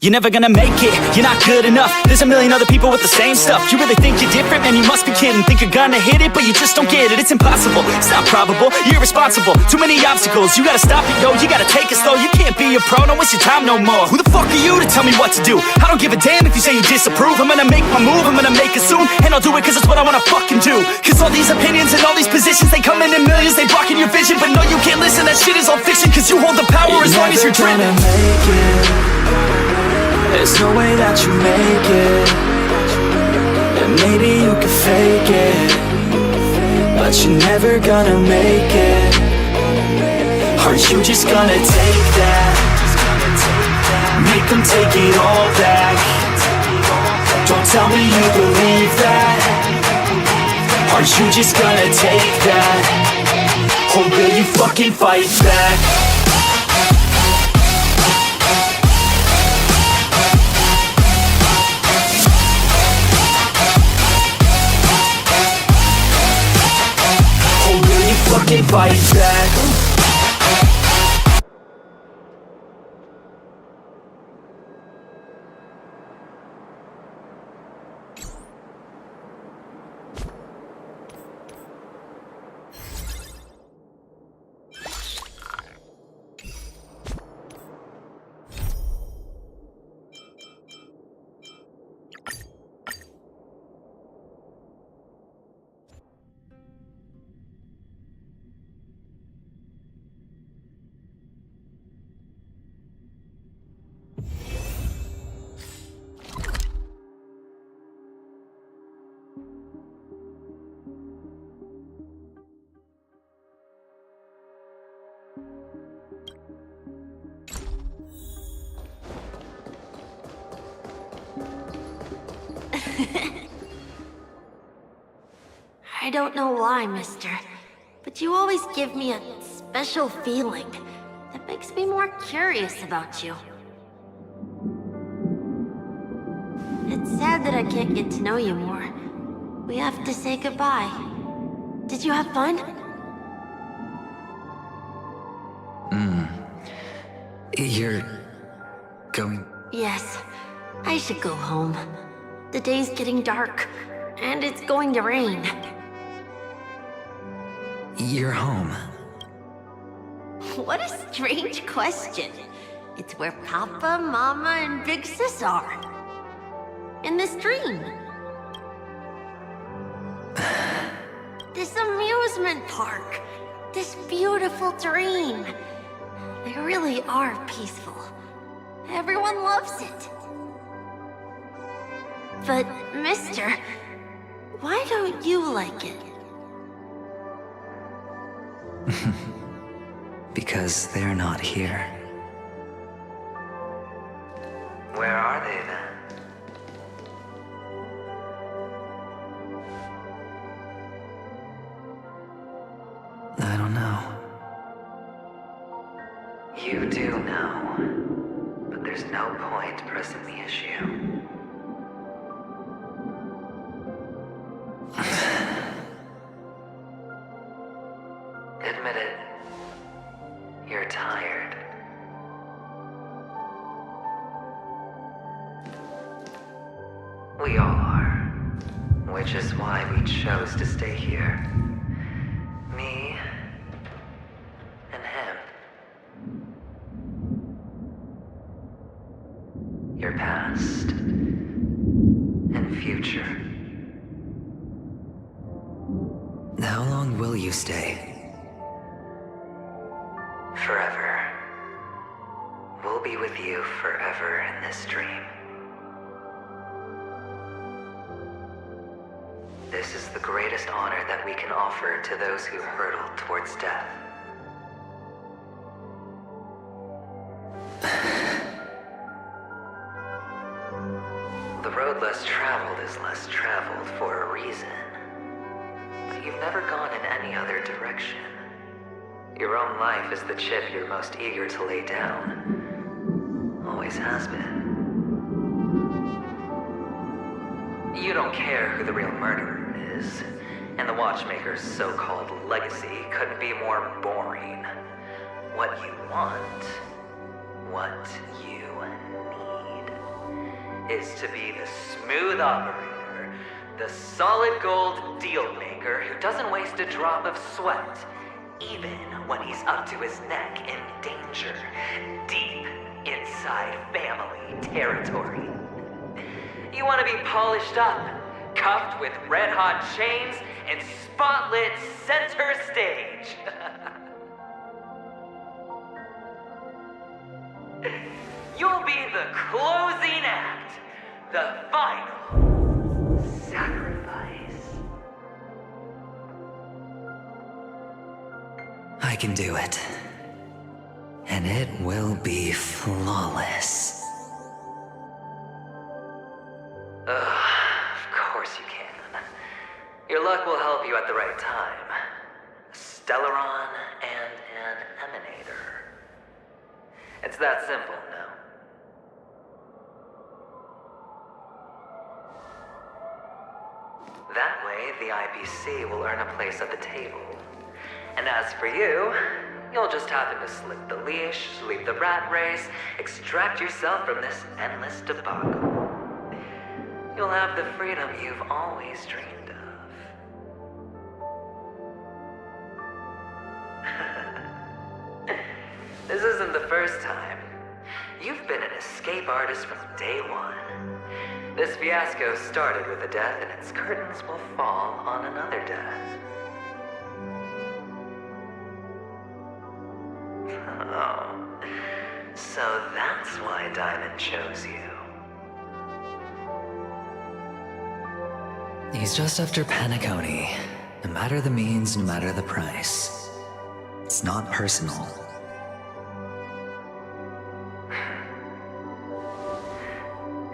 You're never gonna make it, you're not good enough. There's a million other people with the same stuff. You really think you're different? Man, you must be kidding. Think you're gonna hit it, but you just don't get it. It's impossible, it's not probable, you're irresponsible. Too many obstacles, you gotta stop it, yo. You gotta take it slow, you can't be a pro. Don't waste your time no more. Who the fuck are you to tell me what to do? I don't give a damn if you say you disapprove. I'm gonna make my move, I'm gonna make it soon. And I'll do it cause it's what I wanna fucking do. Cause all these opinions and all these positions, they come in millions, they blocking your vision. But no, you can't listen, that shit is all fiction. Cause you hold the power as long as you're dreaming. There's no way that you make it. And maybe you can fake it, but you're never gonna make it. Are you just gonna take that? Make them take it all back. Don't tell me you believe that. Are you just gonna take that? Or will you fucking fight back? Fucking fight back. I don't know why, mister, but you always give me a special feeling that makes me more curious about you. It's sad that I can't get to know you more. We have to say goodbye. Did you have fun? You're going... Yes, I should go home. The day's getting dark, and it's going to rain. You're home. What a strange question. It's where Papa, Mama, and Big Sis are. In this dream. This amusement park. This beautiful dream. They really are peaceful. Everyone loves it. But, mister, why don't you like it? Because they're not here. Where are they then? I don't know. You do know, but there's no point pressing the issue. Admit it. You're tired. We all are. Which is why we chose to stay here. Me and him. Your past and future. How long will you stay? Forever. We'll be with you forever in this dream. This is the greatest honor that we can offer to those who hurtle towards death. The road less traveled is less traveled for a reason. But you've never gone in any other direction. Your own life is the chip you're most eager to lay down. Always has been. You don't care who the real murderer is, and the Watchmaker's so-called legacy couldn't be more boring. What you want, what you need. is to be the smooth operator, the solid gold deal maker who doesn't waste a drop of sweat, even when he's up to his neck in danger, deep inside family territory. You want to be polished up, cuffed with red-hot chains, and spotlit center stage. You'll be the closing act, the final sacrifice. I can do it. And it will be flawless. Of course you can. Your luck will help you at the right time. A Stellaron and an Emanator. It's that simple, no? That way, the IPC will earn a place at the table. And as for you, you'll just happen to slip the leash, leave the rat race, extract yourself from this endless debacle. You'll have the freedom you've always dreamed of. This isn't the first time. You've been an escape artist from day one. This fiasco started with a death, and its curtains will fall on another death. Oh, so that's why Diamond chose you. He's just after Panaconi. No matter the means, no matter the price. It's not personal.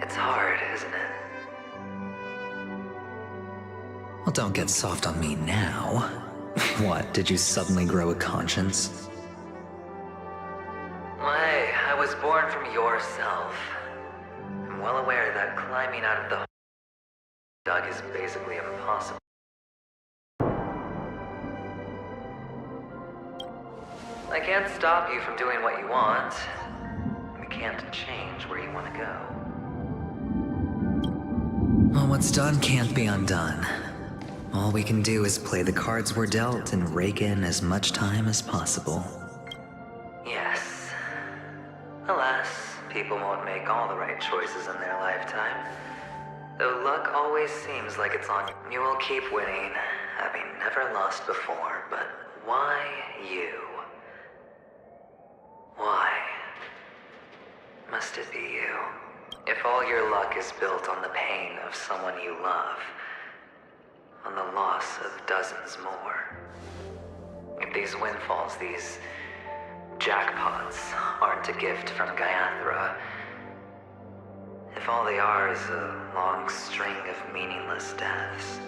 It's hard, isn't it? Well, don't get soft on me now. What, did you suddenly grow a conscience? Hey, I was born from yourself. I'm well aware that climbing out of the dug is basically impossible. I can't stop you from doing what you want. We can't change where you want to go. Well, what's done can't be undone. All we can do is play the cards we're dealt and rake in as much time as possible. Yes. Alas, people won't make all the right choices in their lifetime. Though luck always seems like it's on you. You will keep winning, having never lost before, but why you? Why must it be you? If all your luck is built on the pain of someone you love, on the loss of dozens more. If these windfalls, these jackpots, aren't a gift from Gaiathra, if all they are is a long string of meaningless deaths,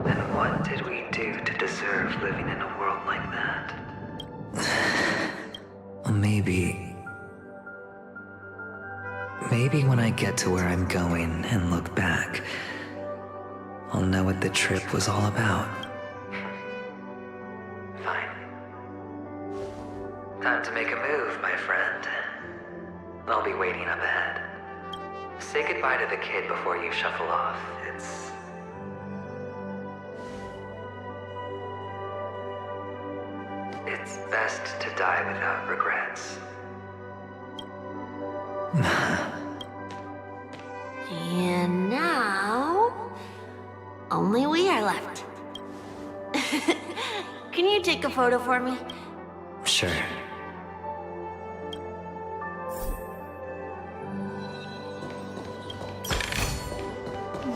then what did we do to deserve living in a world like that? Well, maybe when I get to where I'm going and look back, I'll know what the trip was all about. Fine. Time to make a move, my friend. I'll be waiting up ahead. Say goodbye to the kid before you shuffle off. It's best to die without regrets. And now, only we are left. Can you take a photo for me? Sure.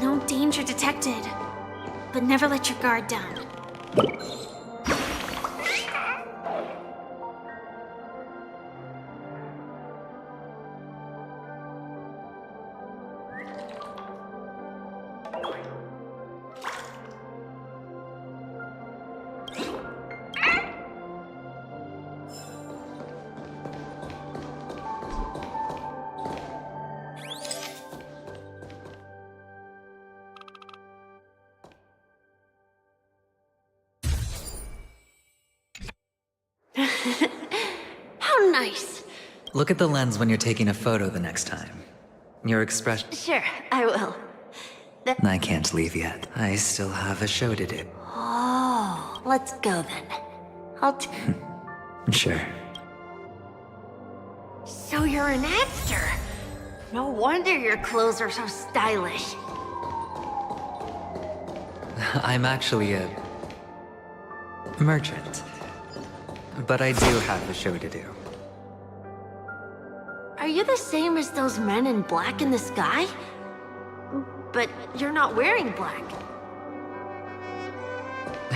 No danger detected, but never let your guard down. How nice. Look at the lens when you're taking a photo the next time. Your expression... Sure, I will. I can't leave yet. I still have a show to do. Oh, let's go then. Sure. So you're an actor? No wonder your clothes are so stylish. I'm actually a... merchant. But I do have a show to do. Are you the same as those men in black in the sky? But you're not wearing black.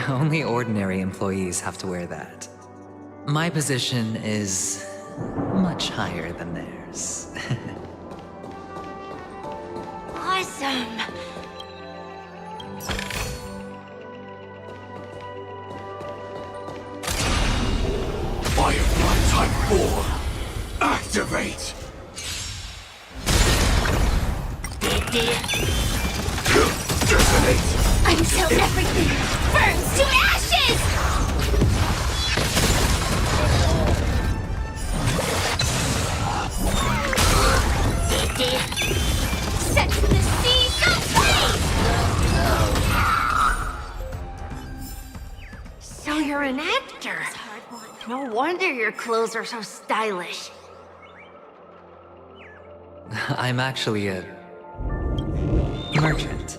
Only ordinary employees have to wear that. My position is much higher than theirs. Awesome! Firefly Type 4, activate! Detonate! Until everything burns to ashes! Set the seas aflame! So you're an actor? No wonder your clothes are so stylish. I'm actually a... merchant.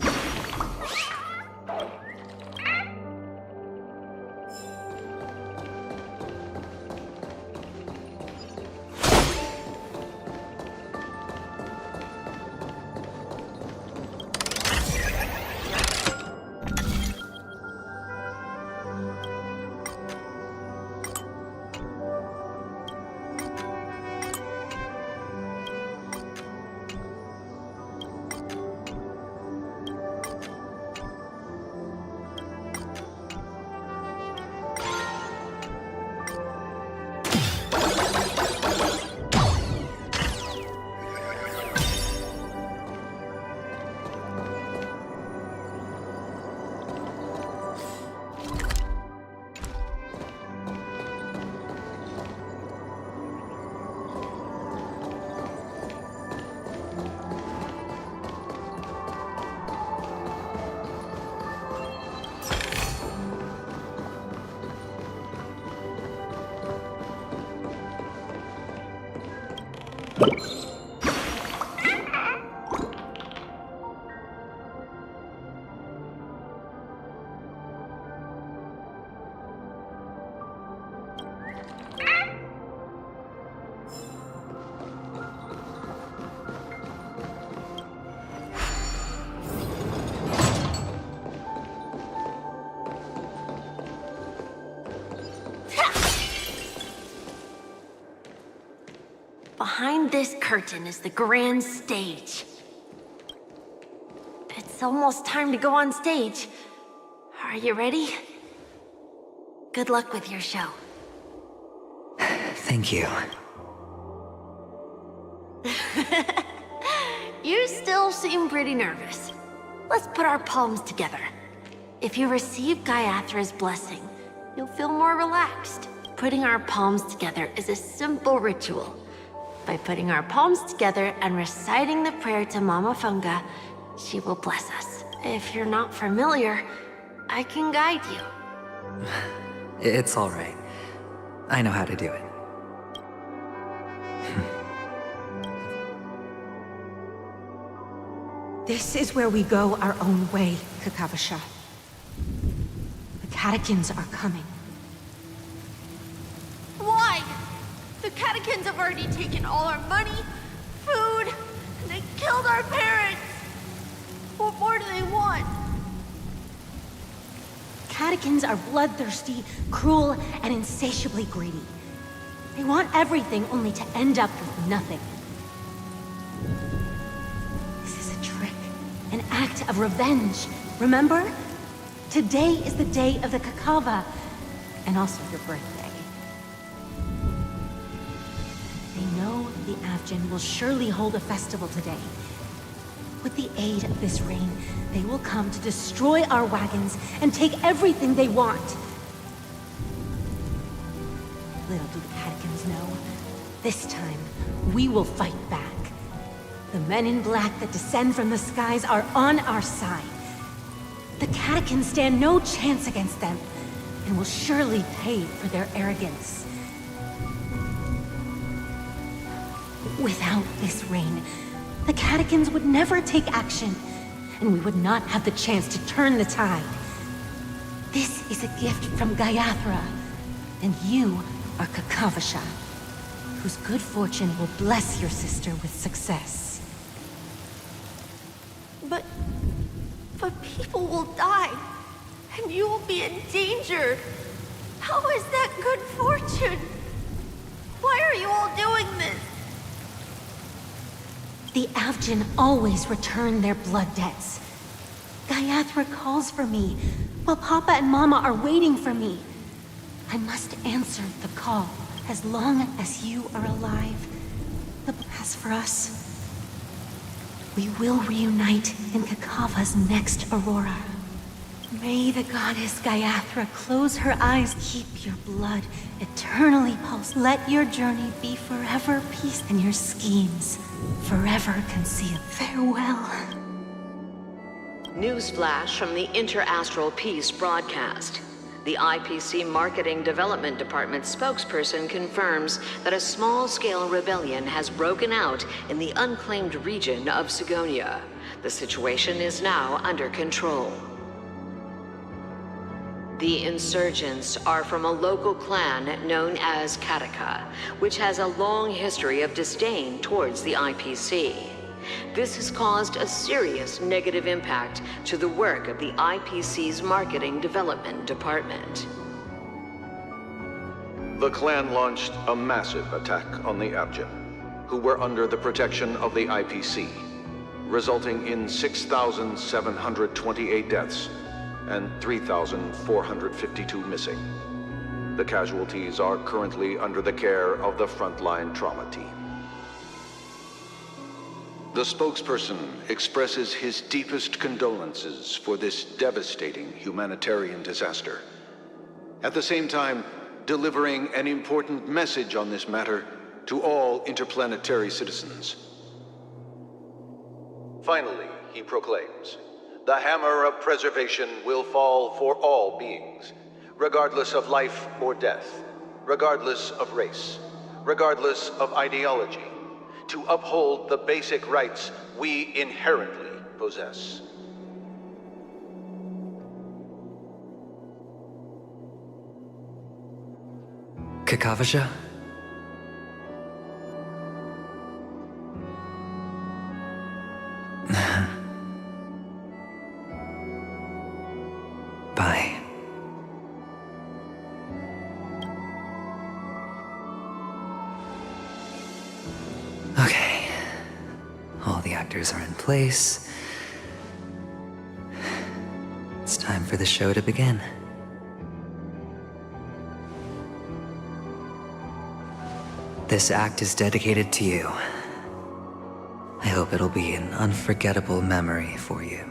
Behind this curtain is the grand stage. It's almost time to go on stage. Are you ready? Good luck with your show. Thank you. You still seem pretty nervous. Let's put our palms together. If you receive Gaiathra's blessing, you'll feel more relaxed. Putting our palms together is a simple ritual. By putting our palms together and reciting the prayer to Mama Funga, she will bless us. If you're not familiar, I can guide you. It's all right. I know how to do it. This is where we go our own way, Kakavasha. The catechins are coming. Why? The catechins have already taken all our money, food, and they killed our parents. What more do they want? Catechins are bloodthirsty, cruel, and insatiably greedy. They want everything only to end up with nothing. This is a trick, an act of revenge. Remember? Today is the day of the Kakava, and also your birthday. They know the Avgin will surely hold a festival today. With the aid of this rain, they will come to destroy our wagons and take everything they want. Little do the catechins know, This time, we will fight back. The men in black that descend from the skies are on our side. The Catechins stand no chance against them, and will surely pay for their arrogance. Without this rain, the Catechins would never take action, and we would not have the chance to turn the tide. This is a gift from Gaiathra, and you are Kakavasha, whose good fortune will bless your sister with success. But people will die, and you will be in danger. How is that good fortune? Why are you all doing this? The Avgin always return their blood debts. Gaiathra calls for me, while Papa and Mama are waiting for me. I must answer the call as long as you are alive. As for us, we will reunite in Kakava's next aurora. May the goddess Gaiathra close her eyes. Keep your blood eternally pulse. Let your journey be forever peace and your schemes forever concealed. Farewell. Newsflash from the Inter-Astral Peace broadcast. The IPC Marketing Development Department spokesperson confirms that a small-scale rebellion has broken out in the unclaimed region of Sigonia. The situation is now under control. The insurgents are from a local clan known as Kataka, which has a long history of disdain towards the IPC. This has caused a serious negative impact to the work of the IPC's Marketing Development Department. The clan launched a massive attack on the Avgin, who were under the protection of the IPC, resulting in 6,728 deaths and 3,452 missing. The casualties are currently under the care of the frontline trauma team. The spokesperson expresses his deepest condolences for this devastating humanitarian disaster. At the same time, delivering an important message on this matter to all interplanetary citizens. Finally, he proclaims, the hammer of preservation will fall for all beings, regardless of life or death, regardless of race, regardless of ideology, to uphold the basic rights we inherently possess. Kakavasha? Bye. Okay. All the actors are in place. It's time for the show to begin. This act is dedicated to you. I hope it'll be an unforgettable memory for you.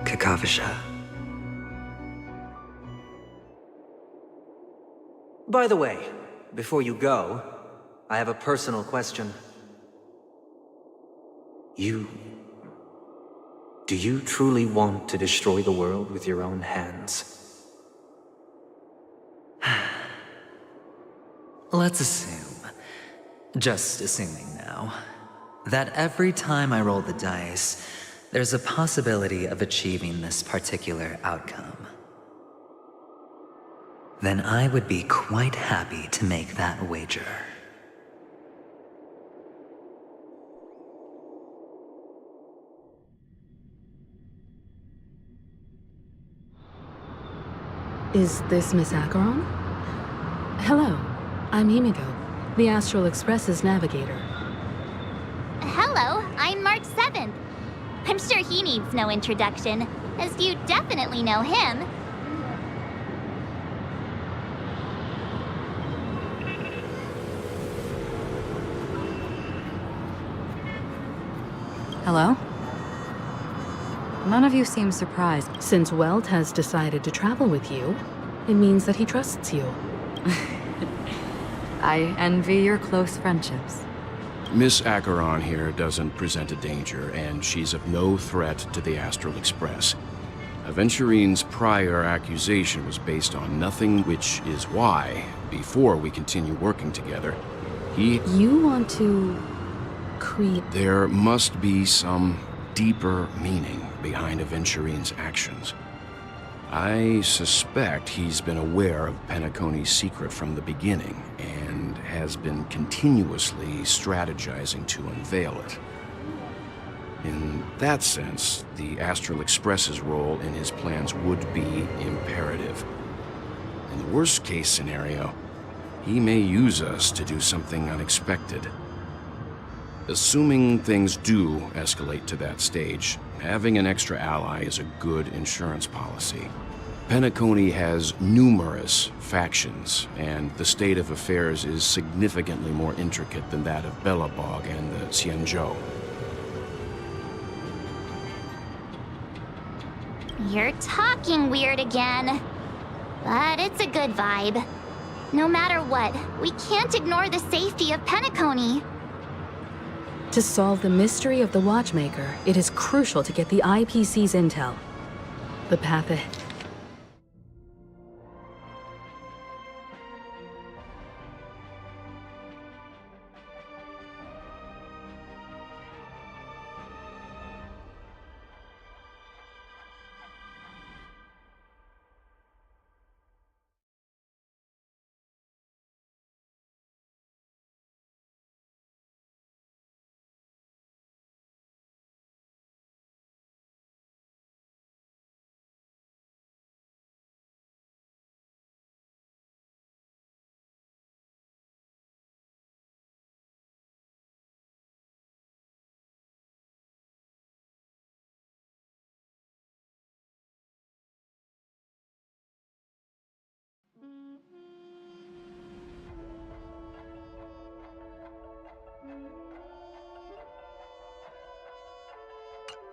Kakavasha. By the way, before you go, I have a personal question. Do you truly want to destroy the world with your own hands? Let's assume, just assuming now, that every time I roll the dice, there's a possibility of achieving this particular outcome. Then I would be quite happy to make that wager. Is this Miss Acheron? Hello, I'm Himiko, the Astral Express's navigator. Hello, I'm Mark 7th. I'm sure he needs no introduction, as you definitely know him. Hello? None of you seem surprised. Since Welt has decided to travel with you, it means that he trusts you. I envy your close friendships. Miss Acheron here doesn't present a danger, and she's of no threat to the Astral Express. Aventurine's prior accusation was based on nothing, which is why, before we continue working together, You want to... create... There must be some deeper meaning behind Aventurine's actions. I suspect he's been aware of Penacony's secret from the beginning, and has been continuously strategizing to unveil it. In that sense, the Astral Express's role in his plans would be imperative. In the worst-case scenario, he may use us to do something unexpected. Assuming things do escalate to that stage, having an extra ally is a good insurance policy. Penacony has numerous factions, and the state of affairs is significantly more intricate than that of Belobog and the Xianzhou. You're talking weird again. But it's a good vibe. No matter what, we can't ignore the safety of Penacony. To solve the mystery of the Watchmaker, it is crucial to get the IPC's intel. The path ahead.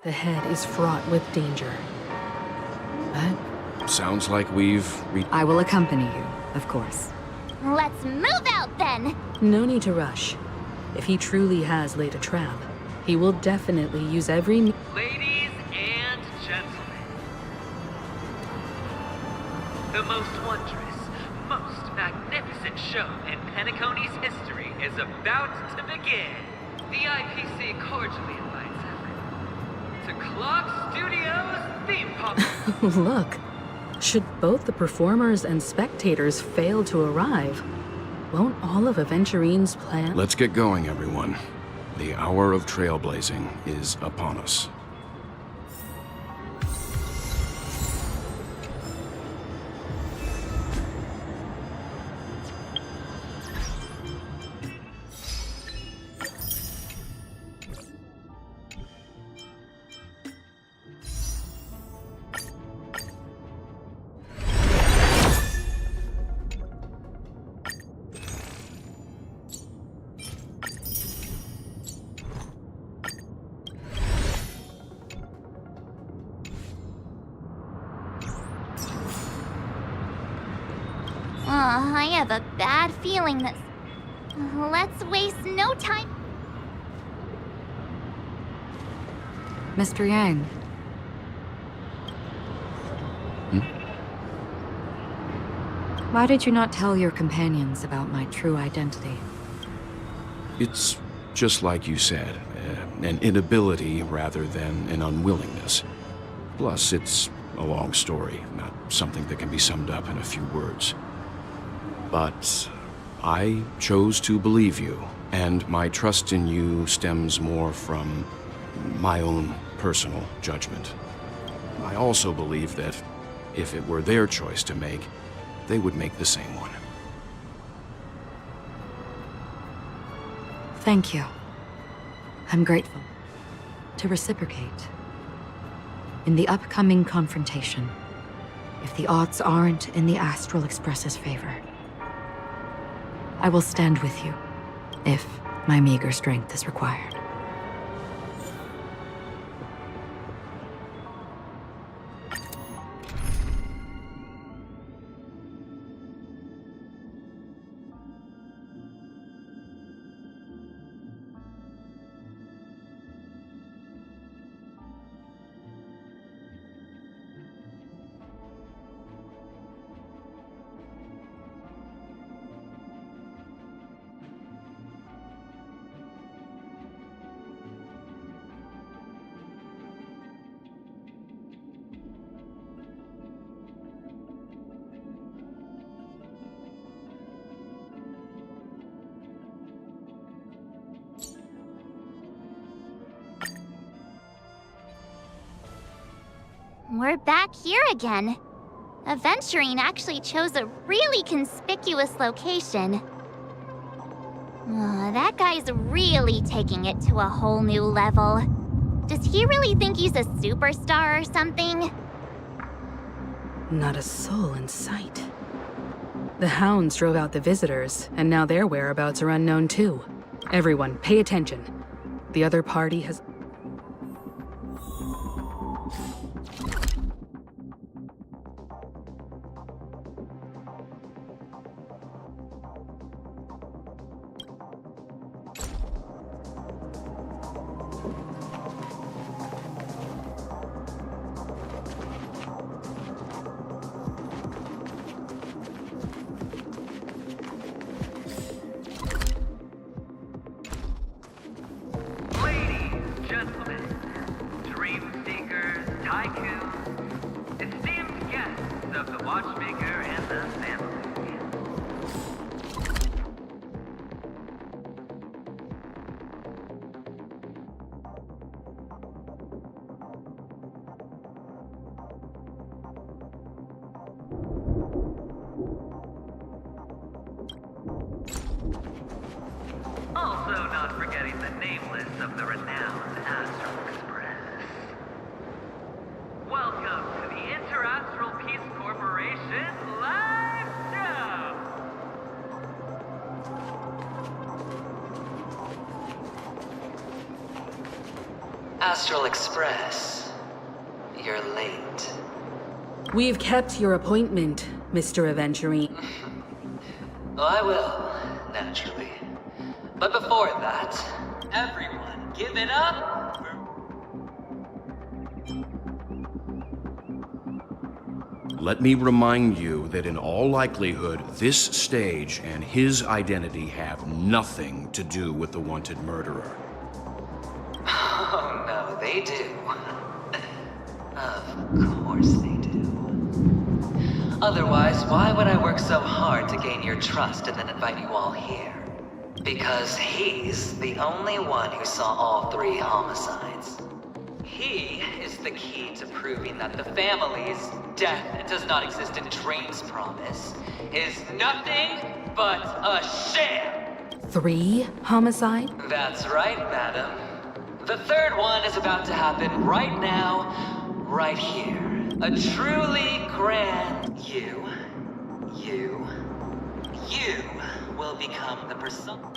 The head is fraught with danger. But... Sounds like we've I will accompany you, of course. Let's move out then! No need to rush. If he truly has laid a trap, he will definitely use every... Ladies and gentlemen, the most wondrous, most magnificent show in Penacony's history is about to begin. The IPC cordially invites everyone to Clock Studios Theme Park. Look, should both the performers and spectators fail to arrive, won't all of Aventurine's plan... Let's get going, everyone. The hour of trailblazing is upon us. I have a bad feeling that... Let's waste no time... Mr. Yang. Why did you not tell your companions about my true identity? It's just like you said, an inability rather than an unwillingness. Plus, it's a long story, not something that can be summed up in a few words. But I chose to believe you, and my trust in you stems more from my own personal judgment. I also believe that if it were their choice to make, they would make the same one. Thank you. I'm grateful. To reciprocate. In the upcoming confrontation, if the odds aren't in the Astral Express's favor, I will stand with you, if my meager strength is required. We're back here again. Aventurine actually chose a really conspicuous location. That guy's really taking it to a whole new level. Does he really think he's a superstar or something? Not a soul in sight. The hounds drove out the visitors, and now their whereabouts are unknown too. Everyone, pay attention. The other party has... Also not forgetting the nameless of the renowned Astral Express. Welcome to the Interastral Peace Corporation live show! Astral Express, you're late. We've kept your appointment, Mr. Aventurine. Oh, I will, naturally. But before that, everyone give it up for... Let me remind you that in all likelihood, this stage and his identity have nothing to do with the wanted murderer. Oh, no, they do. Of course they do. Otherwise, why would I work so hard to gain your trust and then invite you all here? Because he's the only one who saw all 3 homicides. He is the key to proving that the family's death does not exist in Dream's promise is nothing but a sham! 3 homicide? That's right, madam. The 3rd one is about to happen right now, right here. A truly grand you will become the persona.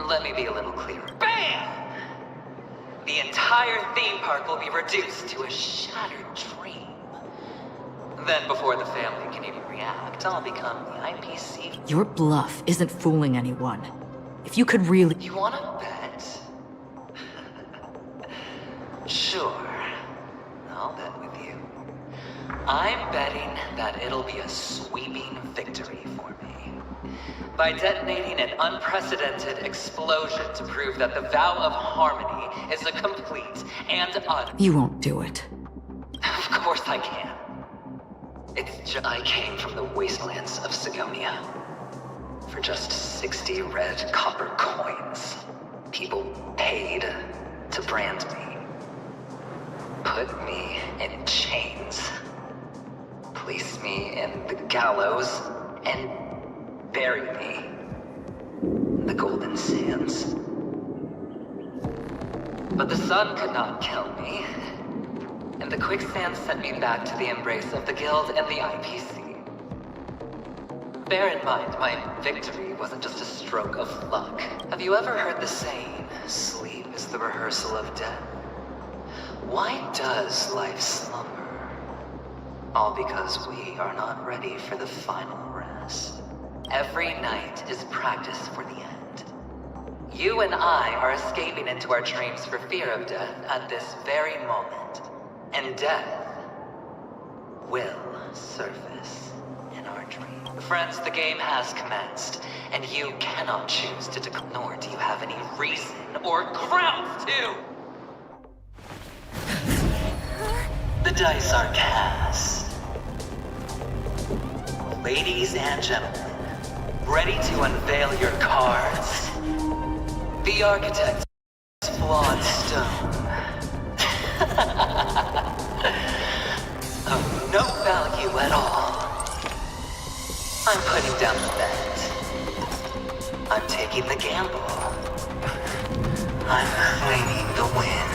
Let me be a little clearer. BAM! The entire theme park will be reduced to a shattered dream. Then before the family can even react, I'll become the IPC. Your bluff isn't fooling anyone. If you could really... You wanna bet? Sure. I'll bet with you. I'm betting that it'll be a sweeping victory for me. By detonating an unprecedented explosion to prove that the vow of harmony is a complete and utter... You won't do it. Of course I can. I came from the wastelands of Sigonia. For just 60 red copper coins, people paid to brand me. Put me in chains. Place me in the gallows and bury me in the golden sands. But the sun could not kill me, and the quicksand sent me back to the embrace of the Guild and the IPC. Bear in mind, my victory wasn't just a stroke of luck. Have you ever heard the saying, sleep is the rehearsal of death? Why does life slumber? All because we are not ready for the final rest. Every night is practice for the end. You and I are escaping into our dreams for fear of death at this very moment. And death will surface in our dreams. Friends, the game has commenced, and you cannot choose to declare, nor do you have any reason or grounds to. The dice are cast. Ladies and gentlemen, ready to unveil your cards? The architect's flawed stone. no value at all. I'm putting down the bet. I'm taking the gamble. I'm claiming the win.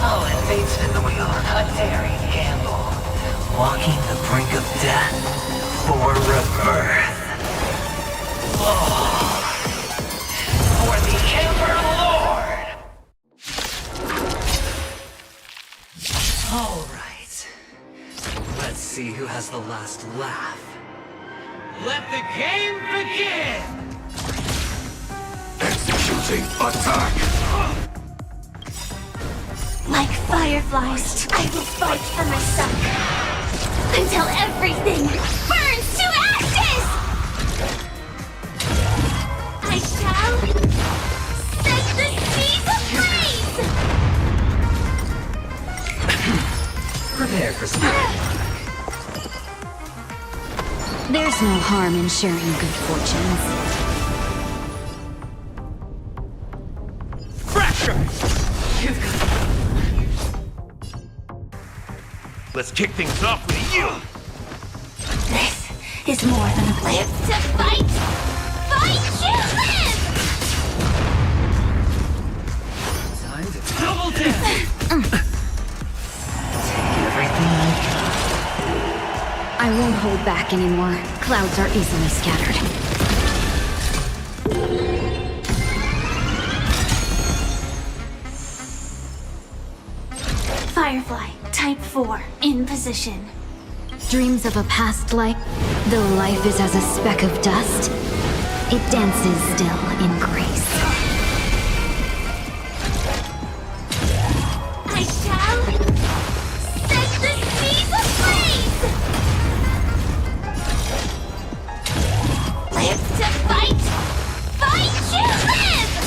I'll invade spin the wheel, a daring gamble. Walking the brink of death for rebirth. Oh, for the Emperor Lord! All right. Let's see who has the last laugh. Let the game begin! Executing attack! Like fireflies, I will fight for my son. Until everything burns to ashes! I shall set the seas ablaze! Prepare for some. There's no harm in sharing good fortunes. Fracture! Let's kick things off with you! This is more than a plan to fight! Fight you live! Time to Double death! everything I I won't hold back anymore. Clouds are easily scattered. Firefly, type 4, in position. Dreams of a past life, though life is as a speck of dust, it dances still in grace. I shall set the seas ablaze! Live to fight! Fight you live!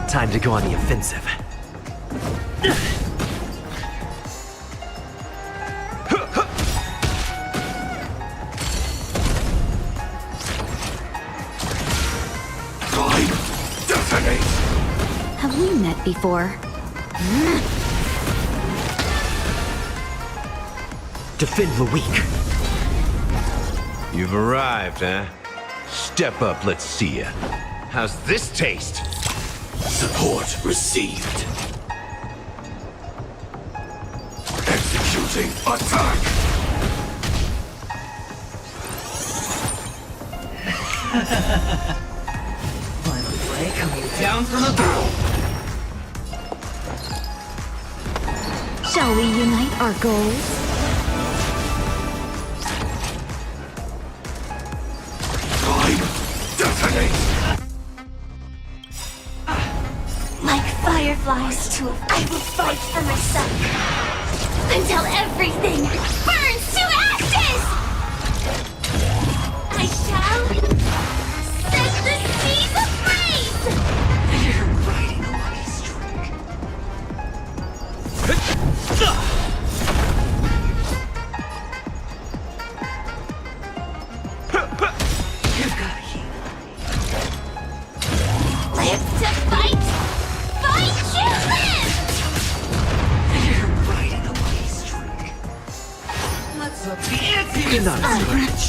Time to go on the offensive. Time detonate! Have we met before? Defend the weak. You've arrived, huh? Step up, let's see ya. How's this taste? Support received. Executing attack! Final play coming down from above. Shall we unite our goals? Time detonate! Like fireflies to I will fight for my son. Until everything burns to ashes! I shall set the seas ablaze! You're riding a lucky streak. You've got a heat. Live to fight! Fight you live! You're riding a lucky streak. Let's up the ante. You're not a stretch.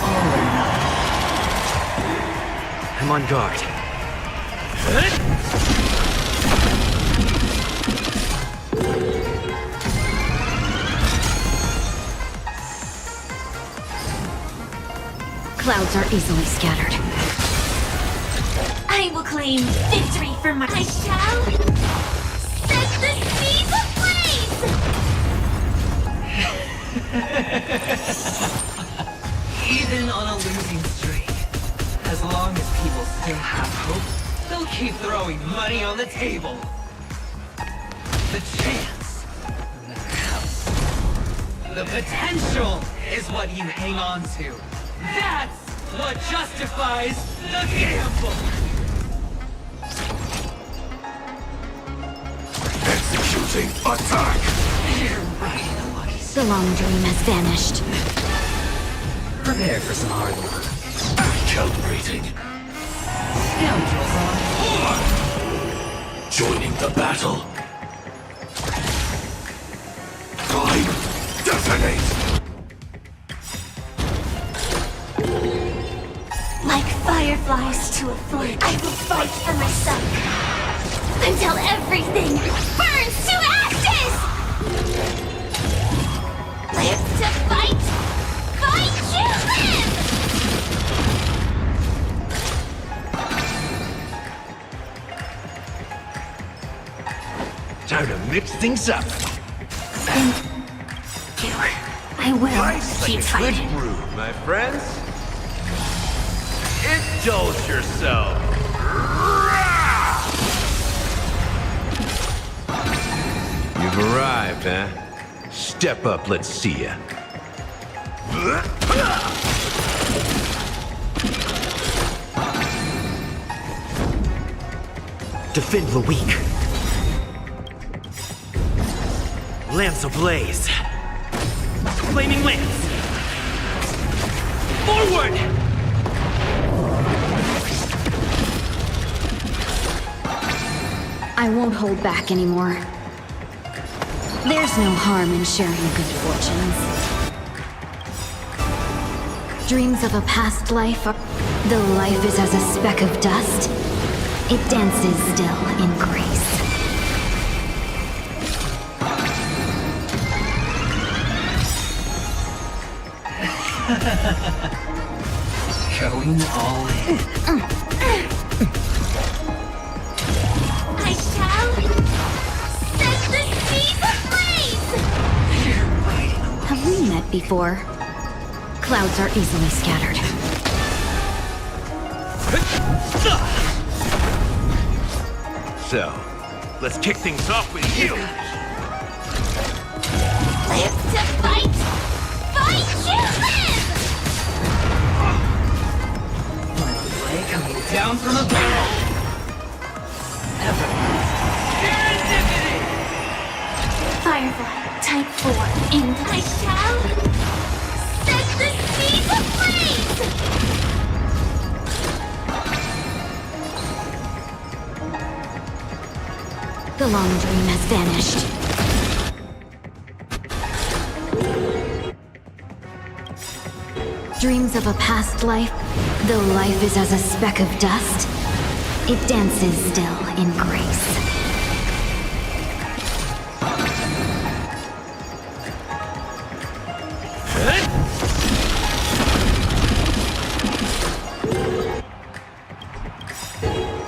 All or nothing. I'm on guard. Clouds are easily scattered. I will claim victory for my... I shall set the seas ablaze! Even on a losing streak, as long as people still have hope, they'll keep throwing money on the table. The chance, the house, the potential is what you hang on to. That's what justifies the gamble! Executing attack! You're riding a lucky streak. The long dream has vanished. Prepare for some hard work. Calibrating. Scoundrels on. Joining the battle. Detonate! Like fireflies to a flame, I will fight for myself until everything burns to ashes! Live to fight! Fight to live! Time to mix things up. I will Life's keep like a fighting. good brew, my friends. Indulge yourself. You've arrived, huh? Step up, let's see ya. Defend the weak. Lance ablaze. Flaming lance. Forward! I won't hold back anymore. There's no harm in sharing good fortunes. Dreams of a past life are... Though life is as a speck of dust, it dances still in grace. Going all in. I shall set the seas ablaze! Have we met before? Clouds are easily scattered. So, let's kick things off with you. Live to fight! Fight to live! Play coming down from above. Firefly, type 4, in I shall set the seas ablaze! The long dream has vanished. Dreams of a past life, though life is as a speck of dust, it dances still in grace.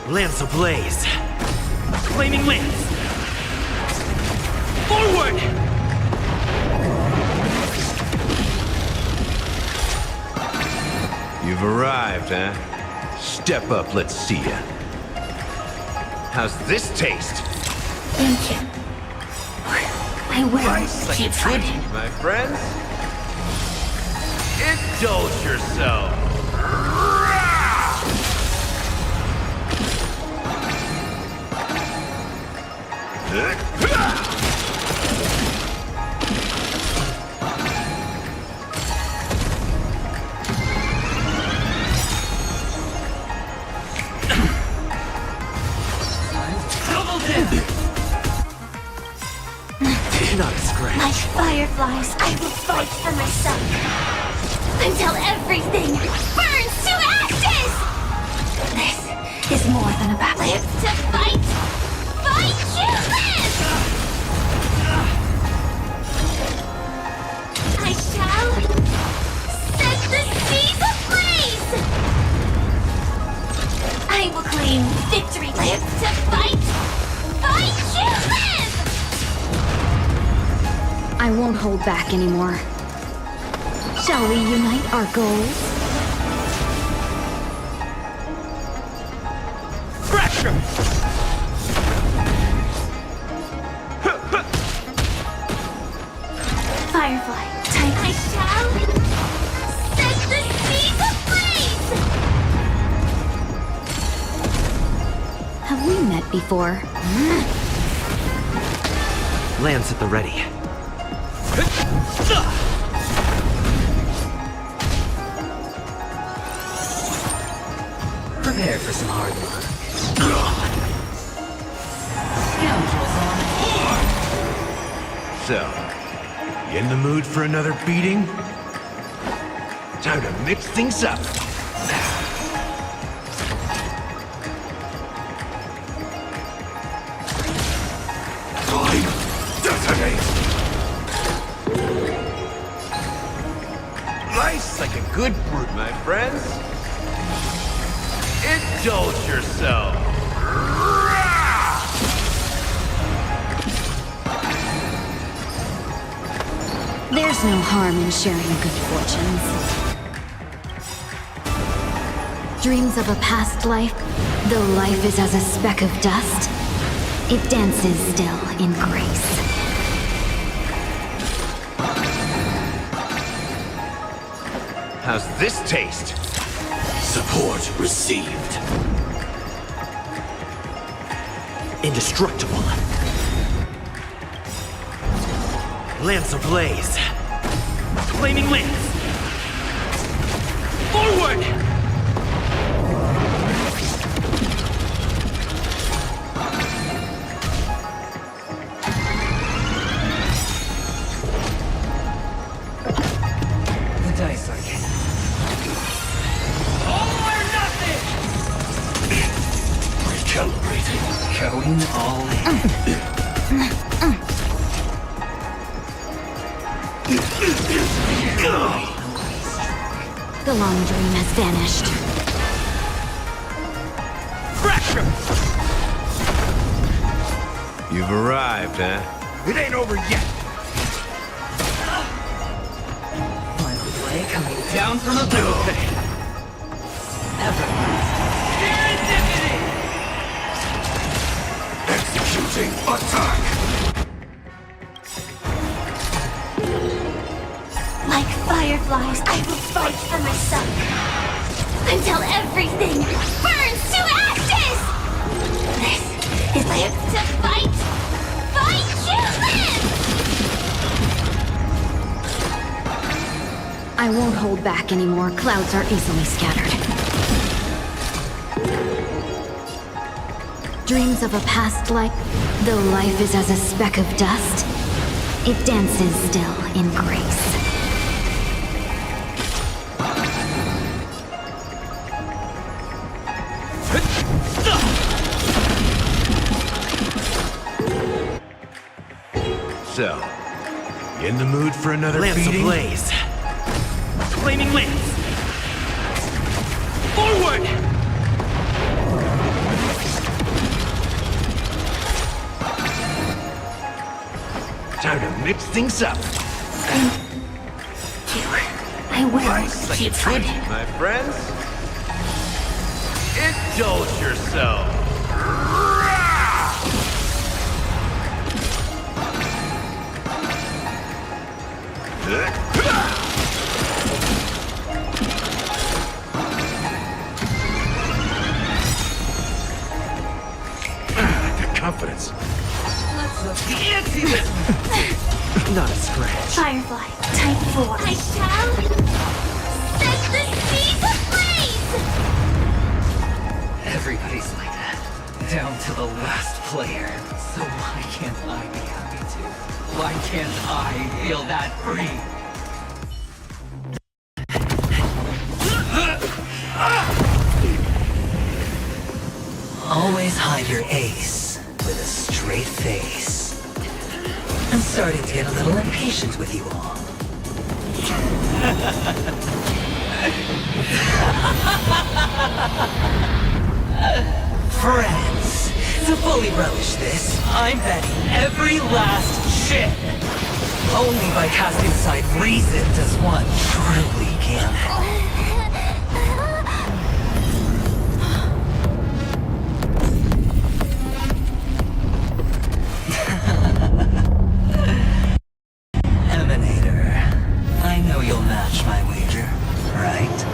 Lance ablaze. Flaming lance. Forward! You've arrived, huh? Step up, let's see ya. How's this taste? Thank you. I will Life's like keep a good fighting. one, my friends. Indulge yourself. Not a scratch. Like fireflies, I will fight for myself until everything burns to ashes! This is more than a battle. Live to fight! Fight to live! I shall set the seas ablaze! I will claim victory! Live to fight! Fight to live! I won't hold back anymore. Shall we unite our goals? Fracture! Firefly, type I shall set the seas ablaze! Have we met before? Lance at the ready. Prepare for some hard luck. So, You in the mood for another beating? Time to mix things up. Time, detonate! Nice like a good brute, my friends. Indulge yourself. There's no harm in sharing good fortunes. Dreams of a past life, though life is as a speck of dust, it dances still in grace. How's this taste? Support received. Indestructible. Lance ablaze. Flaming lance. Forward! The dice are getting. All or nothing! Recalibrating. Going all in. The long dream has vanished. Fracture! You've arrived, huh? It ain't over yet. Final play coming down from above. Executing attack! Like fireflies, I will fight for myself. Until everything burns to ashes! This is my to fight! Fight you live! I won't hold back anymore. Clouds are easily scattered. Dreams of a past life, though life is as a speck of dust, it dances still in grace. So, you in the mood for another Lance beating? ablaze. Flaming lance. Forward! Time to mix things up. I will Nice like keep a good, fighting. my friends. Indulge yourself. Got confidence. Not a scratch. Firefly, type 4. I shall set the seas ablaze! Everybody's like that. Down to the last player. So why can't I be happy too? Why can't I feel that free? Always hide your ace with a straight face. I'm starting to get a little impatient with you all. Friends, to fully relish this, I'm betting every last chip. Only by casting aside reason does one truly gamble. Emanator, I know you'll match my wager, right?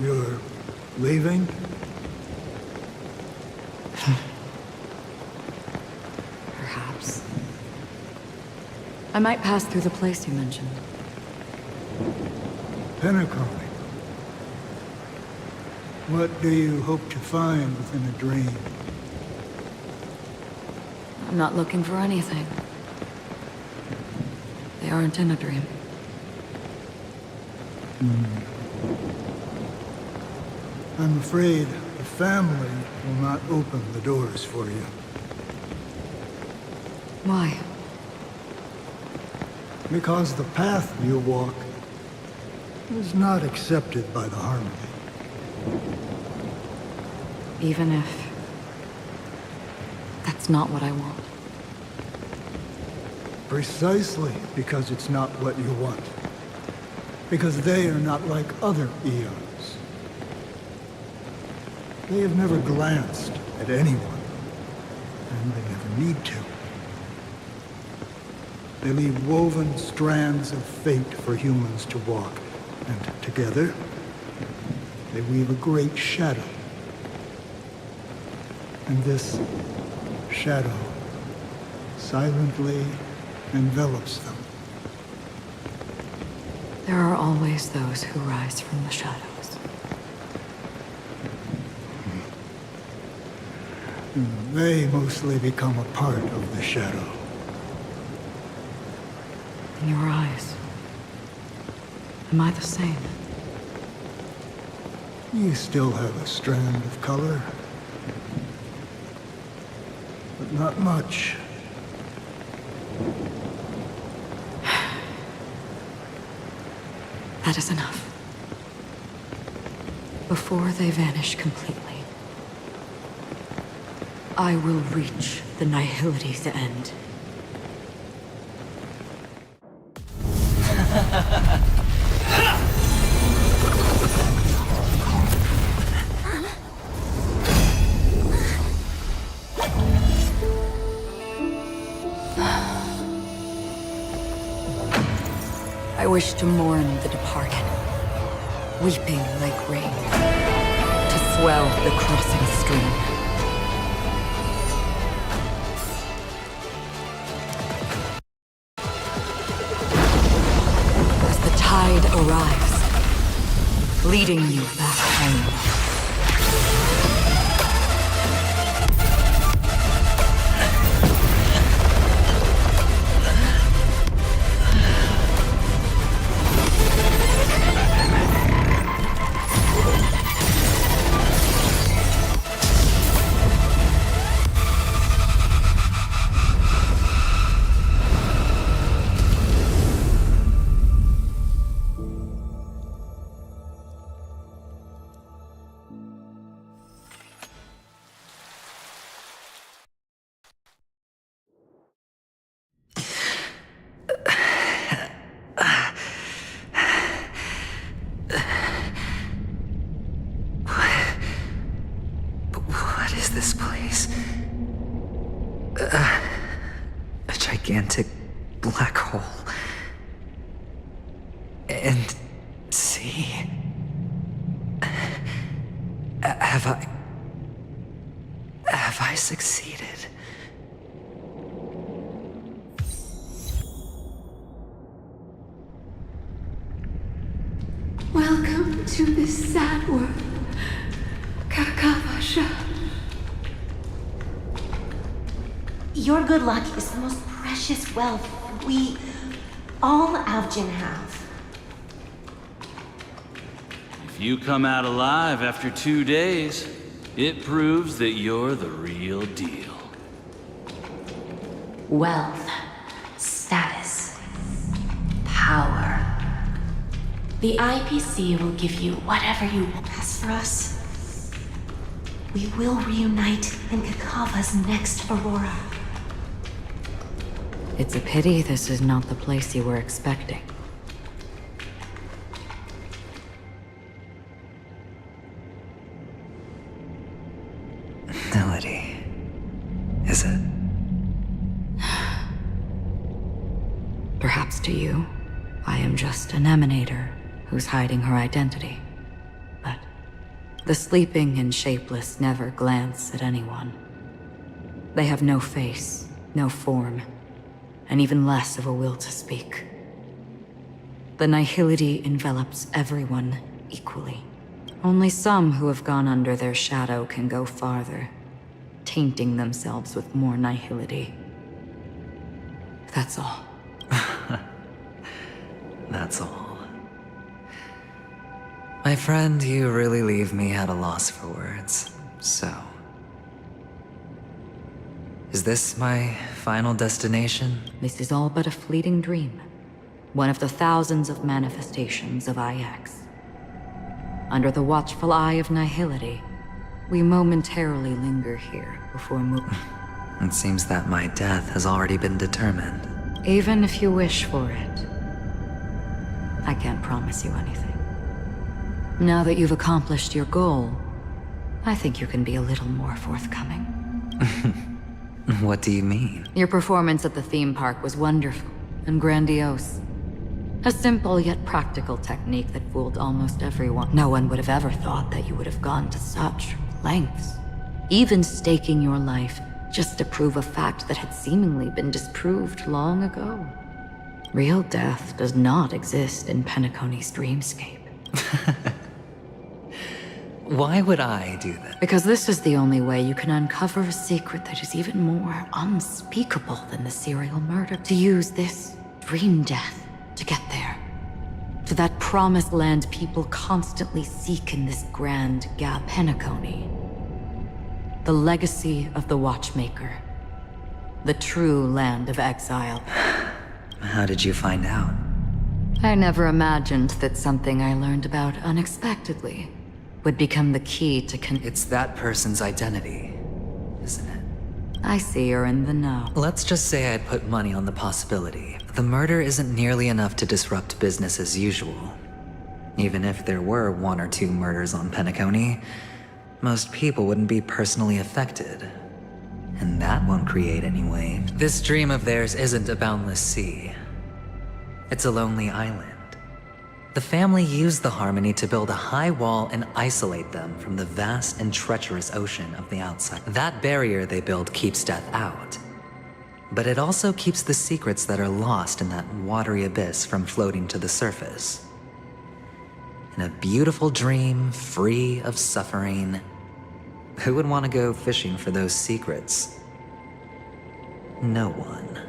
You're leaving? Perhaps. I might pass through the place you mentioned. Penacony. What do you hope to find within a dream? I'm not looking for anything. They aren't in a dream. I'm afraid the family will not open the doors for you. Why? Because the path you walk is not accepted by the Harmony. Even if... that's not what I want. Precisely because it's not what you want. Because they are not like other eons. They have never glanced at anyone, and they never need to. They leave woven strands of fate for humans to walk, and together, they weave a great shadow. And this shadow silently envelops them. There are always those who rise from the shadows. They mostly become a part of the shadow. In your eyes, am I the same? You still have a strand of color, but not much. That is enough. Before they vanish completely, I will reach the Nihility's end. I wish to mourn the departed, weeping like rain, to swell the crossing stream. As the tide arrives, leading you back home. What is this place? A gigantic black hole. And see... Have I succeeded? Welcome to this sad world, Kakavasha. Your good luck is the most precious wealth we, all Avgin, have. If you come out alive after 2 days, it proves that you're the real deal. Wealth, status, power. The IPC will give you whatever you want. As for us, we will reunite in Kakava's next Aurora. It's a pity this is not the place you were expecting. Melody, is it? Perhaps to you, I am just an emanator who's hiding her identity. But the sleeping and shapeless never glance at anyone. They have no face, no form, and even less of a will to speak. The Nihility envelops everyone equally. Only some who have gone under their shadow can go farther, tainting themselves with more nihility. That's all. That's all. My friend, you really leave me at a loss for words. So, is this my final destination? This is all but a fleeting dream. One of the thousands of manifestations of IX. Under the watchful eye of nihility, we momentarily linger here before moving. It seems that my death has already been determined. Even if you wish for it, I can't promise you anything. Now that you've accomplished your goal, I think you can be a little more forthcoming. What do you mean? Your performance at the theme park was wonderful and grandiose. A simple yet practical technique that fooled almost everyone. No one would have ever thought that you would have gone to such lengths, even staking your life just to prove a fact that had seemingly been disproved long ago. Real death does not exist in Penacony's dreamscape. Why would I do that? Because this is the only way you can uncover a secret that is even more unspeakable than the serial murder. To use this dream death to get there. To that promised land people constantly seek in this grand gap. Penacony. The legacy of the Watchmaker. The true land of exile. How did you find out? I never imagined that something I learned about unexpectedly would become the key to It's that person's identity, isn't it? I see you're in the know. Let's just say I'd put money on the possibility. The murder isn't nearly enough to disrupt business as usual. Even if there were 1 or 2 murders on Penacony, most people wouldn't be personally affected. And that won't create any wave. This dream of theirs isn't a boundless sea. It's a lonely island. The family used the Harmony to build a high wall and isolate them from the vast and treacherous ocean of the outside. That barrier they build keeps death out. But it also keeps the secrets that are lost in that watery abyss from floating to the surface. In a beautiful dream, free of suffering, who would want to go fishing for those secrets? No one.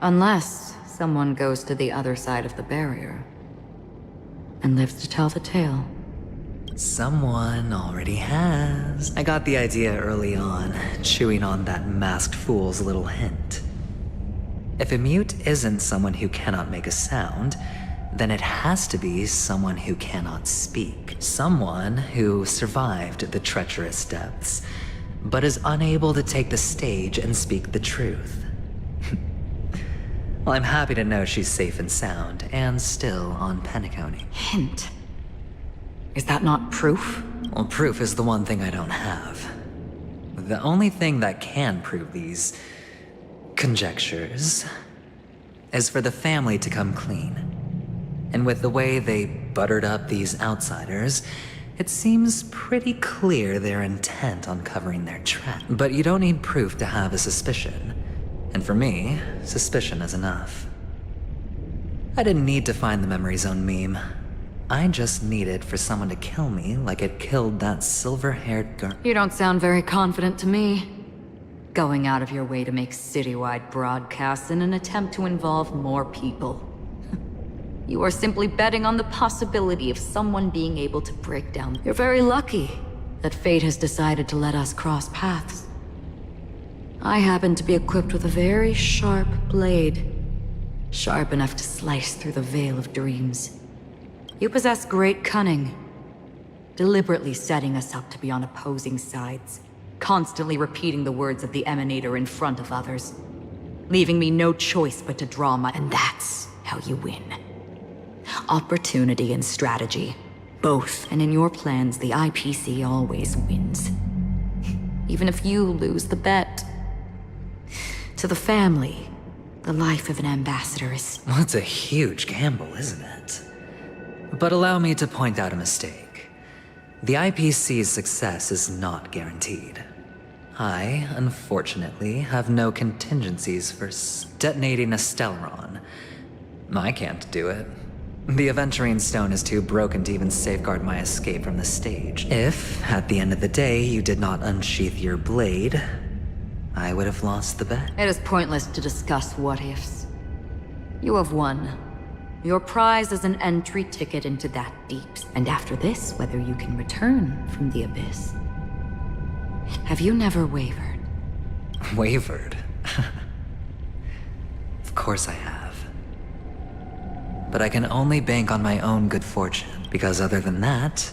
Unless someone goes to the other side of the barrier and lives to tell the tale. Someone already has. I got the idea early on, chewing on that masked fool's little hint. If a mute isn't someone who cannot make a sound, then it has to be someone who cannot speak. Someone who survived the treacherous depths, but is unable to take the stage and speak the truth. Well, I'm happy to know she's safe and sound, and still on Penacony. Hint? Is that not proof? Well, proof is the one thing I don't have. The only thing that can prove these conjectures is for the family to come clean. And with the way they buttered up these outsiders, it seems pretty clear they're intent on covering their track. But you don't need proof to have a suspicion. And for me, suspicion is enough. I didn't need to find the memory zone meme. I just needed for someone to kill me like it killed that silver-haired girl. You don't sound very confident to me. Going out of your way to make citywide broadcasts in an attempt to involve more people. You are simply betting on the possibility of someone being able to break down. You're very lucky that fate has decided to let us cross paths. I happen to be equipped with a very sharp blade. Sharp enough to slice through the veil of dreams. You possess great cunning, deliberately setting us up to be on opposing sides, constantly repeating the words of the Emanator in front of others, leaving me no choice but to draw my... And that's how you win. Opportunity and strategy, both. And in your plans, the IPC always wins. Even if you lose the bet. To the family, the life of an ambassador is... Well, it's a huge gamble, isn't it? But allow me to point out a mistake. The IPC's success is not guaranteed. I, unfortunately, have no contingencies for detonating a Stellaron. I can't do it. The Aventurine Stone is too broken to even safeguard my escape from the stage. If, at the end of the day, you did not unsheath your blade, I would have lost the bet. It is pointless to discuss what-ifs. You have won. Your prize is an entry ticket into that deeps. And after this, whether you can return from the abyss. Have you never wavered? Wavered? Of course I have. But I can only bank on my own good fortune, because other than that,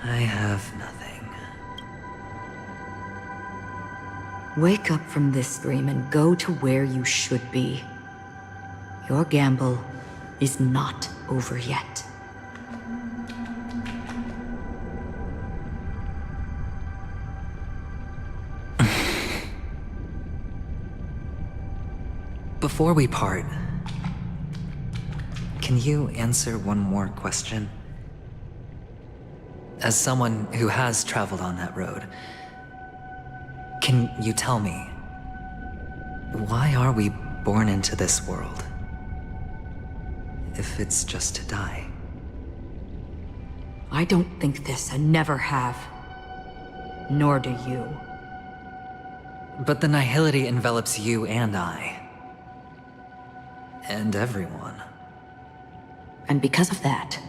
I have nothing. Wake up from this dream and go to where you should be. Your gamble is not over yet. Before we part, can you answer one more question? As someone who has traveled on that road, can you tell me, why are we born into this world? If it's just to die. I don't think this and never have. Nor do you. But the nihility envelops you and I. And everyone. And because of that,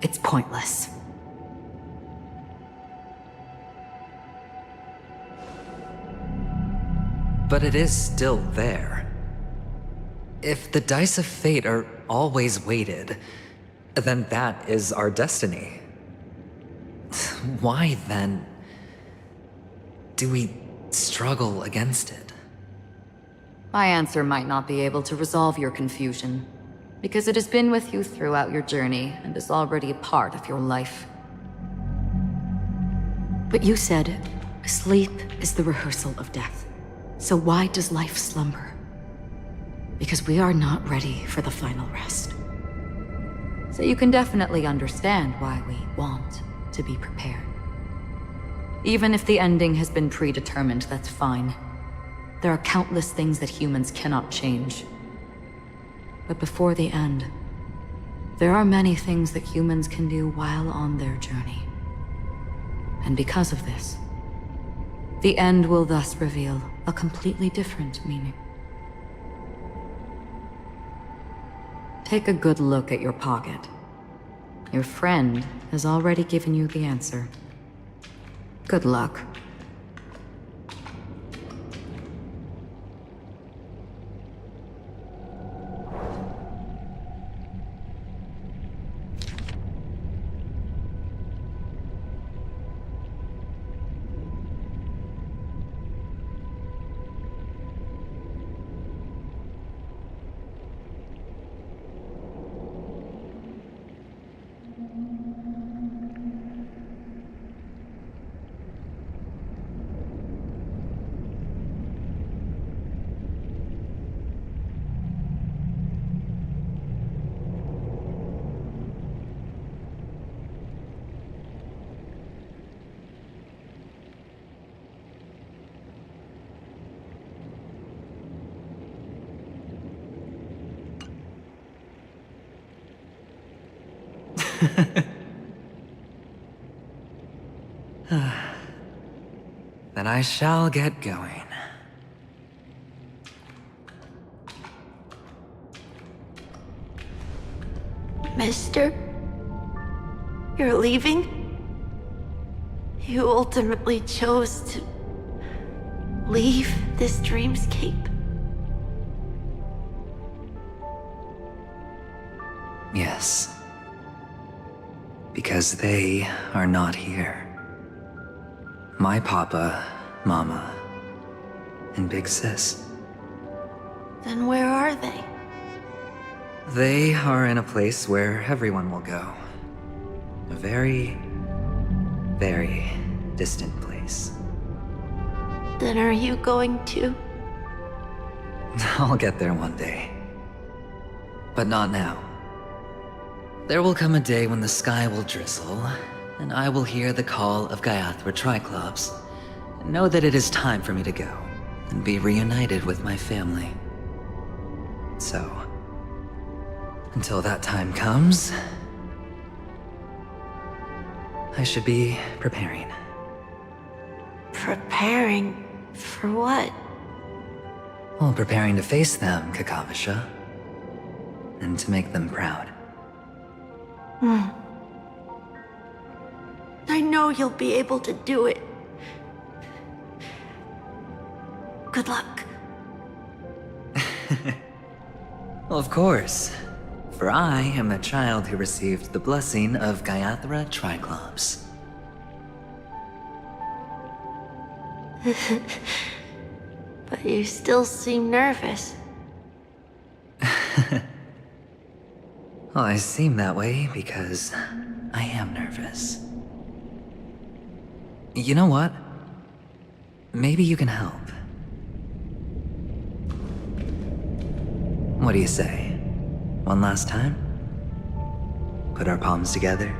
it's pointless. But it is still there. If the dice of fate are always weighted, then that is our destiny. Why, then, do we struggle against it? My answer might not be able to resolve your confusion, because it has been with you throughout your journey and is already a part of your life. But you said, sleep is the rehearsal of death. So why does life slumber? Because we are not ready for the final rest. So you can definitely understand why we want to be prepared. Even if the ending has been predetermined, that's fine. There are countless things that humans cannot change. But before the end, there are many things that humans can do while on their journey. And because of this, the end will thus reveal a completely different meaning. Take a good look at your pocket. Your friend has already given you the answer. Good luck. Then I shall get going. Mister? You're leaving? You ultimately chose to leave this dreamscape? Yes. Because they are not here. My papa, mama, and big sis. Then where are they? They are in a place where everyone will go. A very, very distant place. Then are you going too? I'll get there one day. But not now. There will come a day when the sky will drizzle, and I will hear the call of Gaiathra Triclops, and know that it is time for me to go, and be reunited with my family. So, Until that time comes, I should be preparing. Preparing for what? Well, preparing to face them, Kakavasha. And to make them proud. I know you'll be able to do it. Good luck. Well, of course. For I am the child who received the blessing of Gaiathra Triclops. But you still seem nervous. Well, I seem that way because I am nervous. You know what? Maybe you can help. What do you say? One last time? Put our palms together?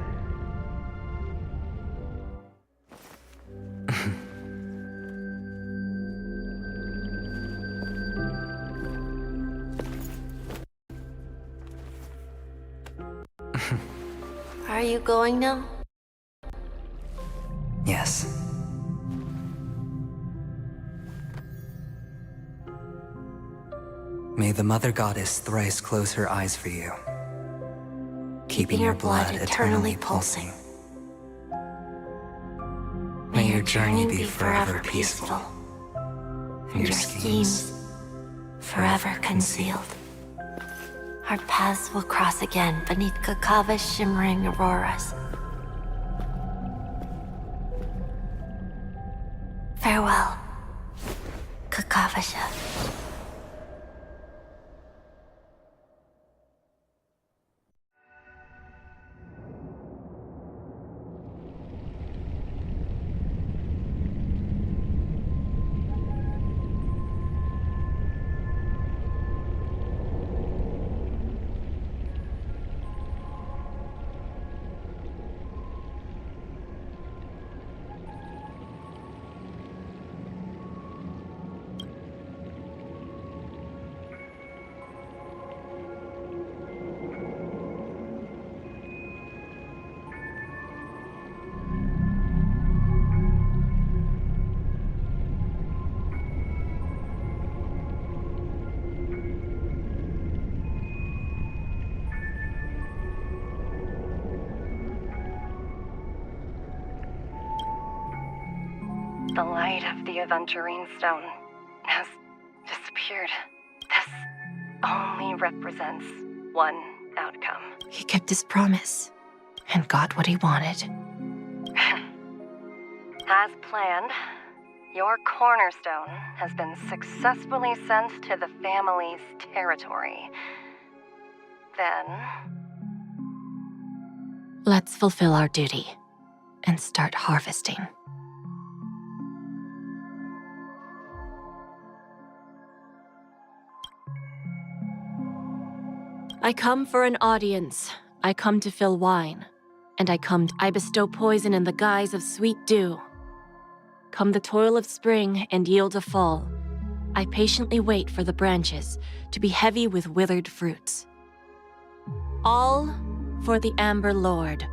Are you going now? Yes. May the Mother Goddess thrice close her eyes for you, keeping your blood eternally pulsing. May your journey be forever peaceful, and your schemes forever concealed. Our paths will cross again beneath Kakava's shimmering auroras. Farewell, Kakavasha. The light of the Aventurine Stone has disappeared. This only represents one outcome. He kept his promise and got what he wanted. As planned, your cornerstone has been successfully sent to the family's territory. Then... Let's fulfill our duty and start harvesting. I come for an audience. I come to fill wine. And I bestow poison in the guise of sweet dew. Come the toil of spring and yield a fall. I patiently wait for the branches to be heavy with withered fruits. All for the Amber Lord.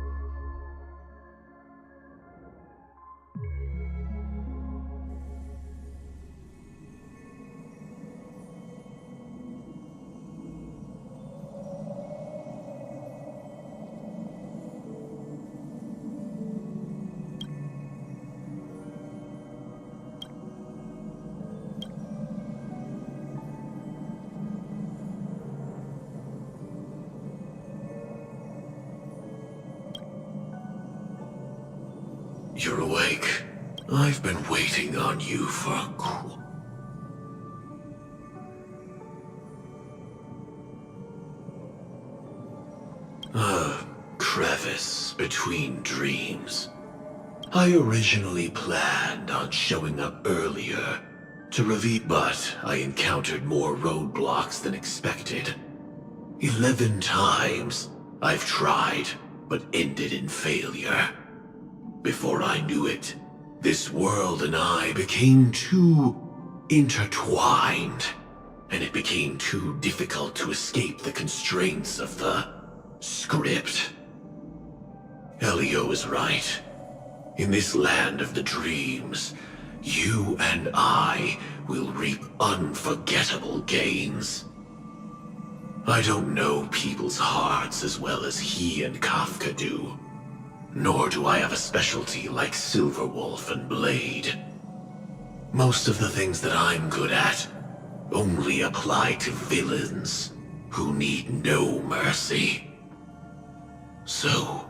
You're awake. I've been waiting on you for a crevice between dreams. I originally planned on showing up earlier to reveal, but I encountered more roadblocks than expected. 11 times I've tried, but ended in failure. Before I knew it, this world and I became too intertwined, and it became too difficult to escape the constraints of the script. Elio is right. In this land of the dreams, you and I will reap unforgettable gains. I don't know people's hearts as well as he and Kafka do. Nor do I have a specialty like Silverwolf and Blade. Most of the things that I'm good at only apply to villains who need no mercy. So,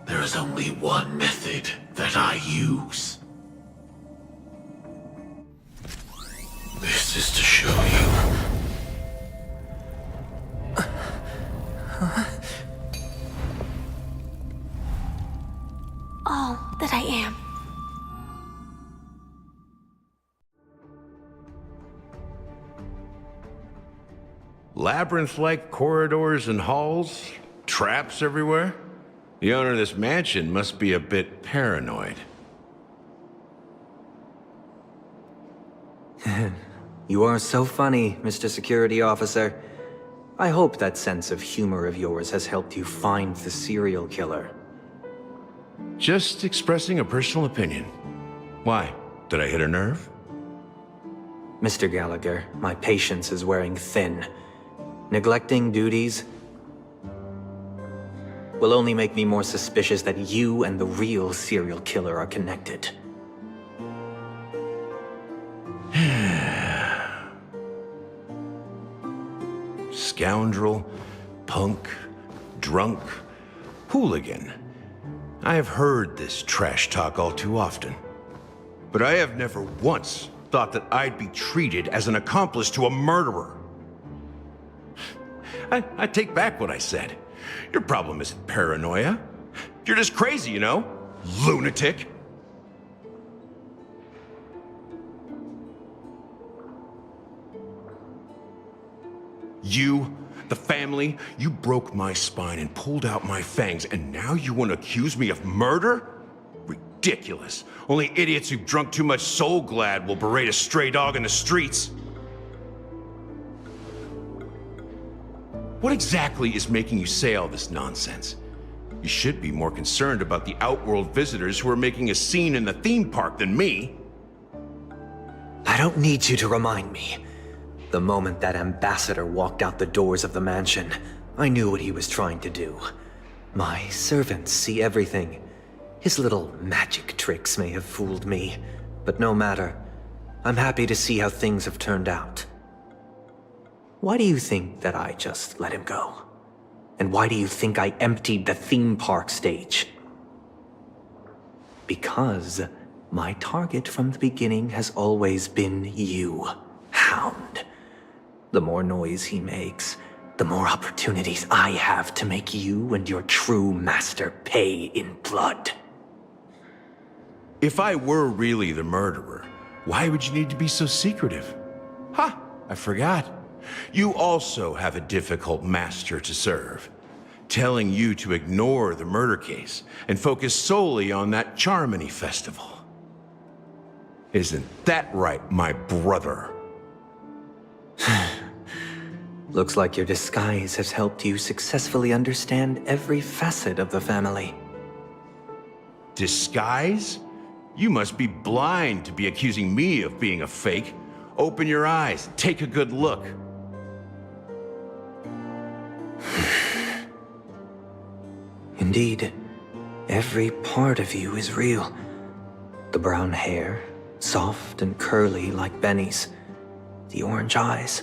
there is only one method that I use. This is to show you. All that I am. Labyrinth-like corridors and halls? Traps everywhere? The owner of this mansion must be a bit paranoid. You are so funny, Mr. Security Officer. I hope that sense of humor of yours has helped you find the serial killer. Just expressing a personal opinion. Why? Did I hit a nerve? Mr. Gallagher, my patience is wearing thin. Neglecting duties will only make me more suspicious that you and the real serial killer are connected. Scoundrel, punk, drunk, hooligan. I have heard this trash talk all too often. But I have never once thought that I'd be treated as an accomplice to a murderer. I take back what I said. Your problem isn't paranoia. You're just crazy, you know? Lunatic. You, the family, you broke my spine and pulled out my fangs, and now you want to accuse me of murder? Ridiculous. Only idiots who've drunk too much Soul Glad will berate a stray dog in the streets. What exactly is making you say all this nonsense? You should be more concerned about the Outworld visitors who are making a scene in the theme park than me. I don't need you to remind me. The moment that ambassador walked out the doors of the mansion, I knew what he was trying to do. My servants see everything. His little magic tricks may have fooled me, but no matter. I'm happy to see how things have turned out. Why do you think that I just let him go? And why do you think I emptied the theme park stage? Because my target from the beginning has always been you, Hound. The more noise he makes, the more opportunities I have to make you and your true master pay in blood. If I were really the murderer, why would you need to be so secretive? Ha! I forgot. You also have a difficult master to serve, telling you to ignore the murder case and focus solely on that Charmony festival. Isn't that right, my brother? Looks like your disguise has helped you successfully understand every facet of the family. Disguise? You must be blind to be accusing me of being a fake. Open your eyes, take a good look. Indeed, every part of you is real. The brown hair, soft and curly like Benny's. The orange eyes,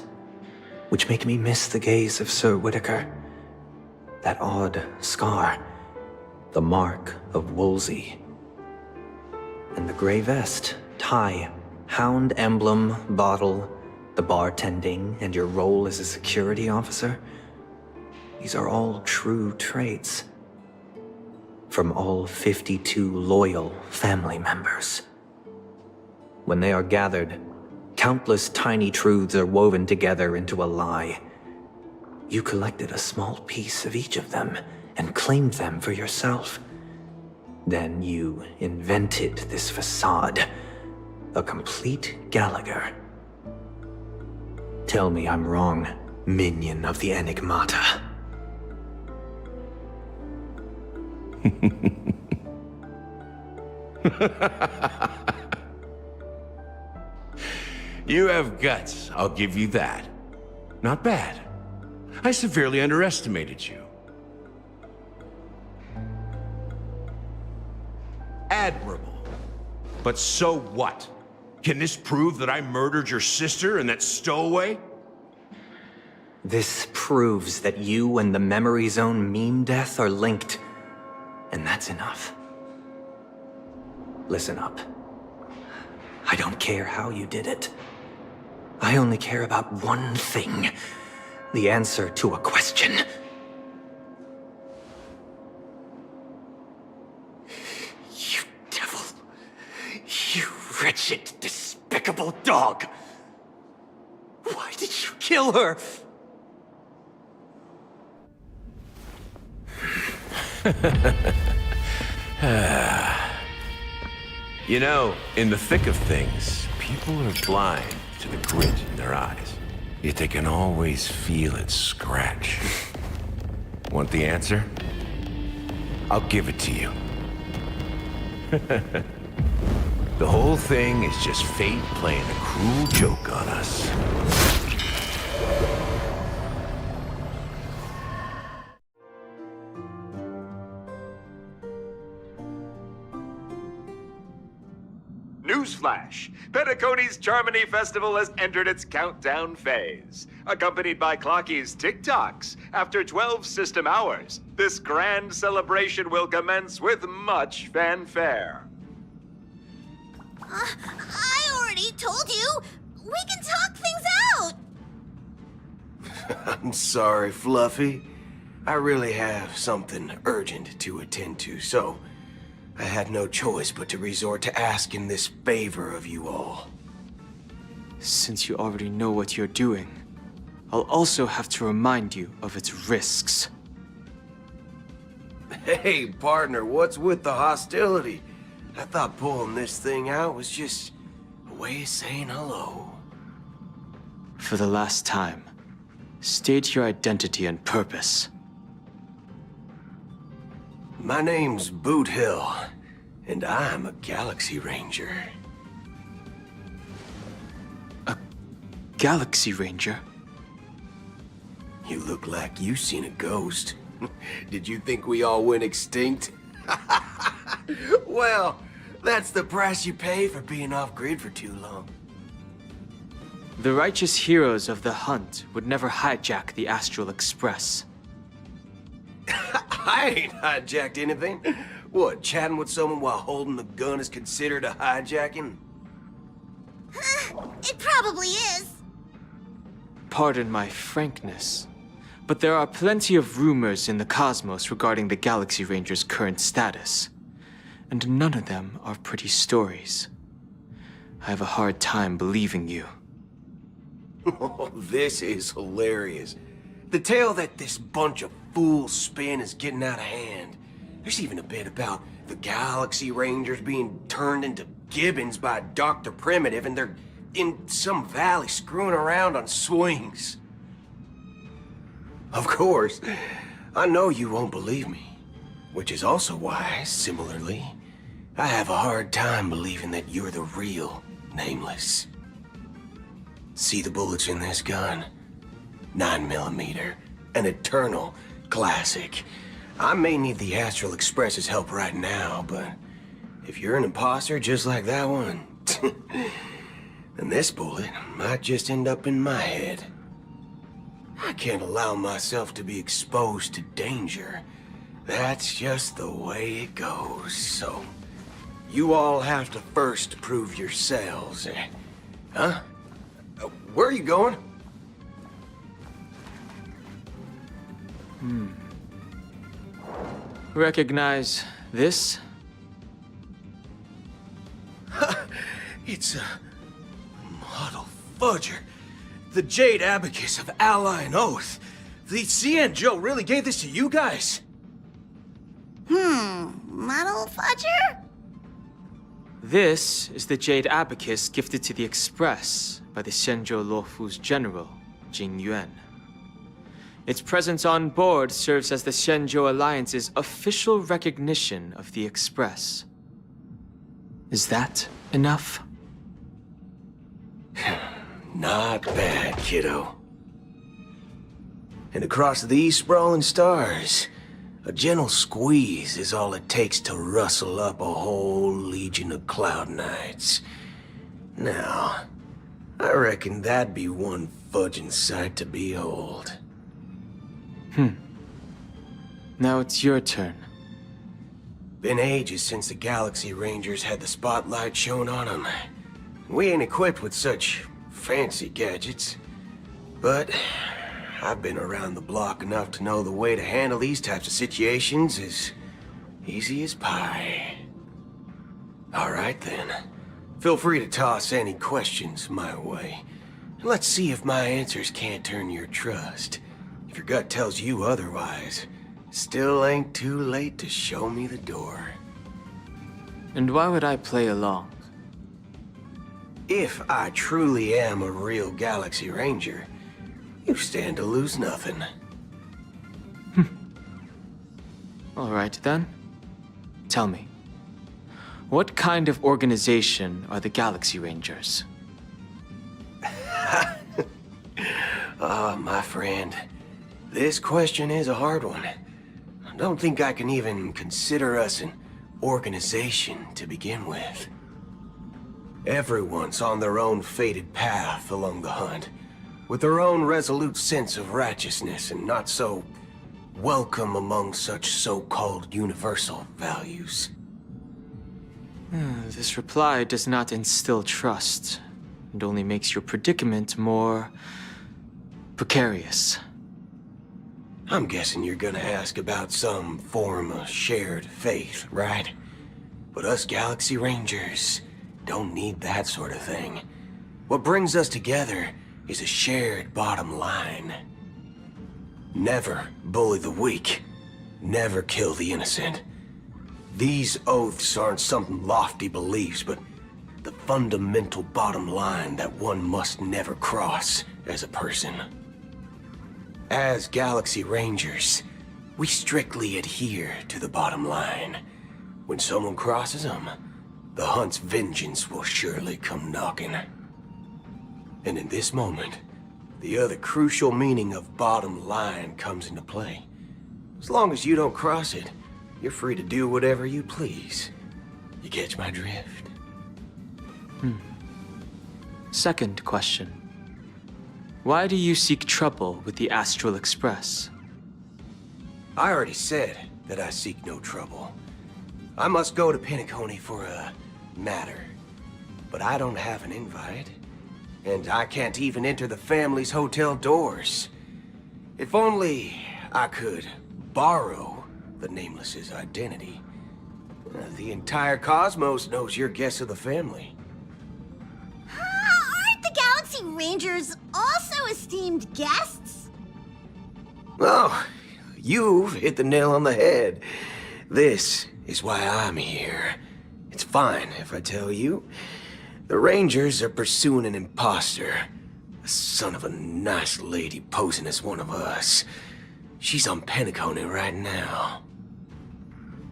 which make me miss the gaze of Sir Whitaker. That odd scar, the mark of Wolsey. And the gray vest, tie, hound emblem, bottle, the bartending, and your role as a security officer. These are all true traits. From all 52 loyal family members. When they are gathered, countless tiny truths are woven together into a lie. You collected a small piece of each of them and claimed them for yourself. Then you invented this facade, a complete Gallagher. Tell me I'm wrong, minion of the Enigmata. You have guts, I'll give you that. Not bad. I severely underestimated you. Admirable. But so what? Can this prove that I murdered your sister and that stowaway? This proves that you and the Memory Zone meme death are linked. And that's enough. Listen up. I don't care how you did it. I only care about one thing. The answer to a question. You devil. You wretched, despicable dog. Why did you kill her? You know, in the thick of things, people are blind to the grit in their eyes. Yet they can always feel it scratch. Want the answer? I'll give it to you. The whole thing is just fate playing a cruel joke on us. Newsflash! Penacony's Charmony Festival has entered its countdown phase. Accompanied by Clocky's TikToks, after 12 system hours, this grand celebration will commence with much fanfare. I already told you! We can talk things out! I'm sorry, Fluffy. I really have something urgent to attend to, so I had no choice but to resort to asking this favor of you all. Since you already know what you're doing, I'll also have to remind you of its risks. Hey, partner, what's with the hostility? I thought pulling this thing out was just a way of saying hello. For the last time, state your identity and purpose. My name's Boot Hill, and I'm a Galaxy Ranger. A Galaxy Ranger? You look like you've seen a ghost. Did you think we all went extinct? Well, that's the price you pay for being off-grid for too long. The righteous heroes of the hunt would never hijack the Astral Express. I ain't hijacked anything. What, chatting with someone while holding the gun is considered a hijacking? It probably is. Pardon my frankness, but there are plenty of rumors in the cosmos regarding the Galaxy Ranger's current status, and none of them are pretty stories. I have a hard time believing you. Oh, this is hilarious. The tale that this bunch of fools spin is getting out of hand. There's even a bit about the Galaxy Rangers being turned into gibbons by Dr. Primitive, and they're in some valley screwing around on swings. Of course, I know you won't believe me, which is also why, similarly, I have a hard time believing that you're the real Nameless. See the bullets in this gun? 9mm, an eternal classic. I may need the Astral Express's help right now, but if you're an imposter just like that one, then this bullet might just end up in my head. I can't allow myself to be exposed to danger. That's just the way it goes, so you all have to first prove yourselves, Huh? Where are you going? Recognize this? It's a model fudger. The Jade Abacus of Ally and Oath. The CN Joe really gave this to you guys? Model fudger? This is the Jade Abacus gifted to the Express by the Senjo Lofu's general, Jingyuan. Its presence on board serves as the Shenzhou Alliance's official recognition of the Express. Is that enough? Not bad, kiddo. And across these sprawling stars, a gentle squeeze is all it takes to rustle up a whole legion of Cloud Knights. Now, I reckon that'd be one fudging sight to behold. Now it's your turn. Been ages since the Galaxy Rangers had the spotlight shone on them. We ain't equipped with such fancy gadgets. But I've been around the block enough to know the way to handle these types of situations is easy as pie. All right then. Feel free to toss any questions my way. And let's see if my answers can't turn your trust. If your gut tells you otherwise, still ain't too late to show me the door. And why would I play along? If I truly am a real Galaxy Ranger, you stand to lose nothing. All right then. Tell me, what kind of organization are the Galaxy Rangers? My friend, this question is a hard one. I don't think I can even consider us an organization to begin with. Everyone's on their own fated path along the hunt, with their own resolute sense of righteousness and not so welcome among such so-called universal values. This reply does not instill trust, and only makes your predicament more precarious. I'm guessing you're gonna ask about some form of shared faith, right? But us Galaxy Rangers don't need that sort of thing. What brings us together is a shared bottom line. Never bully the weak. Never kill the innocent. These oaths aren't some lofty beliefs, but the fundamental bottom line that one must never cross as a person. As Galaxy Rangers, we strictly adhere to the bottom line. When someone crosses them, the hunt's vengeance will surely come knocking. And in this moment, the other crucial meaning of bottom line comes into play. As long as you don't cross it, you're free to do whatever you please. You catch my drift? Second question. Why do you seek trouble with the Astral Express? I already said that I seek no trouble. I must go to Penacony for a matter. But I don't have an invite. And I can't even enter the family's hotel doors. If only I could borrow the Nameless's identity. The entire cosmos knows you're guests of the family. Aren't the Galaxy Rangers also esteemed guests? Oh, you've hit the nail on the head. This is why I'm here. It's fine if I tell you. The Rangers are pursuing an imposter. A son of a nice lady posing as one of us. She's on Penacony right now.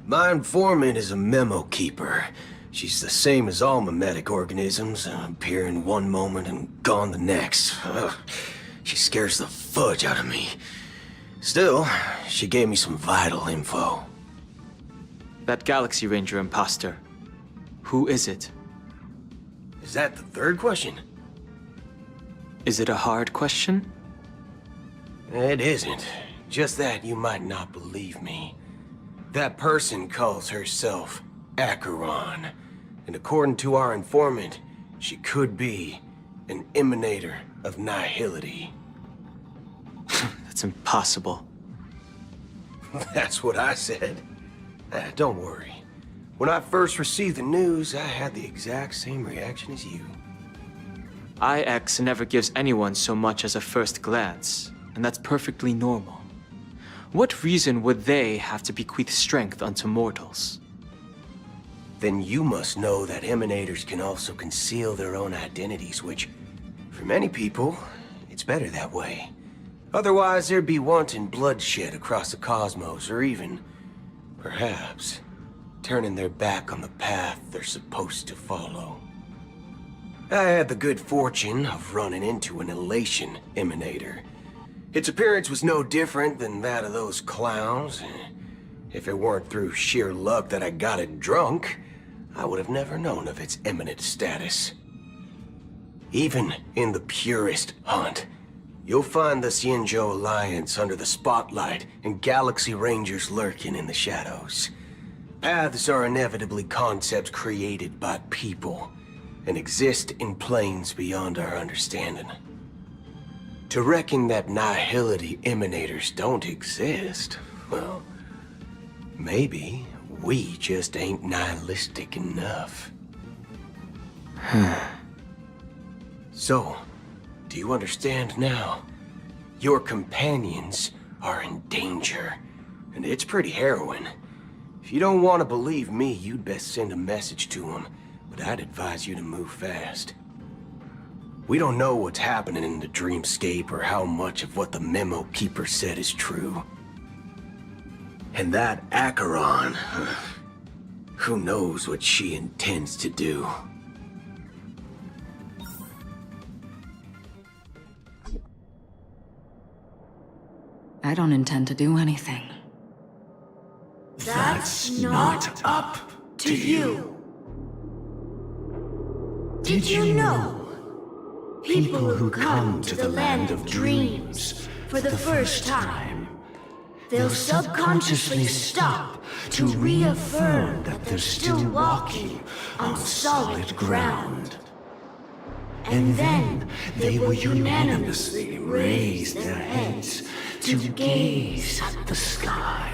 My informant is a memo keeper. She's the same as all mimetic organisms, appearing one moment and gone the next. Ugh, she scares the fudge out of me. Still, she gave me some vital info. That Galaxy Ranger imposter. Who is it? Is that the third question? Is it a hard question? It isn't. Just that you might not believe me. That person calls herself Acheron. And according to our informant, she could be an emanator of nihility. That's impossible. That's what I said. Don't worry. When I first received the news, I had the exact same reaction as you. IX never gives anyone so much as a first glance, and that's perfectly normal. What reason would they have to bequeath strength unto mortals? Then you must know that emanators can also conceal their own identities, which, for many people, It's better that way. Otherwise, there'd be wanton bloodshed across the cosmos, or even, perhaps, turning their back on the path they're supposed to follow. I had the good fortune of running into an elation emanator. Its appearance was no different than that of those clowns. If it weren't through sheer luck that I got it drunk, I would have never known of its eminent status. Even in the purest hunt, you'll find the Xianzhou Alliance under the spotlight and Galaxy Rangers lurking in the shadows. Paths are inevitably concepts created by people and exist in planes beyond our understanding. To reckon that nihility emanators don't exist, well, maybe we just ain't nihilistic enough. So, do you understand now? Your companions are in danger, and it's pretty harrowing. If you don't want to believe me, you'd best send a message to them, but I'd advise you to move fast. We don't know what's happening in the dreamscape or how much of what the memo keeper said is true. And that Acheron, who knows what she intends to do. I don't intend to do anything. That's not up to you. Did you know? People who come to the land of dreams for the first time, they'll subconsciously stop to reaffirm that they're still walking on solid ground. And then they will unanimously raise their heads to gaze at the sky.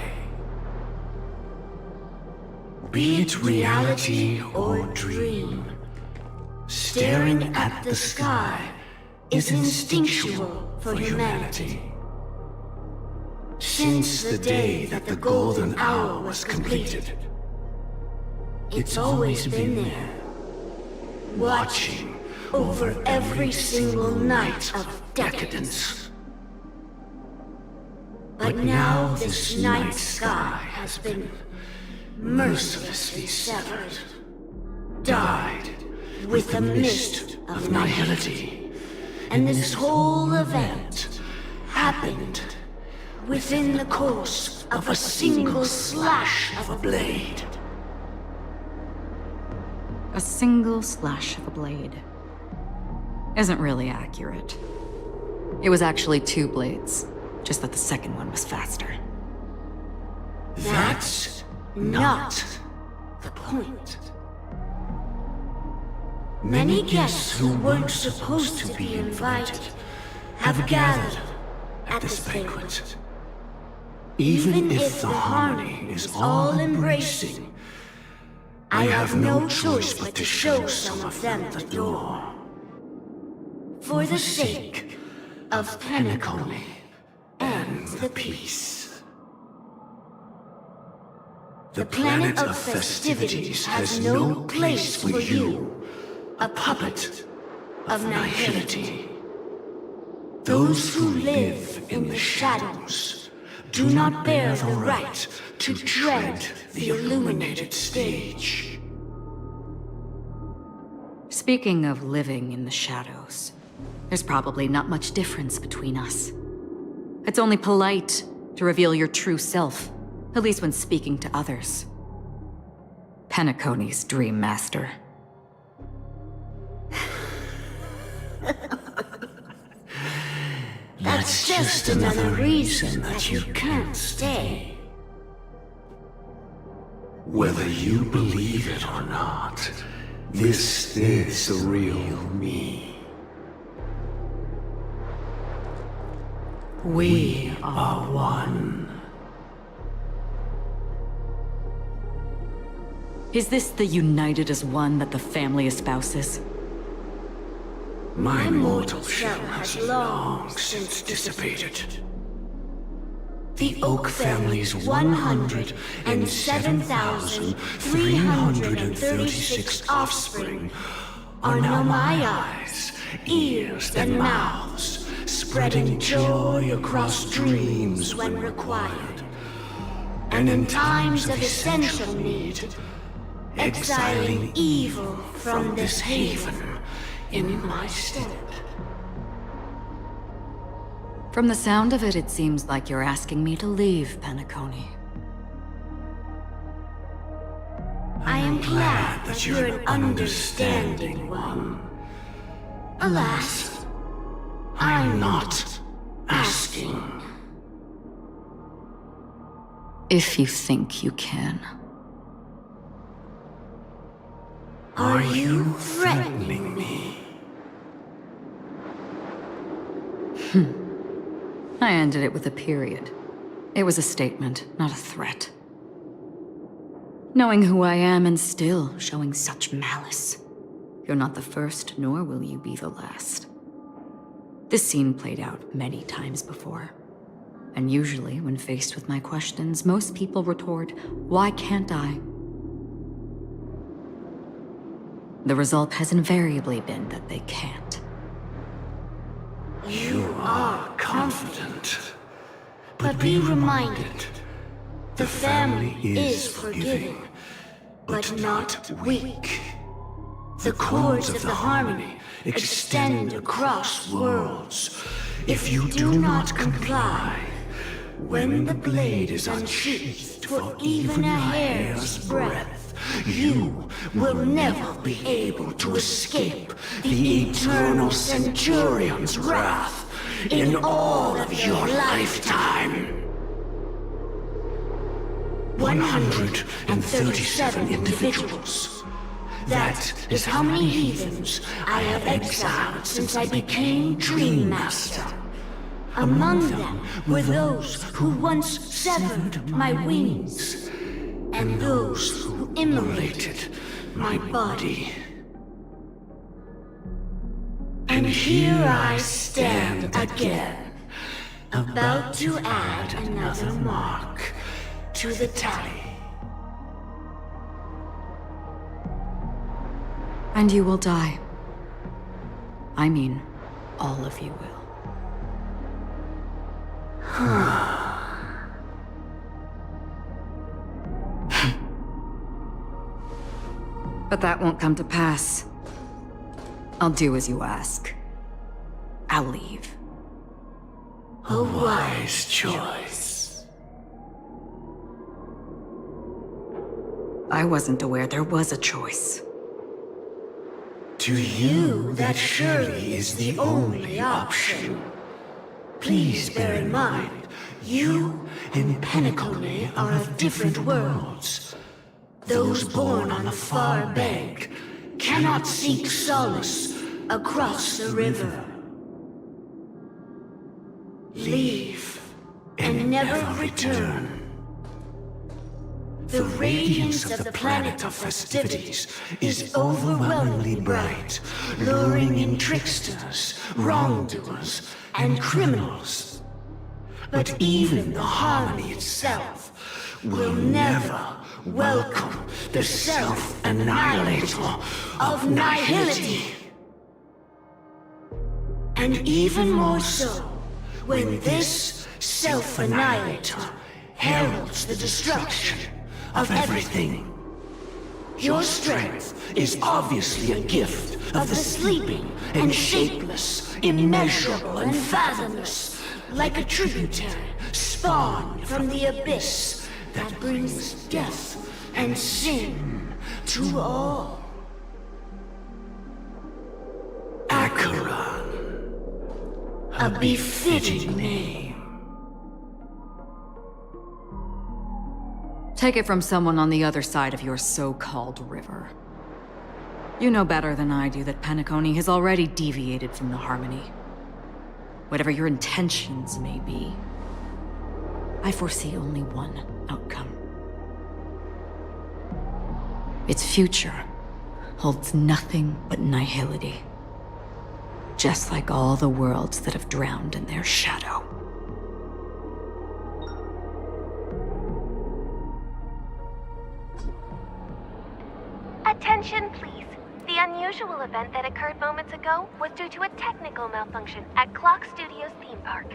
Be it reality or dream, staring at the sky is instinctual for humanity. Since the day that the golden hour was completed, it's always been there, watching over every single night of decadence. But now this night sky has been mercilessly severed, dyed with the mist of nihility, and this whole event happened within the course of a single slash of a blade. A single slash of a blade isn't really accurate. It was actually 2 blades, just that the second one was faster. That's not the point. Many guests who weren't supposed to be invited have gathered at this banquet. Even if the harmony is all-embracing, I have no choice but to show some of them the door. For the sake of Penacony and the peace. The planet of festivities has no place for you, a puppet of nihility. Those who live in the shadows do not bear the right to tread the illuminated stage. Speaking of living in the shadows, there's probably not much difference between us. It's only polite to reveal your true self, at least when speaking to others. Penacony's Dream Master. That's just another reason that you can't stay. Whether you believe it or not, this is the real me. We are one. Is this the united as one that the family espouses? My mortal shell has long since dissipated. The Oak family's 107,336 offspring are now my eyes, ears, and mouths, spreading joy across dreams when required, and in times of essential need, exiling evil from this haven in my stead. From the sound of it, it seems like you're asking me to leave Penacony. I am glad that you're an understanding one. Alas, I'm not asking. If you think you can. Are you threatening me? I ended it with a period. It was a statement, not a threat. Knowing who I am and still showing such malice. You're not the first, nor will you be the last. This scene played out many times before. And usually, when faced with my questions, most people retort, "Why can't I?" The result has invariably been that they can't. You are confident, but be reminded, the family is forgiving, but not weak. The cords of the harmony extend across worlds. If you do not comply, when the blade is unsheathed for even a hair's breadth, you will never be able to escape the eternal Centurion's wrath in all of your lifetime. 137 individuals. That is how many heathens I have exiled since I became Dream Master. Among them were those who once severed my wings, and those who immolated my body. And here I stand again, about to add another mark to the tally. And you will die. I mean, all of you will. But that won't come to pass. I'll do as you ask. I'll leave. A wise choice. I wasn't aware there was a choice. To you, that surely is the only option. Please bear in mind, you and Penacony are of different worlds. Those born on the far bank cannot seek solace across the river. Leave and never return. The radiance of the planet of festivities is overwhelmingly bright, luring in tricksters, wrongdoers, and criminals. But even the harmony itself will never welcome the self-annihilator of nihility. And even more so, when this self-annihilator heralds the destruction of everything. Your strength is obviously a gift of the sleeping and shapeless, immeasurable and fathomless, like a tributary spawned from the abyss that brings death and sin to all. Acheron, a befitting name. Take it from someone on the other side of your so-called river. You know better than I do that Penacony has already deviated from the harmony. Whatever your intentions may be, I foresee only one outcome. Its future holds nothing but nihility. Just like all the worlds that have drowned in their shadow. Attention, please. The unusual unusual event that occurred moments ago was due to a technical malfunction at Clock Studios theme park.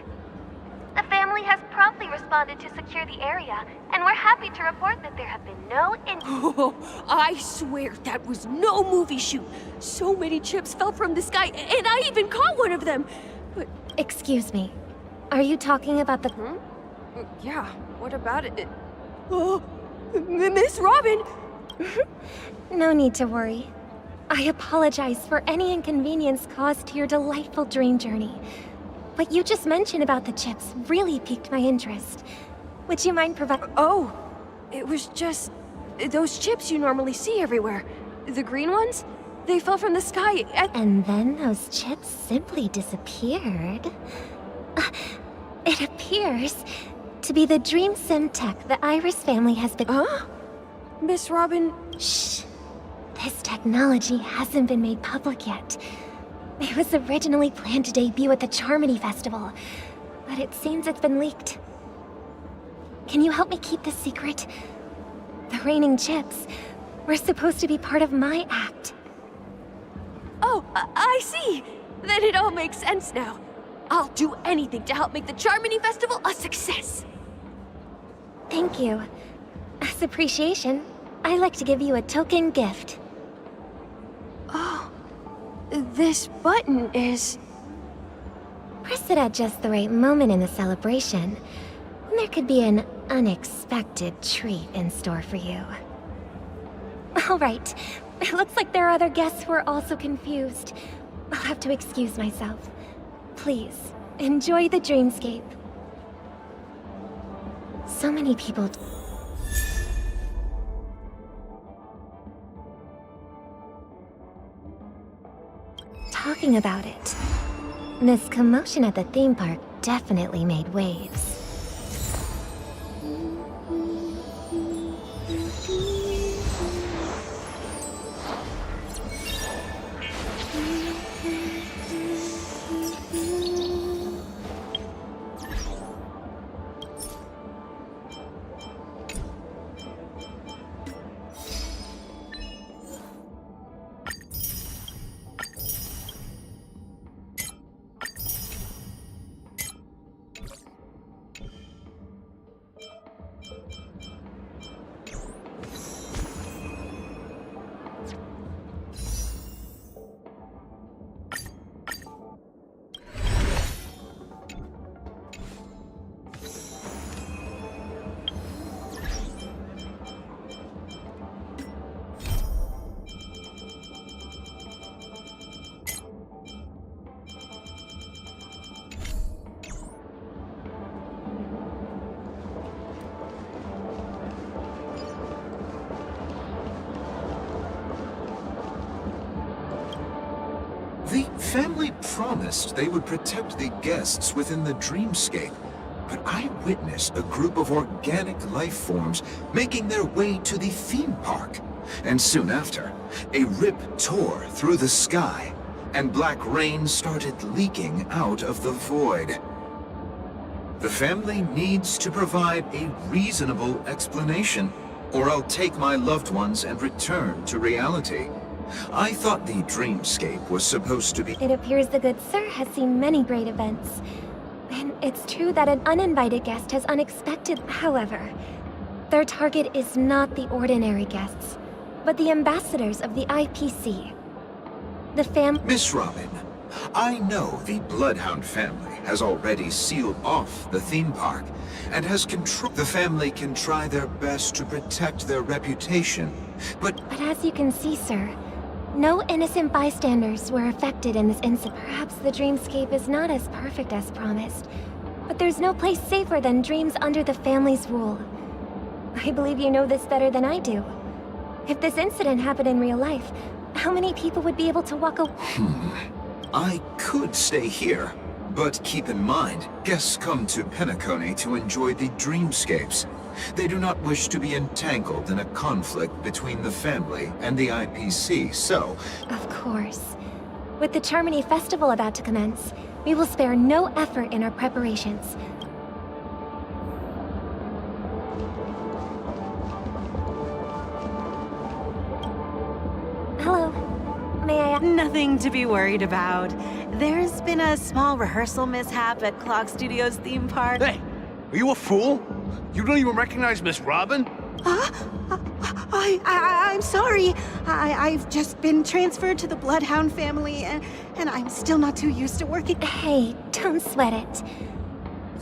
The family has promptly responded to secure the area, and we're happy to report that there have been no Oh, I swear that was no movie shoot. So many chips fell from the sky, and I even caught one of them. But Excuse me. Are you talking about the... yeah, what about it? Oh, Miss Robin! No need to worry. I apologize for any inconvenience caused to your delightful dream journey. What you just mentioned about the chips really piqued my interest. Would you mind providing... Oh, it was just... those chips you normally see everywhere. The green ones? They fell from the sky And then those chips simply disappeared. It appears to be the Dream Sim tech the Iris family has been... Huh? Miss Robin... Shh. This technology hasn't been made public yet. It was originally planned to debut at the Charmony Festival, but it seems it's been leaked. Can you help me keep this secret? The raining chips were supposed to be part of my act. Oh, I see! Then it all makes sense now. I'll do anything to help make the Charmony Festival a success! Thank you. As appreciation, I'd like to give you a token gift. Oh, this button is... Press it at just the right moment in the celebration. There could be an unexpected treat in store for you. All right. It looks like there are other guests who are also confused. I'll have to excuse myself. Please, enjoy the dreamscape. So many people... talking about it. This commotion at the theme park definitely made waves. The family promised they would protect the guests within the dreamscape, but I witnessed a group of organic life forms making their way to the theme park. And soon after, a rip tore through the sky, and black rain started leaking out of the void. The family needs to provide a reasonable explanation, or I'll take my loved ones and return to reality. I thought the dreamscape was supposed to be... It appears the good sir has seen many great events. And it's true that an uninvited guest has unexpected... However, their target is not the ordinary guests, but the ambassadors of the IPC. The Miss Robin, I know the Bloodhound family has already sealed off the theme park and has control. The family can try their best to protect their reputation, but as you can see, sir, no innocent bystanders were affected in this incident. Perhaps the dreamscape is not as perfect as promised, but there's no place safer than dreams under the family's rule. I believe you know this better than I do. If this incident happened in real life, how many people would be able to walk away? I could stay here. But keep in mind, guests come to Penacony to enjoy the dreamscapes. They do not wish to be entangled in a conflict between the family and the IPC, so... Of course. With the Charmony Festival about to commence, we will spare no effort in our preparations. Hello. May Nothing to be worried about. There's been a small rehearsal mishap at Clock Studios theme park. Hey, are you a fool? You don't even recognize Miss Robin? I'm sorry. I've just been transferred to the Bloodhound family, and I'm still not too used to working. Hey, don't sweat it.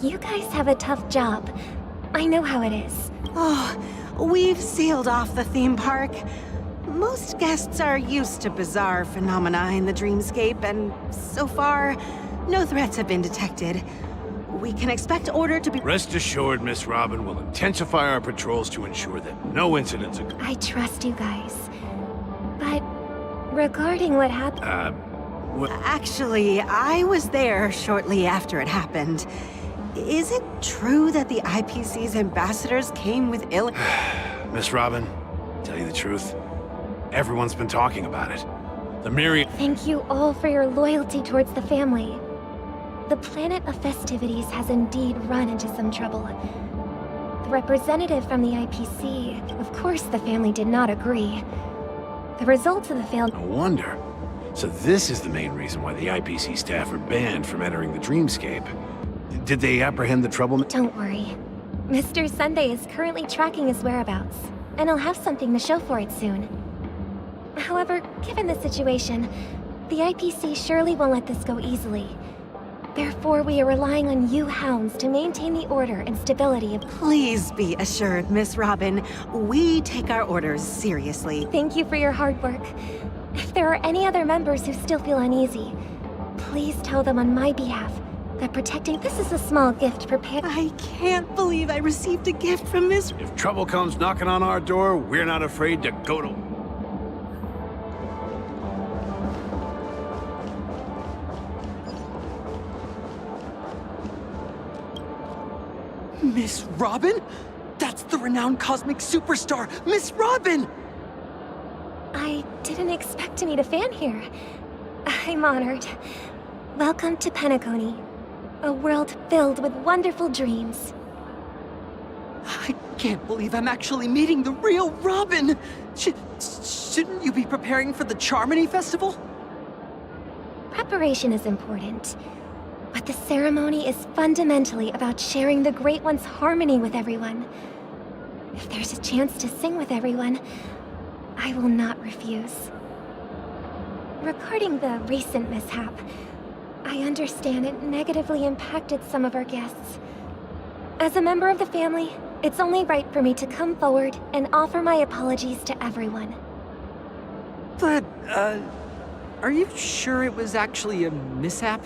You guys have a tough job. I know how it is. Oh, we've sealed off the theme park. Most guests are used to bizarre phenomena in the dreamscape, and so far, no threats have been detected. We can expect order to be— Rest assured, Miss Robin will intensify our patrols to ensure that no incidents occur. I trust you guys. But regarding what happened— Actually, I was there shortly after it happened. Is it true that the IPC's ambassadors came with ill— Miss Robin, tell you the truth, everyone's been talking about it. The myriad— Thank you all for your loyalty towards the family. The planet of festivities has indeed run into some trouble. The representative from the IPC, of course the family did not agree. The results of the failed— No wonder. So this is the main reason why the IPC staff are banned from entering the dreamscape. Did they apprehend the trouble? Don't worry. Mr. Sunday is currently tracking his whereabouts, and he'll have something to show for it soon. However, given the situation, the IPC surely won't let this go easily. Therefore, we are relying on you hounds to maintain the order and stability of— Please be assured, Miss Robin, we take our orders seriously. Thank you for your hard work. If there are any other members who still feel uneasy, please tell them on my behalf that protecting— This is a small gift prepared— I can't believe I received a gift from Miss— If trouble comes knocking on our door, we're not afraid to go to— Miss Robin? That's the renowned cosmic superstar, Miss Robin! I didn't expect to meet a fan here. I'm honored. Welcome to Penacony, a world filled with wonderful dreams. I can't believe I'm actually meeting the real Robin! Shouldn't you be preparing for the Charmony Festival? Preparation is important, but the ceremony is fundamentally about sharing the Great One's harmony with everyone. If there's a chance to sing with everyone, I will not refuse. Regarding the recent mishap, I understand it negatively impacted some of our guests. As a member of the family, it's only right for me to come forward and offer my apologies to everyone. But, are you sure it was actually a mishap?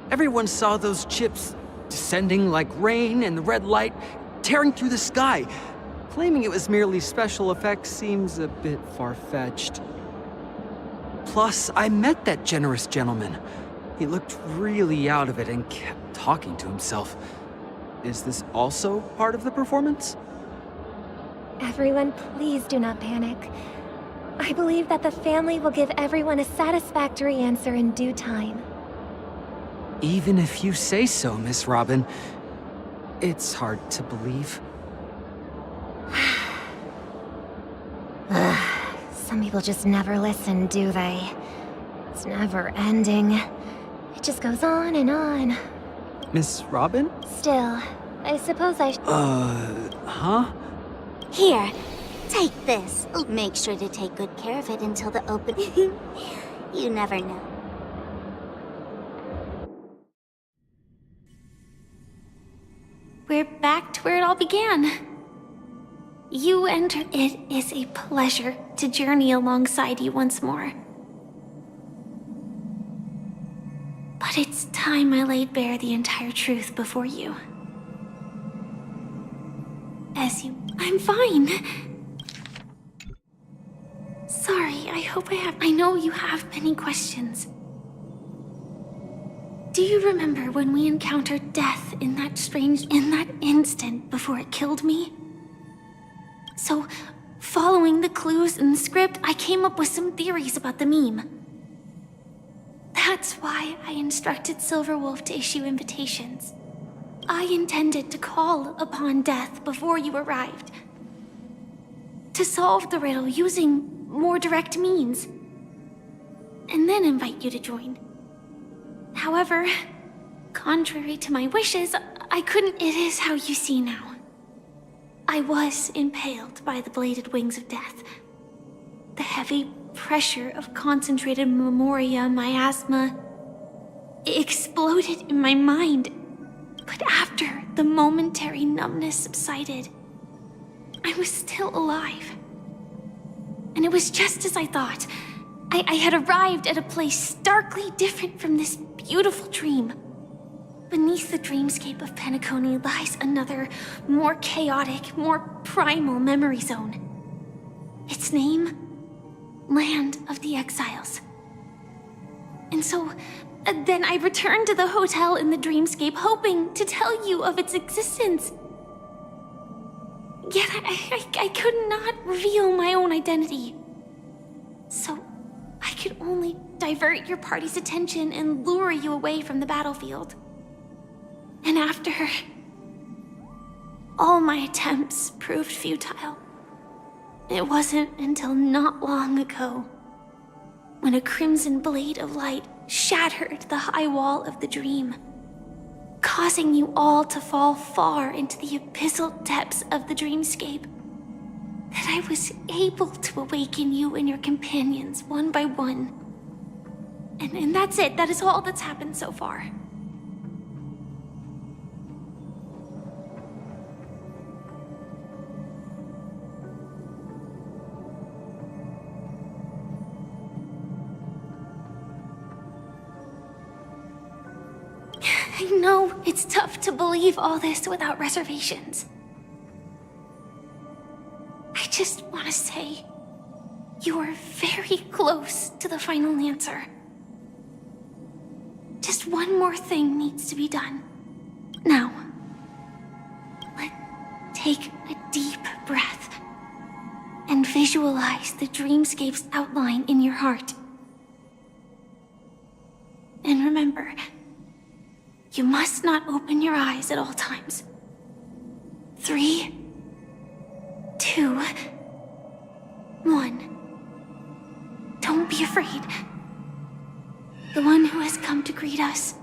Everyone saw those chips descending like rain and the red light tearing through the sky. Claiming it was merely special effects seems a bit far-fetched. Plus, I met that generous gentleman. He looked really out of it and kept talking to himself. Is this also part of the performance? Everyone, please do not panic. I believe that the family will give everyone a satisfactory answer in due time. Even if you say so, Miss Robin, it's hard to believe. Some people just never listen, do they? It's never ending. It just goes on and on. Miss Robin? Still, I suppose I huh? Here, take this. Make sure to take good care of it until the opening. You never know. We're back to where it all began. You entered. It is a pleasure to journey alongside you once more. But it's time I laid bare the entire truth before you. I'm fine. Sorry, I know you have many questions. Do you remember when we encountered death in that instant before it killed me? So, following the clues in the script, I came up with some theories about the meme. That's why I instructed Silverwolf to issue invitations. I intended to call upon death before you arrived. To solve the riddle using more direct means. and then invite you to join. However, contrary to my wishes, I couldn't. It is how you see now. I was impaled by the bladed wings of death. The heavy pressure of concentrated memoria, miasma, exploded in my mind. But after the momentary numbness subsided, I was still alive. And it was just as I thought. I had arrived at a place starkly different from this beautiful dream. Beneath the dreamscape of Penacony lies another, more chaotic, more primal memory zone. Its name? Land of the Exiles. And so, then I returned to the hotel in the dreamscape, hoping to tell you of its existence. Yet I could not reveal my own identity. So, I could only divert your party's attention and lure you away from the battlefield. And after, all my attempts proved futile. It wasn't until not long ago, when a crimson blade of light shattered the high wall of the dream, causing you all to fall far into the abyssal depths of the dreamscape, that I was able to awaken you and your companions one by one. And that's it. That is all that's happened so far. I know it's tough to believe all this without reservations. I just want to say, you are very close to the final answer. Just one more thing needs to be done. Now, take a deep breath and visualize the dreamscape's outline in your heart. And remember, you must not open your eyes at all times. 3, 2, 1. Don't be afraid. The one who has come to greet us.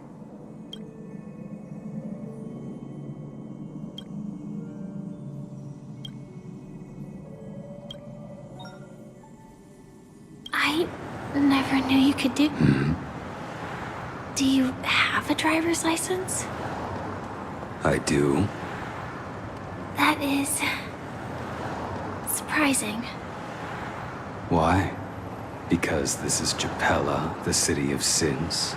I never knew you could do... Do you have a driver's license? I do. That is... surprising. Why? Because this is Japella, the city of sins?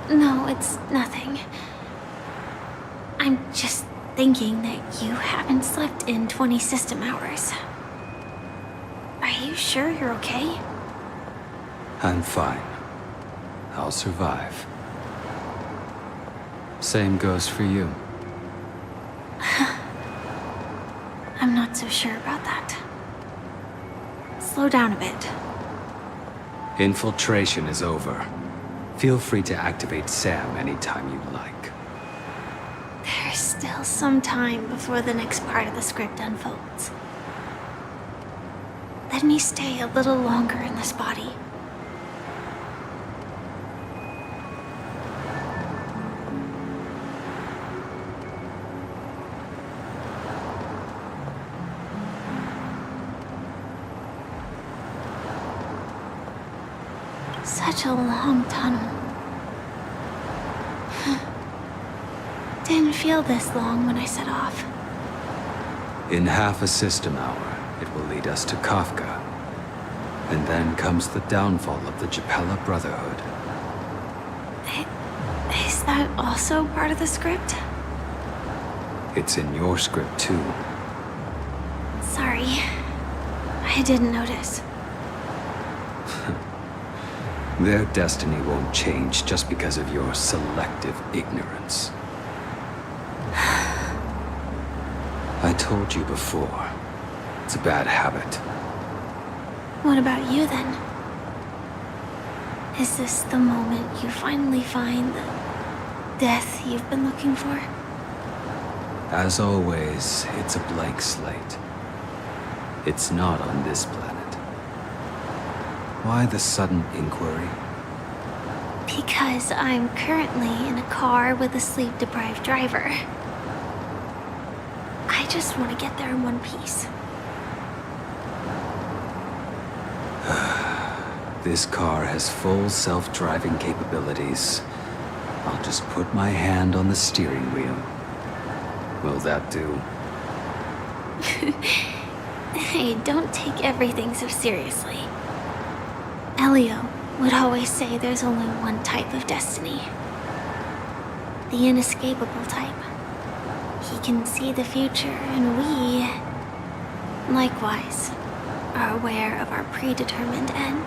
No, it's nothing. I'm just thinking that you haven't slept in 20 system hours. Are you sure you're okay? I'm fine. I'll survive. Same goes for you. I'm not so sure about that. Slow down a bit. Infiltration is over. Feel free to activate Sam anytime you like. There's still some time before the next part of the script unfolds. Let me stay a little longer in this body. Such a long tunnel. Didn't feel this long when I set off. In half a system hour, it will lead us to Kafka. And then comes the downfall of the Japella Brotherhood. Is that also part of the script? It's in your script too. Sorry. I didn't notice. Their destiny won't change just because of your selective ignorance. I told you before, it's a bad habit. What about you then? Is this the moment you finally find the death you've been looking for? As always, it's a blank slate. It's not on this planet. Why the sudden inquiry? Because I'm currently in a car with a sleep-deprived driver. I just want to get there in one piece. This car has full self-driving capabilities. I'll just put my hand on the steering wheel. Will that do? Hey, don't take everything so seriously. Elio would always say there's only one type of destiny. The inescapable type. He can see the future, and we, likewise, are aware of our predetermined end.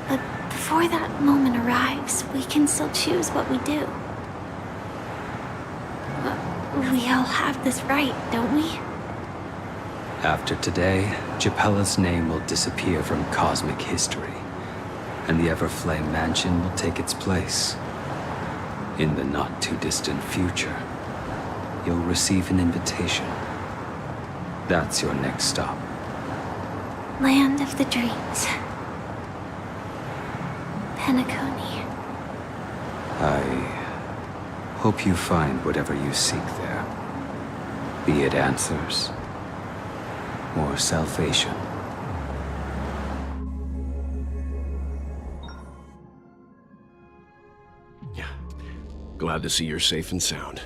But before that moment arrives, we can still choose what we do. We all have this right, don't we? After today, Japella's name will disappear from cosmic history, and the Everflame Mansion will take its place. In the not-too-distant future, you'll receive an invitation. That's your next stop. Land of the Dreams. Penacony. I hope you find whatever you seek there. Be it answers or salvation. Yeah. Glad to see you're safe and sound.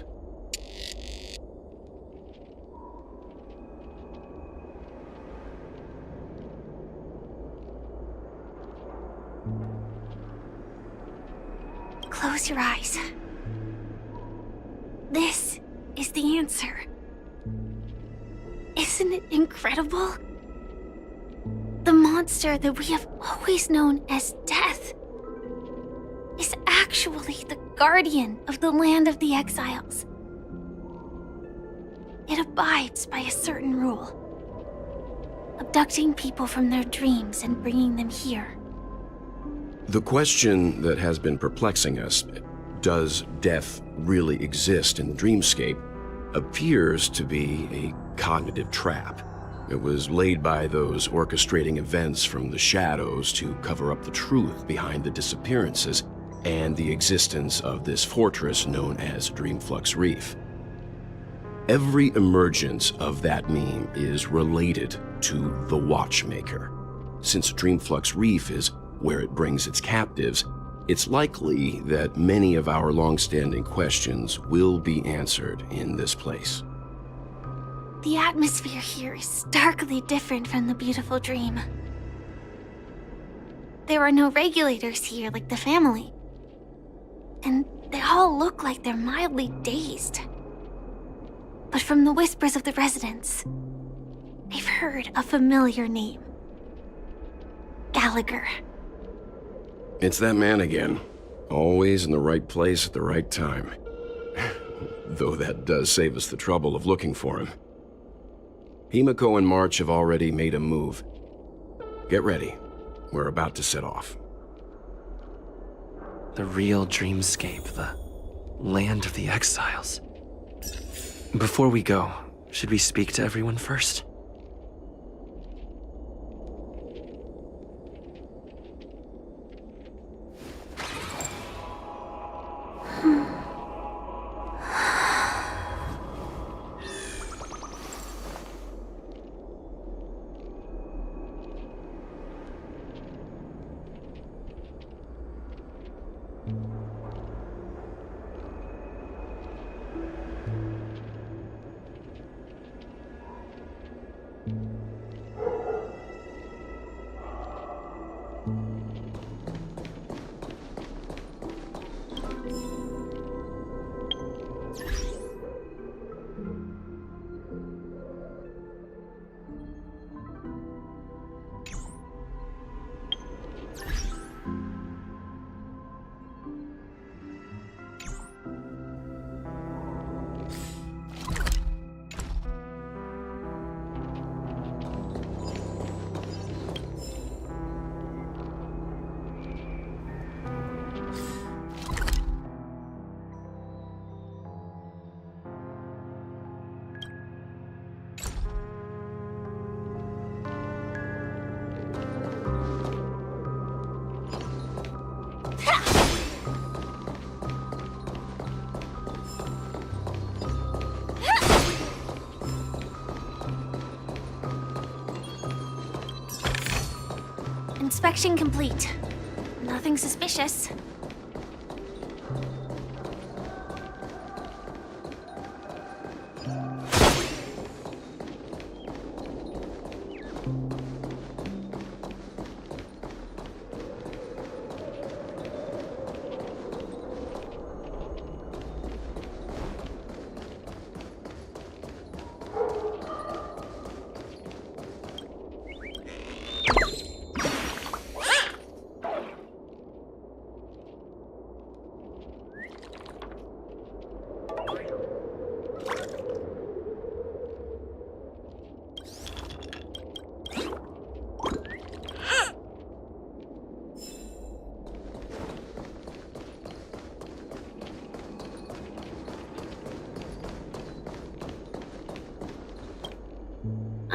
Close your eyes. This is the answer. Isn't it incredible? The monster that we have always known as Death is actually the guardian of the land of the exiles. It abides by a certain rule: abducting people from their dreams and bringing them here. The question that has been perplexing us, does death really exist in the dreamscape, appears to be a cognitive trap. It was laid by those orchestrating events from the shadows to cover up the truth behind the disappearances and the existence of this fortress known as Dreamflux Reef. Every emergence of that meme is related to the Watchmaker. Since Dreamflux Reef is where it brings its captives, it's likely that many of our long-standing questions will be answered in this place. The atmosphere here is starkly different from the beautiful dream. There are no regulators here like the family. And they all look like they're mildly dazed. But from the whispers of the residents, they've heard a familiar name. Gallagher. It's that man again. Always in the right place at the right time. Though that does save us the trouble of looking for him. Himiko and March have already made a move. Get ready. We're about to set off. The real dreamscape, the land of the exiles. Before we go, should we speak to everyone first? Inspection complete. Nothing suspicious.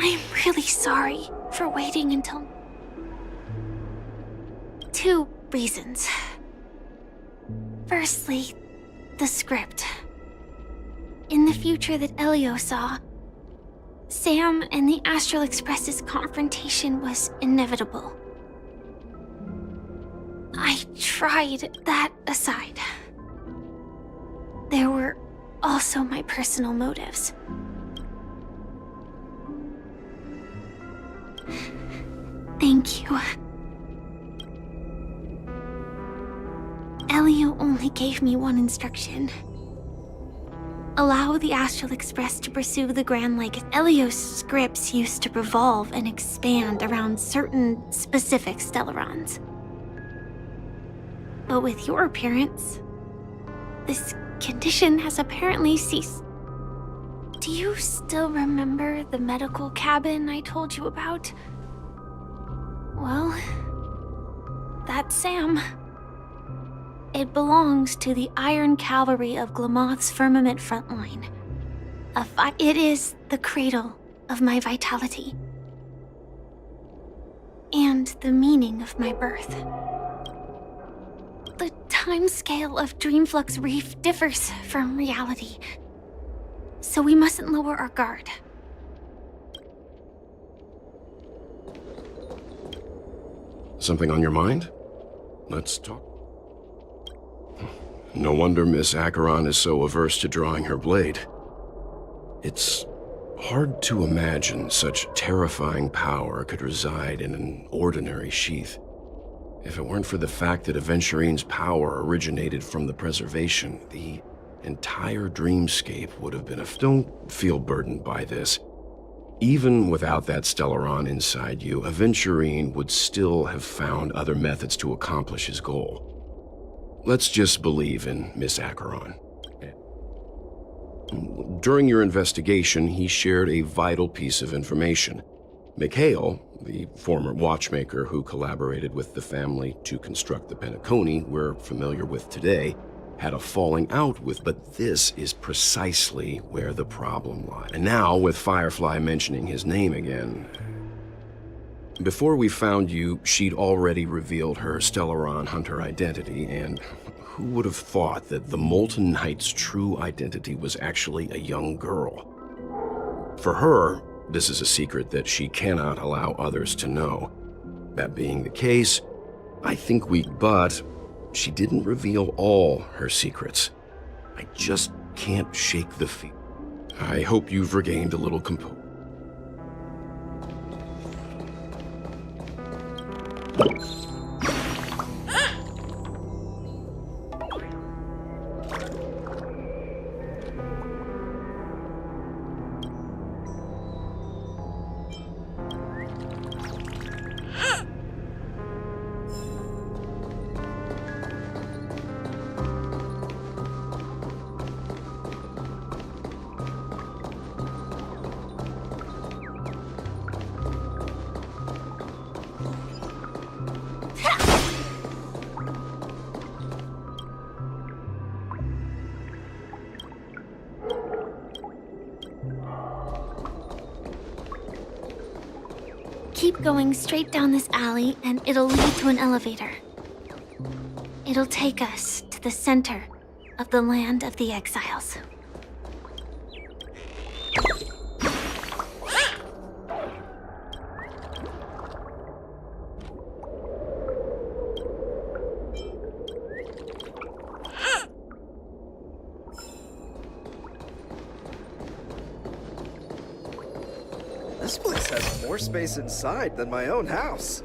I'm really sorry for waiting until... 2 reasons. Firstly, the script. In the future that Elio saw, Sam and the Astral Express's confrontation was inevitable. I tried that aside. There were also my personal motives. Thank you. Elio only gave me one instruction. Allow the Astral Express to pursue the Grand Lake. Elio's scripts used to revolve and expand around certain specific Stellarons. But with your appearance, this condition has apparently ceased. Do you still remember the medical cabin I told you about? Well, that's Sam. It belongs to the Iron Cavalry of Glamoth's Firmament Frontline. It is the cradle of my vitality. And the meaning of my birth. The timescale of Dreamflux Reef differs from reality, so we mustn't lower our guard. Something on your mind? Let's talk. No wonder Miss Acheron is so averse to drawing her blade. It's hard to imagine such terrifying power could reside in an ordinary sheath. If it weren't for the fact that Aventurine's power originated from the preservation, the entire dreamscape would have been Don't feel burdened by this. Even without that Stellaron inside you, Aventurine would still have found other methods to accomplish his goal. Let's just believe in Miss Acheron. During your investigation, he shared a vital piece of information. Mikhail, the former watchmaker who collaborated with the family to construct the Penacony we're familiar with today, had a falling out with, but this is precisely where the problem lies. And now, with Firefly mentioning his name again, before we found you, she'd already revealed her Stellaron Hunter identity, and who would have thought that the Molten Knight's true identity was actually a young girl? For her, this is a secret that she cannot allow others to know. That being the case, I think but she didn't reveal all her secrets. I just can't shake the fear. I hope you've regained a little composure. Keep going straight down this alley and it'll lead to an elevator. It'll take us to the center of the land of the exiles. This place has more space inside than my own house.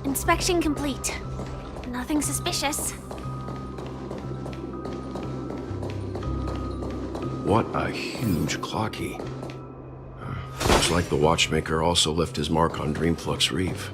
Inspection complete. Nothing suspicious. What a huge clock key. Looks like the watchmaker also left his mark on Dreamflux Reef.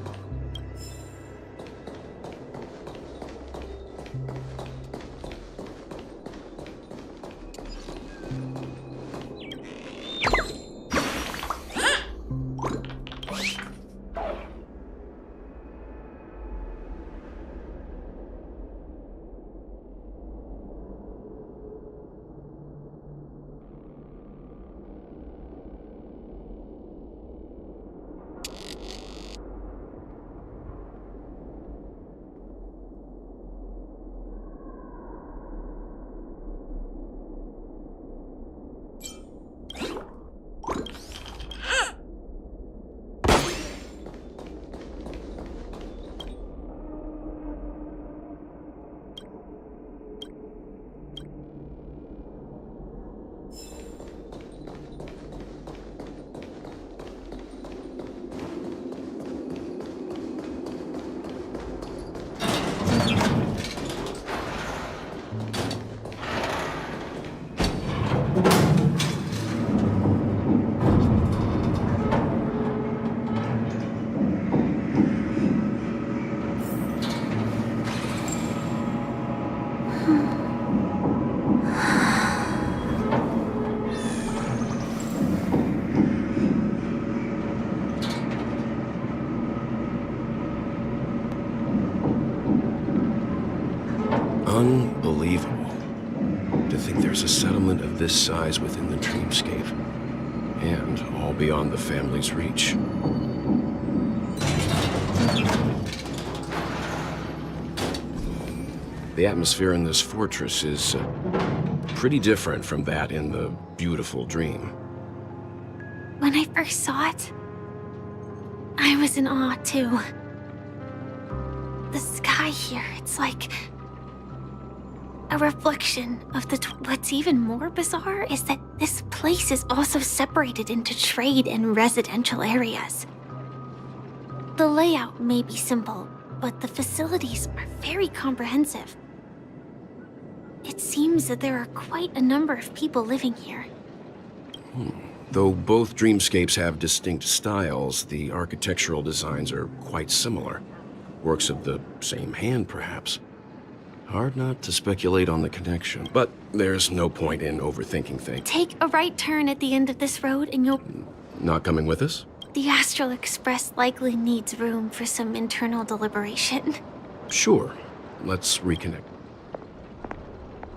Unbelievable. To think there's a settlement of this size within the dreamscape. And all beyond the family's reach. The atmosphere in this fortress is pretty different from that in the beautiful dream. When I first saw it, I was in awe too. The sky here, it's like a reflection of the what's even more bizarre is that this place is also separated into trade and residential areas. The layout may be simple, but the facilities are very comprehensive. It seems that there are quite a number of people living here. Though both dreamscapes have distinct styles, the architectural designs are quite similar. Works of the same hand, perhaps. Hard not to speculate on the connection, but there's no point in overthinking things. Take a right turn at the end of this road and you'll... Not coming with us? The Astral Express likely needs room for some internal deliberation. Sure. Let's reconnect.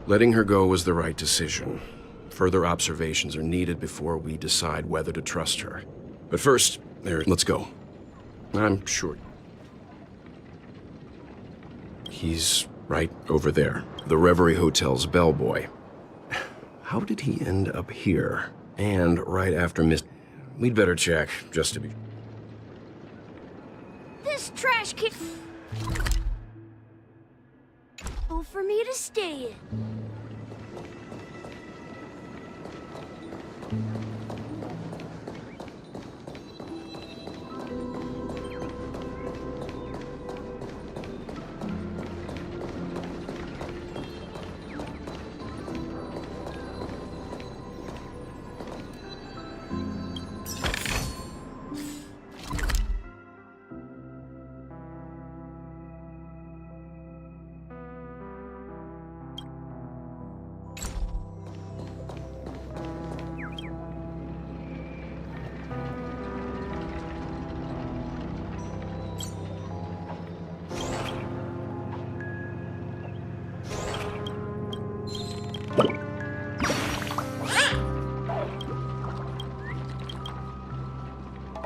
Letting her go was the right decision. Further observations are needed before we decide whether to trust her. But first, let's go. I'm sure. He's right over there. The Reverie Hotel's bellboy. How did he end up here? And right after Miss... We'd better check, just to be... This trash can... Oh, for me to stay in.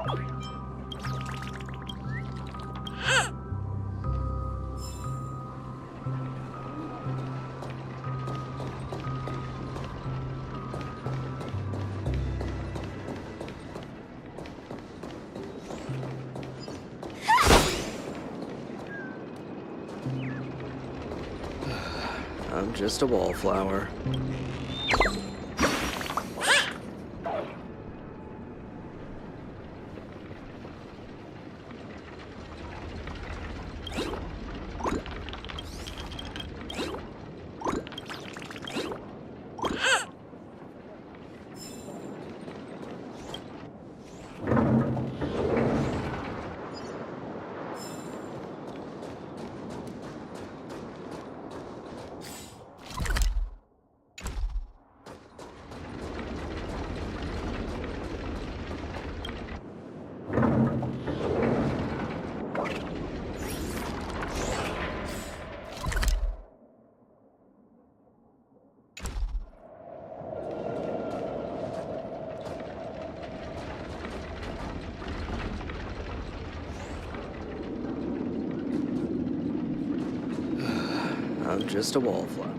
I'm just a wallflower. I'm just a wallflower.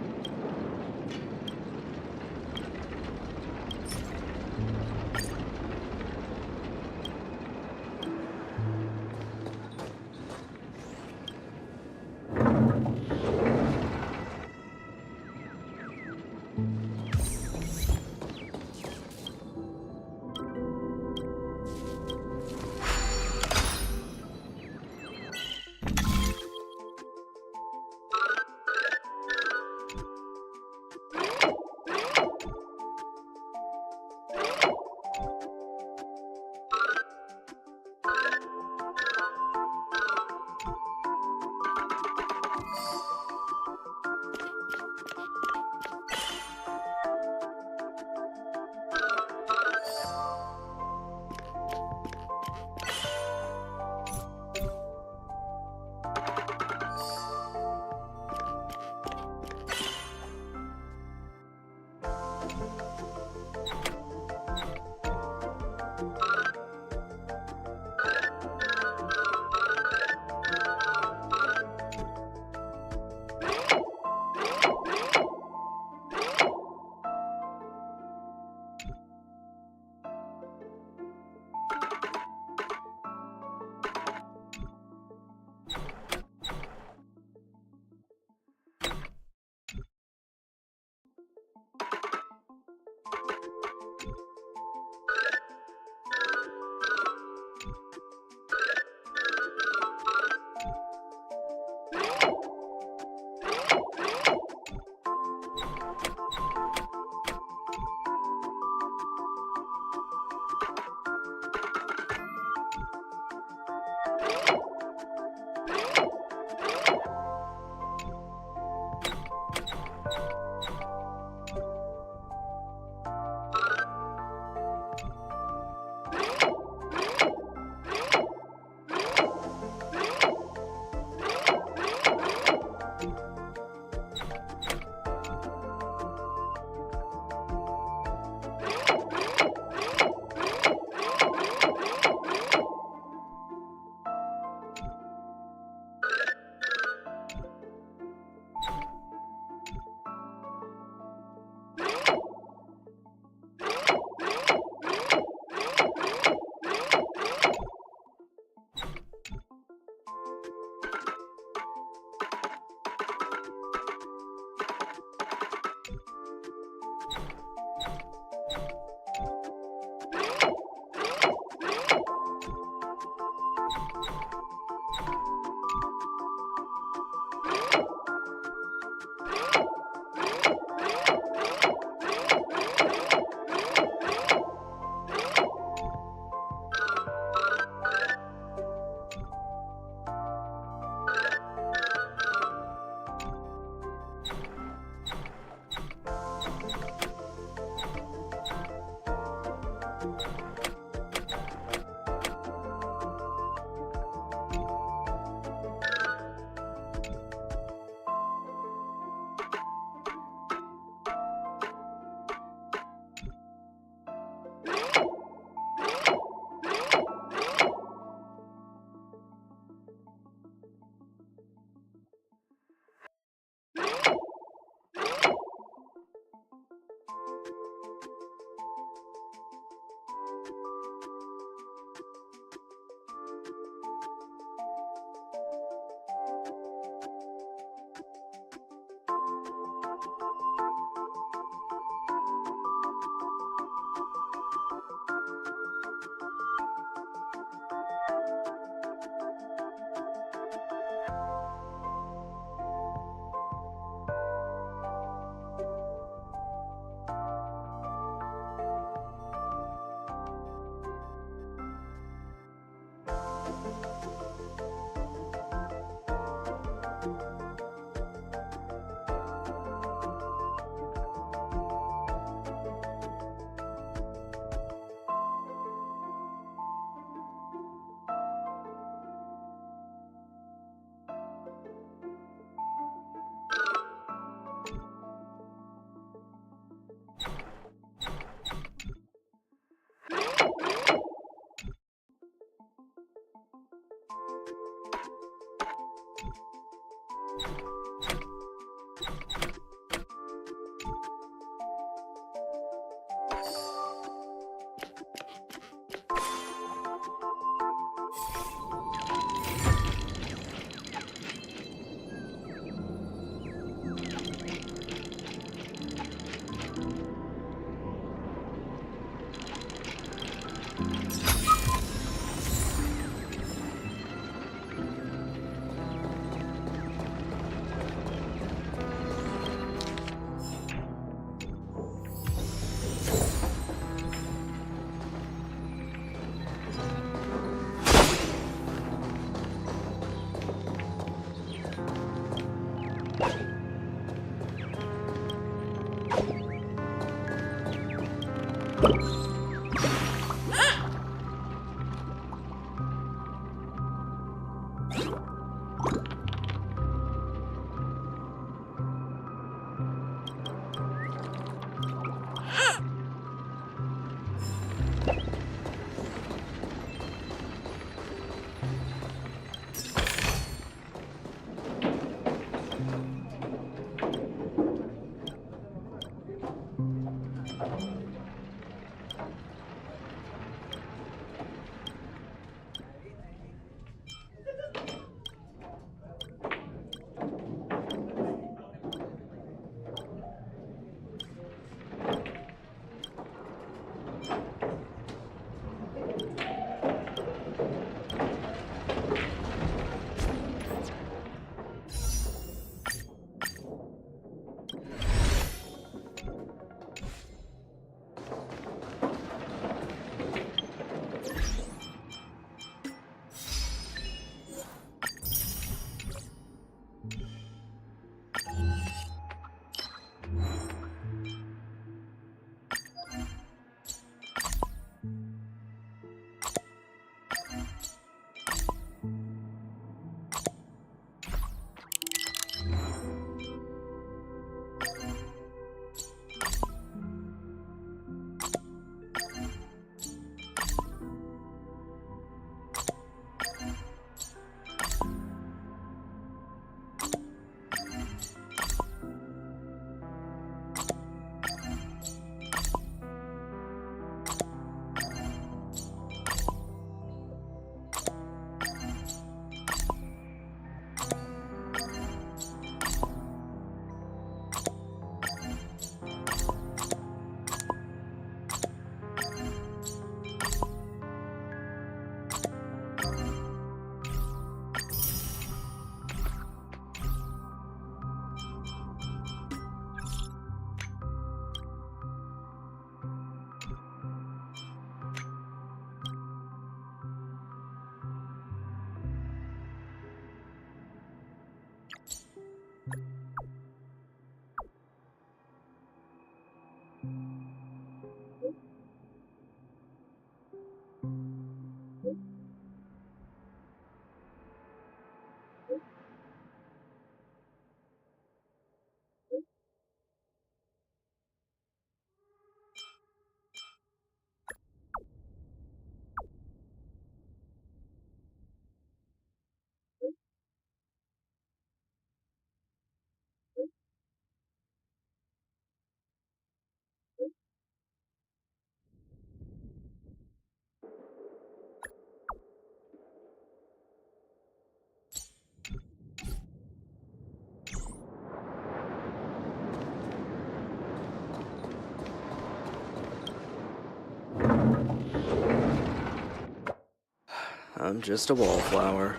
I'm just a wallflower.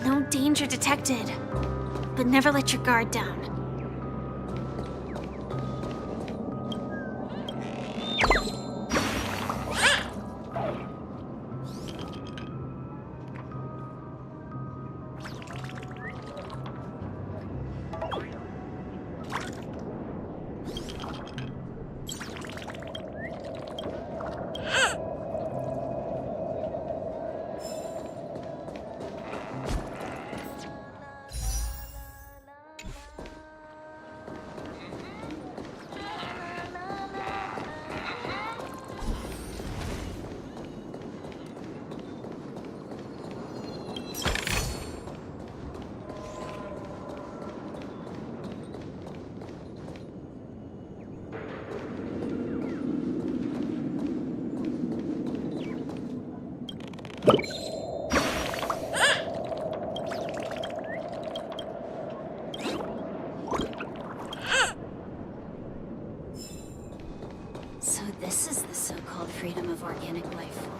No danger detected. But never let your guard down. organic life form.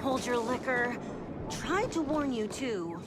Hold your liquor. Tried to warn you too.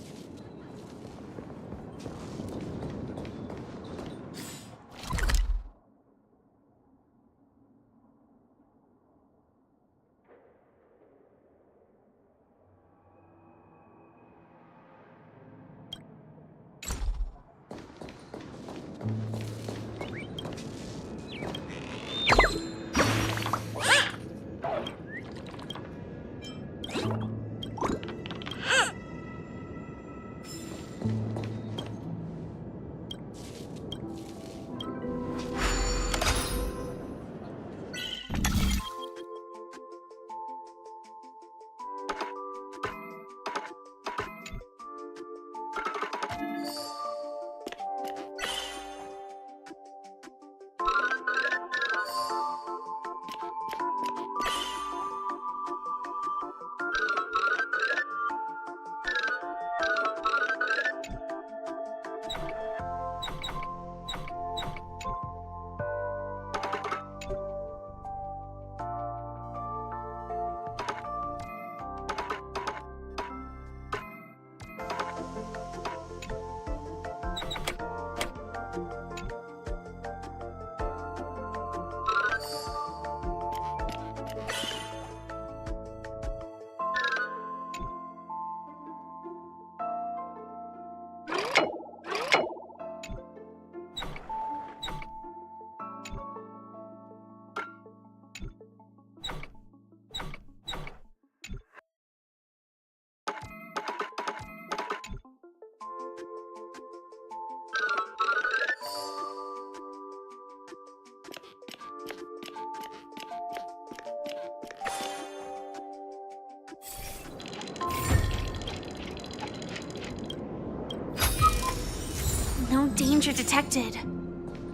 No danger detected.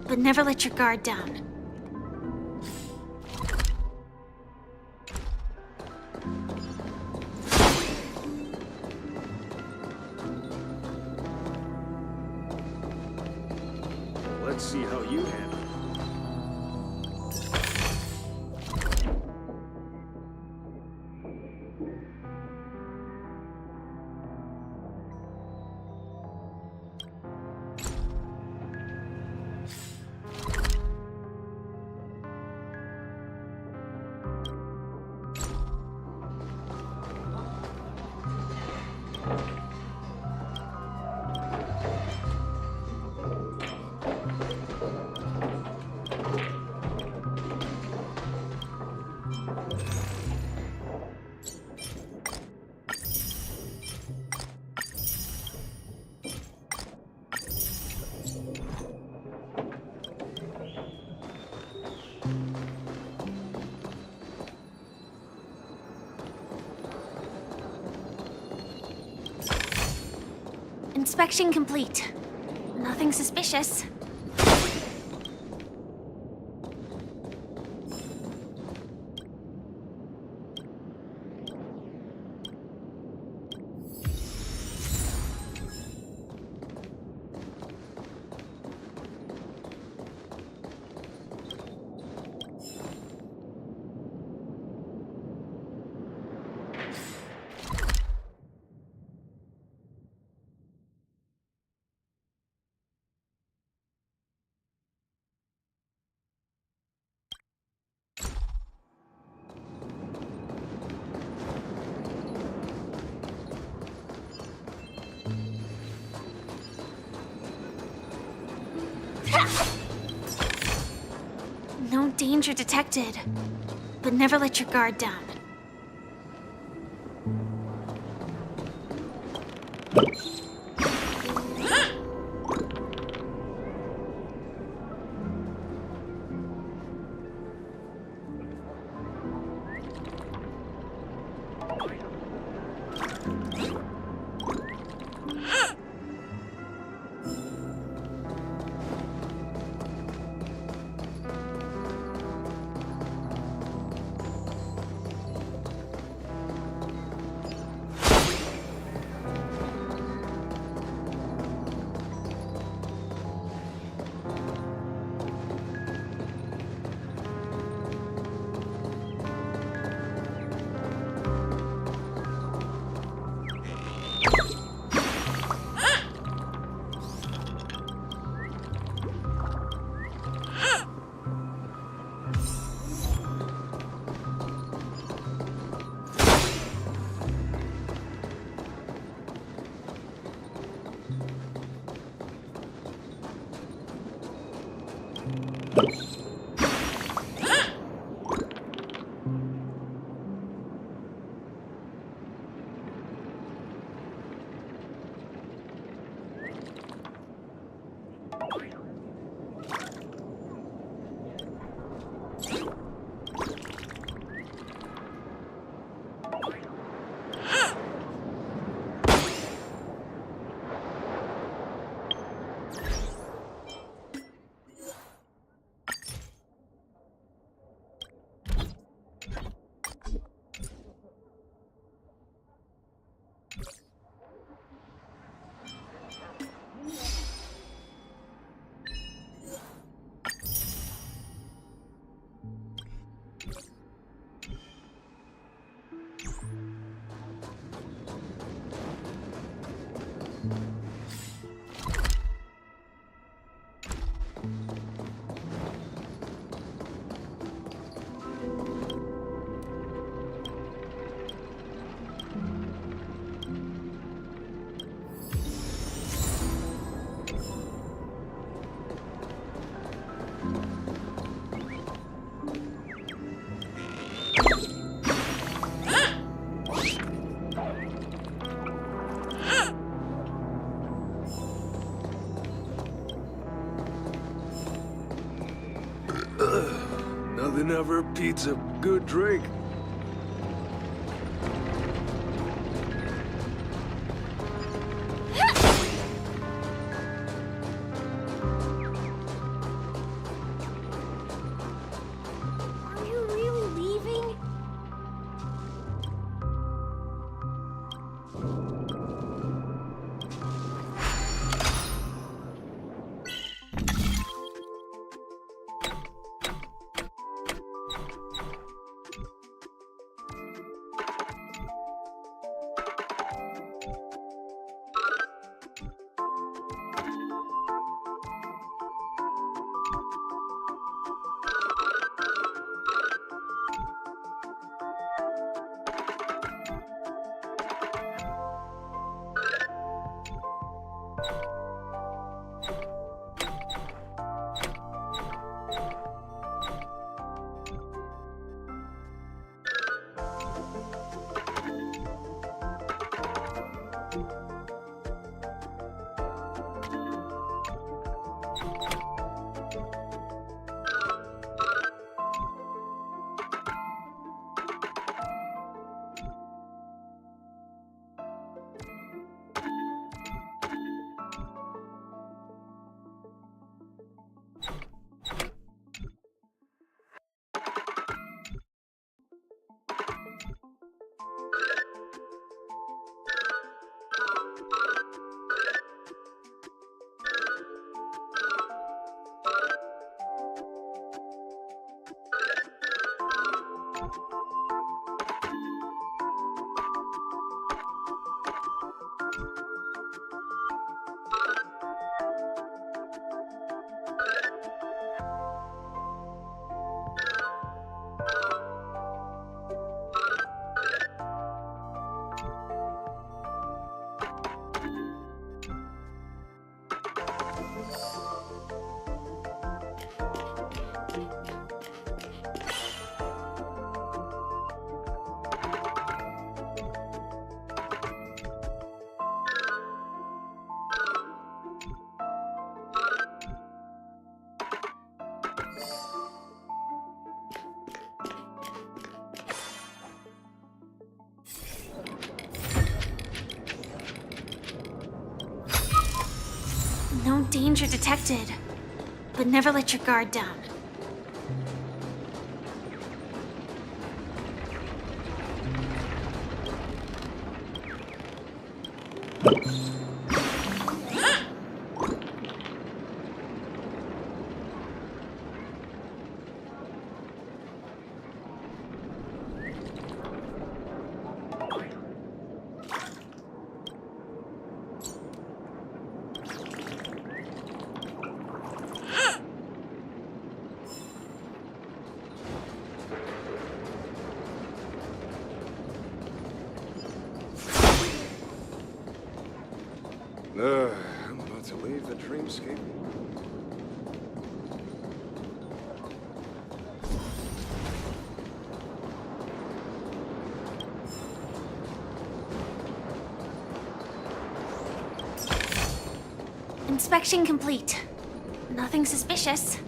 But never let your guard down. Let's see how you handle it. Inspection complete. Nothing suspicious. No danger detected. But never let your guard down. Nothing ever beats a good drink. Are you really leaving? No danger detected, but never let your guard down. I'm about to leave the dreamscape. Inspection complete. Nothing suspicious.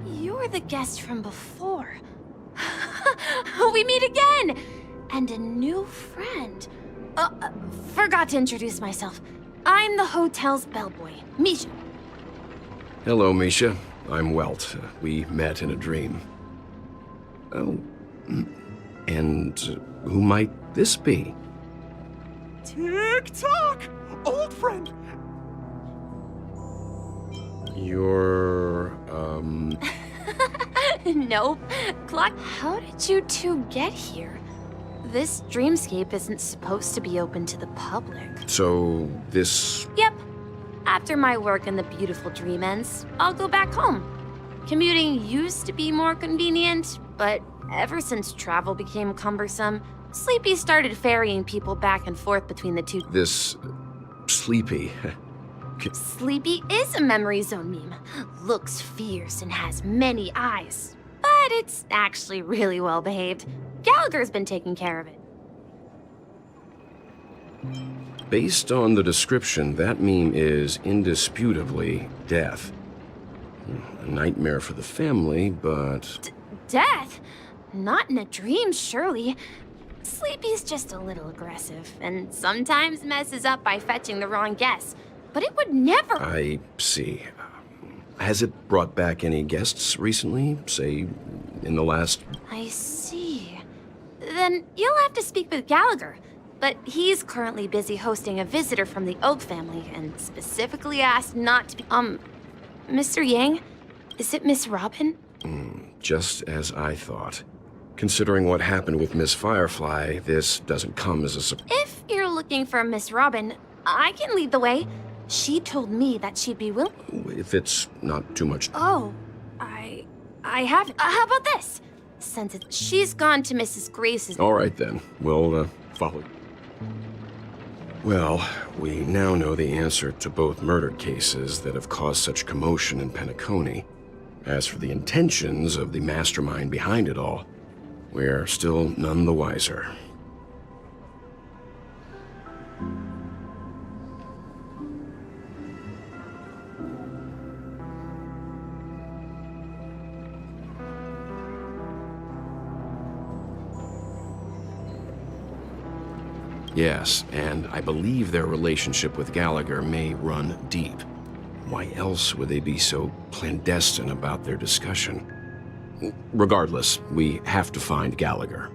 You're the guest from before. We meet again! And a new friend. Forgot to introduce myself. I'm the hotel's bellboy, Misha. Hello, Misha. I'm Welt. We met in a dream. Oh, and who might this be? Tick-tock! Old friend! You're, Nope. Clock, how did you two get here? This dreamscape isn't supposed to be open to the public. So this... Yep. After my work in the beautiful dream ends, I'll go back home. Commuting used to be more convenient, but ever since travel became cumbersome, Sleepy started ferrying people back and forth between the two. This... Sleepy... Sleepy is a memory zone meme. Looks fierce and has many eyes. But it's actually really well behaved. Gallagher's been taking care of it. Based on the description, that meme is indisputably death. A nightmare for the family, but... Death? Not in a dream, surely. Sleepy's just a little aggressive, and sometimes messes up by fetching the wrong guess. But it would never... I see. Has it brought back any guests recently? Say, in the last... I see. Then you'll have to speak with Gallagher. But he's currently busy hosting a visitor from the Oak family, and specifically asked not to be... Mr. Yang? Is it Miss Robin? Just as I thought. Considering what happened with Miss Firefly, this doesn't come as a surprise. If you're looking for Miss Robin, I can lead the way. She told me that she'd be willing. If it's not too much... Oh, I have... how about this? Since she's gone to Mrs. Grace's... All right, then. We'll, follow. Well, we now know the answer to both murder cases that have caused such commotion in Penacony. As for the intentions of the mastermind behind it all, we're still none the wiser. Yes, and I believe their relationship with Gallagher may run deep. Why else would they be so clandestine about their discussion? Regardless, we have to find Gallagher.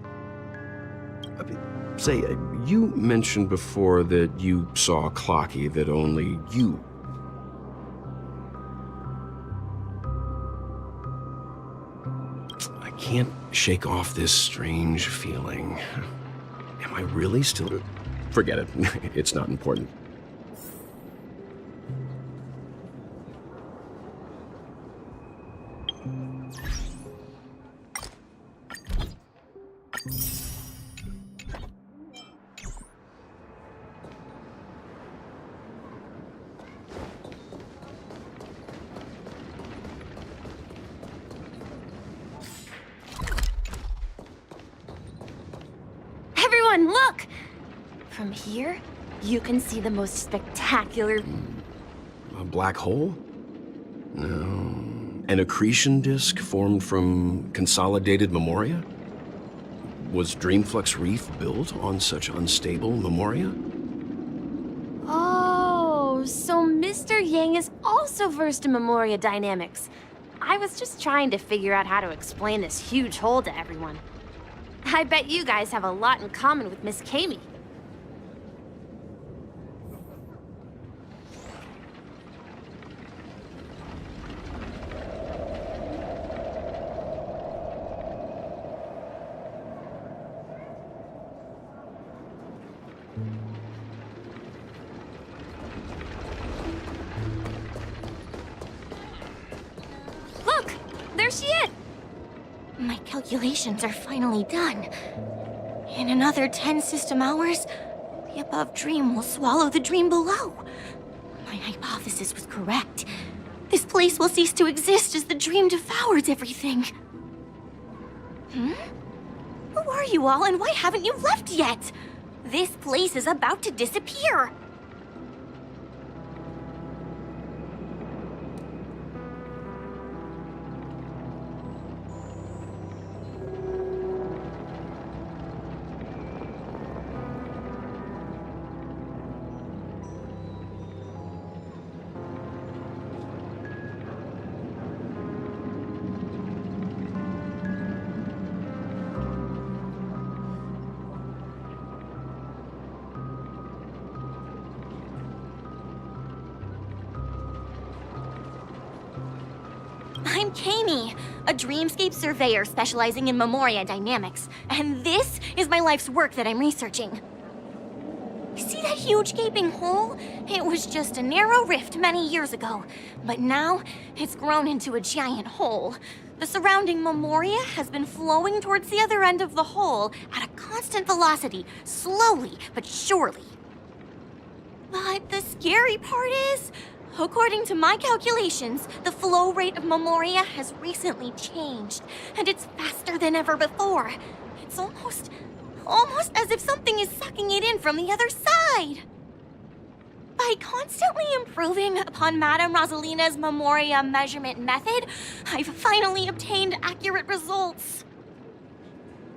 Say, you mentioned before that you saw Clocky that only you... I can't shake off this strange feeling. Am I really still... Forget it. It's not important. Everyone, look! From here, you can see the most spectacular... A black hole? No. An accretion disk formed from consolidated memoria? Was Dreamflux Reef built on such unstable memoria? Oh, so Mr. Yang is also versed in memoria dynamics. I was just trying to figure out how to explain this huge hole to everyone. I bet you guys have a lot in common with Miss Kami. Look! There she is! My calculations are finally done. In another 10 system hours, the above dream will swallow the dream below. My hypothesis was correct. This place will cease to exist as the dream devours everything. Who are you all, and why haven't you left yet? This place is about to disappear. I'm Kami, a dreamscape surveyor specializing in memoria dynamics, and this is my life's work that I'm researching. See that huge gaping hole? It was just a narrow rift many years ago, but now it's grown into a giant hole. The surrounding memoria has been flowing towards the other end of the hole at a constant velocity, slowly but surely. But the scary part is, according to my calculations, the flow rate of memoria has recently changed, and it's faster than ever before. It's almost as if something is sucking it in from the other side. By constantly improving upon Madame Rosalina's memoria measurement method, I've finally obtained accurate results.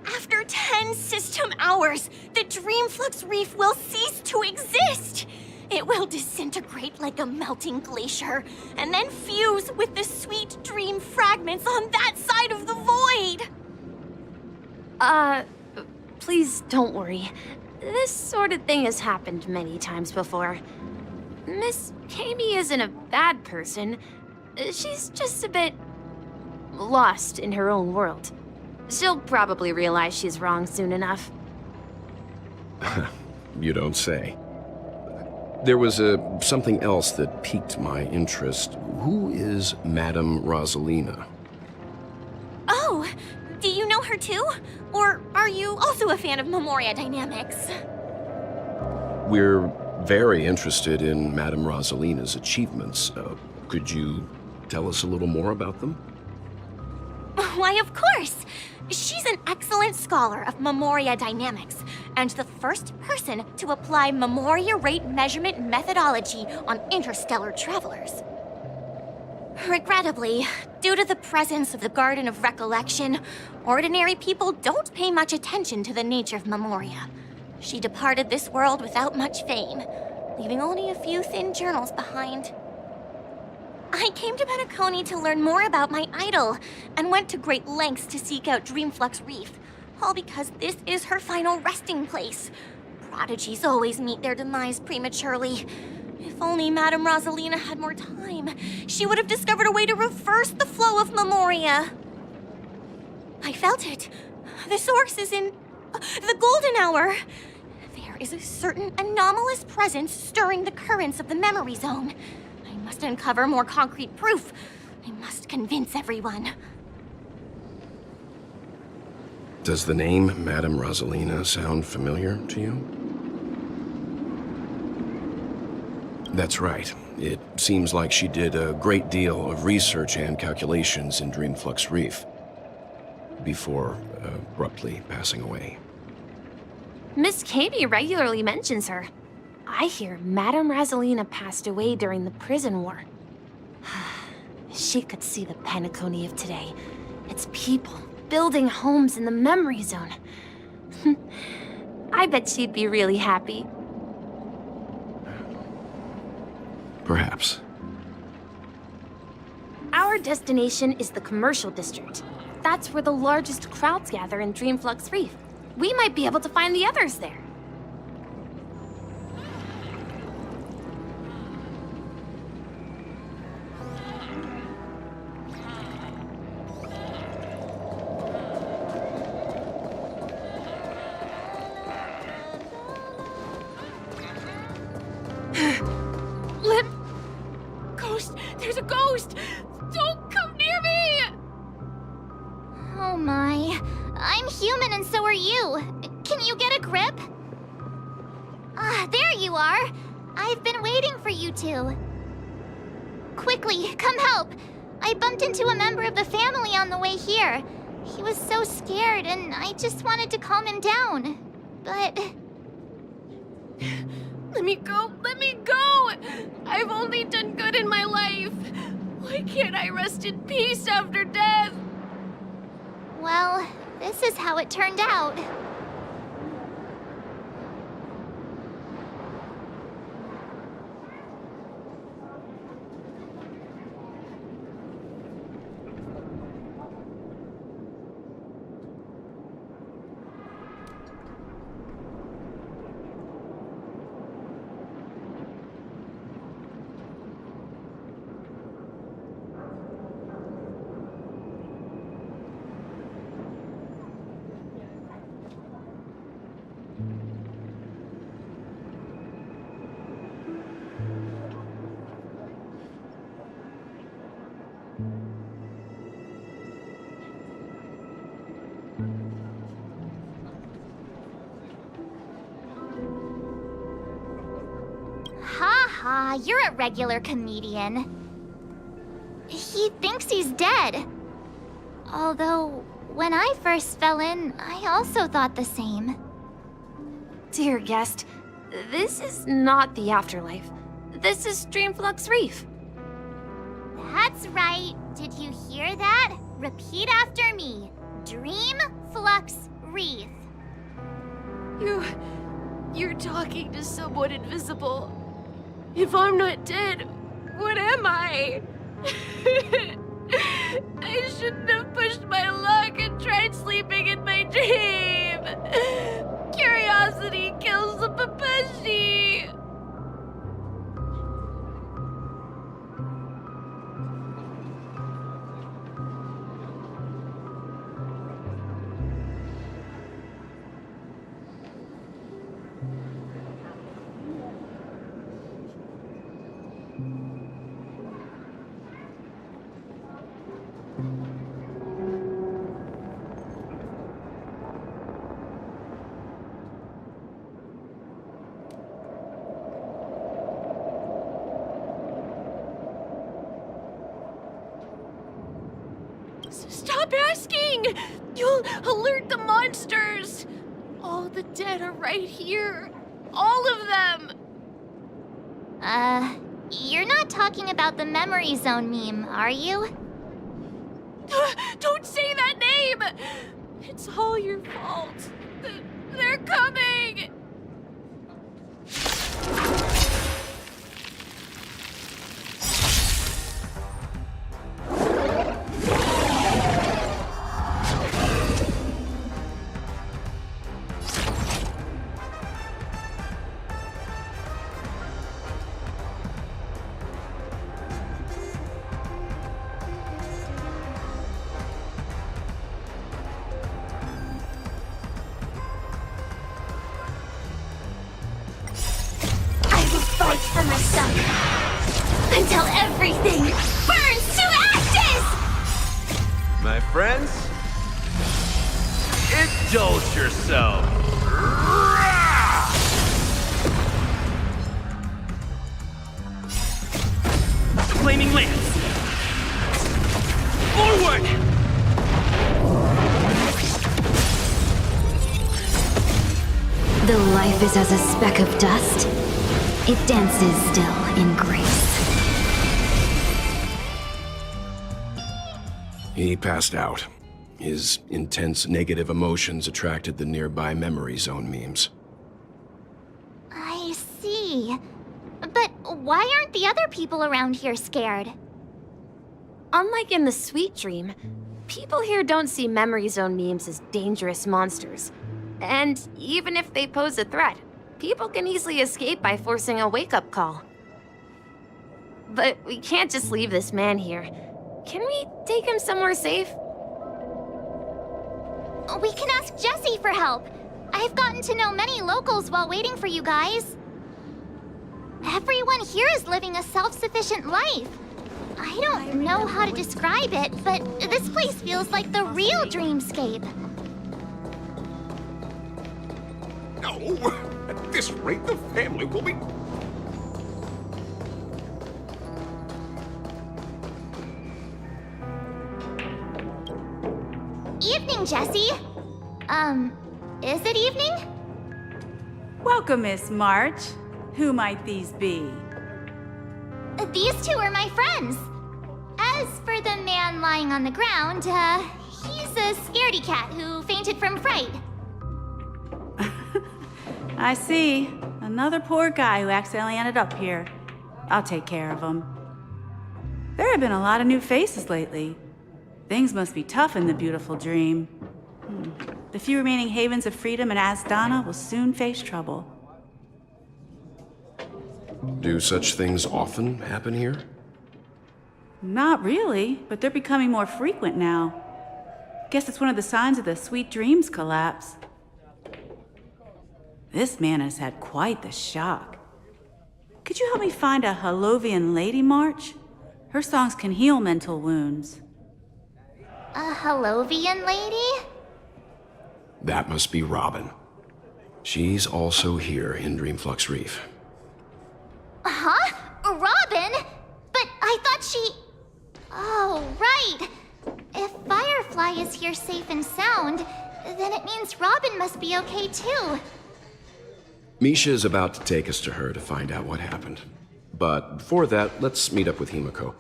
After 10 system hours, the Dreamflux Reef will cease to exist. It will disintegrate like a melting glacier, and then fuse with the sweet dream fragments on that side of the void. Please don't worry. This sort of thing has happened many times before. Miss Kami isn't a bad person. She's just a bit lost in her own world. She'll probably realize she's wrong soon enough. You don't say. There was something else that piqued my interest. Who is Madame Rosalina? Oh, do you know her too? Or are you also a fan of memoria dynamics? We're very interested in Madame Rosalina's achievements. Could you tell us a little more about them? Why, of course! She's an excellent scholar of memoria dynamics, and the first person to apply memoria rate measurement methodology on interstellar travelers. Regrettably, due to the presence of the Garden of Recollection, ordinary people don't pay much attention to the nature of memoria. She departed this world without much fame, leaving only a few thin journals behind. I came to Penacony to learn more about my idol, and went to great lengths to seek out Dreamflux Reef, All because this is her final resting place. Prodigies always meet their demise prematurely. If only Madame Rosalina had more time, she would have discovered a way to reverse the flow of Memoria. I felt it. The source is in the golden hour. There is a certain anomalous presence stirring the currents of the memory zone. I must uncover more concrete proof. I must convince everyone. Does the name Madame Rosalina sound familiar to you? That's right. It seems like she did a great deal of research and calculations in Dreamflux Reef before abruptly passing away. Miss Katie regularly mentions her. I hear Madame Rosalina passed away during the prison war. She could see the Penacony of today. Its people building homes in the memory zone. I bet she'd be really happy. Perhaps. Our destination is the commercial district. That's where the largest crowds gather in Dreamflux Reef. We might be able to find the others there. Ghost! There's a ghost! Don't come near me! Oh my. I'm human and so are you. Can you get a grip? Ah, there you are. I've been waiting for you two. Quickly, come help. I bumped into a member of the family on the way here. He was so scared and I just wanted to calm him down. But... Let me go! Let me go! I've only done good in my life. Why can't I rest in peace after death? well, this is how it turned out. Ha, you're a regular comedian. He thinks he's dead. Although, when I first fell in, I also thought the same. Dear guest, this is not the afterlife. This is Dreamflux Reef. That's right. Did you hear that? Repeat after me. Dreamflux Reef. You're talking to someone invisible. If I'm not dead, what am I? I shouldn't have pushed my luck and tried sleeping in my dream. Curiosity kills the Papeshi. Stop asking! You'll alert the monsters! All the dead are right here. All of them! You're not talking about the memory zone meme, are you? Don't say that name! It's all your fault. They're coming! myself. Until everything burns to ashes! My friends, indulge yourself. Flaming lance! Forward! Though life is as a speck of dust, it dances still in grace. He passed out. His intense negative emotions attracted the nearby memory zone memes. I see. But why aren't the other people around here scared? Unlike in the Sweet Dream, people here don't see memory zone memes as dangerous monsters. And even if they pose a threat, people can easily escape by forcing a wake-up call. But we can't just leave this man here. Can we take him somewhere safe? We can ask Jessie for help. I've gotten to know many locals while waiting for you guys. Everyone here is living a self-sufficient life. I don't know how to describe it, but this place feels like the real dreamscape. No! At this rate, the family will be... Evening, Jessie. Is it evening? Welcome, Miss March. Who might these be? These two are my friends. As for the man lying on the ground, he's a scaredy cat who fainted from fright. I see. Another poor guy who accidentally ended up here. I'll take care of him. There have been a lot of new faces lately. Things must be tough in the beautiful dream. The few remaining havens of freedom in Asdana will soon face trouble. Do such things often happen here? Not really, but they're becoming more frequent now. Guess it's one of the signs of the Sweet Dreams collapse. This man has had quite the shock. Could you help me find a Halovian lady, March? Her songs can heal mental wounds. A Halovian lady? That must be Robin. She's also here in Dreamflux Reef. Huh? Robin? But I thought she... Oh, right. If Firefly is here safe and sound, then it means Robin must be okay too. Misha is about to take us to her to find out what happened. But before that, let's meet up with Himiko.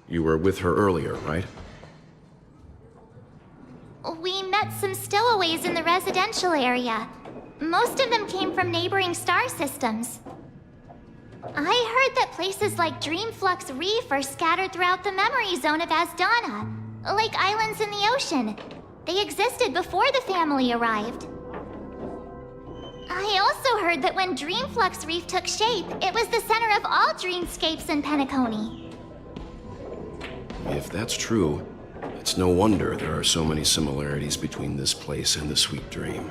You were with her earlier, right? We met some stowaways in the residential area. Most of them came from neighboring star systems. I heard that places like Dreamflux Reef are scattered throughout the memory zone of Asdana, like islands in the ocean. They existed before the family arrived. I also heard that when Dreamflux Reef took shape, it was the center of all dreamscapes in Penacony. If that's true, it's no wonder there are so many similarities between this place and the Sweet Dream.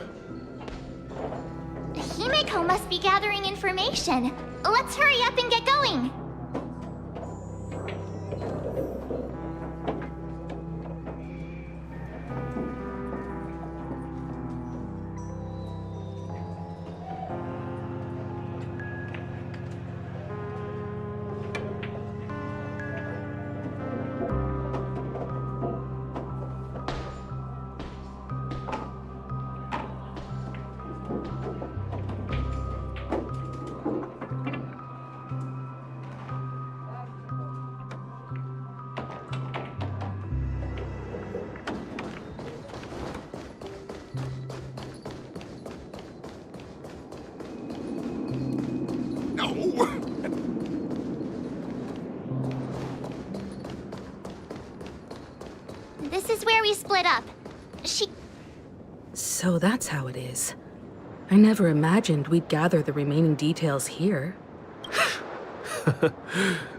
Himiko must be gathering information. Let's hurry up and get going. This is where we split up. So that's how it is. I never imagined we'd gather the remaining details here.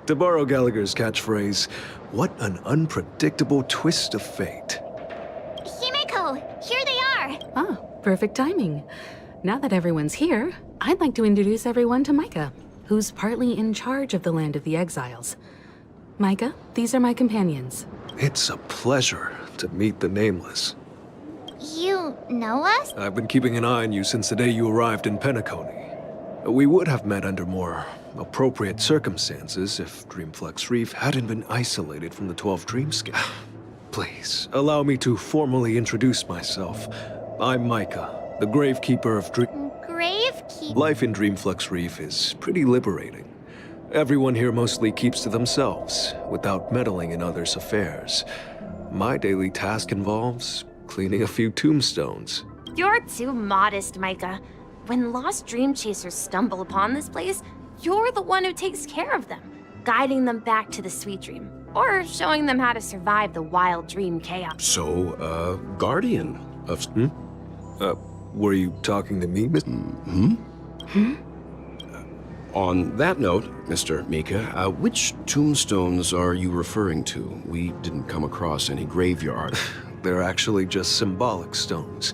To borrow Gallagher's catchphrase, what an unpredictable twist of fate. Himiko, here they are. Ah, perfect timing. Now that everyone's here, I'd like to introduce everyone to Micah. who's partly in charge of the land of the exiles. Micah, these are my companions. It's a pleasure to meet the Nameless. You know us? I've been keeping an eye on you since the day you arrived in Penacony. We would have met under more appropriate circumstances if Dreamflex Reef hadn't been isolated from the 12 Dreamscape. Please, allow me to formally introduce myself. I'm Micah, the Gravekeeper of Gravekeeper? Life in Dreamflex Reef is pretty liberating. Everyone here mostly keeps to themselves, without meddling in others' affairs. My daily task involves cleaning a few tombstones. You're too modest, Micah. When lost dream chasers stumble upon this place, you're the one who takes care of them, guiding them back to the sweet dream, or showing them how to survive the wild dream chaos. So, guardian of... Were you talking to me, Miss... On that note, Mr. Mika, which tombstones are you referring to? We didn't come across any graveyard. They're actually just symbolic stones.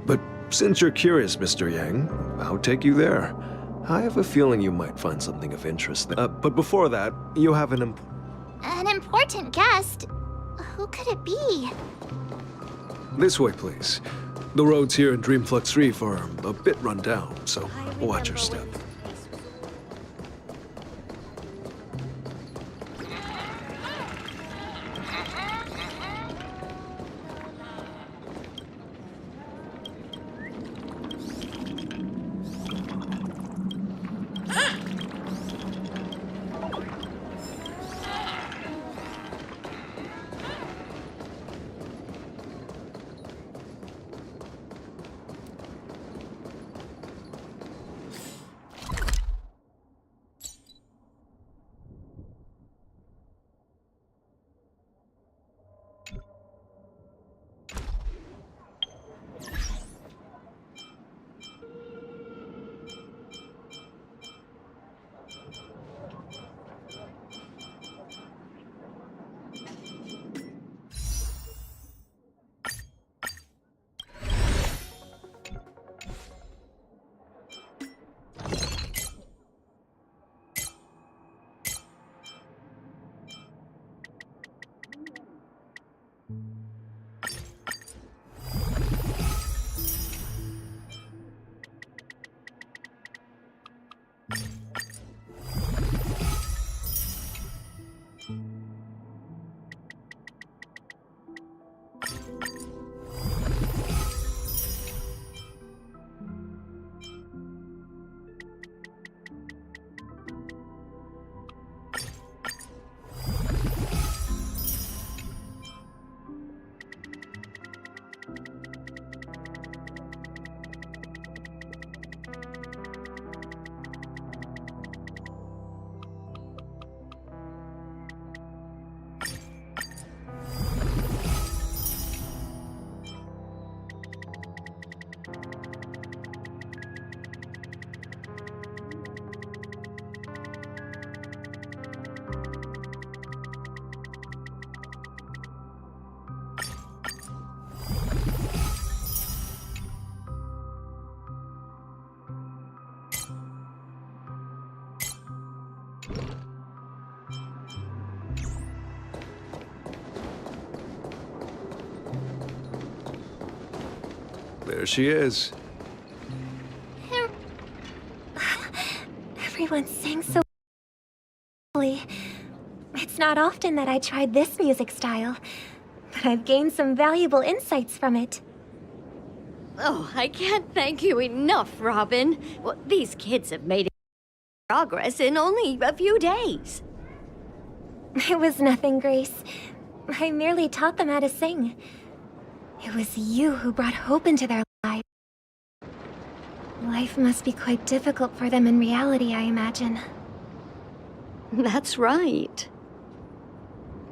But since you're curious, Mr. Yang, I'll take you there. I have a feeling you might find something of interest there. But before that, you have an important guest? Who could it be? This way, please. The roads here in Dreamflex Reef are a bit run down, so watch your step. There she is. Everyone sings so well. It's not often that I tried this music style, but I've gained some valuable insights from it. Oh, I can't thank you enough, Robin. Well, these kids have made progress in only a few days. It was nothing, Grace. I merely taught them how to sing. It was you who brought hope into their lives. Life must be quite difficult for them in reality, I imagine. That's right.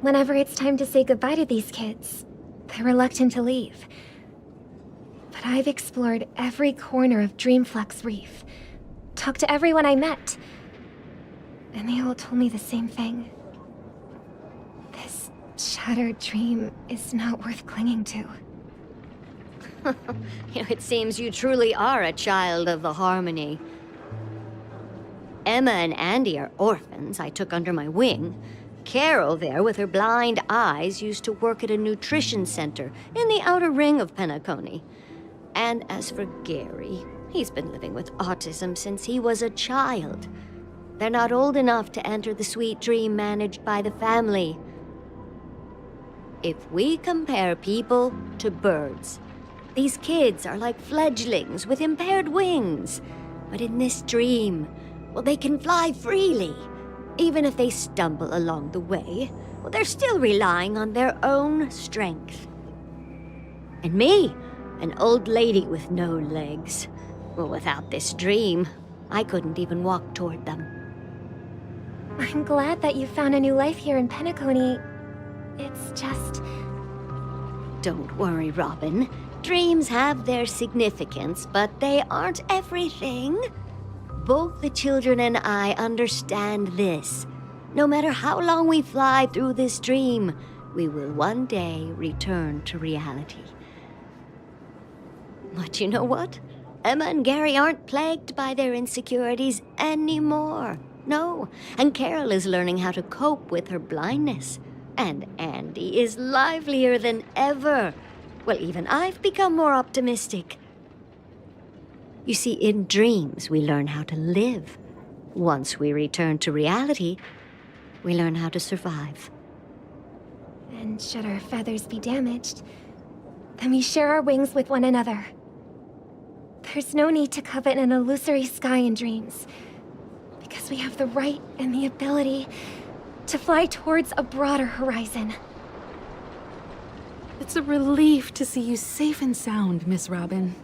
Whenever it's time to say goodbye to these kids, they're reluctant to leave. But I've explored every corner of Dreamflex Reef, talked to everyone I met, and they all told me the same thing. This shattered dream is not worth clinging to. It seems you truly are a child of the Harmony. Emma and Andy are orphans I took under my wing. Carol there, with her blind eyes, used to work at a nutrition center in the outer ring of Penacony. And as for Gary, he's been living with autism since he was a child. They're not old enough to enter the sweet dream managed by the family. If we compare people to birds, these kids are like fledglings with impaired wings. But in this dream, well, they can fly freely. Even if they stumble along the way, well, they're still relying on their own strength. And me, an old lady with no legs. Well, without this dream, I couldn't even walk toward them. I'm glad that you found a new life here in Penacony. It's just... Don't worry, Robin. Dreams have their significance, but they aren't everything. Both the children and I understand this. No matter how long we fly through this dream, we will one day return to reality. But you know what? Emma and Gary aren't plagued by their insecurities anymore. No, and Carol is learning how to cope with her blindness. And Andy is livelier than ever. Well, even I've become more optimistic. You see, in dreams, we learn how to live. Once we return to reality, we learn how to survive. And should our feathers be damaged, then we share our wings with one another. There's no need to covet an illusory sky in dreams, because we have the right and the ability to fly towards a broader horizon. It's a relief to see you safe and sound, Miss Robin.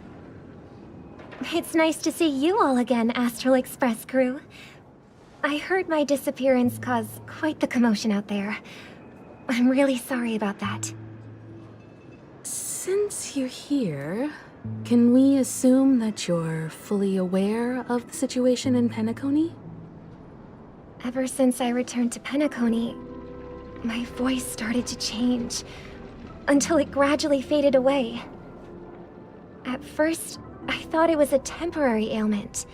It's nice to see you all again, Astral Express crew. I heard my disappearance caused quite the commotion out there. I'm really sorry about that. Since you're here, can we assume that you're fully aware of the situation in Penacony? Ever since I returned to Penacony, my voice started to change, until it gradually faded away. At first, I thought it was a temporary ailment,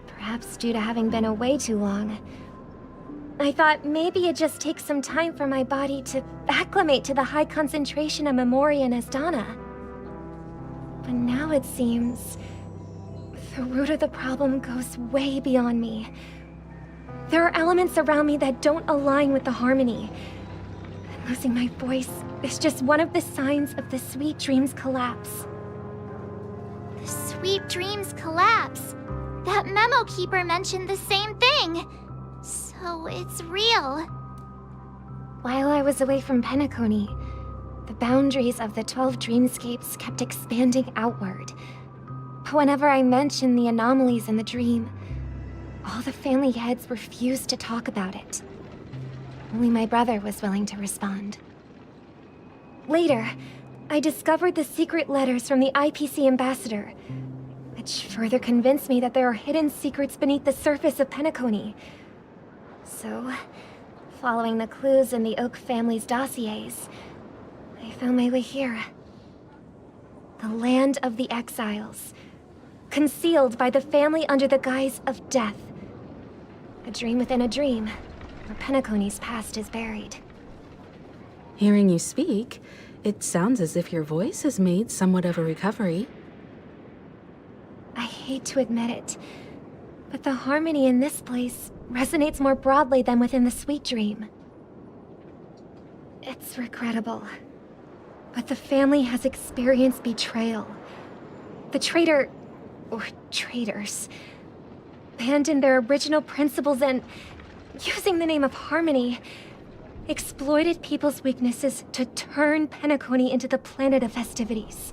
perhaps due to having been away too long. I thought maybe it just takes some time for my body to acclimate to the high concentration of Memoria and Asdana. But now it seems the root of the problem goes way beyond me. There are elements around me that don't align with the harmony. And losing my voice is just one of the signs of the Sweet Dreams collapse. The Sweet Dreams collapse. That memo keeper mentioned the same thing. So it's real. While I was away from Penacony, the boundaries of the 12 dreamscapes kept expanding outward. But whenever I mentioned the anomalies in the dream, all the family heads refused to talk about it. Only my brother was willing to respond. Later, I discovered the secret letters from the IPC ambassador, which further convinced me that there are hidden secrets beneath the surface of Penacony. So, following the clues in the Oak family's dossiers, I found my way here. The land of the exiles, concealed by the family under the guise of death. A dream within a dream, where Penacony's past is buried. Hearing you speak, it sounds as if your voice has made somewhat of a recovery. I hate to admit it, but the harmony in this place resonates more broadly than within the Sweet Dream. It's regrettable, but the family has experienced betrayal. The traitor, or traitors, abandoned their original principles and, using the name of harmony, exploited people's weaknesses to turn Penacony into the planet of festivities,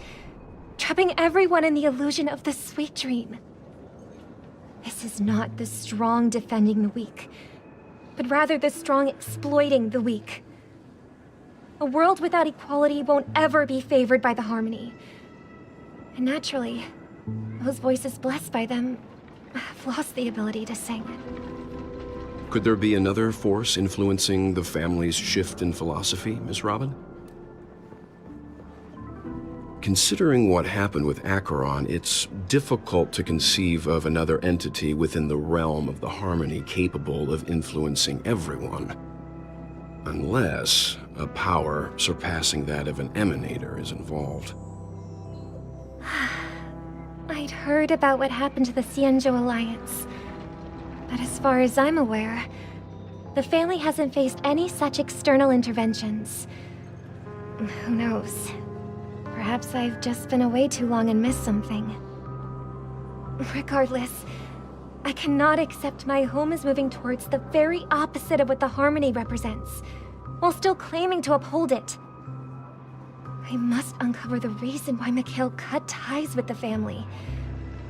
trapping everyone in the illusion of the Sweet Dream. This is not the strong defending the weak, but rather the strong exploiting the weak. A world without equality won't ever be favored by the harmony. And naturally, those voices blessed by them have lost the ability to sing. Could there be another force influencing the family's shift in philosophy, Miss Robin? considering what happened with Acheron, it's difficult to conceive of another entity within the realm of the Harmony capable of influencing everyone. Unless a power surpassing that of an emanator is involved. I'd heard about what happened to the Xianzhou Alliance. But as far as I'm aware, the family hasn't faced any such external interventions. Who knows? Perhaps I've just been away too long and missed something. Regardless, I cannot accept my home is moving towards the very opposite of what the Harmony represents, while still claiming to uphold it. I must uncover the reason why Mikhail cut ties with the family,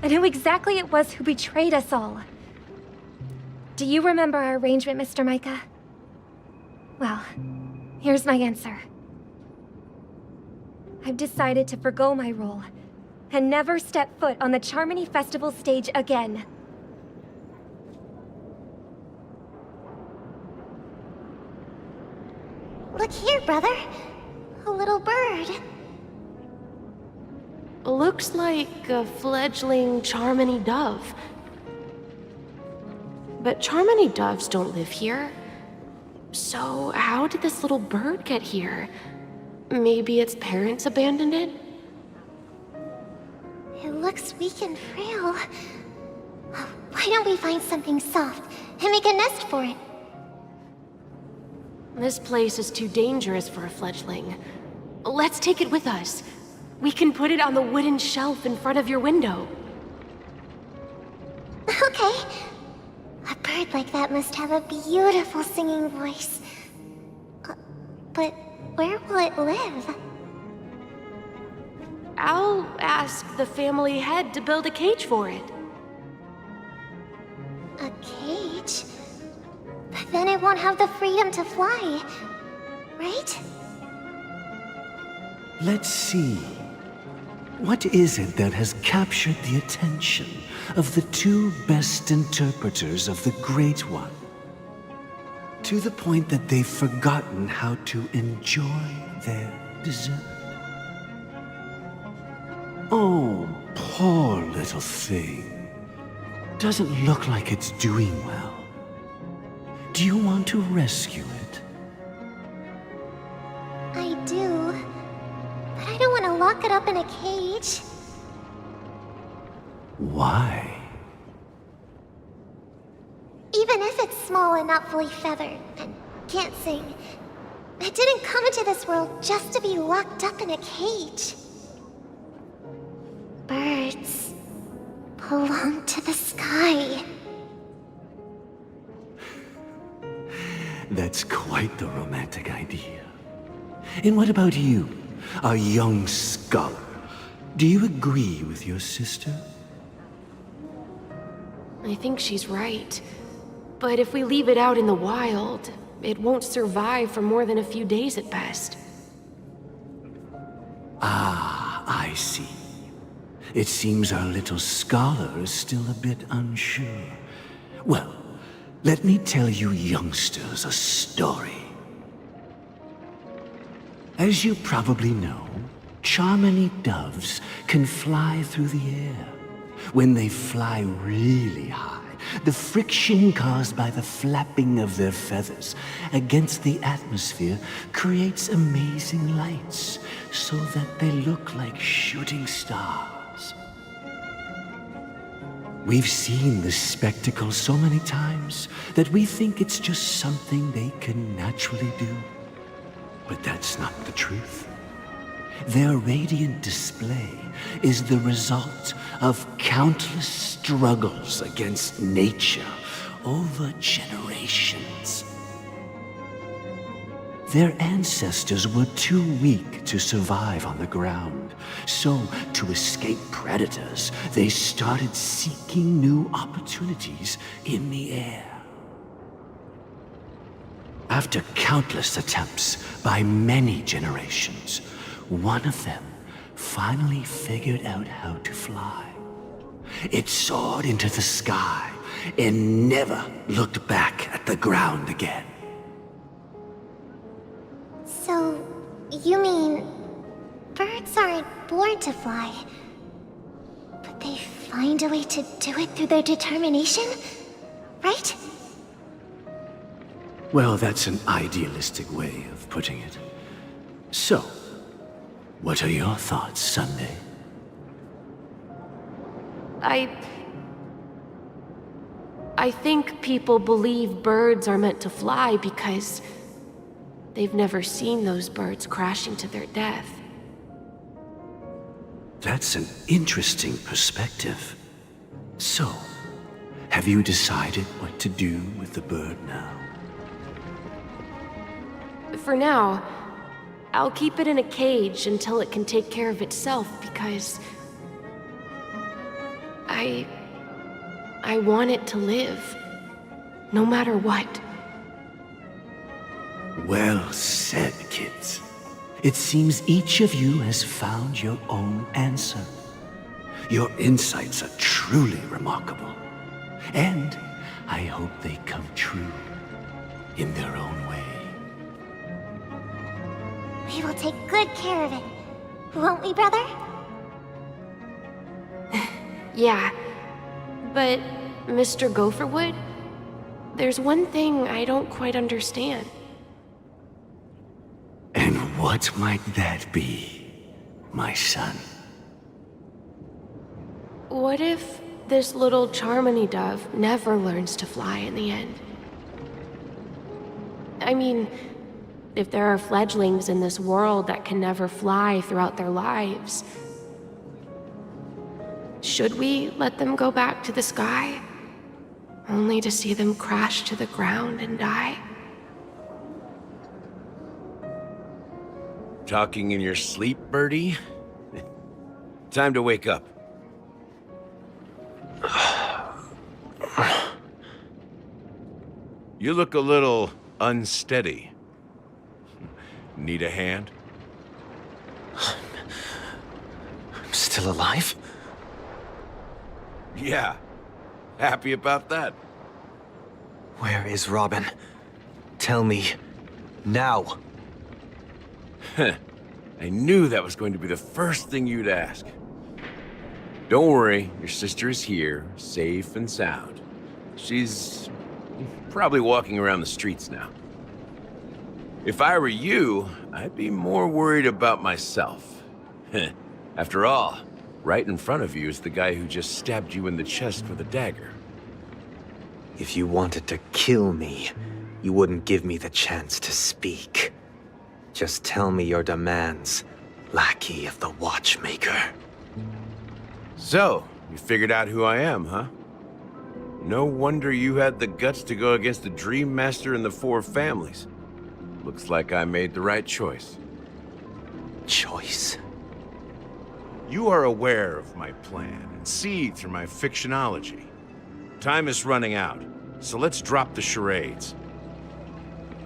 and who exactly it was who betrayed us all. Do you remember our arrangement, Mr. Micah? Well, here's my answer. I've decided to forgo my role, and never step foot on the Charmony Festival stage again. Look here, brother. A little bird. Looks like a fledgling Charmony dove. But Charmony doves don't live here. So how did this little bird get here? Maybe its parents abandoned it? It looks weak and frail. Why don't we find something soft and make a nest for it? This place is too dangerous for a fledgling. Let's take it with us. We can put it on the wooden shelf in front of your window. Okay. A bird like that must have a beautiful singing voice. But where will it live? I'll ask the family head to build a cage for it. A cage? But then it won't have the freedom to fly, right? Let's see. What is it that has captured the attention of the two best interpreters of the Great One? To the point that they've forgotten how to enjoy their dessert. Oh, poor little thing. Doesn't look like it's doing well. Do you want to rescue it? I do. But I don't want to lock it up in a cage. Why? Even if it's small and not fully feathered, and can't sing, it didn't come into this world just to be locked up in a cage. Birds belong to the sky. That's quite the romantic idea. And what about you, a young scholar? Do you agree with your sister? I think she's right. But if we leave it out in the wild, it won't survive for more than a few days at best. Ah, I see. It seems our little scholar is still a bit unsure. Well, let me tell you youngsters a story. As you probably know, Charmony doves can fly through the air. When they fly really high, the friction caused by the flapping of their feathers against the atmosphere creates amazing lights, so that they look like shooting stars. We've seen this spectacle so many times that we think it's just something they can naturally do. But that's not the truth. Their radiant display is the result of countless struggles against nature over generations. Their ancestors were too weak to survive on the ground, so to escape predators, they started seeking new opportunities in the air. After countless attempts by many generations, one of them finally figured out how to fly. It soared into the sky and never looked back at the ground again. So, you mean Birds aren't born to fly. But they find a way to do it through their determination, right? Well, that's an idealistic way of putting it. So, what are your thoughts, Sunday? I think people believe birds are meant to fly because they've never seen those birds crashing to their death. That's an interesting perspective. So, have you decided what to do with the bird now? For now, I'll keep it in a cage until it can take care of itself because I want it to live, no matter what. Well said, kids. It seems each of you has found your own answer. Your insights are truly remarkable. And I hope they come true in their own way. We will take good care of it. Won't we, brother? Yeah, but Mr. Gopherwood, there's one thing I don't quite understand. And what might that be, my son? What if this little Charmony dove never learns to fly in the end? I mean, if there are fledglings in this world that can never fly throughout their lives, should we let them go back to the sky, only to see them crash to the ground and die? Talking in your sleep, Birdie? Time to wake up. You look a little unsteady. Need a hand? I'm still alive? Yeah. Happy about that. Where is Robin? Tell me. Now. I knew that was going to be the first thing you'd ask. Don't worry, your sister is here, safe and sound. She's probably walking around the streets now. If I were you, I'd be more worried about myself. After all, right in front of you is the guy who just stabbed you in the chest with a dagger. If you wanted to kill me, you wouldn't give me the chance to speak. Just tell me your demands, lackey of the Watchmaker. So, you figured out who I am, huh? No wonder you had the guts to go against the Dream Master and the Four Families. Looks like I made the right choice. Choice? You are aware of my plan and see through my fictionology. Time is running out, so let's drop the charades.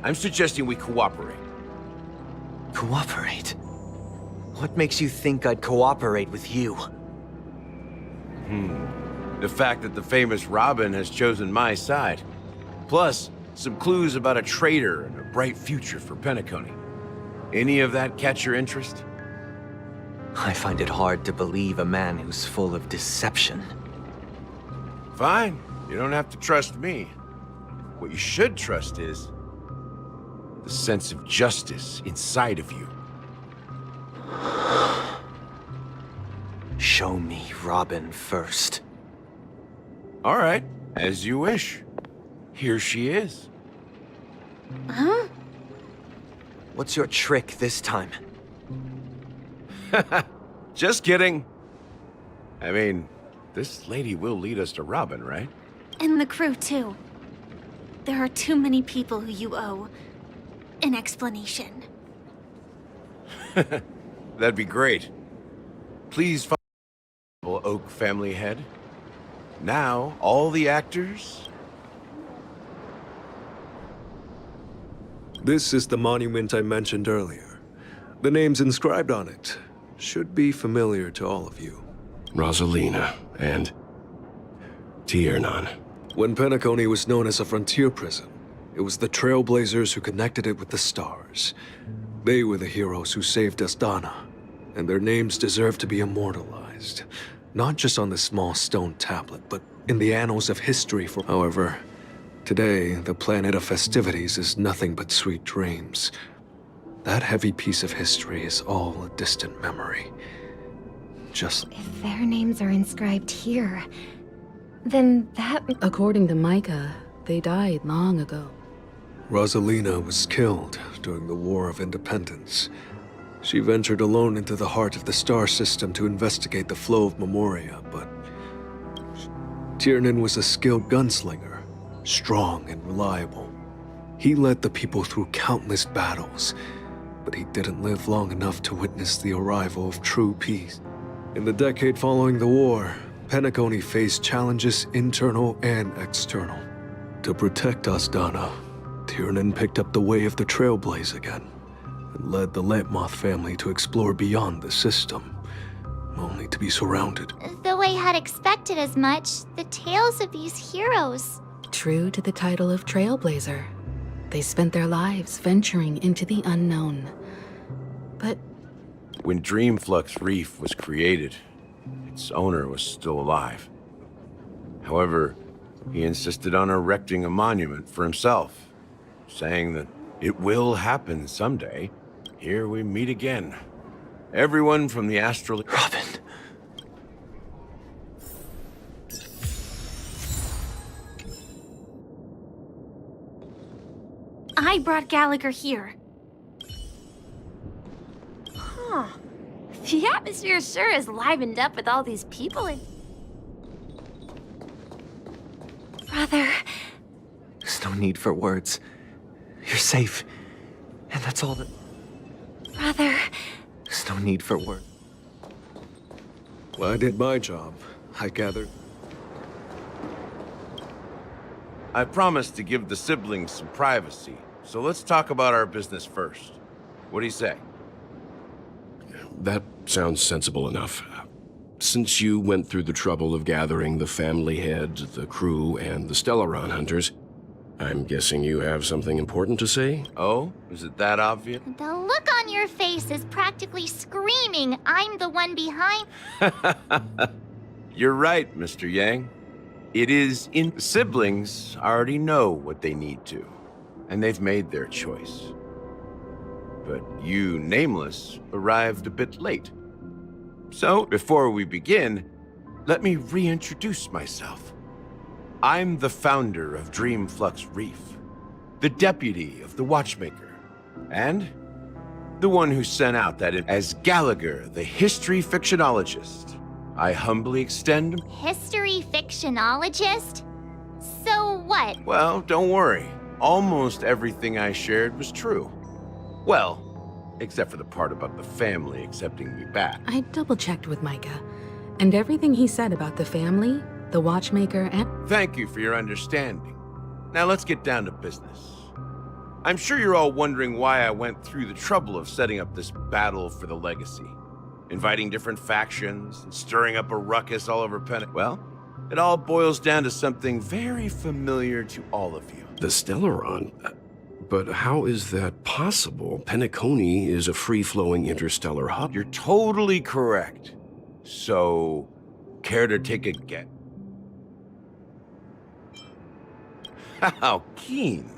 I'm suggesting we cooperate. Cooperate? What makes you think I'd cooperate with you? The fact that the famous Robin has chosen my side. Plus, some clues about a traitor and a bright future for Penacony. Any of that catch your interest? I find it hard to believe a man who's full of deception. Fine, you don't have to trust me. What you should trust is the sense of justice inside of you. Show me Robin first. All right, as you wish. Here she is. Huh? What's your trick this time? Just kidding. I mean, this lady will lead us to Robin, right? And the crew, too. There are too many people who you owe an explanation. That'd be great. Please follow Oak family head. Now, all the actors... This is the monument I mentioned earlier. The names inscribed on it should be familiar to all of you. Rosalina and Tiernan. When Penacony was known as a frontier prison, it was the trailblazers who connected it with the stars. They were the heroes who saved Astana. and their names deserve to be immortalized. Not just on this small stone tablet, but in the annals of history. However, today, the planet of festivities is nothing but sweet dreams. That heavy piece of history is all a distant memory. Just... If their names are inscribed here, then that... According to Micah, they died long ago. Rosalina was killed during the War of Independence. She ventured alone into the heart of the star system to investigate the flow of Memoria, but Tiernan was a skilled gunslinger, strong and reliable. He led the people through countless battles, but he didn't live long enough to witness the arrival of true peace. In the decade following the war, Penacony faced challenges internal and external. To protect Asdana, Tiernan picked up the way of the Trailblaze again, and led the Letmoth family to explore beyond the system, only to be surrounded. Though I had expected as much, the tales of these heroes... True to the title of Trailblazer, they spent their lives venturing into the unknown. But... When Dreamflux Reef was created, its owner was still alive. However, he insisted on erecting a monument for himself, saying that it will happen someday. Here we meet again. Everyone from the astral... Robin! I brought Gallagher here. Huh. The atmosphere sure is livened up with all these people in... Brother... There's no need for words. You're safe. And that's all that... Brother... There's no need for words. Well, I did my job, I gathered. I promised to give the siblings some privacy, so let's talk about our business first. What do you say? That sounds sensible enough. Since you went through the trouble of gathering the family head, the crew, and the Stellaron hunters, I'm guessing you have something important to say? Oh? Is it that obvious? The look on your face is practically screaming, I'm the one behind... You're right, Mr. Yang. It is in... Siblings already know what they need to, and they've made their choice. But you, Nameless, arrived a bit late. So, before we begin, let me reintroduce myself. I'm the founder of Dreamflux Reef, the deputy of the Watchmaker, and the one who sent out that as Gallagher, the history fictionologist. I humbly extend... History fictionologist? So what? Well, don't worry. Almost everything I shared was true. Well, except for the part about the family accepting me back. I double-checked with Micah, and everything he said about the family, the Watchmaker, and... Thank you for your understanding. Now let's get down to business. I'm sure you're all wondering why I went through the trouble of setting up this battle for the legacy. Inviting different factions and stirring up a ruckus all over Well, it all boils down to something very familiar to all of you. The Stellaron? But how is that possible? Penacony is a free-flowing interstellar hub. You're totally correct. So, care to take a guess? How keen.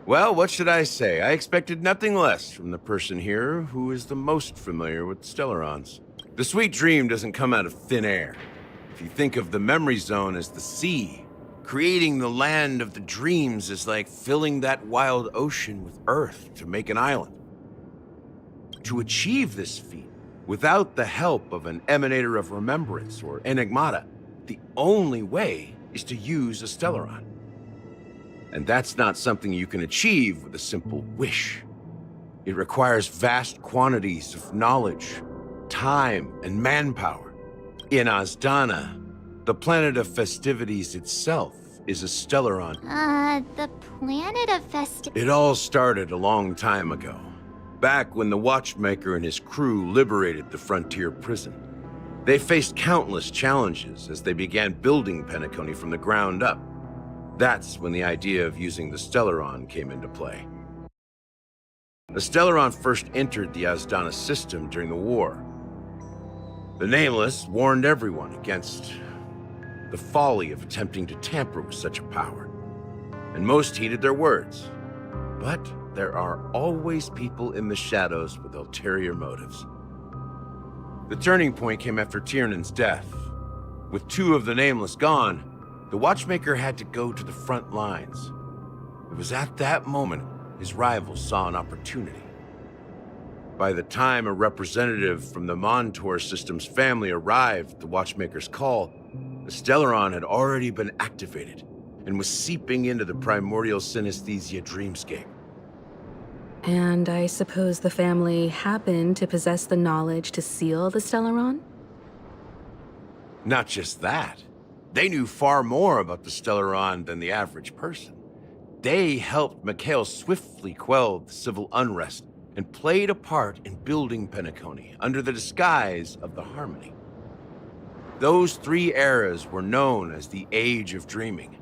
Well, what should I say? I expected nothing less from the person here who is the most familiar with Stellarons. The sweet dream doesn't come out of thin air. If you think of the memory zone as the sea, creating the land of the dreams is like filling that wild ocean with earth to make an island. To achieve this feat, without the help of an emanator of remembrance or enigmata, the only way is to use a Stellaron. And that's not something you can achieve with a simple wish. It requires vast quantities of knowledge, time, and manpower. In Asdana, the planet of festivities itself is a Stellaron. The planet of It all started a long time ago, back when the Watchmaker and his crew liberated the frontier prison. They faced countless challenges as they began building Penacony from the ground up. That's when the idea of using the Stellaron came into play. The Stellaron first entered the Asdana system during the war, The Nameless warned everyone against the folly of attempting to tamper with such a power, and most heeded their words. But there are always people in the shadows with ulterior motives. The turning point came after Tiernan's death. With 2 of the Nameless gone, the Watchmaker had to go to the front lines. It was at that moment his rivals saw an opportunity. By the time a representative from the Montour Systems family arrived at the Watchmaker's call, the Stellaron had already been activated and was seeping into the primordial synesthesia dreamscape. And I suppose the family happened to possess the knowledge to seal the Stellaron? Not just that. They knew far more about the Stellaron than the average person. They helped Mikhail swiftly quell the civil unrest and played a part in building Penacony under the disguise of the Harmony. Those 3 eras were known as the Age of Dreaming.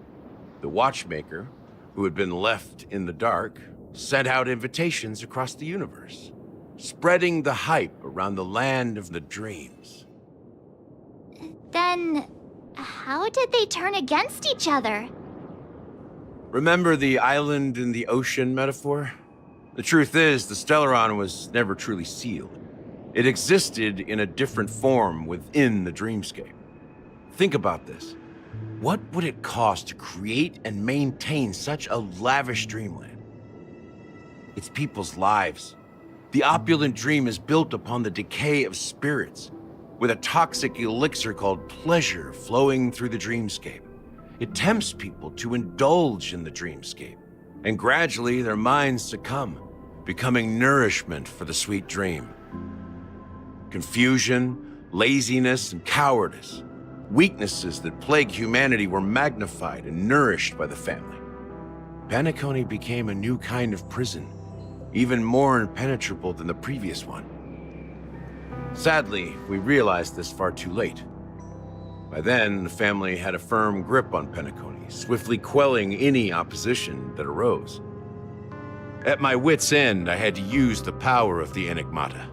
The Watchmaker, who had been left in the dark, sent out invitations across the universe, spreading the hype around the land of the dreams. Then, how did they turn against each other? Remember the island in the ocean metaphor? The truth is, the Stellaron was never truly sealed. It existed in a different form within the dreamscape. Think about this. What would it cost to create and maintain such a lavish dreamland? It's people's lives. The opulent dream is built upon the decay of spirits, with a toxic elixir called pleasure flowing through the dreamscape. It tempts people to indulge in the dreamscape, and gradually their minds succumb, becoming nourishment for the sweet dream. Confusion, laziness, and cowardice, weaknesses that plague humanity, were magnified and nourished by the family. Penacony became a new kind of prison, even more impenetrable than the previous one. Sadly, we realized this far too late. By then, the family had a firm grip on Penacony, swiftly quelling any opposition that arose. At my wit's end, I had to use the power of the Enigmata,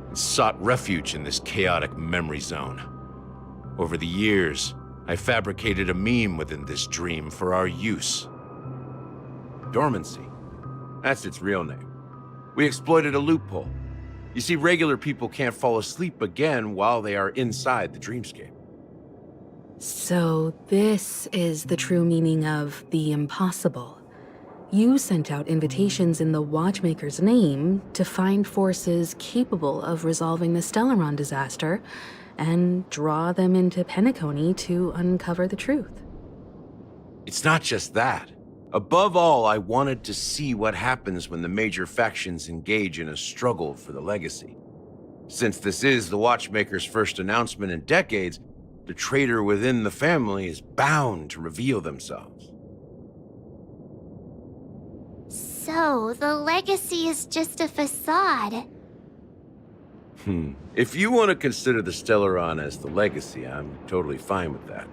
and sought refuge in this chaotic memory zone. Over the years, I fabricated a meme within this dream for our use. Dormancy. That's its real name. We exploited a loophole. You see, regular people can't fall asleep again while they are inside the dreamscape. So this is the true meaning of the impossible. You sent out invitations in the Watchmaker's name to find forces capable of resolving the Stellaron disaster and draw them into Penacony to uncover the truth. It's not just that. Above all, I wanted to see what happens when the major factions engage in a struggle for the legacy. Since this is the Watchmaker's first announcement in decades, the traitor within the family is bound to reveal themselves. So, the legacy is just a facade. If you want to consider the Stellaron as the legacy, I'm totally fine with that.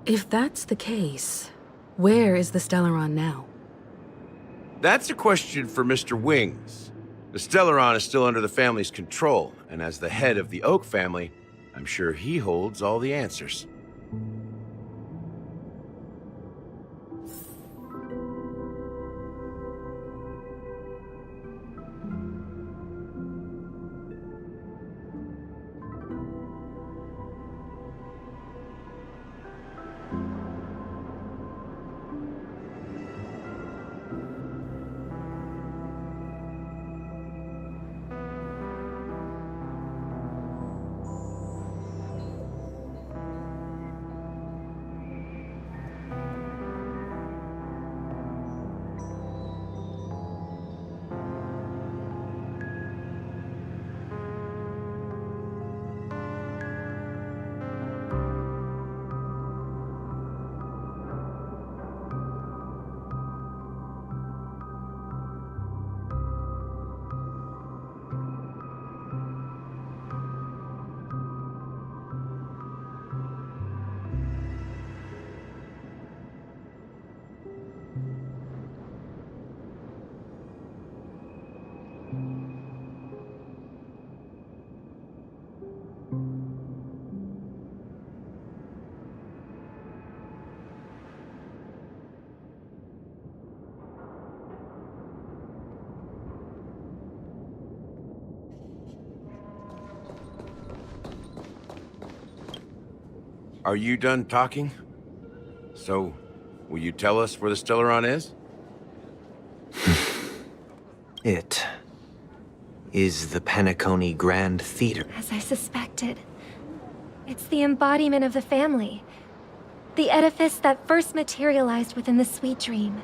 If that's the case, where is the Stellaron now? That's a question for Mr. Wings. The Stellaron is still under the family's control, and as the head of the Oak family, I'm sure he holds all the answers. Are you done talking? So, will you tell us where the Stellaron is? It is the Penacony Grand Theater. As I suspected. It's the embodiment of the family. The edifice that first materialized within the sweet dream.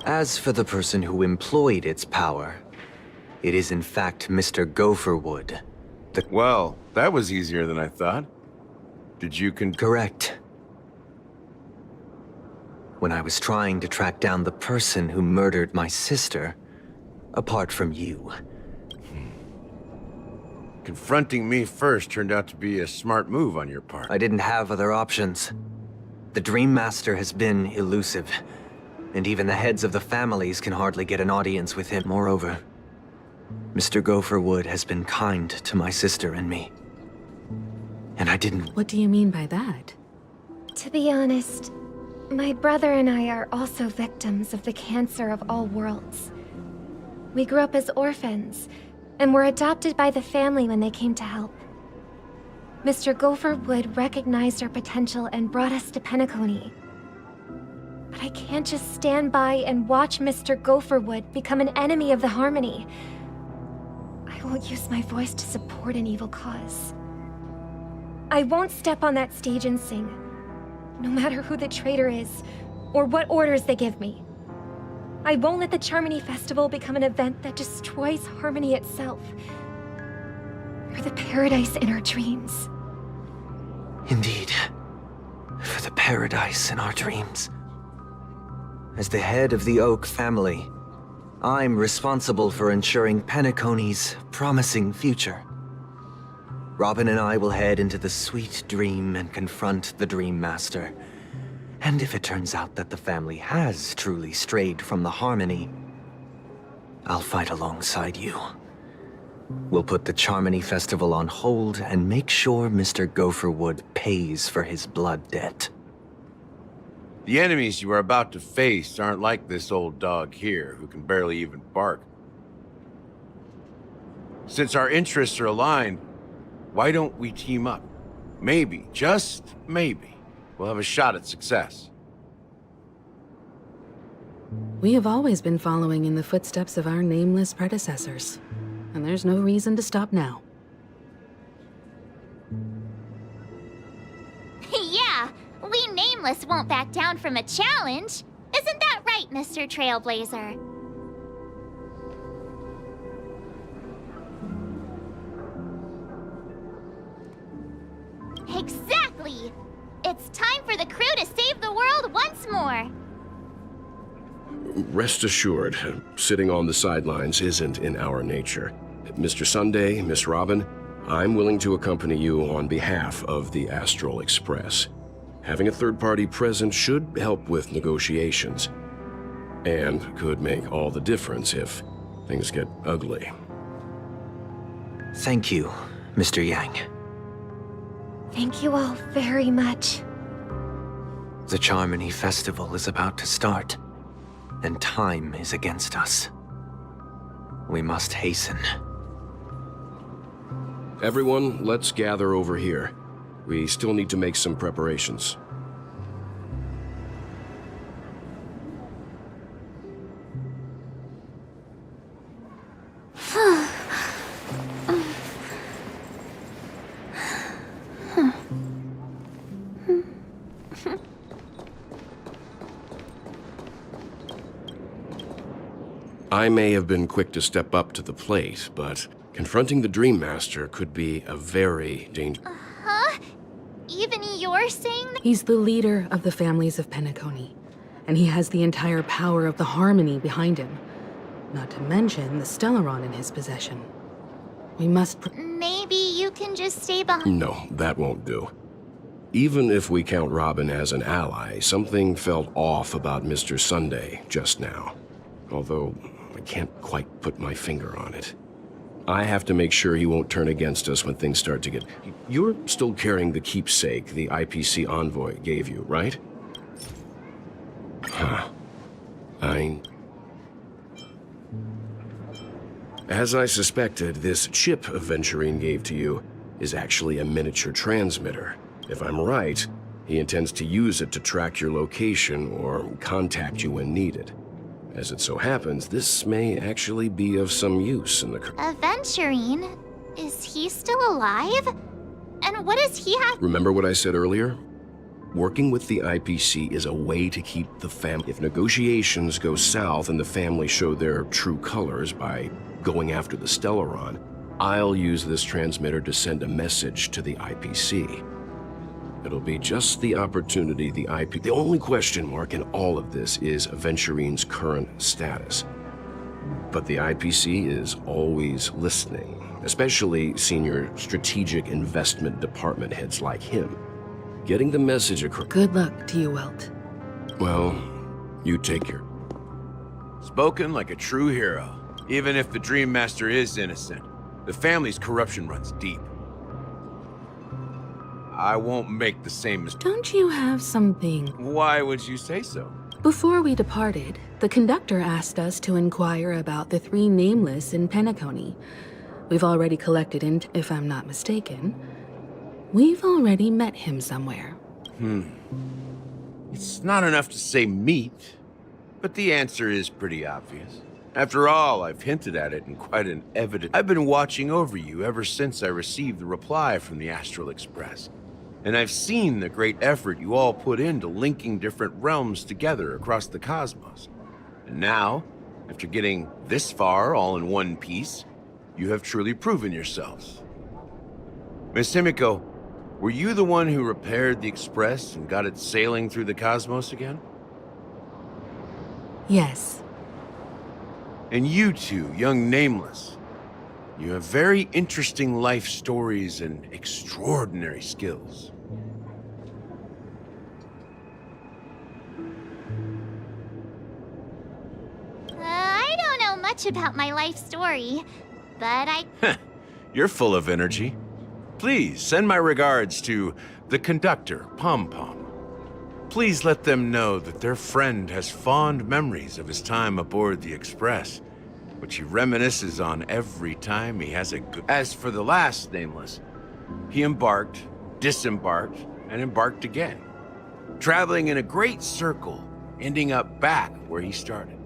As for the person who employed its power, it is in fact Mr. Gopherwood. Well, that was easier than I thought. Did you Correct. When I was trying to track down the person who murdered my sister, apart from you. Confronting me first turned out to be a smart move on your part. I didn't have other options. The Dream Master has been elusive, and even the heads of the families can hardly get an audience with him. Moreover, Mr. Gopherwood has been kind to my sister and me. And I didn't... What do you mean by that? To be honest, my brother and I are also victims of the cancer of all worlds. We grew up as orphans, and were adopted by the family when they came to help. Mr. Gopherwood recognized our potential and brought us to Penacony. But I can't just stand by and watch Mr. Gopherwood become an enemy of the Harmony. I won't use my voice to support an evil cause. I won't step on that stage and sing, no matter who the traitor is, or what orders they give me. I won't let the Charmony Festival become an event that destroys Harmony itself, or the paradise in our dreams. Indeed. For the paradise in our dreams. As the head of the Oak family, I'm responsible for ensuring Penacony's promising future. Robin and I will head into the sweet dream and confront the Dream Master. And if it turns out that the family has truly strayed from the Harmony, I'll fight alongside you. We'll put the Charmony Festival on hold and make sure Mr. Gopherwood pays for his blood debt. The enemies you are about to face aren't like this old dog here, who can barely even bark. Since our interests are aligned, why don't we team up? Maybe, just maybe, we'll have a shot at success. We have always been following in the footsteps of our nameless predecessors, and there's no reason to stop now. Yeah, we Nameless won't back down from a challenge. Isn't that right, Mr. Trailblazer? Exactly! It's time for the crew to save the world once more! Rest assured, sitting on the sidelines isn't in our nature. Mr. Sunday, Miss Robin, I'm willing to accompany you on behalf of the Astral Express. Having a third party present should help with negotiations, and could make all the difference if things get ugly. Thank you, Mr. Yang. Thank you all very much. The Charmony Festival is about to start, and time is against us. We must hasten. Everyone, let's gather over here. We still need to make some preparations. I may have been quick to step up to the plate, but confronting the Dream Master could be a very dangerous... Huh? Even you're saying that? He's the leader of the families of Penacony, and he has the entire power of the Harmony behind him. Not to mention the Stellaron in his possession. We must... Maybe you can just stay behind. No, that won't do. Even if we count Robin as an ally, something felt off about Mr. Sunday just now. Although, I can't quite put my finger on it. I have to make sure he won't turn against us when things start to get... You're still carrying the keepsake the IPC envoy gave you, right? Huh. As I suspected, this chip Aventurine gave to you is actually a miniature transmitter. If I'm right, He intends to use it to track your location or contact you when needed. As it so happens, this may actually be of some use in the... Aventurine? Is he still alive? And what does he have? Remember what I said earlier? Working with the IPC is a way to keep the family... If negotiations go south and the family show their true colors by going after the Stellaron, I'll use this transmitter to send a message to the IPC. It'll be just the opportunity The only question mark in all of this is Aventurine's current status. But the IPC is always listening, especially senior strategic investment department heads like him. Getting the message across... Good luck to you, Welt. Well, you take care. Spoken like a true hero. Even if the Dream Master is innocent, the family's corruption runs deep. I won't make the same mistake. Don't you have something? Why would you say so? Before we departed, the conductor asked us to inquire about the 3 nameless in Penacony. We've already collected if I'm not mistaken. We've already met him somewhere. It's not enough to say meet, but the answer is pretty obvious. After all, I've hinted at it in quite an evident... I've been watching over you ever since I received the reply from the Astral Express. And I've seen the great effort you all put into linking different realms together across the cosmos. And now, after getting this far all in one piece, you have truly proven yourselves. Miss Himiko, were you the one who repaired the Express and got it sailing through the cosmos again? Yes. And you two, young Nameless, you have very interesting life stories and extraordinary skills. I don't know much about my life story, but I... You're full of energy. Please send my regards to the conductor, Pom Pom. Please let them know that their friend has fond memories of his time aboard the Express, which he reminisces on every time he has a good... As for the last Nameless, he embarked, disembarked, and embarked again, traveling in a great circle, ending up back where he started.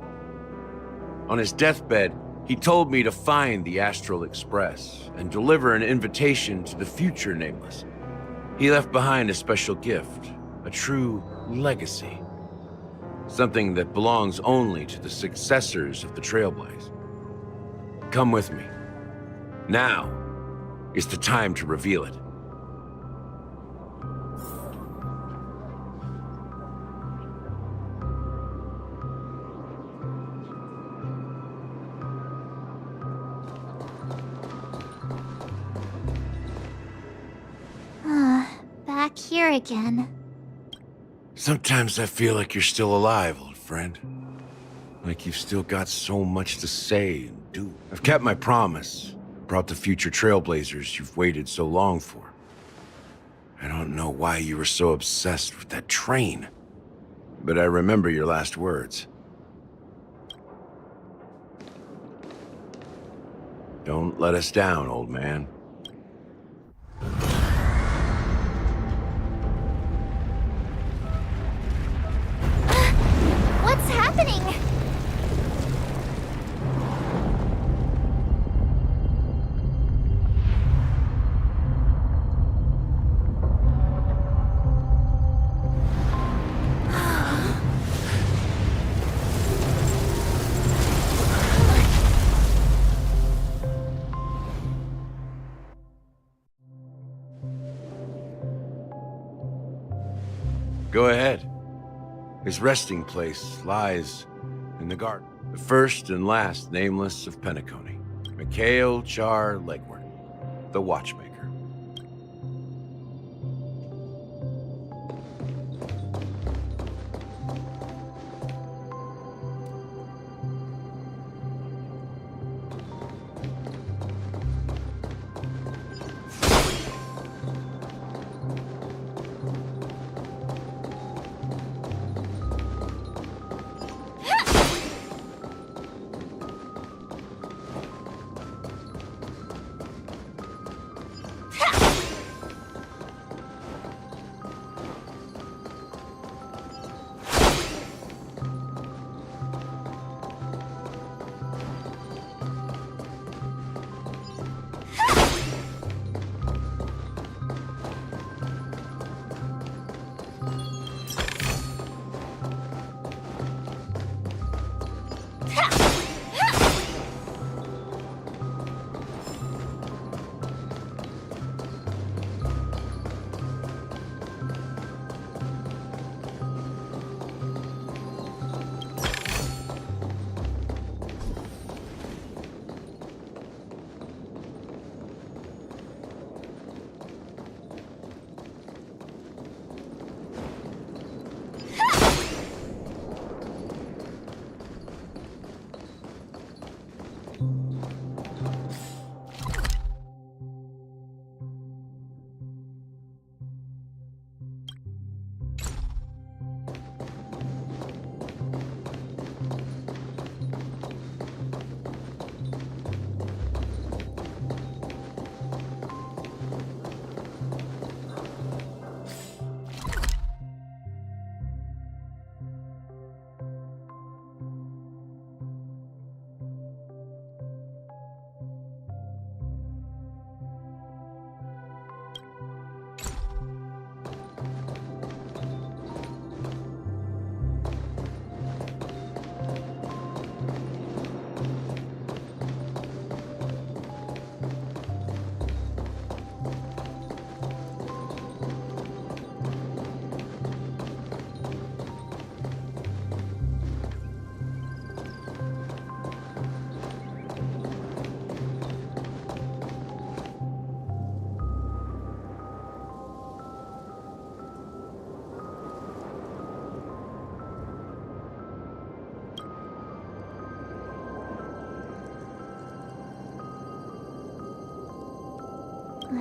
On his deathbed, he told me to find the Astral Express and deliver an invitation to the future Nameless. He left behind a special gift, a true legacy. Something that belongs only to the successors of the Trailblaze. Come with me. Now is the time to reveal it. Back here again. Sometimes I feel like you're still alive, old friend. Like you've still got so much to say and do. I've kept my promise. Brought the future trailblazers you've waited so long for. I don't know why you were so obsessed with that train. But I remember your last words. Don't let us down, old man. What's happening? Go ahead. His resting place lies in the garden. The first and last Nameless of Penacony. Mikhail Char Legward, the Watchmaker.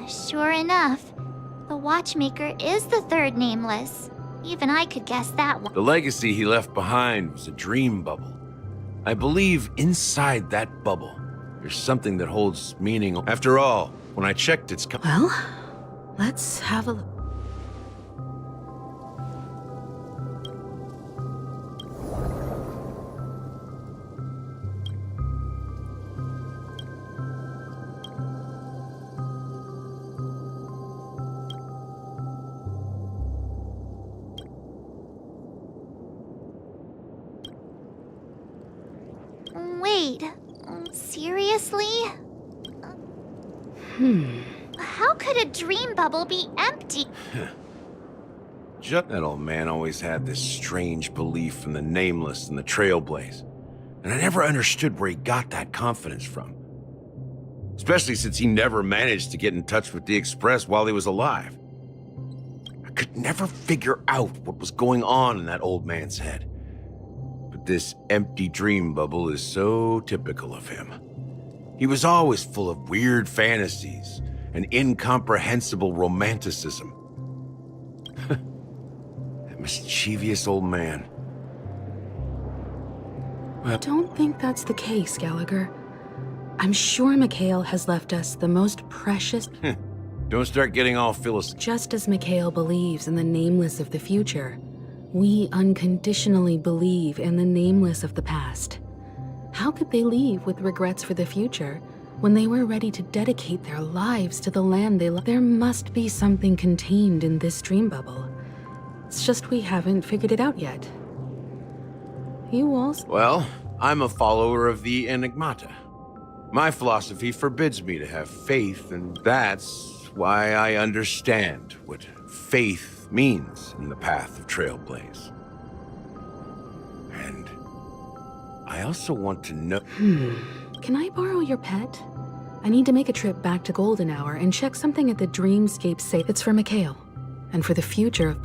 Sure enough, the watchmaker is the third nameless. Even I could guess that one. The legacy he left behind was a dream bubble. I believe inside that bubble, there's something that holds meaning. After all, when I checked its... Well, let's have a look. Wait, seriously? How could a dream bubble be empty? That old man always had this strange belief in the nameless and the trailblaze. And I never understood where he got that confidence from. Especially since he never managed to get in touch with the Express while he was alive. I could never figure out what was going on in that old man's head. But this empty dream bubble is so typical of him. He was always full of weird fantasies and incomprehensible romanticism. That mischievous old man. I don't think that's the case, Gallagher. I'm sure Mikhail has left us the most precious... Don't start getting all philosophical. Just as Mikhail believes in the nameless of the future, we unconditionally believe in the nameless of the past. How could they leave with regrets for the future when they were ready to dedicate their lives to the land they love? There must be something contained in this dream bubble. It's just we haven't figured it out yet. You also... Well, I'm a follower of the Enigmata. My philosophy forbids me to have faith, and that's why I understand what faith means in the path of Trailblaze. And I also want to know... Can I borrow your pet? I need to make a trip back to Golden Hour and check something at the Dreamscape safe. It's for Mikhail, and for the future of...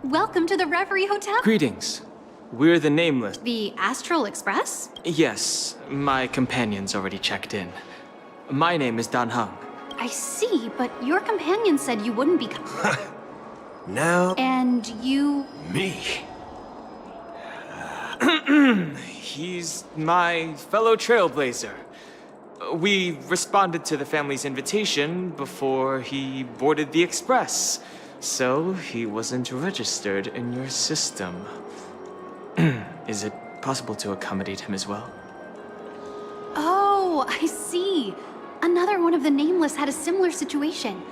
Welcome to the Reverie Hotel. Greetings. We're the Nameless. The Astral Express? Yes, my companion's already checked in. My name is Dan Heng. I see, but your companion said you wouldn't be... Now... And you... Me. He's my fellow trailblazer. We responded to the family's invitation before he boarded the express, so he wasn't registered in your system. Is it possible to accommodate him as well? Oh, I see. Another one of the Nameless had a similar situation.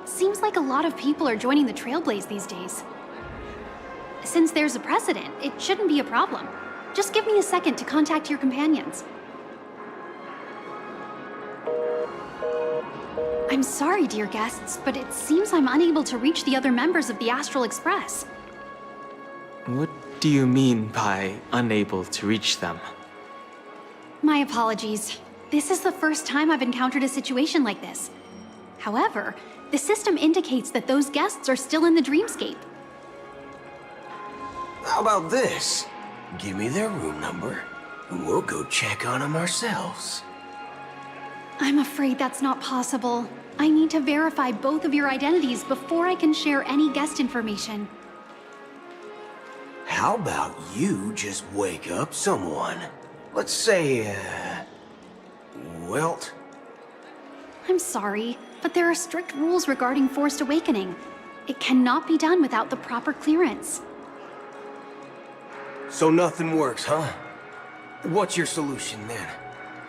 Seems like a lot of people are joining the Trailblaze these days. Since there's a precedent, it shouldn't be a problem. Just give me a second to contact your companions. I'm sorry, dear guests, but it seems I'm unable to reach the other members of the Astral Express. What do you mean by unable to reach them? My apologies. This is the first time I've encountered a situation like this. However, the system indicates that those guests are still in the Dreamscape. How about this? Give me their room number, and we'll go check on them ourselves. I'm afraid that's not possible. I need to verify both of your identities before I can share any guest information. How about you just wake up someone? Let's say, Welt? I'm sorry, but there are strict rules regarding forced awakening. It cannot be done without the proper clearance. So nothing works, huh? What's your solution then?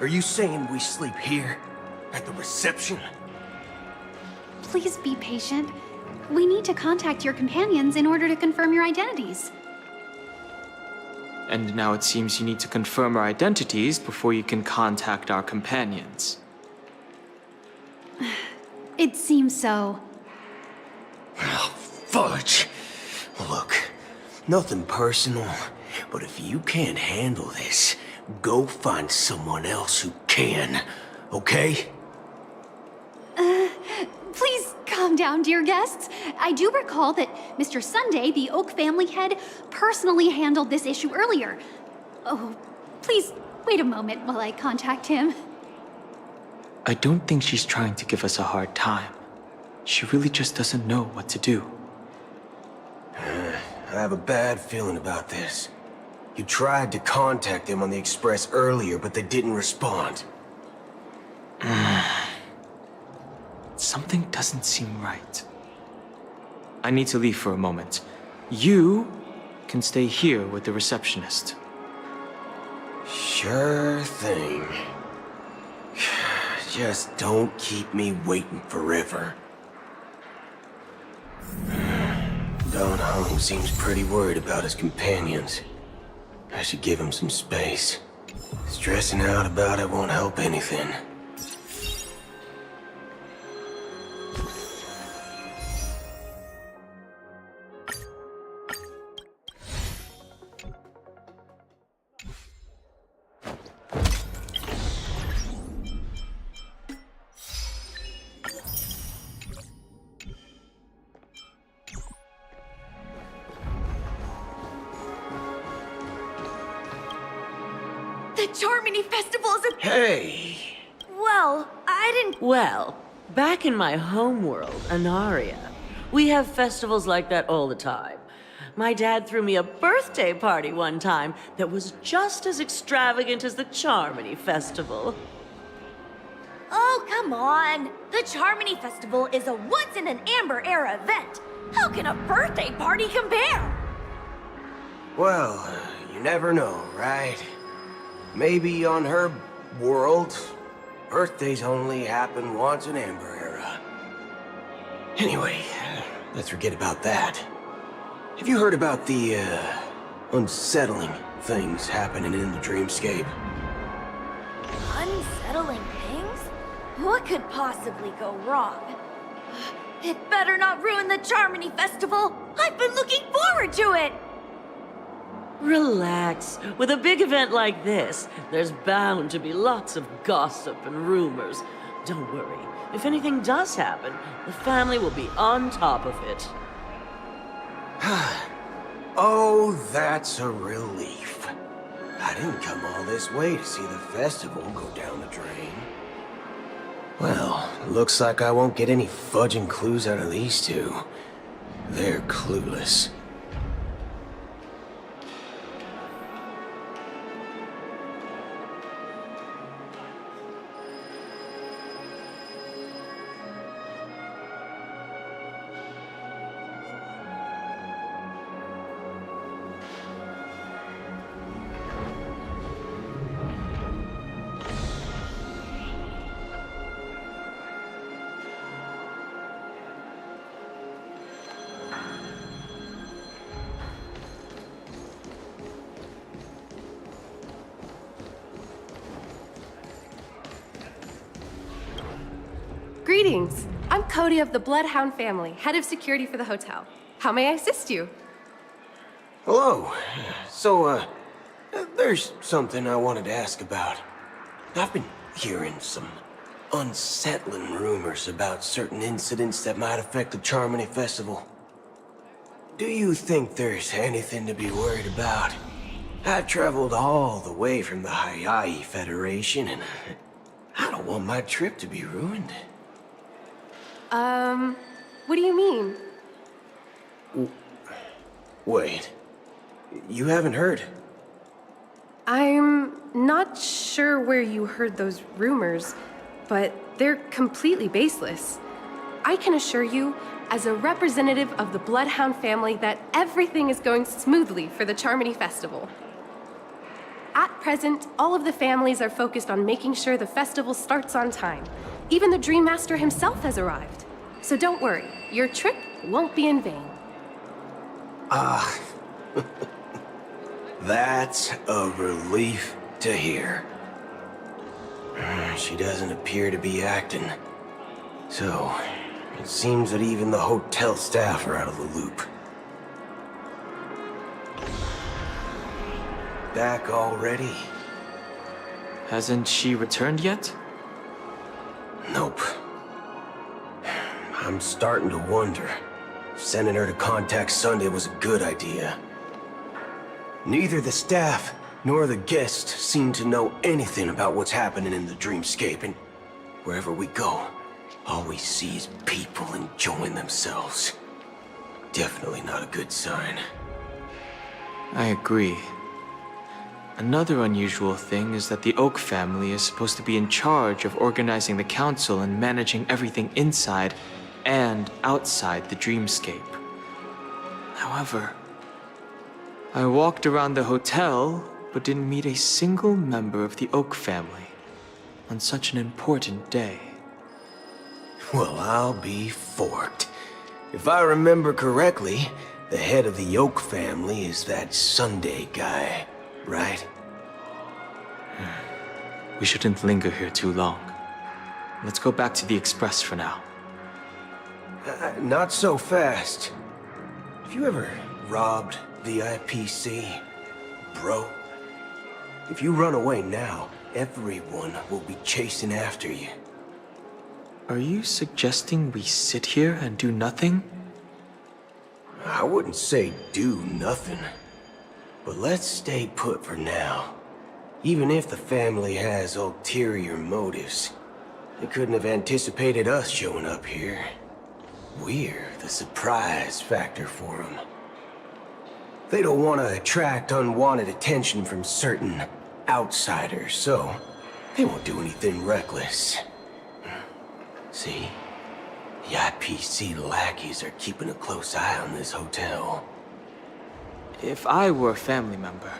Are you saying we sleep here? At the reception? Please be patient. We need to contact your companions in order to confirm your identities. And now it seems you need to confirm our identities before you can contact our companions. It seems so. Oh, fudge! Look, nothing personal, but if you can't handle this, go find someone else who can, okay? Please calm down, dear guests. I do recall that Mr. Sunday, the Oak family head, personally handled this issue earlier. Oh, Please, wait a moment while I contact him. I don't think she's trying to give us a hard time. She really just doesn't know what to do. I have a bad feeling about this. You tried to contact them on the Express earlier, but they didn't respond. Something doesn't seem right. I need to leave for a moment. You can stay here with the receptionist. Sure thing. Just don't keep me waiting forever. Don Hung seems pretty worried about his companions. I should give him some space. Stressing out about it won't help anything. The Charmony Festival is a— Hey! Well, I didn't— Well, back in my homeworld, Anaria, we have festivals like that all the time. My dad threw me a birthday party one time that was just as extravagant as the Charmony Festival. Oh, come on! The Charmony Festival is a once-in-an-Amber-era event! How can a birthday party compare? Well, you never know, right? Maybe on her world, birthdays only happen once in Amber Era. Anyway, let's forget about that. Have you heard about the, unsettling things happening in the dreamscape? Unsettling things? What could possibly go wrong? It better not ruin the Charmony Festival! I've been looking forward to it! Relax. With a big event like this, there's bound to be lots of gossip and rumors. Don't worry. If anything does happen, the family will be on top of it. Oh, that's a relief. I didn't come all this way to see the festival go down the drain. Well, looks like I won't get any fudging clues out of these two. They're clueless. Greetings. I'm Cody of the Bloodhound family, head of security for the hotel. How may I assist you? Hello. So, there's something I wanted to ask about. I've been hearing some unsettling rumors about certain incidents that might affect the Charmony Festival. Do you think there's anything to be worried about? I've traveled all the way from the Hayaii Federation, and I don't want my trip to be ruined. What do you mean? Wait. You haven't heard? I'm not sure where you heard those rumors, but they're completely baseless. I can assure you, as a representative of the Bloodhound family, that everything is going smoothly for the Charmony Festival. At present, all of the families are focused on making sure the festival starts on time. Even the Dream Master himself has arrived. So don't worry, your trip won't be in vain. That's a relief to hear. She doesn't appear to be acting. So, it seems that even the hotel staff are out of the loop. Back already? Hasn't she returned yet? Nope. I'm starting to wonder if sending her to contact Sunday was a good idea. Neither the staff nor the guests seem to know anything about what's happening in the dreamscape, and wherever we go, all we see is people enjoying themselves. Definitely not a good sign. I agree. Another unusual thing is that the Oak family is supposed to be in charge of organizing the council and managing everything inside and outside the dreamscape. However, I walked around the hotel, but didn't meet a single member of the Oak family on such an important day. Well, I'll be forked. If I remember correctly, the head of the Oak family is that Sunday guy, right? We shouldn't linger here too long. Let's go back to the Express for now. Not so fast. Have you ever robbed VIPC, bro? If you run away now, everyone will be chasing after you. Are you suggesting we sit here and do nothing? I wouldn't say do nothing, but let's stay put for now. Even if the family has ulterior motives, they couldn't have anticipated us showing up here. We're the surprise factor for them. They don't want to attract unwanted attention from certain outsiders, so they won't do anything reckless. See? The IPC lackeys are keeping a close eye on this hotel. If I were a family member,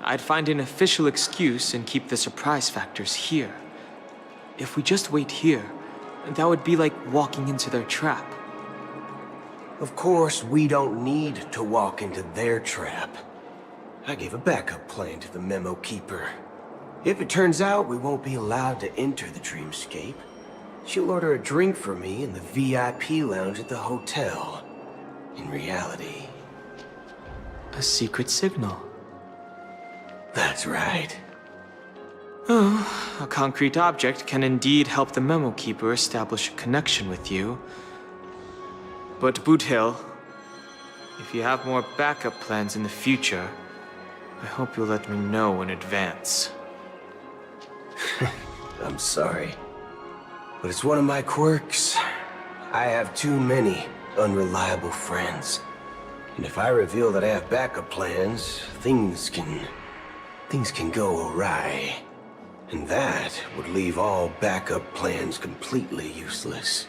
I'd find an official excuse and keep the surprise factors here. If we just wait here, that would be like walking into their trap. Of course, we don't need to walk into their trap. I gave a backup plan to the memo keeper. If it turns out we won't be allowed to enter the dreamscape, she'll order a drink for me in the VIP lounge at the hotel. In reality... a secret signal. That's right. Oh, a concrete object can indeed help the memo keeper establish a connection with you. But Boot Hill, if you have more backup plans in the future, I hope you'll let me know in advance. I'm sorry, but it's one of my quirks. I have too many unreliable friends. And if I reveal that I have backup plans, things can go awry. And that would leave all backup plans completely useless.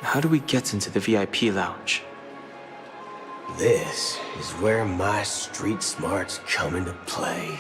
How do we get into the VIP lounge? This is where my street smarts come into play.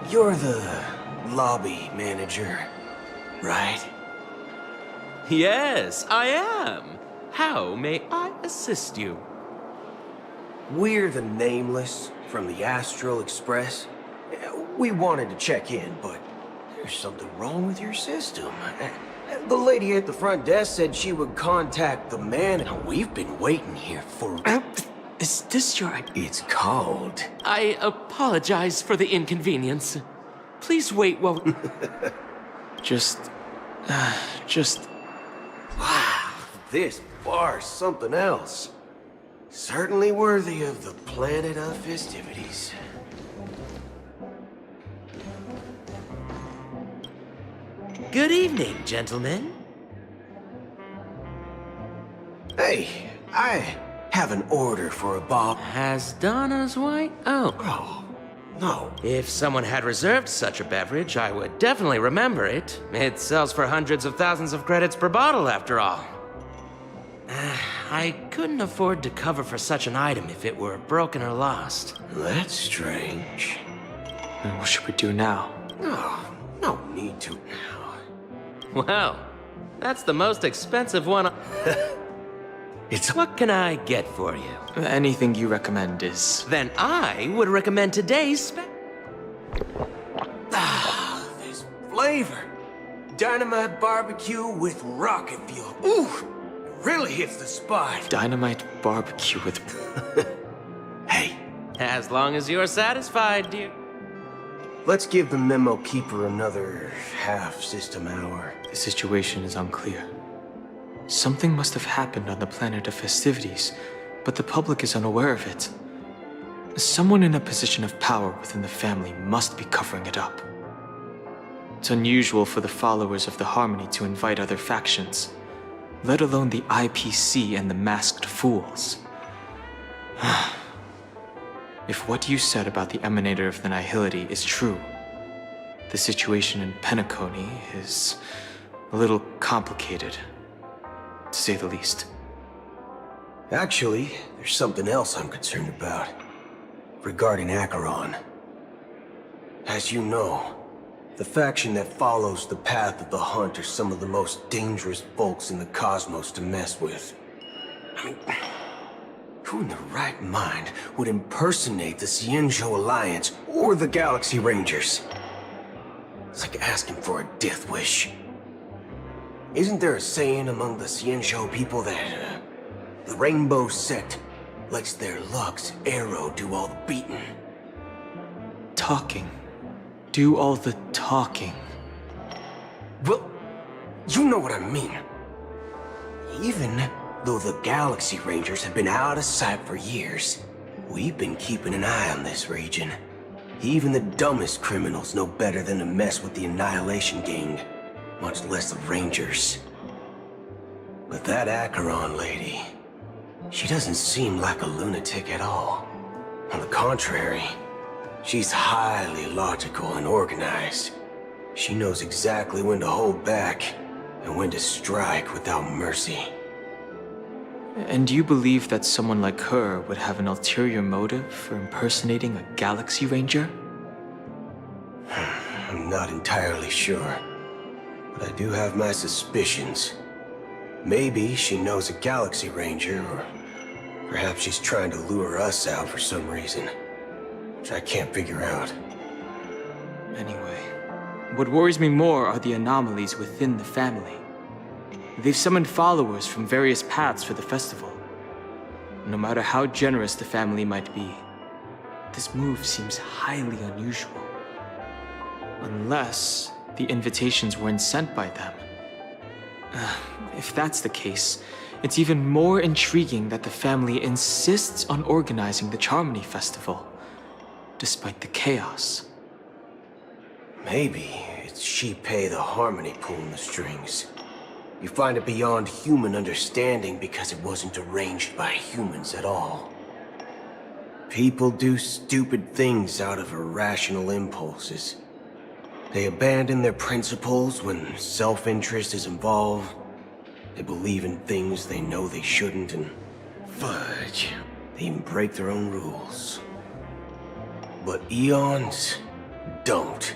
You're the lobby manager, right? Yes, I am. How may I assist you? We're the Nameless from the Astral Express. We wanted to check in, but there's something wrong with your system. The lady at the front desk said she would contact the man. We've been waiting here for... Is this your... It's called... I apologize for the inconvenience. Please wait while... Just... Wow, this bar's something else. Certainly worthy of the planet of festivities. Good evening, gentlemen. Hey, I have an order for a bob. Has Donna's White? Oh. Oh, no. If someone had reserved such a beverage, I would definitely remember it. It sells for hundreds of thousands of credits per bottle, after all. I couldn't afford to cover for such an item if it were broken or lost. That's strange. What should we do now? Oh, no need to now. Well, That's the most expensive one. What can I get for you? Anything you recommend is... Then I would recommend today's This flavor. Dynamite barbecue with rocket fuel. Ooh, it really hits the spot. Dynamite barbecue with... Hey. As long as you're satisfied, dear. Let's give the memo keeper another half system hour. The situation is unclear. Something must have happened on the planet of festivities, but the public is unaware of it. Someone in a position of power within the family must be covering it up. It's unusual for the followers of the Harmony to invite other factions, let alone the IPC and the Masked Fools. If what you said about the Emanator of the Nihility is true, the situation in Penacony is a little complicated, to say the least. Actually, there's something else I'm concerned about. Regarding Acheron. As you know, the faction that follows the path of the Hunt are some of the most dangerous folks in the cosmos to mess with. I mean, who in their right mind would impersonate the Xianzhou Alliance or the Galaxy Rangers? It's like asking for a death wish. Isn't there a saying among the Xianzhou people that the Rainbow Sect lets their Lux arrow do all the beating? Talking. Do all the talking. Well, you know what I mean. Even though the Galaxy Rangers have been out of sight for years, we've been keeping an eye on this region. Even the dumbest criminals know better than to mess with the Annihilation Gang, much less the Rangers. But that Acheron lady, she doesn't seem like a lunatic at all. On the contrary, she's highly logical and organized. She knows exactly when to hold back and when to strike without mercy. And you believe that someone like her would have an ulterior motive for impersonating a Galaxy Ranger? I'm not entirely sure, but I do have my suspicions. Maybe she knows a Galaxy Ranger, or perhaps she's trying to lure us out for some reason, which I can't figure out. Anyway, what worries me more are the anomalies within the family. They've summoned followers from various paths for the festival. No matter how generous the family might be, this move seems highly unusual. Unless the invitations weren't sent by them. If that's the case, it's even more intriguing that the family insists on organizing the Charmony Festival, despite the chaos. Maybe it's Shipei the Harmony pulling the strings. You find it beyond human understanding because it wasn't arranged by humans at all. People do stupid things out of irrational impulses. They abandon their principles when self-interest is involved. They believe in things they know they shouldn't, and fudge, they even break their own rules. But Eons don't.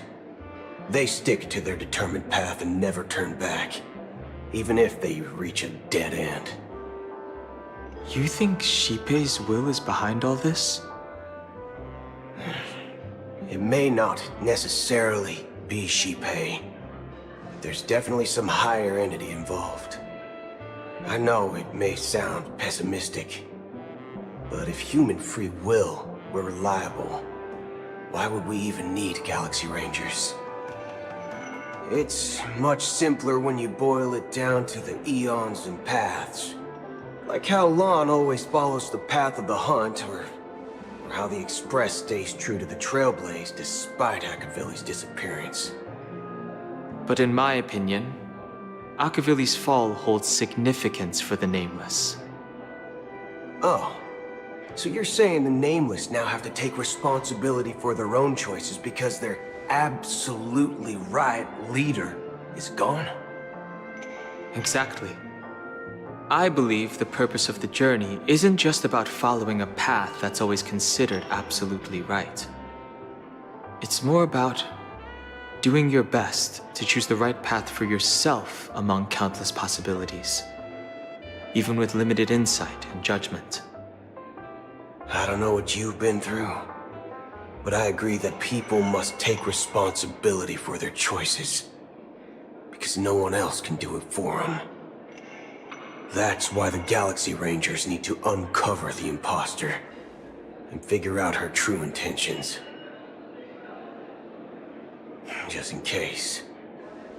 They stick to their determined path and never turn back, even if they reach a dead end. You think Shipei's will is behind all this? It may not necessarily be Shipei, but there's definitely some higher entity involved. I know it may sound pessimistic, but if human free will were reliable, why would we even need Galaxy Rangers? It's much simpler when you boil it down to the eons and paths. Like how Lon always follows the path of the Hunt, or how the Express stays true to the Trailblaze despite Akavili's disappearance. But in my opinion, Akavili's fall holds significance for the Nameless. Oh, so you're saying the Nameless now have to take responsibility for their own choices because their absolutely right leader is gone? Exactly. I believe the purpose of the journey isn't just about following a path that's always considered absolutely right. It's more about doing your best to choose the right path for yourself among countless possibilities, even with limited insight and judgment. I don't know what you've been through, but I agree that people must take responsibility for their choices, because no one else can do it for them. That's why the Galaxy Rangers need to uncover the imposter and figure out her true intentions. Just in case.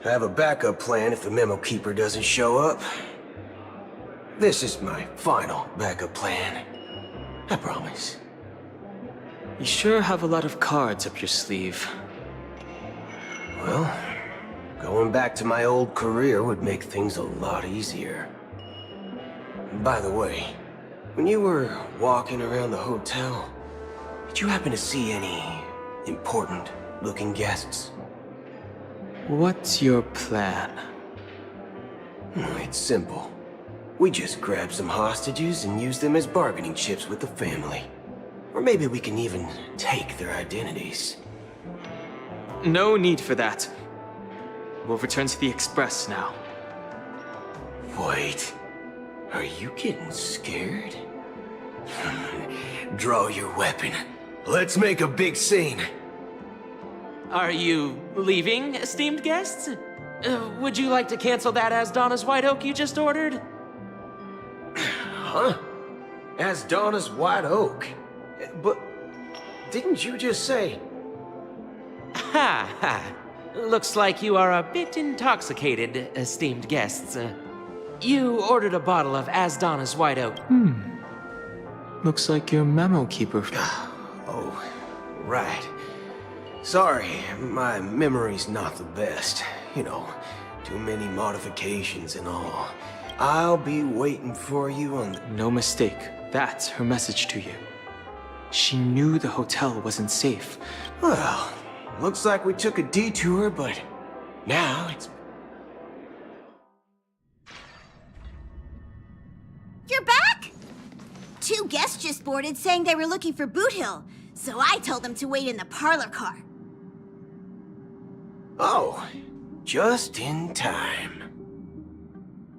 I have a backup plan if the Memo Keeper doesn't show up. This is my final backup plan. I promise. You sure have a lot of cards up your sleeve. Well, going back to my old career would make things a lot easier. By the way, when you were walking around the hotel, did you happen to see any important-looking guests? What's your plan? It's simple. We just grab some hostages and use them as bargaining chips with the family. Or maybe we can even take their identities. No need for that. We'll return to the Express now. Wait. Are you getting scared? Draw your weapon. Let's make a big scene. Are you leaving, esteemed guests? Would you like to cancel that Asdana's White Oak you just ordered? Huh? Asdana's White Oak? But didn't you just say... Ha ha. Looks like you are a bit intoxicated, esteemed guests. You ordered a bottle of Asdana's White Oak. Looks like you're Memo Keeper. Oh, right. Sorry, my memory's not the best. You know, too many modifications and all. I'll be waiting for you on the... No mistake. That's her message to you. She knew the hotel wasn't safe. Well, looks like we took a detour, but now it's... You're back? 2 guests just boarded saying they were looking for Boot Hill, so I told them to wait in the parlor car. Oh, just in time.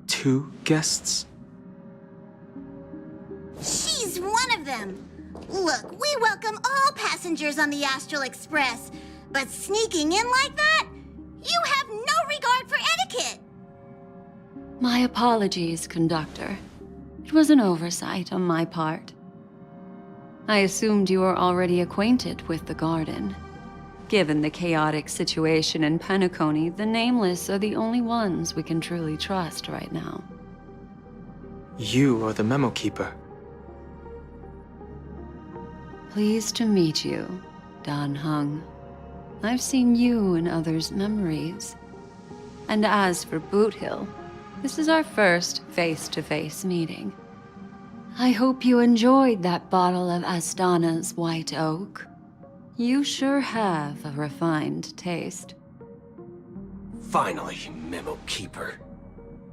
2 guests? She's one of them. Look, we welcome all passengers on the Astral Express, but sneaking in like that? You have no regard for etiquette! My apologies, conductor. It was an oversight on my part. I assumed you were already acquainted with the garden. Given the chaotic situation in Penacony, the Nameless are the only ones we can truly trust right now. You are the Memo Keeper. Pleased to meet you, Dan Hung. I've seen you in others' memories. And as for Boot Hill, this is our first face-to-face meeting. I hope you enjoyed that bottle of Astana's White Oak. You sure have a refined taste. Finally, Memo Keeper.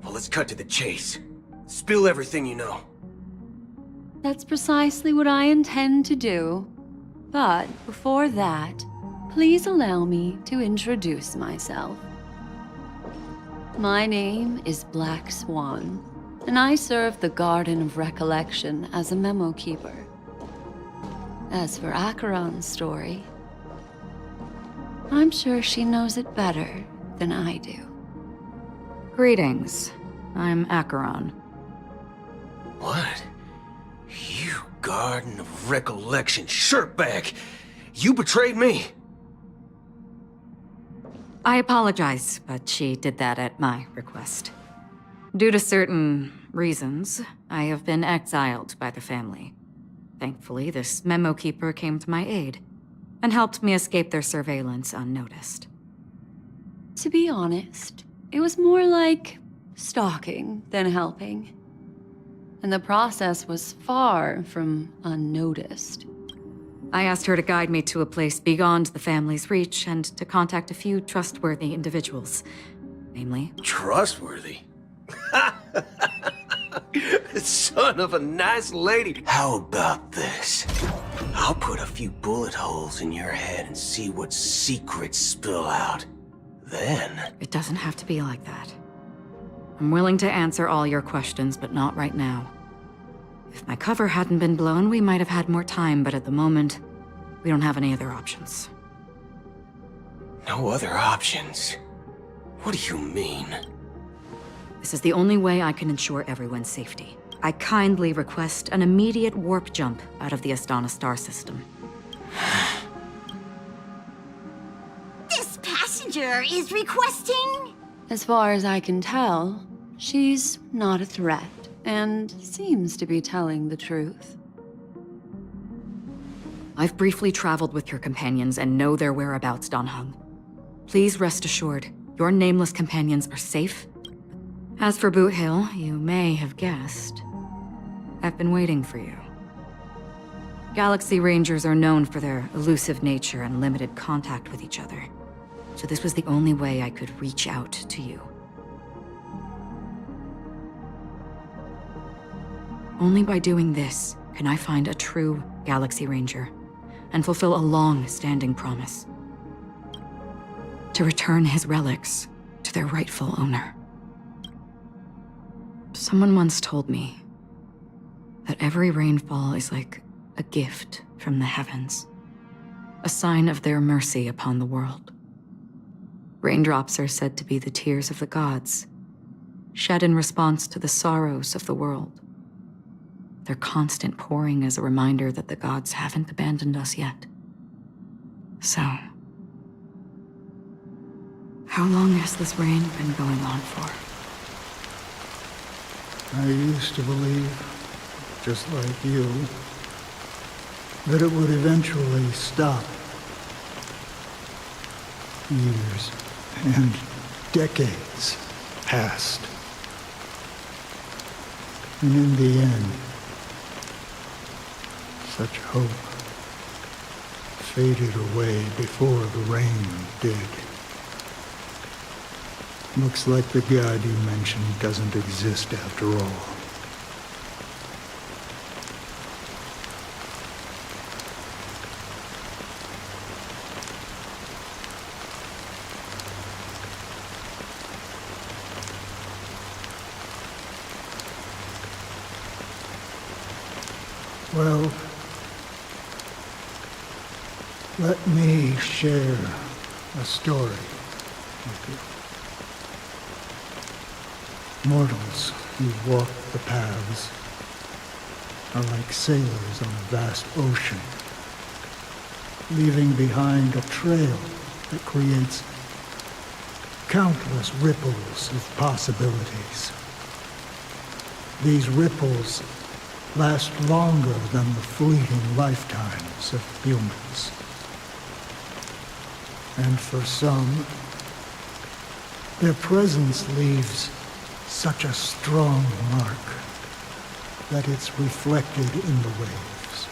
Well, let's cut to the chase. Spill everything you know. That's precisely what I intend to do. But before that, please allow me to introduce myself. My name is Black Swan, and I serve the Garden of Recollection as a Memo Keeper. As for Acheron's story, I'm sure she knows it better than I do. Greetings. I'm Acheron. What? You Garden of Recollection shirtbag! You betrayed me! I apologize, but she did that at my request. Due to certain reasons, I have been exiled by the family. Thankfully, this Memo Keeper came to my aid and helped me escape their surveillance unnoticed. To be honest, it was more like stalking than helping. And the process was far from unnoticed. I asked her to guide me to a place beyond the family's reach and to contact a few trustworthy individuals. Namely... Trustworthy? Son of a nice lady. How about this? I'll put a few bullet holes in your head and see what secrets spill out. then... It doesn't have to be like that. I'm willing to answer all your questions, but not right now. If my cover hadn't been blown, we might have had more time, but at the moment, we don't have any other options. No other options? What do you mean? This is the only way I can ensure everyone's safety. I kindly request an immediate warp jump out of the Astana star system. This passenger is requesting? As far as I can tell, she's not a threat, and seems to be telling the truth. I've briefly traveled with your companions and know their whereabouts, Danheng. Please rest assured, your nameless companions are safe. As for Boot Hill, you may have guessed. I've been waiting for you. Galaxy Rangers are known for their elusive nature and limited contact with each other. So this was the only way I could reach out to you. Only by doing this can I find a true Galaxy Ranger and fulfill a long-standing promise. To return his relics to their rightful owner. Someone once told me that every rainfall is like a gift from the heavens, a sign of their mercy upon the world. Raindrops are said to be the tears of the gods, shed in response to the sorrows of the world. Their constant pouring is a reminder that the gods haven't abandoned us yet. So, how long has this rain been going on for? I used to believe, just like you, that it would eventually stop. Years and decades passed. And in the end, such hope faded away before the rain did. Looks like the god you mentioned doesn't exist after all. Well, let me share a story with you. Mortals who walk the paths are like sailors on a vast ocean, leaving behind a trail that creates countless ripples of possibilities. These ripples last longer than the fleeting lifetimes of humans. And for some, their presence leaves such a strong mark that it's reflected in the waves.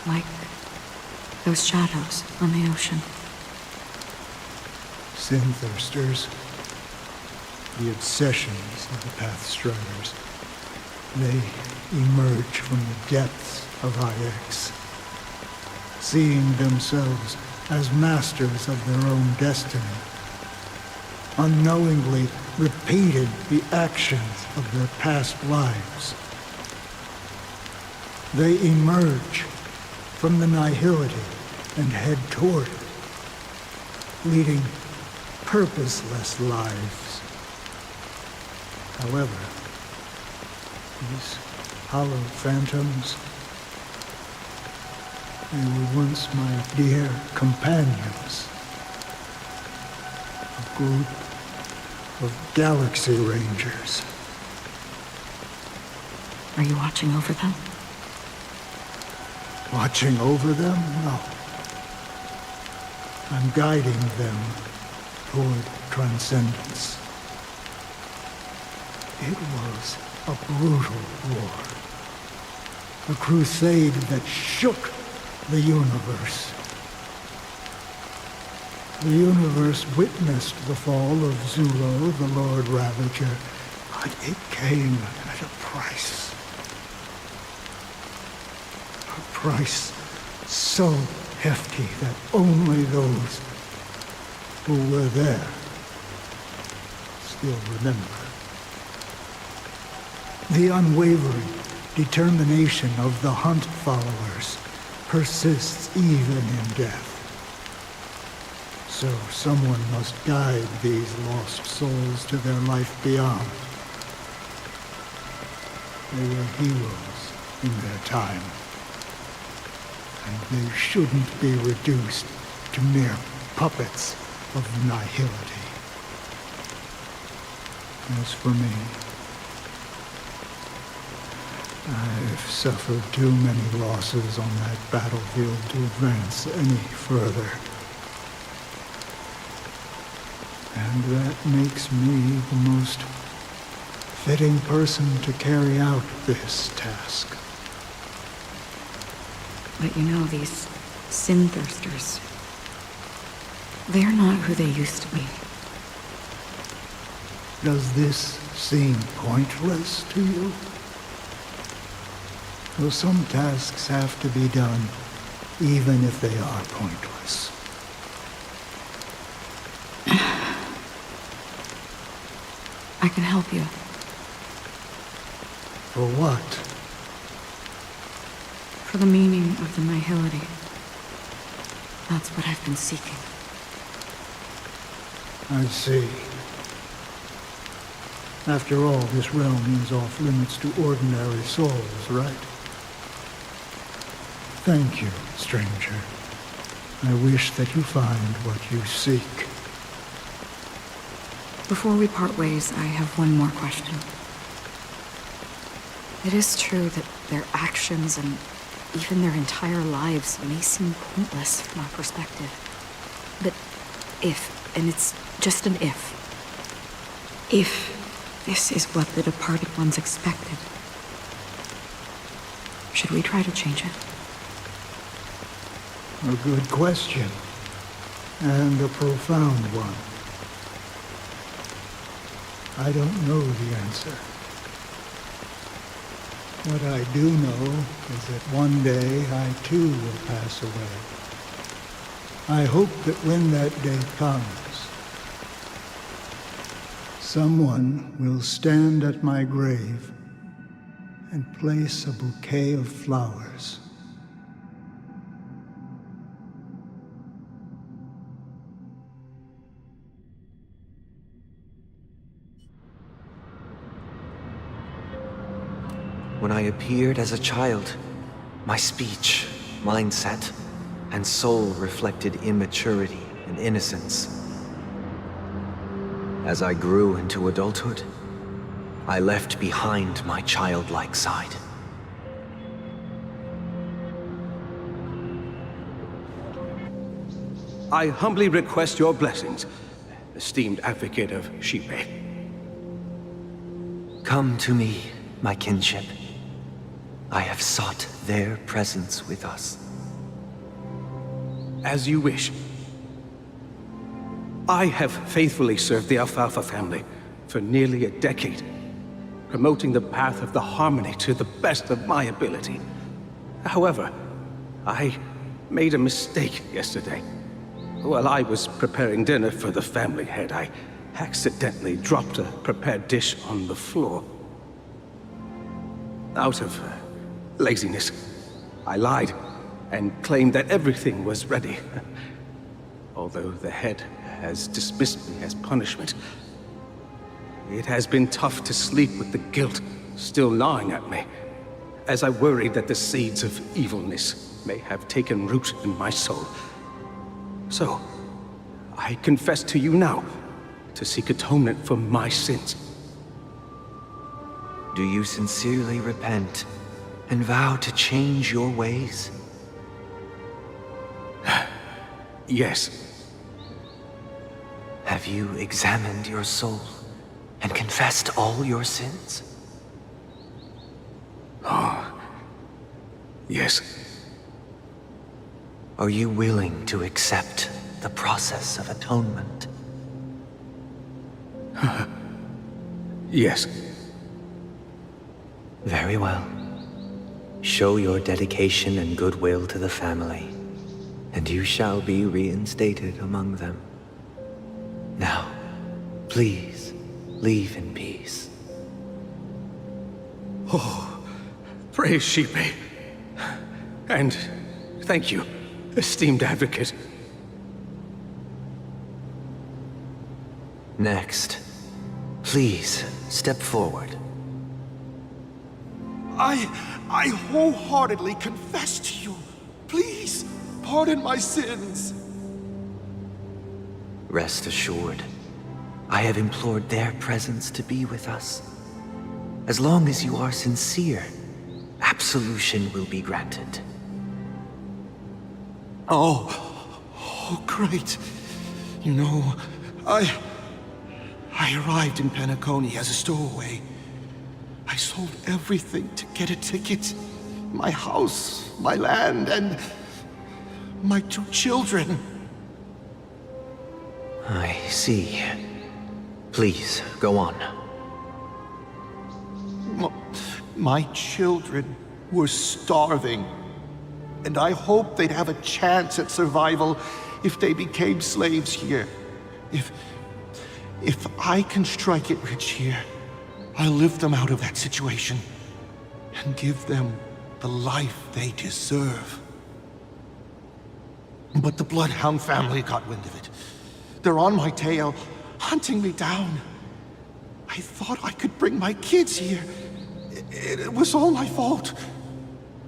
Like those shadows on the ocean. Sin-thirsters, the obsessions of the Pathstriders, they emerge from the depths of IX, seeing themselves as masters of their own destiny, unknowingly repeated the actions of their past lives. They emerge from the nihility and head toward it, leading purposeless lives. However, these hollow phantoms, they were once my dear companions. A group of Galaxy Rangers. Are you watching over them? Watching over them? No. I'm guiding them toward transcendence. It was a brutal war. A crusade that shook the universe. The universe witnessed the fall of Zulo, the Lord Ravager, but it came at a price. A price so hefty that only those who were there still remember. The unwavering determination of the Hunt followers persists even in death. So someone must guide these lost souls to their life beyond. They were heroes in their time, and they shouldn't be reduced to mere puppets of nihility. As for me, I've suffered too many losses on that battlefield to advance any further. And that makes me the most fitting person to carry out this task. But you know, these sin-thirsters, they're not who they used to be. Does this seem pointless to you? Well, some tasks have to be done, even if they are pointless. I can help you. For what? For the meaning of the nihility. That's what I've been seeking. I see. After all, this realm is off limits to ordinary souls, right? Thank you, stranger. I wish that you find what you seek. Before we part ways, I have one more question. It is true that their actions and even their entire lives may seem pointless from our perspective. But if, and it's just an if this is what the departed ones expected, should we try to change it? A good question, and a profound one. I don't know the answer. What I do know is that one day I too will pass away. I hope that when that day comes, someone will stand at my grave and place a bouquet of flowers. When I appeared as a child, my speech, mindset, and soul reflected immaturity and innocence. As I grew into adulthood, I left behind my childlike side. I humbly request your blessings, esteemed advocate of Shipe. Come to me, my kinship. I have sought their presence with us. As you wish. I have faithfully served the Alfalfa family for nearly a decade, promoting the path of the harmony to the best of my ability. However, I made a mistake yesterday. While I was preparing dinner for the family head, I accidentally dropped a prepared dish on the floor. Out of laziness, I lied and claimed that everything was ready. Although the head has dismissed me as punishment, it has been tough to sleep with the guilt still gnawing at me, as I worried that the seeds of evilness may have taken root in my soul. So, I confess to you now to seek atonement for my sins. Do you sincerely repent and vow to change your ways? Yes. Have you examined your soul and confessed all your sins? Oh, yes. Are you willing to accept the process of atonement? Yes. Very well. Show your dedication and goodwill to the family, and you shall be reinstated among them. Now, please, leave in peace. Oh, praise Sheepy. And thank you, esteemed advocate. Next, please step forward. I wholeheartedly confess to you. Please, pardon my sins. Rest assured, I have implored their presence to be with us. As long as you are sincere, absolution will be granted. Oh, great. You know, I arrived in Penacony as a stowaway. I sold everything to get a ticket. My house, my land, and my 2 children. I see. Please, go on. My children were starving, and I hoped they'd have a chance at survival if they became slaves here. If I can strike it rich here, I'll lift them out of that situation and give them the life they deserve. But the Bloodhound family got wind of it. They're on my tail, hunting me down. I thought I could bring my kids here. It was all my fault.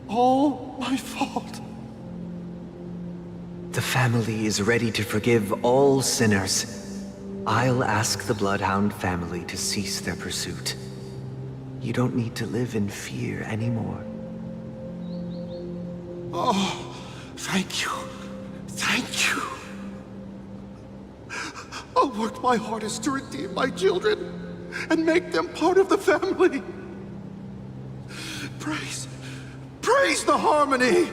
All my fault. The family is ready to forgive all sinners. I'll ask the Bloodhound family to cease their pursuit. You don't need to live in fear anymore. Oh, thank you. Thank you. I'll work my hardest to redeem my children and make them part of the family. Praise the harmony!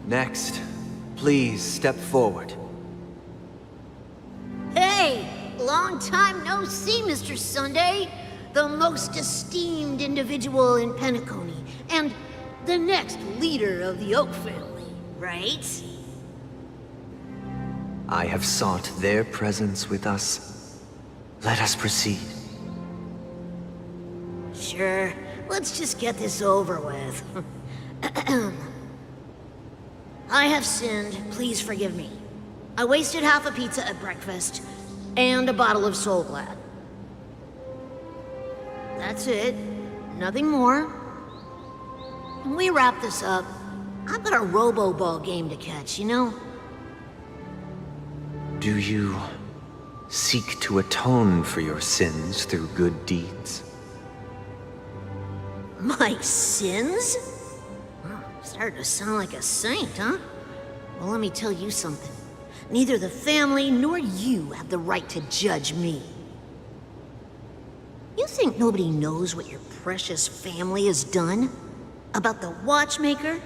Next, please step forward. Hey! Long time no see, Mr. Sunday. The most esteemed individual in Penacony, and the next leader of the Oak family, right? I have sought their presence with us. Let us proceed. Sure. Let's just get this over with. I have sinned. Please forgive me. I wasted half a pizza at breakfast, and a bottle of Soul Glad. That's it. Nothing more. When we wrap this up, I've got a robo-ball game to catch, you know? Do you seek to atone for your sins through good deeds? My sins? Starting to sound like a saint, huh? Well, let me tell you something. Neither the family nor you have the right to judge me. You think nobody knows what your precious family has done? About the watchmaker?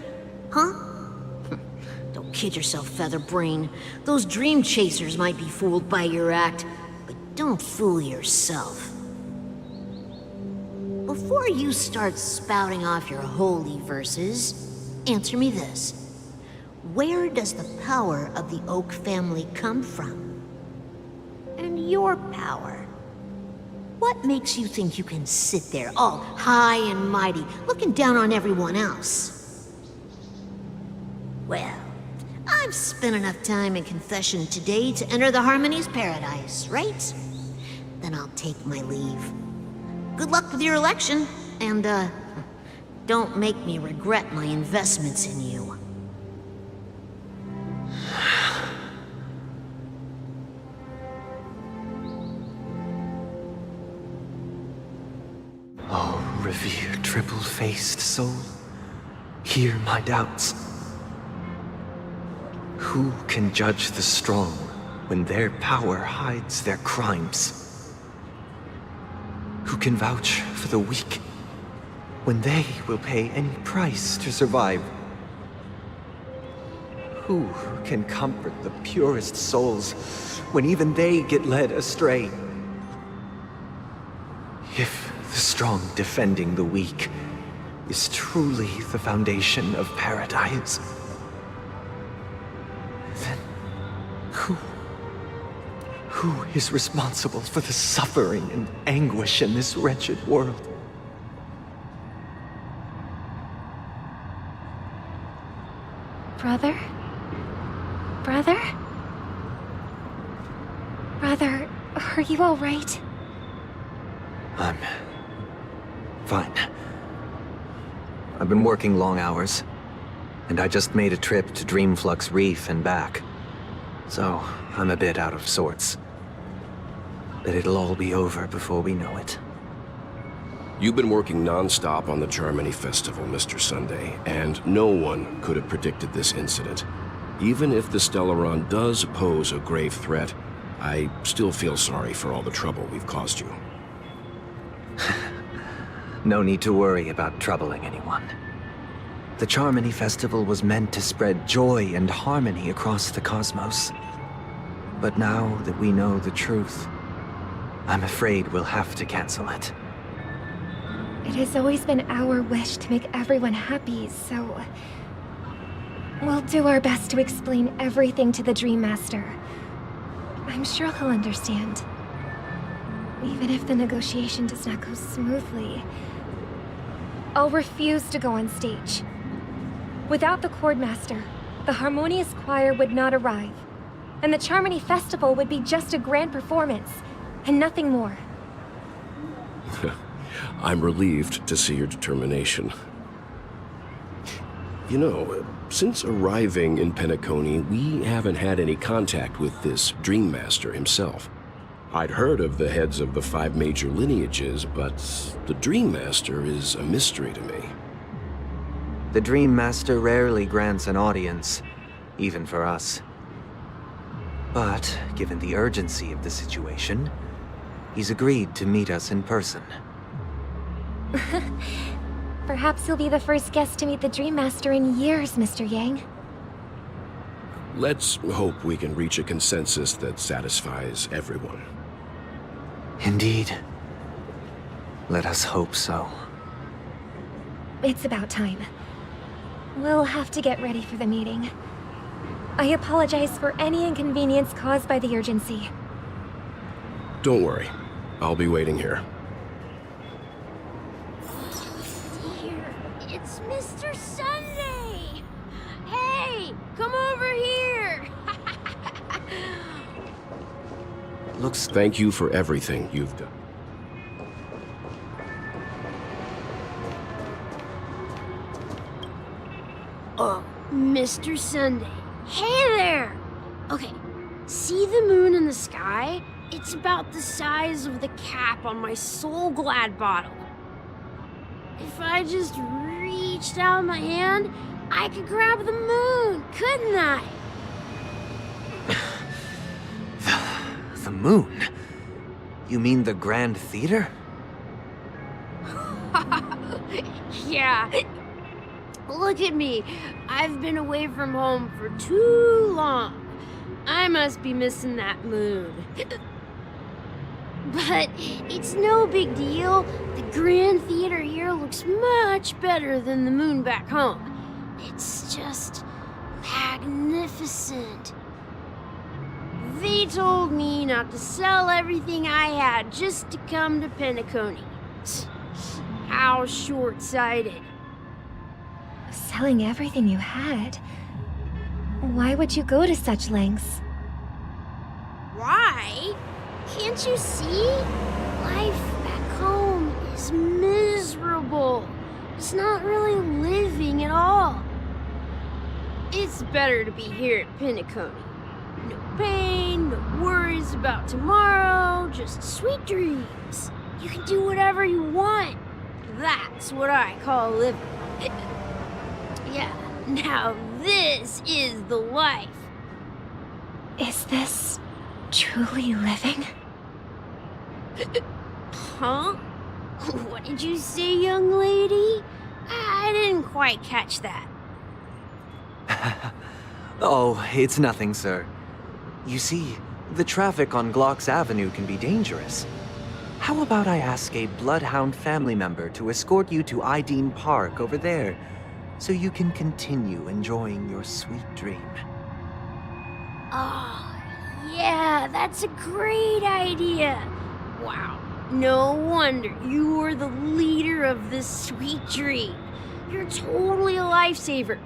Huh? Don't kid yourself, Featherbrain. Those dream chasers might be fooled by your act, but don't fool yourself. Before you start spouting off your holy verses, answer me this. Where does the power of the Oak family come from? And your power? What makes you think you can sit there all high and mighty, looking down on everyone else? Well, I've spent enough time in confession today to enter the Harmony's paradise, right? Then I'll take my leave. Good luck with your election, and, don't make me regret my investments in you. Oh, revered triple-faced soul, hear my doubts. Who can judge the strong when their power hides their crimes? Who can vouch for the weak when they will pay any price to survive? Who can comfort the purest souls when even they get led astray? If the strong defending the weak is truly the foundation of paradise, Who is responsible for the suffering and anguish in this wretched world? Brother? Brother? Brother, are you all right? I'm fine. I've been working long hours, and I just made a trip to Dreamflux Reef and back. So, I'm a bit out of sorts. But it'll all be over before we know it. You've been working non-stop on the Charmony Festival, Mr. Sunday, and no one could have predicted this incident. Even if the Stellaron does pose a grave threat, I still feel sorry for all the trouble we've caused you. No need to worry about troubling anyone. The Charmony Festival was meant to spread joy and harmony across the cosmos. But now that we know the truth, I'm afraid we'll have to cancel it. It has always been our wish to make everyone happy, so... we'll do our best to explain everything to the Dream Master. I'm sure he'll understand. Even if the negotiation does not go smoothly, I'll refuse to go on stage. Without the Chord Master, the Harmonious Choir would not arrive, and the Charmony Festival would be just a grand performance, and nothing more. I'm relieved to see your determination. You know, since arriving in Penacony, we haven't had any contact with this Dream Master himself. I'd heard of the heads of the 5 major lineages, but the Dream Master is a mystery to me. The Dream Master rarely grants an audience, even for us. But, given the urgency of the situation, he's agreed to meet us in person. Perhaps you'll be the first guest to meet the Dream Master in years, Mr. Yang. Let's hope we can reach a consensus that satisfies everyone. Indeed. Let us hope so. It's about time. We'll have to get ready for the meeting. I apologize for any inconvenience caused by the urgency. Don't worry. I'll be waiting here. Dear, it's Mr. Sunday! Hey, come over here! Thank you for everything you've done. Mr. Sunday. Hey there! Okay, see the moon in the sky? It's about the size of the cap on my Soul Glad bottle. If I just reached out my hand, I could grab the moon, couldn't I? The moon? You mean the Grand Theater? Yeah. Look at me. I've been away from home for too long. I must be missing that moon. But it's no big deal. The Grand Theater here looks much better than the moon back home. It's just magnificent. They told me not to sell everything I had just to come to Penacony. How short-sighted. Selling everything you had? Why would you go to such lengths? Why? Can't you see? Life back home is miserable. It's not really living at all. It's better to be here at Penacony. No pain, no worries about tomorrow, just sweet dreams. You can do whatever you want. That's what I call living. Yeah, now this is the life. Is this truly living? Huh? What did you say, young lady? I didn't quite catch that. Oh, it's nothing, sir. You see, the traffic on Glock's Avenue can be dangerous. How about I ask a Bloodhound family member to escort you to Ideen Park over there, so you can continue enjoying your sweet dream? Oh, Yeah, that's a great idea. Wow. No wonder you were the leader of this sweet dream. You're totally a lifesaver.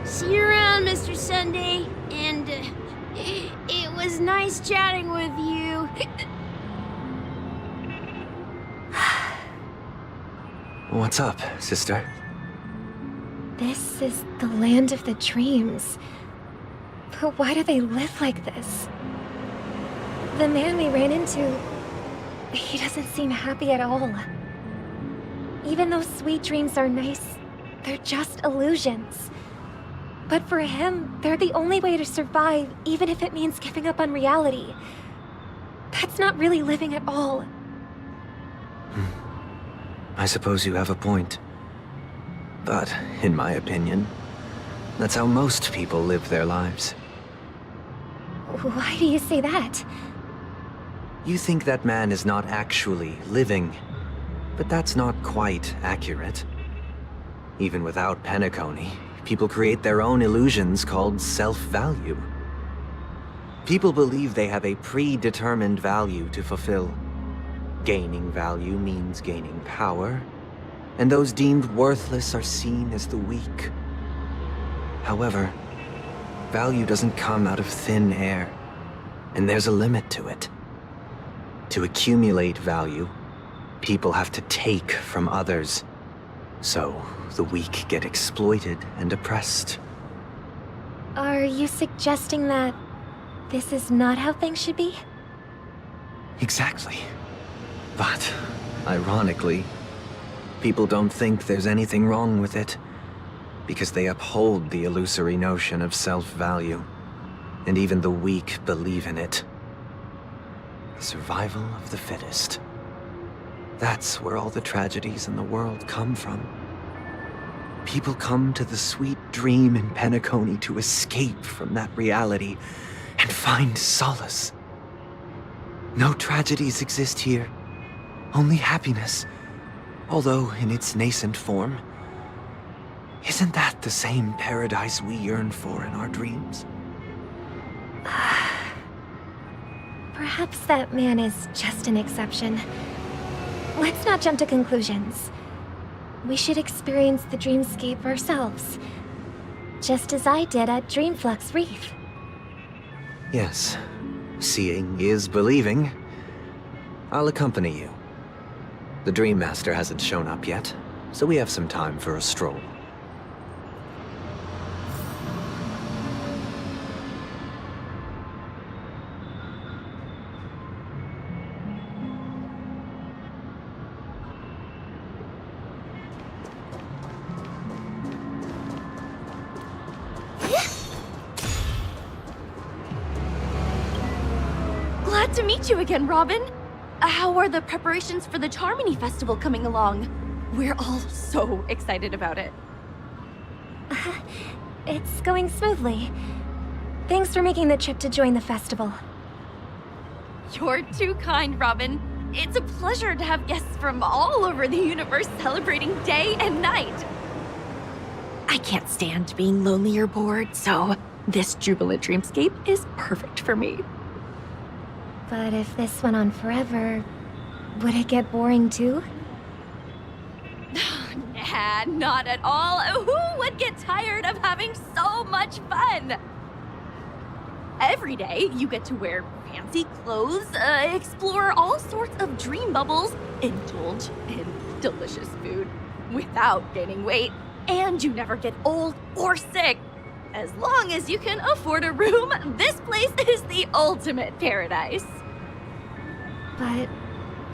See you around, Mr. Sunday. And it was nice chatting with you. What's up, sister? This is the land of the dreams. But why do they live like this? The man we ran into, he doesn't seem happy at all. Even though sweet dreams are nice, they're just illusions. But for him, they're the only way to survive, even if it means giving up on reality. That's not really living at all. I suppose you have a point. But, in my opinion, that's how most people live their lives. Why do you say that? You think that man is not actually living, but that's not quite accurate. Even without Penacony, people create their own illusions called self-value. People believe they have a predetermined value to fulfill. Gaining value means gaining power, and those deemed worthless are seen as the weak. However, value doesn't come out of thin air, and there's a limit to it. To accumulate value, people have to take from others, so the weak get exploited and oppressed. Are you suggesting that this is not how things should be? Exactly. But, ironically, people don't think there's anything wrong with it, because they uphold the illusory notion of self-value, and even the weak believe in it. The survival of the fittest. That's where all the tragedies in the world come from. People come to the sweet dream in Penacony to escape from that reality and find solace. No tragedies exist here. Only happiness, although in its nascent form. Isn't that the same paradise we yearn for in our dreams? Perhaps that man is just an exception. Let's not jump to conclusions. We should experience the dreamscape ourselves, just as I did at Dreamflux Reef. Yes, seeing is believing. I'll accompany you. The Dream Master hasn't shown up yet, so we have some time for a stroll. Glad to meet you again, Robin. How are the preparations for the Charmony Festival coming along? We're all so excited about it. It's going smoothly. Thanks for making the trip to join the festival. You're too kind, Robin. It's a pleasure to have guests from all over the universe celebrating day and night. I can't stand being lonely or bored, so this jubilant dreamscape is perfect for me. But if this went on forever, would it get boring too? Nah, not at all. Who would get tired of having so much fun? Every day, you get to wear fancy clothes, explore all sorts of dream bubbles, indulge in delicious food without gaining weight, and you never get old or sick. As long as you can afford a room, this place is the ultimate paradise. But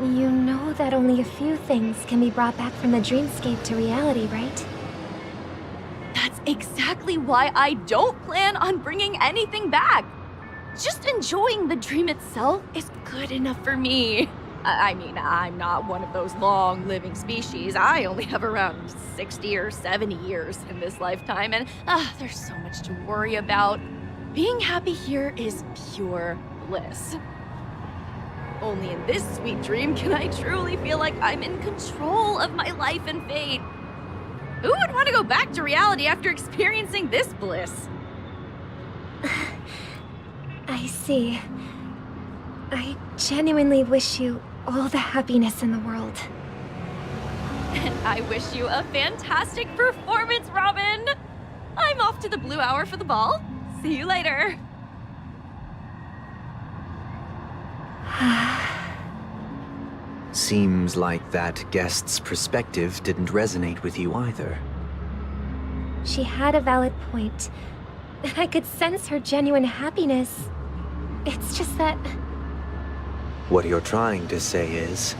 you know that only a few things can be brought back from the dreamscape to reality, right? That's exactly why I don't plan on bringing anything back. Just enjoying the dream itself is good enough for me. I mean, I'm not one of those long-living species. I only have around 60 or 70 years in this lifetime, and there's so much to worry about. Being happy here is pure bliss. Only in this sweet dream can I truly feel like I'm in control of my life and fate. Who would want to go back to reality after experiencing this bliss? I see. I genuinely wish you all the happiness in the world. And I wish you a fantastic performance, Robin! I'm off to the Blue Hour for the ball. See you later. Seems like that guest's perspective didn't resonate with you either. She had a valid point. I could sense her genuine happiness. It's just that... What you're trying to say is,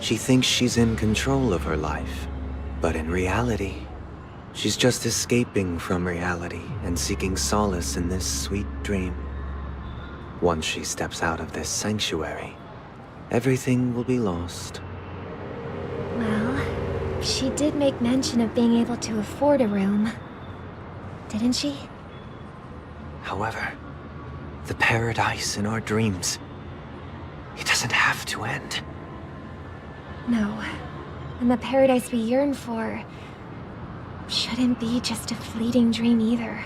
she thinks she's in control of her life. But in reality, she's just escaping from reality and seeking solace in this sweet dream. Once she steps out of this sanctuary, everything will be lost. Well, she did make mention of being able to afford a room. Didn't she? However, the paradise in our dreams, it doesn't have to end. No. And the paradise we yearn for shouldn't be just a fleeting dream either.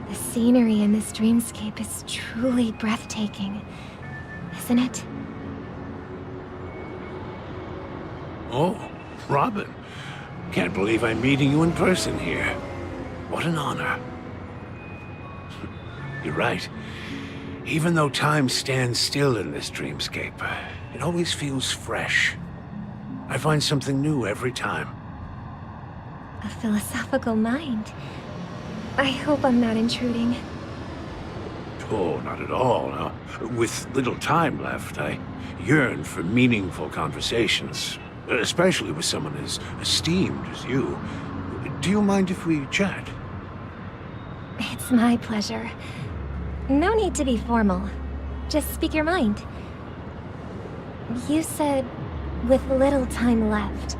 The scenery in this dreamscape is truly breathtaking, isn't it? Oh, Robin. Can't believe I'm meeting you in person here. What an honor. You're right. Even though time stands still in this dreamscape, it always feels fresh. I find something new every time. A philosophical mind. I hope I'm not intruding. Oh, not at all. Now, with little time left, I yearn for meaningful conversations, especially with someone as esteemed as you. Do you mind if we chat? It's my pleasure. No need to be formal. Just speak your mind. You said, with little time left.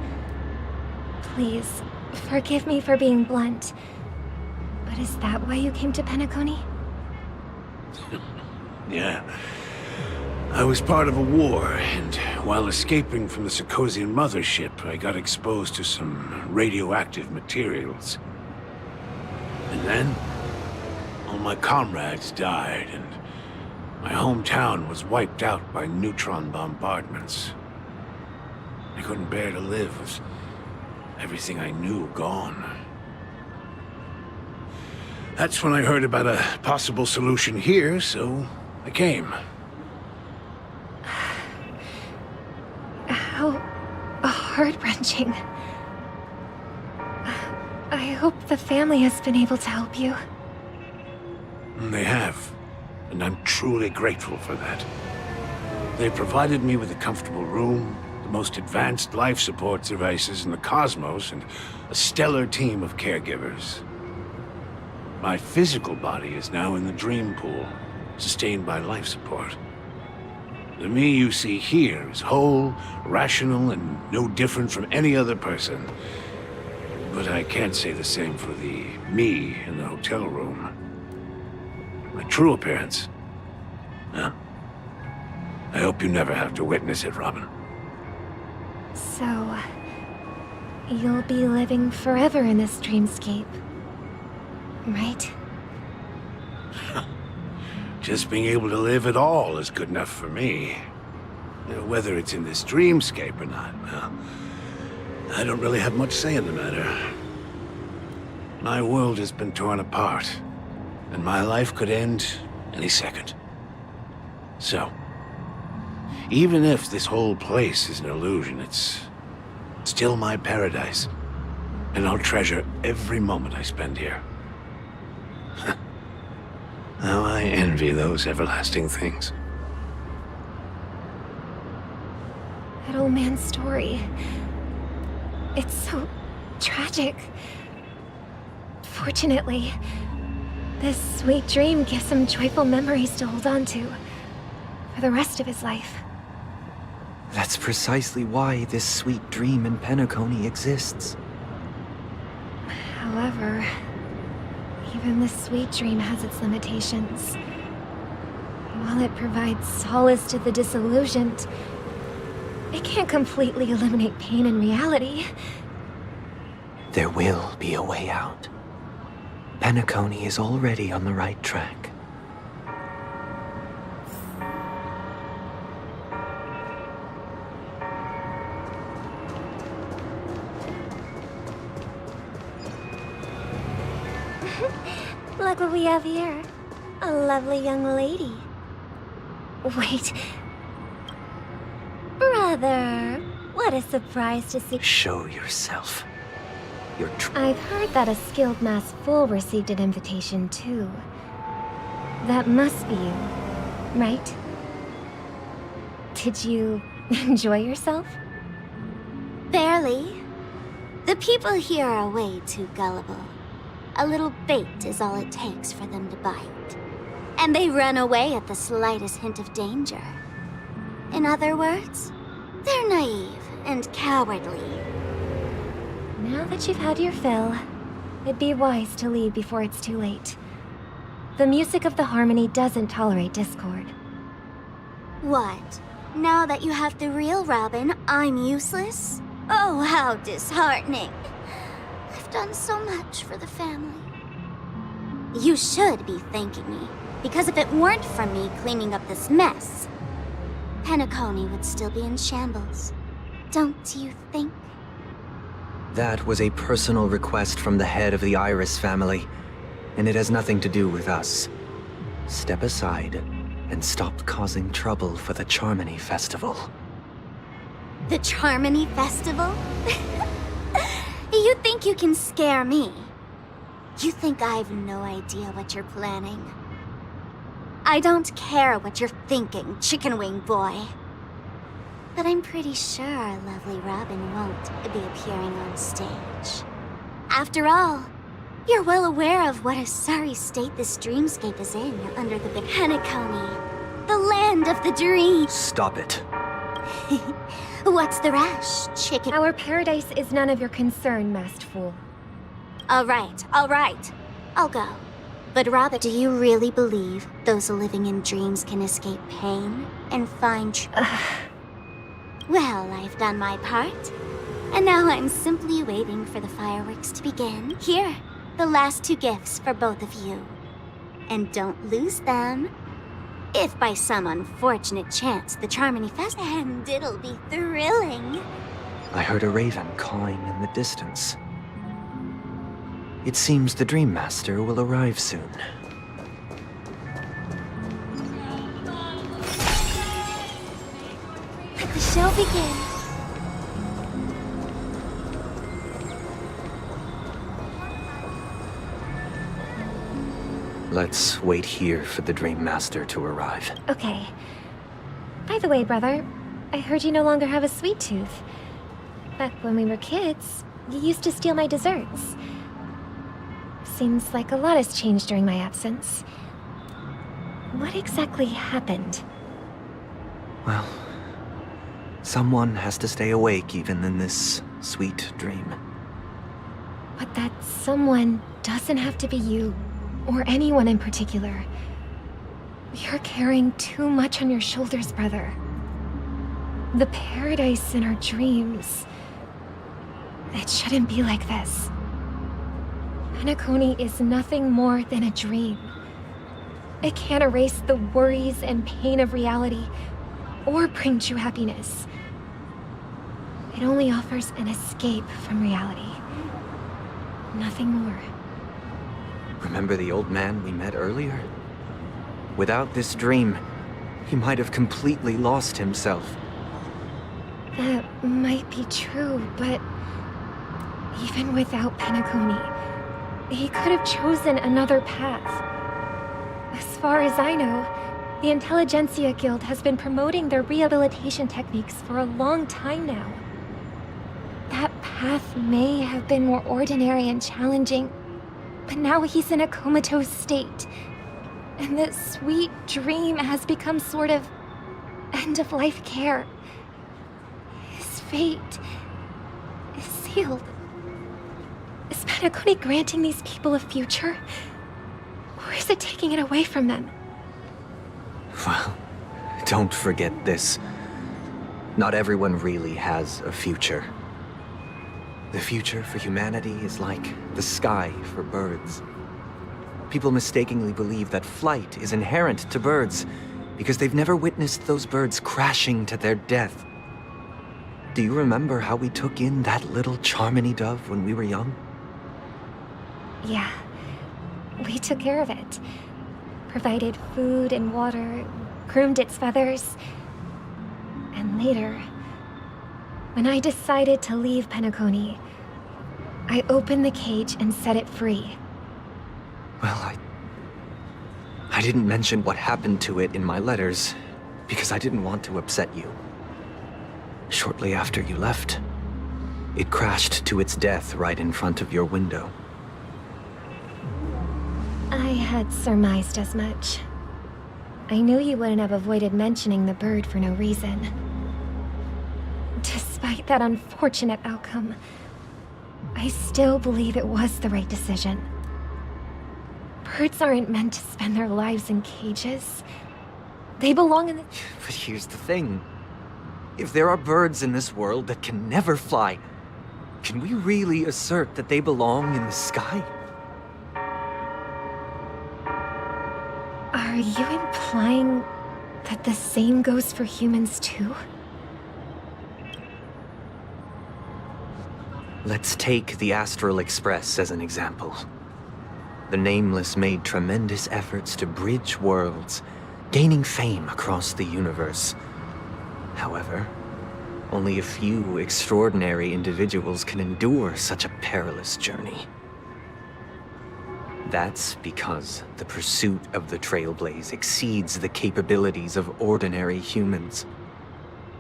Please, forgive me for being blunt. But is that why you came to Penacony? Yeah. I was part of a war, and while escaping from the Sarkosian mothership, I got exposed to some radioactive materials. And then, all my comrades died, and my hometown was wiped out by neutron bombardments. I couldn't bear to live with everything I knew gone. That's when I heard about a possible solution here, so I came. How heart-wrenching. I hope the family has been able to help you. They have, and I'm truly grateful for that. They provided me with a comfortable room, the most advanced life support devices in the cosmos, and a stellar team of caregivers. My physical body is now in the dream pool, sustained by life support. The me you see here is whole, rational, and no different from any other person. But I can't say the same for the me in the hotel room. My true appearance? No. I hope you never have to witness it, Robin. So, you'll be living forever in this dreamscape, right? Just being able to live at all is good enough for me. Whether it's in this dreamscape or not, well, I don't really have much say in the matter. My world has been torn apart, and my life could end any second. So, even if this whole place is an illusion, it's still my paradise, and I'll treasure every moment I spend here. How I envy those everlasting things. That old man's story. It's so tragic. Fortunately, this sweet dream gives him joyful memories to hold on to for the rest of his life. That's precisely why this sweet dream in Penacony exists. However, even this sweet dream has its limitations. While it provides solace to the disillusioned, it can't completely eliminate pain in reality. There will be a way out. Penacony is already on the right track. Look what we have here. A lovely young lady. Wait. Brother, what a surprise to see. Show yourself. I've heard that a skilled masked fool received an invitation too. That must be you, right? Did you enjoy yourself? Barely. The people here are way too gullible. A little bait is all it takes for them to bite. And they run away at the slightest hint of danger. In other words, they're naive and cowardly. Now that you've had your fill, it'd be wise to leave before it's too late. The music of the harmony doesn't tolerate discord. What? Now that you have the real Robin, I'm useless? Oh, how disheartening. I've done so much for the family. You should be thanking me, because if it weren't for me cleaning up this mess, Penacony would still be in shambles. Don't you think? That was a personal request from the head of the Iris family, and it has nothing to do with us. Step aside and stop causing trouble for the Charmony Festival. The Charmony Festival? You think you can scare me? You think I've no idea what you're planning? I don't care what you're thinking, chicken wing boy. But I'm pretty sure our lovely Robin won't be appearing on stage. After all, you're well aware of what a sorry state this dreamscape is in under the big Penacony, the land of the dream. Stop it. What's the rush, chicken? Our paradise is none of your concern, masked fool. All right. I'll go. But Robin, do you really believe those living in dreams can escape pain and find Well, I've done my part. And now I'm simply waiting for the fireworks to begin. Here, the last 2 gifts for both of you. And don't lose them. If by some unfortunate chance the Charmony Fest, and it'll be thrilling. I heard a raven cawing in the distance. It seems the Dream Master will arrive soon. Let the show begin. Let's wait here for the Dream Master to arrive. Okay. By the way, brother, I heard you no longer have a sweet tooth. Back when we were kids, you used to steal my desserts. Seems like a lot has changed during my absence. What exactly happened? Well, someone has to stay awake even in this sweet dream. But that someone doesn't have to be you, or anyone in particular. You're carrying too much on your shoulders, brother. The paradise in our dreams. It shouldn't be like this. Penacony is nothing more than a dream. It can't erase the worries and pain of reality, or bring true happiness. It only offers an escape from reality. Nothing more. Remember the old man we met earlier? Without this dream, he might have completely lost himself. That might be true, but even without Penacony, he could have chosen another path. As far as I know, the Intelligentsia Guild has been promoting their rehabilitation techniques for a long time now. That path may have been more ordinary and challenging, But now he's in a comatose state. And the sweet dream has become sort of end-of-life care. His fate is sealed. Is Penacony granting these people a future? Or is it taking it away from them? Well, don't forget this. Not everyone really has a future. The future for humanity is like the sky for birds. People mistakenly believe that flight is inherent to birds because they've never witnessed those birds crashing to their death. Do you remember how we took in that little Charmony dove when we were young? Yeah. We took care of it. Provided food and water, groomed its feathers. And later, when I decided to leave Penacony, I opened the cage and set it free. Well, I didn't mention what happened to it in my letters because I didn't want to upset you. Shortly after you left, it crashed to its death right in front of your window. I had surmised as much. I knew you wouldn't have avoided mentioning the bird for no reason. Despite that unfortunate outcome, I still believe it was the right decision. Birds aren't meant to spend their lives in cages. They belong in the... But here's the thing. If there are birds in this world that can never fly, can we really assert that they belong in the sky? Are you implying that the same goes for humans too? Let's take the Astral Express as an example. The Nameless made tremendous efforts to bridge worlds, gaining fame across the universe. However, only a few extraordinary individuals can endure such a perilous journey. That's because the pursuit of the Trailblaze exceeds the capabilities of ordinary humans.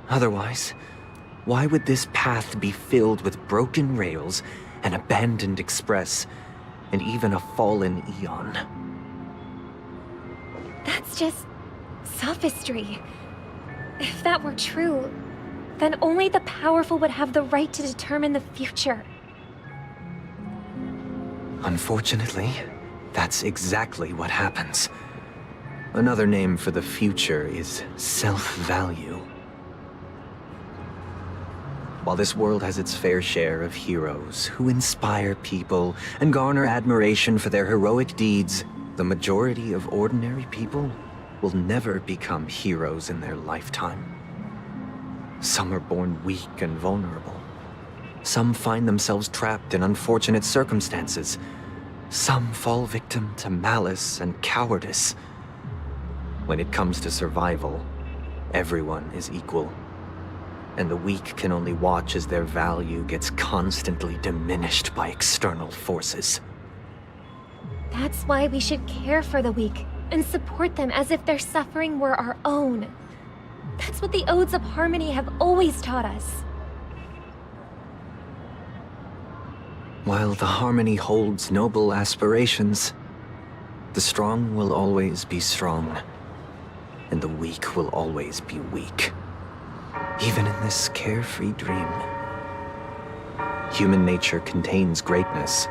Otherwise, why would this path be filled with broken rails, an abandoned express, and even a fallen Eon? That's just sophistry. If that were true, then only the powerful would have the right to determine the future. Unfortunately, that's exactly what happens. Another name for the future is self-value. While this world has its fair share of heroes who inspire people and garner admiration for their heroic deeds, the majority of ordinary people will never become heroes in their lifetime. Some are born weak and vulnerable. Some find themselves trapped in unfortunate circumstances. Some fall victim to malice and cowardice. When it comes to survival, everyone is equal. And the weak can only watch as their value gets constantly diminished by external forces. That's why we should care for the weak and support them as if their suffering were our own. That's what the Odes of Harmony have always taught us. While the Harmony holds noble aspirations, the strong will always be strong, and the weak will always be weak. Even in this carefree dream. Human nature contains greatness,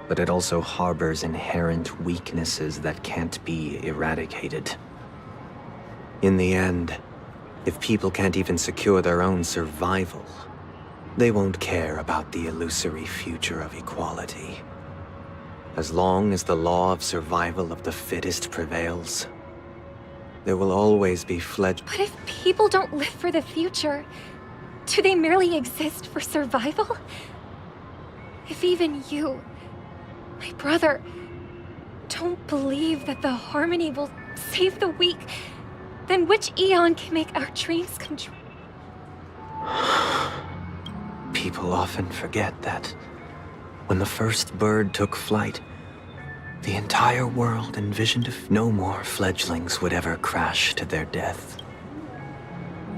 but it also harbors inherent weaknesses that can't be eradicated. In the end, if people can't even secure their own survival, they won't care about the illusory future of equality. As long as the law of survival of the fittest prevails, there will always be But if people don't live for the future, do they merely exist for survival? If even you, my brother, don't believe that the Harmony will save the weak, then which Eon can make our dreams come true? People often forget that when the first bird took flight, the entire world envisioned if no more fledglings would ever crash to their death.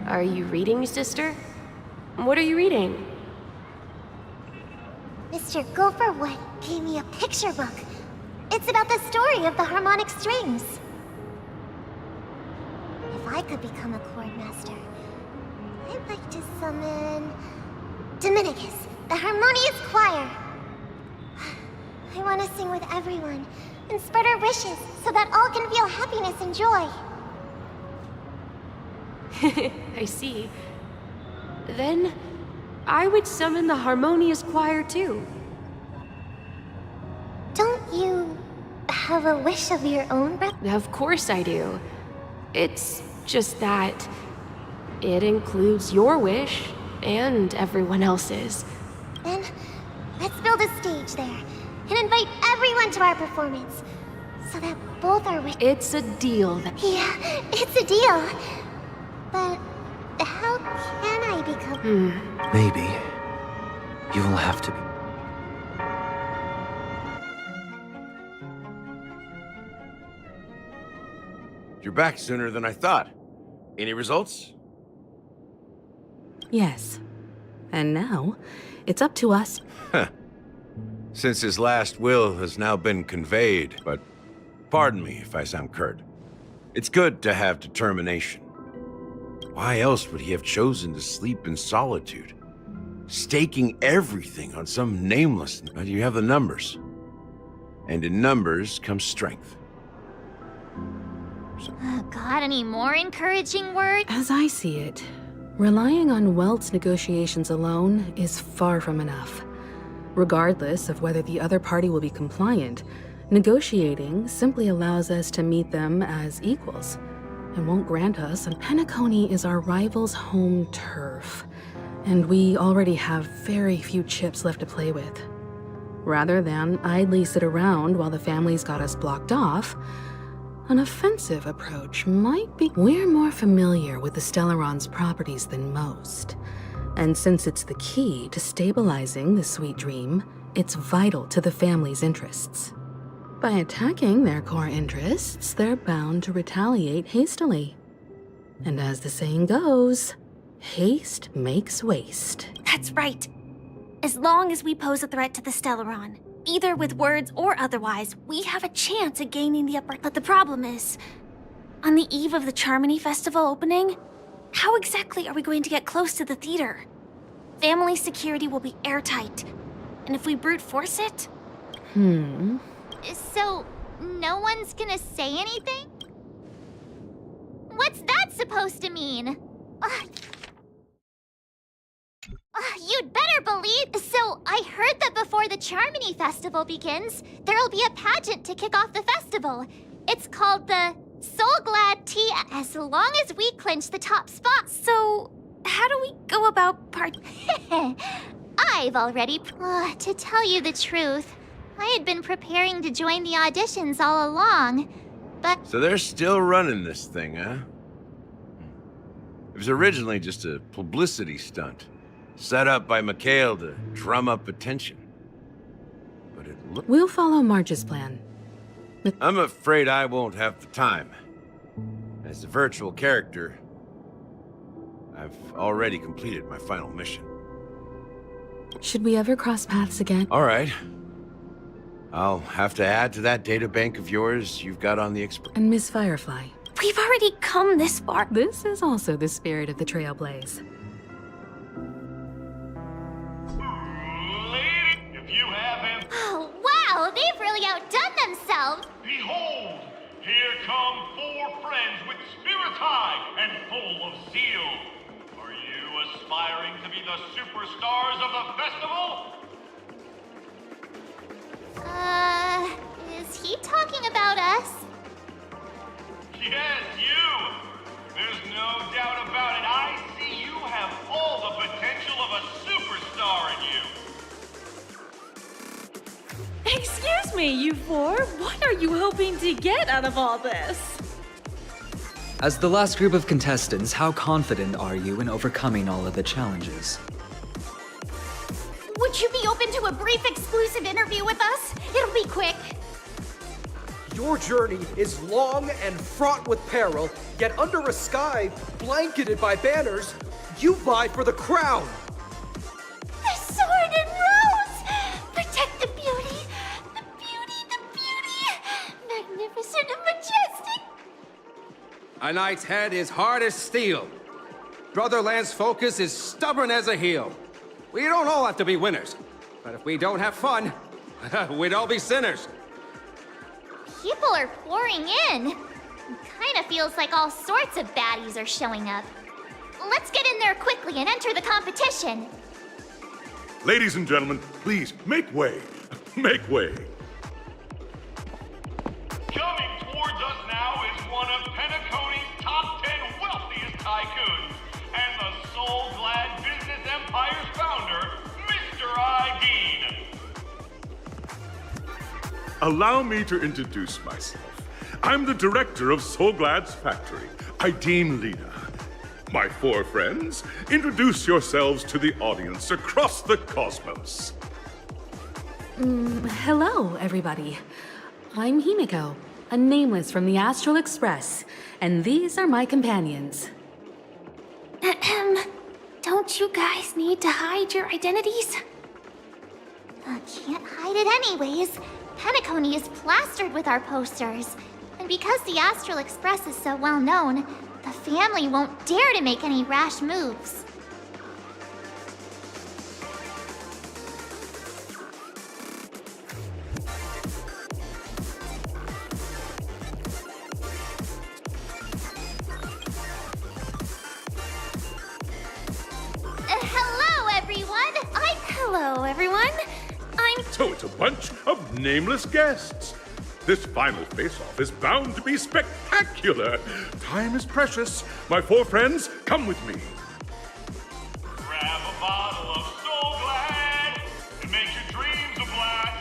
Are you reading, sister? What are you reading? Mr. Gopherwood gave me a picture book. It's about the story of the harmonic strings. If I could become a chord master, I'd like to summon Dominicus, the harmonious choir. I want to sing with everyone and spread our wishes so that all can feel happiness and joy. I see. Then I would summon the harmonious choir too. Don't you have a wish of your own, Brett? Of course I do. It's just that it includes your wish and everyone else's. Then let's build a stage there and invite everyone to our performance so that both our wishes. It's a deal then. Yeah, it's a deal. But how can I become? Maybe you will have to be. You're back sooner than I thought. Any results? Yes. And now, it's up to us. Since his last will has now been conveyed, but pardon me if I sound curt. It's good to have determination. Why else would he have chosen to sleep in solitude? Staking everything on some nameless... But you have the numbers. And in numbers comes strength. Got any more encouraging words? As I see it, relying on Welt's negotiations alone is far from enough. Regardless of whether the other party will be compliant, negotiating simply allows us to meet them as equals. It won't grant us, and Penacony is our rival's home turf, and we already have very few chips left to play with. Rather than idly sit around while the family's got us blocked off, an offensive approach might be. We're more familiar with the Stellaron's properties than most, and since it's the key to stabilizing the sweet dream, it's vital to the family's interests. By attacking their core interests, they're bound to retaliate hastily. And as the saying goes, haste makes waste. That's right. As long as we pose a threat to the Stellaron, either with words or otherwise, we have a chance at gaining the upper... But the problem is, on the eve of the Charmony Festival opening, how exactly are we going to get close to the theater? Family security will be airtight, and if we brute force it... So, no one's gonna say anything? What's that supposed to mean? You'd better believe... So, I heard that before the Charmony Festival begins, there'll be a pageant to kick off the festival. It's called the Soul Glad Tea, as long as we clinch the top spot. So, how do we go about I've already... to tell you the truth, I had been preparing to join the auditions all along, but... So they're still running this thing, huh? It was originally just a publicity stunt, set up by Mikhail to drum up attention. But it looks... We'll follow Marge's plan. I'm afraid I won't have the time. As a virtual character, I've already completed my final mission. Should we ever cross paths again? All right. I'll have to add to that databank of yours you've got on the Express. And Miss Firefly. We've already come this far. This is also the spirit of the Trailblaze. If you haven't... Oh, wow! They've really outdone themselves! Behold! Here come 4 friends with spirits high and full of zeal. Are you aspiring to be the superstars of the festival? Is he talking about us? Yes, you! There's no doubt about it. I see you have all the potential of a superstar in you. Excuse me, you 4. What are you hoping to get out of all this? As the last group of contestants, how confident are you in overcoming all of the challenges? Would you be open to a brief exclusive interview with us? It'll be quick. Your journey is long and fraught with peril, yet under a sky blanketed by banners, you vie for the crown. The Sword and Rose! A knight's head is hard as steel. Brother Lance's focus is stubborn as a heel. We don't all have to be winners. But if we don't have fun, we'd all be sinners. People are pouring in. Kinda feels like all sorts of baddies are showing up. Let's get in there quickly and enter the competition. Ladies and gentlemen, please, make way. Make way. Coming towards us now is one of Penacony's top 10 wealthiest tycoons, and the soul-glad business empire's founder, Mr. Ideen. Allow me to introduce myself. I'm the director of Soulglad's factory, Ideen Lena. My 4 friends, introduce yourselves to the audience across the cosmos. Hello, everybody. I'm Himiko, a nameless from the Astral Express, and these are my companions. Don't you guys need to hide your identities? Can't hide it anyways. Penacony is plastered with our posters. And because the Astral Express is so well known, the family won't dare to make any rash moves. Hello, everyone. So it's a bunch of nameless guests. This final face-off is bound to be spectacular. Time is precious. My 4 friends, come with me. Grab a bottle of Soul Glad and make your dreams a blast.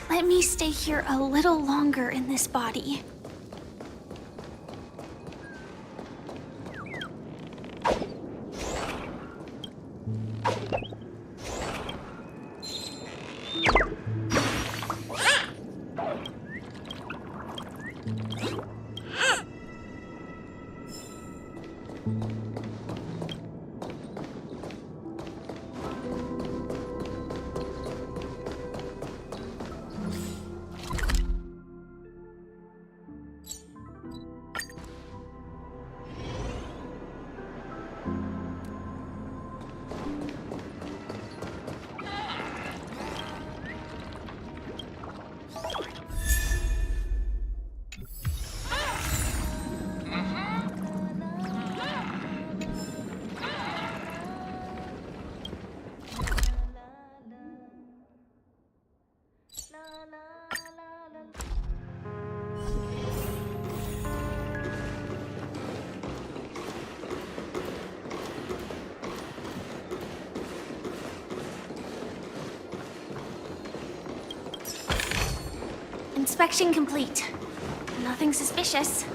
Let me stay here a little longer in this body. Inspection complete. Nothing suspicious.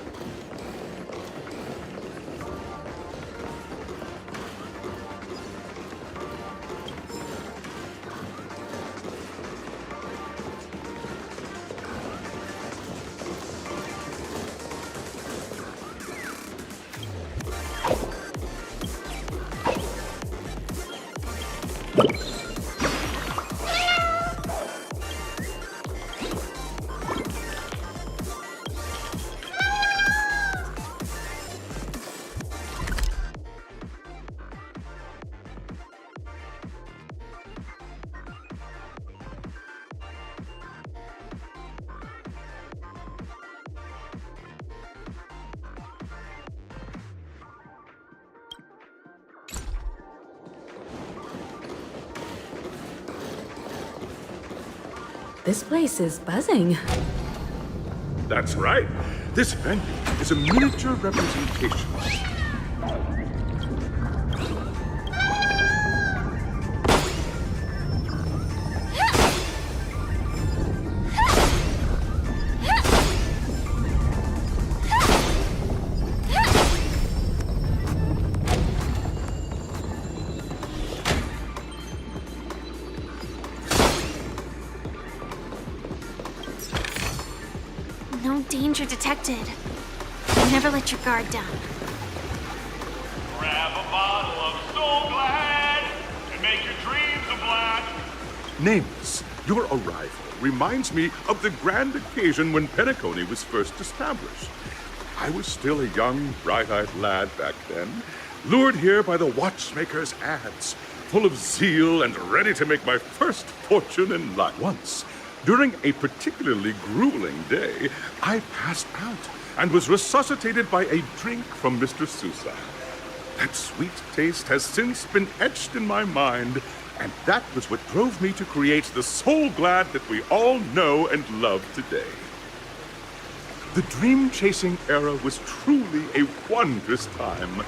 This place is buzzing. That's right. This venue is a miniature representation. No danger detected. Never let your guard down. Grab a bottle of Soul Glad and make your dreams a blast. Nameless, your arrival reminds me of the grand occasion when Penacony was first established. I was still a young, bright-eyed lad back then, lured here by the watchmaker's ads, full of zeal and ready to make my first fortune in life. Once, during a particularly grueling day, I passed out and was resuscitated by a drink from Mr. Sousa. That sweet taste has since been etched in my mind, and that was what drove me to create the Soul Glad that we all know and love today. The dream-chasing era was truly a wondrous time.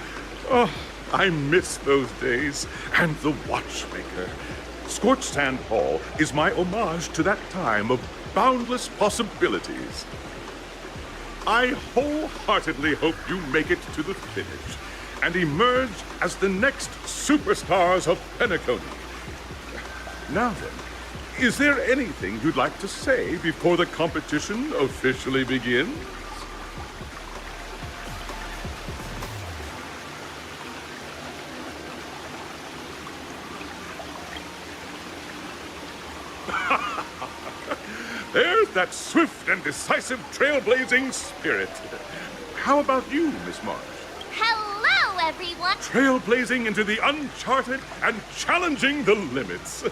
Oh, I miss those days, and the watchmaker. Scorched Sand Hall is my homage to that time of boundless possibilities. I wholeheartedly hope you make it to the finish and emerge as the next superstars of Penacony. Now then, is there anything you'd like to say before the competition officially begins? There's that swift and decisive trailblazing spirit. How about you, Miss Marsh? Hello, everyone! Trailblazing into the uncharted and challenging the limits.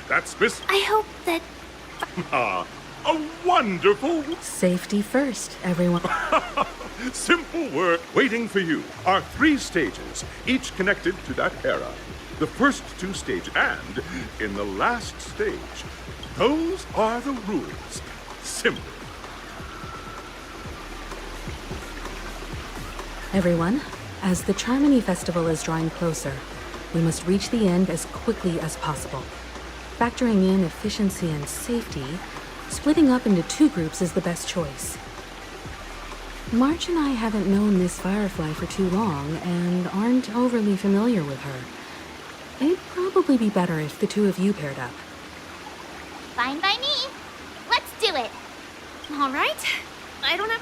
That's Miss... I hope that... a wonderful... Safety first, everyone. Simple work waiting for you are 3 stages, each connected to that era. The first 2 stages, and in the last stage, those are the rules. Simple. Everyone, as the Charmony Festival is drawing closer, we must reach the end as quickly as possible. Factoring in efficiency and safety, splitting up into 2 groups is the best choice. March and I haven't known Miss Firefly for too long and aren't overly familiar with her. It'd probably be better if the 2 of you paired up. Fine by me. Let's do it. All right. I don't have...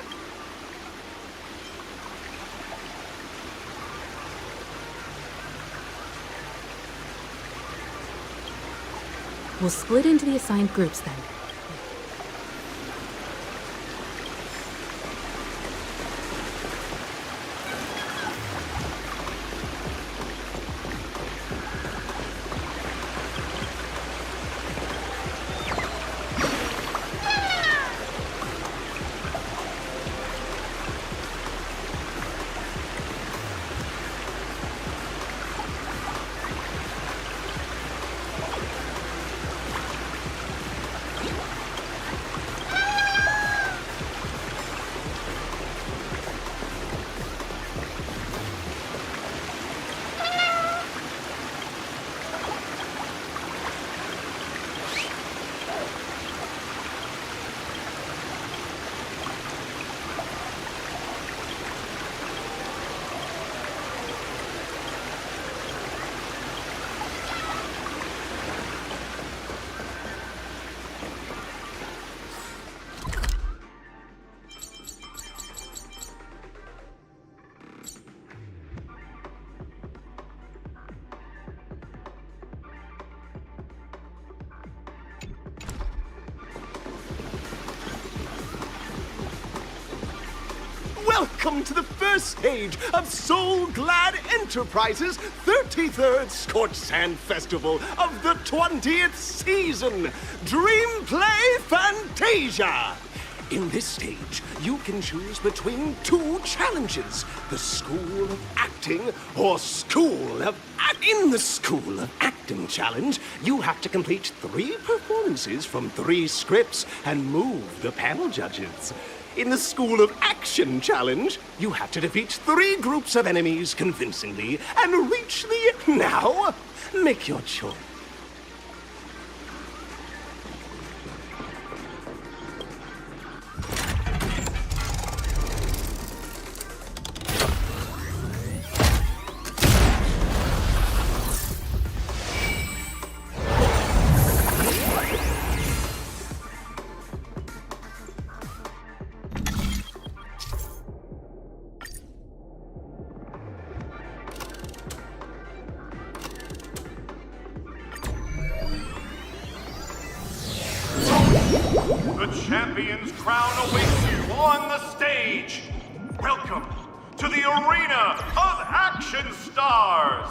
We'll split into the assigned groups then. welcome to the first stage of Soul Glad Enterprises' 33rd Scorched Sand Festival of the 20th season, Dream Play Fantasia. In this stage, you can choose between two challenges, the School of Acting or School of In the School of Acting challenge, you have to complete 3 performances from 3 scripts and move the panel judges. In the School of Action challenge, you have to defeat 3 groups of enemies convincingly and reach the... Now, make your choice. The champion's crown awaits you on the stage. Welcome to the Arena of Action Stars.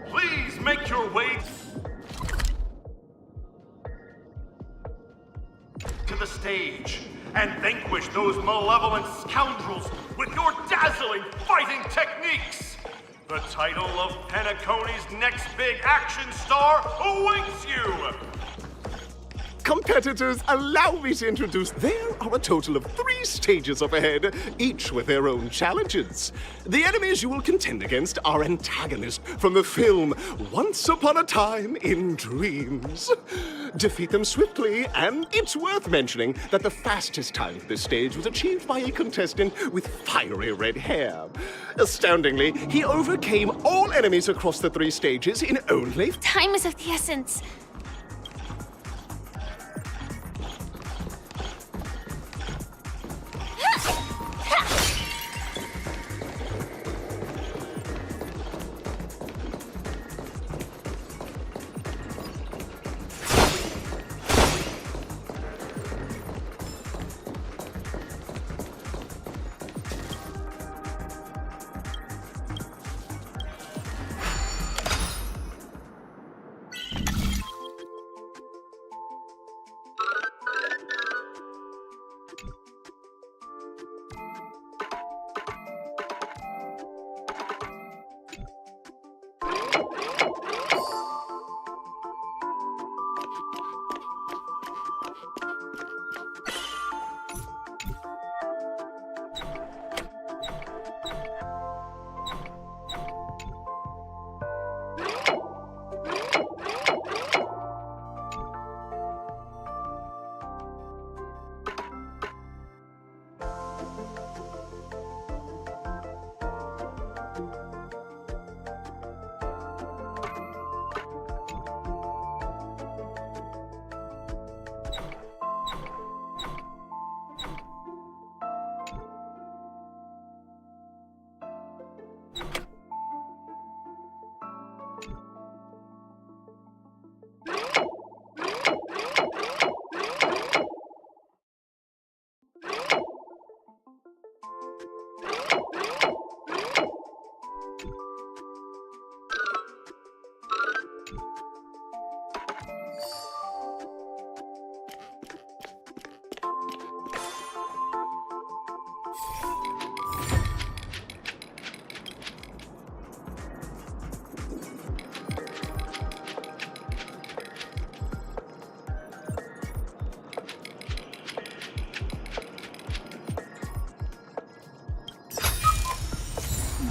Please make your way to the stage and vanquish those malevolent scoundrels with your dazzling fighting techniques. The title of Penacony's next big action star awaits you. Competitors, allow me to introduce. There are a total of 3 stages up ahead, each with their own challenges. The enemies you will contend against are antagonists from the film Once Upon a Time in Dreams. Defeat them swiftly, and it's worth mentioning that the fastest time for this stage was achieved by a contestant with fiery red hair. Astoundingly, he overcame all enemies across the 3 stages in only... Time is of the essence.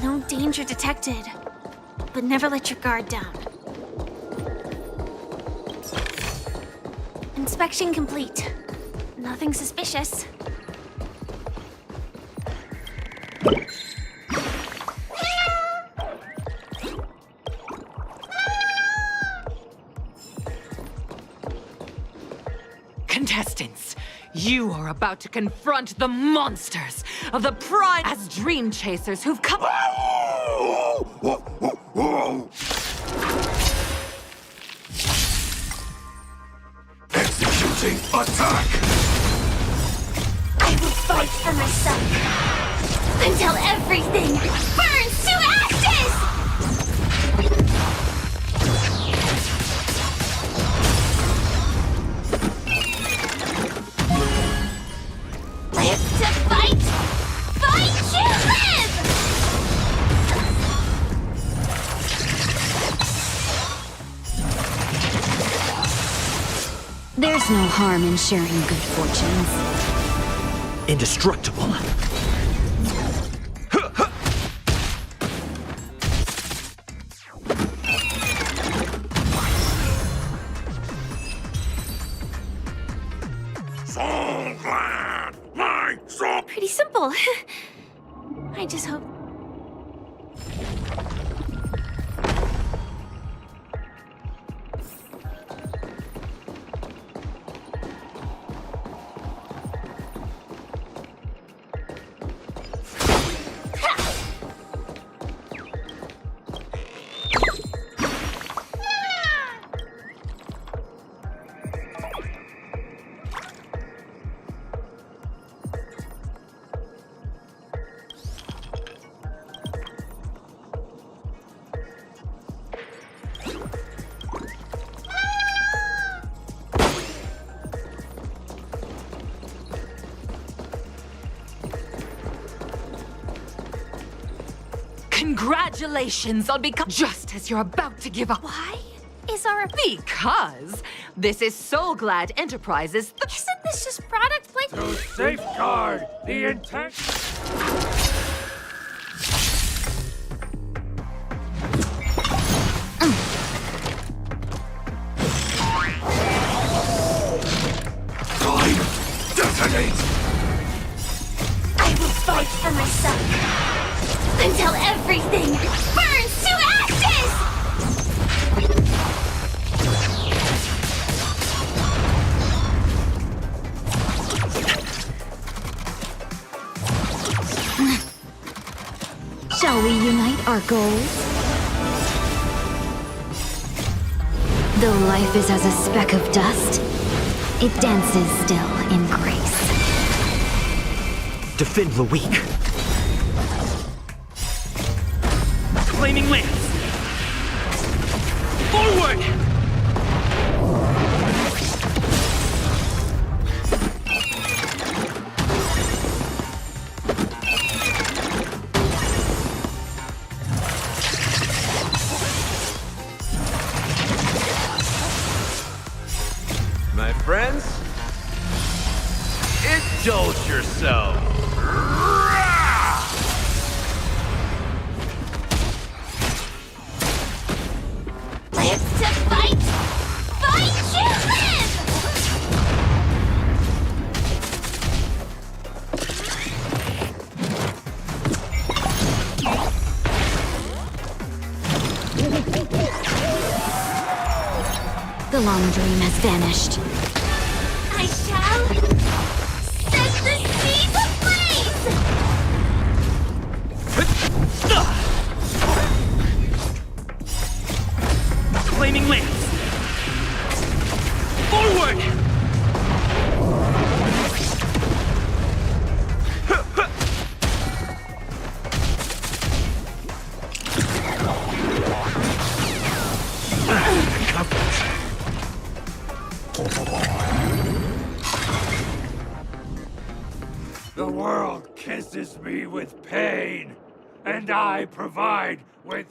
No danger detected, but never let your guard down. Inspection complete. Nothing suspicious. Contestants, You are about to confront the monsters of the pride as dream chasers who've come. Executing attack! I will fight for myself until everything burns to ashes! Live to fight! Fight to live! There's no harm in sharing good fortunes. Indestructible. So glad my soul. Pretty simple. I just hope. Congratulations on becoming just as you're about to give up. Why is our... Because this is Soul Glad Enterprises. Isn't this just product placement? To safeguard the intent. Time, detonate! I will fight for myself until everything burns to ashes! Shall we unite our goals? Though life is as a speck of dust, it dances still in grace. Defend the weak. Flaming lance! Forward! My friends, indulge yourself. Live to fight! Fight to live! The long dream has vanished. I shall set the seas ablaze! Flaming lance! Forward! The world kisses me with pain, and I provide with...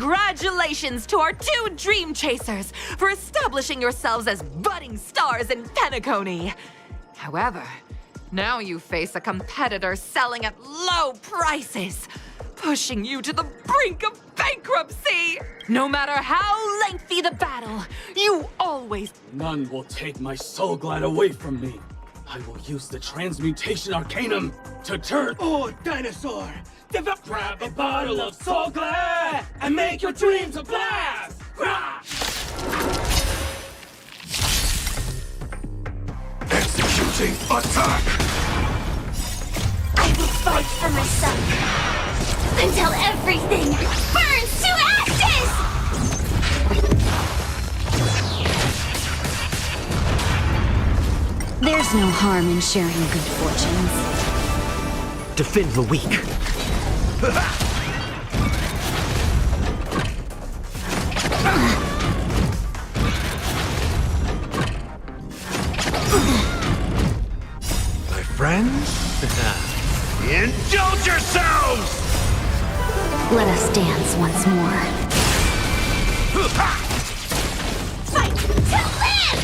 Congratulations to our two dream chasers for establishing yourselves as budding stars in Penacony. However, now you face a competitor selling at low prices, pushing you to the brink of bankruptcy. No matter how lengthy the battle, you always... None will take my soul glad away from me. I will use the transmutation arcanum to turn... Oh, dinosaur! Grab a bottle of soul glad and make your dreams a blast! Executing attack! I will fight for myself until everything burns to ashes! There's no harm in sharing good fortunes. Defend the weak. My friends? Indulge yourselves! Let us dance once more. Fight to live!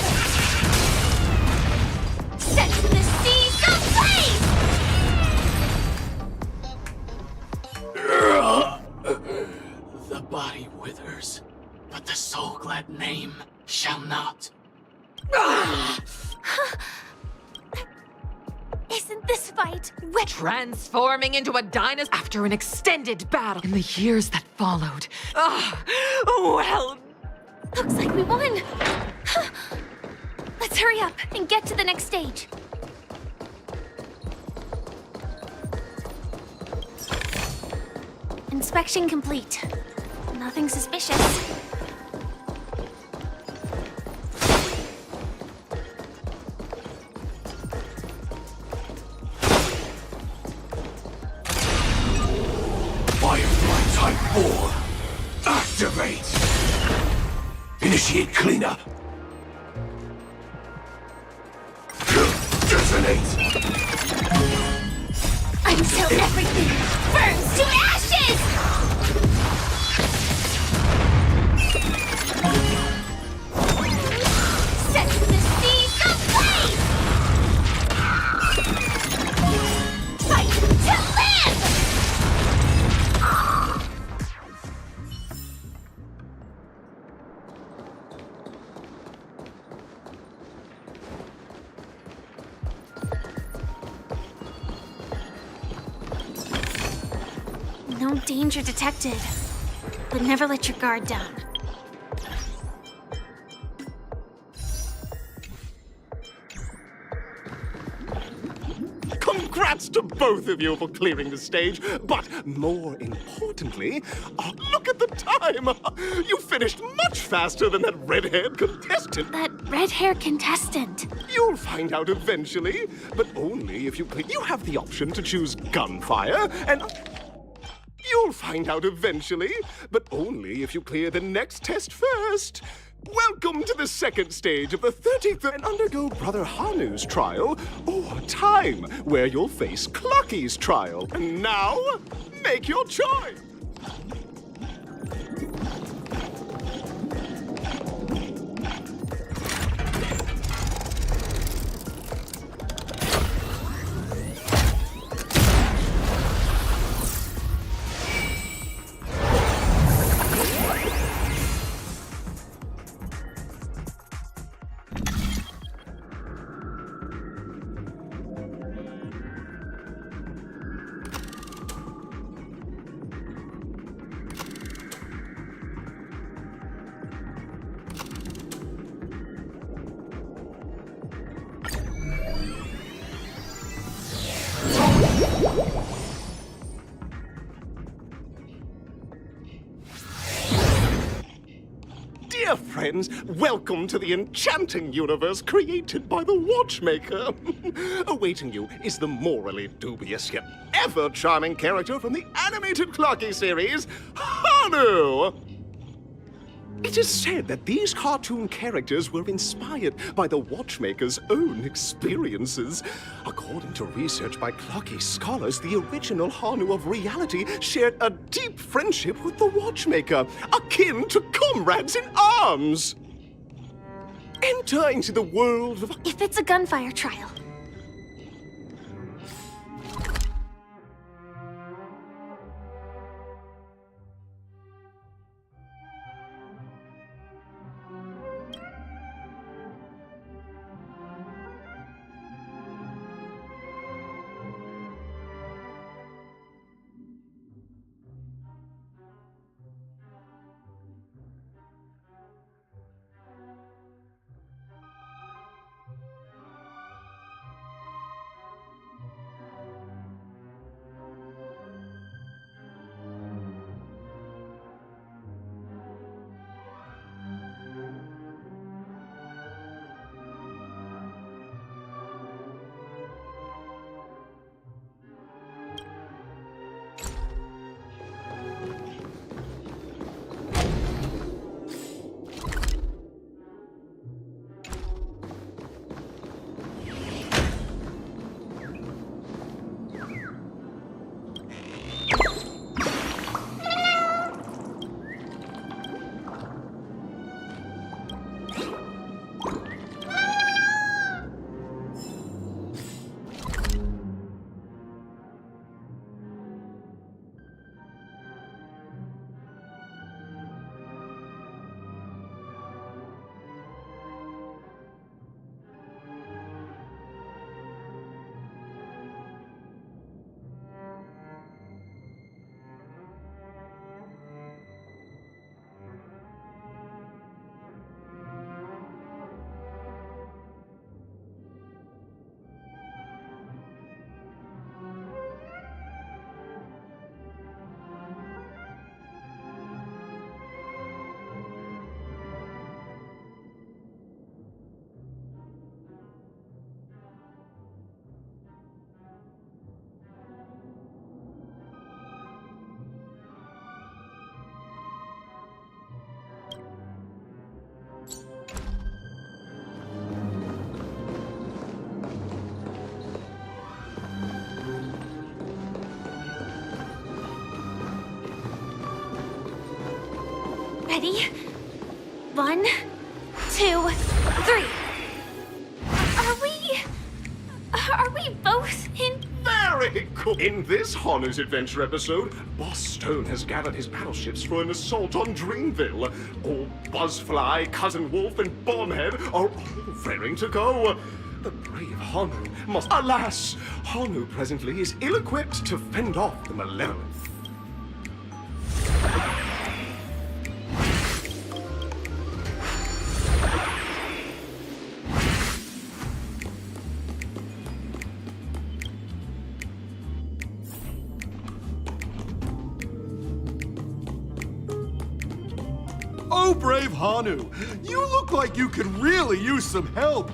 Set the seas ablaze! The body withers, but the soul glad name shall not. Isn't this fight transforming into a dinosaur after an extended battle in the years that followed? Well... Looks like we won! Let's hurry up and get to the next stage. Inspection complete. Nothing suspicious. Firefly Type 4. Activate! Initiate cleanup. Detonate! Until everything burns to ashes! Set the seas ablaze! Fight to live! No danger detected, but never let your guard down. Congrats to both of you for clearing the stage, but more importantly, look at the time! You finished much faster than that red-haired contestant. That red-haired contestant. You'll find out eventually, but only if you have the option to choose gunfire, and you'll find out eventually, but only if you clear the next test first. Welcome to the second stage of the 33rd and undergo Brother Hanu's trial, or time, where you'll face Clucky's trial. And now, make your choice. Dear friends, welcome to the enchanting universe created by the Watchmaker. Awaiting you is the morally dubious yet ever charming character from the animated Clocky series, Hanu! It is said that these cartoon characters were inspired by the Watchmaker's own experiences. According to research by Clocky scholars, the original Hanu of reality shared a deep friendship with the Watchmaker, akin to comrades in arms. Enter into the world of... If it's a gunfire trial. Ready? 1, 2, 3. Are we both in? Very cool. In this Hanu's Adventure episode, Boss Stone has gathered his battleships for an assault on Dreamville. All Buzzfly, Cousin Wolf, and Bombhead are all raring to go. The brave Hanu must... Alas! Hanu presently is ill-equipped to fend off the malevolent. Oh, brave Hanu! You look like you could really use some help!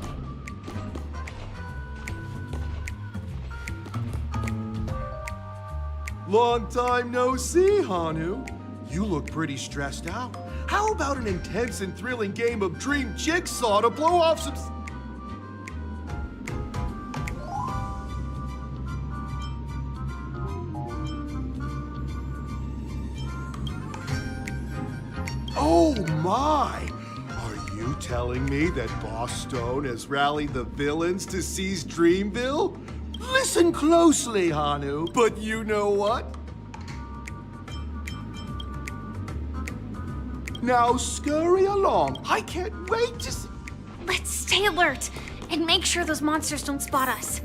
Long time no see, Hanu. You look pretty stressed out. How about an intense and thrilling game of Dream Jigsaw to blow off some... Oh my! Are you telling me that Boss Stone has rallied the villains to seize Dreamville? Listen closely, Hanu, but you know what? Now scurry along. I can't wait to see... Let's stay alert and make sure those monsters don't spot us.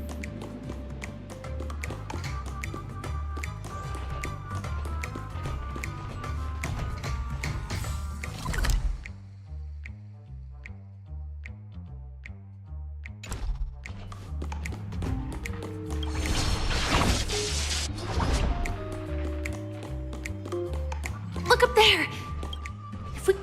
Look up there! If we...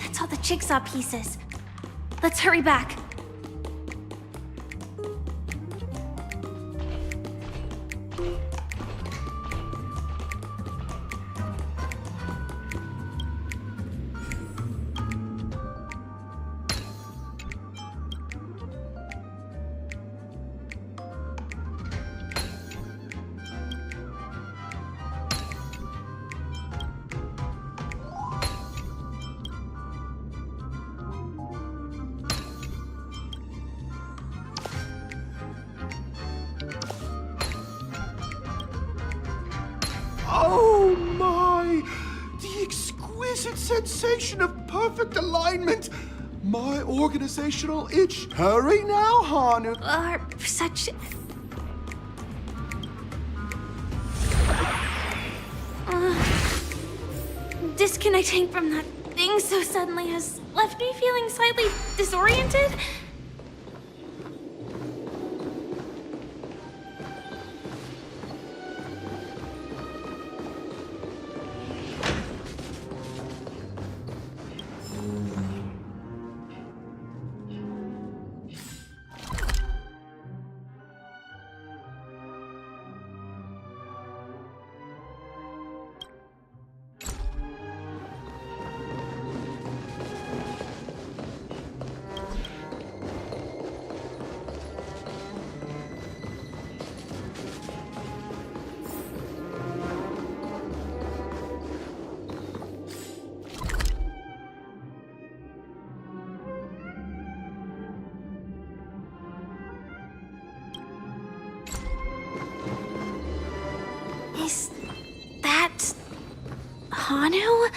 That's all the jigsaw pieces. Let's hurry back. Oh my! The exquisite sensation of perfect alignment! My organizational itch. Hurry now, Hanu. Are such... disconnecting from that thing so suddenly has left me feeling slightly disoriented. Is that Hanu?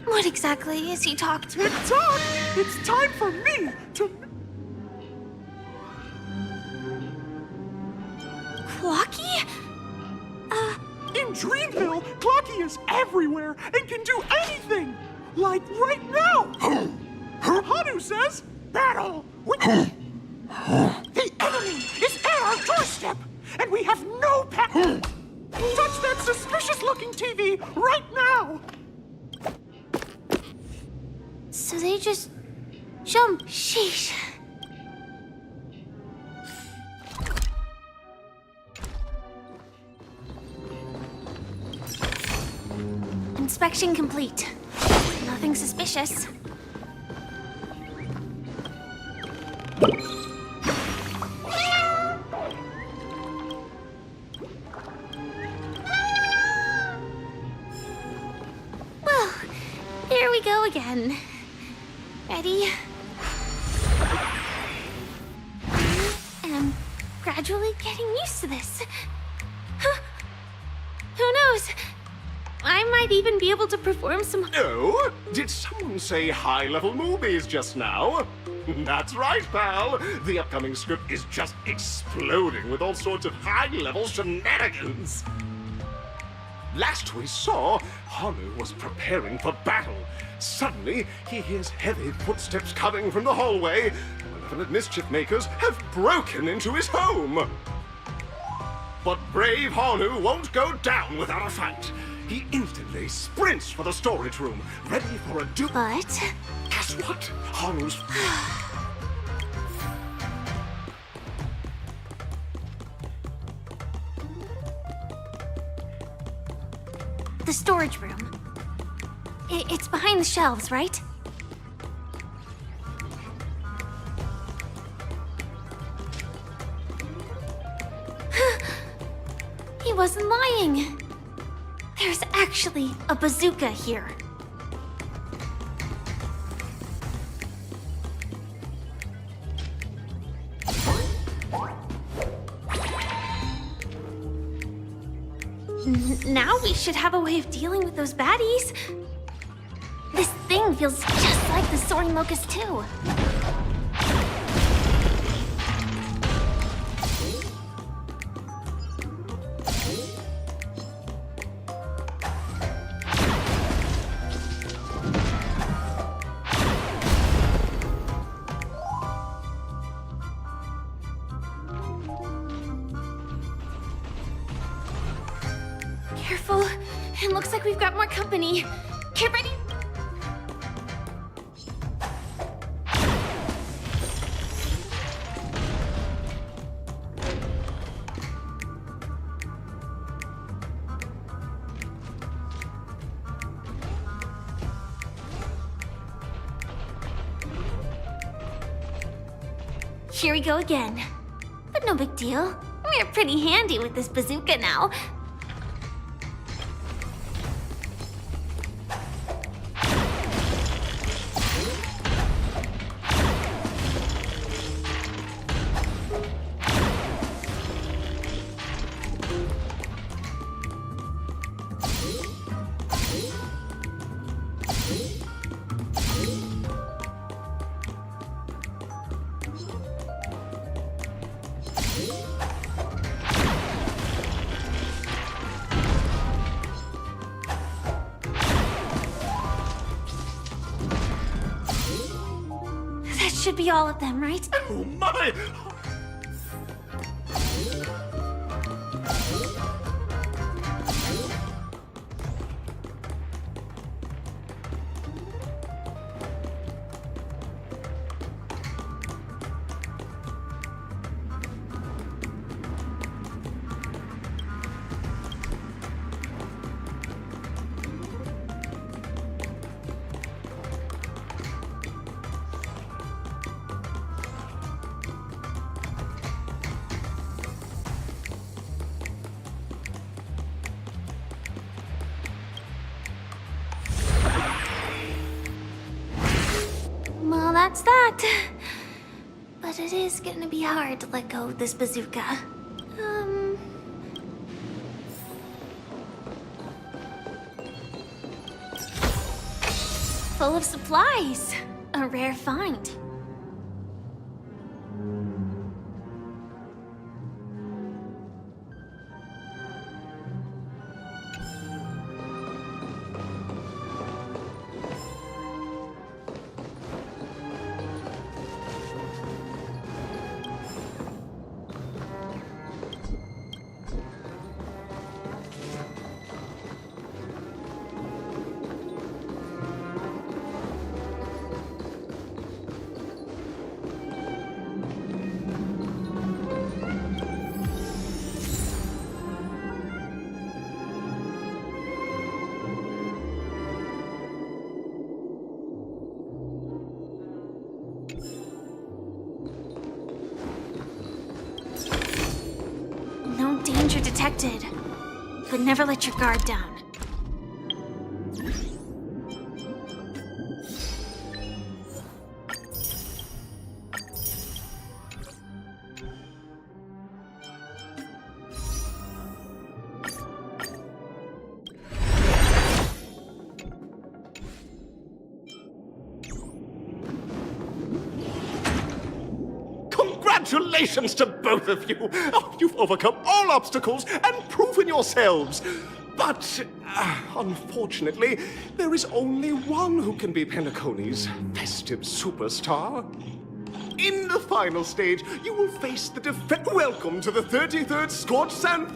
What exactly is he talking to? Tick-tock! It's time for me to... Clocky? In Dreamville, Clocky is everywhere and can do anything! Like right now! Hanu says, battle! The enemy is at our doorstep, and we have no path. Touch that suspicious-looking TV right now! So they just jump. Sheesh. Inspection complete. Nothing suspicious. Well, here we go again. Ready? I am gradually getting used to this. Huh. Who knows? I might even be able to perform some... Oh? Did someone say high-level movies just now? That's right, pal. The upcoming script is just exploding with all sorts of high-level shenanigans. Last we saw, Hanu was preparing for battle. Suddenly, he hears heavy footsteps coming from the hallway. Malevolent mischief makers have broken into his home. But brave Hanu won't go down without a fight. He instantly sprints for the storage room, ready for a But... Guess what? Hanu's... The storage room. It's behind the shelves, right? He wasn't lying. There's actually a bazooka here. Now we should have a way of dealing with those baddies. This thing feels just like the Soaring Locust too. careful. It looks like we've got more company. Get ready. Here we go again. But no big deal. We're pretty handy with this bazooka now. That should be all of them, right? Oh my! Well, that's that. But it is gonna be hard to let go of this bazooka. Full of supplies. A rare find. No danger detected. But never let your guard down. Congratulations to both of you! Oh, you've overcome all obstacles and proven yourselves! But, unfortunately, there is only one who can be Penacony's festive superstar. In the final stage, you will face the Welcome to the 33rd Scorched Sand...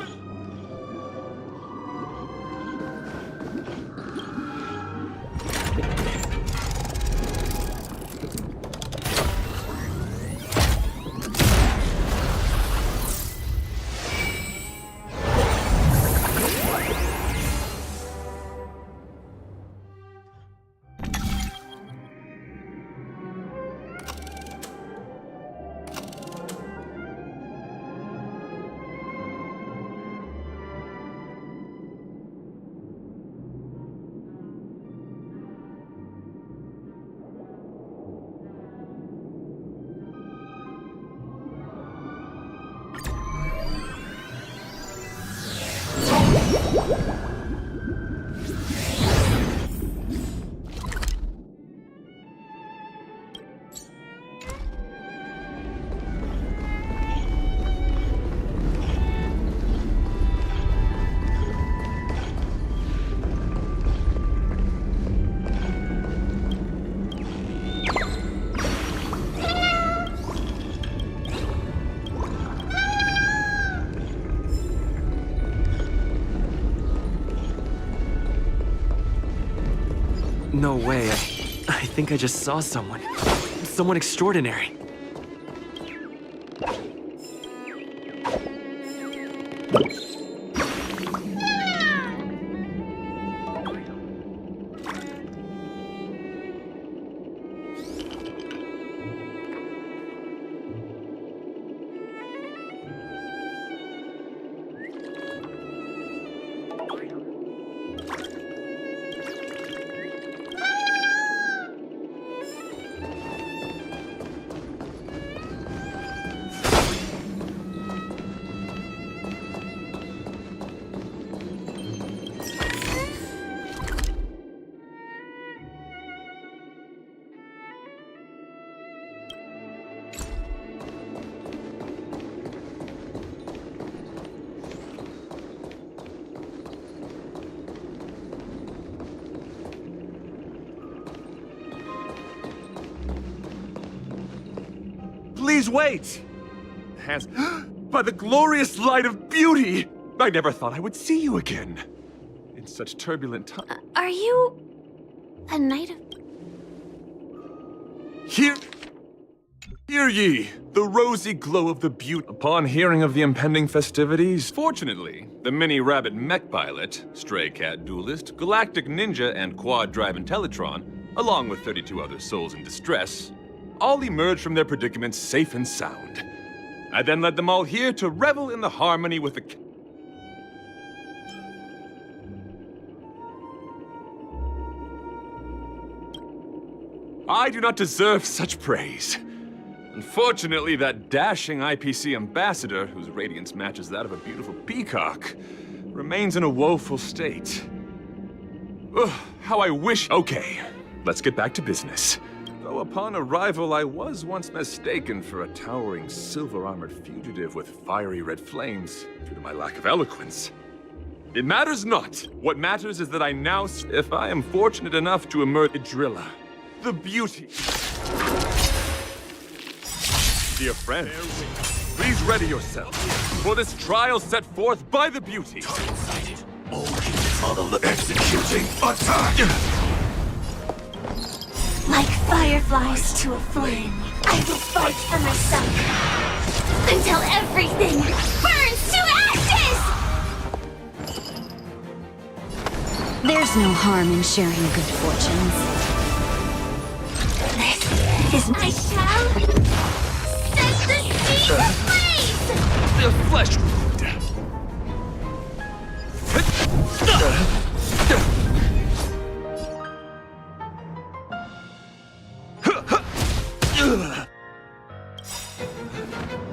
No way. I think I just saw someone. Someone extraordinary. Please wait! Hands, by the glorious light of beauty! I never thought I would see you again. In such turbulent times. Are you a knight of... Hear ye, the rosy glow of the beauty. Upon hearing of the impending festivities, fortunately, the mini-rabbit mech pilot, stray cat duelist, galactic ninja, and quad-drive Intellitron, along with 32 other souls in distress, all emerged from their predicaments safe and sound. I then led them all here to revel in the harmony with the... I do not deserve such praise. Unfortunately, that dashing IPC ambassador, whose radiance matches that of a beautiful peacock, remains in a woeful state. Ugh, how I wish... Okay, let's get back to business. Though upon arrival, I was once mistaken for a towering silver-armored fugitive with fiery red flames due to my lack of eloquence. It matters not. What matters is that I now, if I am fortunate enough to emerge Idrilla, the beauty. Dear friend, please ready yourself for this trial set forth by the beauty. Executing attack! Like fireflies to a flame, I will fight for myself until everything burns to ashes! There's no harm in sharing good fortunes. This is my shall set the sea ablaze! The flesh wound.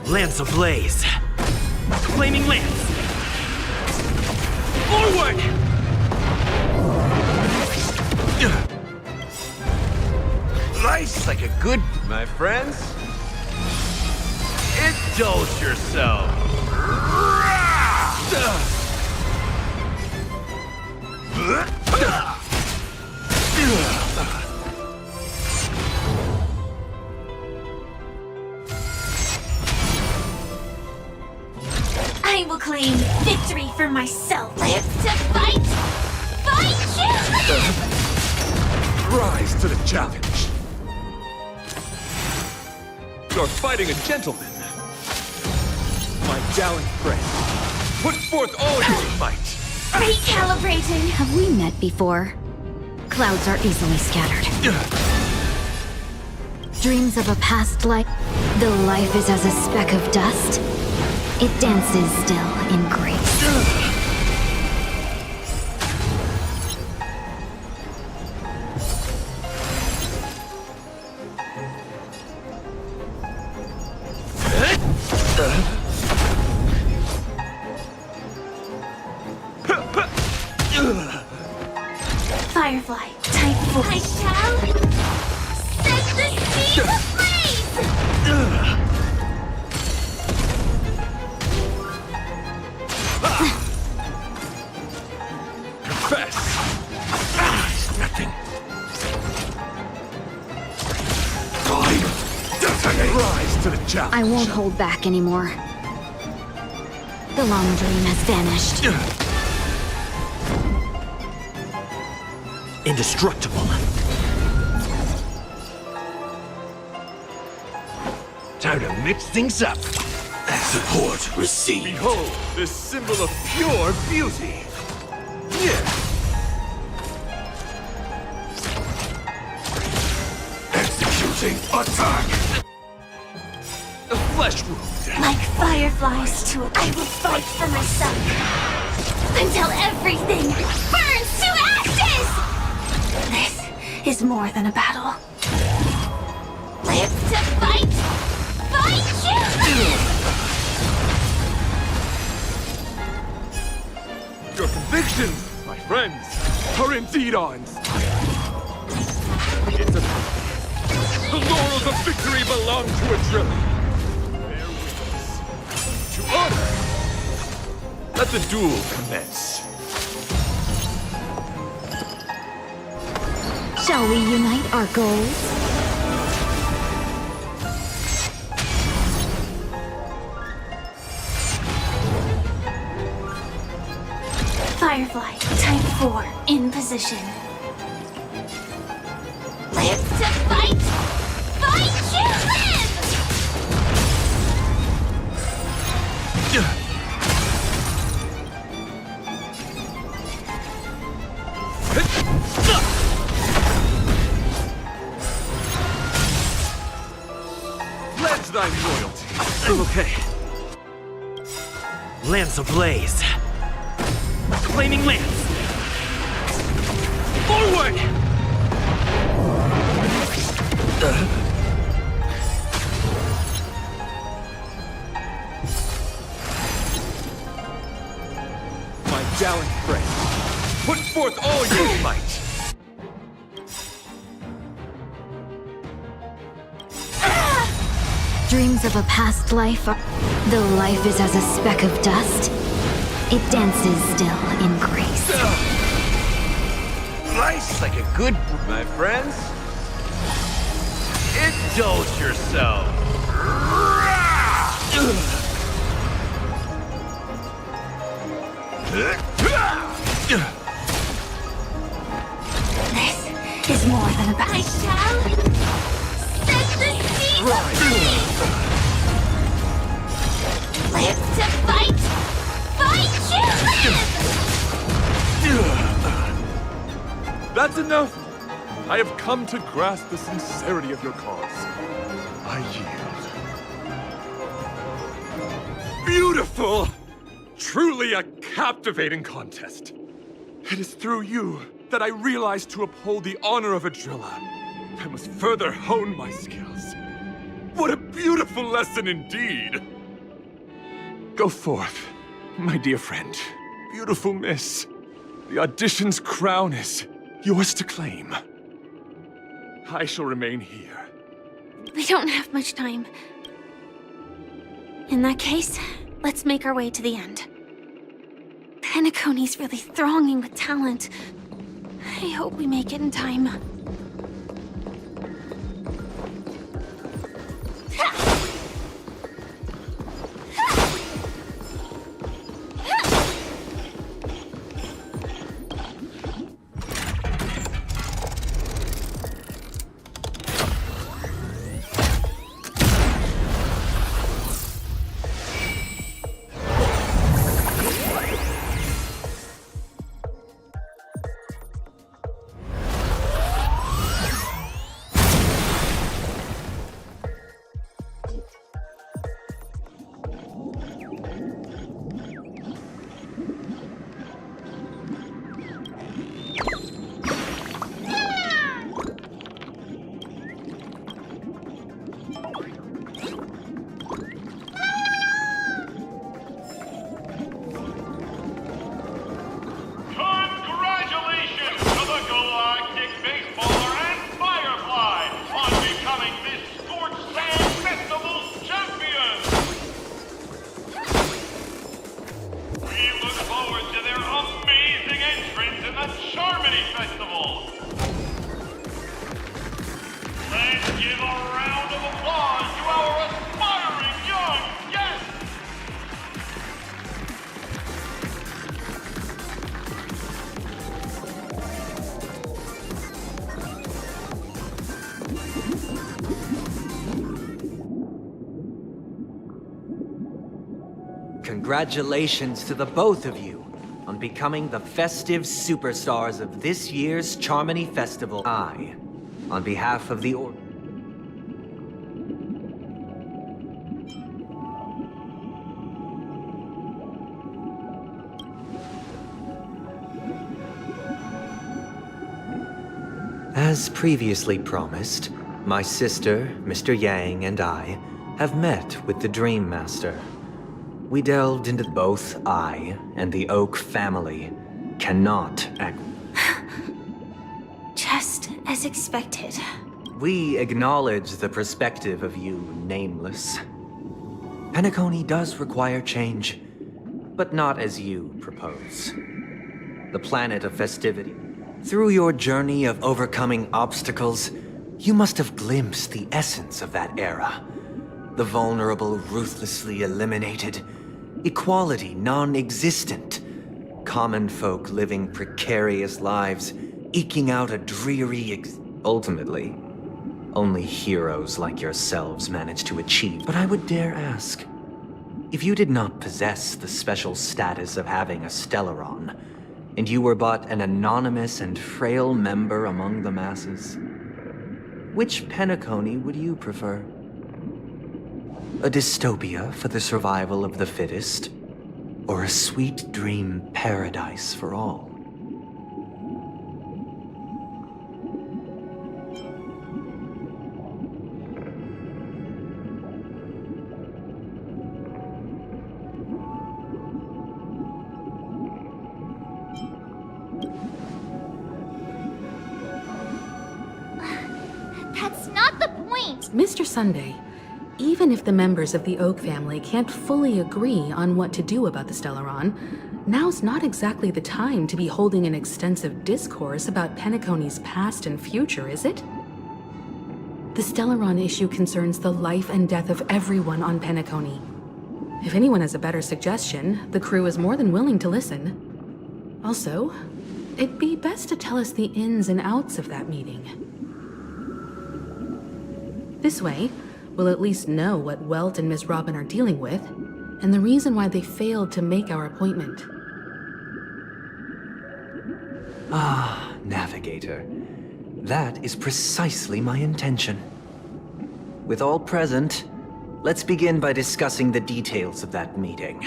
Lance ablaze. Flaming lance. Forward! Nice, like a good... My friends, indulge yourself. I will claim victory for myself. Live to fight! Feixiao! Rise to the challenge. You're fighting a gentleman. My gallant friend, put forth all your might. Recalibrating. Have we met before? Clouds are easily scattered. Dreams of a past life, though life is as a speck of dust, it dances still in grace. Firefly, type 4. I shall set the sea ablaze! Confess! It's nothing. Time! Detonate! Rise to the challenge! I won't hold back anymore. The long dream has vanished. Indestructible. Time to mix things up. Support received. Behold, this symbol of pure beauty. Yeah. Executing attack. A flesh wound. Like fireflies to it, I will fight for myself until everything burns to ashes! This is more than a battle. Live to fight! Feixiao! Your convictions, my friends, are indeed awe-inspiring. It's a pity. The laurels of victory belong to a driller. Bear witness. To honor. Let the duel commence. Shall we unite our goals? Firefly, type 4, in position. Live to fight! Feixiao live! Pledge thy loyalty. I'm okay. Lance ablaze. Flaming lance. Forward! My gallant friend, put forth all your might. Dreams of a past life are... Though life is as a speck of dust, it dances still in grace. Nice like a good... My friends? Indulge yourself. This is more than a battle. I shall set the seas ablaze! Live to fight! Feixiao live! That's enough! I have come to grasp the sincerity of your cause. I yield. Beautiful! Truly a captivating contest. It is through you that I realized to uphold the honor of a driller, I must further hone my skills. What a beautiful lesson indeed! Go forth, my dear friend. Beautiful miss. The audition's crown is yours to claim. I shall remain here. We don't have much time. In that case, let's make our way to the end. Penacony's really thronging with talent. I hope we make it in time. Congratulations to the Galactic Baseballer and Firefly on becoming this Scorched Sand Festival's champions! We look forward to their amazing entrance in the Charmony Festival! Let's give a round of applause to our aspiring young guests! Congratulations to the both of you on becoming the festive superstars of this year's Charmony Festival. On behalf of the As previously promised, my sister, Mr. Yang, and I have met with the Dream Master. We delved into both I and the Oak family cannot act. Just as expected. We acknowledge the perspective of you, Nameless. Penacony does require change, but not as you propose. The planet of festivity. Through your journey of overcoming obstacles, you must have glimpsed the essence of that era. The vulnerable ruthlessly eliminated, equality non-existent, common folk living precarious lives, eking out a dreary ultimately, only heroes like yourselves manage to achieve. But I would dare ask, if you did not possess the special status of having a Stellaron, and you were but an anonymous and frail member among the masses, which Penacony would you prefer? A dystopia for the survival of the fittest, or a sweet dream paradise for all? That's not the point! Mr. Sunday, even if the members of the Oak family can't fully agree on what to do about the Stellaron, now's not exactly the time to be holding an extensive discourse about Penacony's past and future, is it? The Stellaron issue concerns the life and death of everyone on Penacony. If anyone has a better suggestion, the crew is more than willing to listen. Also, it'd be best to tell us the ins and outs of that meeting. This way, we'll at least know what Welt and Miss Robin are dealing with, and the reason why they failed to make our appointment. Ah, Navigator. That is precisely my intention. With all present, let's begin by discussing the details of that meeting.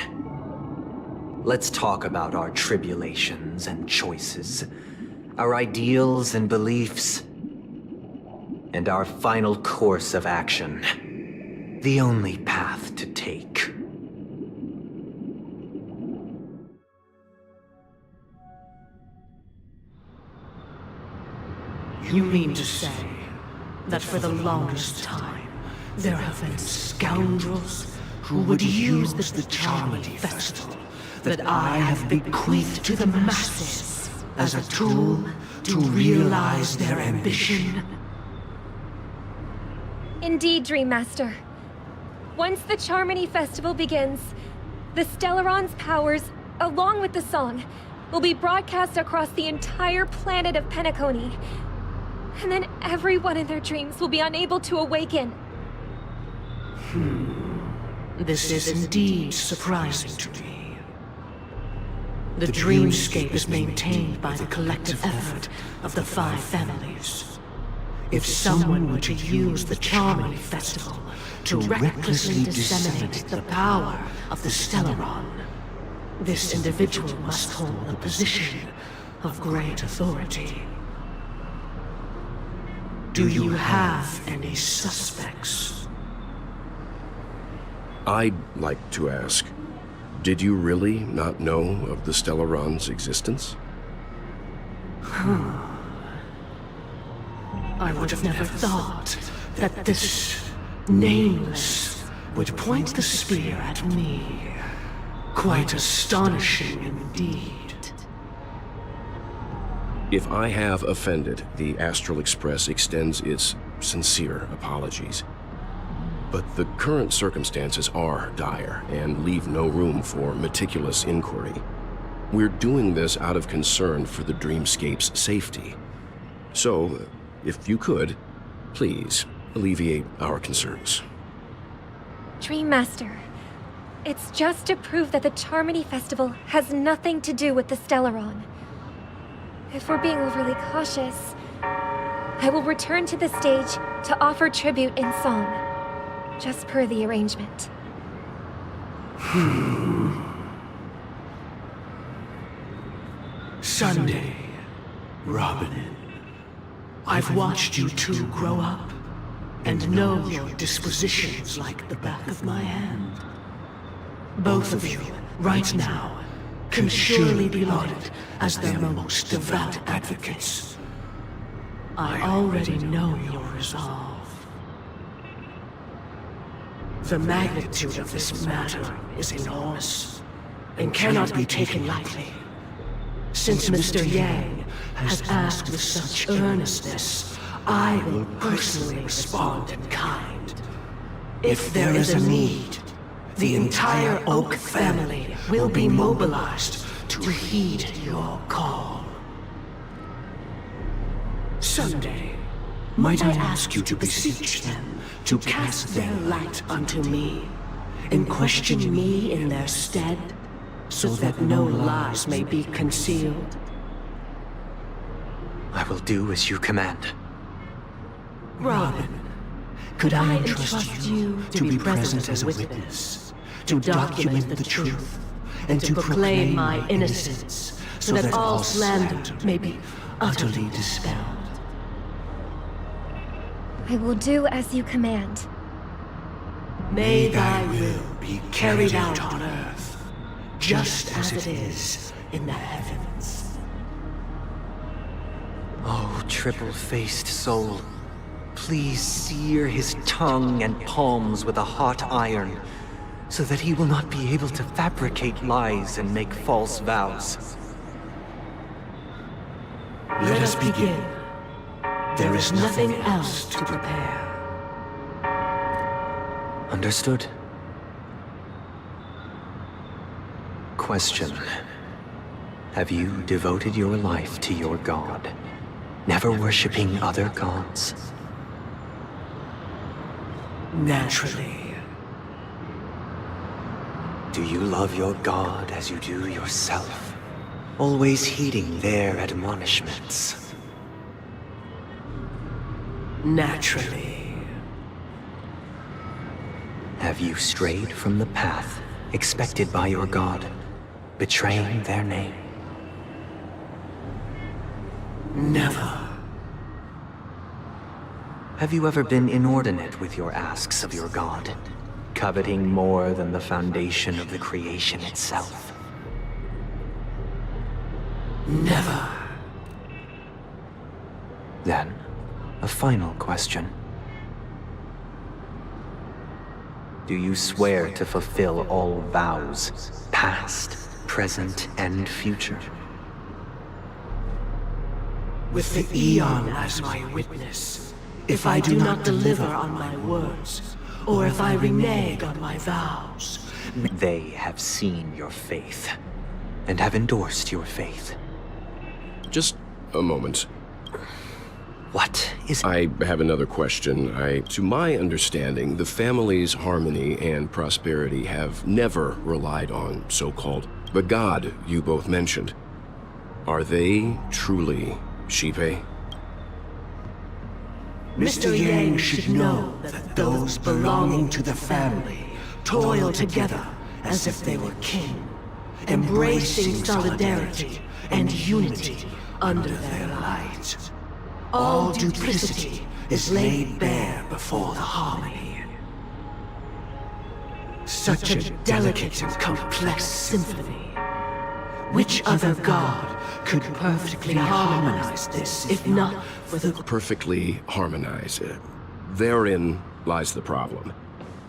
Let's talk about our tribulations and choices, our ideals and beliefs, and our final course of action. The only path to take. You mean to say that for the longest time, there have been scoundrels who would use the Charmony Festival that I have bequeathed to the masses as a tool to realize their ambition? Indeed, Dream Master. Once the Charmony Festival begins, the Stellaron's powers, along with the song, will be broadcast across the entire planet of Penacony. And then everyone in their dreams will be unable to awaken. This is indeed surprising to me. The dreamscape is maintained by the collective effort of the 5 families. If someone were to use the Charmony Festival to recklessly disseminate the power of the Stellaron, this individual must hold a position of great authority. Do you have any suspects? I'd like to ask, did you really not know of the Stellaron's existence? I would have never thought that this Nameless would point the spear at me. Quite astonishing indeed. If I have offended, the Astral Express extends its sincere apologies. But the current circumstances are dire and leave no room for meticulous inquiry. We're doing this out of concern for the Dreamscape's safety. So, if you could, please alleviate our concerns. Dream Master, It's just to prove that the Charmony Festival has nothing to do with the Stellaron. If we're being overly cautious, I will return to the stage to offer tribute in song, just per the arrangement. Sunday, Robin. I've watched you two grow up, and know your dispositions like the back of my hand. Both of you, right now, can surely be lauded as their most devout advocates. I already know your resolve. The magnitude of this matter is enormous, and cannot be taken lightly. Since Mr. Yang has asked with such earnestness, I will personally respond in kind. If there is a need, the entire Oak family will be mobilized to heed your call. Sunday, might I ask you to beseech them to cast their light unto me, and question me in their stead, so that no lies may be concealed? I will do as you command. Robin, could I entrust you to be present as a witness, to document the truth, and to proclaim my innocence, so that all slander may be utterly dispelled? I will do as you command. May thy will be carried out on earth, just as it is in the heavens. Oh, triple-faced soul, please sear his tongue and palms with a hot iron, so that he will not be able to fabricate lies and make false vows. Let us begin. There is nothing else to prepare. Understood. Question. Have you devoted your life to your god, never worshipping other gods? Naturally. Do you love your god as you do yourself, always heeding their admonishments? Naturally. Have you strayed from the path expected by your god, betraying their name? Never. Have you ever been inordinate with your asks of your god, coveting more than the foundation of the creation itself? Never. Then, a final question. Do you swear to fulfill all vows, past, present, and future? With the Eon as my witness, if I do not deliver on my words, or if I renege on my vows, they have seen your faith, and have endorsed your faith. Just a moment. What is... I have another question. To my understanding, the family's harmony and prosperity have never relied on so-called the god you both mentioned. Are they truly Shipe? Mr. Yang should know that those belonging to the family toil together as if they were kin, embracing solidarity and unity under their light. All duplicity is laid bare before the harmony. Such a delicate and complex symphony. Which other god could perfectly harmonize this, if not for the... Perfectly harmonize. Therein lies the problem.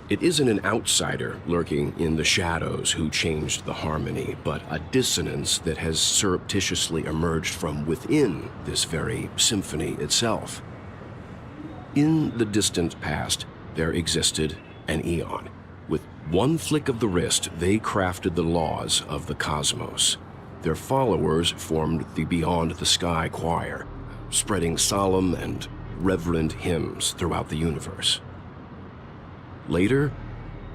It isn't an outsider lurking in the shadows who changed the harmony, but a dissonance that has surreptitiously emerged from within this very symphony itself. In the distant past, there existed an Eon. With one flick of the wrist, they crafted the laws of the cosmos. Their followers formed the Beyond the Sky Choir, spreading solemn and reverent hymns throughout the universe. Later,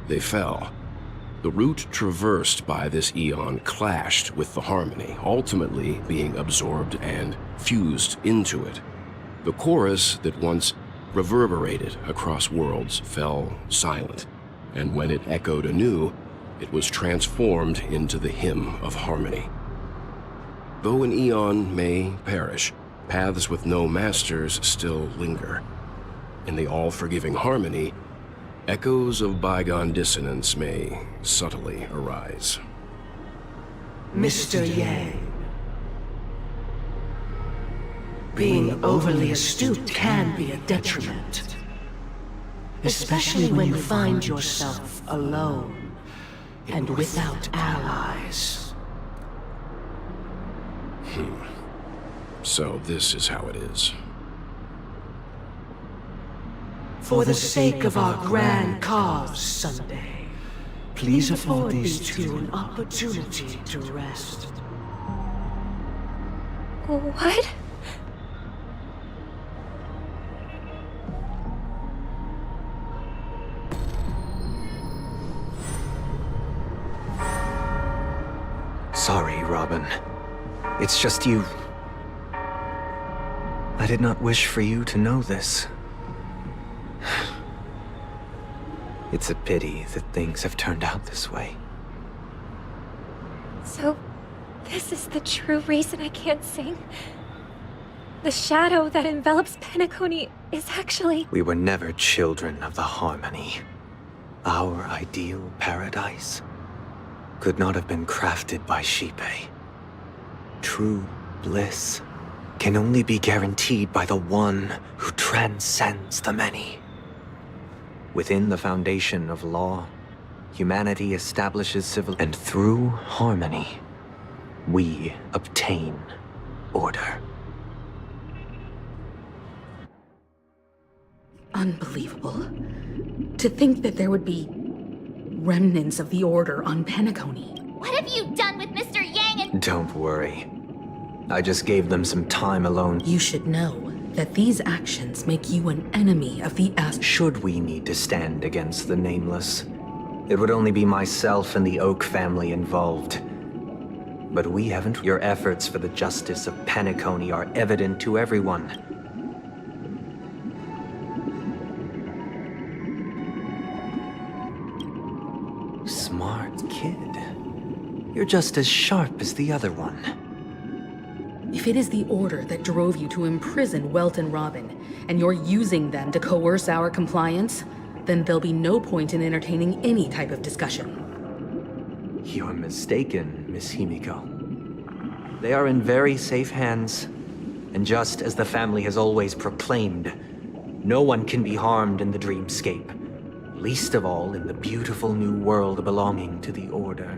they fell, The route traversed by this eon clashed with the harmony, ultimately being absorbed and fused into it. The chorus that once reverberated across worlds fell silent, and when it echoed anew, it was transformed into the hymn of harmony. Though an eon may perish, paths with no masters still linger. In the all-forgiving harmony, echoes of bygone dissonance may subtly arise. Mr. Yang. Being overly astute can be a detriment. Especially when you find yourself alone and without allies. So this is how it is. For the sake of our grand cause, Sunday, please afford these two an opportunity to rest. What? Sorry, Robin. It's just you. I did not wish for you to know this. It's a pity that things have turned out this way. So, this is the true reason I can't sing? The shadow that envelops Penacony is actually... We were never children of the harmony. Our ideal paradise could not have been crafted by Xipe. True bliss can only be guaranteed by the one who transcends the many. Within the foundation of law, humanity establishes civil, and through harmony, we obtain order. Unbelievable. To think that there would be remnants of the Order on Penacony. What have you done with Mr. Yang and— Don't worry. I just gave them some time alone. You should know that these actions make you an enemy of the Should we need to stand against the Nameless, it would only be myself and the Oak family involved. But we haven't. Your efforts for the justice of Penacony are evident to everyone. Smart kid. You're just as sharp as the other one. If it is the Order that drove you to imprison Welt and Robin, and you're using them to coerce our compliance, then there'll be no point in entertaining any type of discussion. You're mistaken, Miss Himiko. They are in very safe hands, and just as the family has always proclaimed, no one can be harmed in the dreamscape, least of all in the beautiful new world belonging to the Order.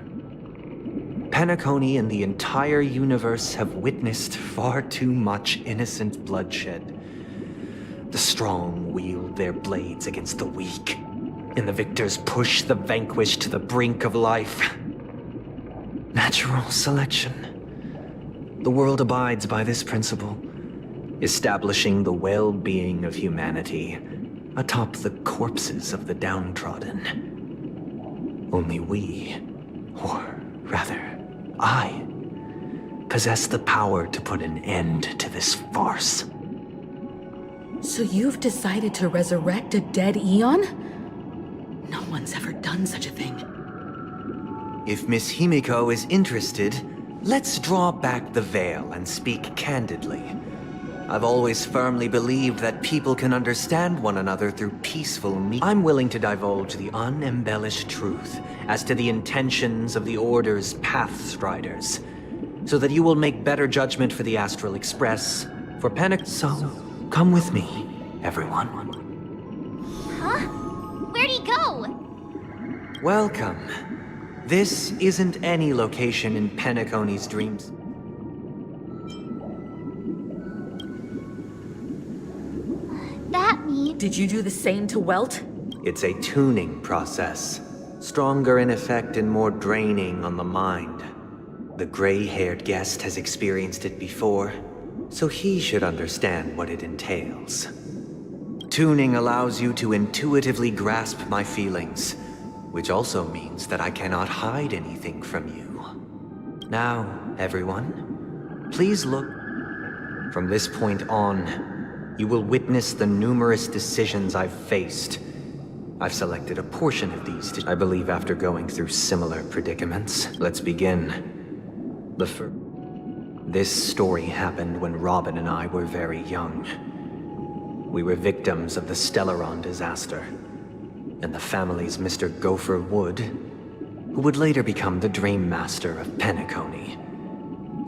Penacony and the entire universe have witnessed far too much innocent bloodshed. The strong wield their blades against the weak, and the victors push the vanquished to the brink of life. Natural selection. The world abides by this principle, establishing the well-being of humanity atop the corpses of the downtrodden. Only we, or rather, I possess the power to put an end to this farce. So you've decided to resurrect a dead Eon? No one's ever done such a thing. If Miss Himiko is interested, let's draw back the veil and speak candidly. I've always firmly believed that people can understand one another through peaceful I'm willing to divulge the unembellished truth as to the intentions of the Order's Pathstriders, so that you will make better judgment for the Astral Express, for So, come with me, everyone. Huh? Where'd he go? Welcome. This isn't any location in Penacony's dreams. That means— Did you do the same to Welt? It's a tuning process. Stronger in effect and more draining on the mind. The gray-haired guest has experienced it before, so he should understand what it entails. Tuning allows you to intuitively grasp my feelings, Which also means that I cannot hide anything from you. Now, everyone, please look. From this point on, you will witness the numerous decisions I've faced. I've selected a portion of these, I believe, after going through similar predicaments. Let's begin. This story happened when Robin and I were very young. We were victims of the Stellaron disaster, and the family's Mr. Gopher Wood, who would later become the Dream Master of Penacony,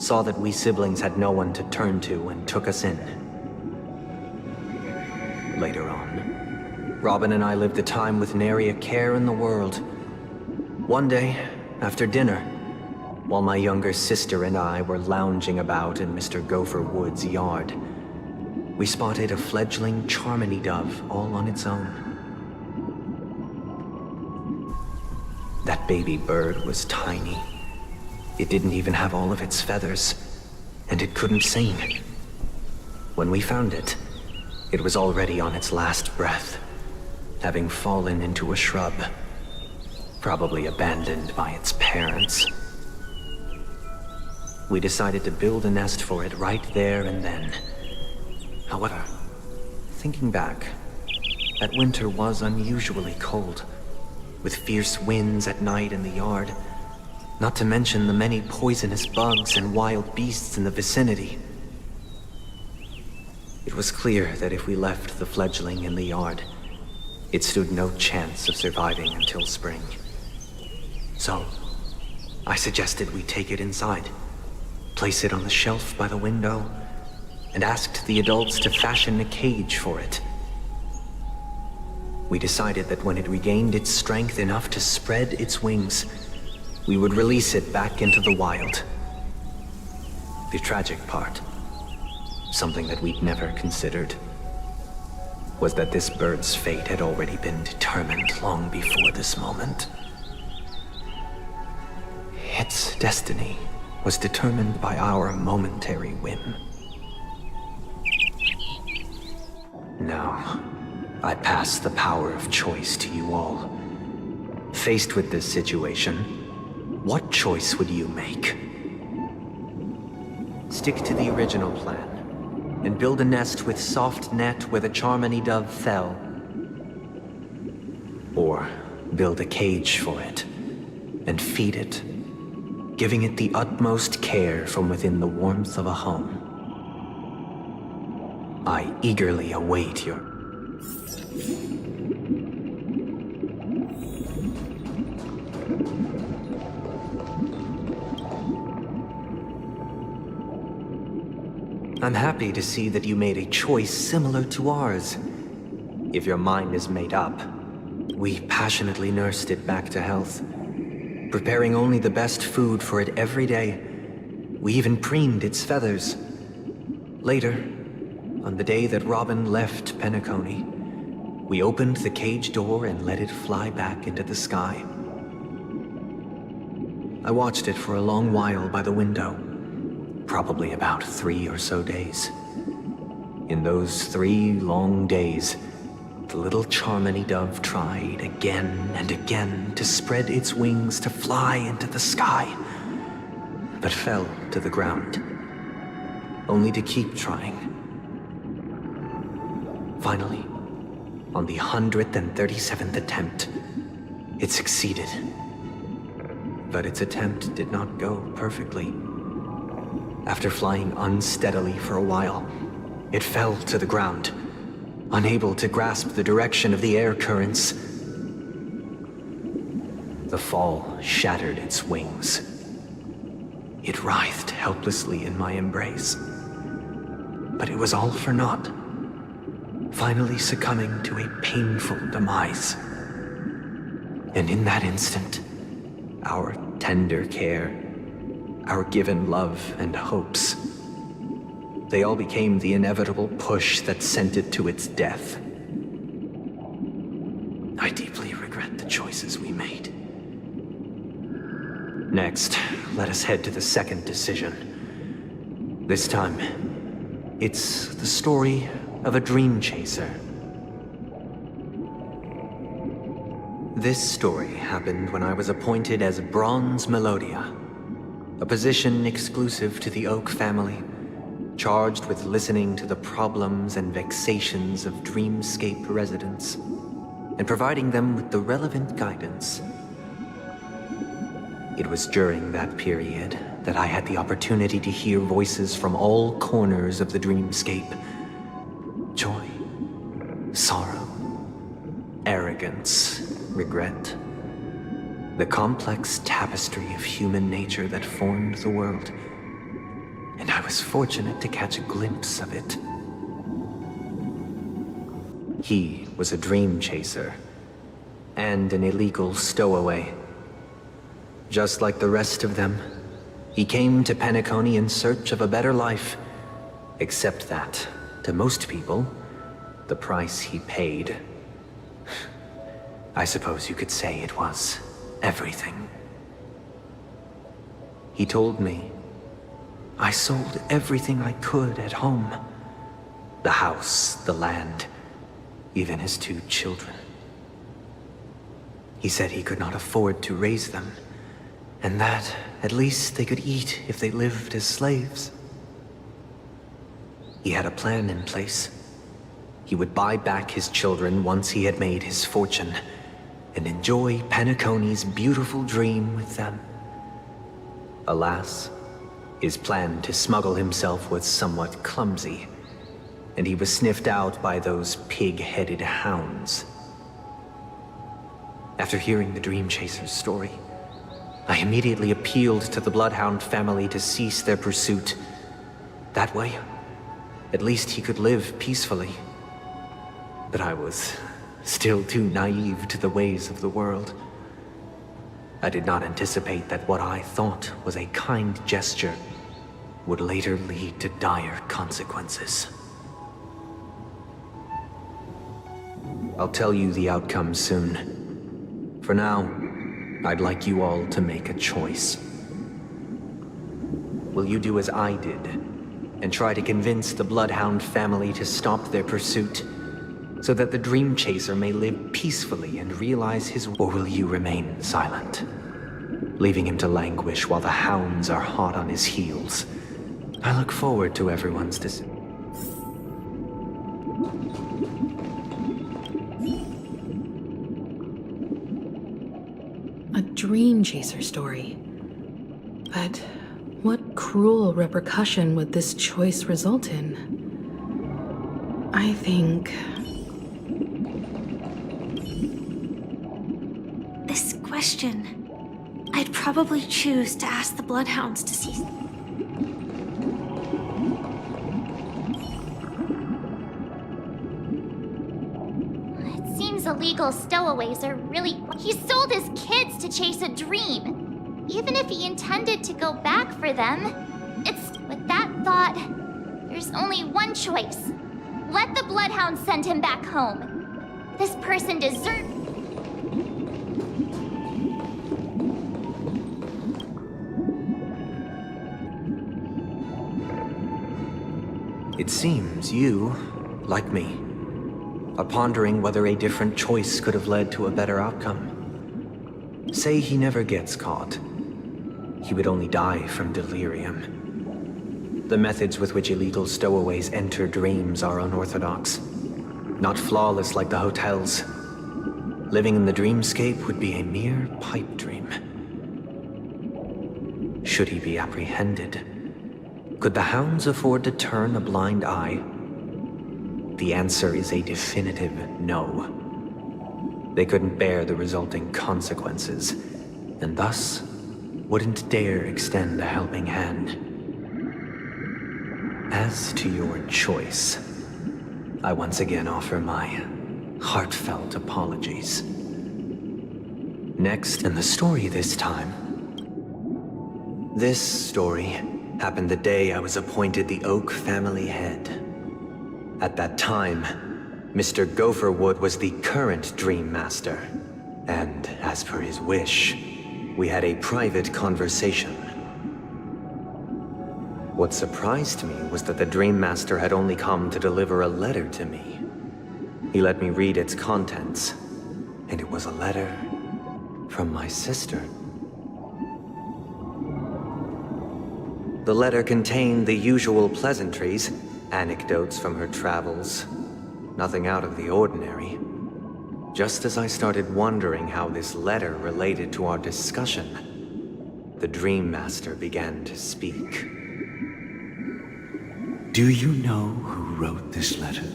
saw that we siblings had no one to turn to and took us in. Later on, Robin and I lived a time with nary a care in the world. One day, after dinner, while my younger sister and I were lounging about in Mr. Gopher Wood's yard, we spotted a fledgling Charmony dove all on its own. That baby bird was tiny. It didn't even have all of its feathers, and it couldn't sing. When we found it, it was already on its last breath, having fallen into a shrub, probably abandoned by its parents. We decided to build a nest for it right there and then. However, thinking back, that winter was unusually cold, with fierce winds at night in the yard, not to mention the many poisonous bugs and wild beasts in the vicinity. It was clear that if we left the fledgling in the yard, it stood no chance of surviving until spring. So, I suggested we take it inside, place it on the shelf by the window, and asked the adults to fashion a cage for it. We decided that when it regained its strength enough to spread its wings, we would release it back into the wild. The tragic part, something that we'd never considered, was that this bird's fate had already been determined long before this moment. Its destiny was determined by our momentary whim. Now, I pass the power of choice to you all. Faced with this situation, what choice would you make? Stick to the original plan, and build a nest with soft net where the Charmony dove fell. Or build a cage for it, and feed it, giving it the utmost care from within the warmth of a home. I eagerly await your... I'm happy to see that you made a choice similar to ours. If your mind is made up, we passionately nursed it back to health, preparing only the best food for it every day. We even preened its feathers. Later, on the day that Robin left Penacony, we opened the cage door and let it fly back into the sky. I watched it for a long while by the window, probably about 3 or so days. In those 3 long days, the little Charmony dove tried again and again to spread its wings to fly into the sky, but fell to the ground, only to keep trying. Finally, on the 137th attempt, it succeeded. But its attempt did not go perfectly. After flying unsteadily for a while, it fell to the ground, unable to grasp the direction of the air currents. The fall shattered its wings. It writhed helplessly in my embrace. But it was all for naught, finally succumbing to a painful demise. And in that instant, our tender care, our given love and hopes, they all became the inevitable push that sent it to its death. I deeply regret the choices we made. Next, let us head to the second decision. This time, it's the story of a dream chaser. This story happened when I was appointed as Bronze Melodia, a position exclusive to the Oak family, charged with listening to the problems and vexations of Dreamscape residents, and providing them with the relevant guidance. It was during that period that I had the opportunity to hear voices from all corners of the Dreamscape. Joy, sorrow, arrogance, regret. The complex tapestry of human nature that formed the world. And I was fortunate to catch a glimpse of it. He was a dream chaser, and an illegal stowaway. Just like the rest of them, he came to Penacony in search of a better life, except that, to most people, the price he paid, I suppose you could say it was everything. He told me, I sold everything I could at home. The house, the land, even his 2 children. He said he could not afford to raise them, and that at least they could eat if they lived as slaves. He had a plan in place. He would buy back his children once he had made his fortune, and enjoy Penacony's beautiful dream with them. Alas, his plan to smuggle himself was somewhat clumsy, and he was sniffed out by those pig-headed hounds. After hearing the Dream Chaser's story, I immediately appealed to the Bloodhound family to cease their pursuit. That way, at least he could live peacefully. But I was still too naive to the ways of the world. I did not anticipate that what I thought was a kind gesture would later lead to dire consequences. I'll tell you the outcome soon. For now, I'd like you all to make a choice. Will you do as I did, and try to convince the Bloodhound family to stop their pursuit, so that the Dream Chaser may live peacefully and realize his... Or will you remain silent, leaving him to languish while the hounds are hot on his heels? I look forward to everyone's decision. A Dream Chaser story. But what cruel repercussion would this choice result in? I think... This question, I'd probably choose to ask the Bloodhounds to cease. It seems illegal stowaways are really... He sold his kids to chase a dream. Even if he intended to go back for them, it's... With that thought, there's only one choice. Let the Bloodhounds send him back home. This person deserves... It seems you, like me, are pondering whether a different choice could have led to a better outcome. Say he never gets caught. He would only die from delirium. The methods with which illegal stowaways enter dreams are unorthodox, not flawless like the hotels. Living in the dreamscape would be a mere pipe dream. Should he be apprehended? Could the hounds afford to turn a blind eye? The answer is a definitive no. They couldn't bear the resulting consequences, and thus wouldn't dare extend a helping hand. As to your choice, I once again offer my heartfelt apologies. Next, in the story this time. This story happened the day I was appointed the Oak family head. At that time, Mr. Gopherwood was the current Dream Master, and as per his wish, we had a private conversation. What surprised me was that the Dream Master had only come to deliver a letter to me. He let me read its contents, and it was a letter From my sister. The letter contained the usual pleasantries, anecdotes from her travels. Nothing out of the ordinary. Just as I started wondering how this letter related to our discussion, the Dream Master began to speak. Do you know who wrote this letter?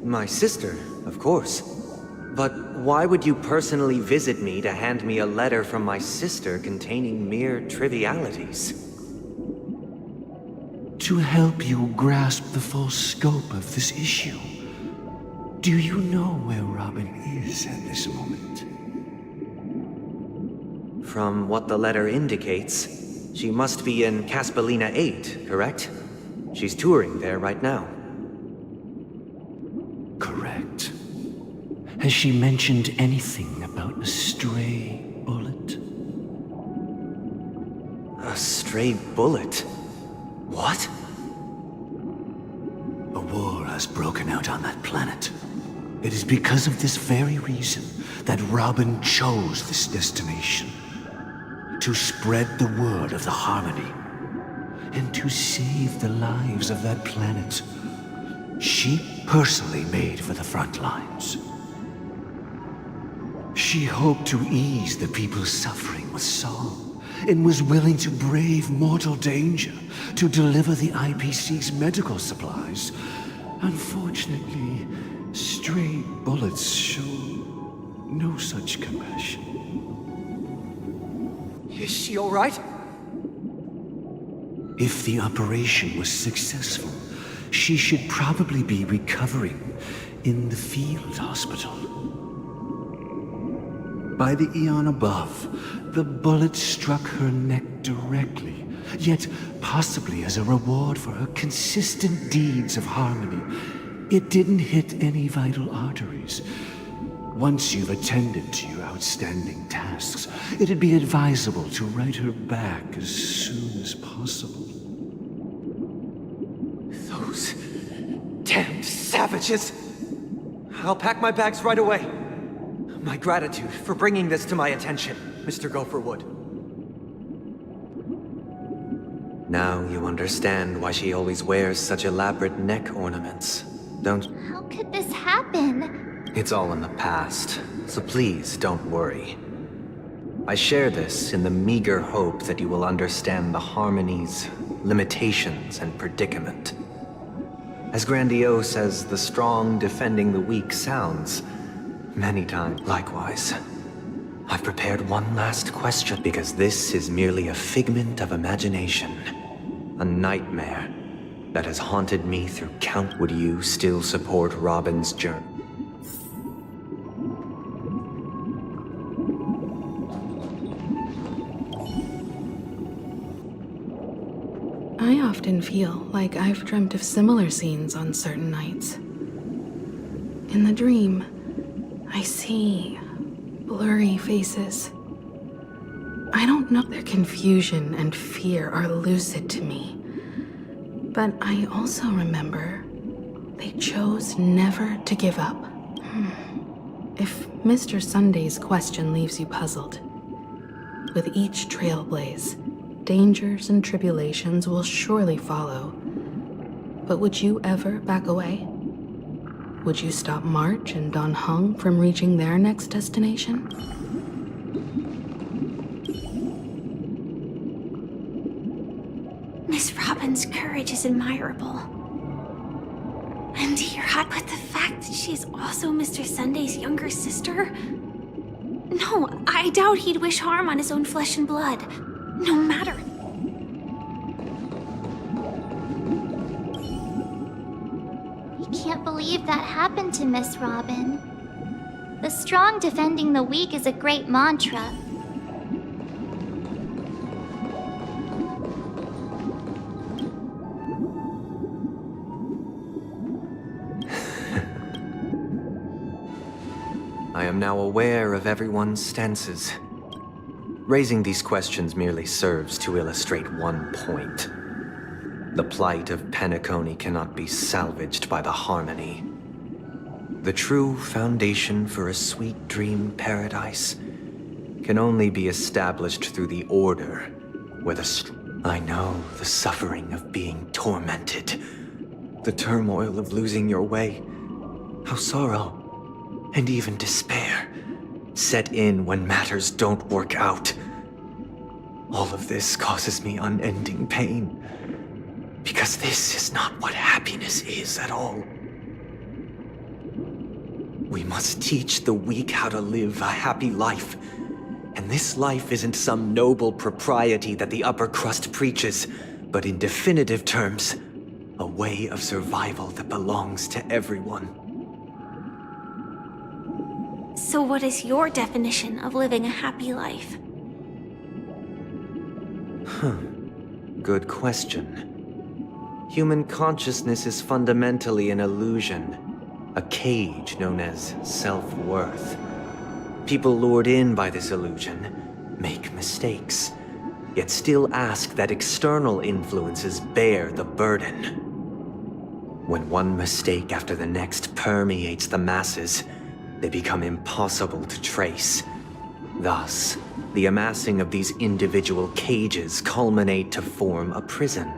My sister, of course. But why would you personally visit me to hand me a letter from my sister containing mere trivialities? To help you grasp the full scope of this issue. Do you know where Robin is at this moment? From what the letter indicates, she must be in Caspelina 8, correct? She's touring there right now. Correct. Has she mentioned anything about a stray bullet? A stray bullet? What? A war has broken out on that planet. It is because of this very reason that Robin chose this destination. To spread the word of the Harmony. And to save the lives of that planet. She personally made for the front lines. She hoped to ease the people's suffering with song, and was willing to brave mortal danger to deliver the IPC's medical supplies. Unfortunately, stray bullets show no such compassion. Is she all right? If the operation was successful, she should probably be recovering in the field hospital. By the eon above, the bullet struck her neck directly, yet possibly as a reward for her consistent deeds of harmony. It didn't hit any vital arteries. Once you've attended to your outstanding tasks, it'd be advisable to write her back as soon as possible. Those damned savages! I'll pack my bags right away. My gratitude for bringing this to my attention, Mr. Gopherwood. Now you understand why she always wears such elaborate neck ornaments, don't you? How could this happen? It's all in the past, so please don't worry. I share this in the meager hope that you will understand the Harmony's limitations and predicament. As grandiose as the strong defending the weak sounds, many times likewise. I've prepared one last question, because this is merely a figment of imagination. A nightmare that has haunted me through count. Would you still support Robin's journey? I often feel like I've dreamt of similar scenes on certain nights. In the dream, I see blurry faces. I don't know. Their confusion and fear are lucid to me. But I also remember they chose never to give up. If Mr. Sunday's question leaves you puzzled, with each trailblaze, dangers and tribulations will surely follow. But would you ever back away? Would you stop March and Don Hung from reaching their next destination? Miss Robin's courage is admirable. And dear God, but the fact that she's also Mr. Sunday's younger sister? No, I doubt he'd wish harm on his own flesh and blood. No matter. I can't believe that happened to Miss Robin. The strong defending the weak is a great mantra. I am now aware of everyone's stances. Raising these questions merely serves to illustrate one point. The plight of Penacony cannot be salvaged by the Harmony. The true foundation for a sweet dream paradise can only be established through the order, where I know the suffering of being tormented, the turmoil of losing your way, how sorrow and even despair set in when matters don't work out. All of this causes me unending pain, because this is not what happiness is at all. We must teach the weak how to live a happy life. And this life isn't some noble propriety that the upper crust preaches, but in definitive terms, a way of survival that belongs to everyone. So what is your definition of living a happy life? Good question. Human consciousness is fundamentally an illusion, a cage known as self-worth. People lured in by this illusion make mistakes, yet still ask that external influences bear the burden. When one mistake after the next permeates the masses, they become impossible to trace. Thus, the amassing of these individual cages culminate to form a prison,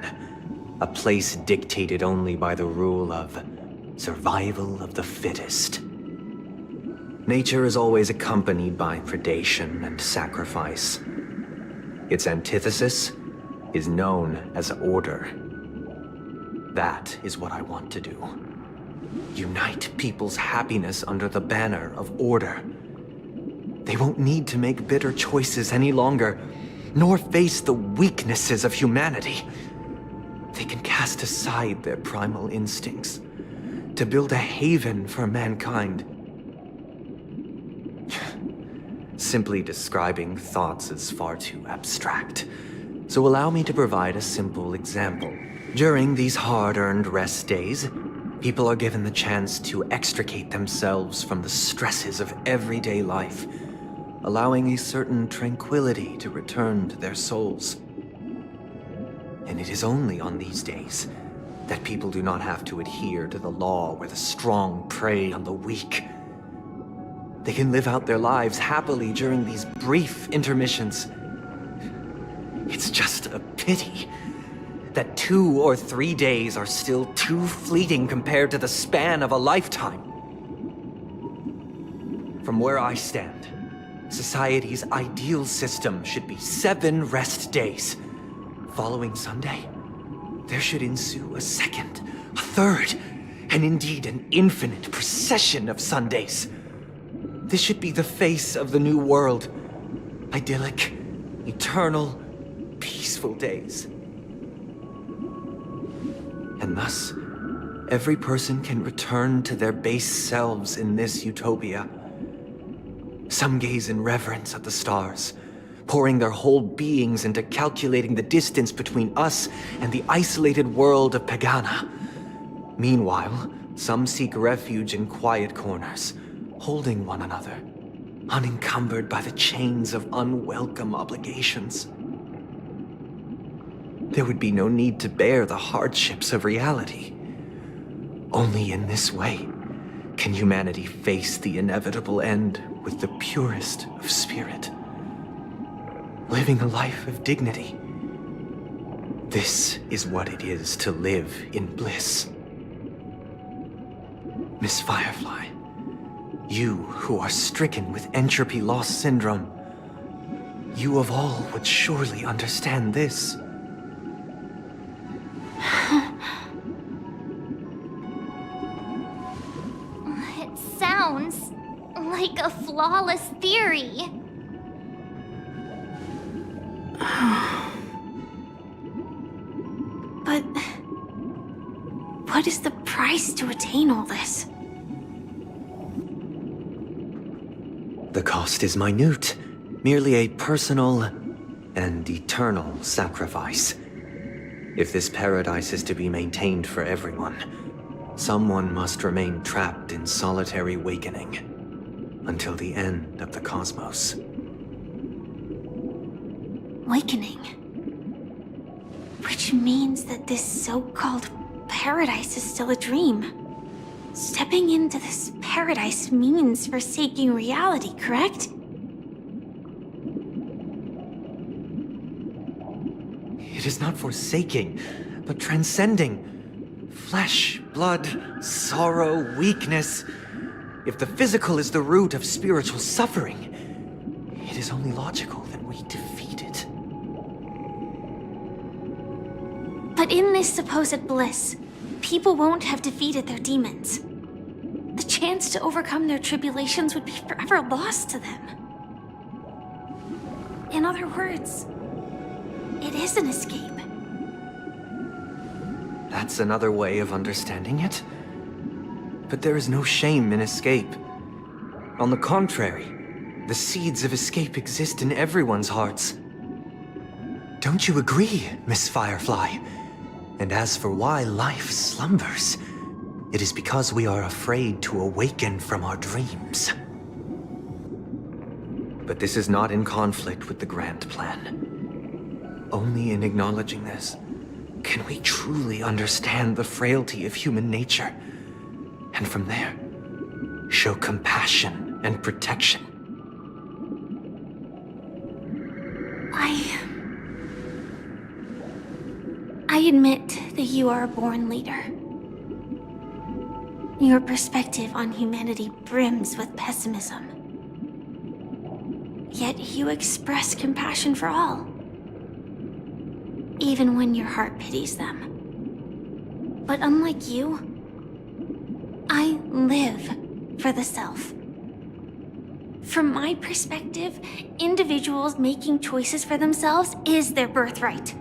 a place dictated only by the rule of survival of the fittest. Nature is always accompanied by predation and sacrifice. Its antithesis is known as order. That is what I want to do. Unite people's happiness under the banner of order. They won't need to make bitter choices any longer, nor face the weaknesses of humanity. They can cast aside their primal instincts to build a haven for mankind. Simply describing thoughts is far too abstract, so allow me to provide a simple example. During these hard-earned rest days, people are given the chance to extricate themselves from the stresses of everyday life, allowing a certain tranquility to return to their souls. And it is only on these days that people do not have to adhere to the law where the strong prey on the weak. They can live out their lives happily during these brief intermissions. It's just a pity that 2 or 3 days are still too fleeting compared to the span of a lifetime. From where I stand, society's ideal system should be 7 rest days. Following Sunday, there should ensue a second, a third, and indeed an infinite procession of Sundays. This should be the face of the new world. Idyllic, eternal, peaceful days. And thus, every person can return to their base selves in this utopia. Some gaze in reverence at the stars, pouring their whole beings into calculating the distance between us and the isolated world of Pagana. Meanwhile, some seek refuge in quiet corners, holding one another, unencumbered by the chains of unwelcome obligations. There would be no need to bear the hardships of reality. Only in this way can humanity face the inevitable end with the purest of spirit, living a life of dignity. This is what it is to live in bliss. Miss Firefly, you who are stricken with entropy loss syndrome, you of all would surely understand this. It sounds like a flawless theory. But what is the price to attain all this? The cost is minute, merely a personal and eternal sacrifice. If this paradise is to be maintained for everyone, someone must remain trapped in solitary wakening until the end of the cosmos. Wakening. Which means that this so-called paradise is still a dream. Stepping into this paradise means forsaking reality, correct? It is not forsaking, but transcending. Flesh, blood, sorrow, weakness. If the physical is the root of spiritual suffering, it is only logical that we defeat it. But in this supposed bliss, people won't have defeated their demons. The chance to overcome their tribulations would be forever lost to them. In other words, it is an escape. That's another way of understanding it. But there is no shame in escape. On the contrary, the seeds of escape exist in everyone's hearts. Don't you agree, Miss Firefly? And as for why life slumbers, it is because we are afraid to awaken from our dreams. But this is not in conflict with the grand plan. Only in acknowledging this can we truly understand the frailty of human nature, and from there, show compassion and protection. I admit that you are a born leader. Your perspective on humanity brims with pessimism. Yet you express compassion for all, even when your heart pities them. But unlike you, I live for the self. From my perspective, individuals making choices for themselves is their birthright.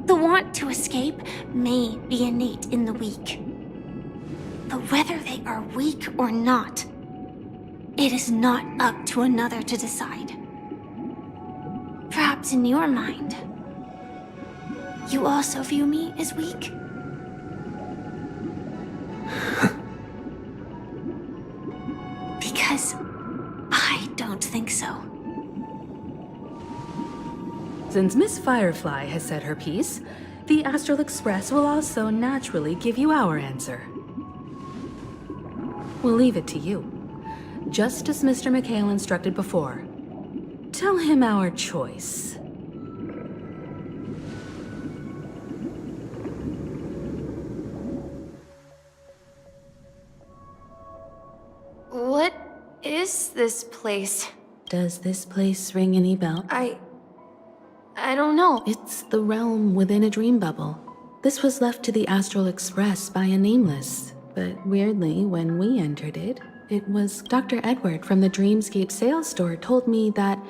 The want to escape may be innate in the weak. But whether they are weak or not, it is not up to another to decide. Perhaps in your mind, you also view me as weak? Because I don't think so. Since Miss Firefly has said her piece, the Astral Express will also naturally give you our answer. We'll leave it to you. Just as Mr. McHale instructed before. Tell him our choice. What is this place? Does this place ring any bell? I don't know. It's the realm within a dream bubble. This was left to the Astral Express by a nameless, but weirdly, when we entered it, it was Dr. Edward from the Dreamscape sales store told me that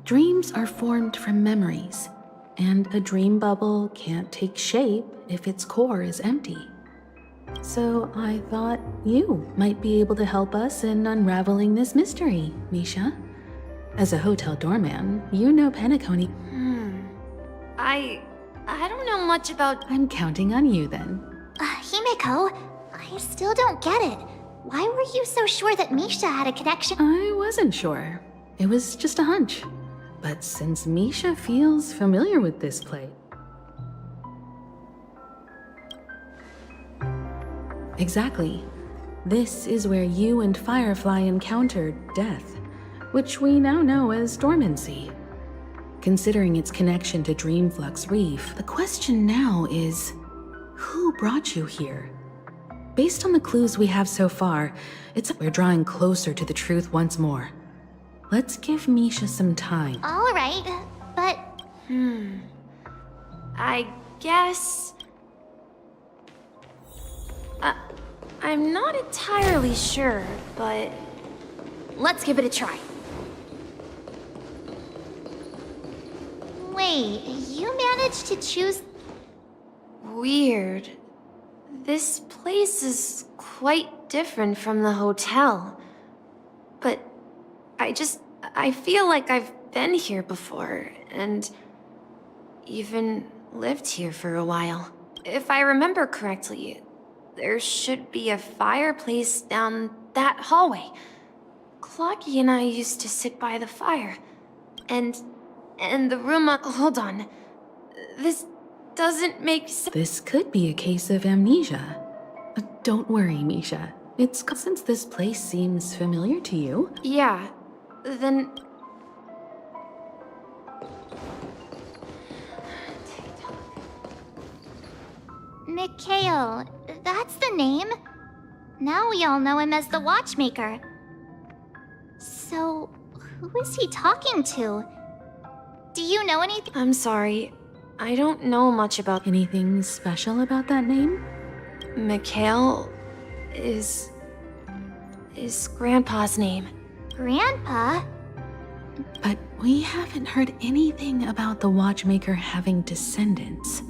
dreams are formed from memories, and a dream bubble can't take shape if its core is empty. So I thought you might be able to help us in unraveling this mystery, Misha. As a hotel doorman, you know Penacony. I don't know much about... I'm counting on you then. Himeko, I still don't get it. Why were you so sure that Misha had a connection? I wasn't sure. It was just a hunch. But since Misha feels familiar with this place... Exactly. This is where you and Firefly encountered death, which we now know as dormancy. Considering its connection to Dreamflux Reef, the question now is, who brought you here? Based on the clues we have so far, it's we're drawing closer to the truth once more. Let's give Misha some time. All right, but... I guess... I'm not entirely sure, but... Let's give it a try. Wait, you managed to choose... Weird. This place is quite different from the hotel. But I feel like I've been here before, and even lived here for a while. If I remember correctly, there should be a fireplace down that hallway. Clocky and I used to sit by the fire. And the room hold on. This doesn't make sense. This could be a case of amnesia. Don't worry, Misha. It's since this place seems familiar to you. Yeah, then... Mikhail, that's the name. Now we all know him as the Watchmaker. So, who is he talking to? Do you know anything? I'm sorry. I don't know much about... Anything special about that name? Mikhail is Grandpa's name. Grandpa? But we haven't heard anything about the Watchmaker having descendants.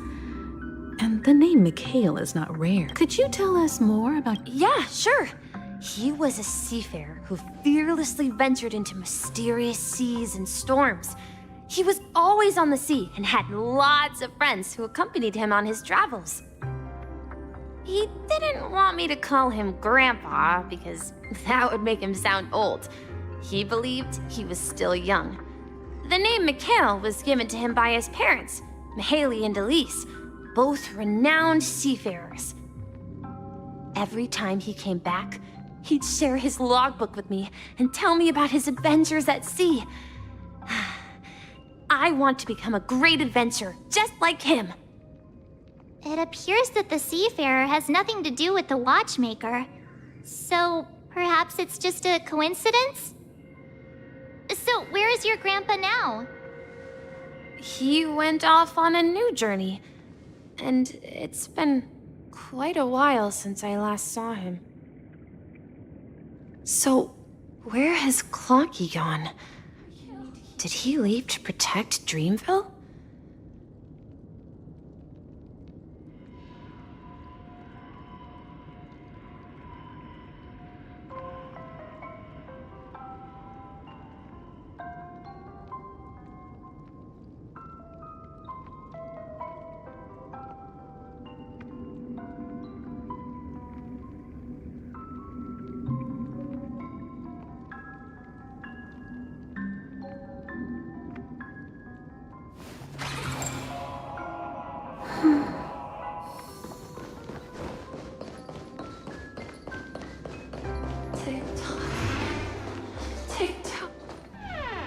And the name Mikhail is not rare. Could you tell us more about... Yeah, sure. He was a seafarer who fearlessly ventured into mysterious seas and storms. He was always on the sea and had lots of friends who accompanied him on his travels. He didn't want me to call him Grandpa because that would make him sound old. He believed he was still young. The name Mikhail was given to him by his parents, Mihaly and Elise, both renowned seafarers. Every time he came back, he'd share his logbook with me and tell me about his adventures at sea. I want to become a great adventurer, just like him. It appears that the seafarer has nothing to do with the Watchmaker. So, perhaps it's just a coincidence? So, where is your grandpa now? He went off on a new journey. And it's been quite a while since I last saw him. So, where has Clocky gone? Did he leave to protect Dreamville?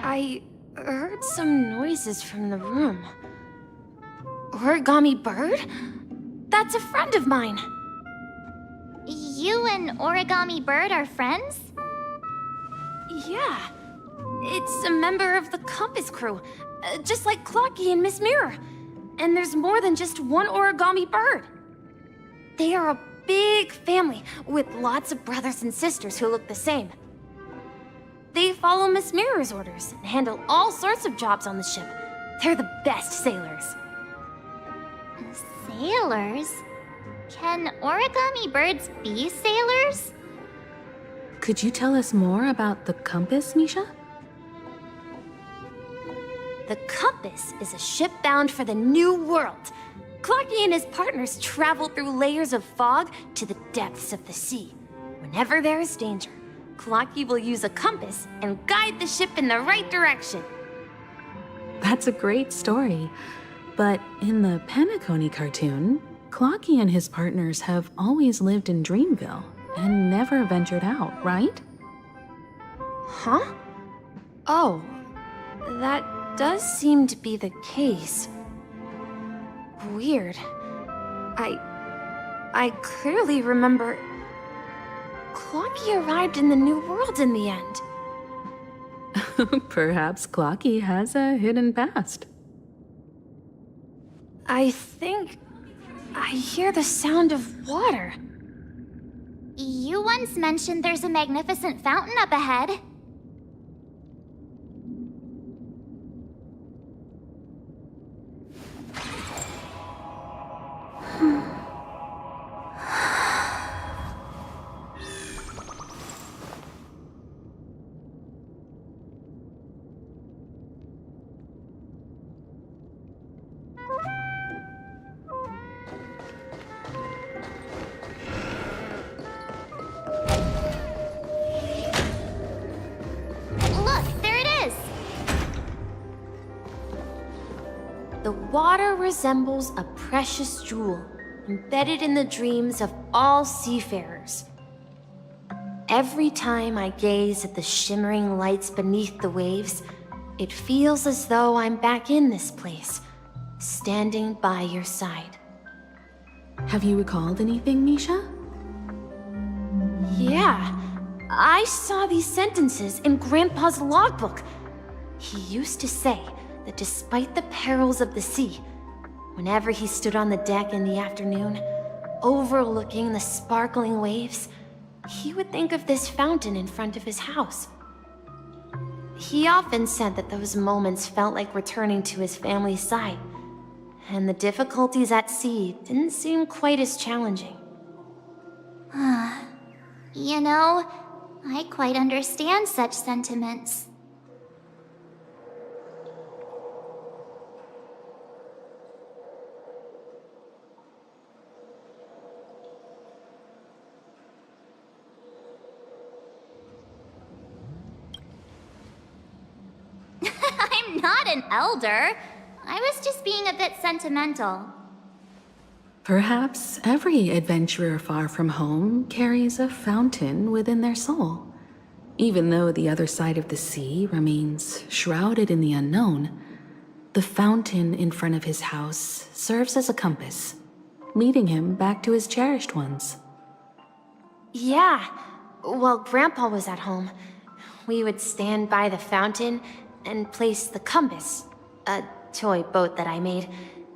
I heard some noises from the room. Origami Bird? That's a friend of mine. You and Origami Bird are friends? Yeah. It's a member of the Compass crew, just like Clocky and Miss Mirror. And there's more than just one Origami Bird. They are a big family with lots of brothers and sisters who look the same. They follow Miss Mirror's orders and handle all sorts of jobs on the ship. They're the best sailors. Sailors? Can Origami Birds be sailors? Could you tell us more about the compass, Misha? The Compass is a ship bound for the New World. Clocky and his partners travel through layers of fog to the depths of the sea. Whenever there is danger, Clocky will use a compass and guide the ship in the right direction. That's a great story. But in the Penacony cartoon, Clocky and his partners have always lived in Dreamville and never ventured out, right? Huh? Oh, that does seem to be the case. Weird. I clearly remember... Clocky arrived in the New World in the end. Perhaps Clocky has a hidden past. I think I hear the sound of water. You once mentioned there's a magnificent fountain up ahead. The water resembles a precious jewel, embedded in the dreams of all seafarers. Every time I gaze at the shimmering lights beneath the waves, it feels as though I'm back in this place, standing by your side. Have you recalled anything, Misha? Yeah, I saw these sentences in Grandpa's logbook. He used to say that despite the perils of the sea, whenever he stood on the deck in the afternoon, overlooking the sparkling waves, he would think of this fountain in front of his house. He often said that those moments felt like returning to his family's side, and the difficulties at sea didn't seem quite as challenging. You know, I quite understand such sentiments. I'm not an elder. I was just being a bit sentimental. Perhaps every adventurer far from home carries a fountain within their soul. Even though the other side of the sea remains shrouded in the unknown, the fountain in front of his house serves as a compass, leading him back to his cherished ones. Yeah, while Grandpa was at home, we would stand by the fountain and place the compass, a toy boat that I made,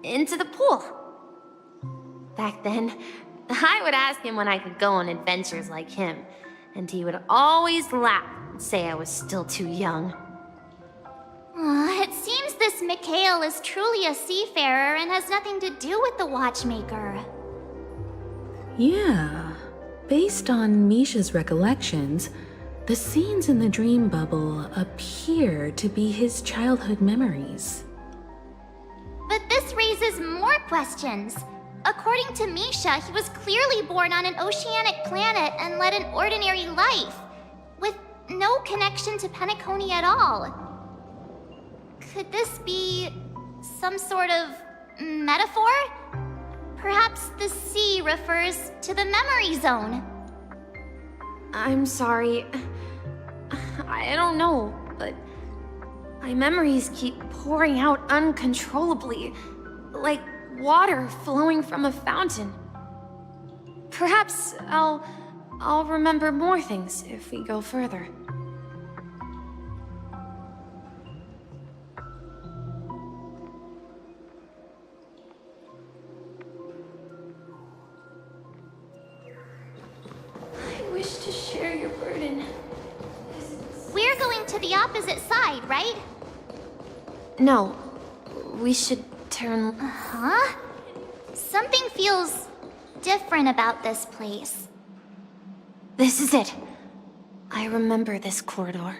into the pool. Back then, I would ask him when I could go on adventures like him, and he would always laugh and say I was still too young. It seems this Mikhail is truly a seafarer and has nothing to do with the watchmaker. Yeah, based on Misha's recollections, the scenes in the dream bubble appear to be his childhood memories. But this raises more questions. According to Misha, he was clearly born on an oceanic planet and led an ordinary life, with no connection to Penacony at all. Could this be some sort of metaphor? Perhaps the sea refers to the memory zone. I'm sorry. I don't know, but my memories keep pouring out uncontrollably, like water flowing from a fountain. Perhaps I'll remember more things if we go further. I wish to share your burden. We're going to the opposite side, right? No, we should turn... Huh? Something feels different about this place. This is it. I remember this corridor.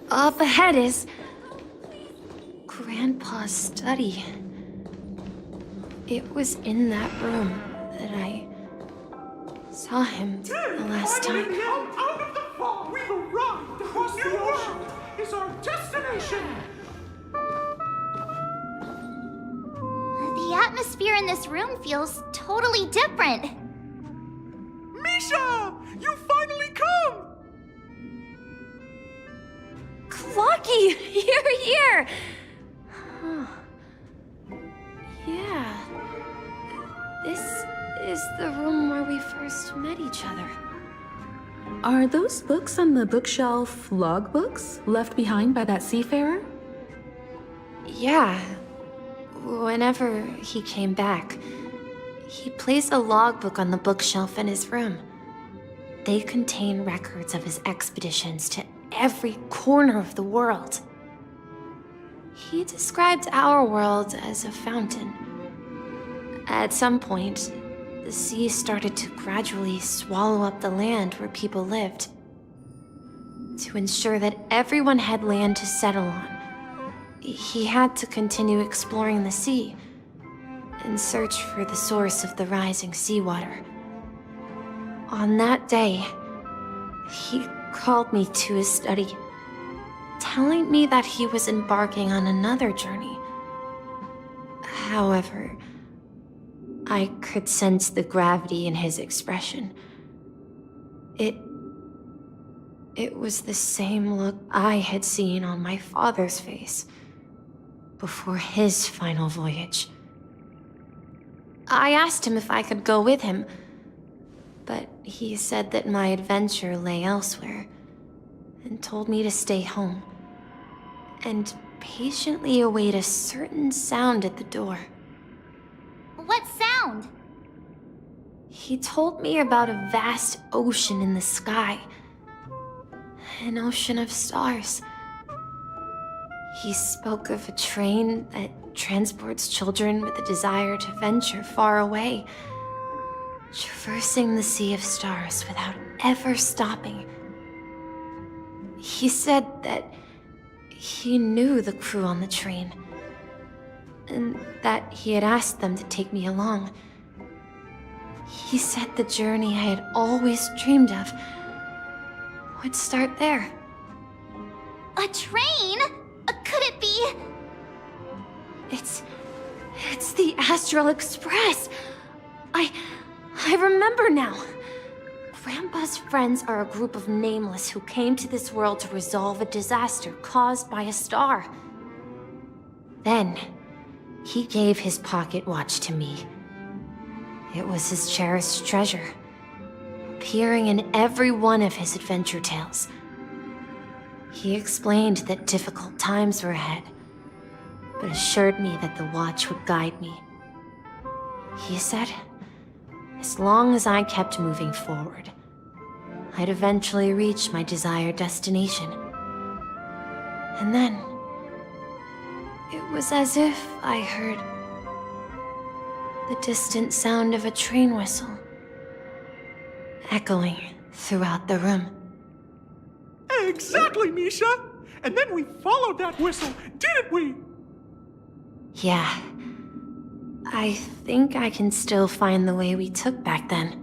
Up ahead is... Grandpa's study. It was in that room that I saw him the last time. Out of the fog, we've arrived across the ocean. Is our destination. The atmosphere in this room feels totally different. Misha! You finally come! Clocky! You're here! Huh. Yeah. This is the room where we first met each other. Are those books on the bookshelf logbooks left behind by that seafarer? Yeah. Whenever he came back, he placed a logbook on the bookshelf in his room. They contain records of his expeditions to every corner of the world. He described our world as a fountain. At some point, the sea started to gradually swallow up the land where people lived. To ensure that everyone had land to settle on, he had to continue exploring the sea and search for the source of the rising seawater. On that day, he called me to his study, telling me that he was embarking on another journey, However, I could sense the gravity in his expression. It was the same look I had seen on my father's face before his final voyage. I asked him if I could go with him, but he said that my adventure lay elsewhere and told me to stay home and patiently await a certain sound at the door. What sound? He told me about a vast ocean in the sky. An ocean of stars. He spoke of a train that transports children with a desire to venture far away, traversing the sea of stars without ever stopping. He said that he knew the crew on the train, and that he had asked them to take me along. He said the journey I had always dreamed of would start there. A train? Could it be? It's the Astral Express. I remember now. Grandpa's friends are a group of nameless who came to this world to resolve a disaster caused by a star. Then, he gave his pocket watch to me. It was his cherished treasure, appearing in every one of his adventure tales. He explained that difficult times were ahead, but assured me that the watch would guide me. He said, as long as I kept moving forward, I'd eventually reach my desired destination. And then, it was as if I heard the distant sound of a train whistle, echoing throughout the room. Exactly, Misha! And then we followed that whistle, didn't we? Yeah. I think I can still find the way we took back then.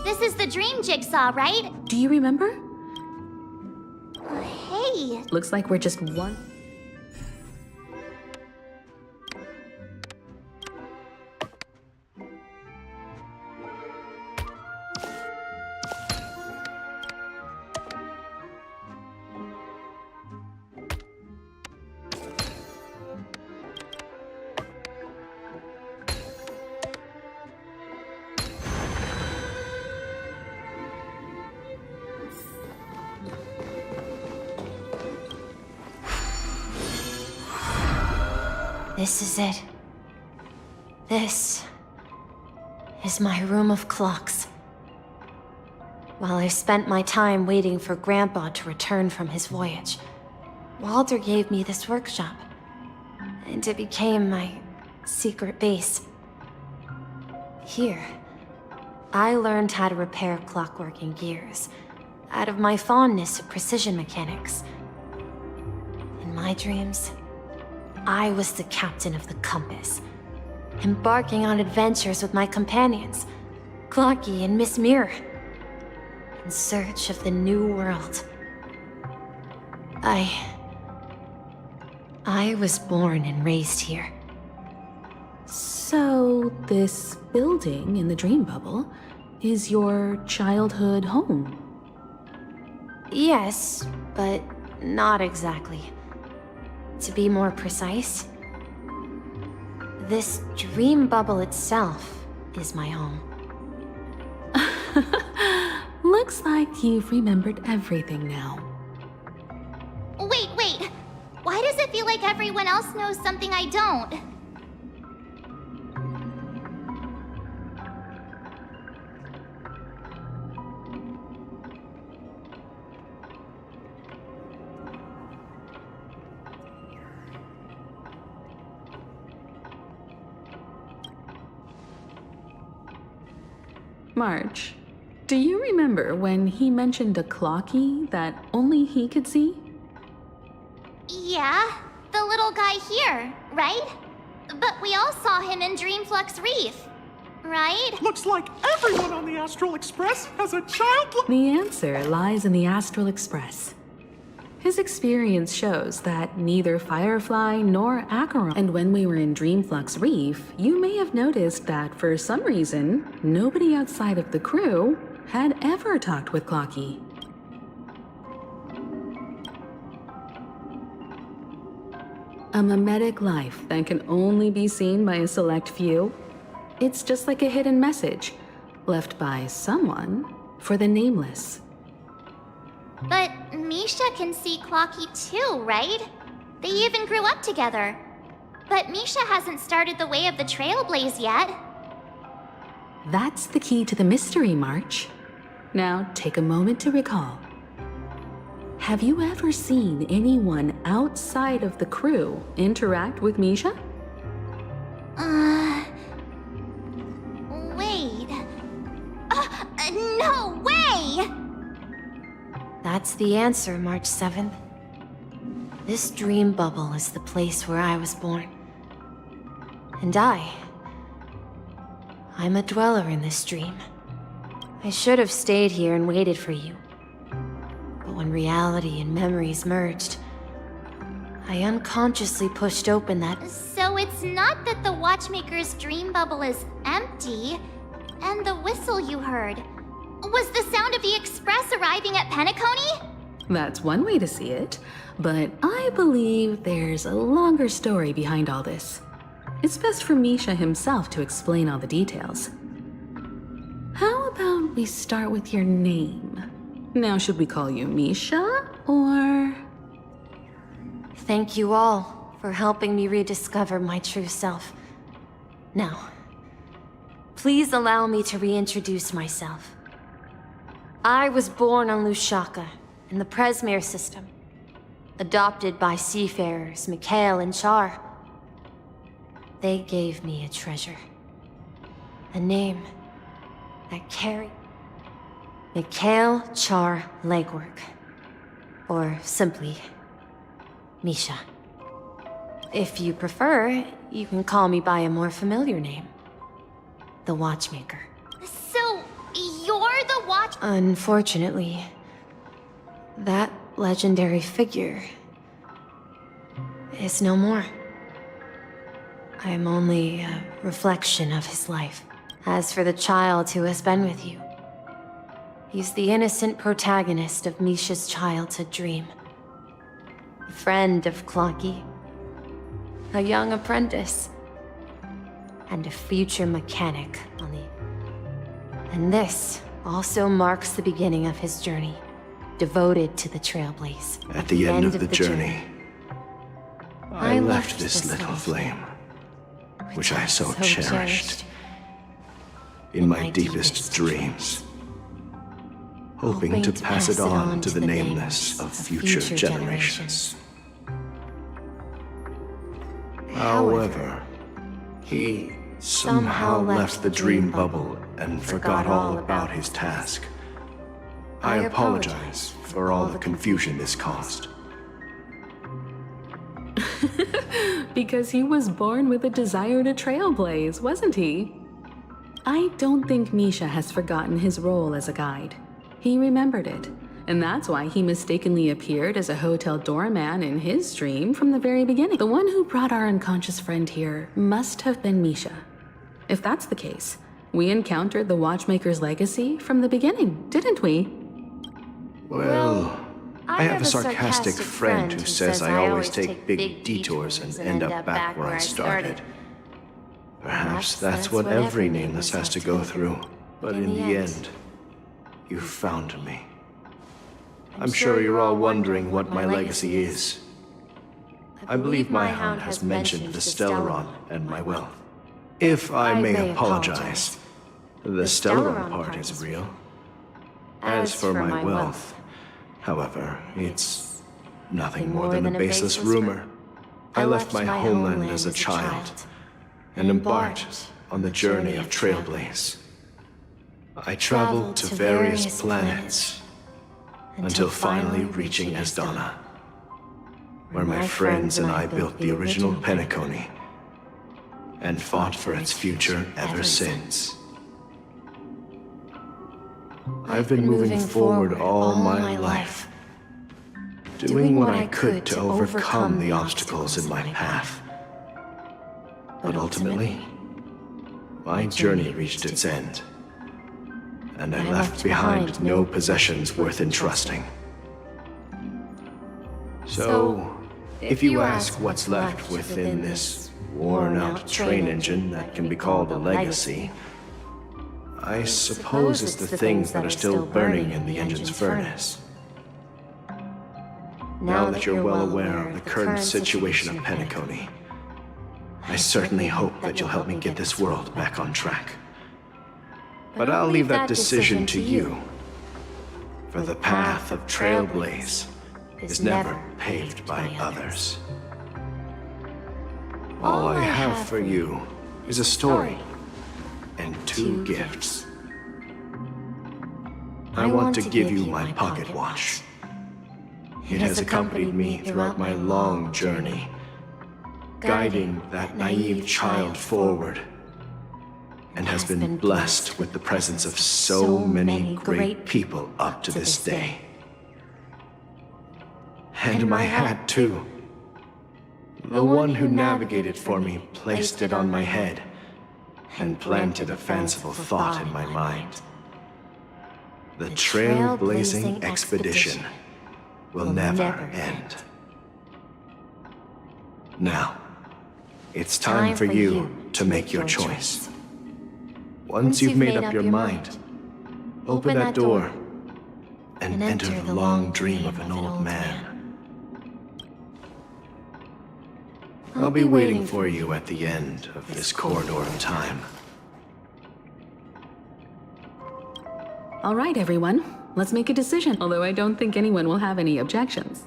This is the dream jigsaw, right? Do you remember? Hey. Looks like we're just one. This is it. This is my room of clocks. While I spent my time waiting for Grandpa to return from his voyage, Walter gave me this workshop, and it became my secret base. Here, I learned how to repair clockwork and gears, out of my fondness of precision mechanics. In my dreams, I was the captain of the compass, embarking on adventures with my companions, Clocky and Miss Mirror, in search of the new world. I was born and raised here. So, this building in the dream bubble is your childhood home? Yes, but not exactly. To be more precise, this dream bubble itself is my home. Looks like you've remembered everything now. Wait. Why does it feel like everyone else knows something I don't? March, do you remember when he mentioned a clocky that only he could see? Yeah, the little guy here, right? But we all saw him in Dreamflux Reef, right? Looks like everyone on the Astral Express has a child. The answer lies in the Astral Express. His experience shows that neither Firefly nor Acheron. And when we were in Dreamflux Reef, you may have noticed that for some reason, nobody outside of the crew had ever talked with Clocky. A mimetic life that can only be seen by a select few. It's just like a hidden message left by someone for the nameless. But Misha can see Clocky too, right? They even grew up together. But Misha hasn't started the way of the Trailblaze yet. That's the key to the mystery, March. Now take a moment to recall. Have you ever seen anyone outside of the crew interact with Misha? Wait. No way! That's the answer, March 7th. This dream bubble is the place where I was born. And I'm a dweller in this dream. I should have stayed here and waited for you. But when reality and memories merged, I unconsciously pushed open that... So it's not that the Watchmaker's dream bubble is empty, and the whistle you heard was the sound of the Express arriving at Penacony? That's one way to see it, but I believe there's a longer story behind all this. It's best for Misha himself to explain all the details. How about we start with your name? Now, should we call you Misha, or...? Thank you all for helping me rediscover my true self. Now, please allow me to reintroduce myself. I was born on Lushaka, in the Presmere system, adopted by seafarers Mikhail and Char. They gave me a treasure, a name that carried Mikhail Char Legwork, or simply Misha. If you prefer, you can call me by a more familiar name, the Watchmaker. So, you're the Watch... Unfortunately, that legendary figure is no more. I am only a reflection of his life. As for the child who has been with you, he's the innocent protagonist of Misha's childhood dream. A friend of Clocky, a young apprentice, and a future mechanic on the... And this also marks the beginning of his journey, devoted to the Trailblaze. At the end of the journey, I left this little flame, which I so cherished, in my deepest dreams, hoping to pass it on to the nameless of future generations. However, he somehow left the dream bubble and forgot all about his task. I apologize for all the confusion this caused. Because he was born with a desire to trailblaze, wasn't he? I don't think Misha has forgotten his role as a guide. He remembered it, and that's why he mistakenly appeared as a hotel doorman in his dream from the very beginning. The one who brought our unconscious friend here must have been Misha. If that's the case, we encountered the Watchmaker's legacy from the beginning, didn't we? Well, I have a sarcastic friend who says I always take big detours and end up back where I started. Perhaps that's what every nameless has to go through, but in the end, you found me. I'm sure you're all wondering what my legacy is. I believe my hound has mentioned the Stellaron and my wealth. If I may apologize, the Stellaron part is real. As for my wealth, however, it's nothing more than a baseless rumor. I left my homeland as a child and embarked on the journey of Trailblaze. I traveled to various planets until finally reaching Esdana, where my friends and I built the original Penacony and fought for its future ever since. I've been moving forward all my life, doing what I could to overcome the obstacles in my path. But ultimately, my journey reached its end, and I left behind no possessions worth entrusting. So, if you ask what's left within this worn-out train engine that can be called a legacy, I suppose it's the things that are still burning in the engine's furnace. Now that you're well aware of the current situation of Penacony, I certainly hope that you'll help me get this world back on track. But I'll leave that decision to you, for the path of trailblaze is never paved by others. All I have for you is a story and 2 gifts. I want to give you my pocket watch. It has accompanied me throughout my long journey, guiding that naive child forward, and has been blessed with the presence of so many great people up to this day. And my hat, too. The one who navigated for me placed it on my head and planted a fanciful thought in my mind. The trailblazing expedition will never end. Now, it's time for you to make your choice. Once you've made up your mind, open that door and enter the long dream of an old man. I'll be waiting for you at the end of this corridor of time. All right, everyone. Let's make a decision, although I don't think anyone will have any objections.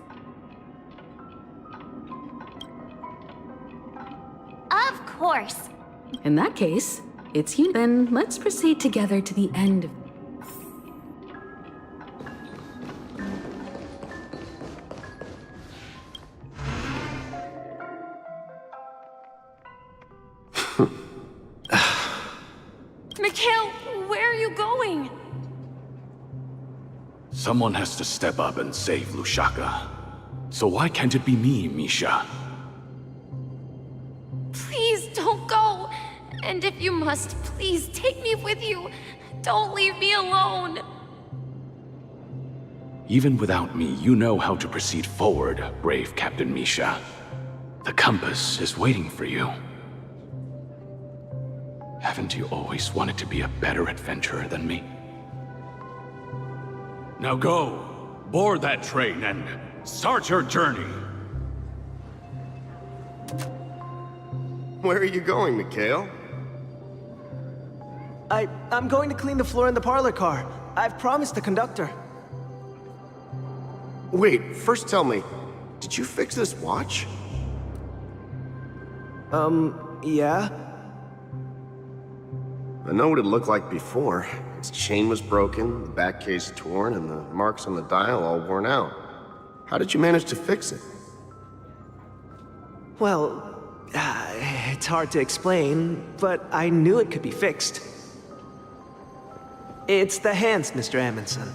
Of course. In that case, it's you. Then let's proceed together to the end of... Mikhail, where are you going? Someone has to step up and save Lushaka. So why can't it be me, Misha? Please don't go. And if you must, please take me with you. Don't leave me alone. Even without me, you know how to proceed forward, brave Captain Misha. The compass is waiting for you. Haven't you always wanted to be a better adventurer than me? Now go, board that train and start your journey. Where are you going, Mikhail? I'm going to clean the floor in the parlor car. I've promised the conductor. Wait, first tell me, did you fix this watch? Yeah? I know what it looked like before. Its chain was broken, the back case torn, and the marks on the dial all worn out. How did you manage to fix it? Well, it's hard to explain, but I knew it could be fixed. It's the hands, Mr. Amundsen.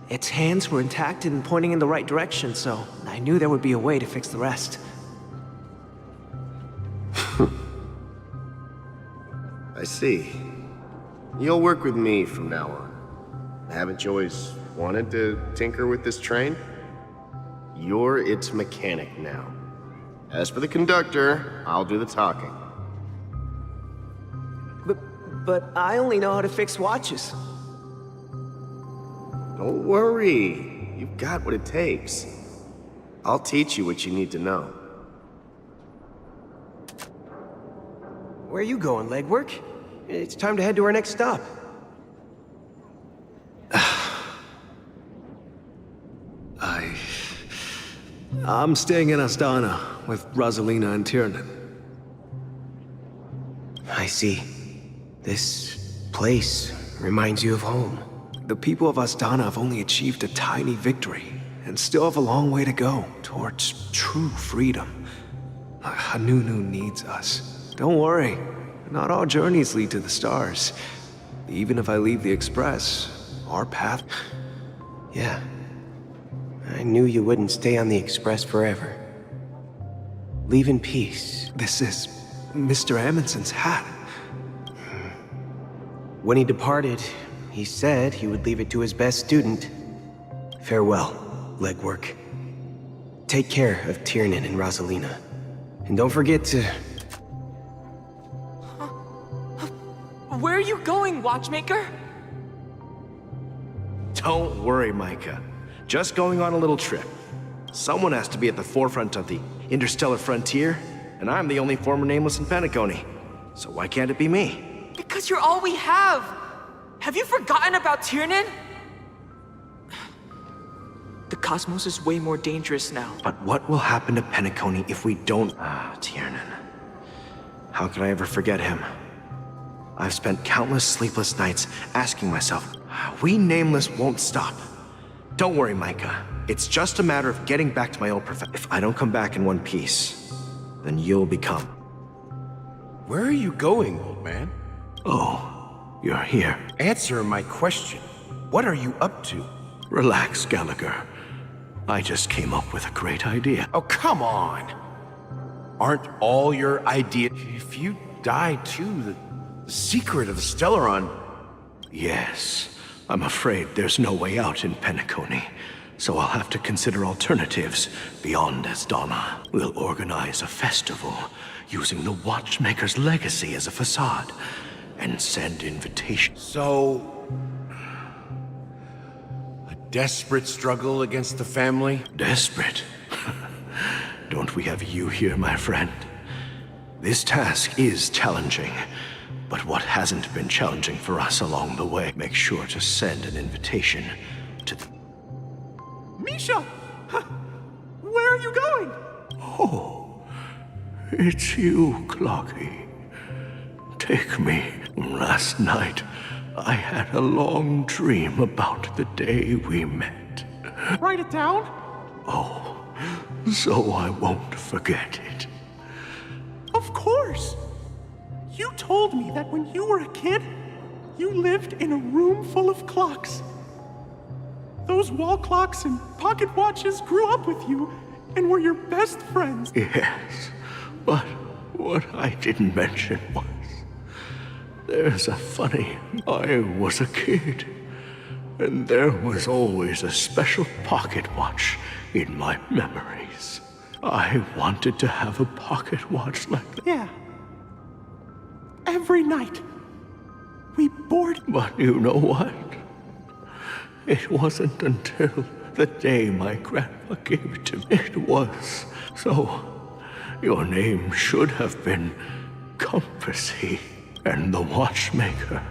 Its hands were intact and pointing in the right direction, so I knew there would be a way to fix the rest. I see. You'll work with me from now on. Haven't you always wanted to tinker with this train? You're its mechanic now. As for the conductor, I'll do the talking. But I only know how to fix watches. Don't worry. You've got what it takes. I'll teach you what you need to know. Where are you going, legwork? It's time to head to our next stop. I'm staying in Astana with Rosalina and Tiernan. I see. This place reminds you of home. The people of Astana have only achieved a tiny victory, and still have a long way to go towards true freedom. Hanunu needs us. Don't worry, not all journeys lead to the stars. Even if I leave the Express, our path... Yeah. I knew you wouldn't stay on the Express forever. Leave in peace. This is Mr. Amundsen's hat. When he departed, he said he would leave it to his best student. Farewell, legwork. Take care of Tiernan and Rosalina. And don't forget to... Where are you going, Watchmaker? Don't worry, Micah. Just going on a little trip. Someone has to be at the forefront of the interstellar frontier, and I'm the only former Nameless in Penacony. So why can't it be me? Because you're all we have! Have you forgotten about Tiernan? The cosmos is way more dangerous now. But what will happen to Penacony if we don't... Tiernan. How could I ever forget him? I've spent countless sleepless nights asking myself, We Nameless won't stop. Don't worry, Micah. It's just a matter of getting back to my old profession. if I don't come back in one piece, then you'll become... Where are you going, old man? Oh, you're here. Answer my question. What are you up to? Relax, Gallagher. I just came up with a great idea. Oh, come on. Aren't all your ideas... If you die too, the secret of the Stellaron... Yes. I'm afraid there's no way out in Penacony, so I'll have to consider alternatives beyond Astana. We'll organize a festival using the Watchmaker's legacy as a facade and send invitations. So... a desperate struggle against the family? Desperate? Don't we have you here, my friend? This task is challenging, but what hasn't been challenging for us along the way? Make sure to send an invitation to the... Misha! Where are you going? Oh, it's you, Clocky. Take me. Last night, I had a long dream about the day we met. Write it down? Oh, so I won't forget it. Of course! You told me that when you were a kid, you lived in a room full of clocks. Those wall clocks and pocket watches grew up with you and were your best friends. Yes, but what I didn't mention was... There's a funny... I was a kid, and there was always a special pocket watch in my memories. I wanted to have a pocket watch like that. Yeah. Every night. We bored... But you know what? It wasn't until the day my grandpa gave it to me. It was. So, your name should have been Compassy and the Watchmaker.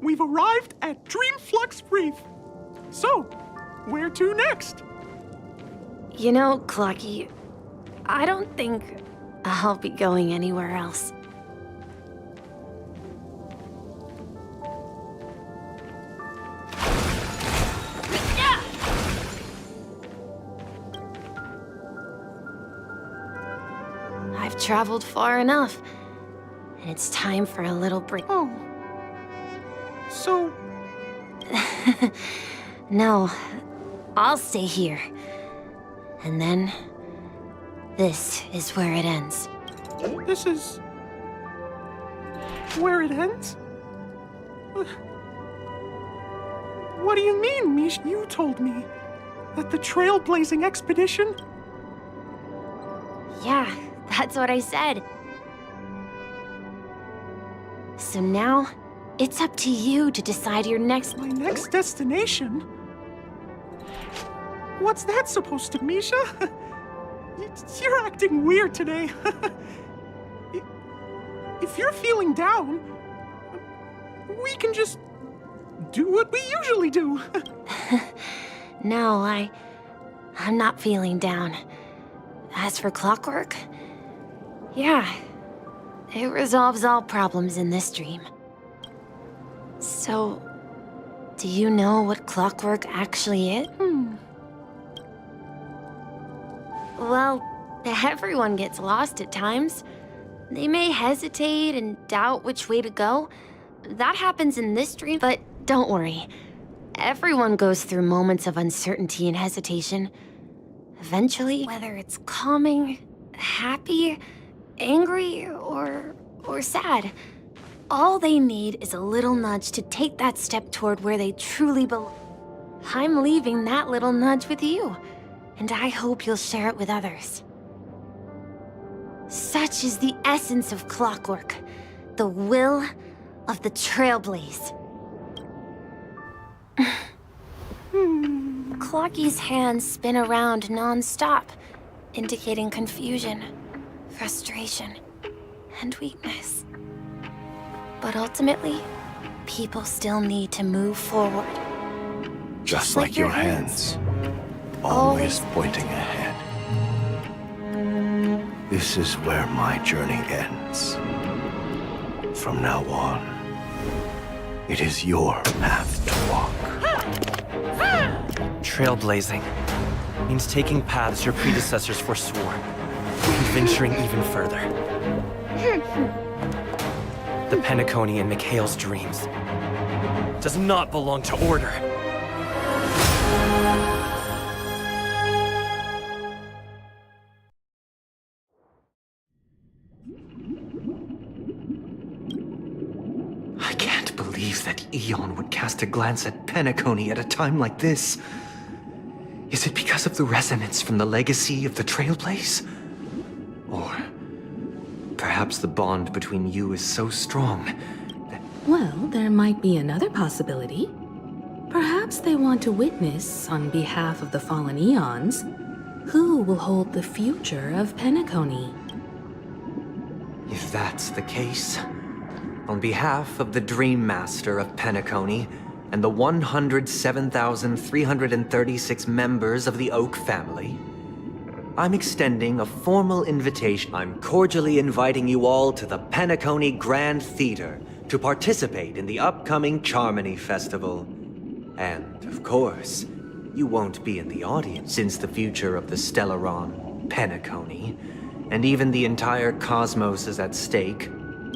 We've arrived at Dreamflux Reef. So, where to next? You know, Clocky, I don't think I'll be going anywhere else. I've traveled far enough, and it's time for a little break. Oh. So... No, I'll stay here. And then... this is where it ends. This is... where it ends? What do you mean, Mish? You told me that the trailblazing expedition... Yeah, that's what I said. So now, it's up to you to decide your next... My next destination? What's that supposed to, Misha? You're acting weird today. If you're feeling down, we can just do what we usually do. No, I'm not feeling down. As for clockwork, yeah, It resolves all problems in this dream. So, do you know what clockwork actually is? Well, everyone gets lost at times. They may hesitate and doubt which way to go. That happens in this dream, but don't worry. Everyone goes through moments of uncertainty and hesitation. Eventually, whether it's calming, happy, angry, or sad, all they need is a little nudge to take that step toward where they truly belong. I'm leaving that little nudge with you, and I hope you'll share it with others. Such is the essence of clockwork, the will of the trailblaze. Clocky's hands spin around non-stop, indicating confusion, frustration, and weakness. But ultimately, people still need to move forward. Just like your hands, always pointing ahead. This is where my journey ends. From now on, it is your path to walk. Trailblazing means taking paths your predecessors forswore, and venturing even further. The Penacony in Mikhail's dreams does not belong to order. I can't believe that Eon would cast a glance at Penacony at a time like this. Is it because of the resonance from the legacy of the Trailblaze? Or perhaps the bond between you is so strong that... Well, there might be another possibility. Perhaps they want to witness, on behalf of the fallen Eons, who will hold the future of Penacony. If that's the case, on behalf of the Dream Master of Penacony and the 107,336 members of the Oak family, I'm extending a formal invitation. I'm cordially inviting you all to the Penacony Grand Theater to participate in the upcoming Charmony Festival. And, of course, you won't be in the audience, since the future of the Stellaron, Penacony, and even the entire cosmos is at stake.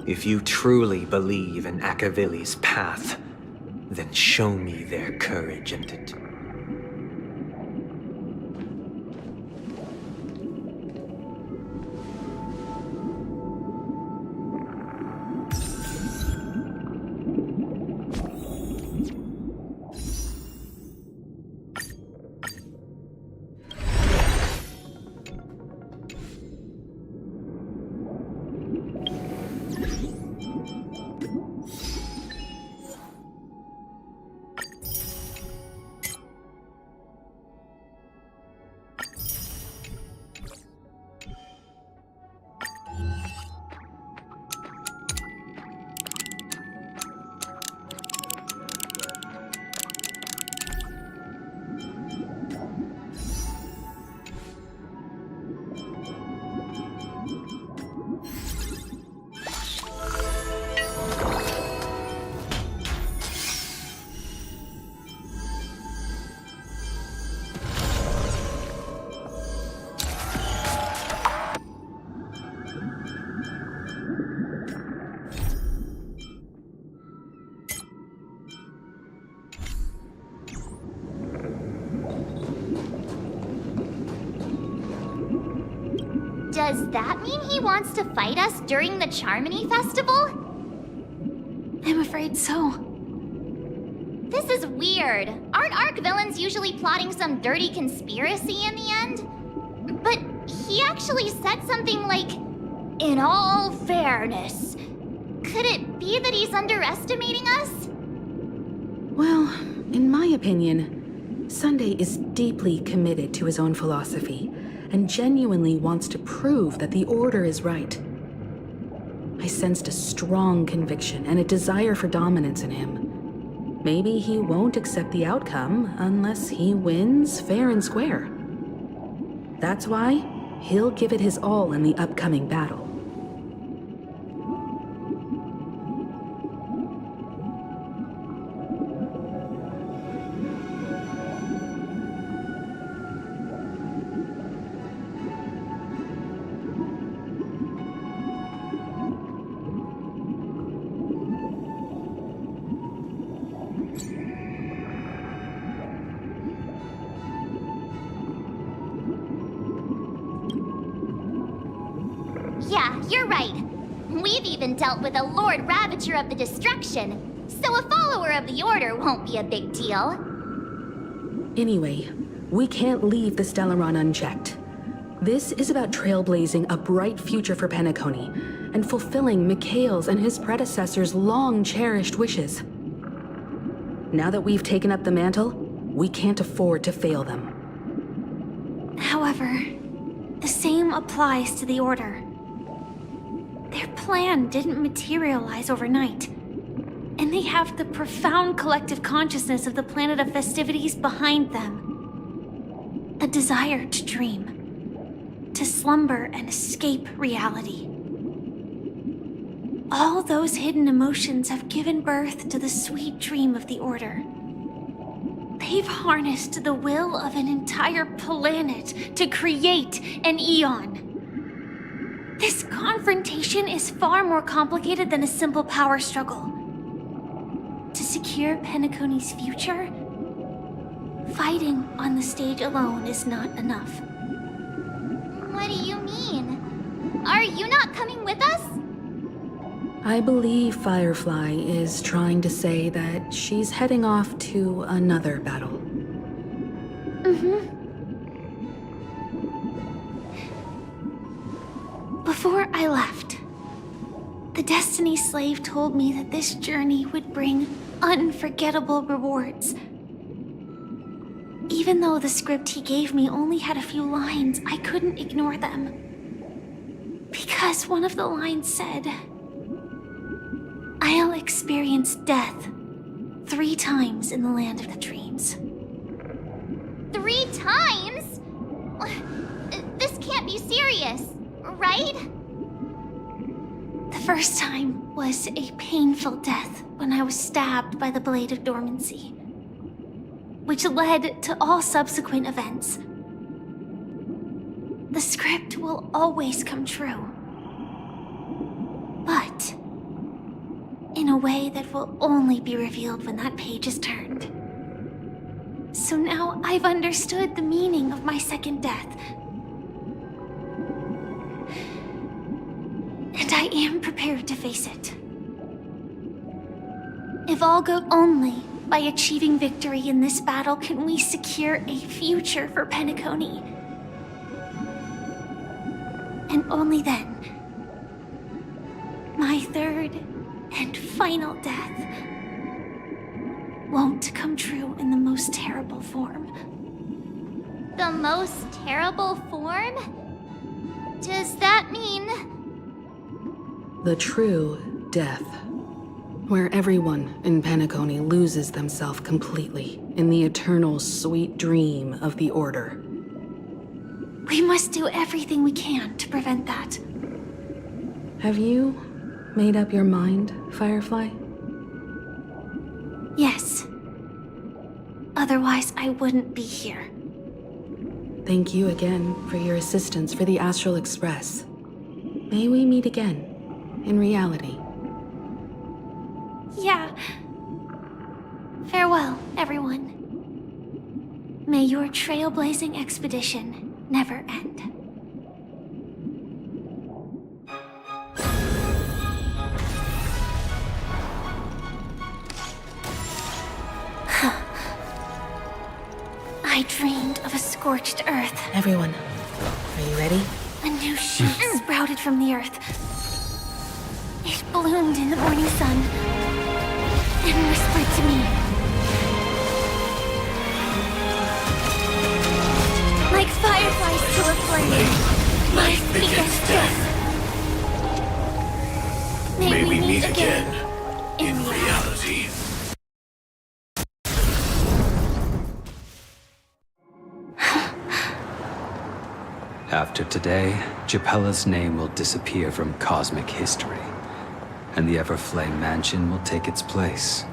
If you truly believe in Akavili's path, then show me their courage and Does that mean he wants to fight us during the Charmony Festival? I'm afraid so. This is weird. Aren't Arc villains usually plotting some dirty conspiracy in the end? But he actually said something like, "In all fairness." Could it be that he's underestimating us? Well, in my opinion, Sunday is deeply committed to his own philosophy and genuinely wants to prove that the Order is right. I sensed a strong conviction and a desire for dominance in him. Maybe he won't accept the outcome unless he wins fair and square. That's why he'll give it his all in the upcoming battle. Yeah, you're right. We've even dealt with a Lord Ravager of the Destruction, so a follower of the Order won't be a big deal. Anyway, we can't leave the Stellaron unchecked. This is about trailblazing a bright future for Penacony and fulfilling Mikhail's and his predecessors' long-cherished wishes. Now that we've taken up the mantle, we can't afford to fail them. However, the same applies to the Order. Their plan didn't materialize overnight, and they have the profound collective consciousness of the planet of festivities behind them. A desire to dream, to slumber and escape reality. All those hidden emotions have given birth to the sweet dream of the Order. They've harnessed the will of an entire planet to create an Eon. This confrontation is far more complicated than a simple power struggle. To secure Penacony's future, fighting on the stage alone is not enough. What do you mean? Are you not coming with us? I believe Firefly is trying to say that she's heading off to another battle. Before I left, the Destiny Slave told me that this journey would bring unforgettable rewards. Even though the script he gave me only had a few lines, I couldn't ignore them. Because one of the lines said, "I'll experience death 3 times in the land of the dreams." 3 times? This can't be serious, right? The first time was a painful death when I was stabbed by the Blade of Dormancy, which led to all subsequent events. The script will always come true, but in a way that will only be revealed when that page is turned. So now I've understood the meaning of my second death. And I am prepared to face it. If all go only by achieving victory in this battle can we secure a future for Penacony. And only then, my third and final death won't come true in the most terrible form. The most terrible form? Does that mean... The true death, where everyone in Penacony loses themselves completely in the eternal sweet dream of the Order. We must do everything we can to prevent that. Have you made up your mind, Firefly? Yes. Otherwise, I wouldn't be here. Thank you again for your assistance for the Astral Express. May we meet again, in reality. Yeah. Farewell, everyone. May your trailblazing expedition never end. I dreamed of a scorched earth. Everyone, are you ready? A new shoot sprouted from the earth. It bloomed in the morning sun and whispered to me. Like fireflies to a flame, life begets death. May we meet again in reality. After today, Japella's name will disappear from cosmic history, and the Everflame Mansion will take its place.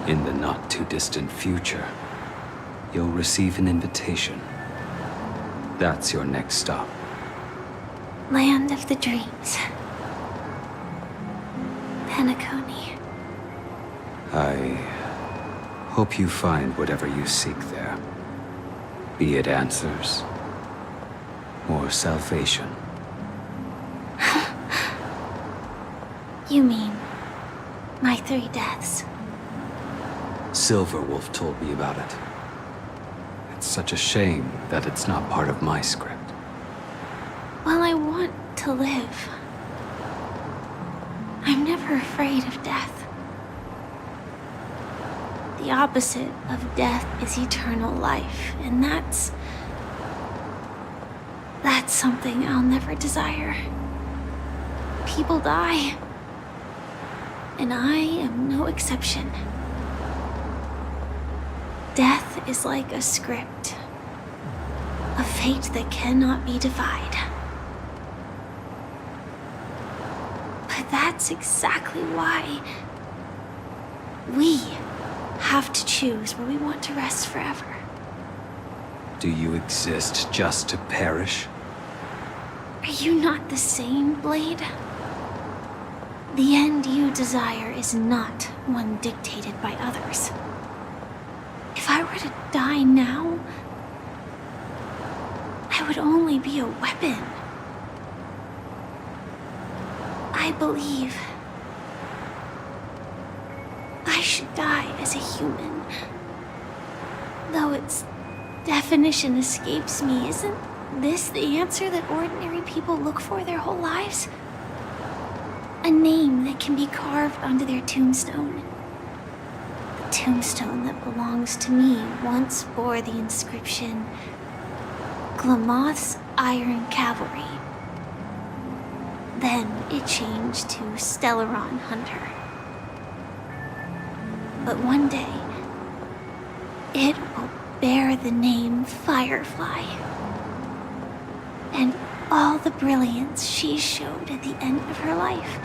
In the not-too-distant future, you'll receive an invitation. That's your next stop. Land of the dreams. Penacony. I hope you find whatever you seek there. Be it answers or salvation. You mean my 3 deaths? Silverwolf told me about it. It's such a shame that it's not part of my script. Well, I want to live. I'm never afraid of death. The opposite of death is eternal life, and that's something I'll never desire. People die, and I am no exception. Death is like a script, a fate that cannot be defied. But that's exactly why we have to choose where we want to rest forever. Do you exist just to perish? Are you not the same, Blade? The end you desire is not one dictated by others. If I were to die now, I would only be a weapon. I believe I should die as a human. Though its definition escapes me, isn't this the answer that ordinary people look for their whole lives? A name that can be carved onto their tombstone. The tombstone that belongs to me once bore the inscription, Glamoth's Iron Cavalry. Then it changed to Stellaron Hunter. But one day, it will bear the name Firefly. And all the brilliance she showed at the end of her life.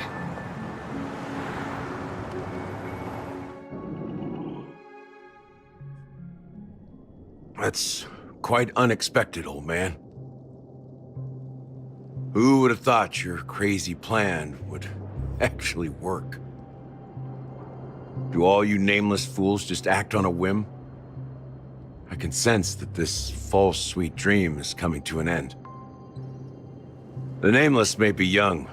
That's quite unexpected, old man. Who would have thought your crazy plan would actually work? Do all you nameless fools just act on a whim? I can sense that this false sweet dream is coming to an end. The Nameless may be young,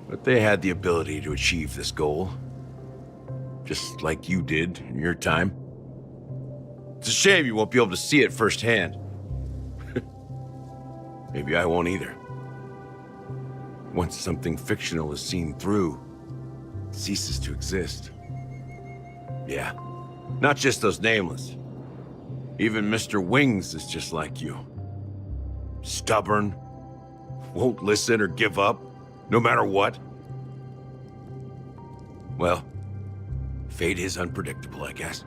but they had the ability to achieve this goal. Just like you did in your time. It's a shame you won't be able to see it firsthand. Maybe I won't either. Once something fictional is seen through, it ceases to exist. Yeah, not just those Nameless. Even Mr. Wings is just like you. Stubborn, won't listen or give up, no matter what. Well, fate is unpredictable, I guess.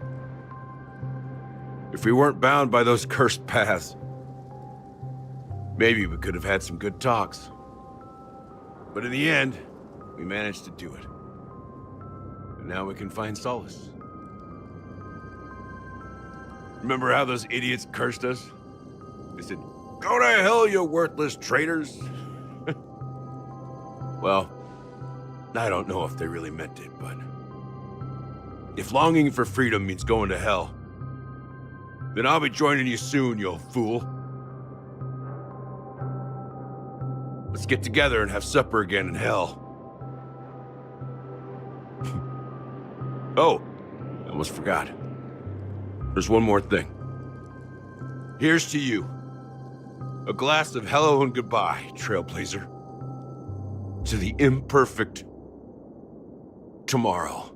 If we weren't bound by those cursed paths, maybe we could have had some good talks. But in the end, we managed to do it. And now we can find solace. Remember how those idiots cursed us? They said, "Go to hell, you worthless traitors." Well, I don't know if they really meant it, but if longing for freedom means going to hell, then I'll be joining you soon, you fool. Let's get together and have supper again in hell. Oh, I almost forgot. There's one more thing. Here's to you. A glass of hello and goodbye, Trailblazer. To the imperfect tomorrow.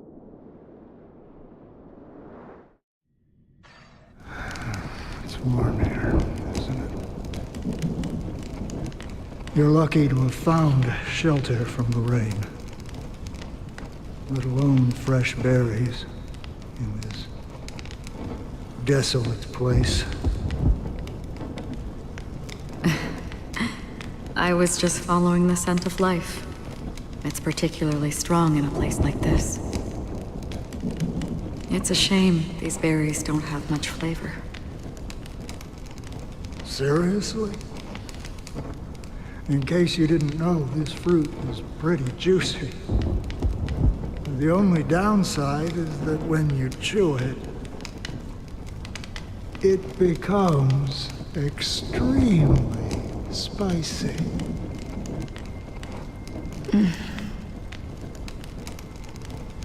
It's warm here, isn't it? You're lucky to have found shelter from the rain. Let alone fresh berries in this desolate place. I was just following the scent of life. It's particularly strong in a place like this. It's a shame these berries don't have much flavor. Seriously? In case you didn't know, this fruit is pretty juicy. The only downside is that when you chew it, it becomes extremely spicy.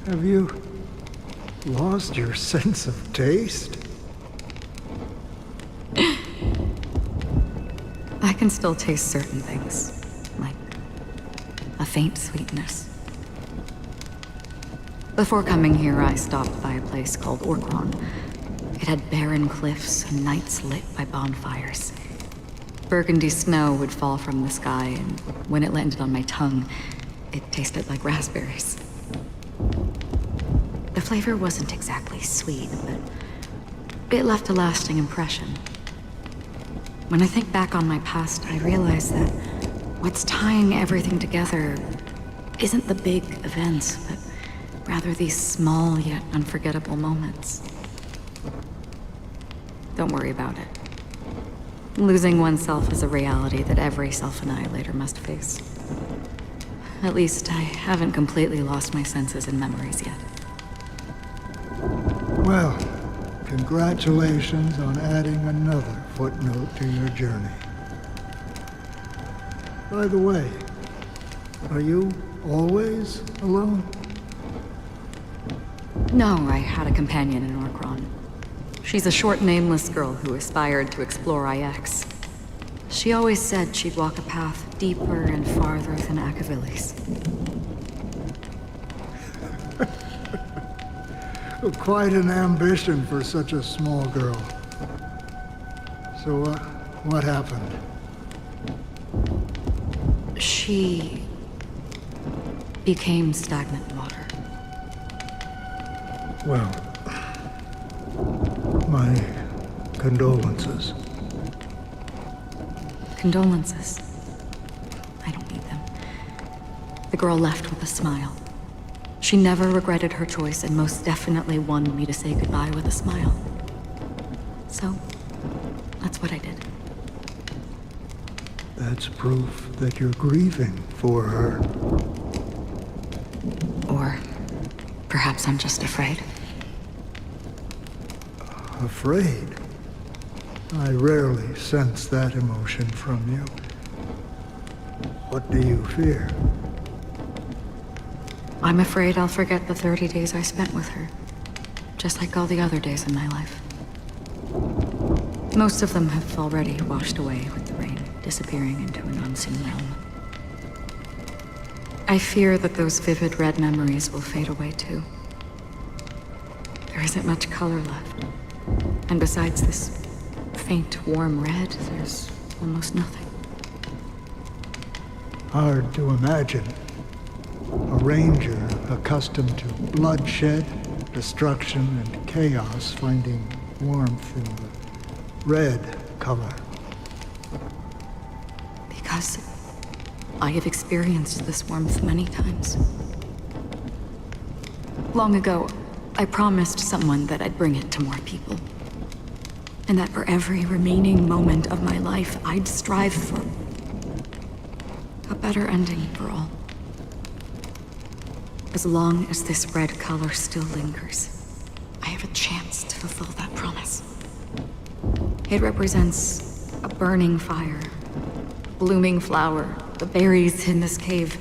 Have you lost your sense of taste? I can still taste certain things, like a faint sweetness. Before coming here, I stopped by a place called Orkron. It had barren cliffs and nights lit by bonfires. Burgundy snow would fall from the sky, and when it landed on my tongue, it tasted like raspberries. The flavor wasn't exactly sweet, but it left a lasting impression. When I think back on my past, I realize that what's tying everything together isn't the big events, but rather these small yet unforgettable moments. Don't worry about it. Losing oneself is a reality that every self-annihilator must face. At least I haven't completely lost my senses and memories yet. Well, congratulations on adding another footnote to your journey. By the way, are you always alone? No, I had a companion in Orkron. She's a short, nameless girl who aspired to explore IX. She always said she'd walk a path deeper and farther than Akavilis. Quite an ambition for such a small girl. So, what happened? She became stagnant water. Well, my condolences. Condolences. I don't need them. The girl left with a smile. She never regretted her choice and most definitely wanted me to say goodbye with a smile. So, that's what I did. That's proof that you're grieving for her. Or perhaps I'm just afraid. Afraid? I rarely sense that emotion from you. What do you fear? I'm afraid I'll forget the 30 days I spent with her, just like all the other days in my life. Most of them have already washed away with the rain, disappearing into an unseen realm. I fear that those vivid red memories will fade away too. There isn't much color left. And besides this faint, warm red, there's almost nothing. Hard to imagine. A ranger accustomed to bloodshed, destruction, and chaos finding warmth in the red color. Because I have experienced this warmth many times. Long ago, I promised someone that I'd bring it to more people. And that for every remaining moment of my life, I'd strive for a better ending for all. As long as this red color still lingers, I have a chance to fulfill that promise. It represents a burning fire, a blooming flower, the berries in this cave,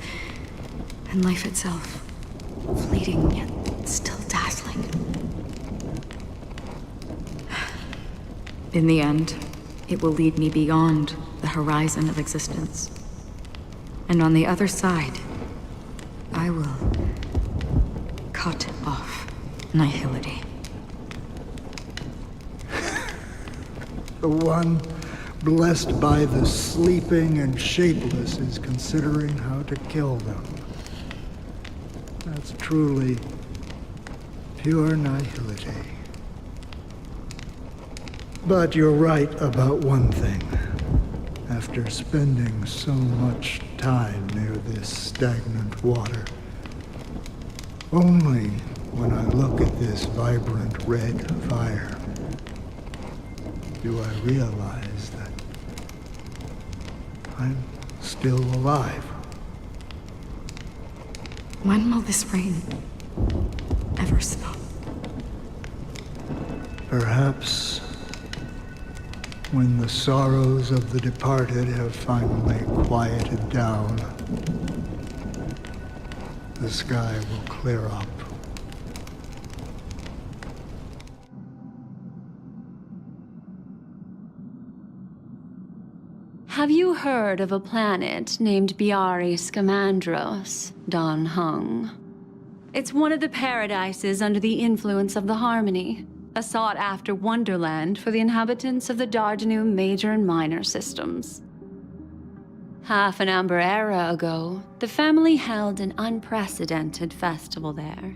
and life itself, fleeting yet still dazzling. In the end, it will lead me beyond the horizon of existence. And on the other side, I will cut off nihility. The one blessed by the sleeping and shapeless is considering how to kill them. That's truly pure nihility. But you're right about one thing. After spending so much time near this stagnant water, only when I look at this vibrant red fire do I realize that I'm still alive. When will this rain ever stop? Perhaps when the sorrows of the departed have finally quieted down, the sky will clear up Have you heard of a planet named Biari Scamandros, Don Hung? It's one of the paradises under the influence of the Harmony, a sought-after wonderland for the inhabitants of the Dardanu Major and Minor systems. Half an Amber Era ago, the family held an unprecedented festival there.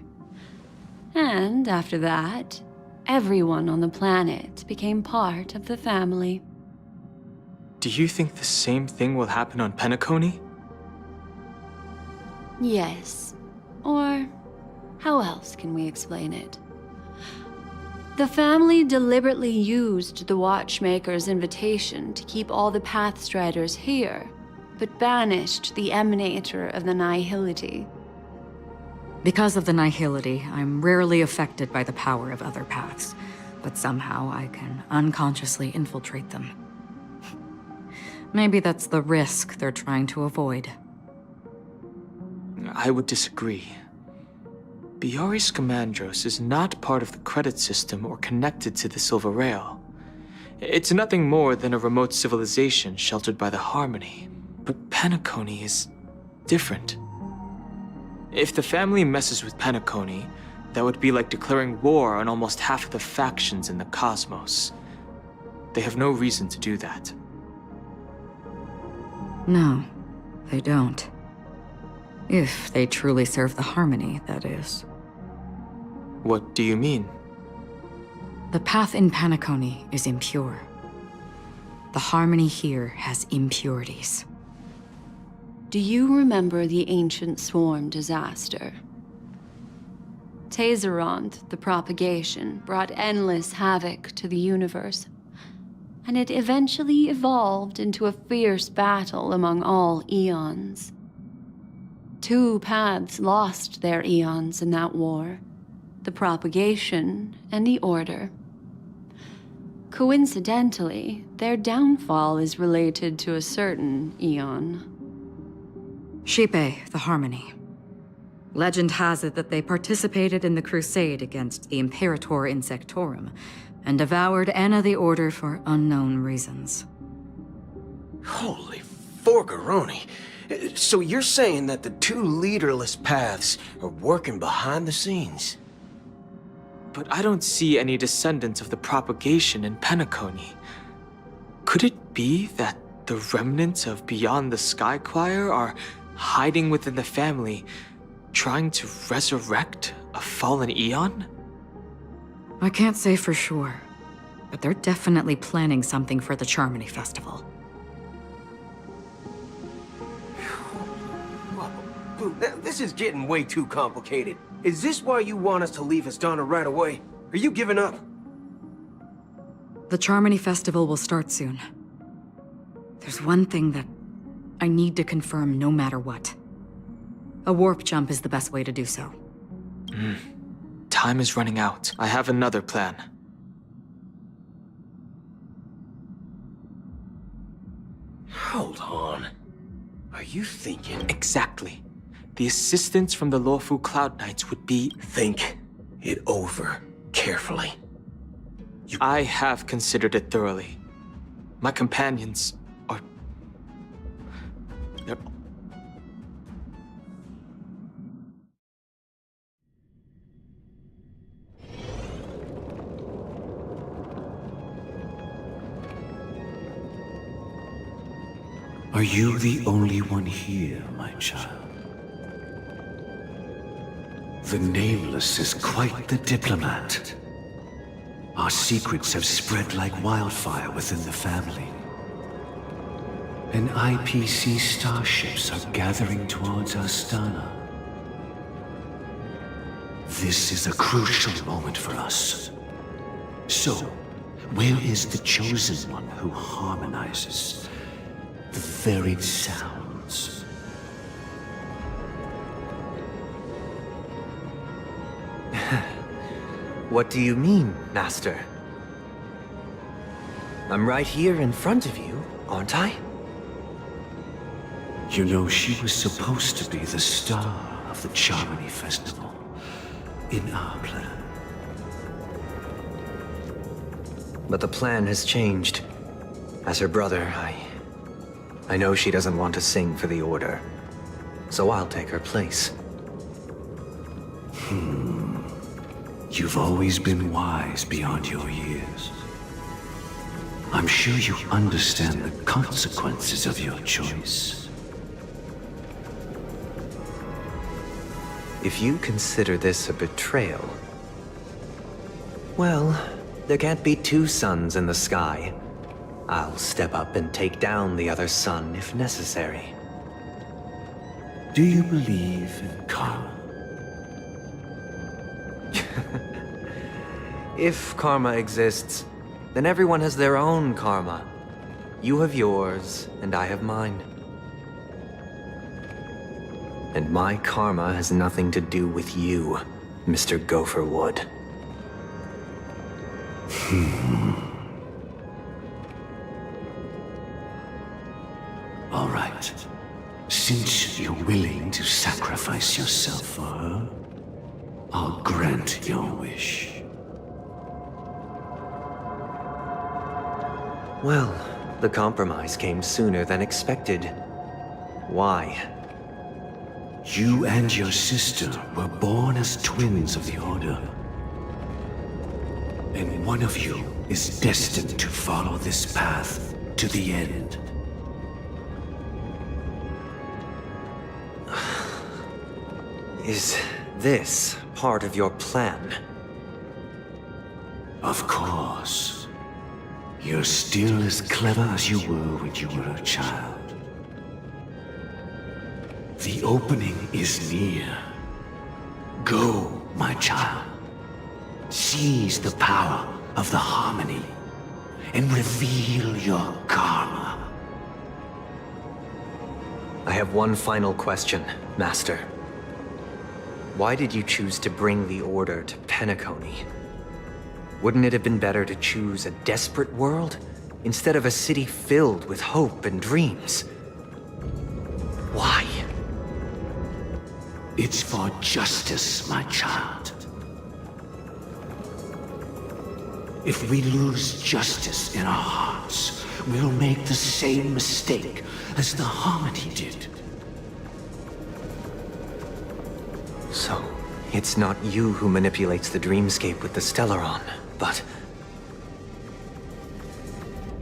And after that, everyone on the planet became part of the family. Do you think the same thing will happen on Penacony? Yes. Or how else can we explain it? The family deliberately used the Watchmaker's invitation to keep all the Pathstriders here, but banished the Emanator of the Nihility. Because of the Nihility, I'm rarely affected by the power of other paths, but somehow I can unconsciously infiltrate them. Maybe that's the risk they're trying to avoid. I would disagree. Biari Scamandros is not part of the credit system or connected to the Silver Rail. It's nothing more than a remote civilization sheltered by the Harmony. But Penacony is different. If the family messes with Penacony, that would be like declaring war on almost half of the factions in the cosmos. They have no reason to do that. No, they don't. If they truly serve the Harmony, that is. What do you mean? The path in Penacony is impure. The Harmony here has impurities. Do you remember the Ancient Swarm disaster? Tazerond, the propagation, brought endless havoc to the universe, and it eventually evolved into a fierce battle among all eons. 2 paths lost their eons in that war, the propagation and the Order. Coincidentally, their downfall is related to a certain eon. Shipe, the Harmony. Legend has it that they participated in the crusade against the Imperator Insectorum, and devoured Anna the Order for unknown reasons. Holy forgaroni. So you're saying that the 2 leaderless paths are working behind the scenes? But I don't see any descendants of the propagation in Penacony. Could it be that the remnants of Beyond the Sky Choir are hiding within the family, trying to resurrect a fallen eon? I can't say for sure, but they're definitely planning something for the Charmony Festival. Whoa, this is getting way too complicated. Is this why you want us to leave Astana right away? Are you giving up? The Charmony Festival will start soon. There's one thing that I need to confirm no matter what. A warp jump is the best way to do so. Time is running out. I have another plan. Hold on. Are you thinking? Exactly. The assistance from the Lawfu Cloud Knights would be... Think it over carefully. I have considered it thoroughly. My companions are... They're... Are you the only one here, my child? The Nameless is quite the diplomat. Our secrets have spread like wildfire within the family. And IPC starships are gathering towards Astana. This is a crucial moment for us. So, where is the Chosen One who harmonizes the varied sounds? What do you mean, Master? I'm right here in front of you, aren't I? You know, she was supposed to be the star of the Charmony Festival in our plan. But the plan has changed. As her brother, I know she doesn't want to sing for the Order, so I'll take her place. You've always been wise beyond your years. I'm sure you understand the consequences of your choice. If you consider this a betrayal, well, there can't be two suns in the sky. I'll step up and take down the other sun if necessary. Do you believe in karma? If karma exists, then everyone has their own karma. You have yours, and I have mine. And my karma has nothing to do with you, Mr. Gopherwood. All right. Since you're willing to sacrifice yourself for her, I'll grant your wish. Well, the compromise came sooner than expected. Why? You and your sister were born as twins of the Order. And one of you is destined to follow this path to the end. Is this part of your plan? Of course. You're still as clever as you were when you were a child. The opening is near. Go, my child. Seize the power of the harmony and reveal your karma. I have one final question, Master. Why did you choose to bring the Order to Penacony? Wouldn't it have been better to choose a desperate world instead of a city filled with hope and dreams? Why? It's for justice, my child. If we lose justice in our hearts, we'll make the same mistake as the Harmony did. So, it's not you who manipulates the dreamscape with the Stellaron, but...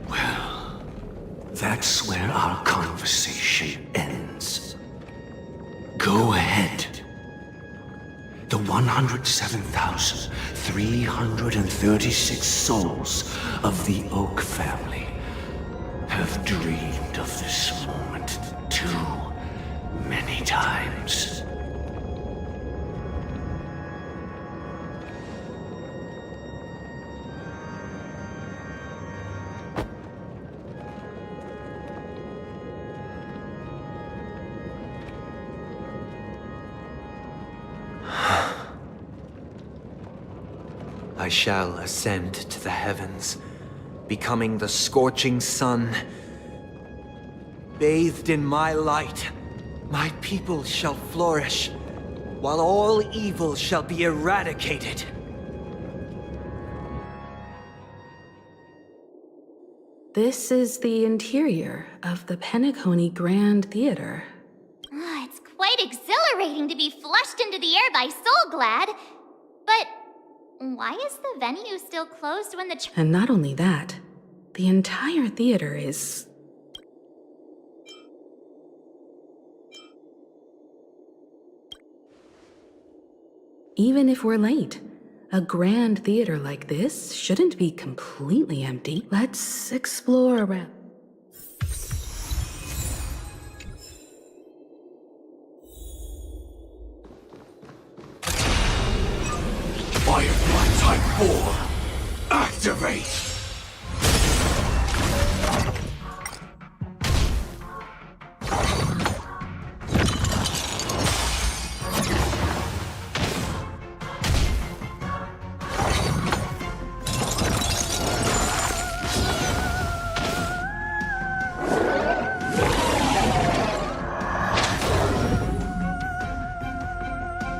Well, that's where our conversation ends. Go ahead. The 107,336 souls of the Oak family have dreamed of this moment too many times. I shall ascend to the heavens, becoming the scorching sun. Bathed in my light, my people shall flourish, while all evil shall be eradicated. This is the interior of the Penacony Grand Theater. It's quite exhilarating to be flushed into the air by Soulglad. But why is the venue still closed when the And not only that, the entire theater is... Even if we're late, a grand theater like this shouldn't be completely empty. Let's explore around. Firefly Type 4, activate!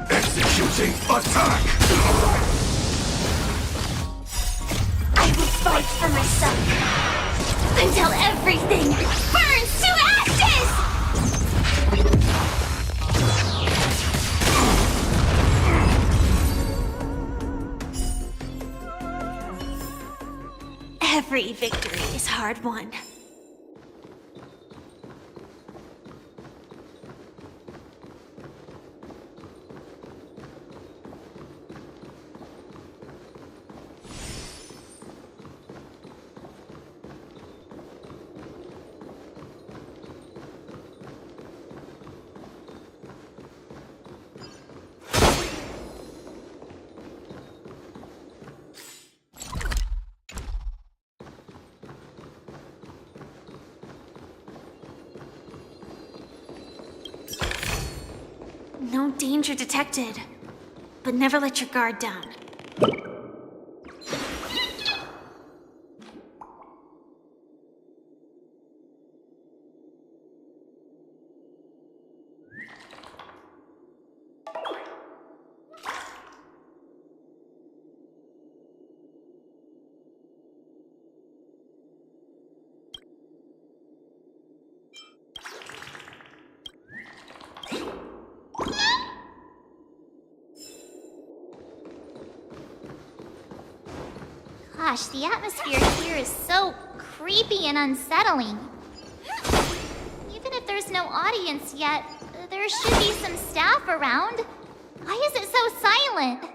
Executing attack! I will fight for myself until everything burns to ashes! Every victory is hard won. No danger detected, but never let your guard down. Gosh, the atmosphere here is so creepy and unsettling. Even if there's no audience yet, there should be some staff around. Why is it so silent?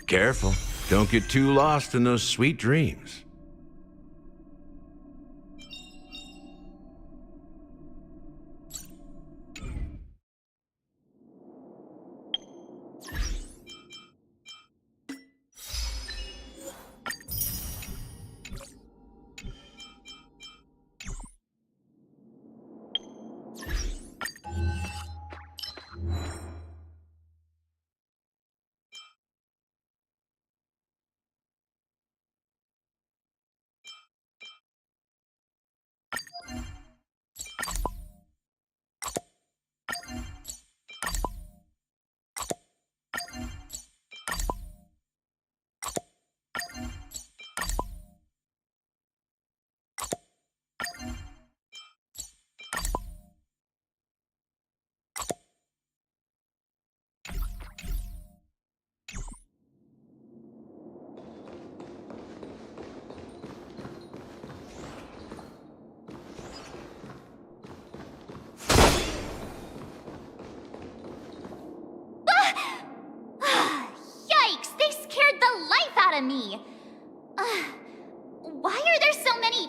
Careful. Don't get too lost in those sweet dreams. Yikes! They scared the life out of me! Why are there so many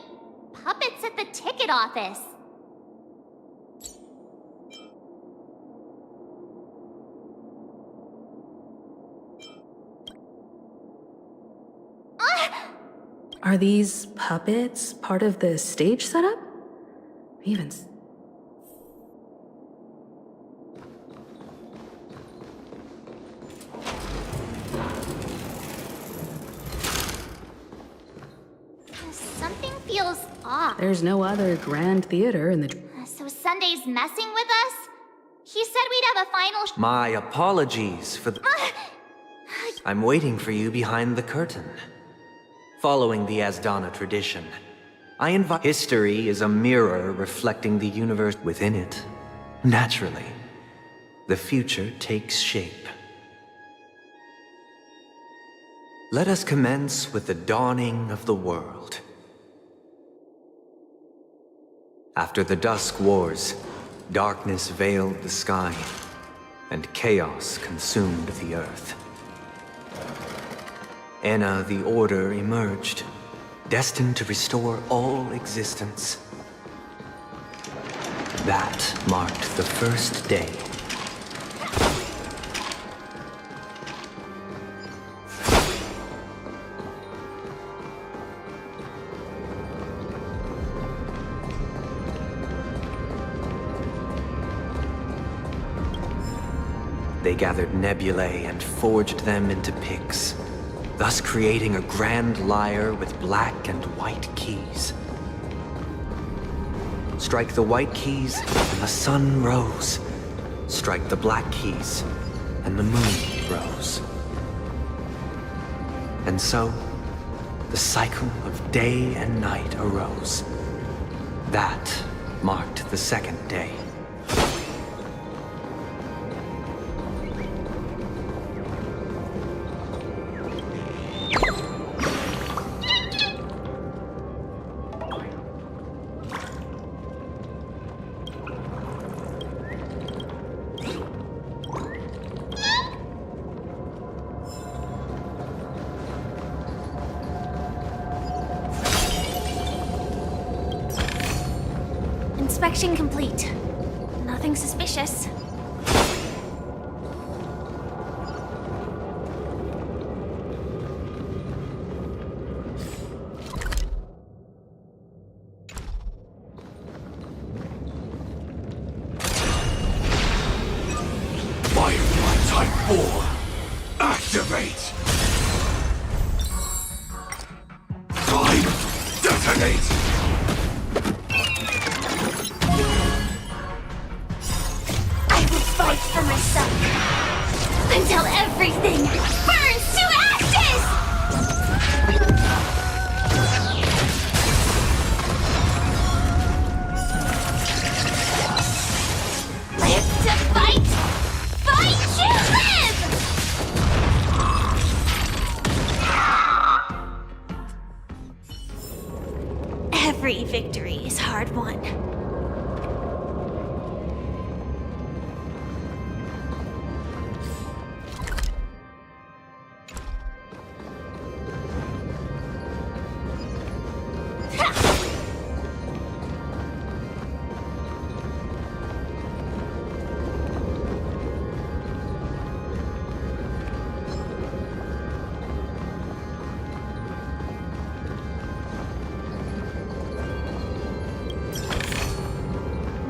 puppets at the ticket office? Are these puppets part of the stage setup? Even Something feels off. there's no other grand theater in the... So Sunday's messing with us? He said we'd have a final My apologies for the... I'm waiting for you behind the curtain. Following the Asdana tradition, I invite... History is a mirror reflecting the universe within it. Naturally, the future takes shape. Let us commence with the dawning of the world. After the Dusk Wars, darkness veiled the sky, and chaos consumed the earth. Enna the Order emerged, destined to restore all existence. That marked the first day. They gathered nebulae and forged them into picks, thus creating a grand lyre with black and white keys. Strike the white keys, and the sun rose. Strike the black keys, and the moon rose. And so, the cycle of day and night arose. That marked the second day. Inspection complete. Nothing suspicious. Firefly Type 4, activate! Prime, detonate! Fight for myself until everything burns to ashes! Live to fight! Fight to live! Every victory is hard won.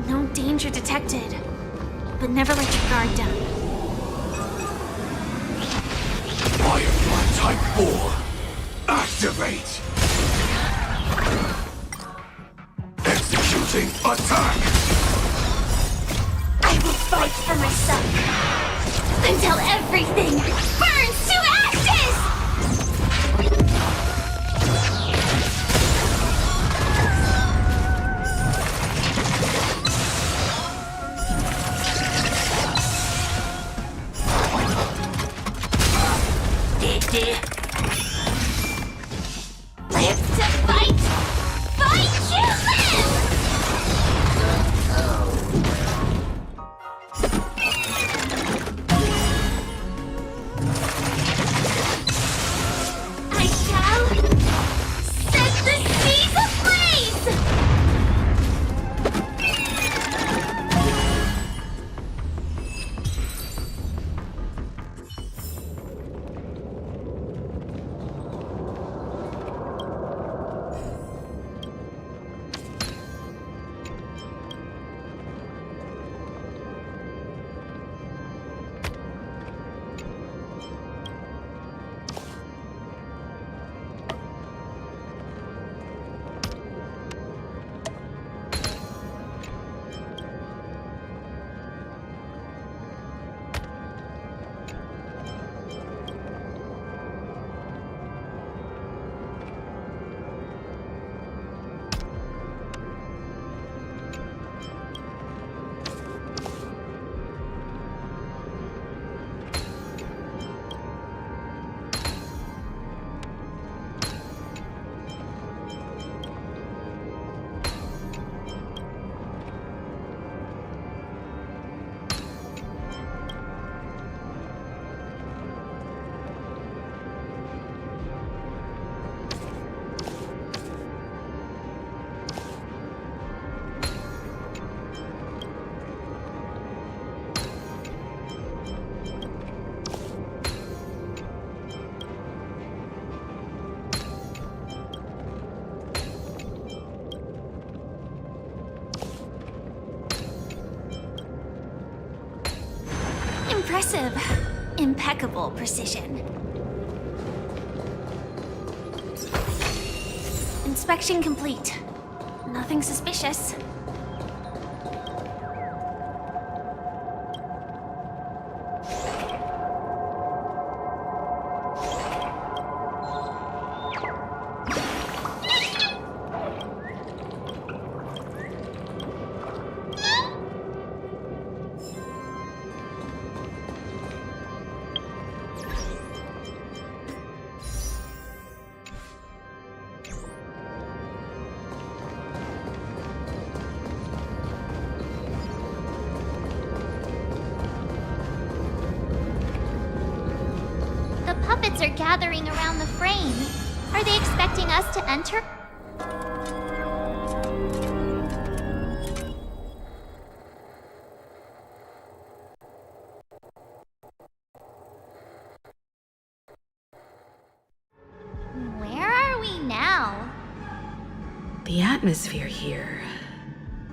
No danger detected, but never let your guard down. Firefly Type 4, activate! Executing attack! I will fight for myself until everything burns to ashes! Live to fight! Fight to live! I shall set the seas ablaze! Impressive. Impeccable precision. Inspection complete. Nothing suspicious. hobbits are gathering around the frame. Are they expecting us to enter? Where are we now? The atmosphere here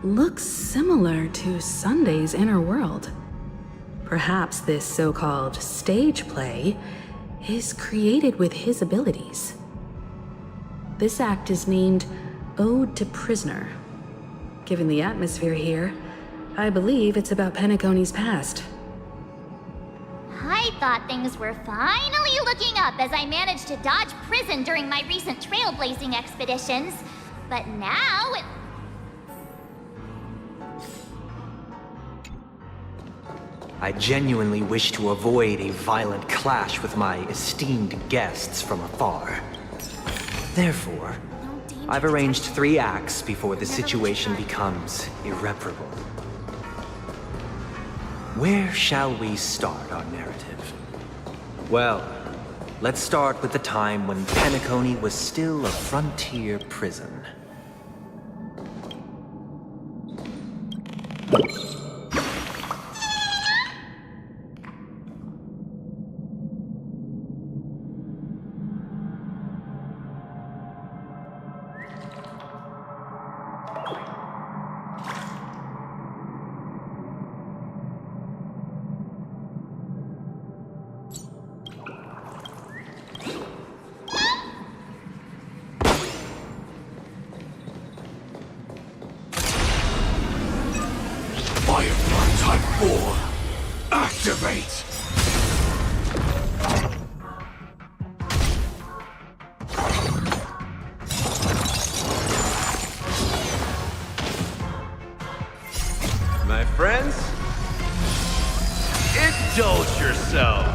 looks similar to Sunday's inner world. Perhaps this so-called stage play is created with his abilities. This act is named Ode to Prisoner. Given the atmosphere here, I believe it's about Penacony's past. I thought things were finally looking up as I managed to dodge prison during my recent trailblazing expeditions. But now I genuinely wish to avoid a violent clash with my esteemed guests from afar. Therefore, I've arranged 3 acts before the situation becomes irreparable. Where shall we start our narrative? Well, let's start with the time when Penacony was still a frontier prison. Firefly Type 4, activate! My friends, indulge yourself.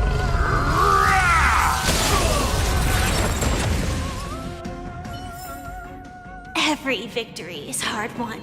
Every victory is hard won.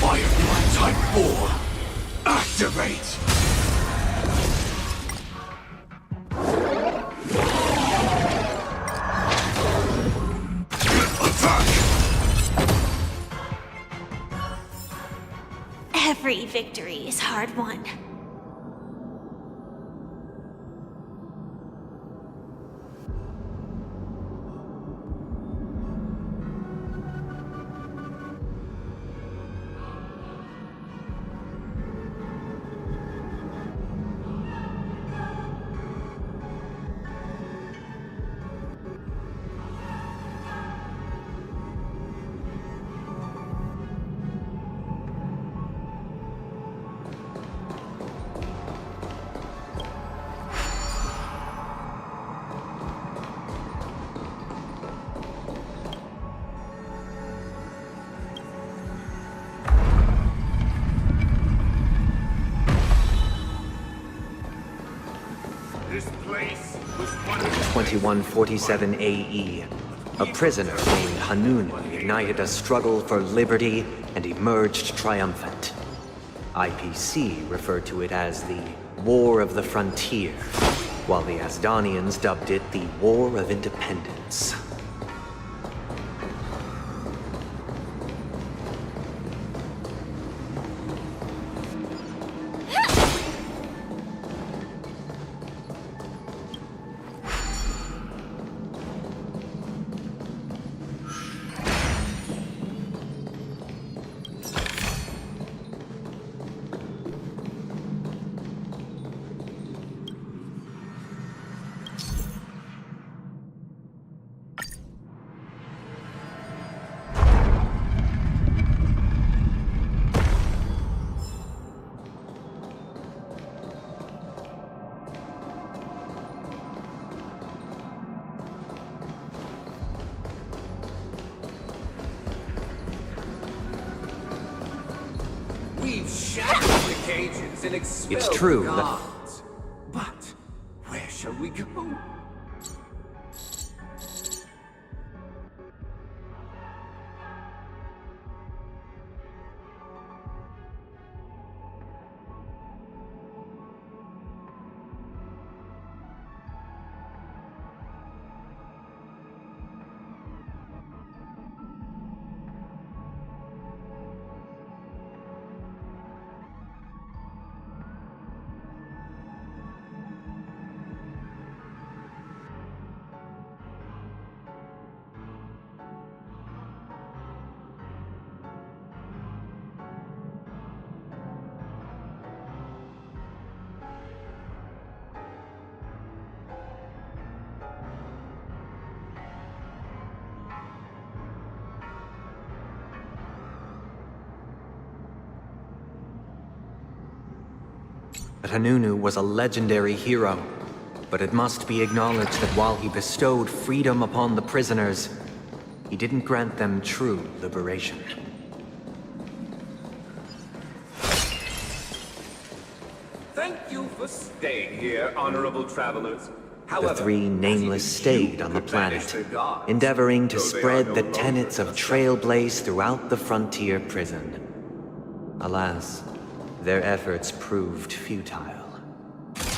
Firefly Type 4, activate! Every victory is hard won. This place was one of 2147 AE, a prisoner named Hanun ignited a struggle for liberty and emerged triumphant. IPC referred to it as the War of the Frontier, while the Asdanians dubbed it the War of Independence. shatter the cages and expel It's true the that- guards. But where shall we go? That Hanunu was a legendary hero, but it must be acknowledged that while he bestowed freedom upon the prisoners, he didn't grant them true liberation. Thank you for staying here, honorable travelers. The three nameless stayed on the planet, endeavoring to spread the tenets of trailblaze throughout the frontier prison. Alas, their efforts proved futile. Type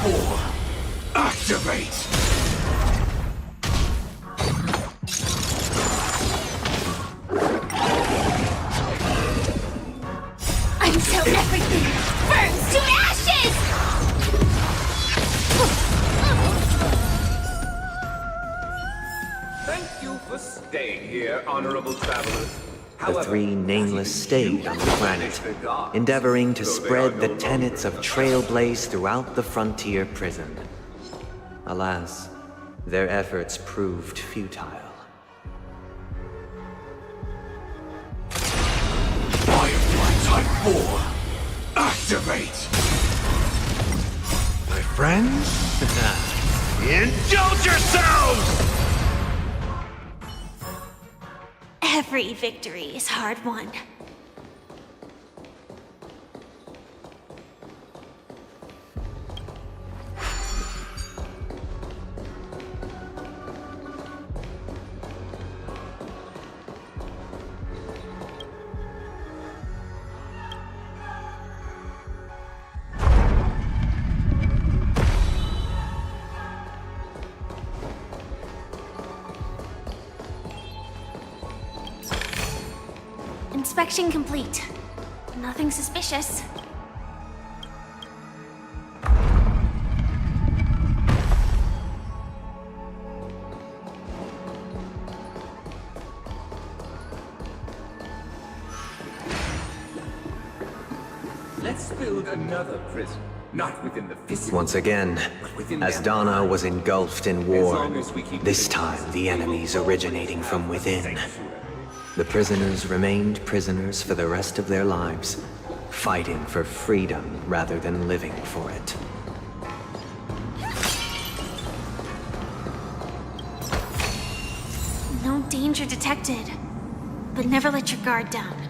4, activate! Until everything burns to ashes! Thank you for staying here, honorable travelers. The three nameless stayed on the planet, endeavoring to spread the tenets of trailblaze throughout the frontier prison. Alas, their efforts proved futile. Firefly Type 4, activate! My friends? Indulge yourselves! Every victory is hard won. Inspection complete. Nothing suspicious. Let's build another prison. Not within the physical. Once again, as Dana was engulfed in war, this time the enemies originating from within. The prisoners remained prisoners for the rest of their lives, fighting for freedom rather than living for it. No danger detected. But never let your guard down.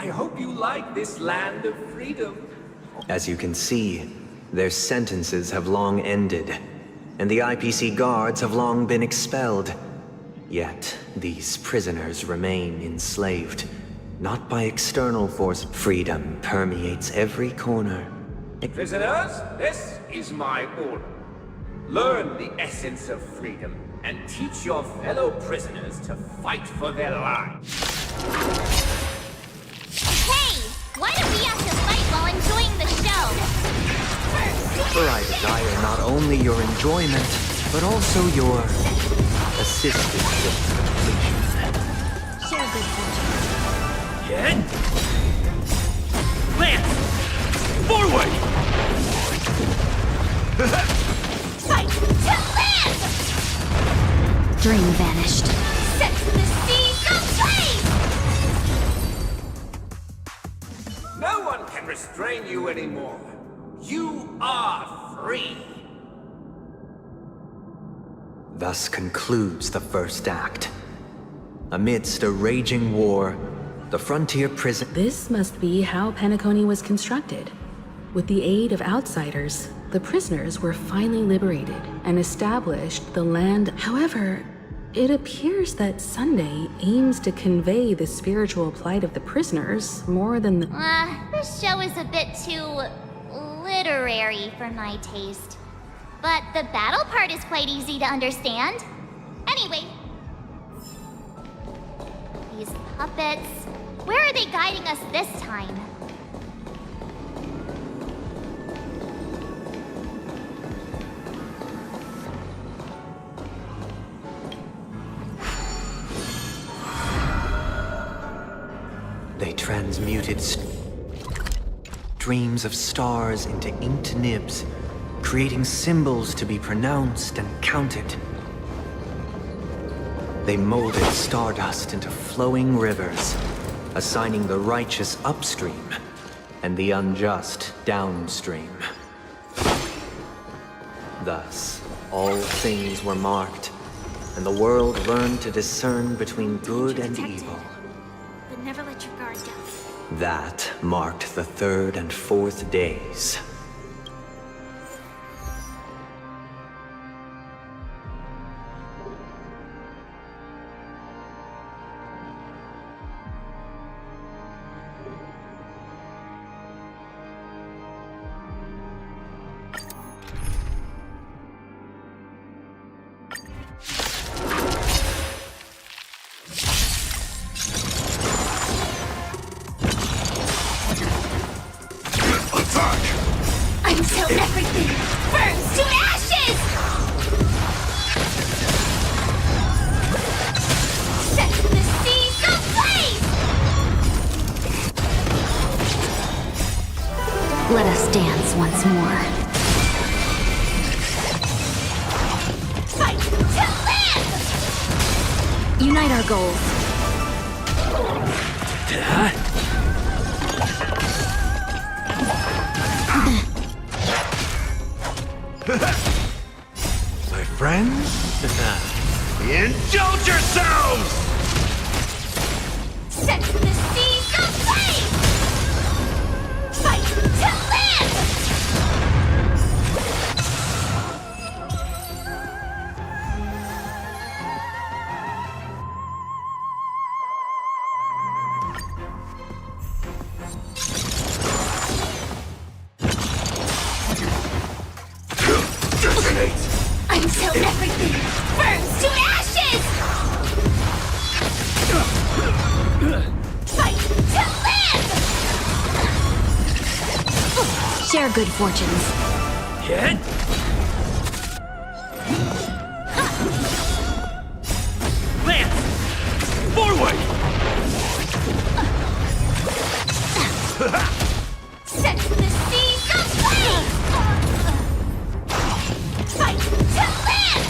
I hope you like this land of freedom. As you can see, their sentences have long ended, and the IPC guards have long been expelled. Yet, these prisoners remain enslaved, not by external force. Freedom permeates every corner. Prisoners, this is my order. Learn the essence of freedom and teach your fellow prisoners to fight for their lives. Hey! Why do we have to fight while enjoying the show? For I desire not only your enjoyment, but also your assistance with completion. Share good fortune. Get! Lance! Forward! Fight to live! Dream vanished. Set the seas ablaze! No one can restrain you anymore. You are free. Thus concludes the first act. Amidst a raging war, the frontier prison... This must be how Penacony was constructed. With the aid of outsiders, the prisoners were finally liberated and established the land. However, it appears that Sunday aims to convey the spiritual plight of the prisoners more than the... This show is a bit too literary for my taste. But the battle part is quite easy to understand. Anyway. These puppets... Where are they guiding us this time? They transmuted streams of stars into inked nibs, creating symbols to be pronounced and counted. They molded stardust into flowing rivers, assigning the righteous upstream and the unjust downstream. Thus, all things were marked, and the world learned to discern between good and evil. But never let your guard down. That marked the third and fourth days. Until everything burns to ashes! Set the seas ablaze! Let us dance once more. Fight to live! Unite our goals. My friends, indulge yourselves! Set the seas ablaze! Fight to live! Until everything burns to ashes! Fight to live! Share good fortunes. Get! Lance! Forward! Set the seas ablaze! Fight to live!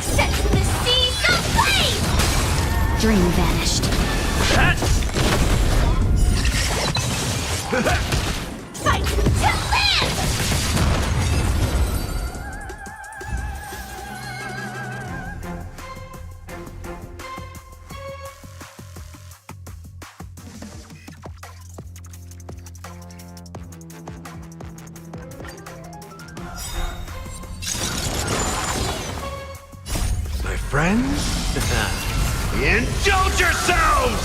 Set the seas ablaze! Dream vanished. Fight to live! friends? Indulge yourselves!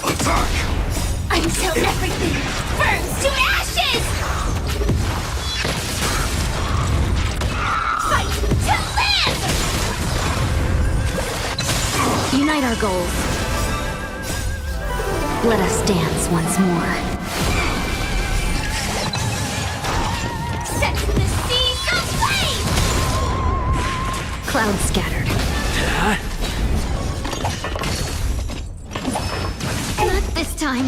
Attack! Until everything burns to ashes! Fight to live! Unite our goals. Let us dance once more. Set the seas aflame! Clouds scattered. Not this time.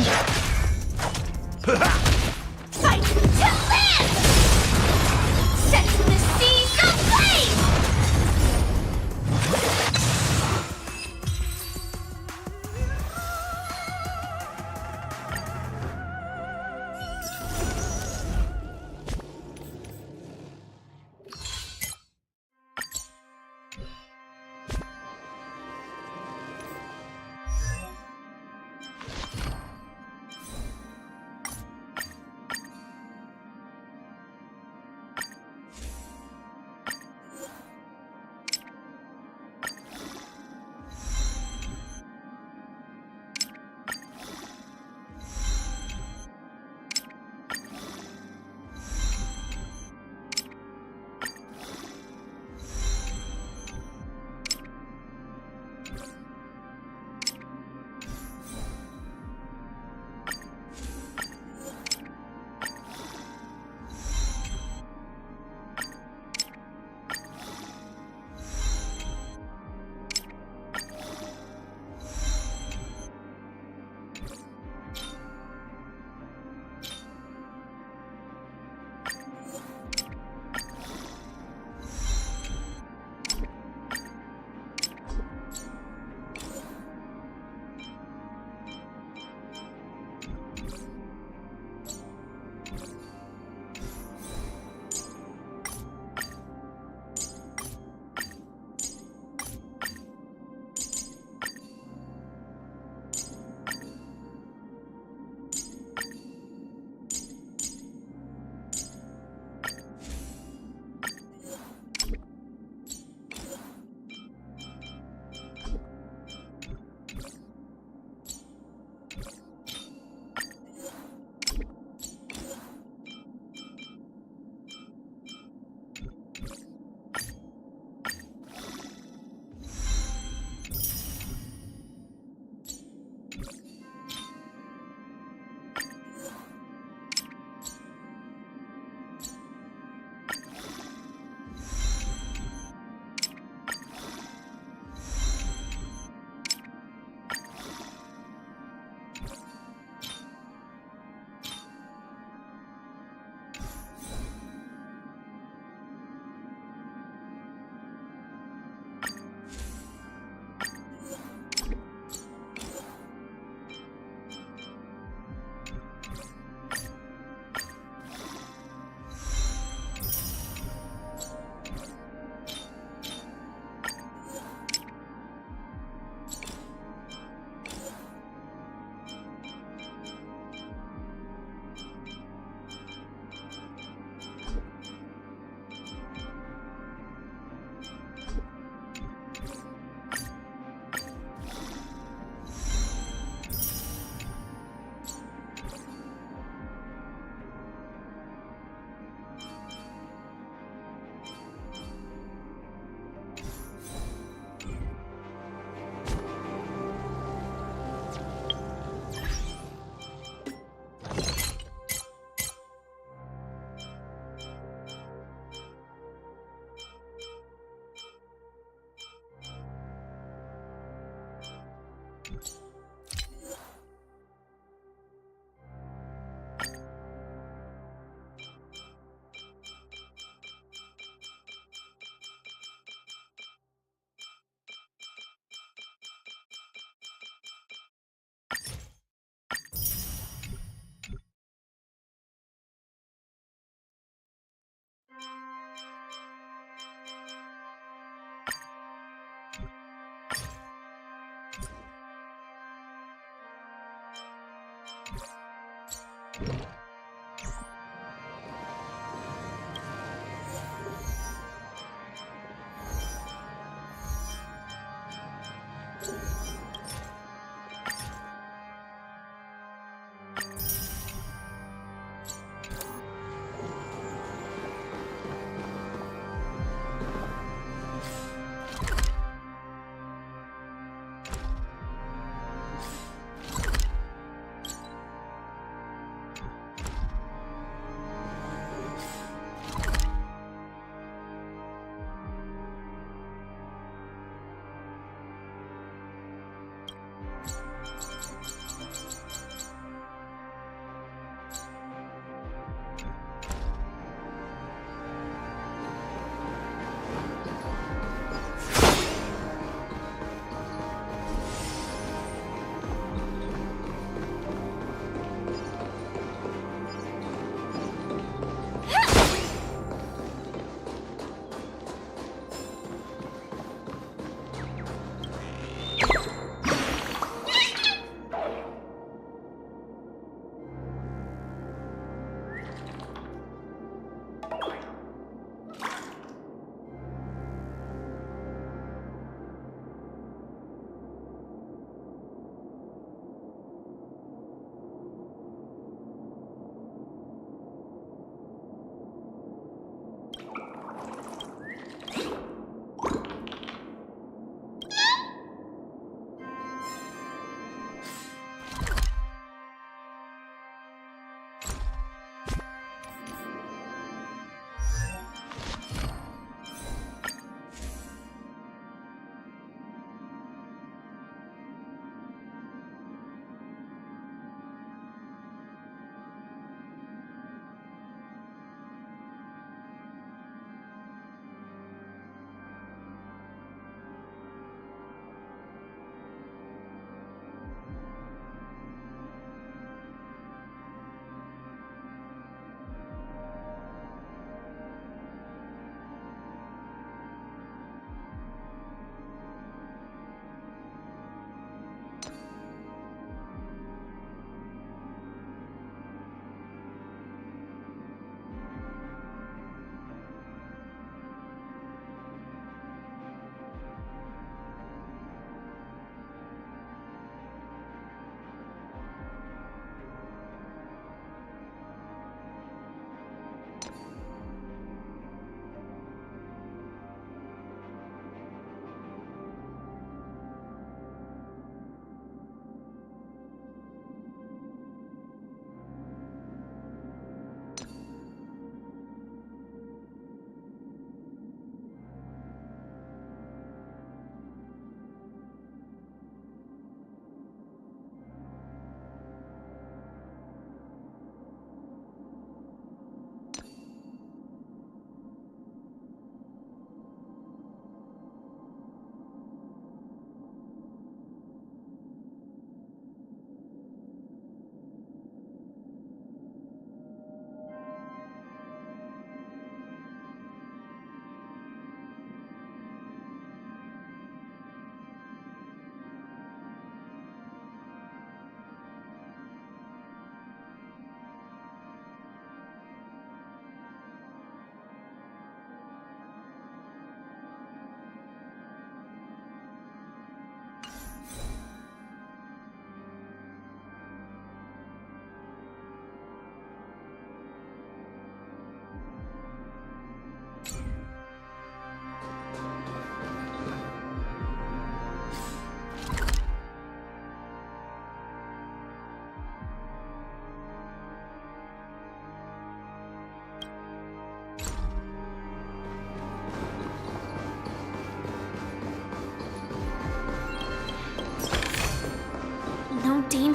Fight to live! Set the seas aflame!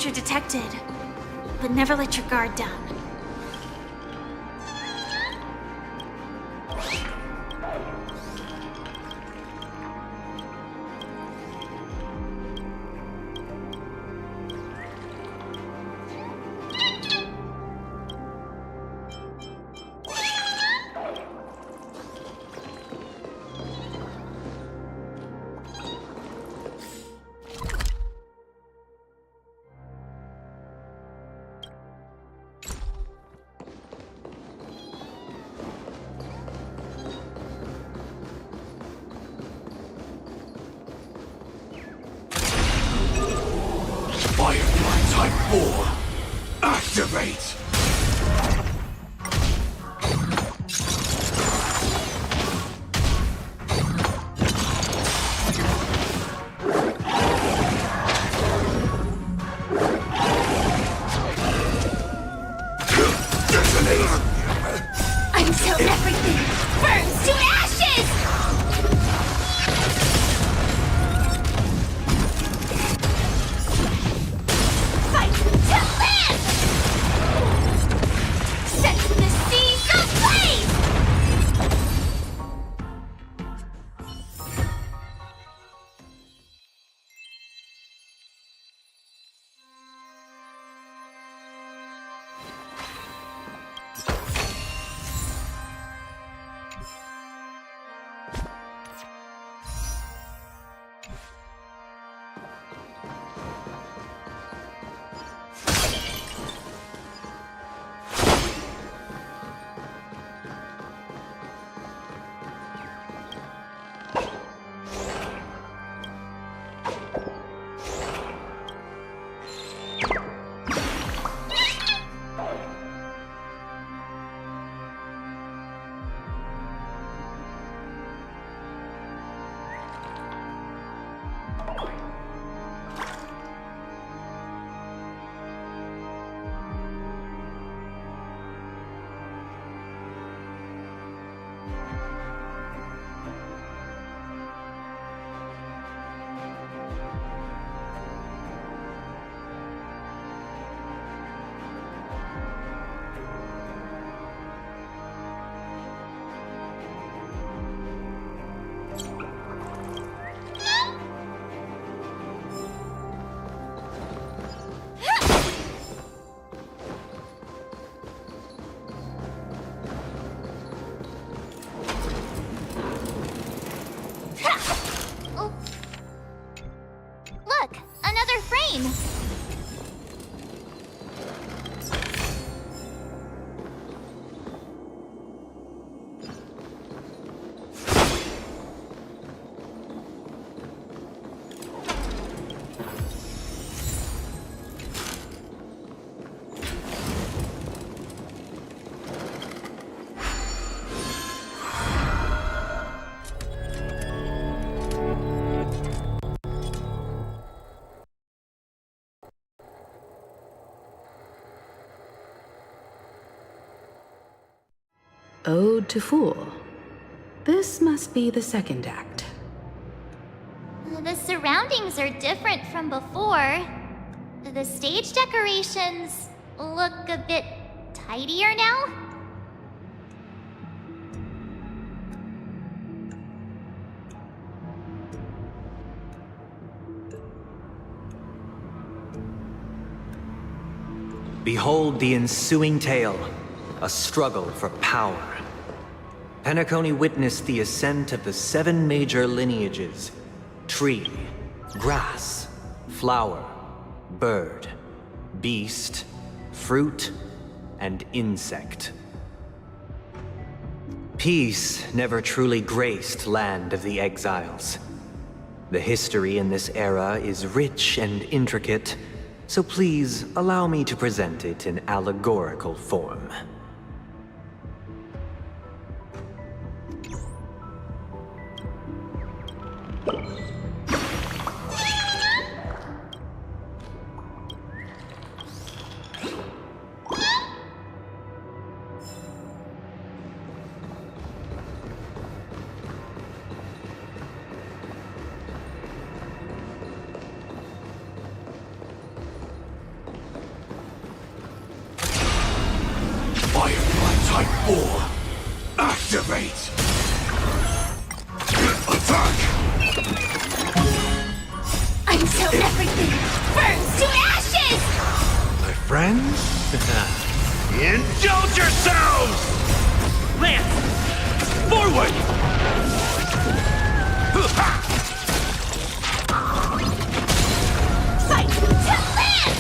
danger detected, but never let your guard down. Firefly Type 4, activate! Until everything burns to ashes! Fight to live! Set the seas ablaze! Look, another frame! Ode to Fool. This must be the second act. The surroundings are different from before. The stage decorations look a bit tidier now. Behold the ensuing tale, a struggle for power. Penacony witnessed the ascent of the 7 major lineages: tree, grass, flower, bird, beast, fruit, and insect. Peace never truly graced Land of the Exiles. The history in this era is rich and intricate, so please allow me to present it in allegorical form. Firefly Type 4! Activate! Attack! Until everything burns to ashes! My friends? Indulge yourselves! Lance! Forward! Fight to land!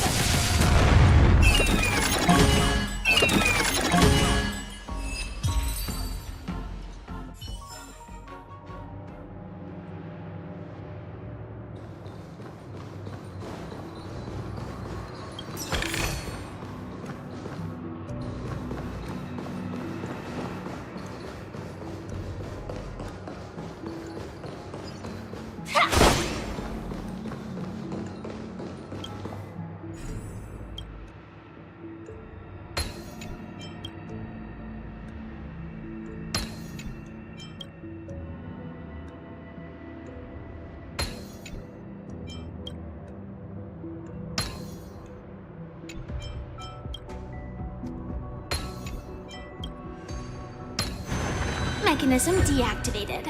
Mechanism deactivated.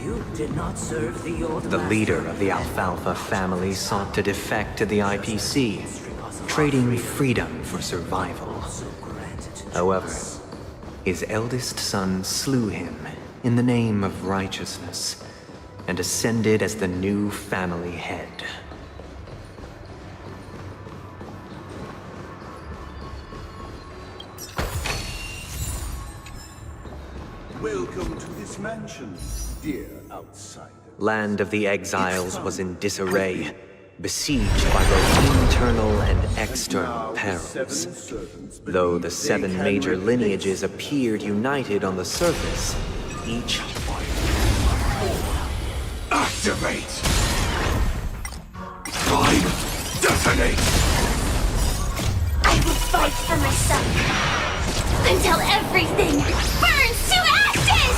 You did not serve the old The leader of the Alfalfa family sought to defect to the IPC, trading freedom for survival. However, his eldest son slew him in the name of righteousness, and ascended as the new family head. Welcome to this mansion, dear outsider. Land of the Exiles was in disarray, besieged by both internal and external perils. Though the 7 major lineages appeared united on the surface, each Activate! Prime, detonate! I will fight for myself until everything burns to ashes!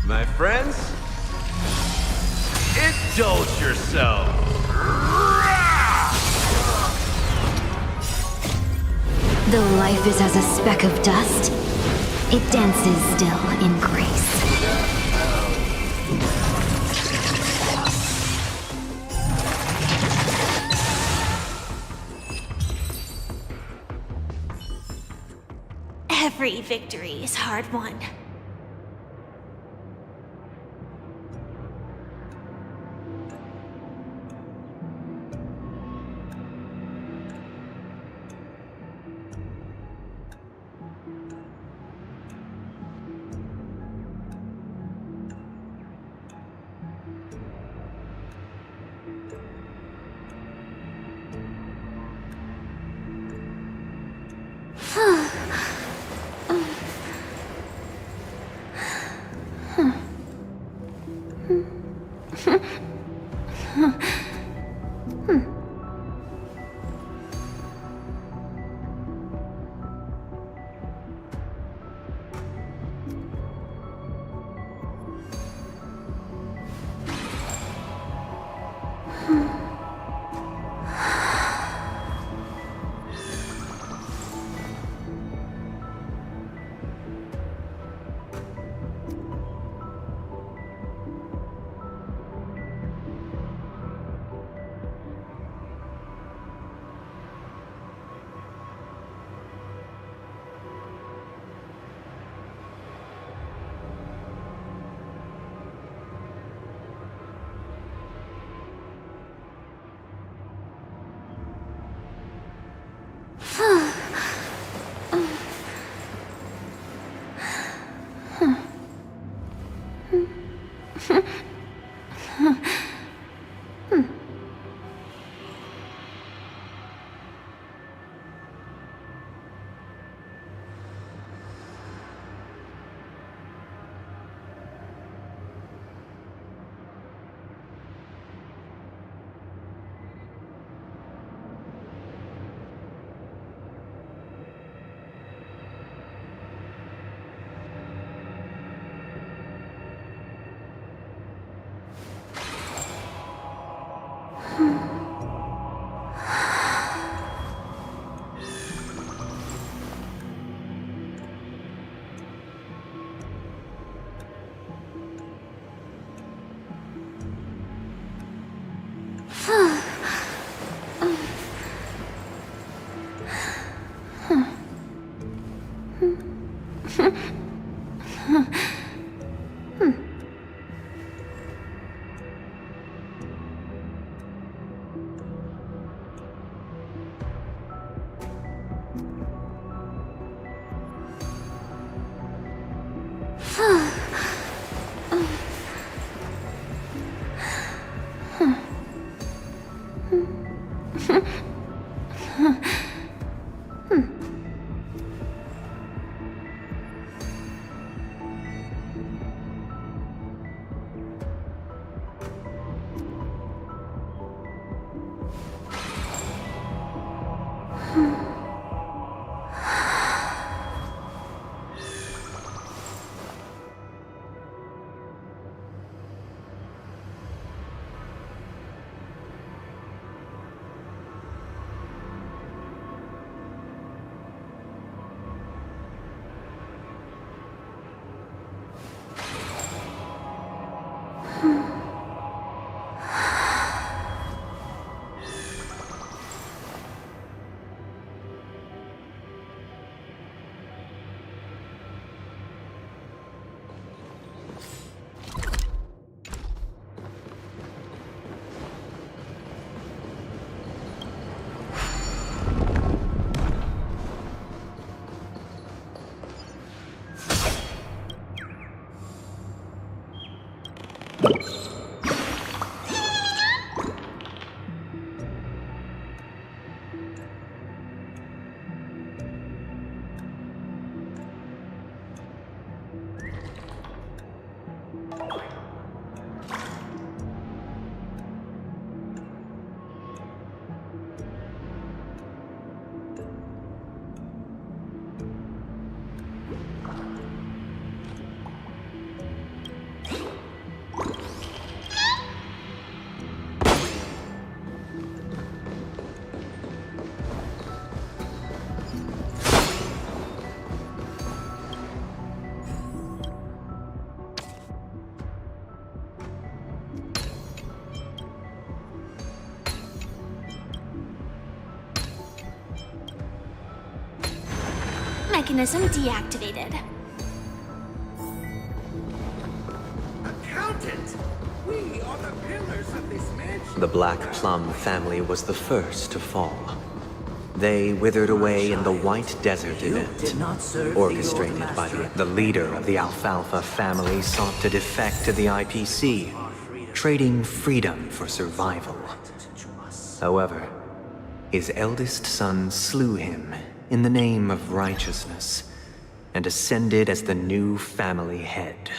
My friends? Indulge yourself! Though life is as a speck of dust, it dances still in grace. Every victory is hard won. mechanism deactivated. Accountant! We are the pillars of this mansion. The Black Plum family was the first to fall. They withered away in the White Desert event, orchestrated by the leader of the Alfalfa family sought to defect to the IPC, trading freedom for survival. However, his eldest son slew him in the name of righteousness and ascended as the new family head.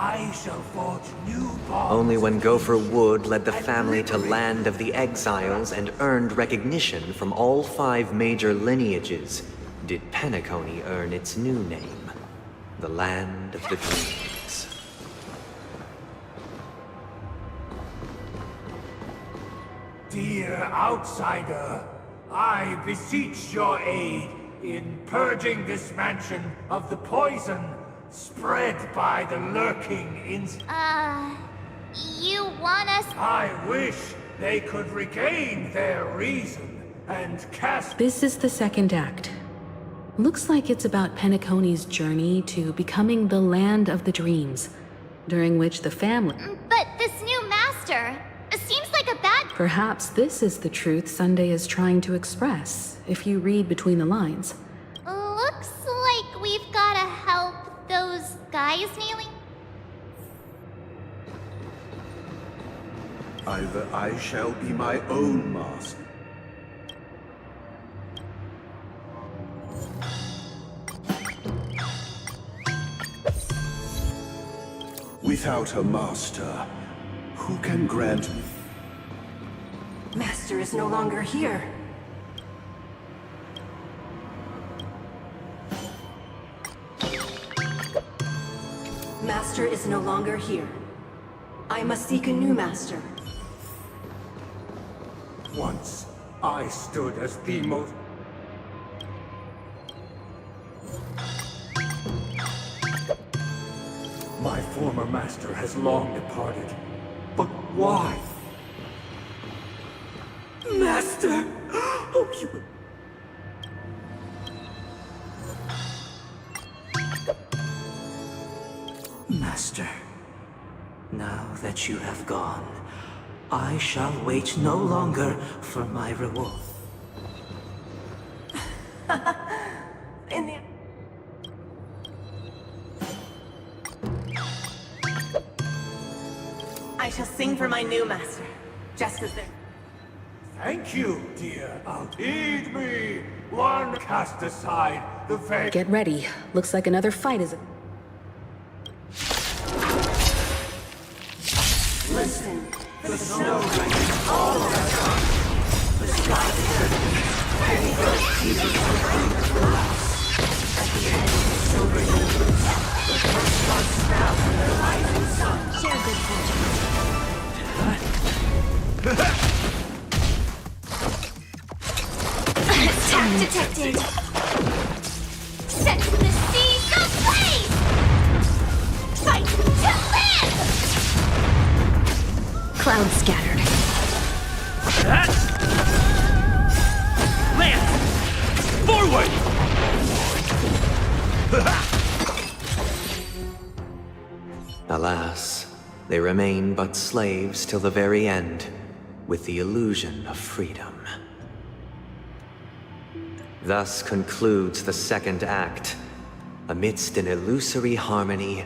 I shall forge new bonds. Only when Gopher Wood led the family to Land of the Exiles and earned recognition from all 5 major lineages did Penacony earn its new name, the Land of the Dreams. Dear outsider, I beseech your aid in purging this mansion of the poison spread by the lurking You want us? I wish they could regain their reason and cast... This is the second act. Looks like it's about Penacony's journey to becoming the Land of the Dreams, during which the family... But this new master seems like a bad... Perhaps this is the truth Sunday is trying to express, if you read between the lines. Looks like we've gotta help those guys kneeling. Either I shall be my own master. Without a master, who can grant me? Master is no longer here. Master is no longer here. I must seek a new master. Once, I stood as the most... My former master has long departed. But why? Master! Oh, you... Master, now that you have gone, I shall wait no longer for my reward. I shall sing for my new master, just as they're... Thank you, dear. Heed me. One cast aside the veil. Get ready. Looks like another fight is... Listen, the snow rains all around. The sky is Attack detected! Set the seas ablaze! Fight to live! Cloud scattered. Lance! Forward! Alas, they remain but slaves till the very end, with the illusion of freedom. Thus concludes the second act. Amidst an illusory harmony,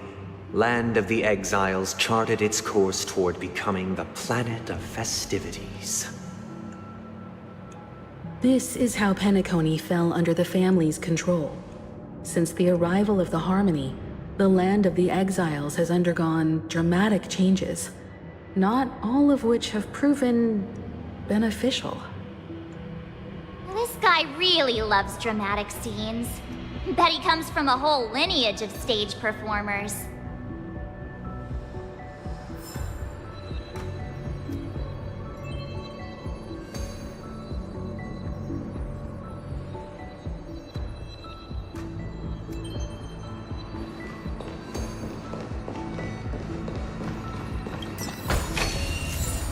Land of the Exiles charted its course toward becoming the planet of festivities. This is how Penacony fell under the family's control. Since the arrival of the Harmony, the Land of the Exiles has undergone dramatic changes, not all of which have proven beneficial. This guy really loves dramatic scenes. Bet he comes from a whole lineage of stage performers.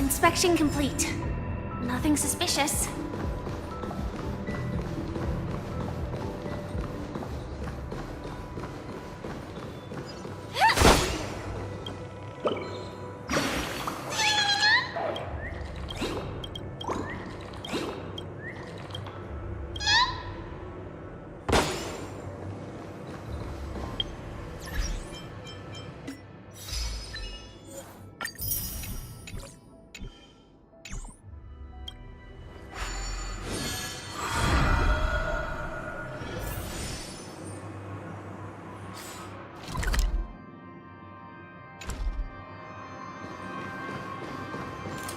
Inspection complete. Nothing suspicious.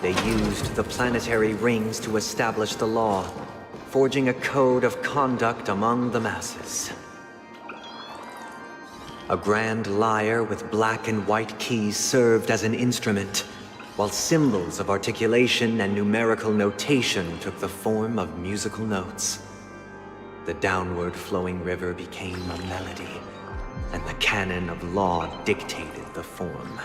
They used the planetary rings to establish the law, forging a code of conduct among the masses. A grand lyre with black and white keys served as an instrument, while symbols of articulation and numerical notation took the form of musical notes. The downward flowing river became a melody, and the canon of law dictated the form.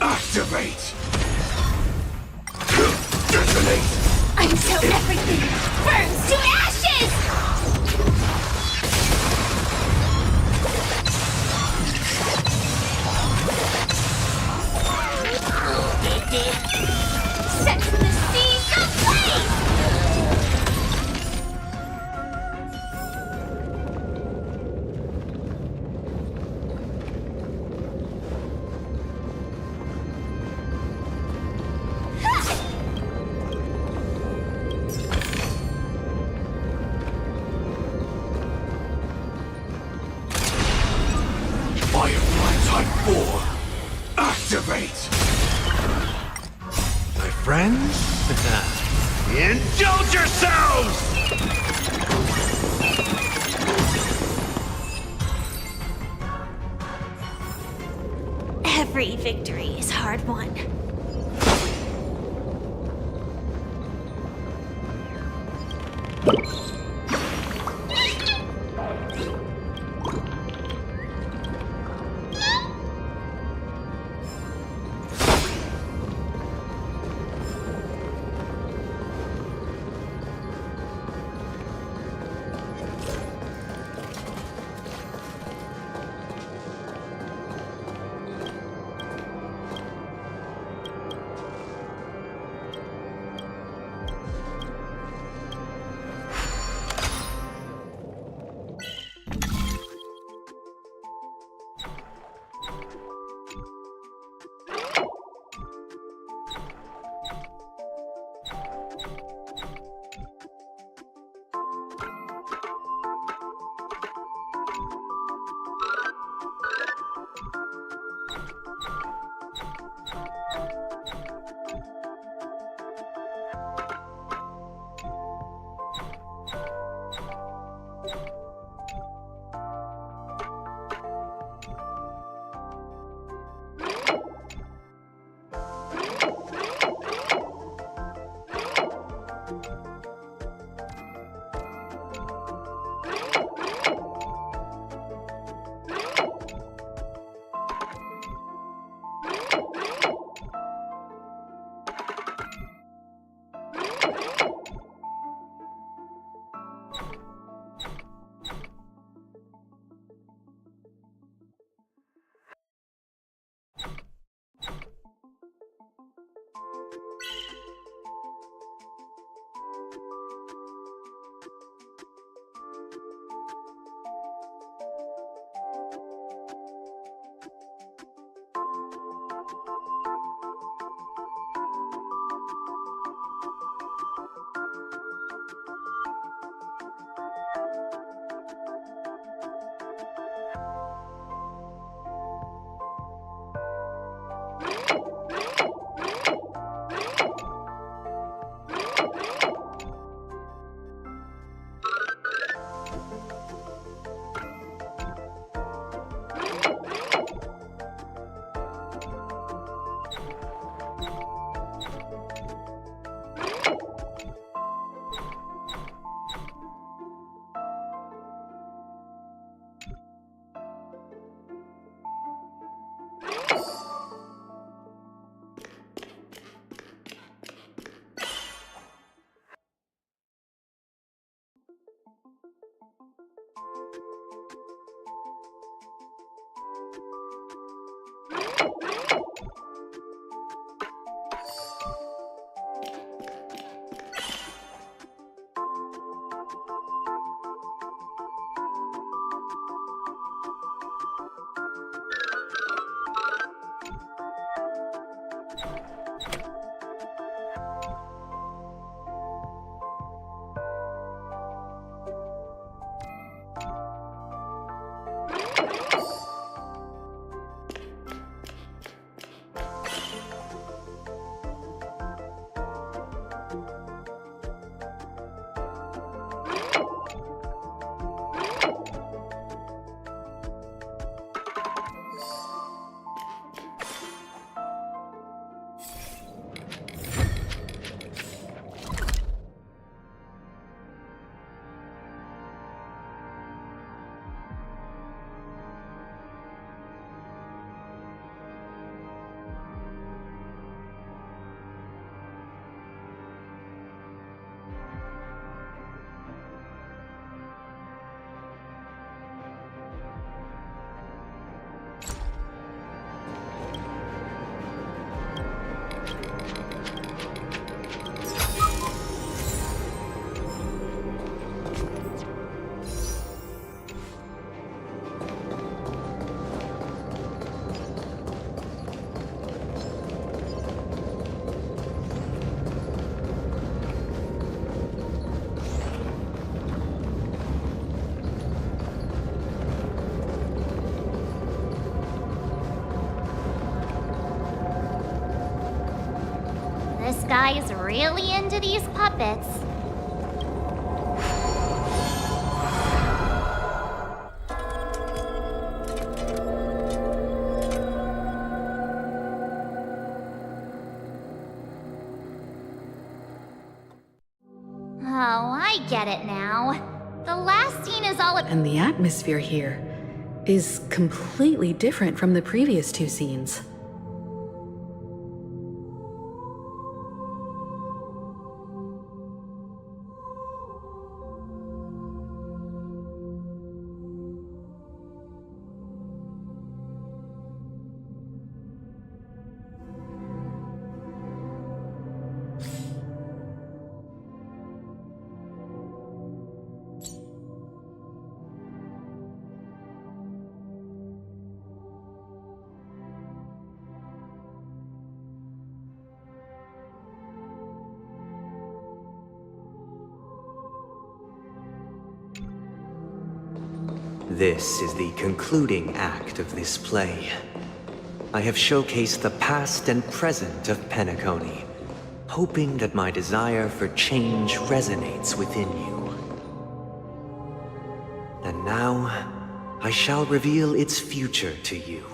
Activate! Detonate! Until everything burns to ashes! Set the seas ablaze! Firefly Type 4! Activate! friends? Indulge yourselves! Every victory is hard won. This guy's really into these puppets. Oh, I get it now. The last scene is all And the atmosphere here is completely different from the previous two scenes. This is the concluding act of this play. I have showcased the past and present of Penacony, hoping that my desire for change resonates within you. And now, I shall reveal its future to you.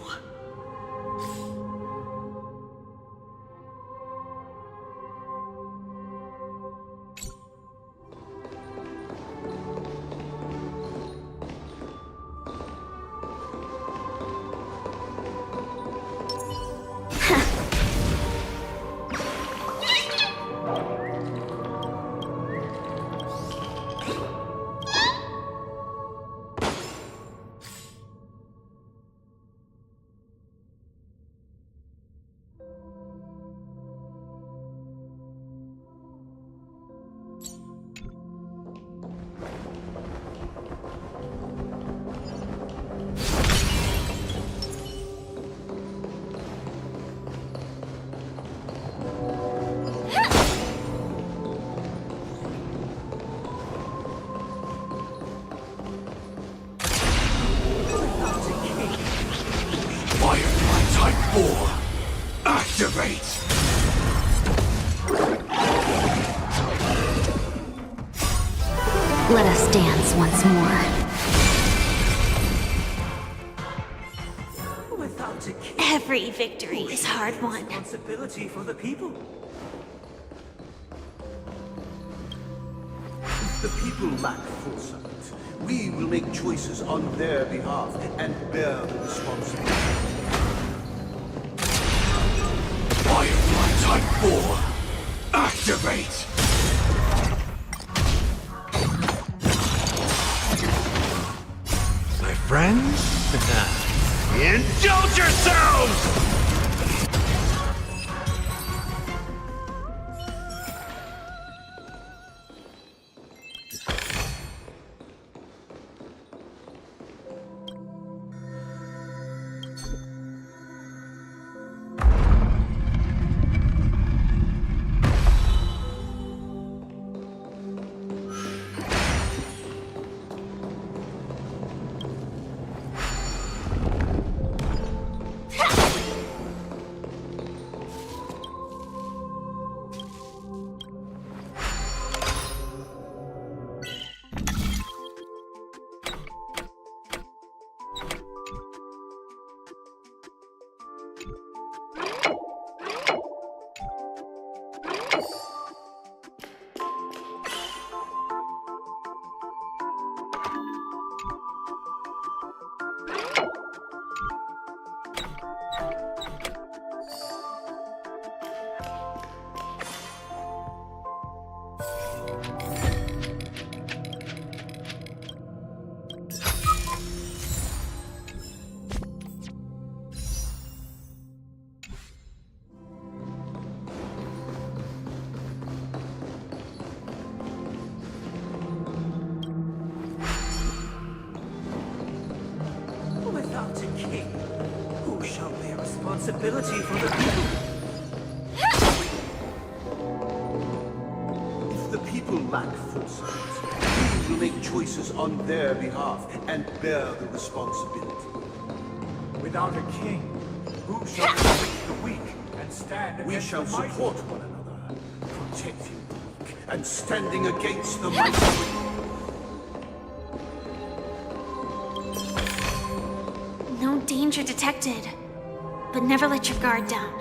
Activate! Let us dance once more. Without a king, Every victory is hard won. responsibility for the people. If the people lack foresight, we will make choices on their behalf and bear the responsibility. Firefly Type 4, activate! My friends, indulge yourselves! Without a king, who shall bear responsibility for the people? If the people lack foresight, we will make choices on their behalf and bear the responsibility. Without a king, who shall protect the weak and stand We against shall the mighty? support one another protecting the weak and standing against the mighty. No danger detected, but never let your guard down.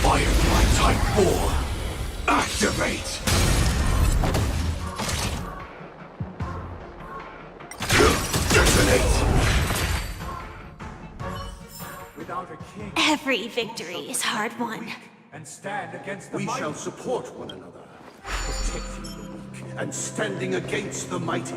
Firefly Type 4, activate! Detonate! Without a king, Every victory is hard won. and stand against the We mighty. shall support one another, protecting the weak and standing against the mighty.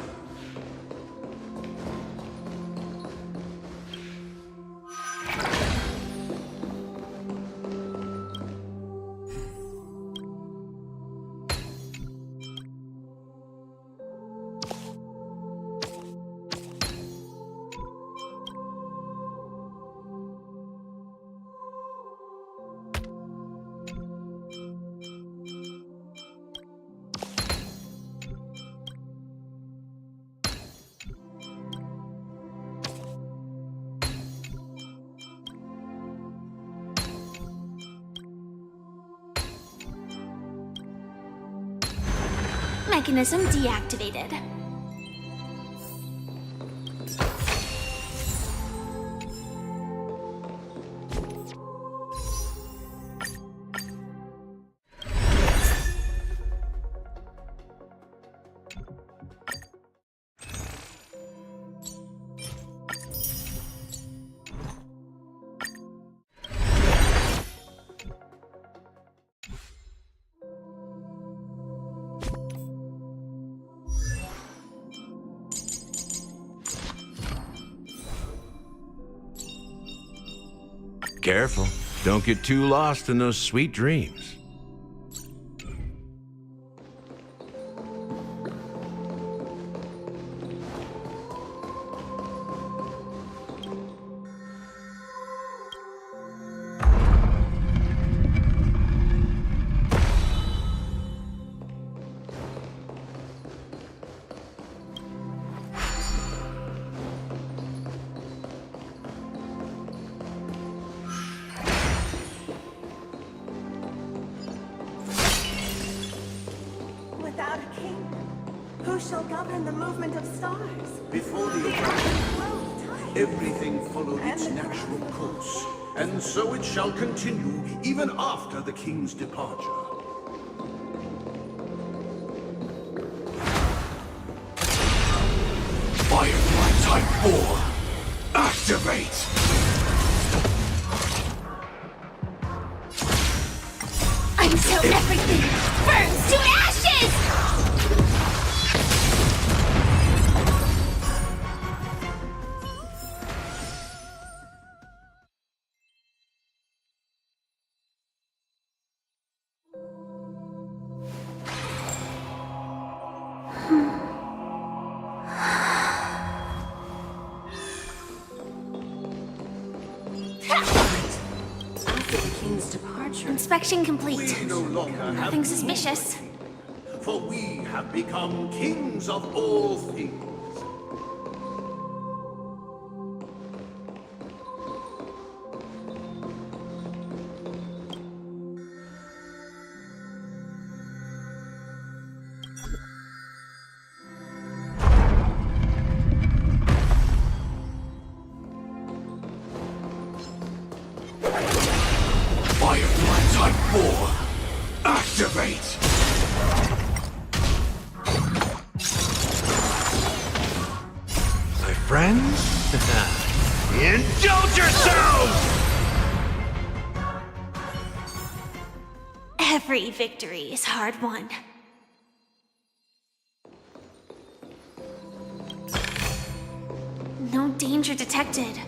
Mechanism deactivated. Careful. Don't get too lost in those sweet dreams. Without a king, who shall govern the movement of stars? Before the arrival, everything followed its natural course, and so it shall continue even after the king's departure. Firefly Type 4, activate! Until everything burns to ashes! After the king's departure, Inspection complete. We no longer have Nothing suspicious. for we have become kings of all things. Firefly Type 4, activate! My friends? Indulge yourselves! Every victory is hard won. No danger detected,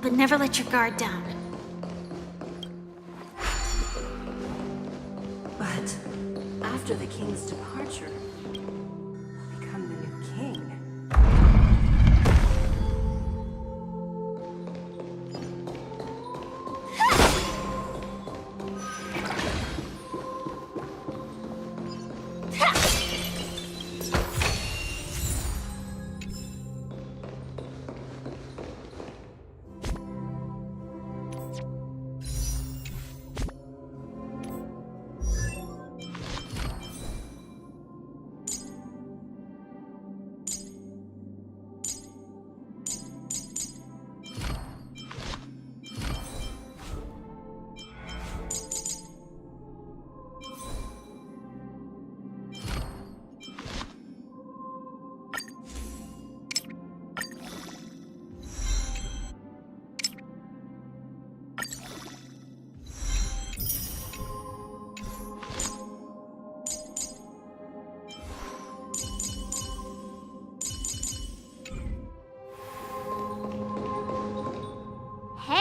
but never let your guard down. but after the king's departure, will become the new king.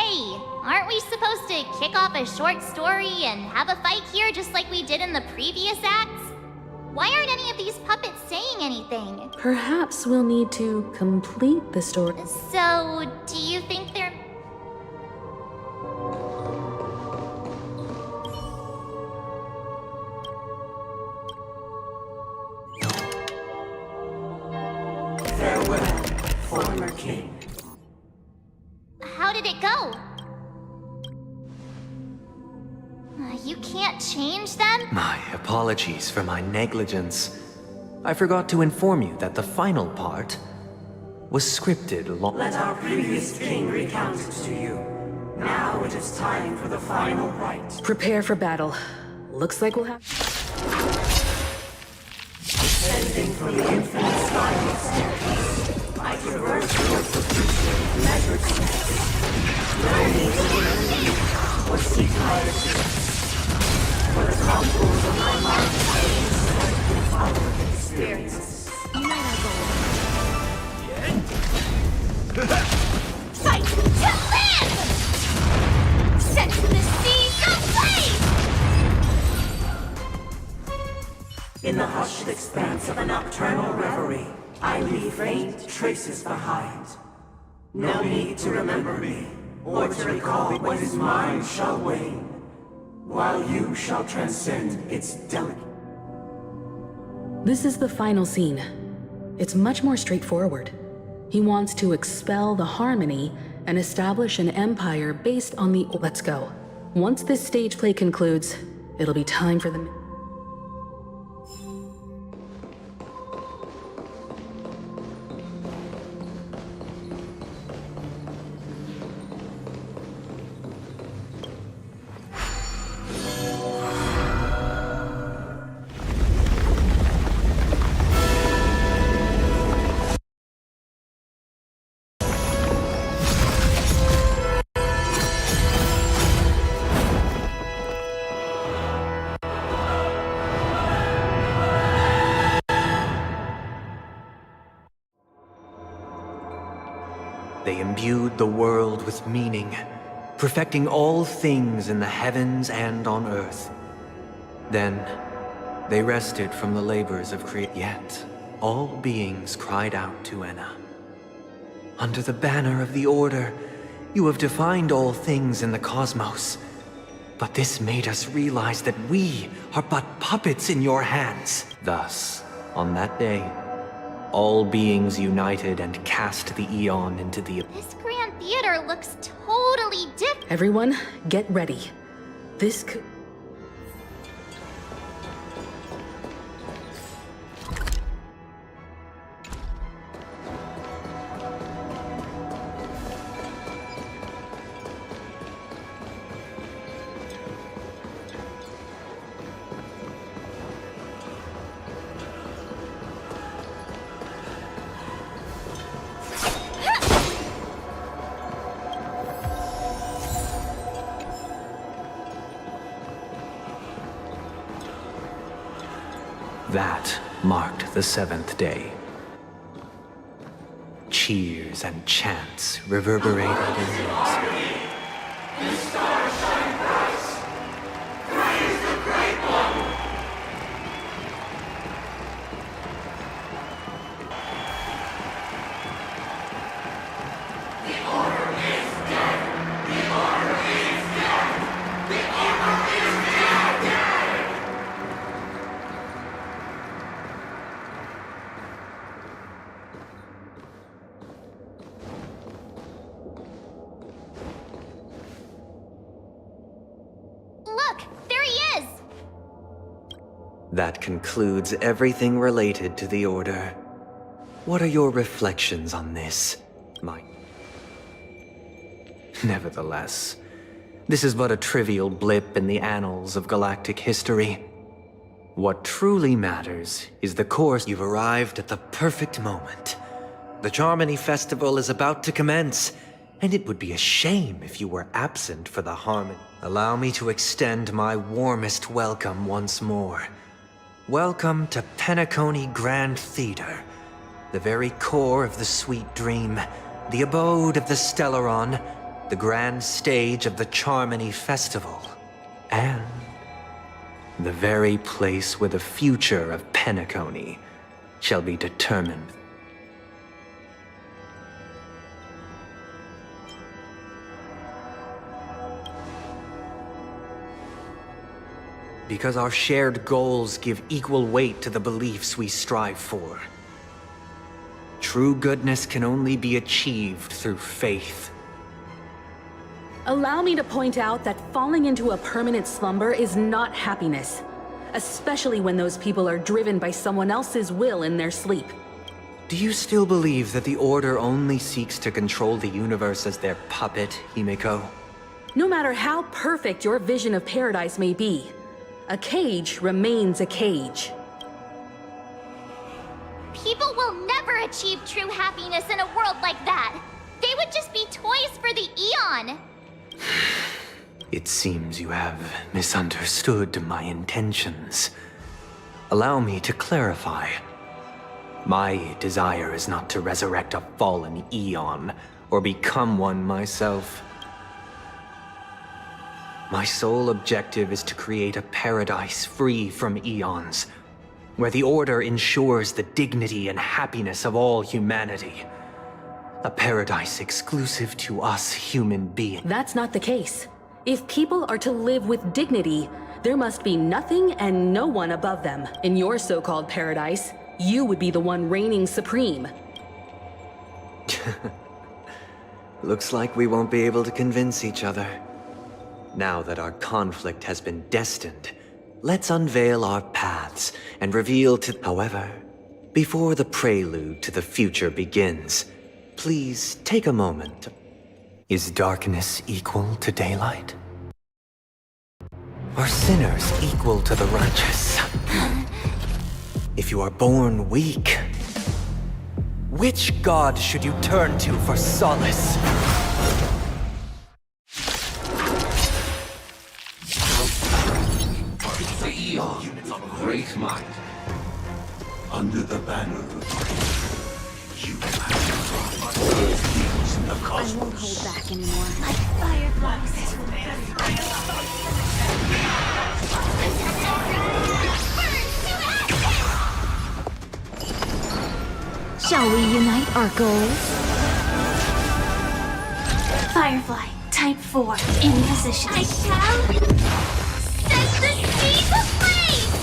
Hey, aren't we supposed to kick off a short story and have a fight here just like we did in the previous acts? Why aren't any of these puppets saying anything? Perhaps we'll need to complete the story. So, do you think they're... Farewell, former king. How did it go? You can't change them? My apologies for my negligence. I forgot to inform you that the final part was scripted long... Let our previous king recount it to you. Now it is time for the final rite. Prepare for battle. Looks like we'll have... Descending from the infinite spiral staircase, I traverse towards the future, measured steps. No need to remember or seek higher. For the contours of my mind change our experience. Fight to live! Set the seas ablaze! In the hushed expanse of a nocturnal reverie, I leave faint traces behind. No need to remember me, or to recall what is mine shall wane, while you shall transcend its delicate... This is the final scene. It's much more straightforward. He wants to expel the Harmony and establish an empire based on the... Let's go. Once this stage play concludes, it'll be time for the... They imbued the world with meaning, perfecting all things in the heavens and on earth. Then, they rested from the labors of creation. Yet, all beings cried out to Enna. Under the banner of the Order, you have defined all things in the cosmos. But this made us realize that we are but puppets in your hands. Thus, on that day, all beings united and cast the Eon into the... This Grand Theater looks totally different. Everyone, get ready. This could... That marked the seventh day. Cheers and chants reverberated in the music. That concludes everything related to the Order. What are your reflections on this, Mike? Nevertheless, this is but a trivial blip in the annals of galactic history. What truly matters is the course. You've arrived at the perfect moment. The Charmony Festival is about to commence, and it would be a shame if you were absent for the Harmony. Allow me to extend my warmest welcome once more. Welcome to Penacony Grand Theater, the very core of the Sweet Dream, the abode of the Stellaron, the grand stage of the Charmony Festival, and the very place where the future of Penacony shall be determined. Because our shared goals give equal weight to the beliefs we strive for. True goodness can only be achieved through faith. Allow me to point out that falling into a permanent slumber is not happiness, especially when those people are driven by someone else's will in their sleep. Do you still believe that the Order only seeks to control the universe as their puppet, Himiko? No matter how perfect your vision of paradise may be, a cage remains a cage. People will never achieve true happiness in a world like that. They would just be toys for the Eon. It seems you have misunderstood my intentions. Allow me to clarify. My desire is not to resurrect a fallen Eon, or become one myself. My sole objective is to create a paradise free from Eons, where the Order ensures the dignity and happiness of all humanity. A paradise exclusive to us human beings. That's not the case. If people are to live with dignity, there must be nothing and no one above them. In your so-called paradise, you would be the one reigning supreme. Looks like we won't be able to convince each other. Now that our conflict has been destined, let's unveil our paths and reveal to... However, before the prelude to the future begins, please take a moment. Is darkness equal to daylight? Are sinners equal to the righteous? If you are born weak, which god should you turn to for solace? The Eon of great might. Under the banner of you have things in the cosmos. I won't hold back anymore. Like fireflies. Shall we unite our goals? Firefly, type 4, in position. I shall set the seas ablaze!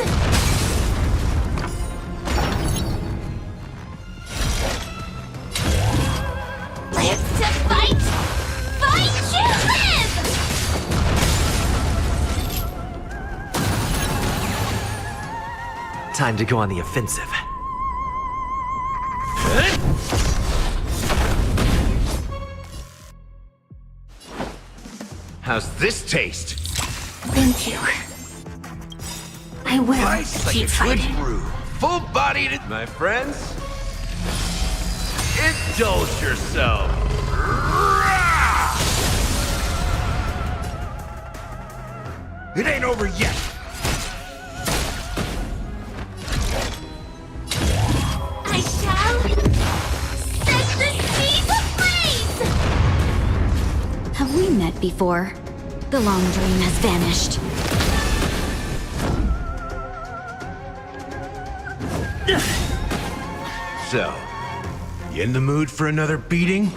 Live to fight! Fight to live! Time to go on the offensive. How's this taste? Thank you. I will Nice, like keep a fighting. good brew. Full-bodied, my friends. Indulge yourself. It ain't over yet. I shall set the seas ablaze! Have we met before? The long dream has vanished. So, you in the mood for another beating?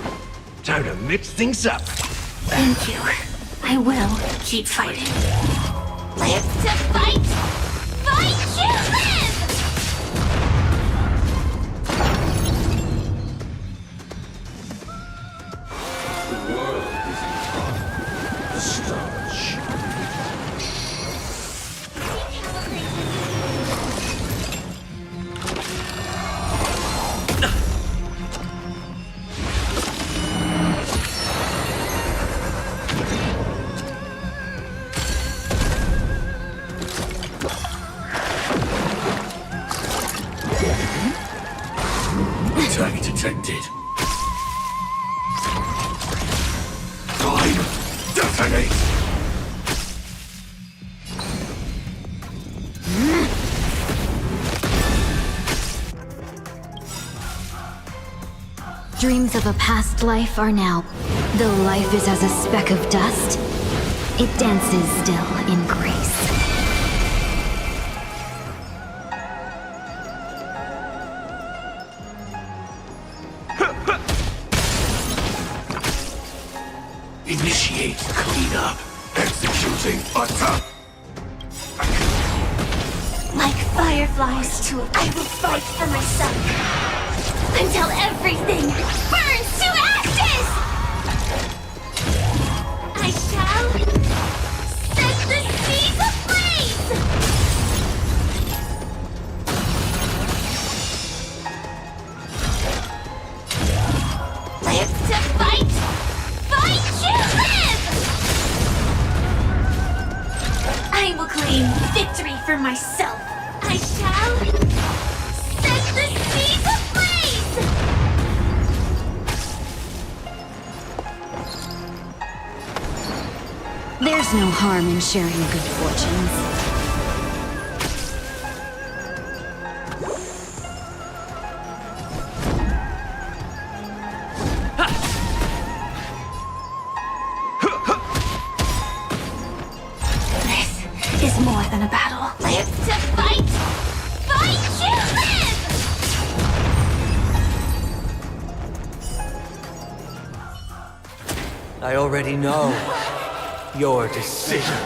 Time to mix things up. Thank you. I will keep fighting. Live to fight! Fight to live! The world is in fog. The stars shine. Attack detected. Time, detonate! Dreams of a past life are now. Though life is as a speck of dust, it dances still in grace. Initiate cleanup. Executing attack. Like fireflies to I will fight for myself until everything burns to ashes! I shall set the seas ablaze! Live to fight! Fight to live! I will claim victory for myself. I shall set the seas ablaze! There's no harm in sharing good fortunes. This is more than a battle. Live to fight! Fight to live! I already know your decision.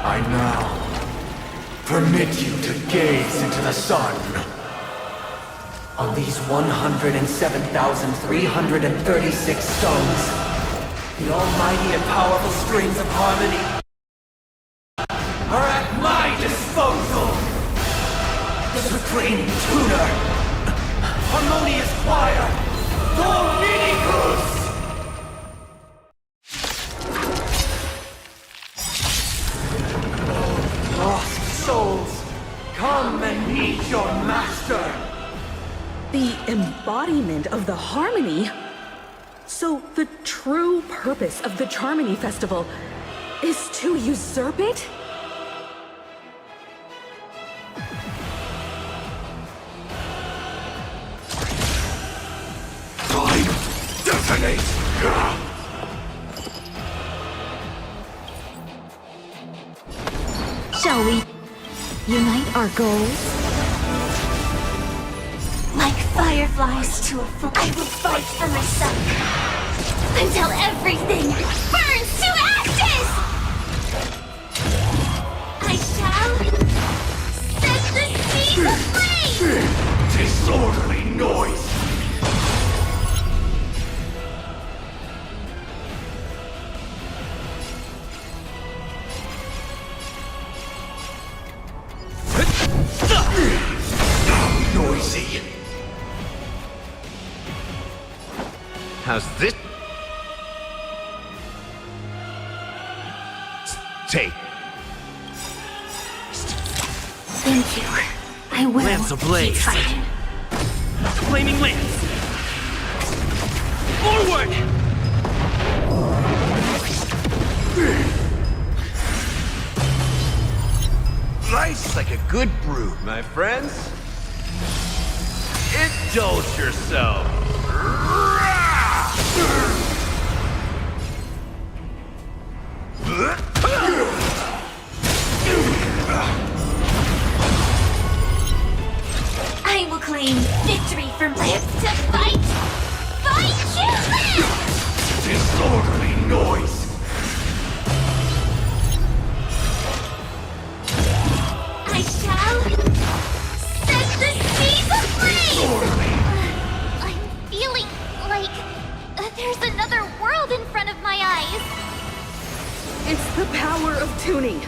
I now permit you to gaze into the sun. On these 107,336 stones, the almighty and powerful strings of harmony are at my disposal! The supreme tuner, harmonious choir, Dominicus! Lost souls, come and meet your master! The embodiment of the harmony? So the true purpose of the Charmony Festival is to usurp it? Time, detonate! Shall we unite our goals? Like fireflies to a flame, I will fight for myself until everything burns to ashes! I shall set the seas ablaze! Disorderly noise! Now noisy! How's this? Take. Thank you. I will Lance ablaze. keep fighting. Flaming lance! Forward! Nice like a good brew, my friends. Indulge yourself. I will claim victory for live to fight! Fight to live! Disorderly noise! I shall set the seas ablaze! I'm feeling like there's another world in front of my eyes. It's the power of tuning.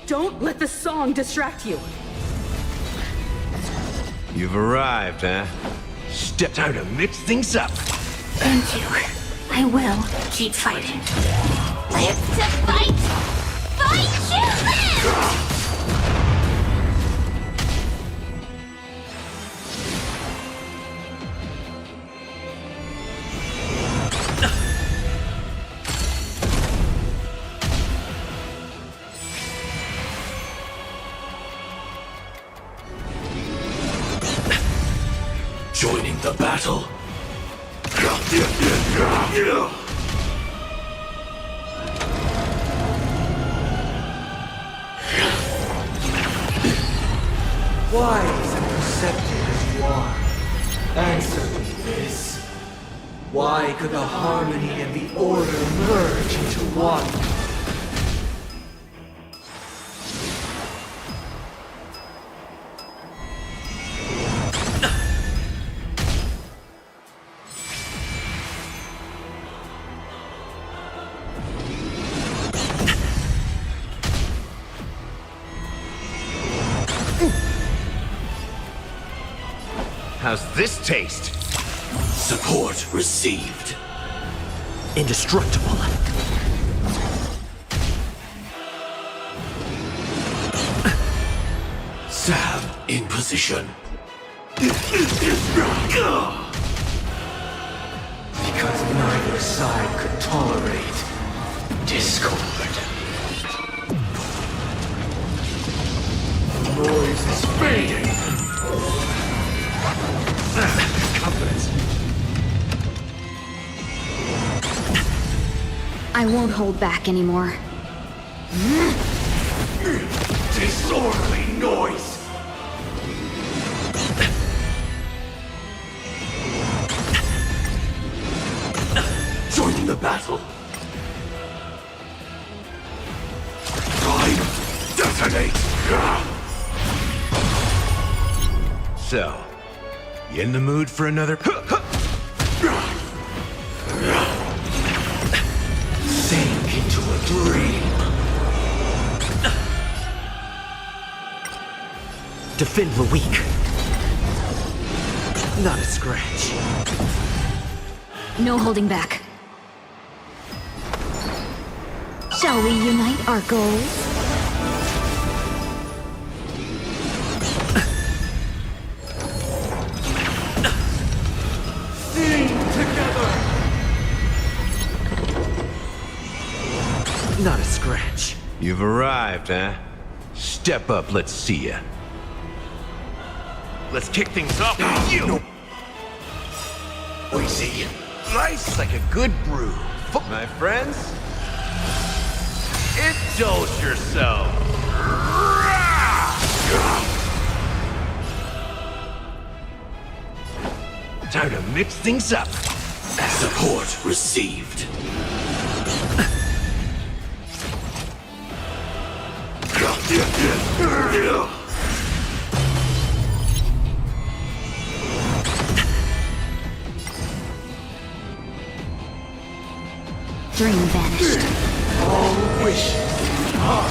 Don't let the song distract you. You've arrived, huh? Step time to mix things up. Thank you. I will keep fighting. Live to fight! Fight to live! Joining the battle. Wise and perceptive as you are, answer me this. Why could the harmony and the order merge into one? How's this taste? Support received. Indestructible. Sam in position. Because neither side could tolerate discord. The noise is fading. Confidence. I won't hold back anymore. Disorderly noise. Joining the battle. Time. Detonate. So, you in the mood for another? Sink into a dream. Defend the weak. Not a scratch. No holding back. Shall we unite our goals? Not a scratch. You've arrived, huh? Step up, let's see ya. Let's kick things off with you! Noisy. Nice like a good brew. My friends, indulge yourself. Time to mix things up. Support received. Dream vanished. All wishes are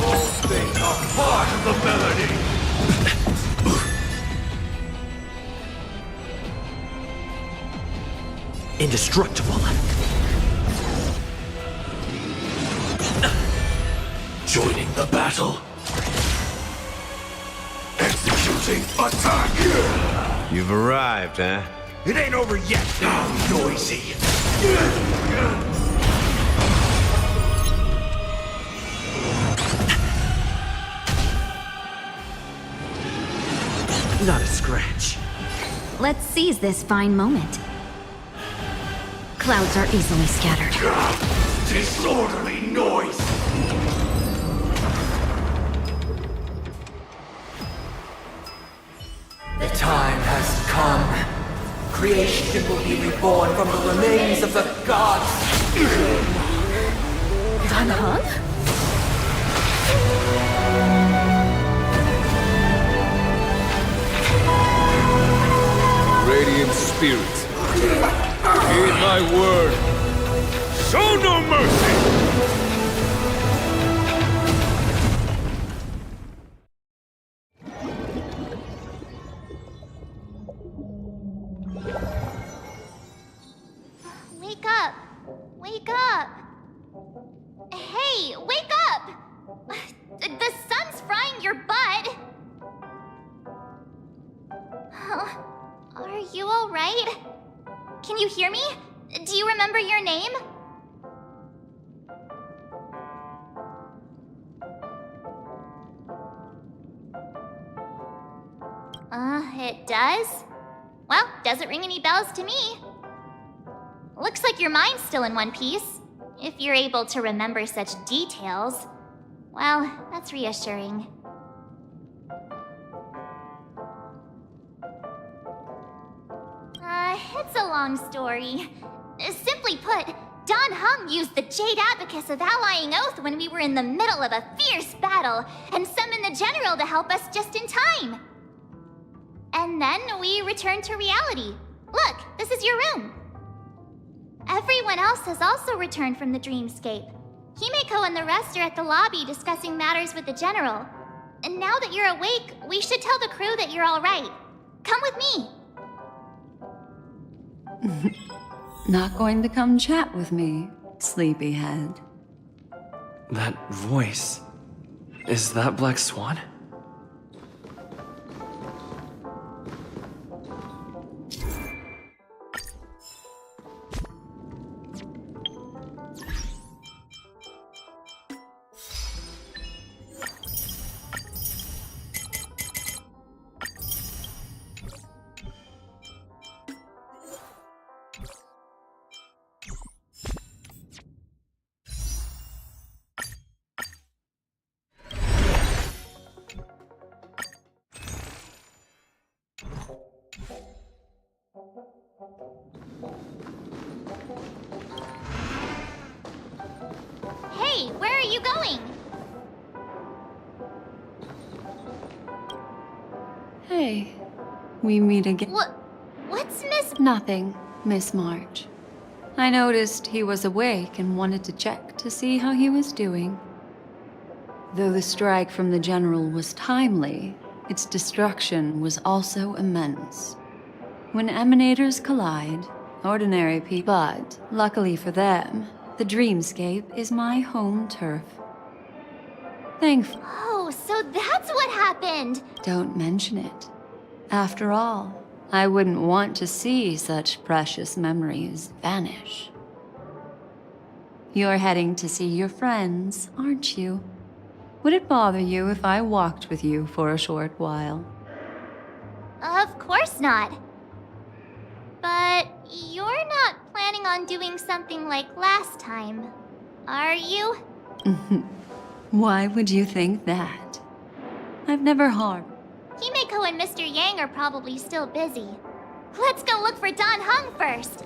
all things are part of the melody. Indestructible. Joining the battle. Executing attack. You've arrived, huh? It ain't over yet. Noisy. Not a scratch. Let's seize this fine moment. Clouds are easily scattered. Disorderly noise. The time has come. Creation will be reborn from the remains of the gods. Danheng? Radiant spirit, heed my word. Show no mercy! Wake up! Wake up! Hey, wake up! The sun's frying your butt! Are you alright? Can you hear me? Do you remember your name? It does? Well, doesn't ring any bells to me. Looks like your mind's still in one piece. If you're able to remember such details. Well, that's reassuring. It's a long story. Simply put, Don Hung used the Jade Abacus of Allying Oath when we were in the middle of a fierce battle and summoned the General to help us just in time. And then we returned to reality. Look, this is your room. Everyone else has also returned from the dreamscape. Himeko and the rest are at the lobby discussing matters with the General. And now that you're awake, we should tell the crew that you're all right. Come with me. Not going to come chat with me, sleepyhead. That voice... is that Black Swan? Hey, where are you going? Hey, we meet again. What's Miss... Nothing, Miss March. I noticed he was awake and wanted to check to see how he was doing. Though the strike from the General was timely, its destruction was also immense. When emanators collide, ordinary people... But, luckily for them, the dreamscape is my home turf. Thankfully. Oh, so that's what happened! Don't mention it. After all, I wouldn't want to see such precious memories vanish. You're heading to see your friends, aren't you? Would it bother you if I walked with you for a short while? Of course not. But you're not planning on doing something like last time, are you? Why would you think that? I've never harmed. Himeko and Mr. Yang are probably still busy. Let's go look for Don Hung first.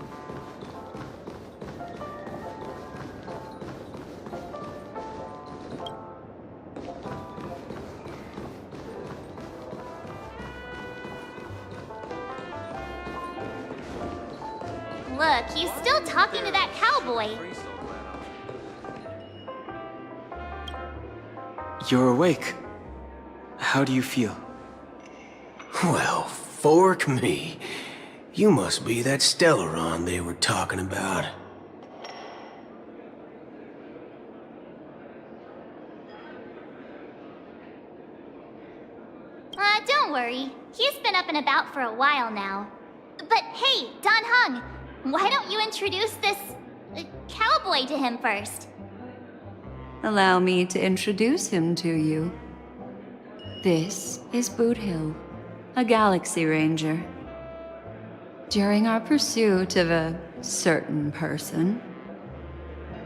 Look, he's still talking to that cowboy. You're awake. How do you feel? Well, fork me. You must be that Stellaron they were talking about. Don't worry. He's been up and about for a while now. But hey, Don Hung, why don't you introduce this cowboy to him first? Allow me to introduce him to you. This is Boot Hill, a Galaxy Ranger. During our pursuit of a certain person,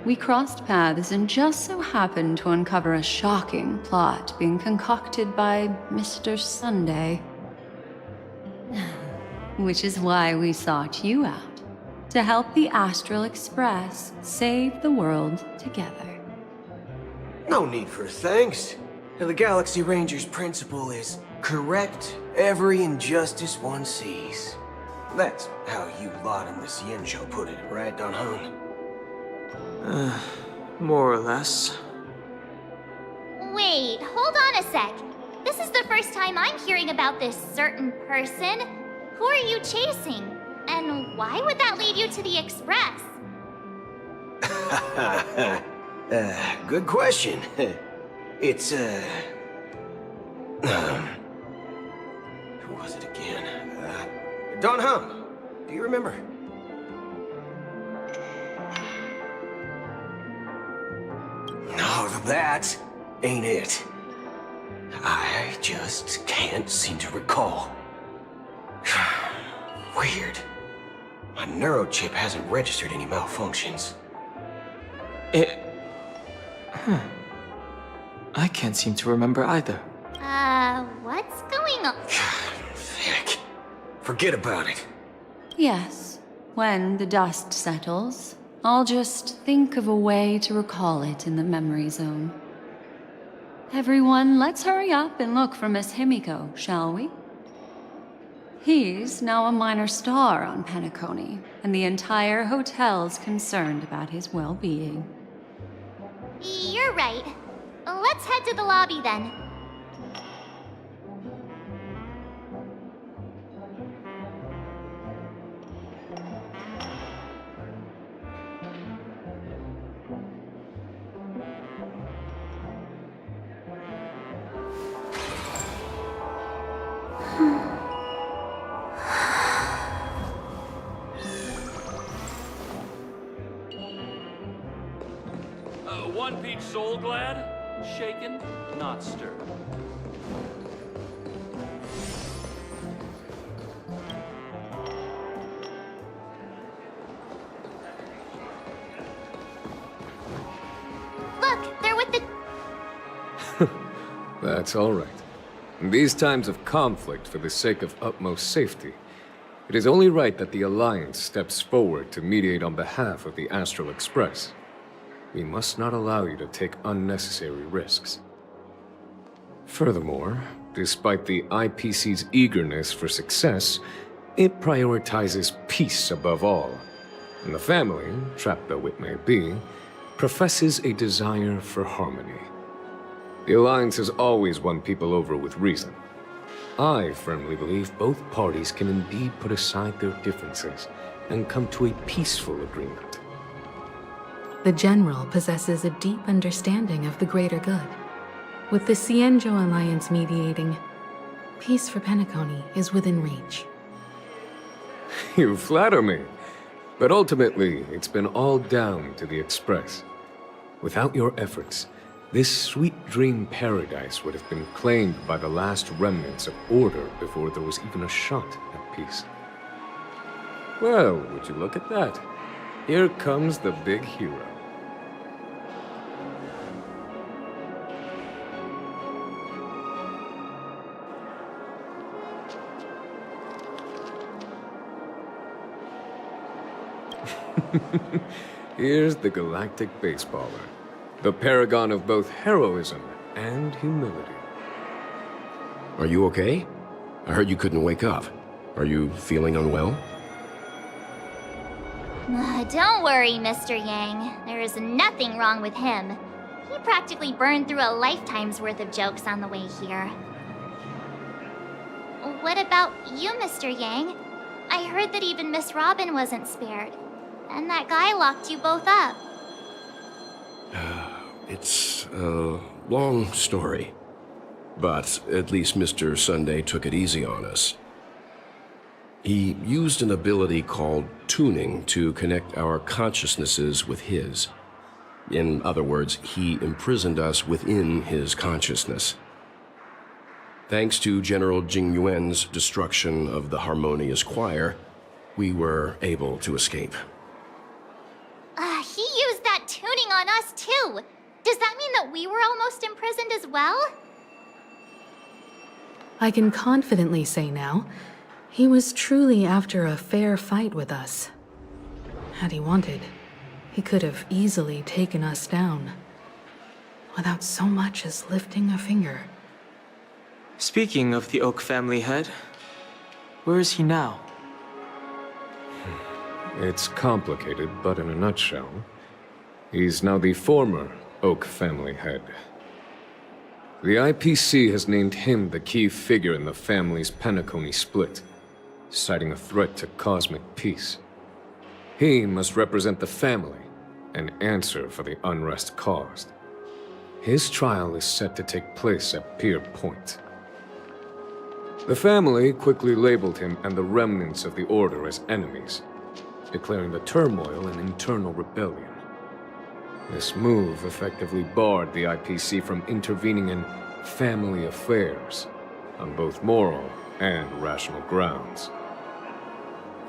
we crossed paths and just so happened to uncover a shocking plot being concocted by Mr. Sunday. Which is why we sought you out, to help the Astral Express save the world together. No need for thanks. The Galaxy Ranger's principle is correct every injustice one sees. That's how you lot in the Xianzhou put it, right, Don Hung? More or less. Wait, hold on a sec. This is the first time I'm hearing about this certain person. Who are you chasing? And why would that lead you to the Express? Good question. It's, who was it again? Don Hung. Do you remember? No, that ain't it. I just can't seem to recall. Weird. My neurochip hasn't registered any malfunctions. I can't seem to remember either. What's going on? Vic. Forget about it. Yes, when the dust settles, I'll just think of a way to recall it in the memory zone. Everyone, let's hurry up and look for Miss Himiko, shall we? He's now a minor star on Penacony, and the entire hotel's concerned about his well-being. You're right. Let's head to the lobby then. One-peach soul glad? Shaken, not stirred. Look, they're with the... That's all right. In these times of conflict for the sake of utmost safety, it is only right that the Alliance steps forward to mediate on behalf of the Astral Express. We must not allow you to take unnecessary risks. Furthermore, despite the IPC's eagerness for success, it prioritizes peace above all. And the family, trapped though it may be, professes a desire for harmony. The Alliance has always won people over with reason. I firmly believe both parties can indeed put aside their differences and come to a peaceful agreement. The General possesses a deep understanding of the greater good. With the Xianzhou Alliance mediating, peace for Penacony is within reach. You flatter me. But ultimately, it's been all down to the Express. Without your efforts, this sweet dream paradise would have been claimed by the last remnants of order before there was even a shot at peace. Well, would you look at that? Here comes the big hero. Here's the galactic baseballer, the paragon of both heroism and humility. Are you okay? I heard you couldn't wake up. Are you feeling unwell? Don't worry, Mr. Yang. There is nothing wrong with him. He practically burned through a lifetime's worth of jokes on the way here. What about you, Mr. Yang? I heard that even Miss Robin wasn't spared. And that guy locked you both up. It's a long story. But at least Mr. Sunday took it easy on us. He used an ability called tuning to connect our consciousnesses with his. In other words, he imprisoned us within his consciousness. Thanks to General Jing Yuan's destruction of the Harmonious Choir, we were able to escape. He used that tuning on us too. Does that mean that we were almost imprisoned as well? I can confidently say now, he was truly after a fair fight with us. Had he wanted, he could have easily taken us down, without so much as lifting a finger. Speaking of the Oak family head, where is he now? It's complicated, but in a nutshell, he's now the former Oak family head. The IPC has named him the key figure in the family's Penacony split, citing a threat to cosmic peace. He must represent the family and answer for the unrest caused. His trial is set to take place at Pier Point. The family quickly labeled him and the remnants of the Order as enemies, declaring the turmoil an internal rebellion. This move effectively barred the IPC from intervening in family affairs on both moral and rational grounds.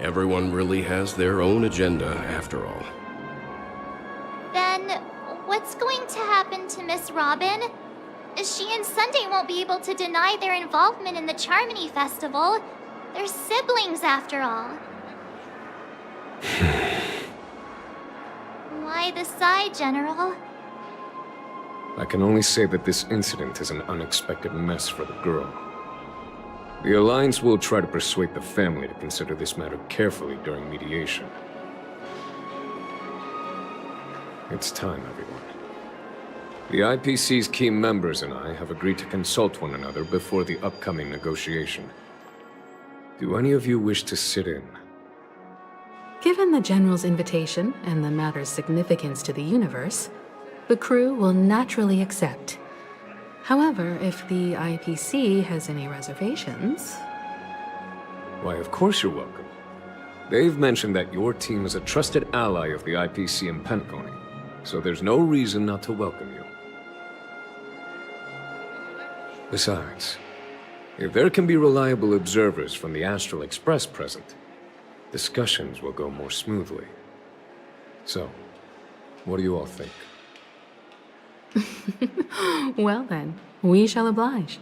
Everyone really has their own agenda, after all. Then, what's going to happen to Miss Robin? She and Sunday won't be able to deny their involvement in the Charmony Festival. They're siblings, after all. Why the sigh, General? I can only say that this incident is an unexpected mess for the girl. The Alliance will try to persuade the family to consider this matter carefully during mediation. It's time, everyone. The IPC's key members and I have agreed to consult one another before the upcoming negotiation. Do any of you wish to sit in? Given the General's invitation and the matter's significance to the universe, the crew will naturally accept. However, if the IPC has any reservations... Why, of course you're welcome. They've mentioned that your team is a trusted ally of the IPC in Pentagony, so there's no reason not to welcome you. Besides, if there can be reliable observers from the Astral Express present, discussions will go more smoothly. So, what do you all think? Well then, we shall oblige.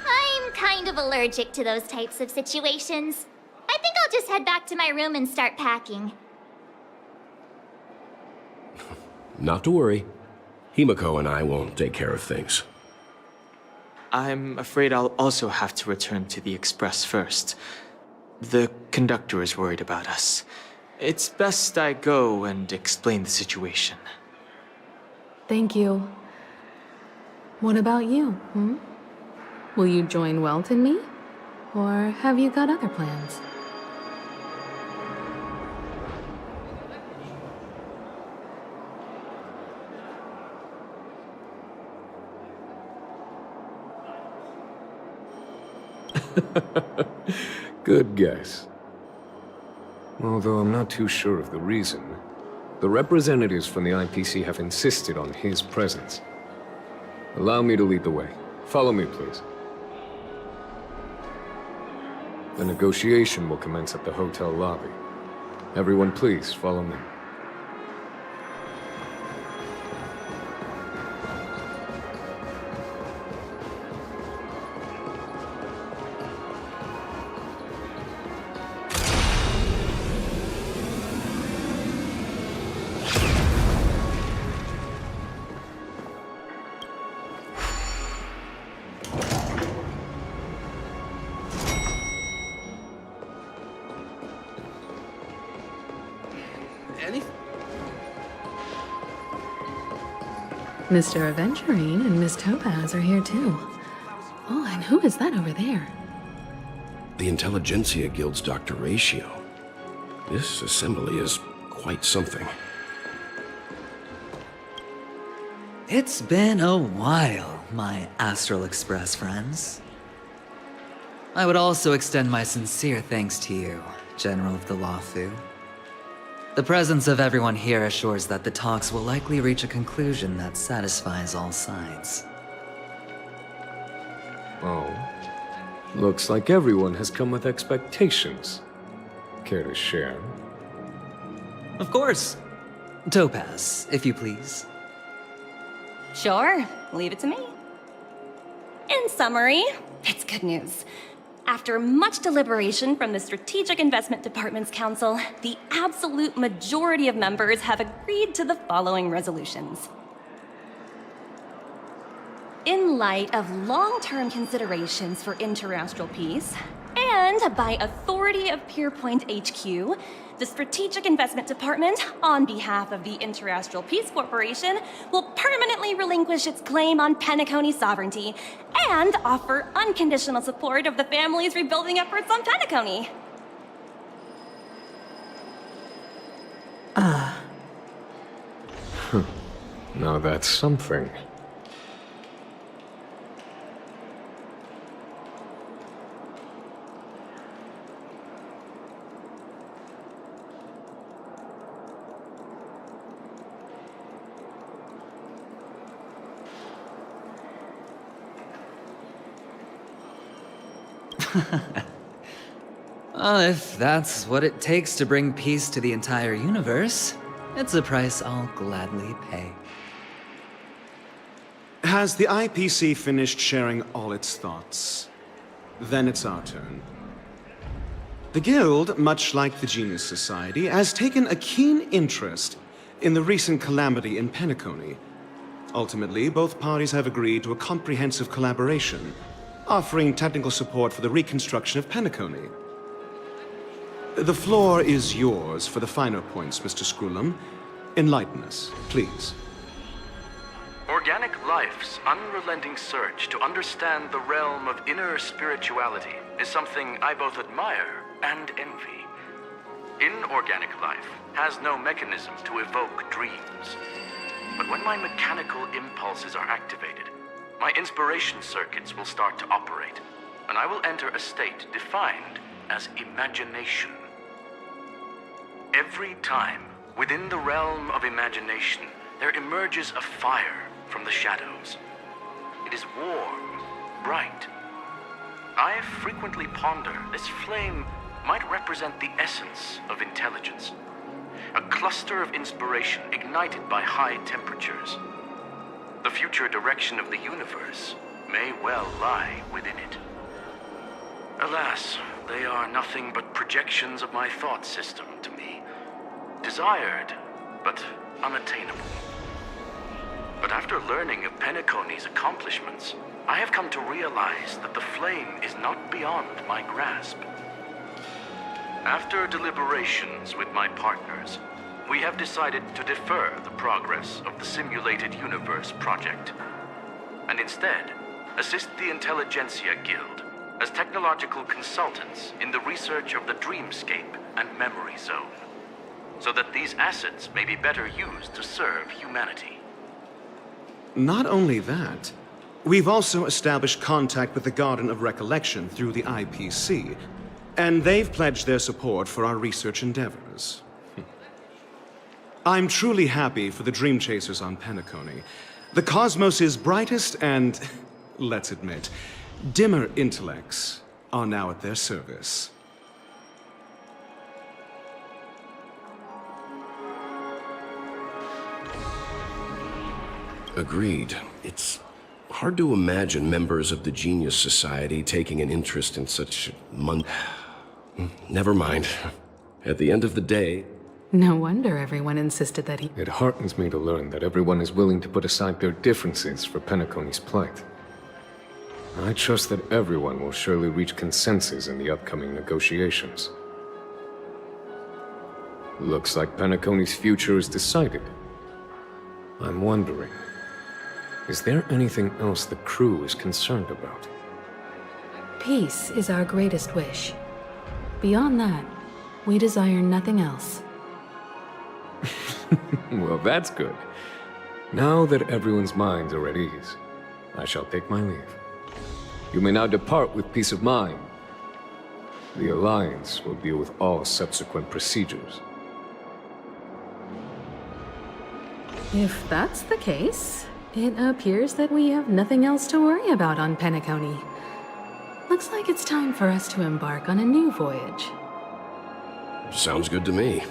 I'm kind of allergic to those types of situations. I think I'll just head back to my room and start packing. Not to worry. Himiko and I will take care of things. I'm afraid I'll also have to return to the Express first. The conductor is worried about us. It's best I go and explain the situation. Thank you. What about you, Will you join Welt and me? Or have you got other plans? Good guess. Although I'm not too sure of the reason, the representatives from the IPC have insisted on his presence. Allow me to lead the way. Follow me, please. The negotiation will commence at the hotel lobby. Everyone, please follow me. Mr. Aventurine and Miss Topaz are here too. Oh, and who is that over there? The Intelligentsia Guild's Dr. Feixiao. This assembly is quite something. It's been a while, my Astral Express friends. I would also extend my sincere thanks to you, General of the Luofu. The presence of everyone here assures that the talks will likely reach a conclusion that satisfies all sides. Oh. Looks like everyone has come with expectations. Care to share? Of course. Topaz, if you please. Sure, leave it to me. In summary, it's good news. After much deliberation from the Strategic Investment Department's Council, the absolute majority of members have agreed to the following resolutions. In light of long-term considerations for interastral peace, and by authority of Pierpoint HQ, the Strategic Investment Department, on behalf of the Interastral Peace Corporation, will permanently relinquish its claim on Pentagony sovereignty and offer unconditional support of the family's rebuilding efforts on Pentagony. Now that's something. Well, if that's what it takes to bring peace to the entire universe, it's a price I'll gladly pay. Has the IPC finished sharing all its thoughts? Then it's our turn. The Guild, much like the Genius Society, has taken a keen interest in the recent calamity in Penacony. Ultimately, both parties have agreed to a comprehensive collaboration, offering technical support for the reconstruction of Penacony. The floor is yours for the finer points, Mr. Screwlum. Enlighten us, please. Organic life's unrelenting search to understand the realm of inner spirituality is something I both admire and envy. Inorganic life has no mechanism to evoke dreams. But when my mechanical impulses are activated, my inspiration circuits will start to operate, and I will enter a state defined as imagination. Every time, within the realm of imagination, there emerges a fire from the shadows. It is warm, bright. I frequently ponder this flame might represent the essence of intelligence, a cluster of inspiration ignited by high temperatures. The future direction of the universe may well lie within it. Alas, they are nothing but projections of my thought system to me, desired, but unattainable. But after learning of Penacony's accomplishments, I have come to realize that the flame is not beyond my grasp. After deliberations with my partners, we have decided to defer the progress of the Simulated Universe project, and instead assist the Intelligentsia Guild as technological consultants in the research of the Dreamscape and Memory Zone, so that these assets may be better used to serve humanity. Not only that, we've also established contact with the Garden of Recollection through the IPC, and they've pledged their support for our research endeavors. I'm truly happy for the Dream Chasers on Penacony. The cosmos' brightest and, let's admit, dimmer intellects are now at their service. Agreed. It's hard to imagine members of the Genius Society taking an interest in such Never mind. At the end of the day... No wonder everyone insisted that he... It heartens me to learn that everyone is willing to put aside their differences for Penacony's plight. I trust that everyone will surely reach consensus in the upcoming negotiations. Looks like Penacony's future is decided. I'm wondering, is there anything else the crew is concerned about? Peace is our greatest wish. Beyond that, we desire nothing else. Well, that's good. Now that everyone's minds are at ease, I shall take my leave. You may now depart with peace of mind. The Alliance will deal with all subsequent procedures. If that's the case, it appears that we have nothing else to worry about on Penacony. Looks like it's time for us to embark on a new voyage. Sounds good to me.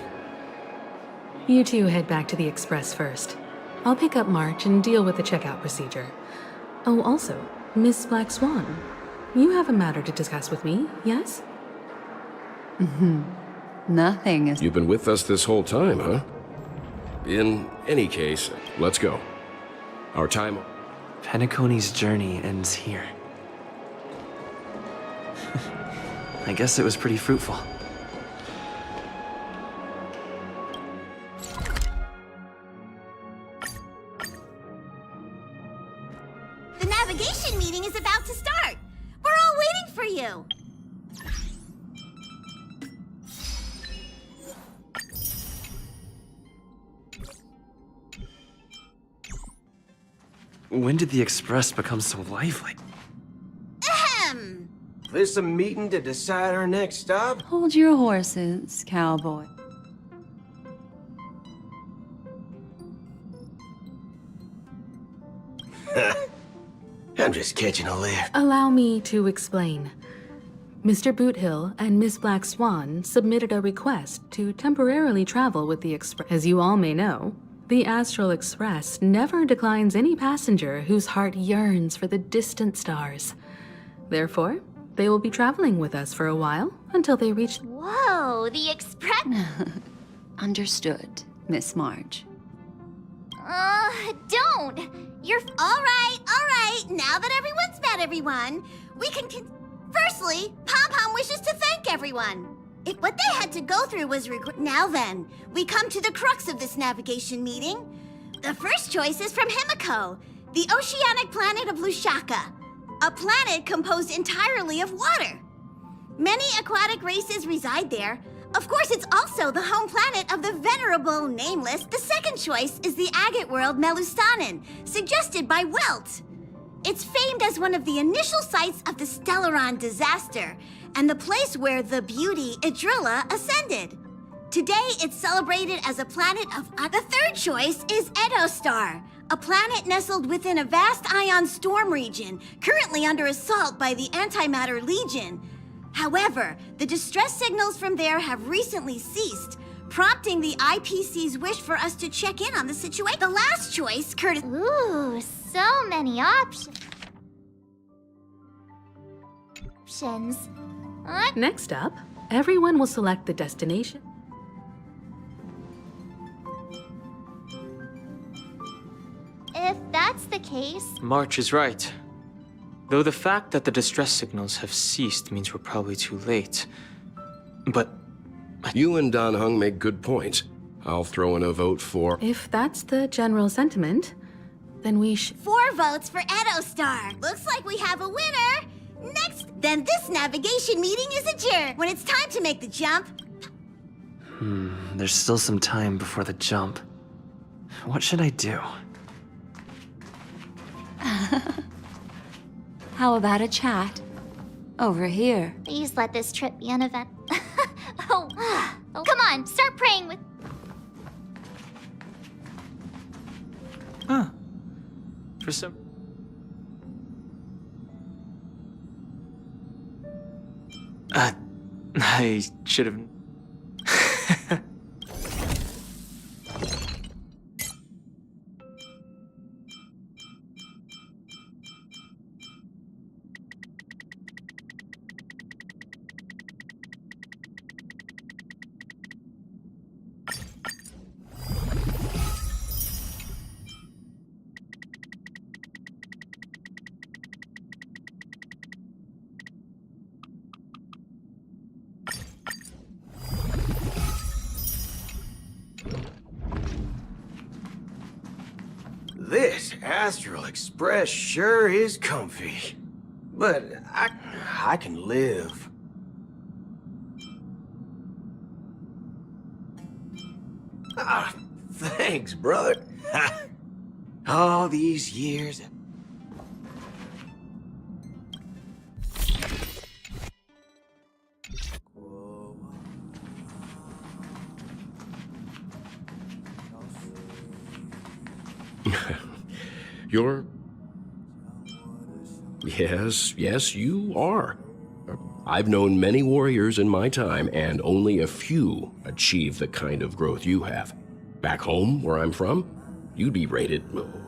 You two head back to the Express first. I'll pick up March and deal with the checkout procedure. Oh, also, Miss Black Swan, you have a matter to discuss with me, yes? Nothing is... You've been with us this whole time, huh? In any case, let's go. Our time... Penacony's journey ends here. I guess it was pretty fruitful. The navigation meeting is about to start. We're all waiting for you. When did the Express become so lively? Ahem! This a meeting to decide our next stop? Hold your horses, cowboy. I'm just catching a lift. Allow me to explain. Mr. Boothill and Miss Black Swan submitted a request to temporarily travel with the Express. As you all may know, the Astral Express never declines any passenger whose heart yearns for the distant stars. Therefore, they will be traveling with us for a while until they reach... Whoa, the Express... Understood, Miss Marge. Don't! You're... All right. Now that everyone's met everyone, we can Firstly, Pom-Pom wishes to thank everyone. What they had to go through was Now then, we come to the crux of this navigation meeting. The first choice is from Himiko, the oceanic planet of Lushaka, a planet composed entirely of water. Many aquatic races reside there. Of course, it's also the home planet of the venerable Nameless. The second choice is the agate world Melustanen, suggested by Welt. It's famed as one of the initial sites of the Stellaron disaster, and the place where the beauty Idrilla ascended. Today, it's celebrated as a planet of... The third choice is Edostar, a planet nestled within a vast ion storm region, currently under assault by the Antimatter Legion. However, the distress signals from there have recently ceased, prompting the IPC's wish for us to check in on the situation. The last choice, Curtis... Ooh, so many options. Next up, everyone will select the destination. If that's the case... March is right. Though the fact that the distress signals have ceased means we're probably too late. But... You and Dan Heng make good points. I'll throw in a vote for... If that's the general sentiment, then we should... 4 votes for Edostar. Looks like we have a winner. Next, then this navigation meeting is adjourned. When it's time to make the jump... There's still some time before the jump. What should I do? How about a chat? Over here. Please let this trip be an event. Oh, come on, start praying with... Huh. For some... I should have... This Astral Express sure is comfy. But I can live. Ah, thanks, brother. All these years... You're... Yes, you are. I've known many warriors in my time, and only a few achieve the kind of growth you have. Back home, where I'm from, you'd be rated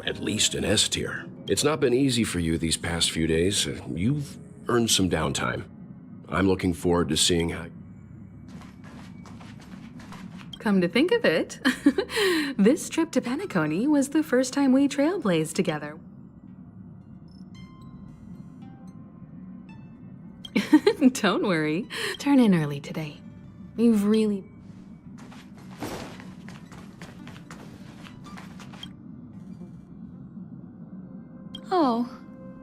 at least an S tier. It's not been easy for you these past few days. You've earned some downtime. I'm looking forward to seeing how... Come to think of it, this trip to Penacony was the first time we trailblazed together. Don't worry. Turn in early today. You've really... Oh,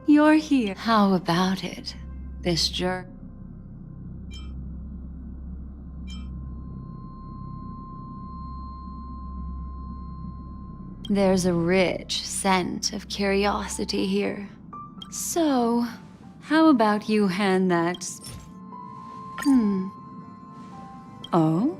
you're here. How about it? This jerk. There's a rich scent of curiosity here. So, how about you hand that... Oh?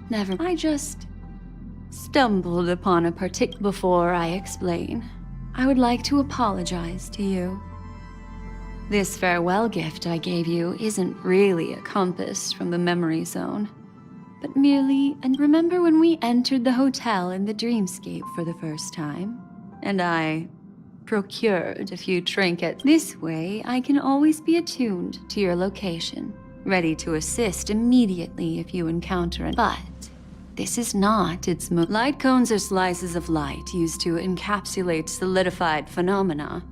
Never. I just... stumbled upon a Before I explain, I would like to apologize to you. This farewell gift I gave you isn't really a compass from the memory zone, but merely remember when we entered the hotel in the dreamscape for the first time, and I procured a few trinkets. This way, I can always be attuned to your location, ready to assist immediately if you encounter it. But this is not its light cones are slices of light used to encapsulate solidified phenomena.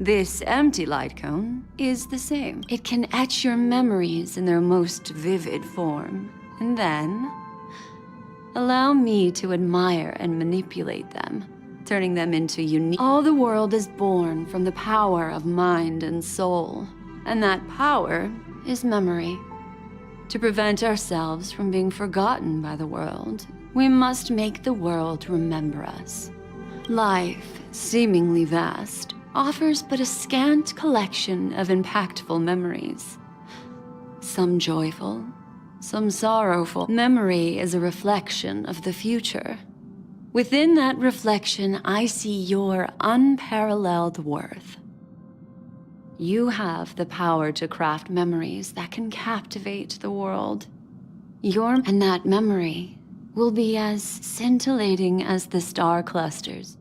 This empty light cone is the same. It can etch your memories in their most vivid form, and then allow me to admire and manipulate them, turning them into unique. All the world is born from the power of mind and soul, and that power is memory. To prevent ourselves from being forgotten by the world, we must make the world remember us. Life, seemingly vast, offers but a scant collection of impactful memories. Some joyful, some sorrowful. Memory is a reflection of the future. Within that reflection, I see your unparalleled worth. You have the power to craft memories that can captivate the world. And that memory will be as scintillating as the star clusters.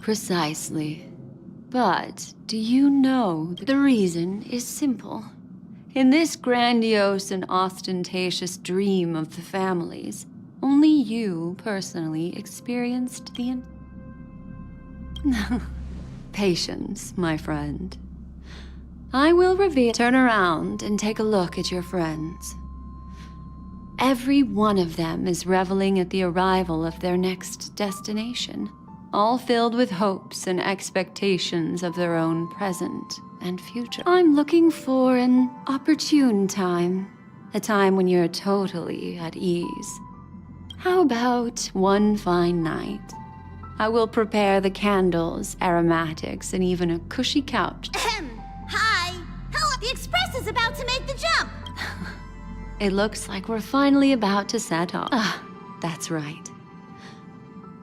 Precisely. But do you know that the reason is simple? In this grandiose and ostentatious dream of the families, only you personally experienced the Patience, my friend. I will reveal. Turn around and take a look at your friends. Every one of them is reveling at the arrival of their next destination, all filled with hopes and expectations of their own present and future. I'm looking for an opportune time, a time when you're totally at ease. How about one fine night? I will prepare the candles, aromatics, and even a cushy couch. Hi! Hello! The express is about to make the jump! It looks like we're finally about to set off. That's right.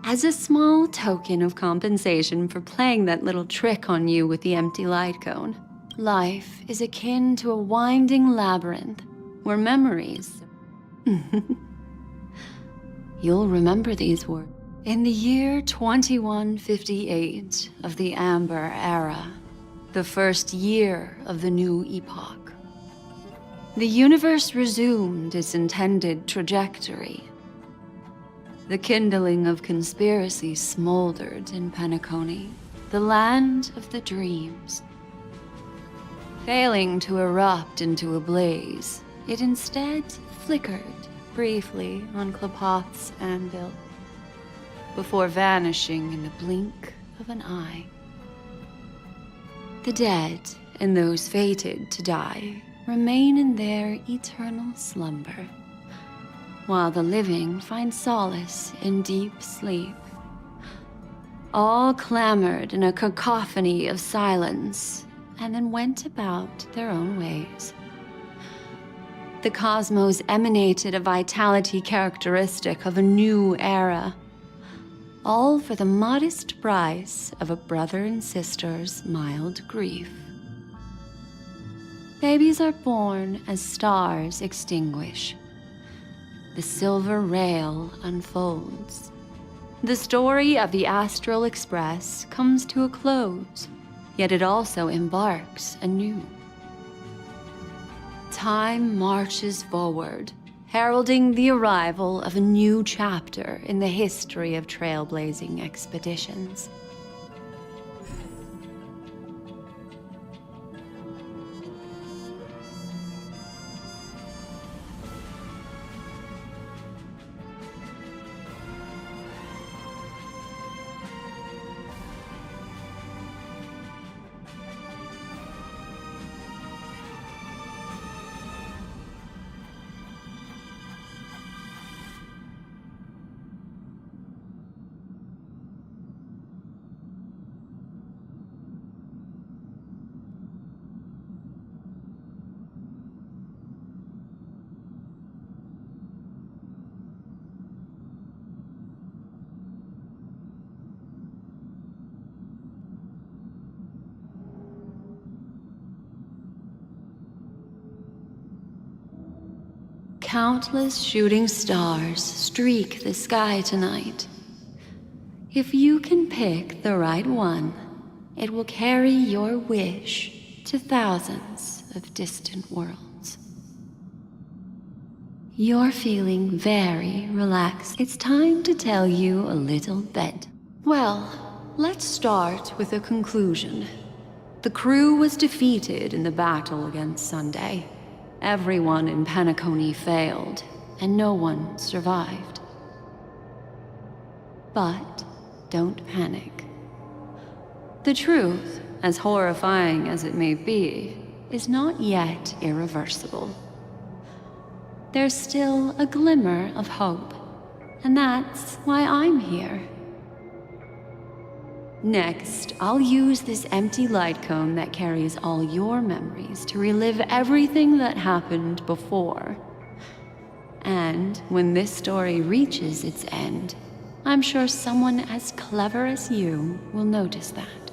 As a small token of compensation for playing that little trick on you with the empty light cone, life is akin to a winding labyrinth where memories... You'll remember these words. In the year 2158 of the Amber Era, the first year of the new epoch, the universe resumed its intended trajectory. The kindling of conspiracy smoldered in Penacony, the land of the dreams. Failing to erupt into a blaze, it instead flickered briefly on Klapoth's anvil, before vanishing in the blink of an eye. The dead and those fated to die remain in their eternal slumber, while the living find solace in deep sleep. All clamored in a cacophony of silence, and then went about their own ways. The cosmos emanated a vitality characteristic of a new era, all for the modest price of a brother and sister's mild grief. Babies are born as stars extinguish. The silver rail unfolds. The story of the Astral Express comes to a close, yet it also embarks anew. Time marches forward, heralding the arrival of a new chapter in the history of trailblazing expeditions. countless shooting stars streak the sky tonight. If you can pick the right one, it will carry your wish to thousands of distant worlds. You're feeling very relaxed. It's time to tell you a little bit. Well, let's start with a conclusion. The crew was defeated in the battle against Sunday. Everyone in Penacony failed, and no one survived. But don't panic. The truth, as horrifying as it may be, is not yet irreversible. There's still a glimmer of hope, and that's why I'm here. Next, I'll use this empty light cone that carries all your memories to relive everything that happened before. And when this story reaches its end, I'm sure someone as clever as you will notice that.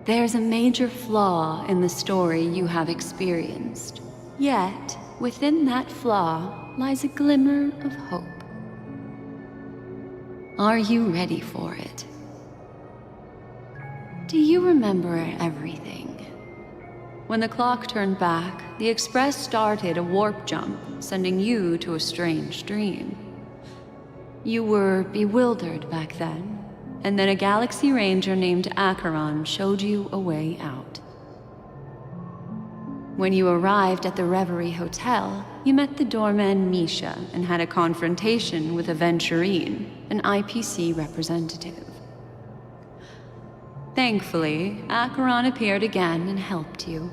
There's a major flaw in the story you have experienced. Yet, within that flaw lies a glimmer of hope. Are you ready for it? Do you remember everything? When the clock turned back, the Express started a warp jump, sending you to a strange dream. You were bewildered back then, and then a Galaxy Ranger named Acheron showed you a way out. When you arrived at the Reverie Hotel, you met the doorman Misha and had a confrontation with Aventurine, an IPC representative. Thankfully, Acheron appeared again and helped you.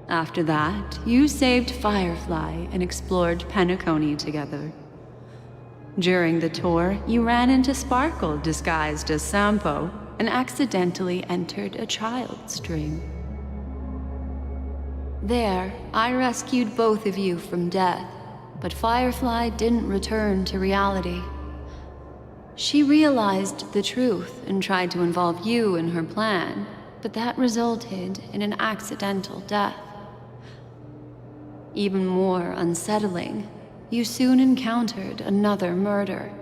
After that, you saved Firefly and explored Penacony together. During the tour, you ran into Sparkle disguised as Sampo and accidentally entered a child's dream. There, I rescued both of you from death, but Firefly didn't return to reality. She realized the truth and tried to involve you in her plan, but that resulted in an accidental death. Even more unsettling, you soon encountered another murder.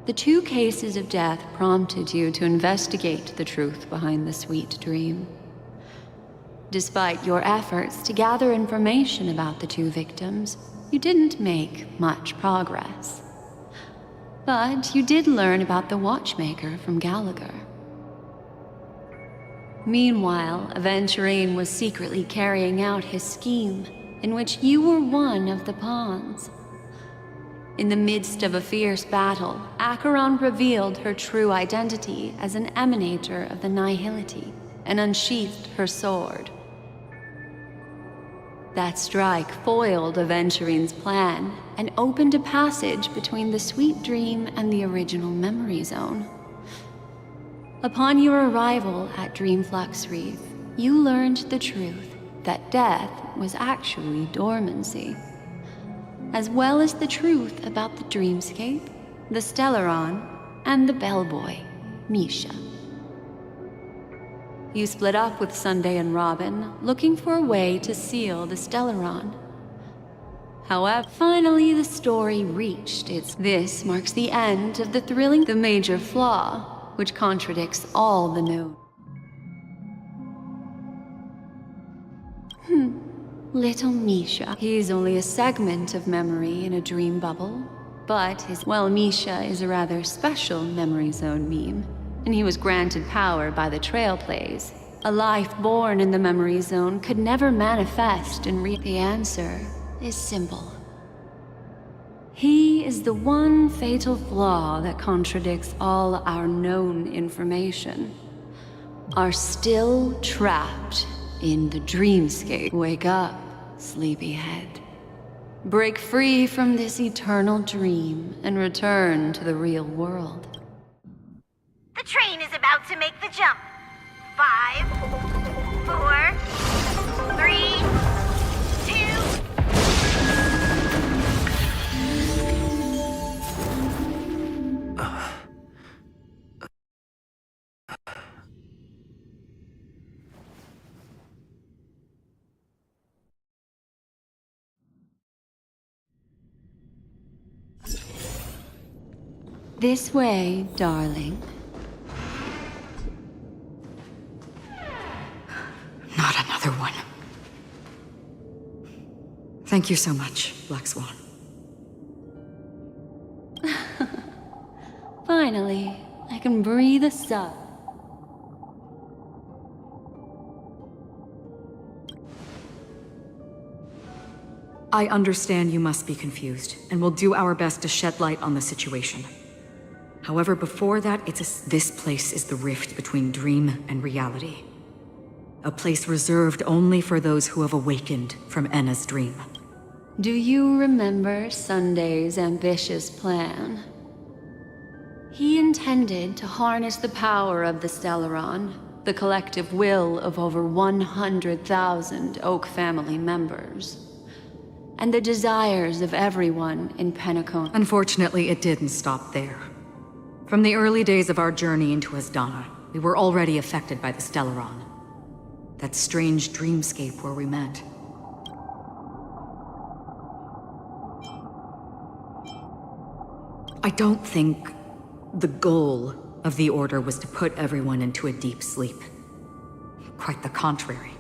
The 2 cases of death prompted you to investigate the truth behind the sweet dream. Despite your efforts to gather information about the 2 victims, you didn't make much progress. But you did learn about the watchmaker from Gallagher. Meanwhile, Aventurine was secretly carrying out his scheme, in which you were one of the pawns. In the midst of a fierce battle, Acheron revealed her true identity as an emanator of the Nihility and unsheathed her sword. That strike foiled Aventurine's plan and opened a passage between the sweet dream and the original memory zone. Upon your arrival at Dreamflux Reef, you learned the truth that death was actually dormancy, as well as the truth about the dreamscape, the Stellaron, and the bellboy, Misha. You split up with Sunday and Robin, looking for a way to seal the Stellaron. However, finally the story reached its... This marks the end of the thrilling... The major flaw, which contradicts all the known. Little Misha. He's only a segment of memory in a dream bubble, but Misha is a rather special memory zone meme, and he was granted power by the trailblazers. A life born in the memory zone could never manifest in real. The answer is simple. He is the one fatal flaw that contradicts all our known information. Are still trapped in the dreamscape. Wake up, sleepyhead. Break free from this eternal dream and return to the real world. The train is about to make the jump. 5, 4, 3, 2... This way, darling. Not another one. Thank you so much, Black Swan. Finally, I can breathe a sigh. I understand you must be confused, and will do our best to shed light on the situation. However, before that, this place is the rift between dream and reality. A place reserved only for those who have awakened from Enna's dream. Do you remember Sunday's ambitious plan? He intended to harness the power of the Stellaron, the collective will of over 100,000 Oak family members, and the desires of everyone in Penacony. Unfortunately, it didn't stop there. From the early days of our journey into Asdana, we were already affected by the Stellaron. That strange dreamscape where we met. I don't think the goal of the Order was to put everyone into a deep sleep. Quite the contrary.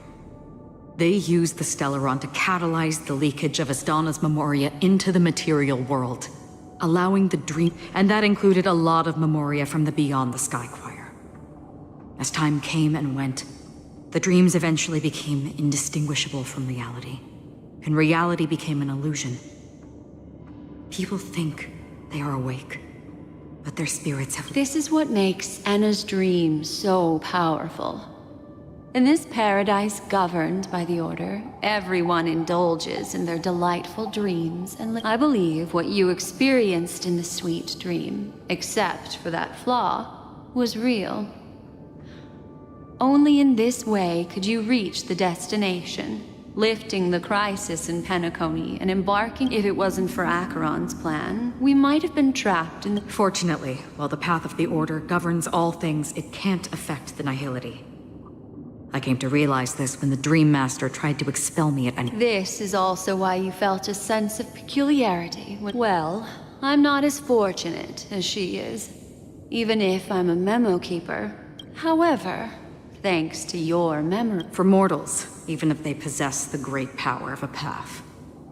They used the Stellaron to catalyze the leakage of Asdana's memoria into the material world, allowing the dream, and that included a lot of memoria from the Beyond the Sky Choir. As time came and went, the dreams eventually became indistinguishable from reality, and reality became an illusion. People think they are awake, but their spirits have... This is what makes Enna's dream so powerful. In this paradise governed by the Order, everyone indulges in their delightful dreams, and I believe what you experienced in the sweet dream, except for that flaw, was real. Only in this way could you reach the destination, lifting the crisis in Penacony and embarking. If it wasn't for Acheron's plan, we might have been trapped in the... Fortunately, while the path of the Order governs all things, it can't affect the Nihility. I came to realize this when the Dream Master tried to expel me at any... This is also why you felt a sense of peculiarity when... Well, I'm not as fortunate as she is, even if I'm a memo keeper. However, thanks to your memory... For mortals, even if they possess the great power of a path,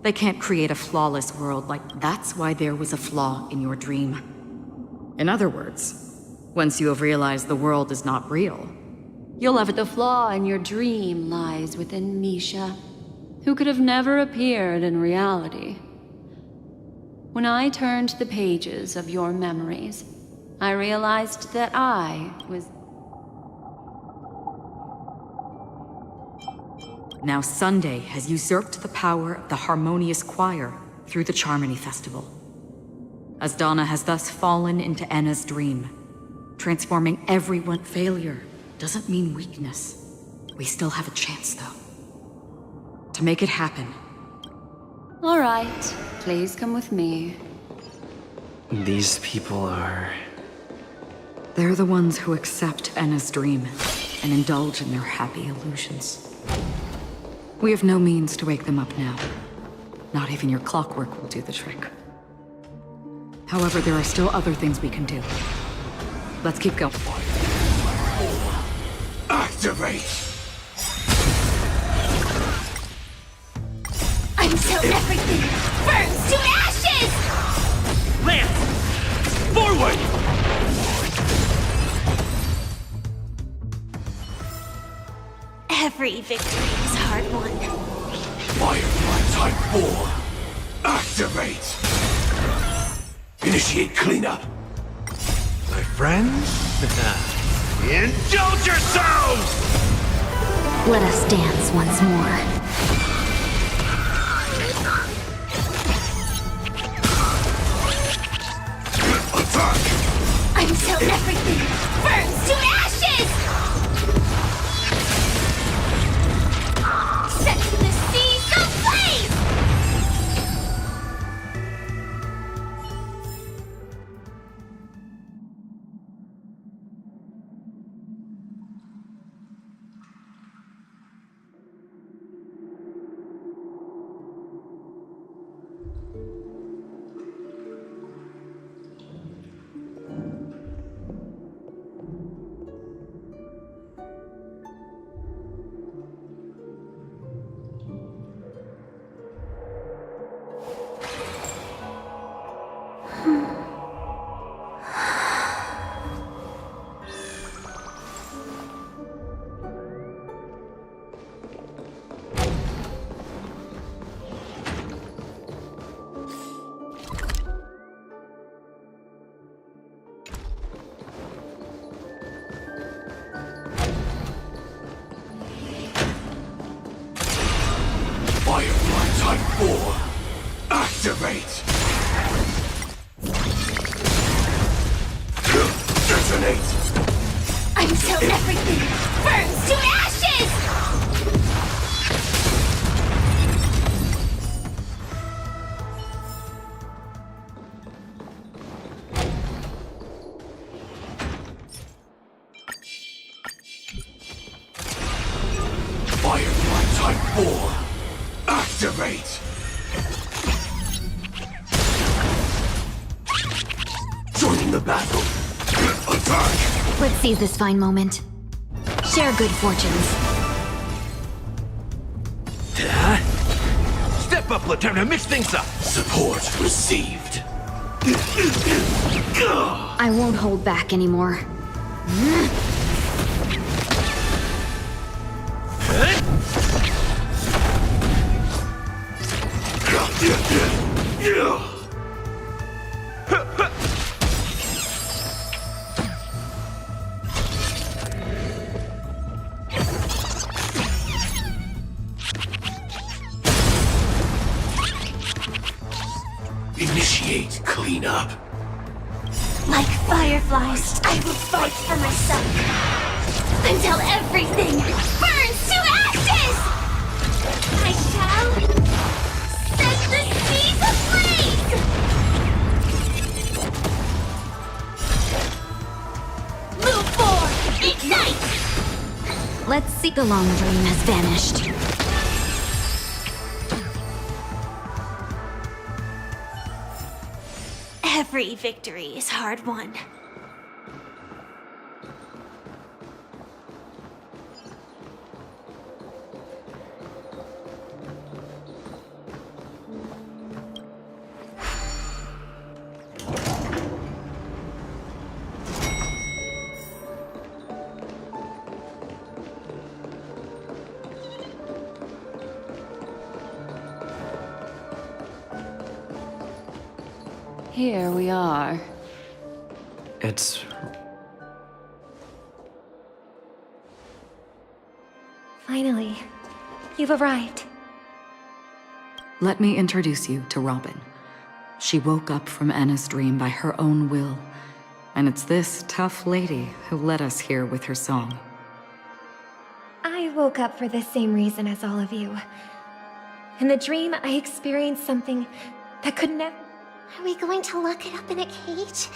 they can't create a flawless world like... That's why there was a flaw in your dream. In other words, once you have realized the world is not real, you'll have... The flaw in your dream lies within Misha, who could have never appeared in reality. When I turned the pages of your memories, I realized that I was... Now Sunday has usurped the power of the Harmonious Choir through the Charmony Festival. Asdana has thus fallen into Enna's dream, transforming everyone... Failure doesn't mean weakness. We still have a chance, though. To make it happen. All right, please come with me. These people are... They're the ones who accept Enna's dream and indulge in their happy illusions. We have no means to wake them up now. Not even your clockwork will do the trick. However, there are still other things we can do. Let's keep going. Activate! Until everything burns to ashes! Lance! Forward! Every victory is hard won. Firefly Type 4! Activate! Initiate cleanup! My friends? Indulge yourselves! Let us dance once more. Attack! Until everything burns to ashes! Set the seas ablaze! Activate! Until everything burns to ashes! Firefly Type 4! Activate! Joining the battle! Attack! Let's seize this fine moment. Share good fortunes. Step up, Lieutenant, mix things up! Support received. I won't hold back anymore. Initiate cleanup. Like fireflies, I will fight for myself. Until everything burns to ashes! I shall set the seas ablaze! Move forward! Ignite! Let's see. The long dream has vanished. Every victory is hard won. Here we are. It's... Finally, you've arrived. Let me introduce you to Robin. She woke up from Anna's dream by her own will, and it's this tough lady who led us here with her song. I woke up for the same reason as all of you. In the dream, I experienced something that could never... Are we going to lock it up in a cage?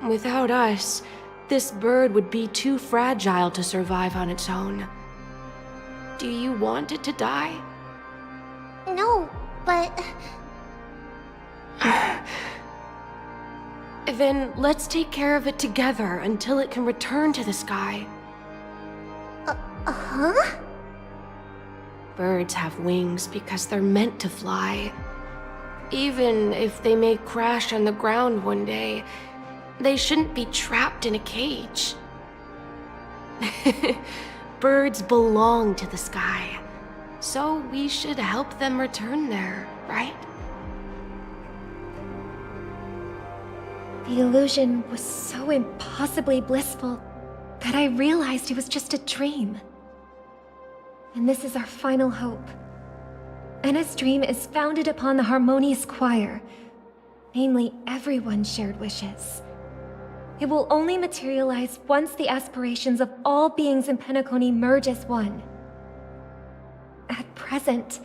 Without us, this bird would be too fragile to survive on its own. Do you want it to die? No, but... Then let's take care of it together until it can return to the sky. Huh? Birds have wings because they're meant to fly. Even if they may crash on the ground one day, they shouldn't be trapped in a cage. Birds belong to the sky, so we should help them return there, right? The illusion was so impossibly blissful that I realized it was just a dream. And this is our final hope. Anna's dream is founded upon the harmonious choir, namely everyone's shared wishes. It will only materialize once the aspirations of all beings in Penacony merge as one. At present,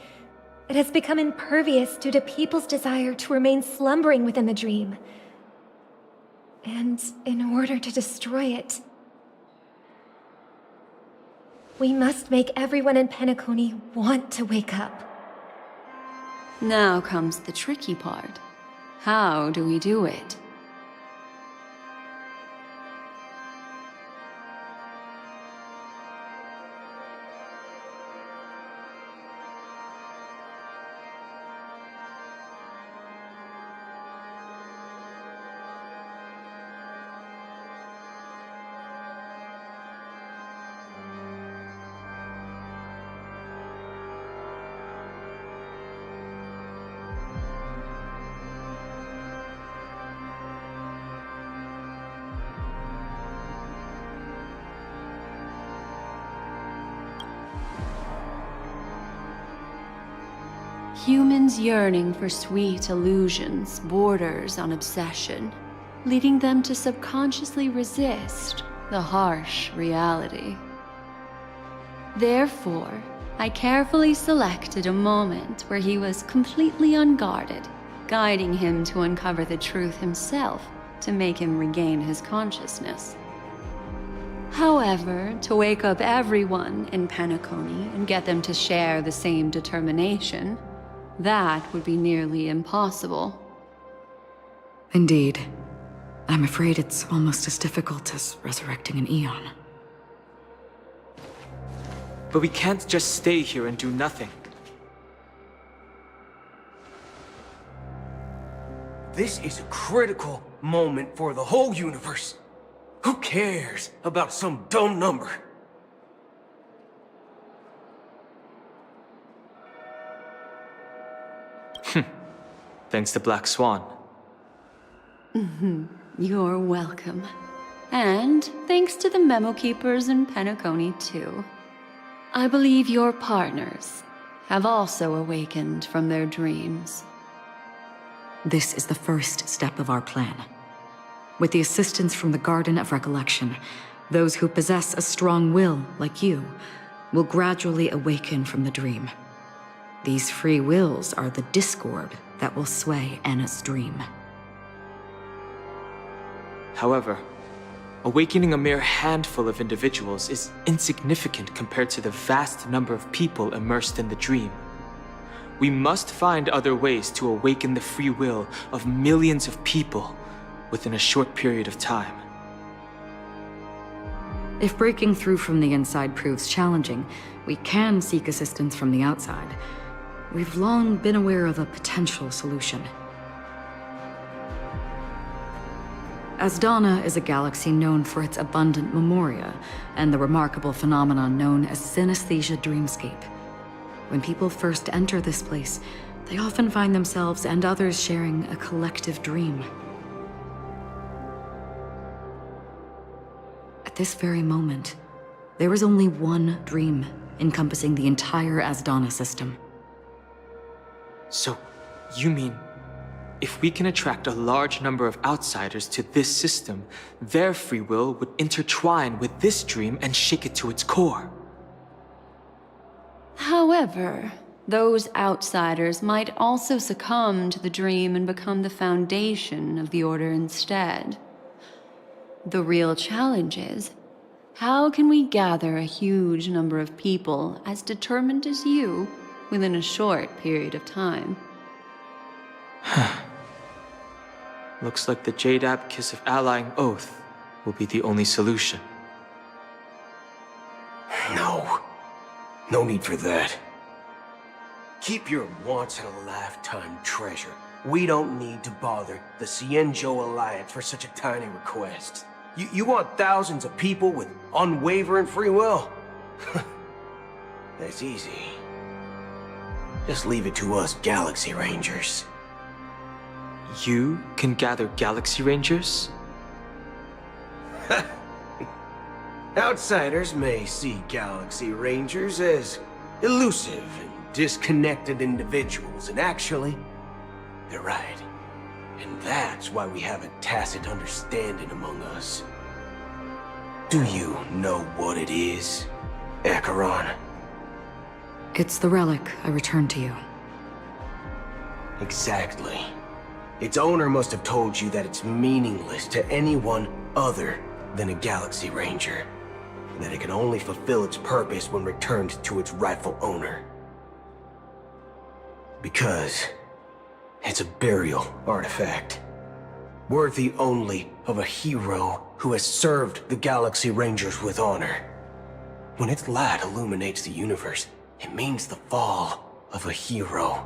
it has become impervious due to people's desire to remain slumbering within the dream. And in order to destroy it, we must make everyone in Penacony want to wake up. Now comes the tricky part. How do we do it? Humans yearning for sweet illusions borders on obsession. leading them to subconsciously resist the harsh reality. Therefore, I carefully selected a moment where he was completely unguarded, guiding him to uncover the truth himself to make him regain his consciousness. However, to wake up everyone in Penacony and get them to share the same determination, that would be nearly impossible. Indeed. I'm afraid it's almost as difficult as resurrecting an Eon. But we can't just stay here and do nothing. This is a critical moment for the whole universe. Who cares about some dumb number? Thanks to Black Swan. You're welcome. And thanks to the Memo Keepers in Penacony, too. I believe your partners have also awakened from their dreams. This is the first step of our plan. With the assistance from the Garden of Recollection, those who possess a strong will, like you, will gradually awaken from the dream. These free wills are the discord that will sway Anna's dream. However, awakening a mere handful of individuals is insignificant compared to the vast number of people immersed in the dream. We must find other ways to awaken the free will of millions of people within a short period of time. If breaking through from the inside proves challenging, we can seek assistance from the outside. We've long been aware of a potential solution. Asdana is a galaxy known for its abundant memoria and the remarkable phenomenon known as synesthesia dreamscape. When people first enter this place, they often find themselves and others sharing a collective dream. At this very moment, there is only one dream encompassing the entire Asdana system. So, you mean, if we can attract a large number of outsiders to this system, their free will would intertwine with this dream and shake it to its core? However, those outsiders might also succumb to the dream and become the foundation of the Order instead. The real challenge is, how can we gather a huge number of people as determined as you within a short period of time? Looks like the Jade Abacus of Allying Oath will be the only solution. No need for that. Keep your once-in-a-lifetime treasure. We don't need to bother the Cienjo Alliance for such a tiny request. You want thousands of people with unwavering free will? That's easy. Just leave it to us Galaxy Rangers. You can gather Galaxy Rangers? Outsiders may see Galaxy Rangers as elusive and disconnected individuals, and actually, they're right. And that's why we have a tacit understanding among us. Do you know what it is, Acheron? It's the relic I returned to you. Exactly. Its owner must have told you that it's meaningless to anyone other than a Galaxy Ranger, and that it can only fulfill its purpose when returned to its rightful owner. Because it's a burial artifact, worthy only of a hero who has served the Galaxy Rangers with honor. When its light illuminates the universe, it means the fall of a hero.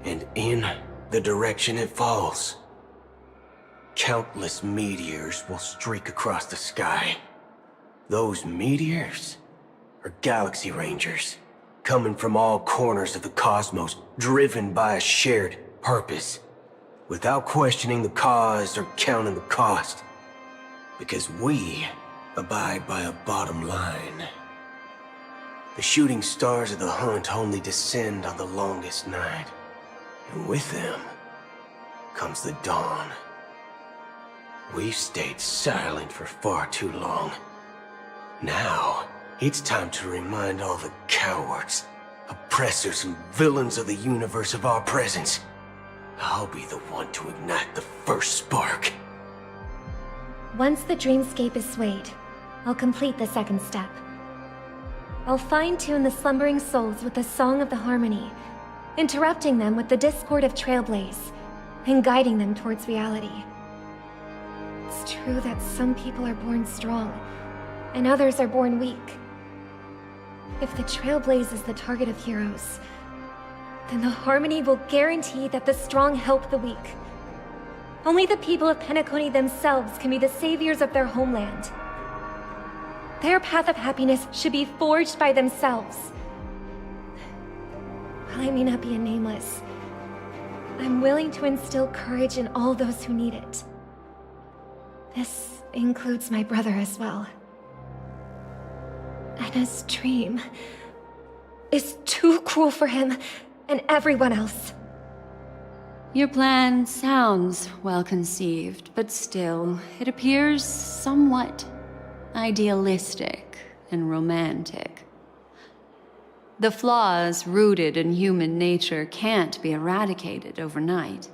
And in the direction it falls, countless meteors will streak across the sky. Those meteors are Galaxy Rangers, coming from all corners of the cosmos, driven by a shared purpose, without questioning the cause or counting the cost, because we abide by a bottom line. The shooting stars of the hunt only descend on the longest night, and with them comes the dawn. We've stayed silent for far too long. Now, it's time to remind all the cowards, oppressors, and villains of the universe of our presence. I'll be the one to ignite the first spark. Once the dreamscape is swayed, I'll complete the second step. I'll fine-tune the slumbering souls with the Song of the Harmony, interrupting them with the discord of Trailblaze, and guiding them towards reality. It's true that some people are born strong, and others are born weak. If the Trailblaze is the target of heroes, then the Harmony will guarantee that the strong help the weak. Only the people of Penacony themselves can be the saviors of their homeland. Their path of happiness should be forged by themselves. While I may not be a nameless, I'm willing to instill courage in all those who need it. This includes my brother as well. Anna's dream is too cruel for him and everyone else. Your plan sounds well conceived, but still, it appears somewhat idealistic and romantic. The flaws rooted in human nature can't be eradicated overnight.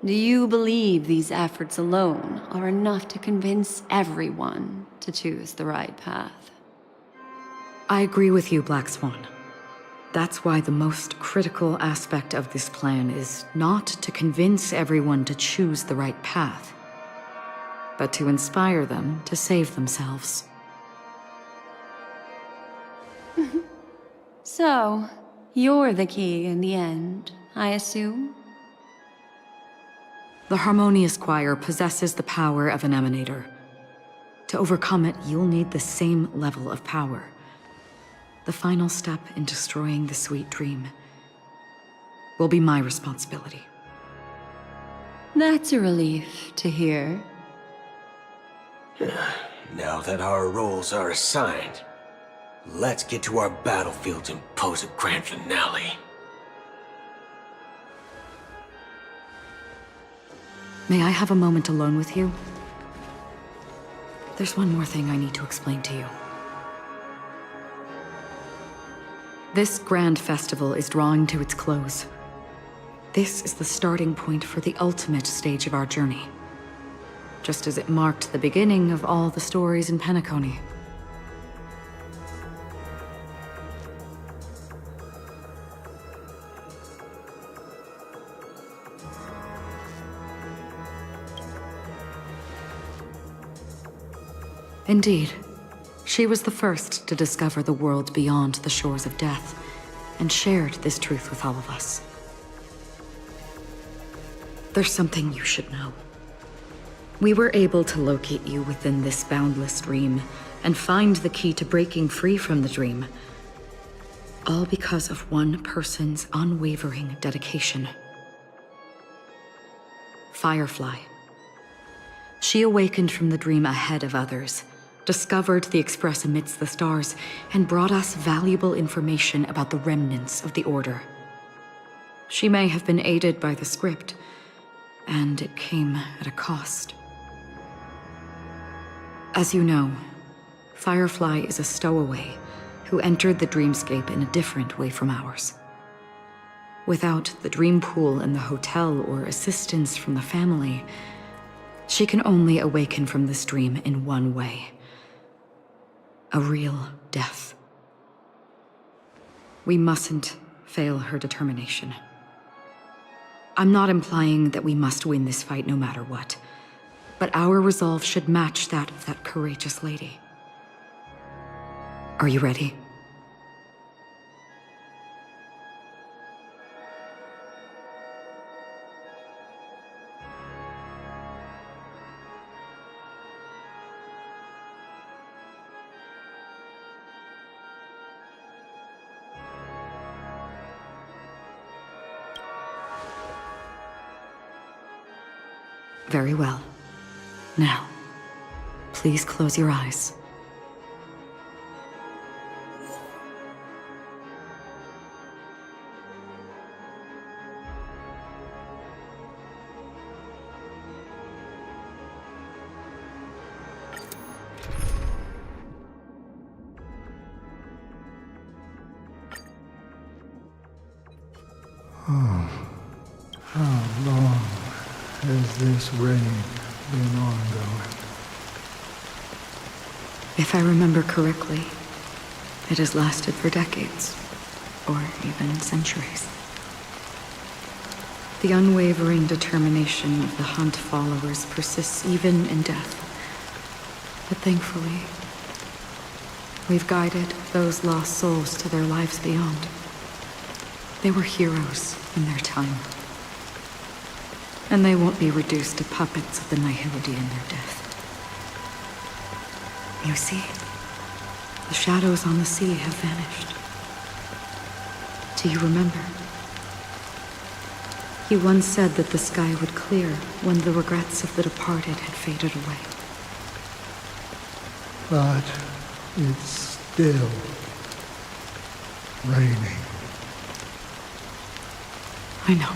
Do you believe these efforts alone are enough to convince everyone to choose the right path? I agree with you, Black Swan. That's why the most critical aspect of this plan is not to convince everyone to choose the right path, but to inspire them to save themselves. So, you're the key in the end, I assume? The Harmonious Choir possesses the power of an emanator. To overcome it, you'll need the same level of power. The final step in destroying the sweet dream will be my responsibility. That's a relief to hear. Now that our roles are assigned, let's get to our battlefields and pose a grand finale. May I have a moment alone with you? There's one more thing I need to explain to you. This grand festival is drawing to its close. This is the starting point for the ultimate stage of our journey, just as it marked the beginning of all the stories in Penacony. Indeed. She was the first to discover the world beyond the shores of death, and shared this truth with all of us. There's something you should know. We were able to locate you within this boundless dream, and find the key to breaking free from the dream. All because of one person's unwavering dedication. Firefly. She awakened from the dream ahead of others, discovered the Express amidst the stars, and brought us valuable information about the remnants of the Order. She may have been aided by the script, and it came at a cost. As you know, Firefly is a stowaway who entered the dreamscape in a different way from ours. Without the dream pool in the hotel or assistance from the family, she can only awaken from this dream in one way. A real death. We mustn't fail her determination. I'm not implying that we must win this fight no matter what, but our resolve should match that of that courageous lady. Are you ready? Very well. Now, please close your eyes. How long has this reign been ongoing? If I remember correctly, it has lasted for decades, or even centuries. The unwavering determination of the Hunt followers persists even in death. But thankfully, we've guided those lost souls to their lives beyond. They were heroes in their time. And they won't be reduced to puppets of the Nihility in their death. You see, the shadows on the sea have vanished. Do you remember? He once said that the sky would clear when the regrets of the departed had faded away. But it's still raining. I know.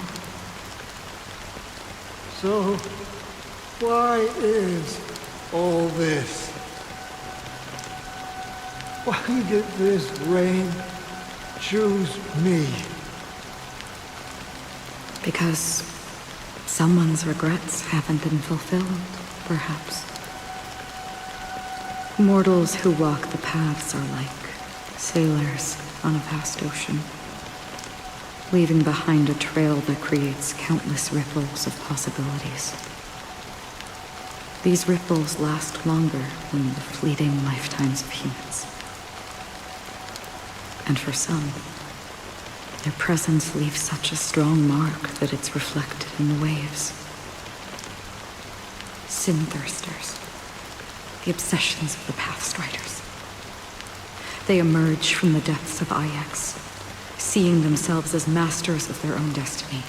So, why is all this? Why did this rain choose me? Because someone's regrets haven't been fulfilled, perhaps. Mortals who walk the paths are like sailors on a vast ocean, leaving behind a trail that creates countless ripples of possibilities. These ripples last longer than the fleeting lifetimes of humans. And for some, their presence leaves such a strong mark that it's reflected in the waves. Sin-thirsters, the obsessions of the Pathstriders. They emerge from the depths of Ix, seeing themselves as masters of their own destiny,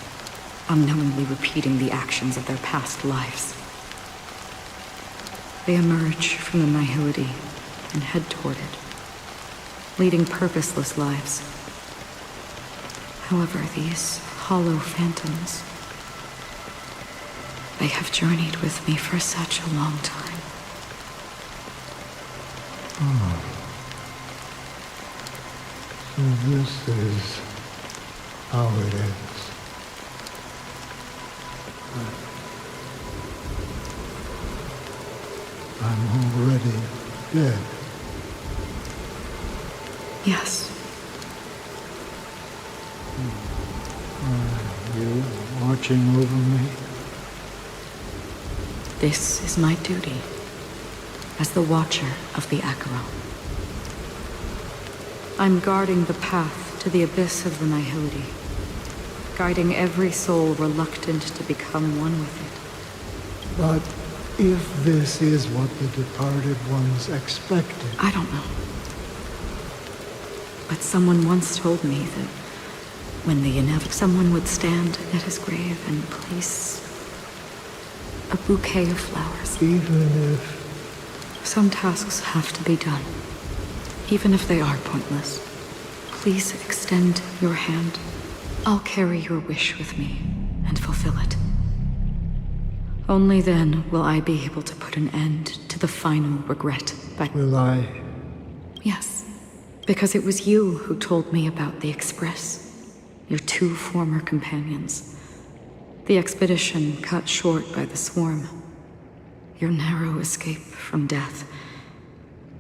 unknowingly repeating the actions of their past lives. They emerge from the Nihility and head toward it, leading purposeless lives. However, these hollow phantoms, they have journeyed with me for such a long time. So this is how it ends. I'm already dead. Yes. Are you watching over me? This is my duty as the Watcher of the Acheron. I'm guarding the path to the abyss of the Nihility, guiding every soul reluctant to become one with it. But if this is what the departed ones expected... I don't know. But someone once told me that when the inevitable, someone would stand at his grave and place a bouquet of flowers. Even if... Some tasks have to be done, even if they are pointless. Please extend your hand. I'll carry your wish with me and fulfill it. Only then will I be able to put an end to the final regret. Will I? Yes, because it was you who told me about the Express, your two former companions. The expedition cut short by the swarm, your narrow escape from death,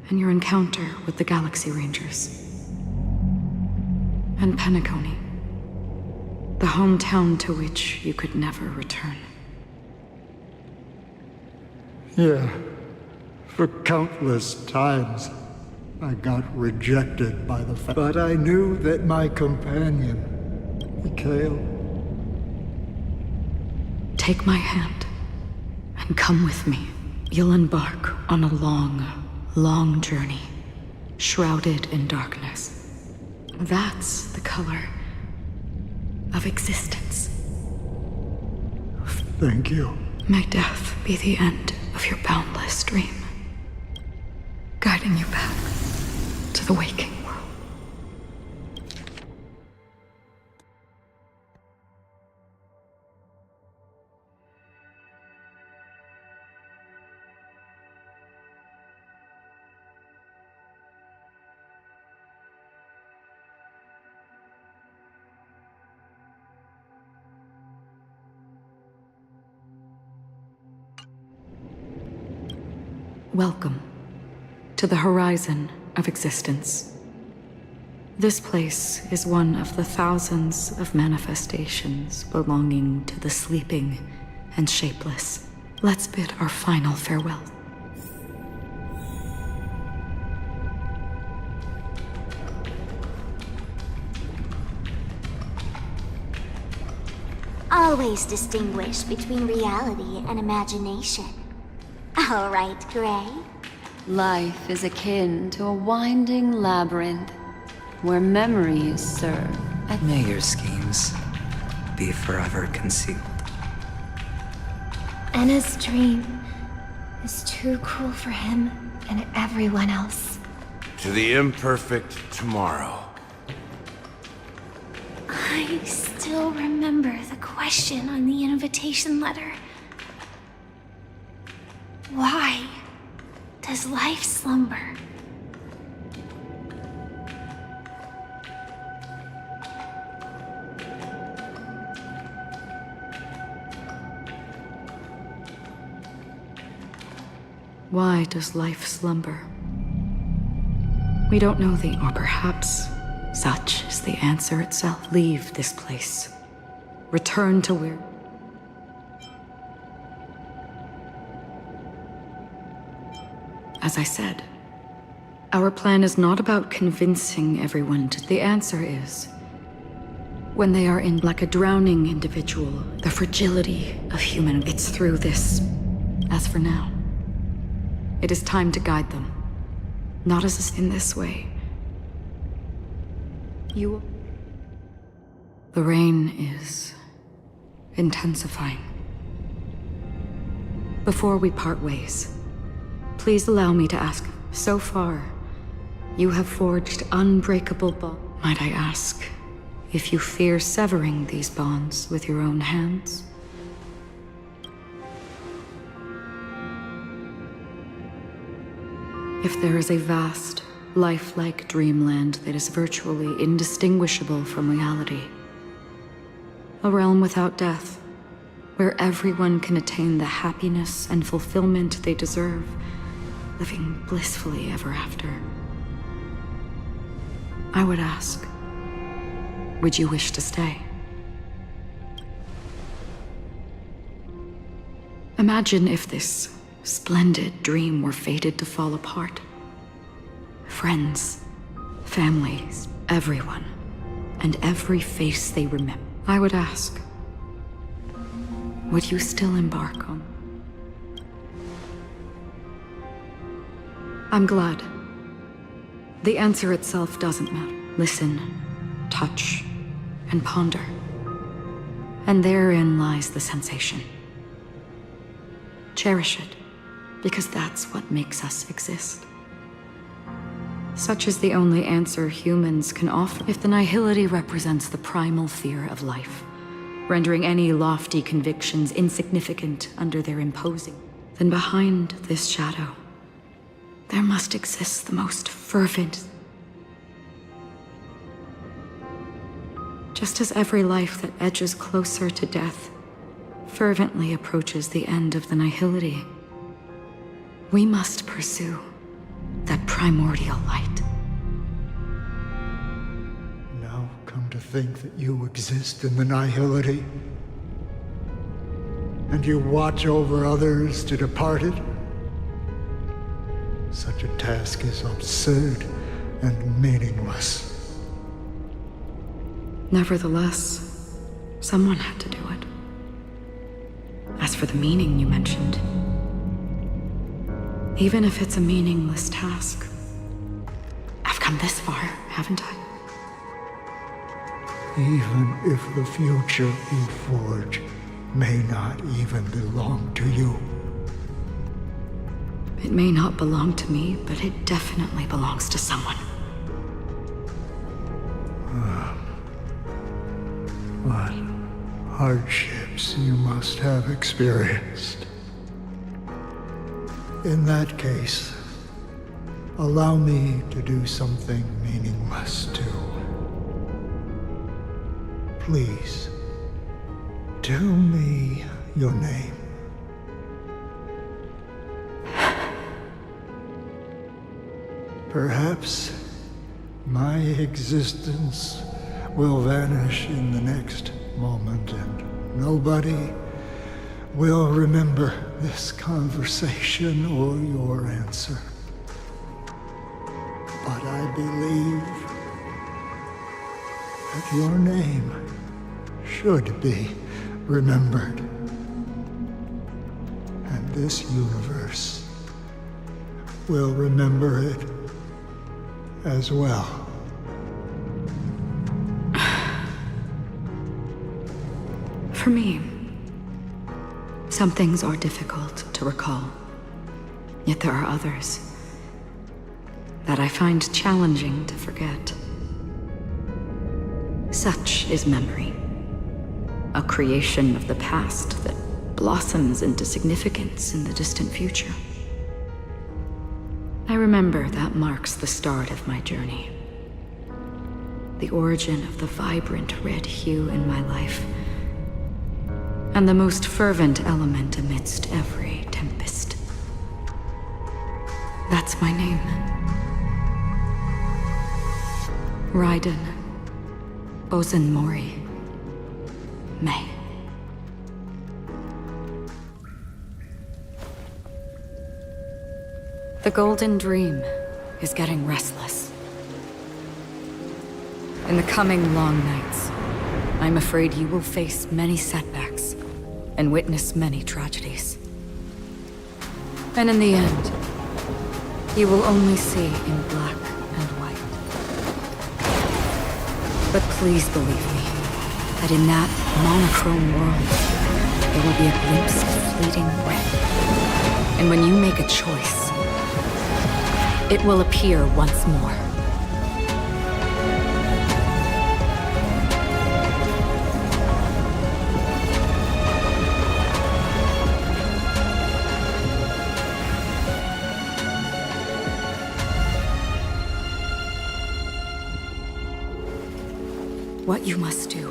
and your encounter with the Galaxy Rangers. And Penacony, the hometown to which you could never return. Yeah. For countless times, I got rejected by the but I knew that my companion, Mikhail... Take my hand and come with me. You'll embark on a long, long journey, shrouded in darkness. That's the color of existence. Thank you. May death be the end of your boundless dream, guiding you back to the waking world. Welcome to the horizon of existence. This place is one of the thousands of manifestations belonging to the sleeping and shapeless. Let's bid our final farewell. Always distinguish between reality and imagination. All right, Gray. Life is akin to a winding labyrinth where memories serve. May your schemes be forever concealed. Anna's dream is too cruel for him and everyone else. To the imperfect tomorrow. I still remember the question on the invitation letter. Why does life slumber? Why does life slumber? We don't know or perhaps such is the answer itself. Leave this place. Return to where... As I said, our plan is not about convincing everyone the answer is, when they are in like a drowning individual, the fragility of human, it's through this. As for now, it is time to guide them. Not as in this way. The rain is intensifying. Before we part ways, please allow me to ask, so far, you have forged unbreakable bonds. Might I ask if you fear severing these bonds with your own hands? If there is a vast, lifelike dreamland that is virtually indistinguishable from reality, a realm without death, where everyone can attain the happiness and fulfillment they deserve, living blissfully ever after, I would ask, would you wish to stay? Imagine if this splendid dream were fated to fall apart. Friends, families, everyone, and every face they remember. I would ask, would you still embark on? I'm glad. The answer itself doesn't matter. Listen, touch, and ponder. And therein lies the sensation. Cherish it, because that's what makes us exist. Such is the only answer humans can offer. If the nihility represents the primal fear of life, rendering any lofty convictions insignificant under their imposing, then behind this shadow, there must exist the most fervent. Just as every life that edges closer to death fervently approaches the end of the nihility, we must pursue that primordial light. Now come to think that you exist in the nihility, and you watch over others to depart it. Such a task is absurd and meaningless. Nevertheless, someone had to do it. As for the meaning you mentioned, even if it's a meaningless task, I've come this far, haven't I? Even if the future you forge may not even belong to you. It may not belong to me, but it definitely belongs to someone. What hardships you must have experienced. In that case, allow me to do something meaningless too. Please, tell me your name. Perhaps my existence will vanish in the next moment, and nobody will remember this conversation or your answer. But I believe that your name should be remembered. And this universe will remember it as well. For me, some things are difficult to recall. Yet there are others that I find challenging to forget. Such is memory, a creation of the past that blossoms into significance in the distant future. I remember that marks the start of my journey. The origin of the vibrant red hue in my life, and the most fervent element amidst every tempest. That's my name. Raiden Bozen Mori May. The Golden Dream is getting restless. In the coming long nights, I'm afraid you will face many setbacks and witness many tragedies. And in the end, you will only see in black and white. But please believe me, that in that monochrome world, there will be a glimpse of fleeting red. And when you make a choice, it will appear once more. What you must do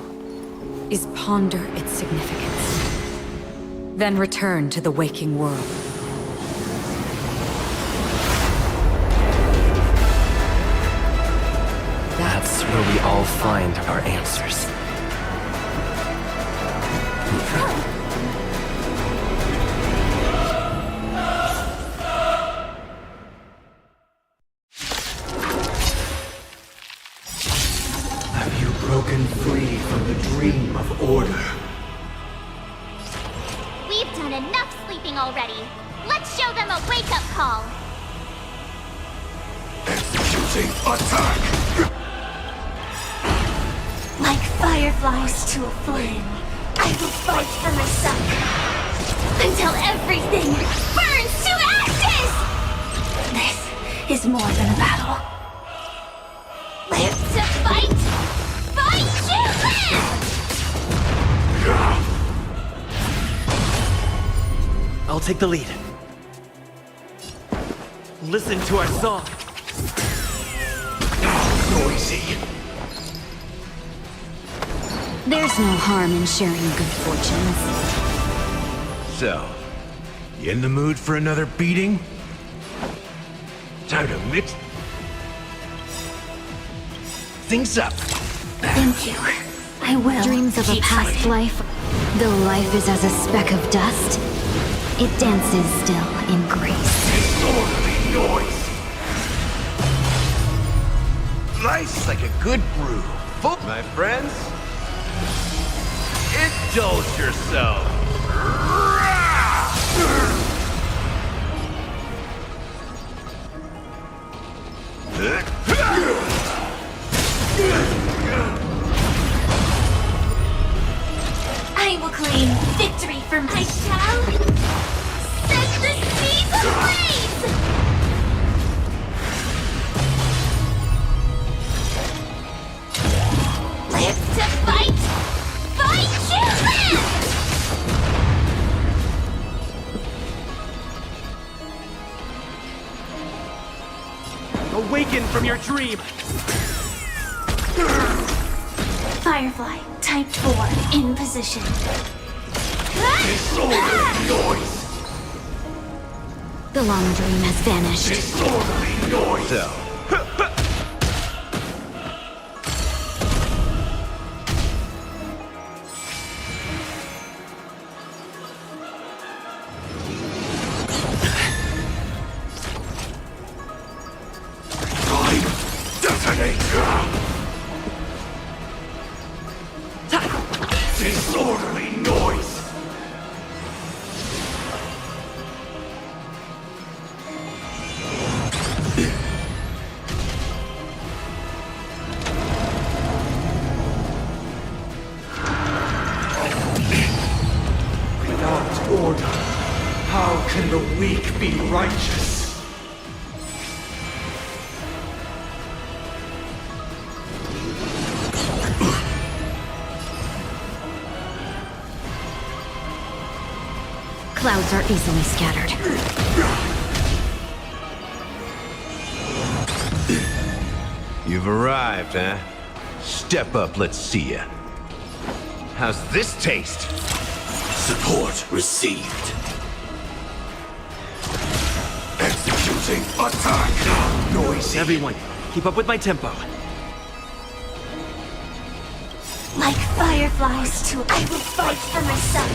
is ponder its significance, then return to the waking world. That's where we all find our answers. Have you broken free from the dream of order? We've done enough sleeping already. Let's show them a wake-up call. Executing attack! Like fireflies to a flame, I will fight for myself until everything burns to ashes! This is more than a battle. Live to fight! Fight to live! I'll take the lead. Listen to our song. Noisy. There's no harm in sharing good fortunes. So, you in the mood for another beating? Time to mix things up. Thank you. I will. Dreams of a past life, though life is as a speck of dust, it dances still in grace. Disorderly noise. Life's like a good brew. Full, my friends. Indulge yourself. I will claim victory for my shall set the seas ablaze! Live to fight! Fight to live! Awaken from your dream! Firefly, type 4, in position. Disorderly noise. The long dream has vanished. Disorderly noise. So, Without order, how can the weak be righteous? Clouds are easily scattered. You've arrived, huh? Step up, let's see ya. How's this taste? Support received. Executing attack! Noisy. Everyone, keep up with my tempo. Like fireflies too, I will fight for myself.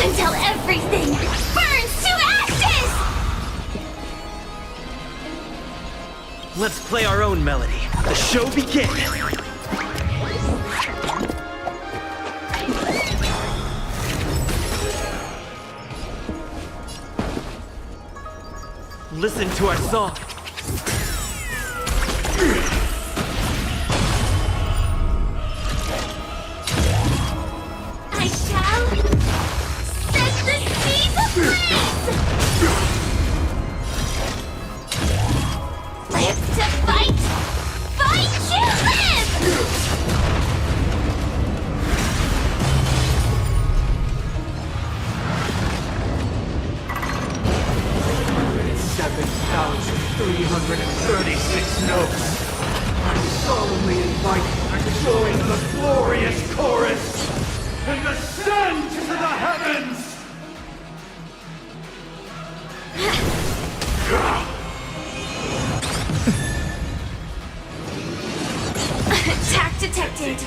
Until everything burns to ashes! Let's play our own melody. The show begins! Listen to our song. I shall set the seas ablaze! Live to fight! Fight to live! 7,336 notes. I solemnly invite you to join the glorious chorus and ascend to the heavens! Attack detected.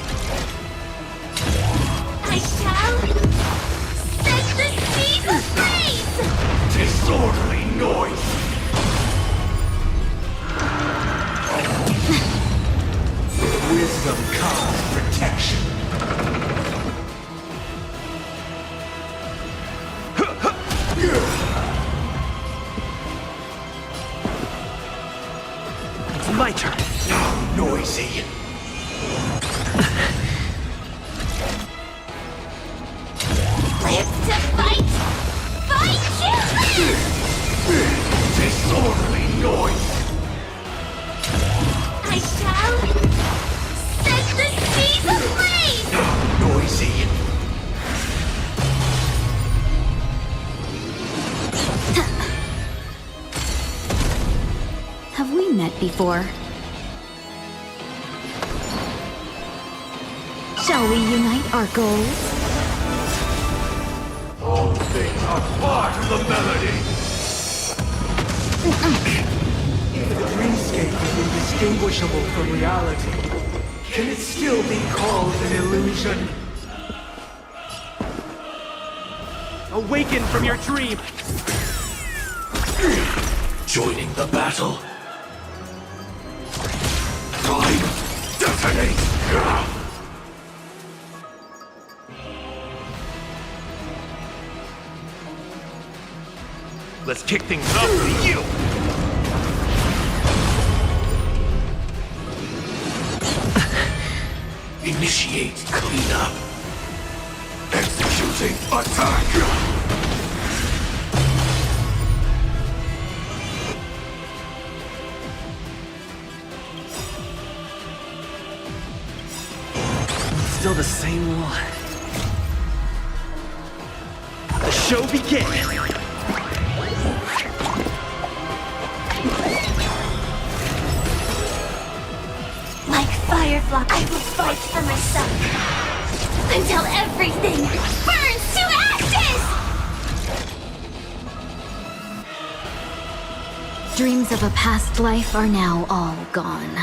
I shall set the seas ablaze! Disorderly noise! With wisdom comes protection. It's my turn. How noisy. Live to fight! Fight to live! Disorderly noise! I shall set the seas ablaze! How noisy. Have we met before? Shall we unite our goals? All things are part of the melody! If the dreamscape is indistinguishable from reality, can it still be called an illusion? Awaken from your dream! Joining the battle. Time, detonate! Let's kick things off with you! Initiate cleanup. Executing attack. Still the same one. The show begins! Like firefly, I will fight for myself. Until everything burns to ashes! Dreams of a past life are now all gone.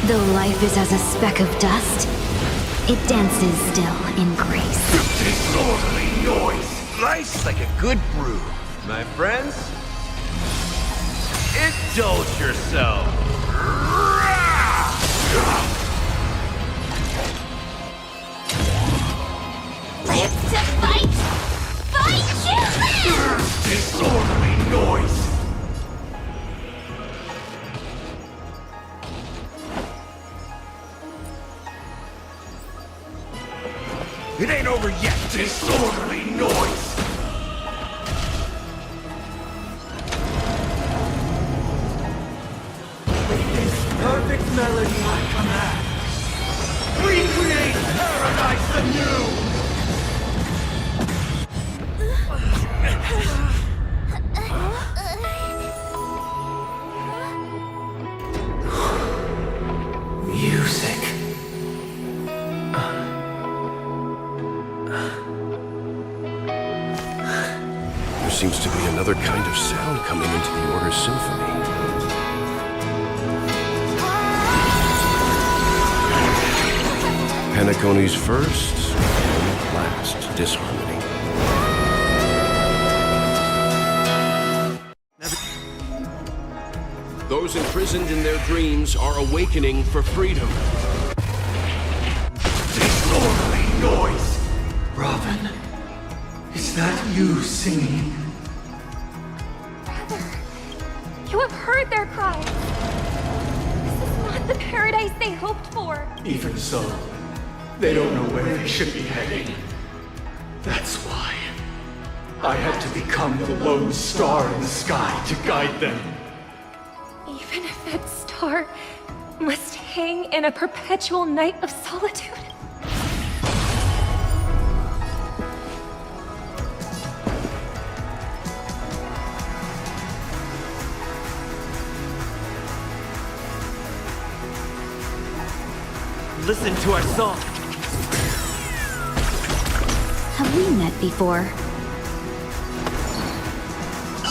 Though life is as a speck of dust, it dances still in grace. Disorderly noise! Life's like a good brew. My friends, indulge yourself. Live to fight! Fight to live! Disorderly noise! disorderly noise! With this perfect melody I command, recreate paradise anew! Music. There seems to be another kind of sound coming into the Order's symphony. Penacony's first and last disharmony. Those imprisoned in their dreams are awakening for freedom. Disorderly noise! Robin, is that you singing? Brother, you have heard their cries. This is not the paradise they hoped for. Even so, they don't know where they should be heading. That's why I had to become the lone star in the sky to guide them. Even if that star must hang in a perpetual night of solitude. Listen to our song. Have we met before?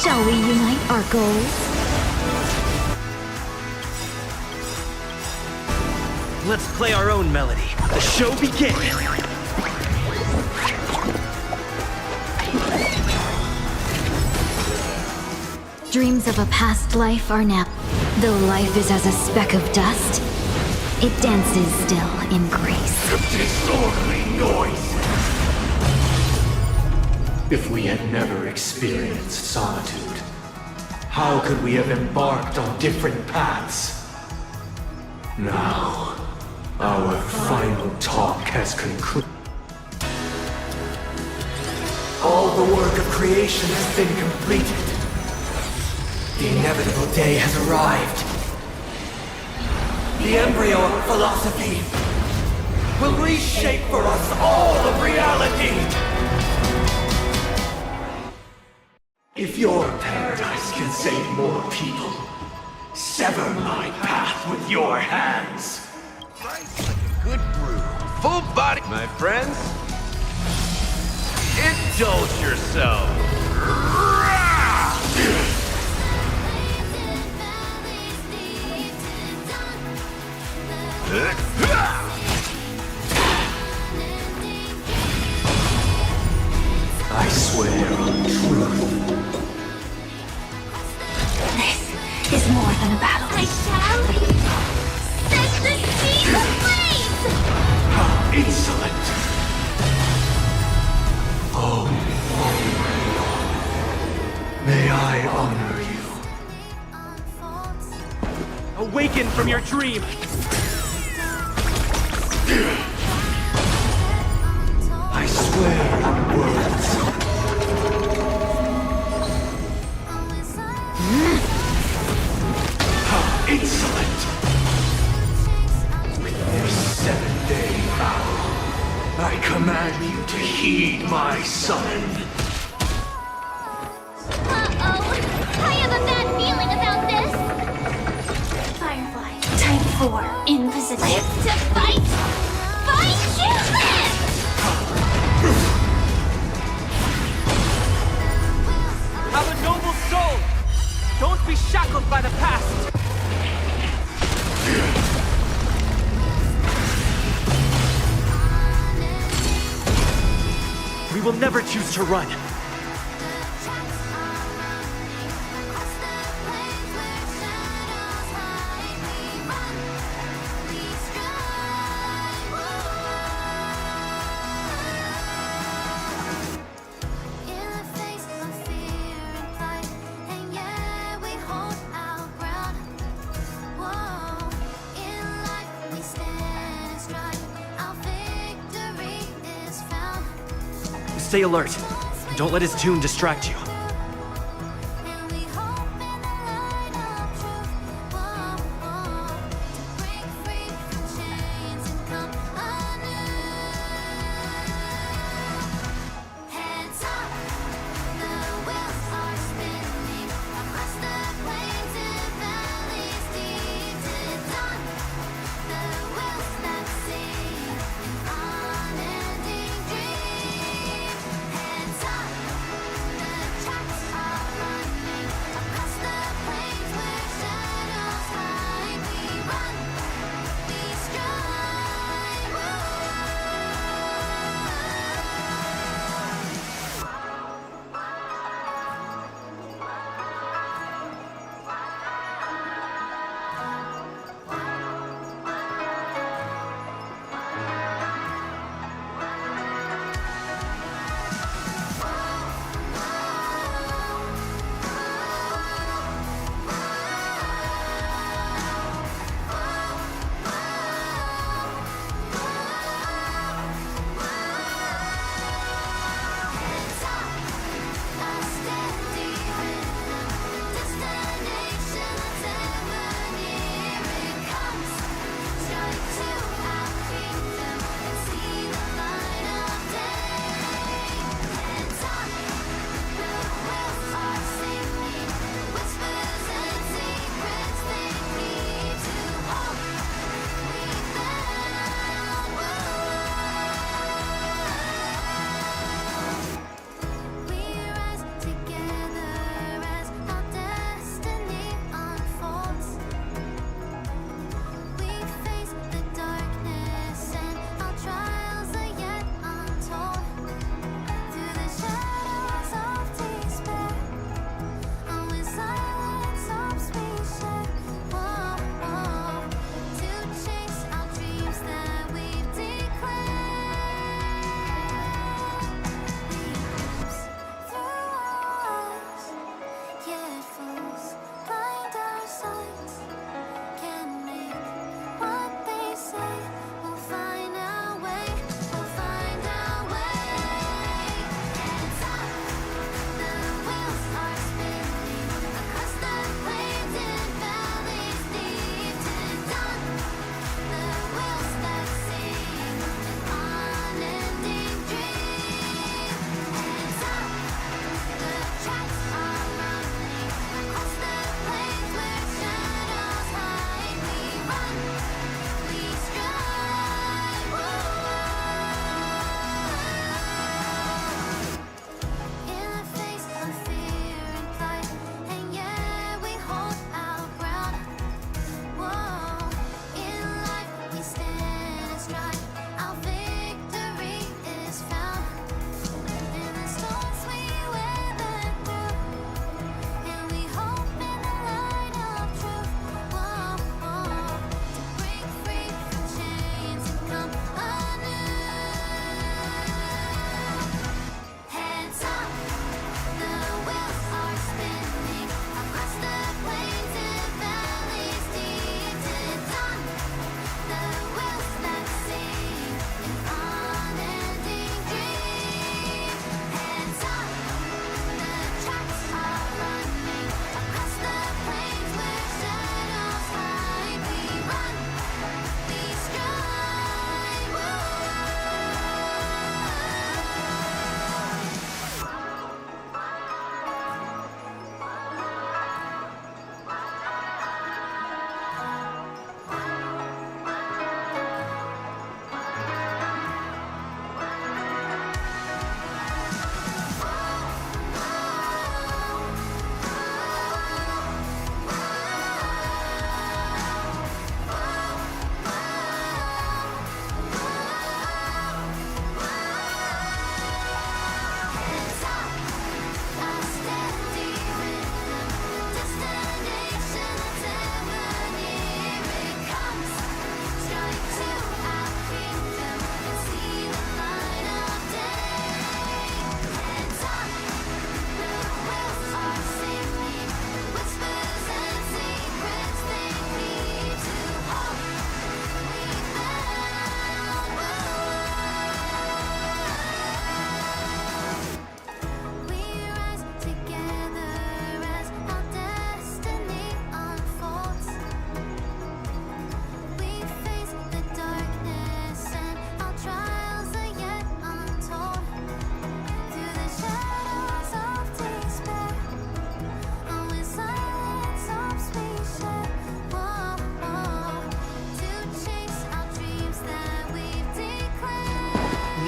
Shall we unite our goals? Let's play our own melody. The show begins! Dreams of a past life are now. Though life is as a speck of dust, it dances still in grace. Disorderly noise! If we had never experienced solitude, how could we have embarked on different paths? Now, our final talk has concluded. All the work of creation has been completed. The inevitable day has arrived. The embryo of philosophy will reshape for us all of reality. If your paradise can save more people, sever my path with your hands. Good brew. Full body. My friends, indulge yourself. I swear on truth. This is more than a battle. I shall set the sea ablaze! How insolent! Oh, may I honor you? Awaken from your dream! I swear on words. How insolent! With this 7-day vow, I command you to heed my summon. Uh-oh. I have a bad feeling about this. Firefly, type 4, in position. Live to fight! Feixiao! Have a noble soul! Don't be shackled by the past! We will never choose to run. Stay alert. And don't let his tune distract you.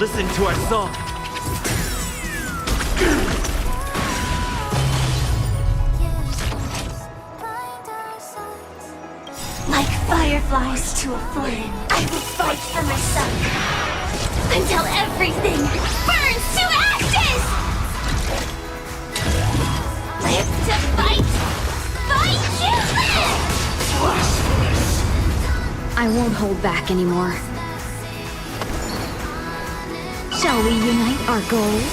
listen to our song. Like fireflies to a flame, I will fight for my son until everything burns to ashes! Live to fight! Fight you live! I won't hold back anymore. Shall we unite our goals?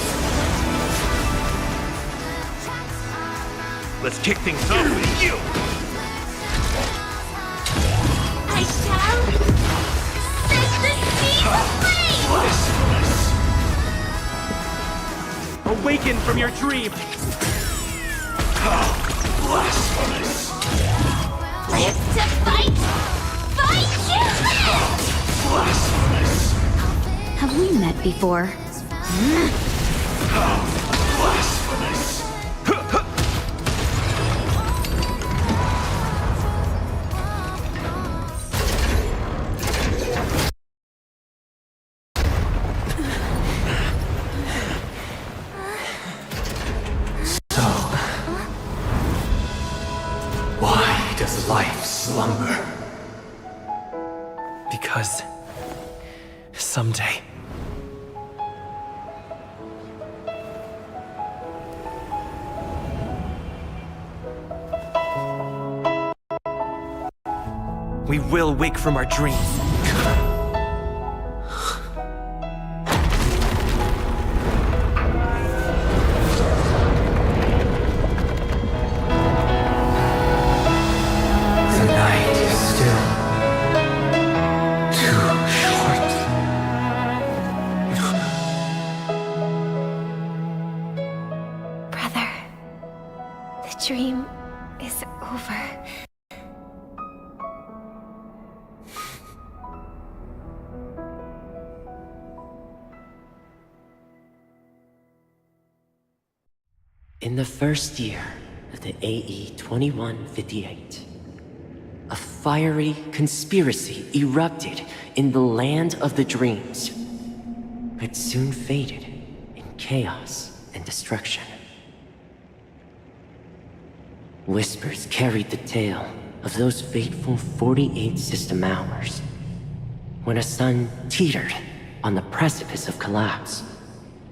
Let's kick things off with you! I shall set the sea aflame! Awaken from your dream! Blasphemous! Live to fight! Fight you live! Blasphemous! Have we met before? Blasphemous! So, why does life slumber? Because someday we will wake from our dreams. The night is still too short. Brother, the dream is over. In the first year of the AE 2158, a fiery conspiracy erupted in the land of the dreams, but soon faded in chaos and destruction. Whispers carried the tale of those fateful 48 system hours, when a sun teetered on the precipice of collapse.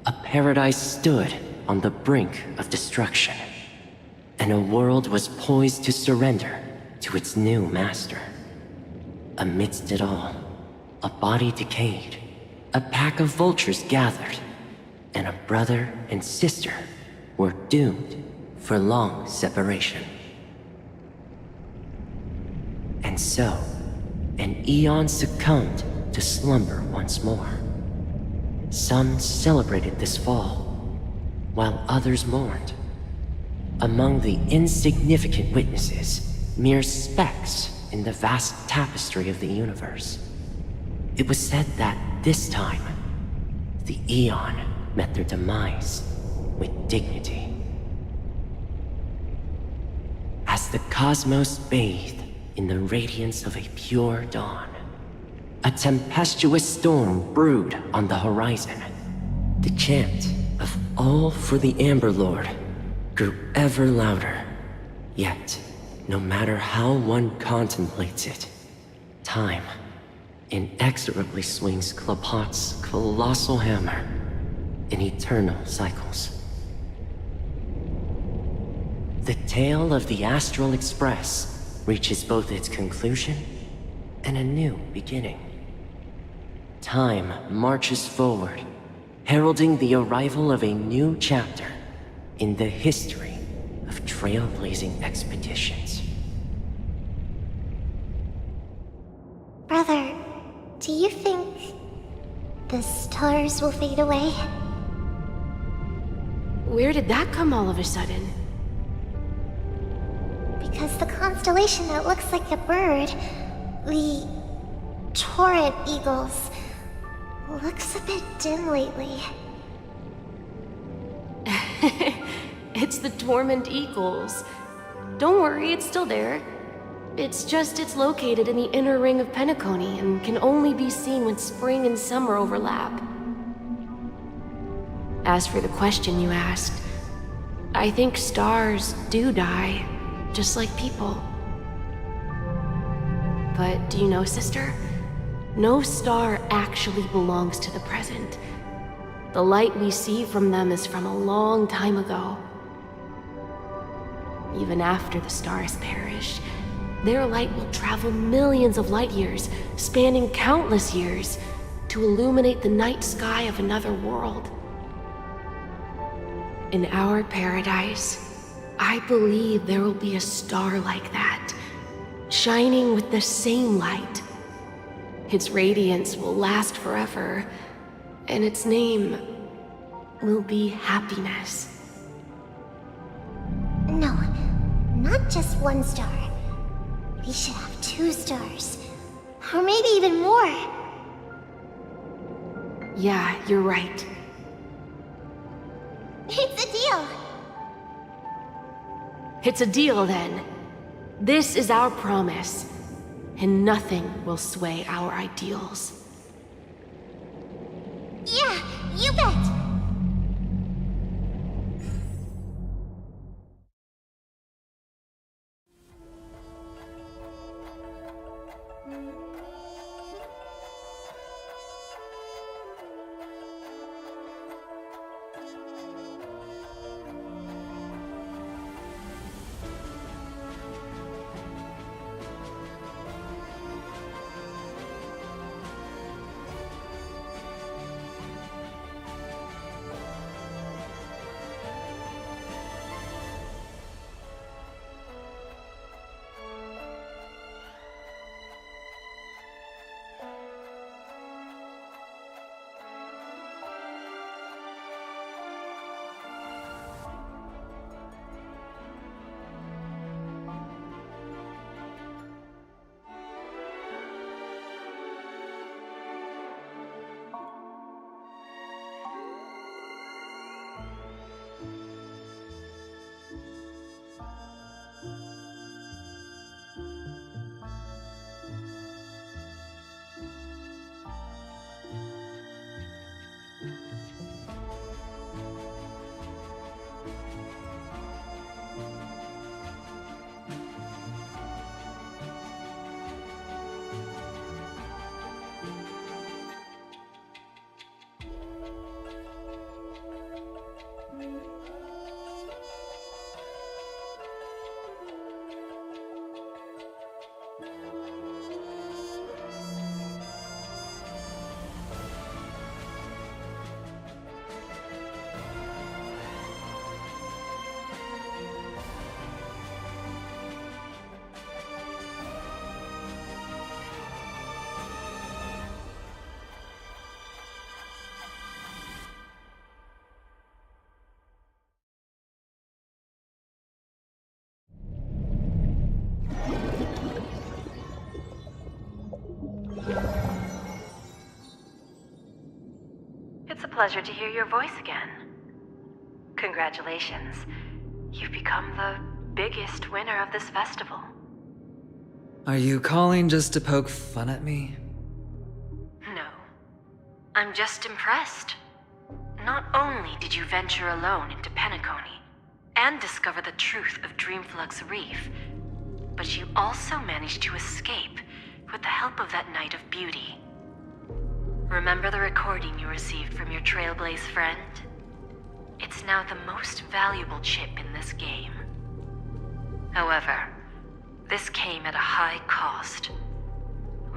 A paradise stood on the brink of destruction, and a world was poised to surrender to its new master. Amidst it all, a body decayed, a pack of vultures gathered, and a brother and sister were doomed for long separation. And so, an eon succumbed to slumber once more. Some celebrated this fall, while others mourned. Among the insignificant witnesses, mere specks in the vast tapestry of the universe. It was said that this time, the Eon met their demise with dignity. As the cosmos bathed in the radiance of a pure dawn, a tempestuous storm brewed on the horizon. The chant of "All for the Amber Lord" grew ever louder. Yet, no matter how one contemplates it, time inexorably swings Klapot's colossal hammer in eternal cycles. The tale of the Astral Express reaches both its conclusion and a new beginning. Time marches forward, heralding the arrival of a new chapter in the history of trailblazing expeditions. Brother, do you think the stars will fade away? Where did that come all of a sudden? Because the constellation that looks like a bird, the Torrent Eagles, looks a bit dim lately. It's the Torment Eagles. Don't worry, it's still there. It's just it's located in the inner ring of Penacony and can only be seen when spring and summer overlap. As for the question you asked, I think stars do die, just like people. But do you know, sister? No star actually belongs to the present. The light we see from them is from a long time ago. Even after the stars perish, their light will travel millions of light years, spanning countless years, to illuminate the night sky of another world. In our paradise, I believe there will be a star like that, shining with the same light. Its radiance will last forever, and its name will be happiness. No, not just one star. We should have 2 stars. Or maybe even more. Yeah, you're right. It's a deal. It's a deal, then. This is our promise, and nothing will sway our ideals. Yeah, you bet. It's a pleasure to hear your voice again. Congratulations. You've become the biggest winner of this festival. Are you calling just to poke fun at me? No. I'm just impressed. Not only did you venture alone into Penacony and discover the truth of Dreamflux Reef, but you also managed to escape with the help of that Knight of Beauty. Remember the recording you received from your Trailblaze friend? It's now the most valuable chip in this game. However, this came at a high cost.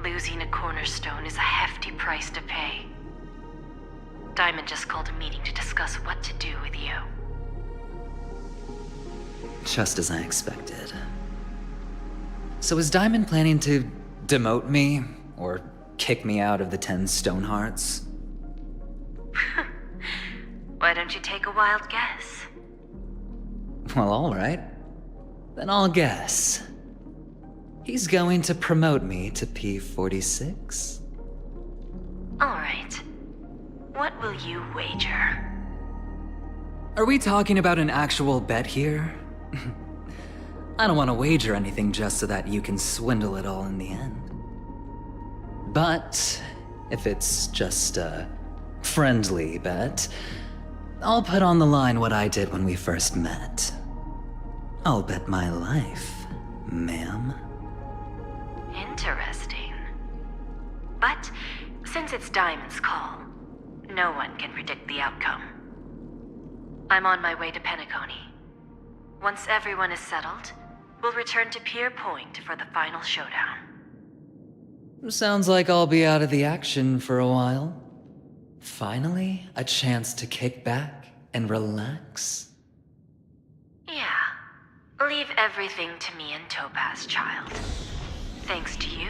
Losing a cornerstone is a hefty price to pay. Diamond just called a meeting to discuss what to do with you. Just as I expected. So is Diamond planning to demote me, or kick me out of the 10 Stonehearts? Why don't you take a wild guess? Well, alright. Then I'll guess. He's going to promote me to P46? Alright. What will you wager? Are we talking about an actual bet here? I don't want to wager anything just so that you can swindle it all in the end. But if it's just a friendly bet, I'll put on the line what I did when we first met. I'll bet my life, ma'am. Interesting. But since it's Diamond's call, no one can predict the outcome. I'm on my way to Penacony. Once everyone is settled, we'll return to Pier Point for the final showdown. Sounds like I'll be out of the action for a while. Finally, a chance to kick back and relax. Yeah. Leave everything to me and Topaz, child. Thanks to you,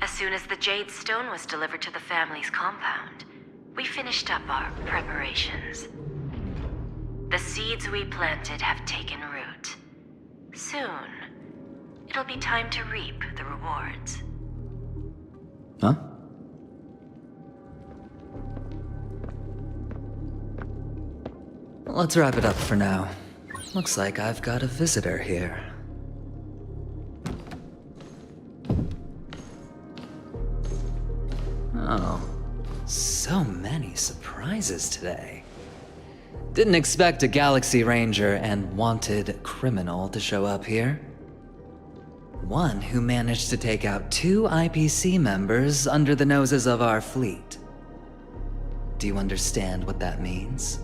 as soon as the Jade Stone was delivered to the family's compound, we finished up our preparations. The seeds we planted have taken root. Soon, it'll be time to reap the rewards. Huh? Let's wrap it up for now. Looks like I've got a visitor here. Oh, so many surprises today. Didn't expect a Galaxy Ranger and wanted criminal to show up here. One who managed to take out 2 IPC members under the noses of our fleet. Do you understand what that means?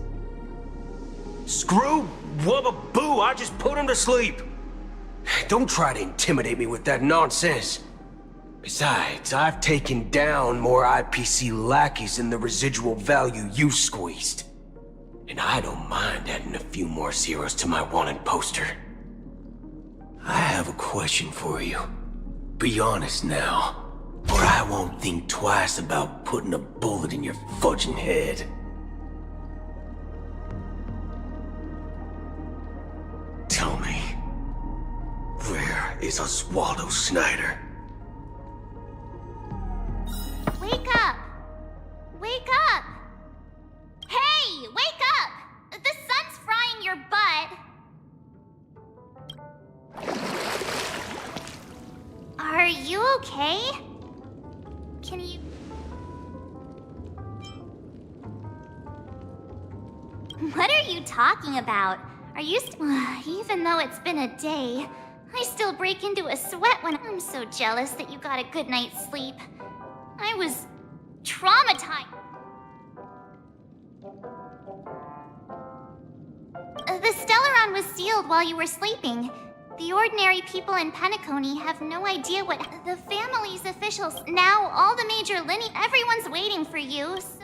Screw wubba boo, I just put him to sleep. Don't try to intimidate me with that nonsense. Besides, I've taken down more IPC lackeys than the residual value you squeezed. And I don't mind adding a few more zeros to my wanted poster. I have a question for you. Be honest now, or I won't think twice about putting a bullet in your fudging head. Tell me, where is Oswaldo Snyder? Wake up! Wake up! Hey, wake up! The sun's frying your butt. Are you okay? Can you... What are you talking about? Are you even though it's been a day, I still break into a sweat when I'm so jealous that you got a good night's sleep. I was traumatized. The Stellaron was sealed while you were sleeping. The ordinary people in Penacony have no idea what the family's officials. Now all the major everyone's waiting for you. So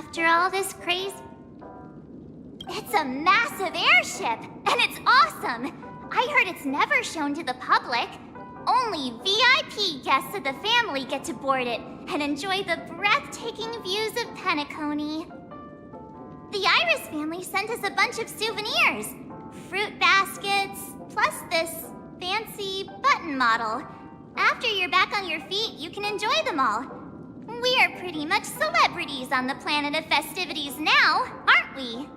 After all this craze... It's a massive airship, and it's awesome! I heard it's never shown to the public. Only VIP guests of the family get to board it and enjoy the breathtaking views of Penacony. The Iris family sent us a bunch of souvenirs. Fruit baskets, plus this fancy button model. After you're back on your feet, you can enjoy them all. We are pretty much celebrities on the planet of festivities now, aren't we?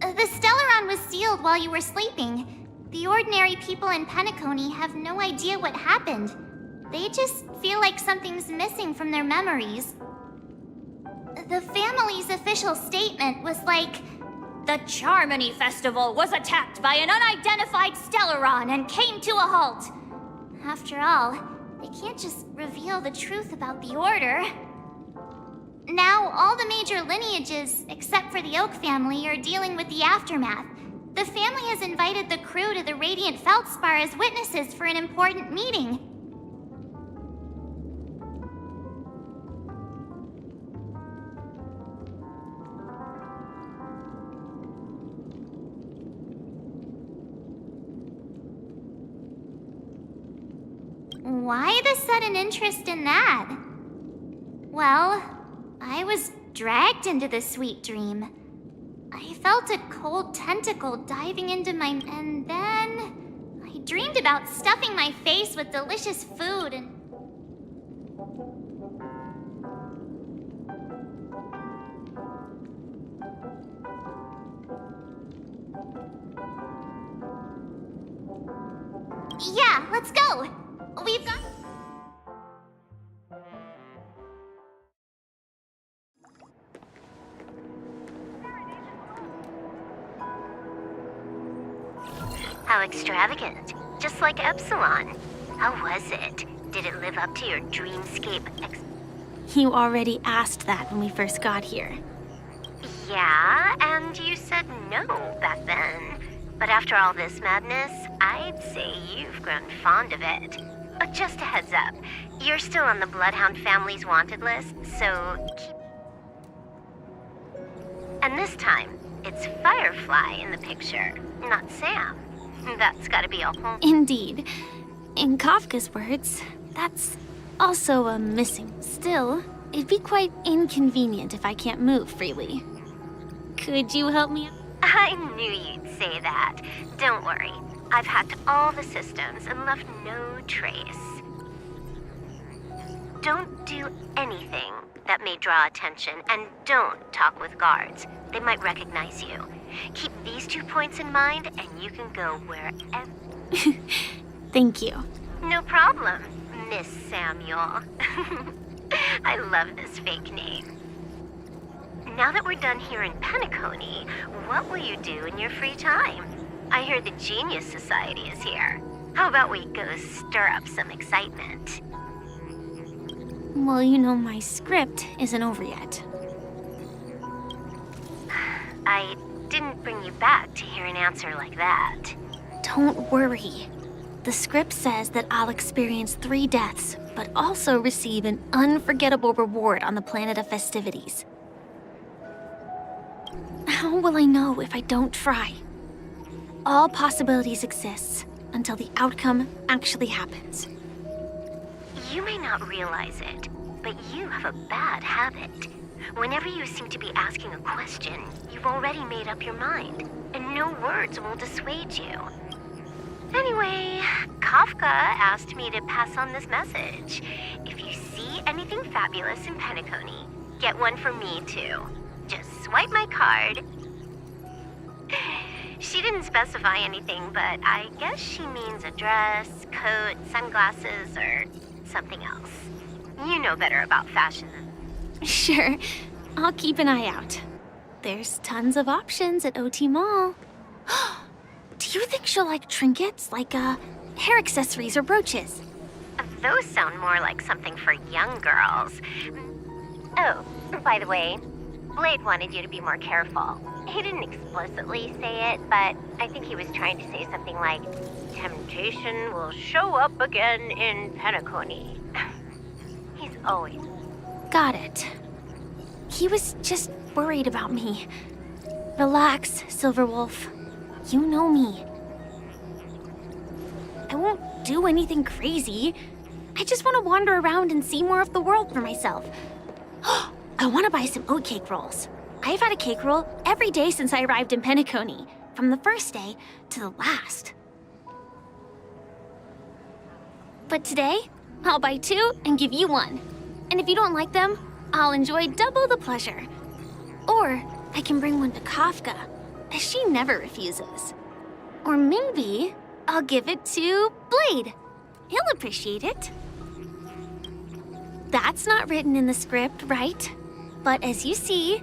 The Stellaron was sealed while you were sleeping. The ordinary people in Penacony have no idea what happened. They just feel like something's missing from their memories. The family's official statement was like, "The Charmony Festival was attacked by an unidentified Stellaron and came to a halt." After all, they can't just reveal the truth about the Order. Now, all the major lineages, except for the Oak family, are dealing with the aftermath. The family has invited the crew to the Radiant Feldspar as witnesses for an important meeting. Why the sudden interest in that? Well, I was dragged into the sweet dream. I felt a cold tentacle diving into my... And then... I dreamed about stuffing my face with delicious food and... Yeah, let's go! We've got... How extravagant. Just like Epsilon. How was it? Did it live up to your dreamscape You already asked that when we first got here. Yeah, and you said no back then. But after all this madness, I'd say you've grown fond of it. Just a heads up, you're still on the Bloodhound family's wanted list, so keep... And this time, it's Firefly in the picture, not Sam. That's gotta be a whole... Indeed. In Kafka's words, that's also a missing. Still, it'd be quite inconvenient if I can't move freely. Could you help me? I knew you'd say that. Don't worry. I've hacked all the systems and left no trace. Don't do anything that may draw attention, and don't talk with guards. They might recognize you. Keep these 2 points in mind, and you can go wherever... Thank you. No problem, Miss Samuel. I love this fake name. Now that we're done here in Penacony, what will you do in your free time? I hear the Genius Society is here. How about we go stir up some excitement? Well, you know my script isn't over yet. I didn't bring you back to hear an answer like that. Don't worry. The script says that I'll experience 3 deaths, but also receive an unforgettable reward on the planet of festivities. How will I know if I don't try? All possibilities exist until the outcome actually happens. You may not realize it, but you have a bad habit. Whenever you seem to be asking a question, you've already made up your mind, and no words will dissuade you. Anyway, Kafka asked me to pass on this message. If you see anything fabulous in Penacony, get one for me too. Just swipe my card. She didn't specify anything, but I guess she means a dress, coat, sunglasses, or something else. You know better about fashion than... Sure, I'll keep an eye out. There's tons of options at OT Mall. Do you think she'll like trinkets, like a hair accessories or brooches. Those sound more like something for young girls. Oh, by the way, Blade wanted you to be more careful. He didn't explicitly say it, but I think he was trying to say something like, temptation will show up again in Penacony. He's always... Got it. He was just worried about me. Relax, Silverwolf. You know me. I won't do anything crazy. I just want to wander around and see more of the world for myself. I want to buy some oatcake rolls. I've had a cake roll every day since I arrived in Penacony, from the first day to the last. But today, I'll buy 2 and give you 1. And if you don't like them, I'll enjoy double the pleasure. Or I can bring one to Kafka, as she never refuses. Or maybe I'll give it to Blade. He'll appreciate it. That's not written in the script, right? But as you see,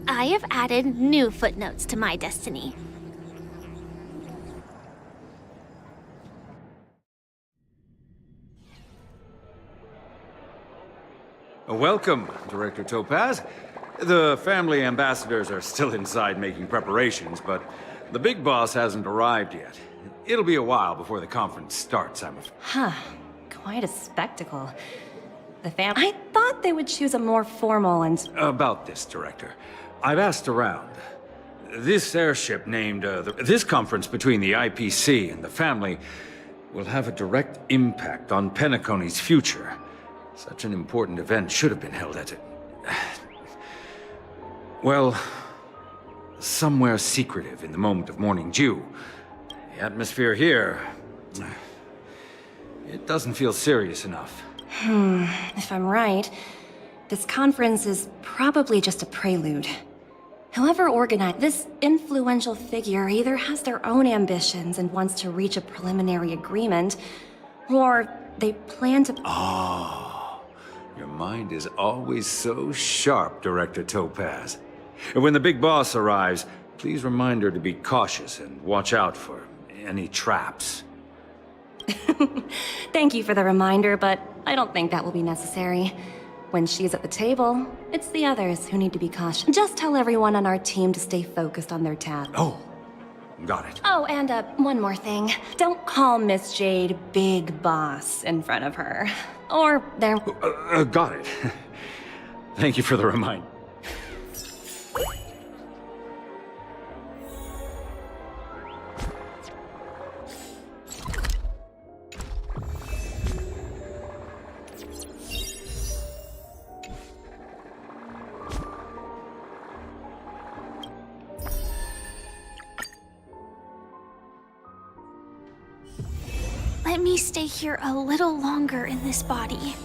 I have added new footnotes to my destiny. Welcome, Director Topaz. The family ambassadors are still inside making preparations, but the big boss hasn't arrived yet. It'll be a while before the conference starts, I'm afraid. Huh. Quite a spectacle. The family... I thought they would choose a more formal and... About this, Director. I've asked around. This airship named, this conference between the IPC and the family will have a direct impact on Penacony's future. Such an important event should have been held at it. Well, somewhere secretive in the moment of morning dew. The atmosphere here... it doesn't feel serious enough. If I'm right, this conference is probably just a prelude. Whoever organized this influential figure either has their own ambitions and wants to reach a preliminary agreement, or they plan to... Oh, your mind is always so sharp, Director Topaz. And when the big boss arrives, please remind her to be cautious and watch out for any traps. Thank you for the reminder, but I don't think that will be necessary. When she's at the table, it's the others who need to be cautious. Just tell everyone on our team to stay focused on their task. Oh, got it. Oh, and one more thing. Don't call Miss Jade Big Boss in front of her. Or there... Got it. Thank you for the reminder. Let me stay here a little longer in this body.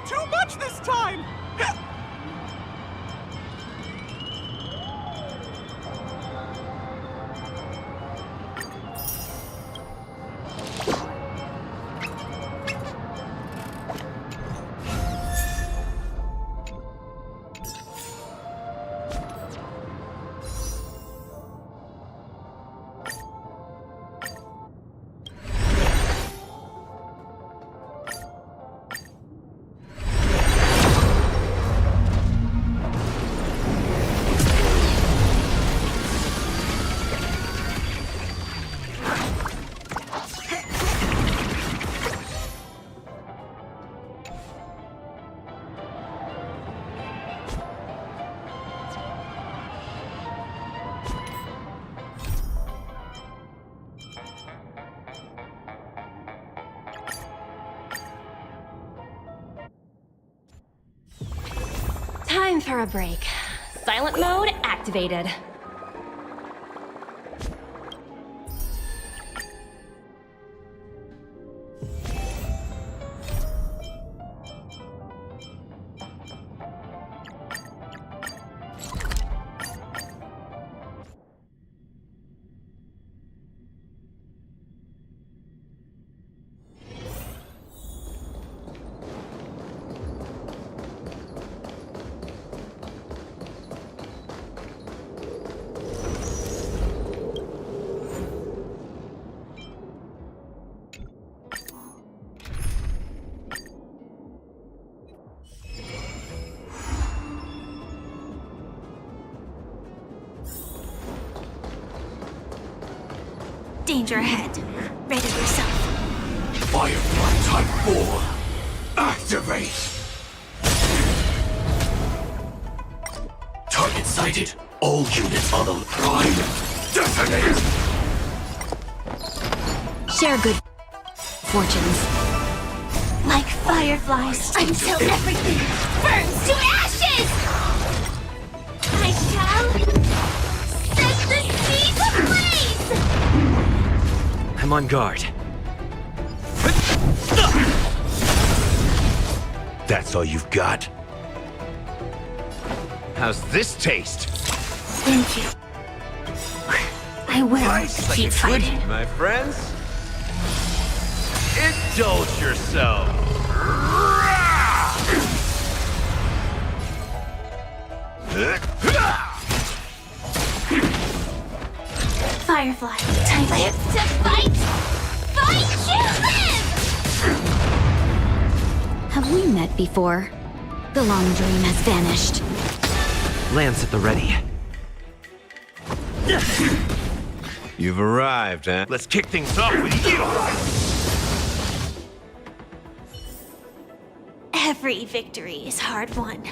Too much this time! Time for a break. Silent mode activated. Danger ahead. Ready yourself. Firefly Type 4. Activate! Target sighted. All units on the prime. Detonate! Share good fortunes. Like fireflies until everything burns to ashes! I shall set the seas ablaze! I'm on guard. That's all you've got? How's this taste? Thank you. I will keep fighting. My friends? Indulge yourself! Firefly, time live to fight! Fight you live! Have we met before? The long dream has vanished. Lance at the ready. You've arrived, huh? Let's kick things off with you! Every victory is hard won.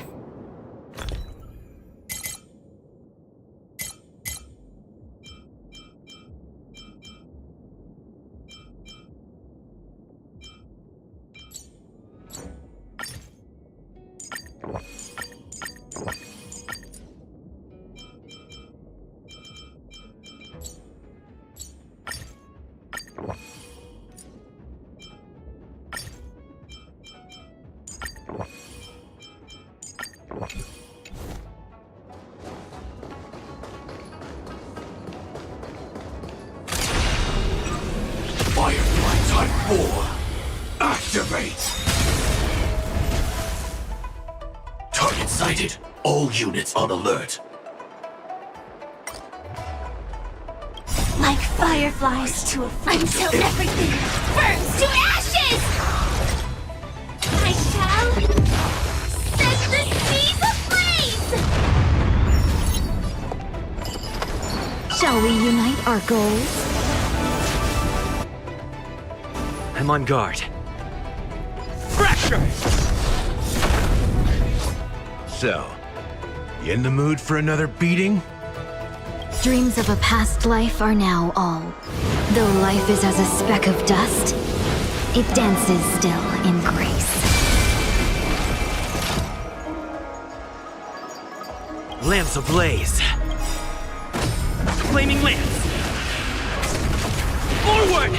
Firefly Type 4. Activate! Target sighted. All units on alert. Like fireflies to a flame until everything burns to ashes! I shall set the seas ablaze! Shall we unite our goals? I'm on guard. Fracture! So, you in the mood for another beating? Dreams of a past life are now all. Though life is as a speck of dust, it dances still in grace. Lance ablaze. Flaming lance. Forward!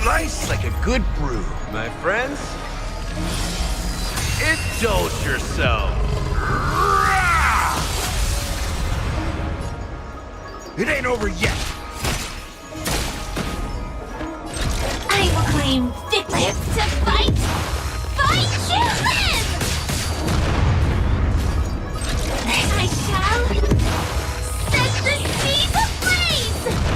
Nice like a good brew, my friends. Indulge yourself. It ain't over yet. I will claim victory to fight! Fight you live! I shall set the seas ablaze!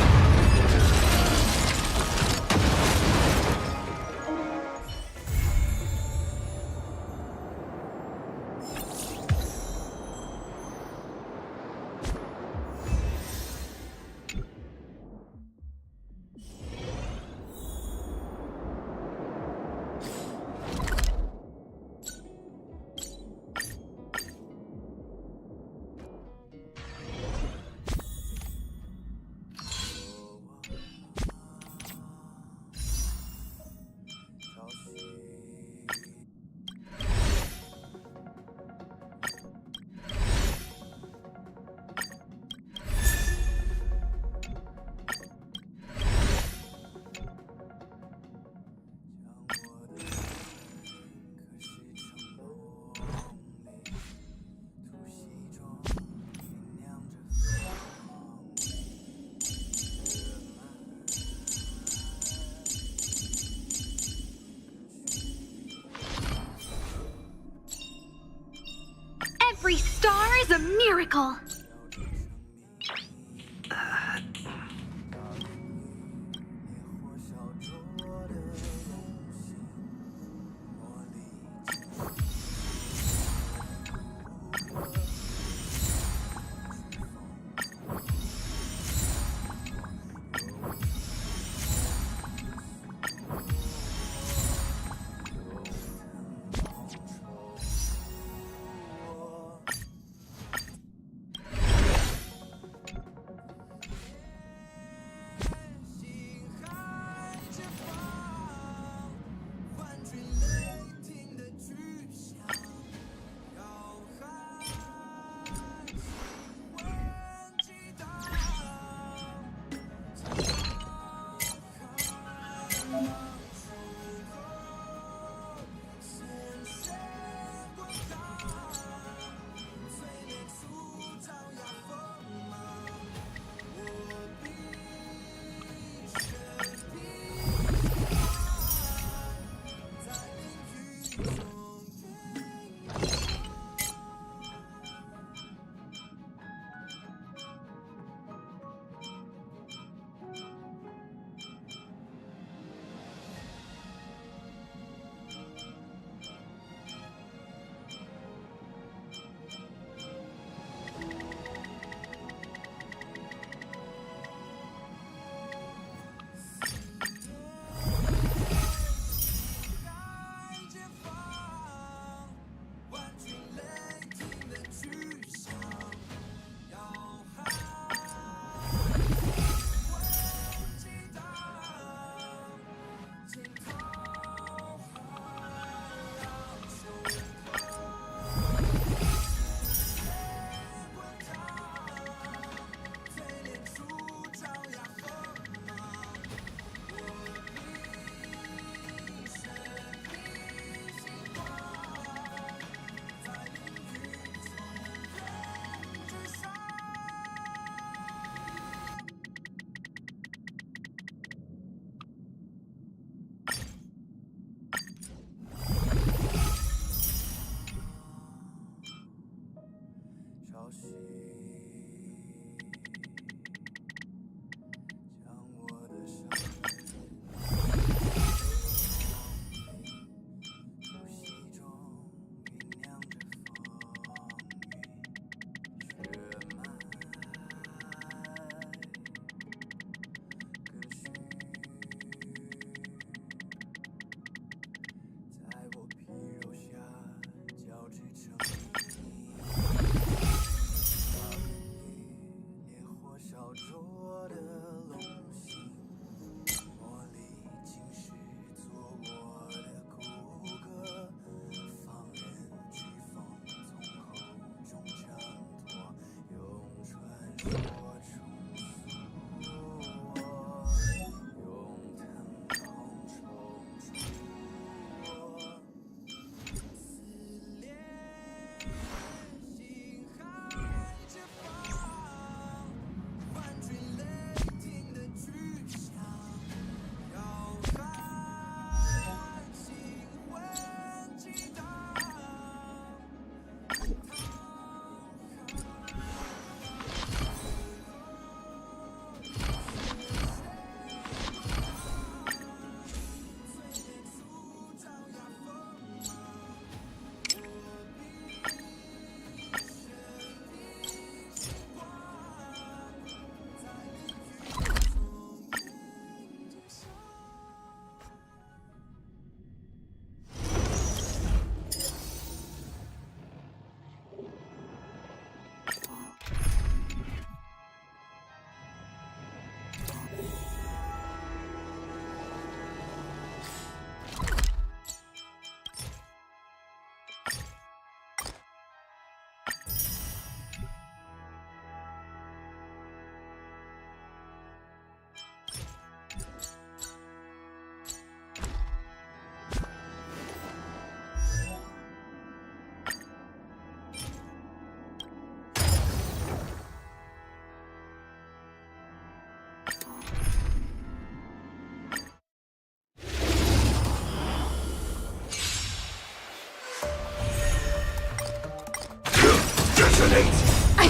Every star is a miracle.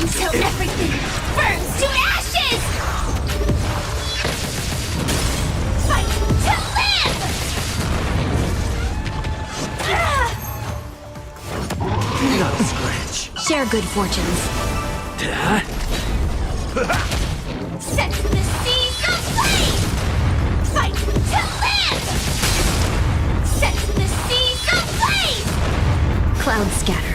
Until everything burns to ashes! Fight to live! Not a scratch. Share good fortunes. Set the seas ablaze! Fight to live! Set the seas ablaze! Clouds scattered.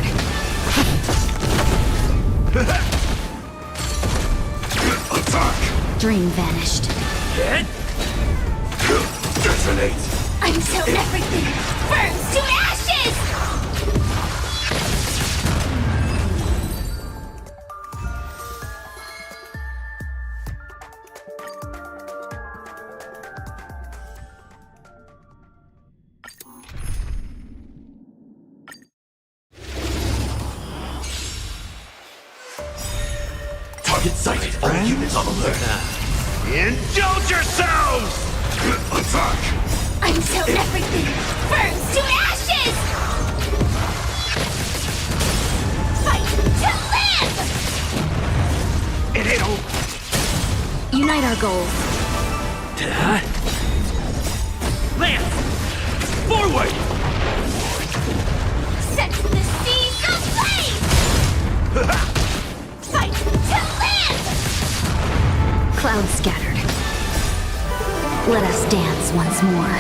Attack! Dream vanished. Detonate! Until everything burns to ashes! Target sighted. All units on alert. Indulge yourselves! Attack! Until everything burns to ashes! Fight to live! It ain't over. Unite our goals. Lance! Forward! Set the seas ablaze! Fight to live! Clouds scattered. Let us dance once more.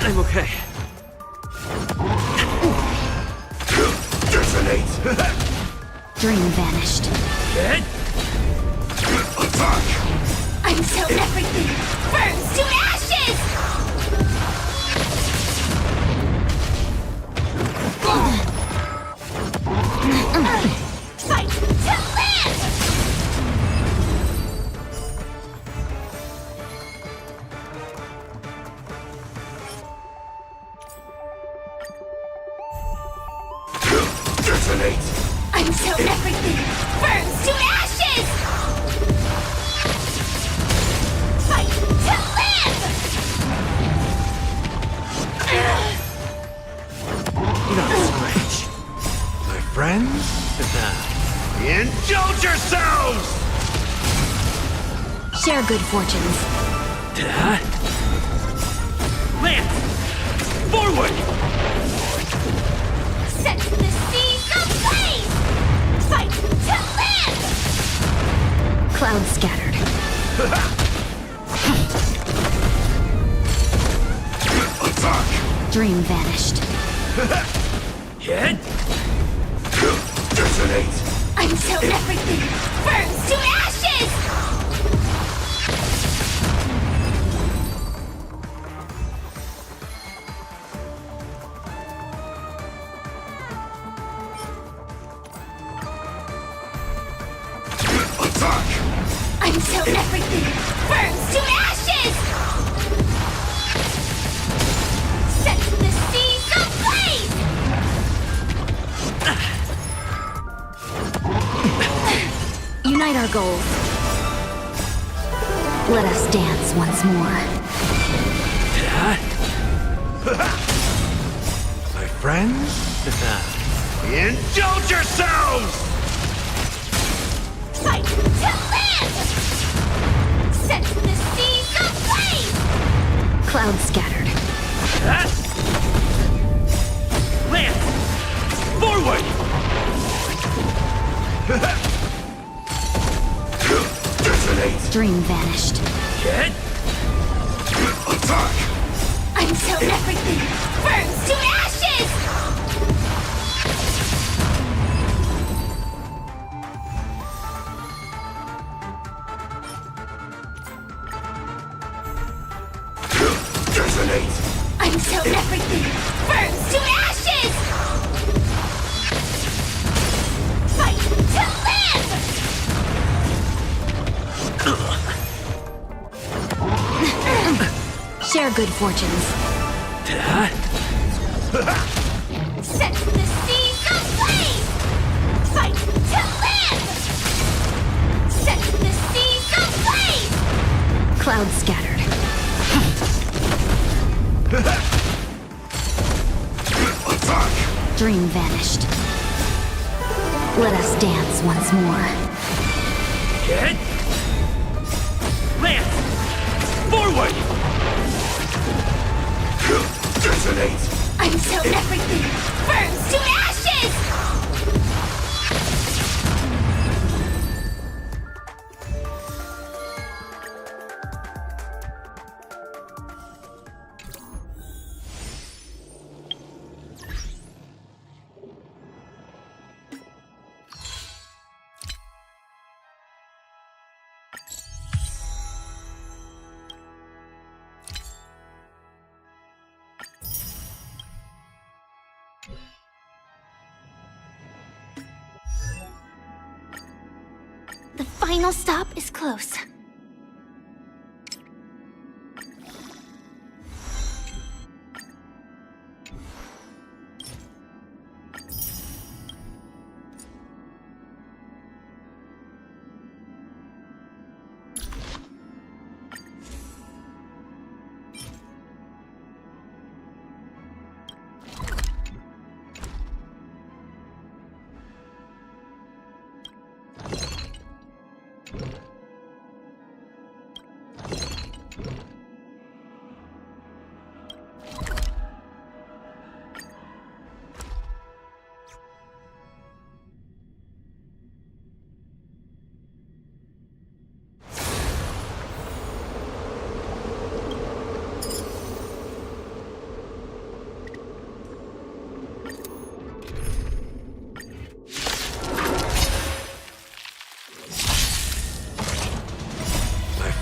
I'm okay. Detonate! Dream vanished. Attack! Until everything burns to ashes! Fight to live! Detonate! Until everything burns to ashes! Fight to live! Not a scratch. My friends? Indulge yourselves! Share good fortunes. Lance! Forward! Set the seas ablaze! Fight to live! Clouds scattered. Attack! Dream vanished. Detonate! Until everything burns to ashes! Attack! Until everything burns to ashes! Set the seas ablaze! Unite our goals. Let us dance once more. My friends? Indulge yourselves! Fight to live! Set the seas ablaze! Clouds scattered. Lance! Forward! Detonate! Dream vanished. Attack! Until everything burns to ashes! Detonate! Until everything burns to ashes! Fight to live! Share good fortunes. Set the seas ablaze! Fight to live! Set the seas ablaze! Clouds scattered. Dream vanished. Let us dance once more. Get! Lance! Forward! Detonate! Until everything burns to ashes! The final stop is close.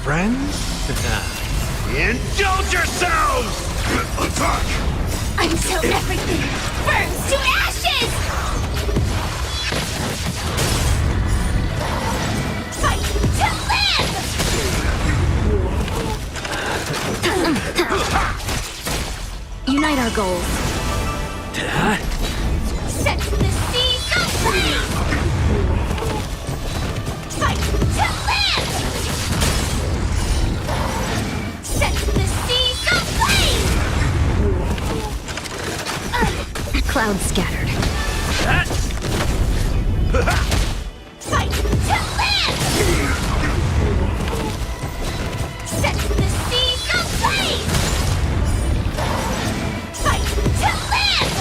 Friends? Indulge yourselves! Attack! Until everything burns to ashes! Fight to live! Unite our goals. Set the seas aflame! Fight to live! Set the seas aflame! Clouds scattered. Fight to live! Set the seas aflame! Fight to live!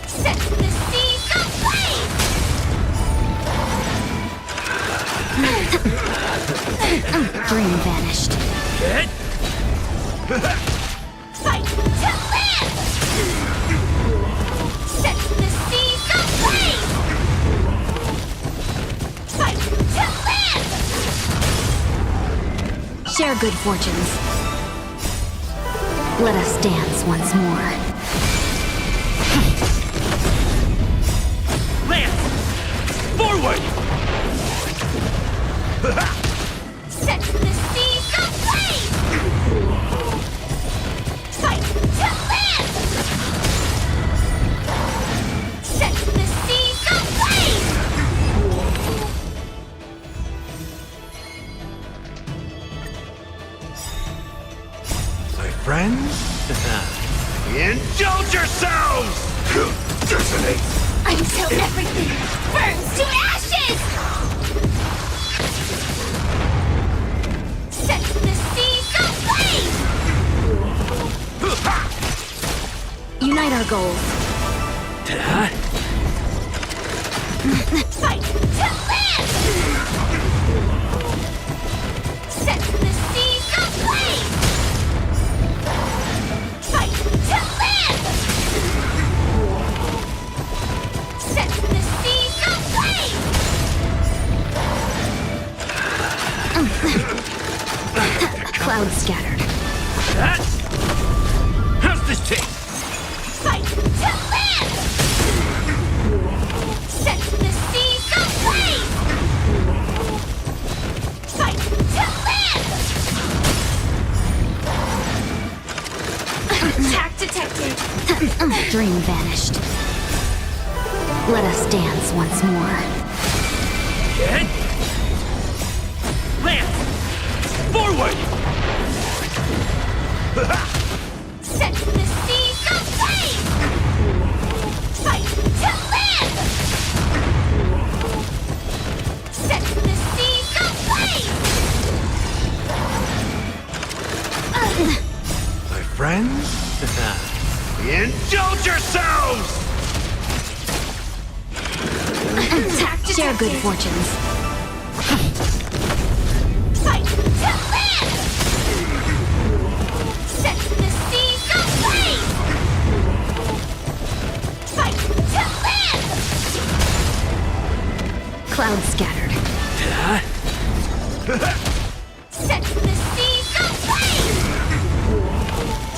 Set the seas aflame! Dream vanished. Fight to live! Set the seas aflame! Fight to live! Share good fortunes. Let us dance once more. Lance! Forward! Set the seas aflame! Fight to live! Set the seas aflame! My friends? Indulge yourselves! Detonate! Until everything burns to ashes! Set the seas aflame! Unite our goals. Fight to live! Set the seas aflame! Fight to live! Set the seas aflame! Clouds scattered. How's this taste? Fight to live! Set the seas aflame! Fight to live! Attack detected! Dream vanished. Let us dance once more. Get! Lance! Forward! Set the seas aflame! friends? Indulge yourselves! Share good fortunes. Fight to live! Set the seas ablaze! Fight to live! Clouds scattered. Set the seas ablaze!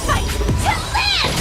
Fight to live!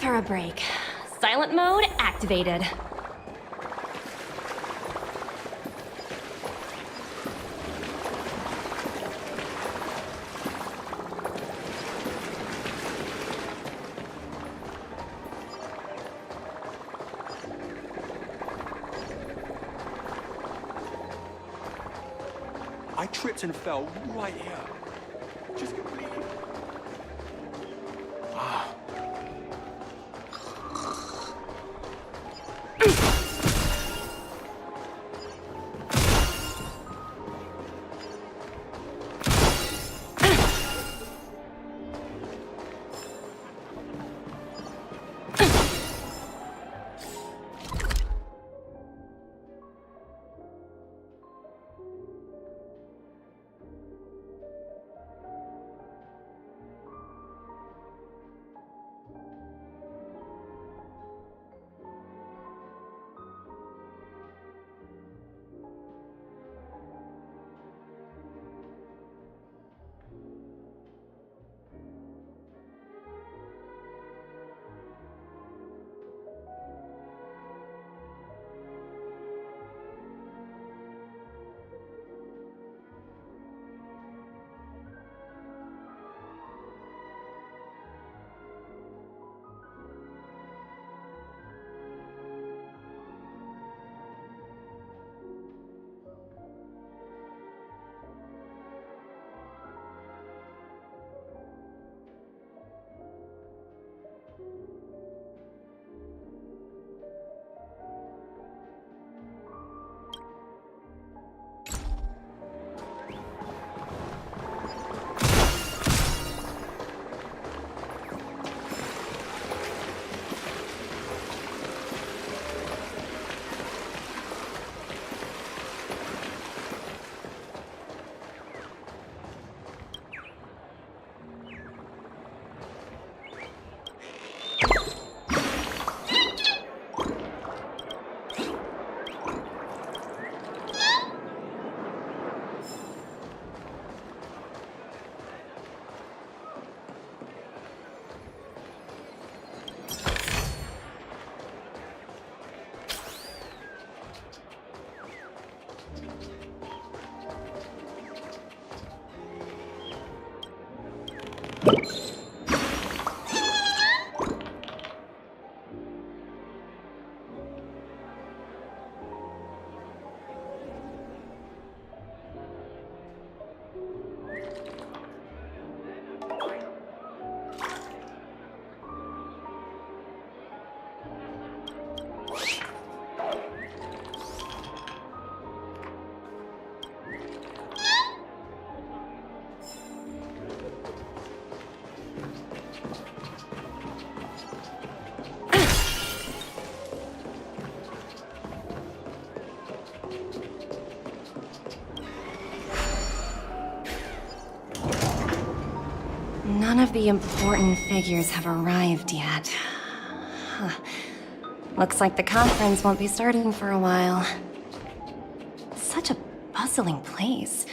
for a break. Silent mode activated. I tripped and fell right here. Just completely. Ah. None of the important figures have arrived yet. Huh. Looks like the conference won't be starting for a while. Such a bustling place.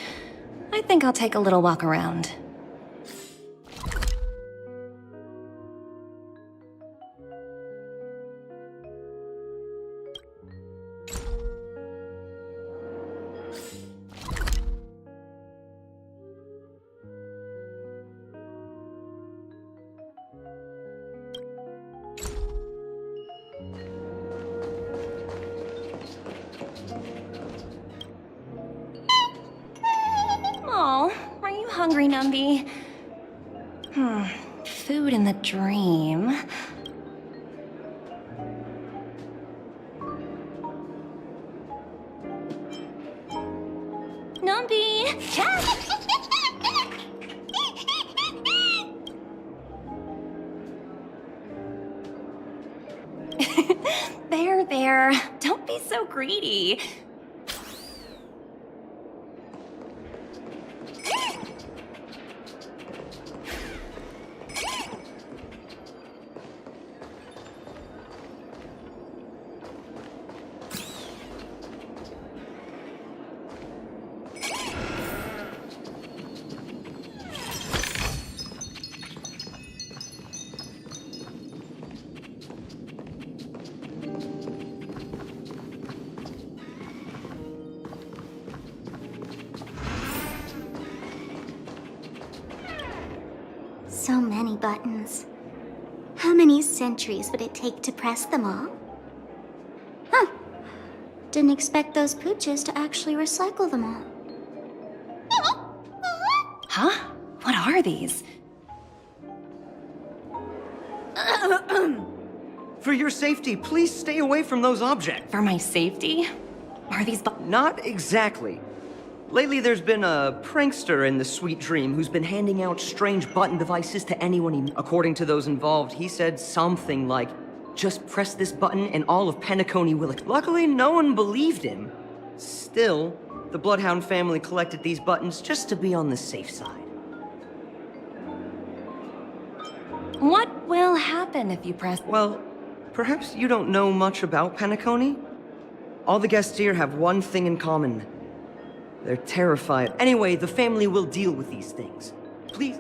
I think I'll take a little walk around. Oh, are you hungry, Numby? Food in the dream. Numby! There. Don't be so greedy. buttons. How many centuries would it take to press them all? Huh. Didn't expect those pooches to actually recycle them all. Huh? What are these? For your safety, please stay away from those objects. For my safety? Are these Not exactly. Lately, there's been a prankster in the Sweet Dream who's been handing out strange button devices to anyone he... According to those involved, he said something like, just press this button and all of Penacony will... Luckily, no one believed him. Still, the Bloodhound family collected these buttons just to be on the safe side. What will happen if you press... Well, perhaps you don't know much about Penacony? All the guests here have one thing in common. They're terrified. Anyway, the family will deal with these things. Please.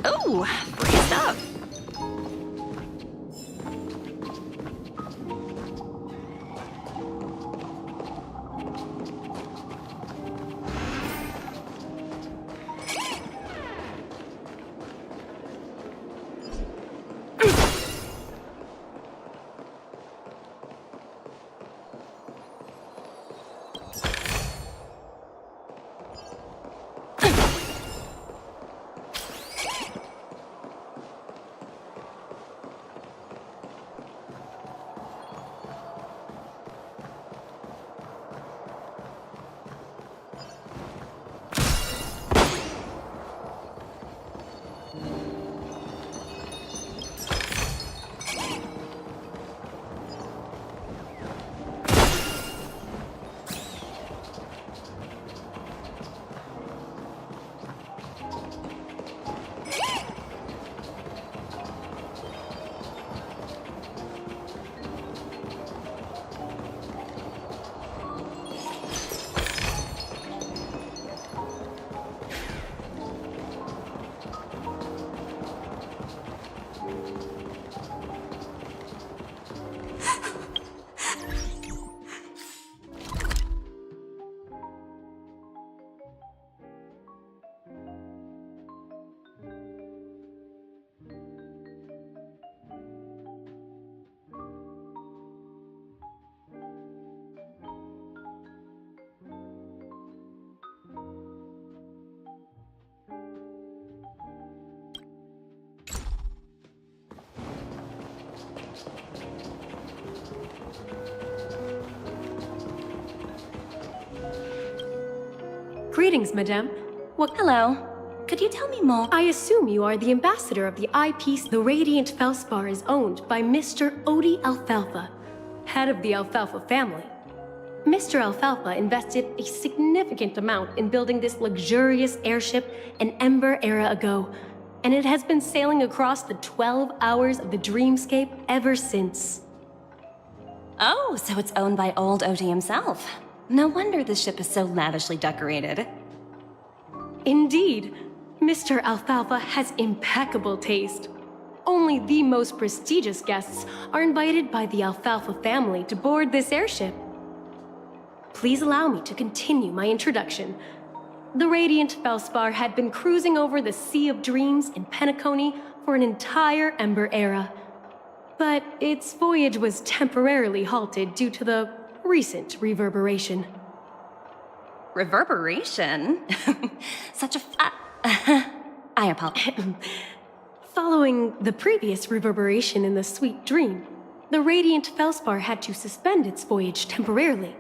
Oh, free stuff. Greetings, madame. Hello. Could you tell me more? I assume you are the ambassador of the eyepiece. The Radiant Felspar is owned by Mr. Odie Alfalfa, head of the Alfalfa family. Mr. Alfalfa invested a significant amount in building this luxurious airship an Ember era ago, and it has been sailing across the 12 hours of the dreamscape ever since. Oh, so it's owned by old Odie himself. No wonder the ship is so lavishly decorated. Indeed. Mr. Alfalfa has impeccable taste. Only the most prestigious guests are invited by the Alfalfa family to board this airship. Please allow me to continue my introduction. The Radiant Felspar had been cruising over the Sea of Dreams in Penacony for an entire Ember era. But its voyage was temporarily halted due to the recent reverberation. Reverberation? Such a I apologize. Following the previous reverberation in the Sweet Dream, the Radiant Felspar had to suspend its voyage temporarily.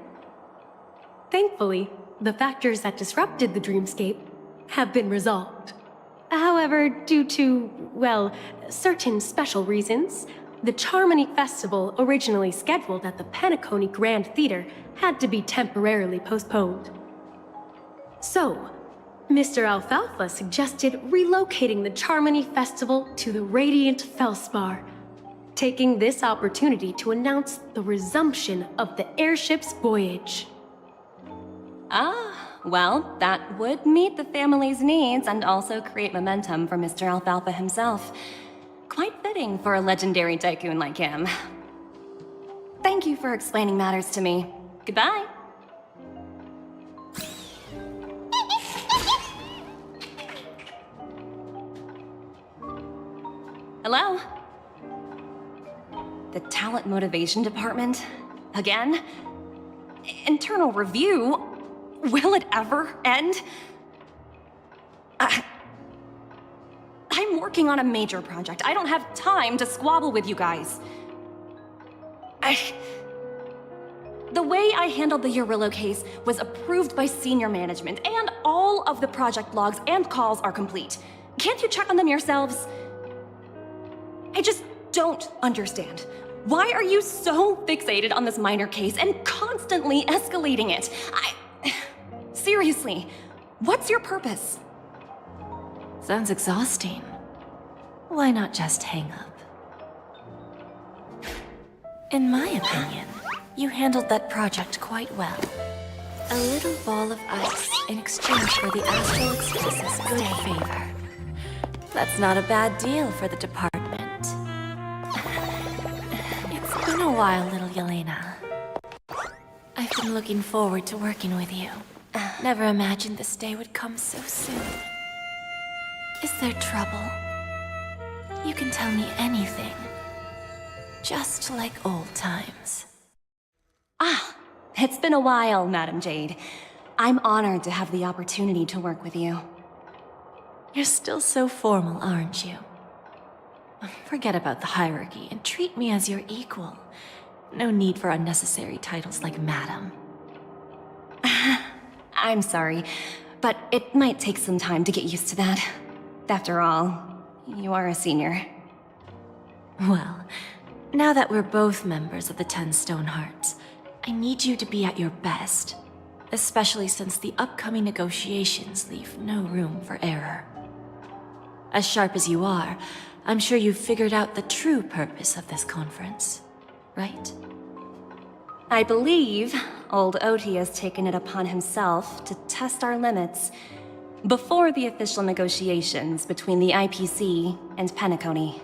Thankfully, the factors that disrupted the dreamscape have been resolved. However, due to, well, certain special reasons, the Charmony Festival, originally scheduled at the Penacony Grand Theater, had to be temporarily postponed. So, Mr. Alfalfa suggested relocating the Charmony Festival to the Radiant Felspar, taking this opportunity to announce the resumption of the airship's voyage. Ah, well, that would meet the family's needs and also create momentum for Mr. Alfalfa himself. Quite fitting for a legendary tycoon like him. Thank you for explaining matters to me. Goodbye. Hello? The Talent Motivation Department? Again? Internal review? Will it ever end? I'm working on a major project. I don't have time to squabble with you guys. The way I handled the Urillo case was approved by senior management, and all of the project logs and calls are complete. Can't you check on them yourselves? I just don't understand. Why are you so fixated on this minor case and constantly escalating it? Seriously, what's your purpose? Sounds exhausting. Why not just hang up? In my opinion, you handled that project quite well. A little ball of ice in exchange for the Astral Express's good favor. That's not a bad deal for the department. It's been a while, little Yelena. I've been looking forward to working with you. Never imagined this day would come so soon. Is there trouble? You can tell me anything. Just like old times. Ah, it's been a while, Madam Jade. I'm honored to have the opportunity to work with you. You're still so formal, aren't you? Forget about the hierarchy and treat me as your equal. No need for unnecessary titles like Madam. I'm sorry, but it might take some time to get used to that. After all, you are a senior. Well, now that we're both members of the 10 Stone Hearts, I need you to be at your best, especially since the upcoming negotiations leave no room for error. As sharp as you are, I'm sure you've figured out the true purpose of this conference, right? I believe old Oti has taken it upon himself to test our limits before the official negotiations between the IPC and Penacony.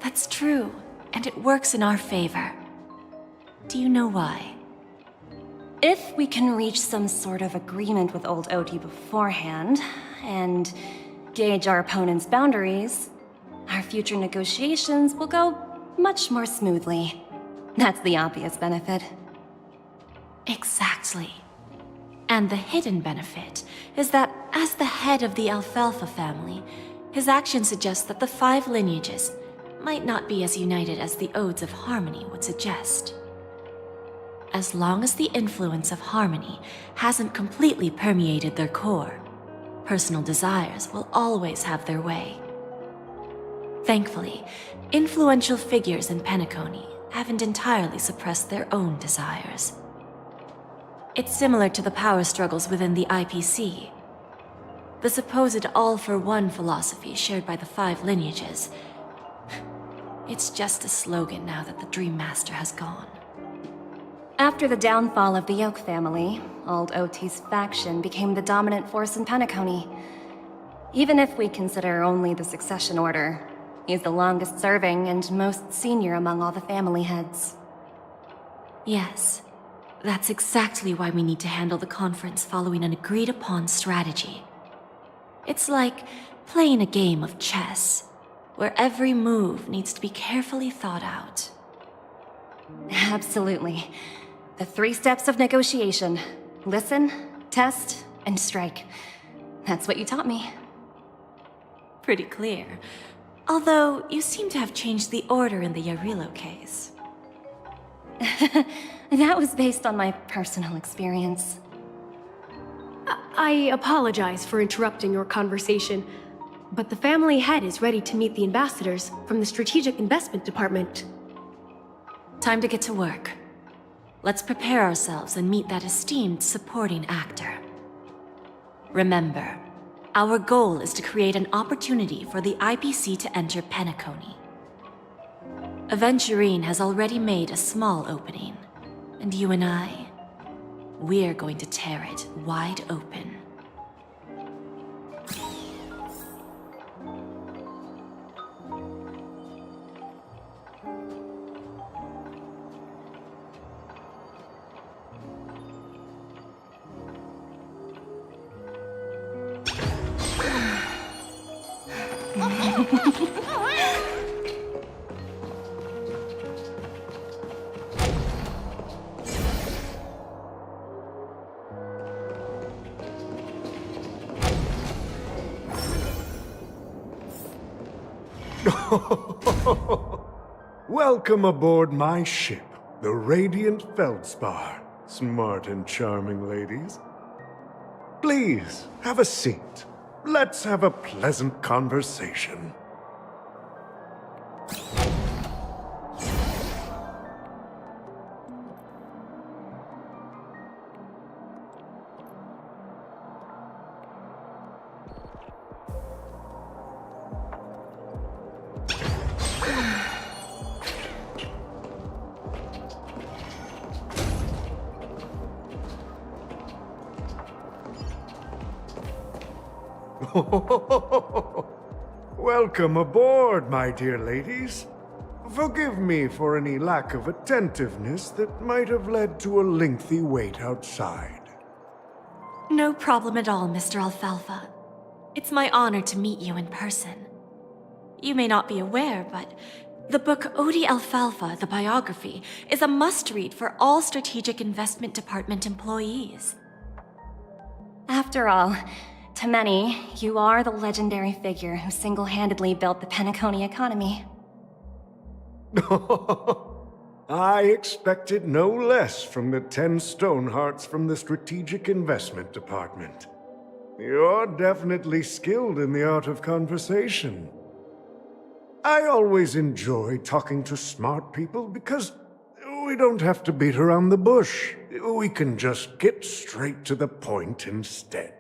That's true, and it works in our favor. Do you know why? If we can reach some sort of agreement with old Oti beforehand, and gauge our opponent's boundaries, our future negotiations will go much more smoothly. That's the obvious benefit. Exactly. And the hidden benefit is that as the head of the Alfalfa family, his actions suggest that the 5 lineages might not be as united as the Odes of Harmony would suggest. As long as the influence of Harmony hasn't completely permeated their core, personal desires will always have their way. Thankfully, influential figures in Penacony haven't entirely suppressed their own desires. It's similar to the power struggles within the IPC. The supposed all-for-one philosophy shared by the 5 lineages. It's just a slogan now that the Dream Master has gone. After the downfall of the Yoke family, old Oti's faction became the dominant force in Penacony. Even if we consider only the succession order, he's the longest serving and most senior among all the family heads. Yes, that's exactly why we need to handle the conference following an agreed-upon strategy. It's like playing a game of chess, where every move needs to be carefully thought out. Absolutely. The 3 steps of negotiation. Listen, test, and strike. That's what you taught me. Pretty clear. Although, you seem to have changed the order in the Yarilo case. That was based on my personal experience. I apologize for interrupting your conversation, but the family head is ready to meet the ambassadors from the Strategic Investment Department. Time to get to work. Let's prepare ourselves and meet that esteemed supporting actor. Remember, our goal is to create an opportunity for the IPC to enter Penacony. Aventurine has already made a small opening, and you and I, we're going to tear it wide open. Welcome aboard my ship, the Radiant Feldspar. Smart and charming ladies. Please, have a seat. Let's have a pleasant conversation. Welcome aboard, my dear ladies. Forgive me for any lack of attentiveness that might have led to a lengthy wait outside. No problem at all, Mr. Alfalfa. It's my honor to meet you in person. You may not be aware, but the book Odie Alfalfa, the biography, is a must-read for all Strategic Investment Department employees. After all, to many, you are the legendary figure who single-handedly built the Penacony economy. I expected no less from the 10 Stonehearts from the Strategic Investment Department. You're definitely skilled in the art of conversation. I always enjoy talking to smart people because we don't have to beat around the bush. We can just get straight to the point instead.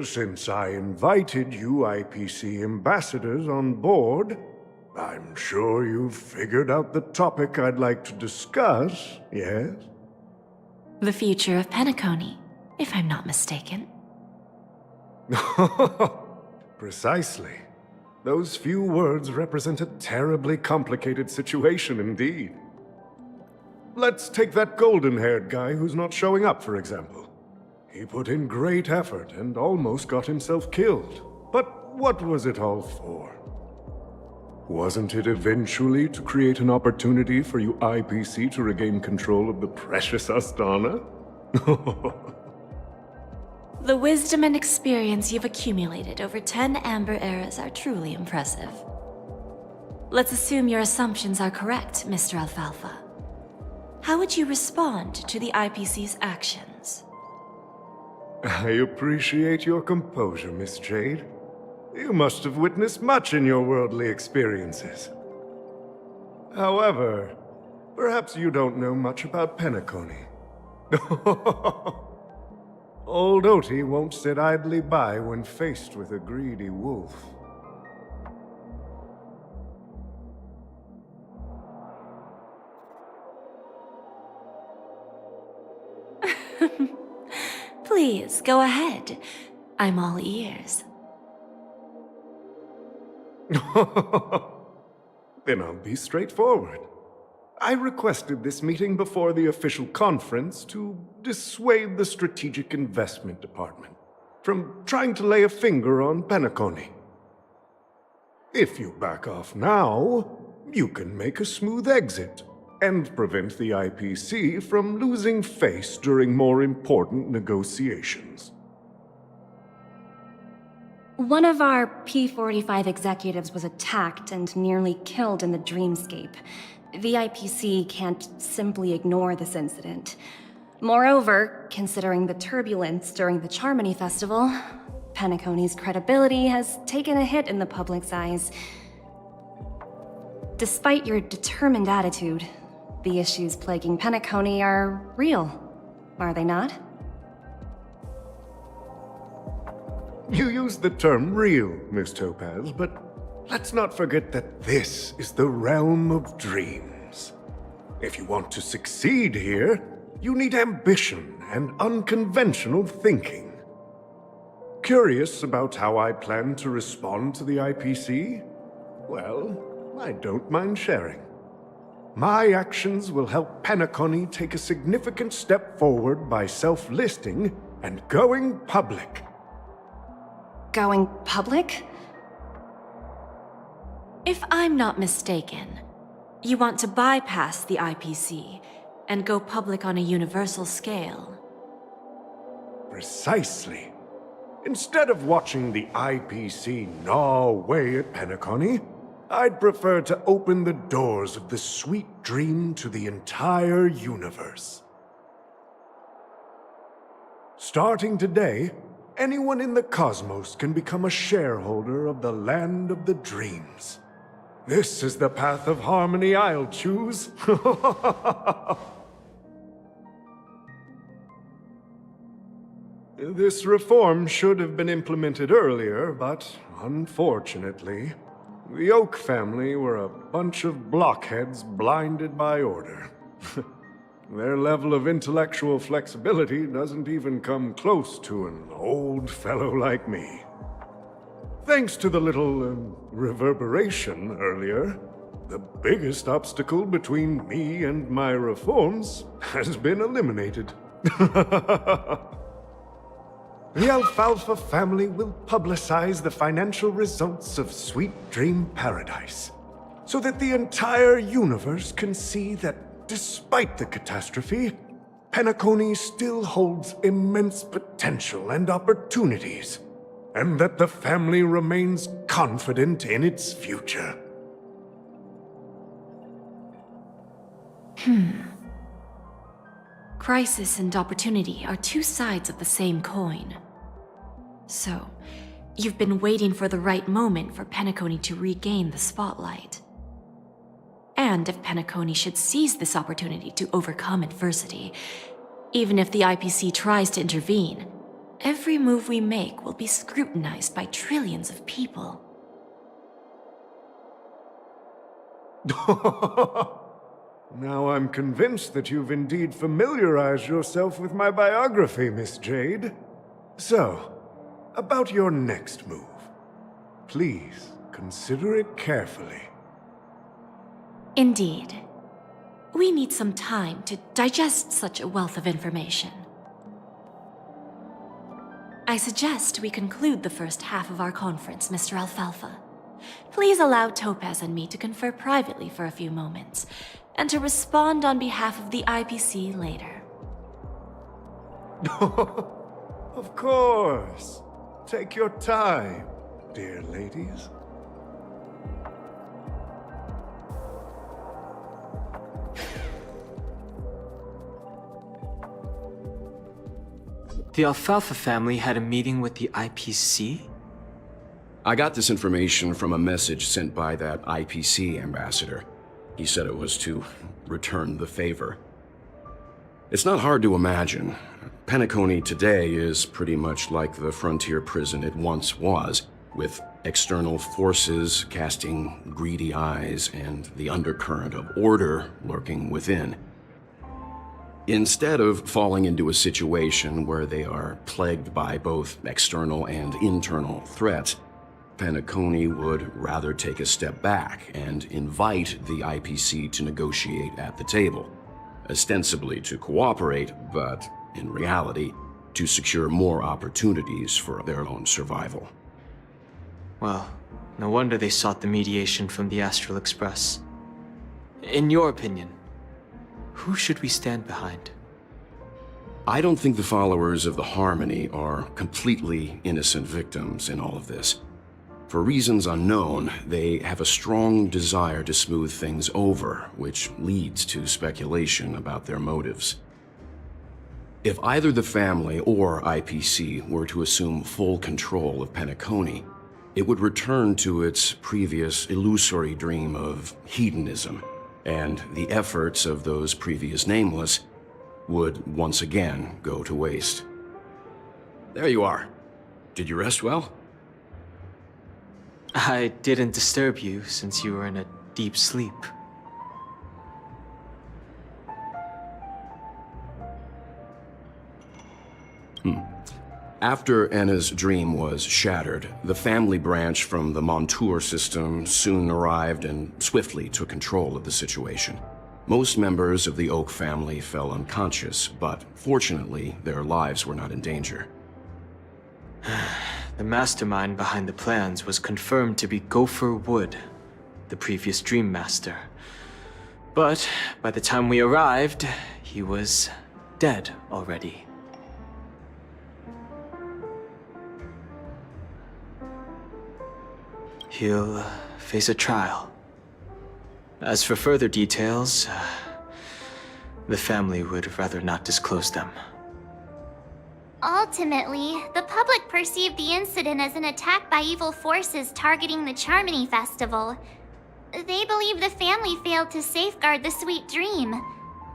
Since I invited you IPC ambassadors on board, I'm sure you've figured out the topic I'd like to discuss, yes? The future of Penacony, if I'm not mistaken. Precisely. Those few words represent a terribly complicated situation indeed. Let's take that golden-haired guy who's not showing up, for example. He put in great effort and almost got himself killed. But what was it all for? Wasn't it eventually to create an opportunity for you IPC to regain control of the precious Astana? The wisdom and experience you've accumulated over 10 Amber Eras are truly impressive. Let's assume your assumptions are correct, Mr. Alfalfa. How would you respond to the IPC's actions? I appreciate your composure, Miss Jade. You must have witnessed much in your worldly experiences. However, perhaps you don't know much about Penacony. Old Oti won't sit idly by when faced with a greedy wolf. Please, go ahead. I'm all ears. Then I'll be straightforward. I requested this meeting before the official conference to dissuade the Strategic Investment Department from trying to lay a finger on Penacony. If you back off now, you can make a smooth exit and prevent the IPC from losing face during more important negotiations. One of our P-45 executives was attacked and nearly killed in the dreamscape. The IPC can't simply ignore this incident. Moreover, considering the turbulence during the Charmony Festival, Penacony's credibility has taken a hit in the public's eyes. Despite your determined attitude, the issues plaguing Penacony are real, are they not? You used the term real, Miss Topaz, but let's not forget that this is the realm of dreams. If you want to succeed here, you need ambition and unconventional thinking. Curious about how I plan to respond to the IPC? Well, I don't mind sharing. My actions will help Penacony take a significant step forward by self-listing and going public. Going public? If I'm not mistaken, you want to bypass the IPC and go public on a universal scale. Precisely. Instead of watching the IPC gnaw away at Penacony, I'd prefer to open the doors of the sweet dream to the entire universe. Starting today, anyone in the cosmos can become a shareholder of the Land of the Dreams. This is the path of harmony I'll choose. This reform should have been implemented earlier, but unfortunately, the Oak family were a bunch of blockheads blinded by order. Their level of intellectual flexibility doesn't even come close to an old fellow like me. Thanks to the little reverberation earlier, the biggest obstacle between me and my reforms has been eliminated. The Alfalfa family will publicize the financial results of Sweet Dream Paradise, so that the entire universe can see that despite the catastrophe, Penacony still holds immense potential and opportunities, and that the family remains confident in its future. Crisis and opportunity are two sides of the same coin. So, you've been waiting for the right moment for Penacony to regain the spotlight. And if Penacony should seize this opportunity to overcome adversity, even if the IPC tries to intervene, every move we make will be scrutinized by trillions of people. Now I'm convinced that you've indeed familiarized yourself with my biography, Miss Jade. So, about your next move. Please, consider it carefully. Indeed. We need some time to digest such a wealth of information. I suggest we conclude the first half of our conference, Mr. Alfalfa. Please allow Topaz and me to confer privately for a few moments, and to respond on behalf of the IPC later. Of course. Take your time, dear ladies. The Alfalfa family had a meeting with the IPC? I got this information from a message sent by that IPC ambassador. He said it was to return the favor. It's not hard to imagine. Penacony today is pretty much like the frontier prison it once was, with external forces casting greedy eyes and the undercurrent of order lurking within. Instead of falling into a situation where they are plagued by both external and internal threats, Penacony would rather take a step back and invite the IPC to negotiate at the table, ostensibly to cooperate, but in reality, to secure more opportunities for their own survival. Well, no wonder they sought the mediation from the Astral Express. In your opinion, who should we stand behind? I don't think the followers of the Harmony are completely innocent victims in all of this. For reasons unknown, they have a strong desire to smooth things over, which leads to speculation about their motives. If either the family or IPC were to assume full control of Penacony, it would return to its previous illusory dream of hedonism, and the efforts of those previous nameless would once again go to waste. There you are. Did you rest well? I didn't disturb you since you were in a deep sleep. After Anna's dream was shattered, the family branch from the Montour system soon arrived and swiftly took control of the situation. Most members of the Oak family fell unconscious, but fortunately, their lives were not in danger. The mastermind behind the plans was confirmed to be Gopher Wood, the previous Dream Master. But by the time we arrived, he was dead already. He'll face a trial. As for further details, the family would rather not disclose them. Ultimately, the public perceived the incident as an attack by evil forces targeting the Charmony Festival. They believe the family failed to safeguard the Sweet Dream,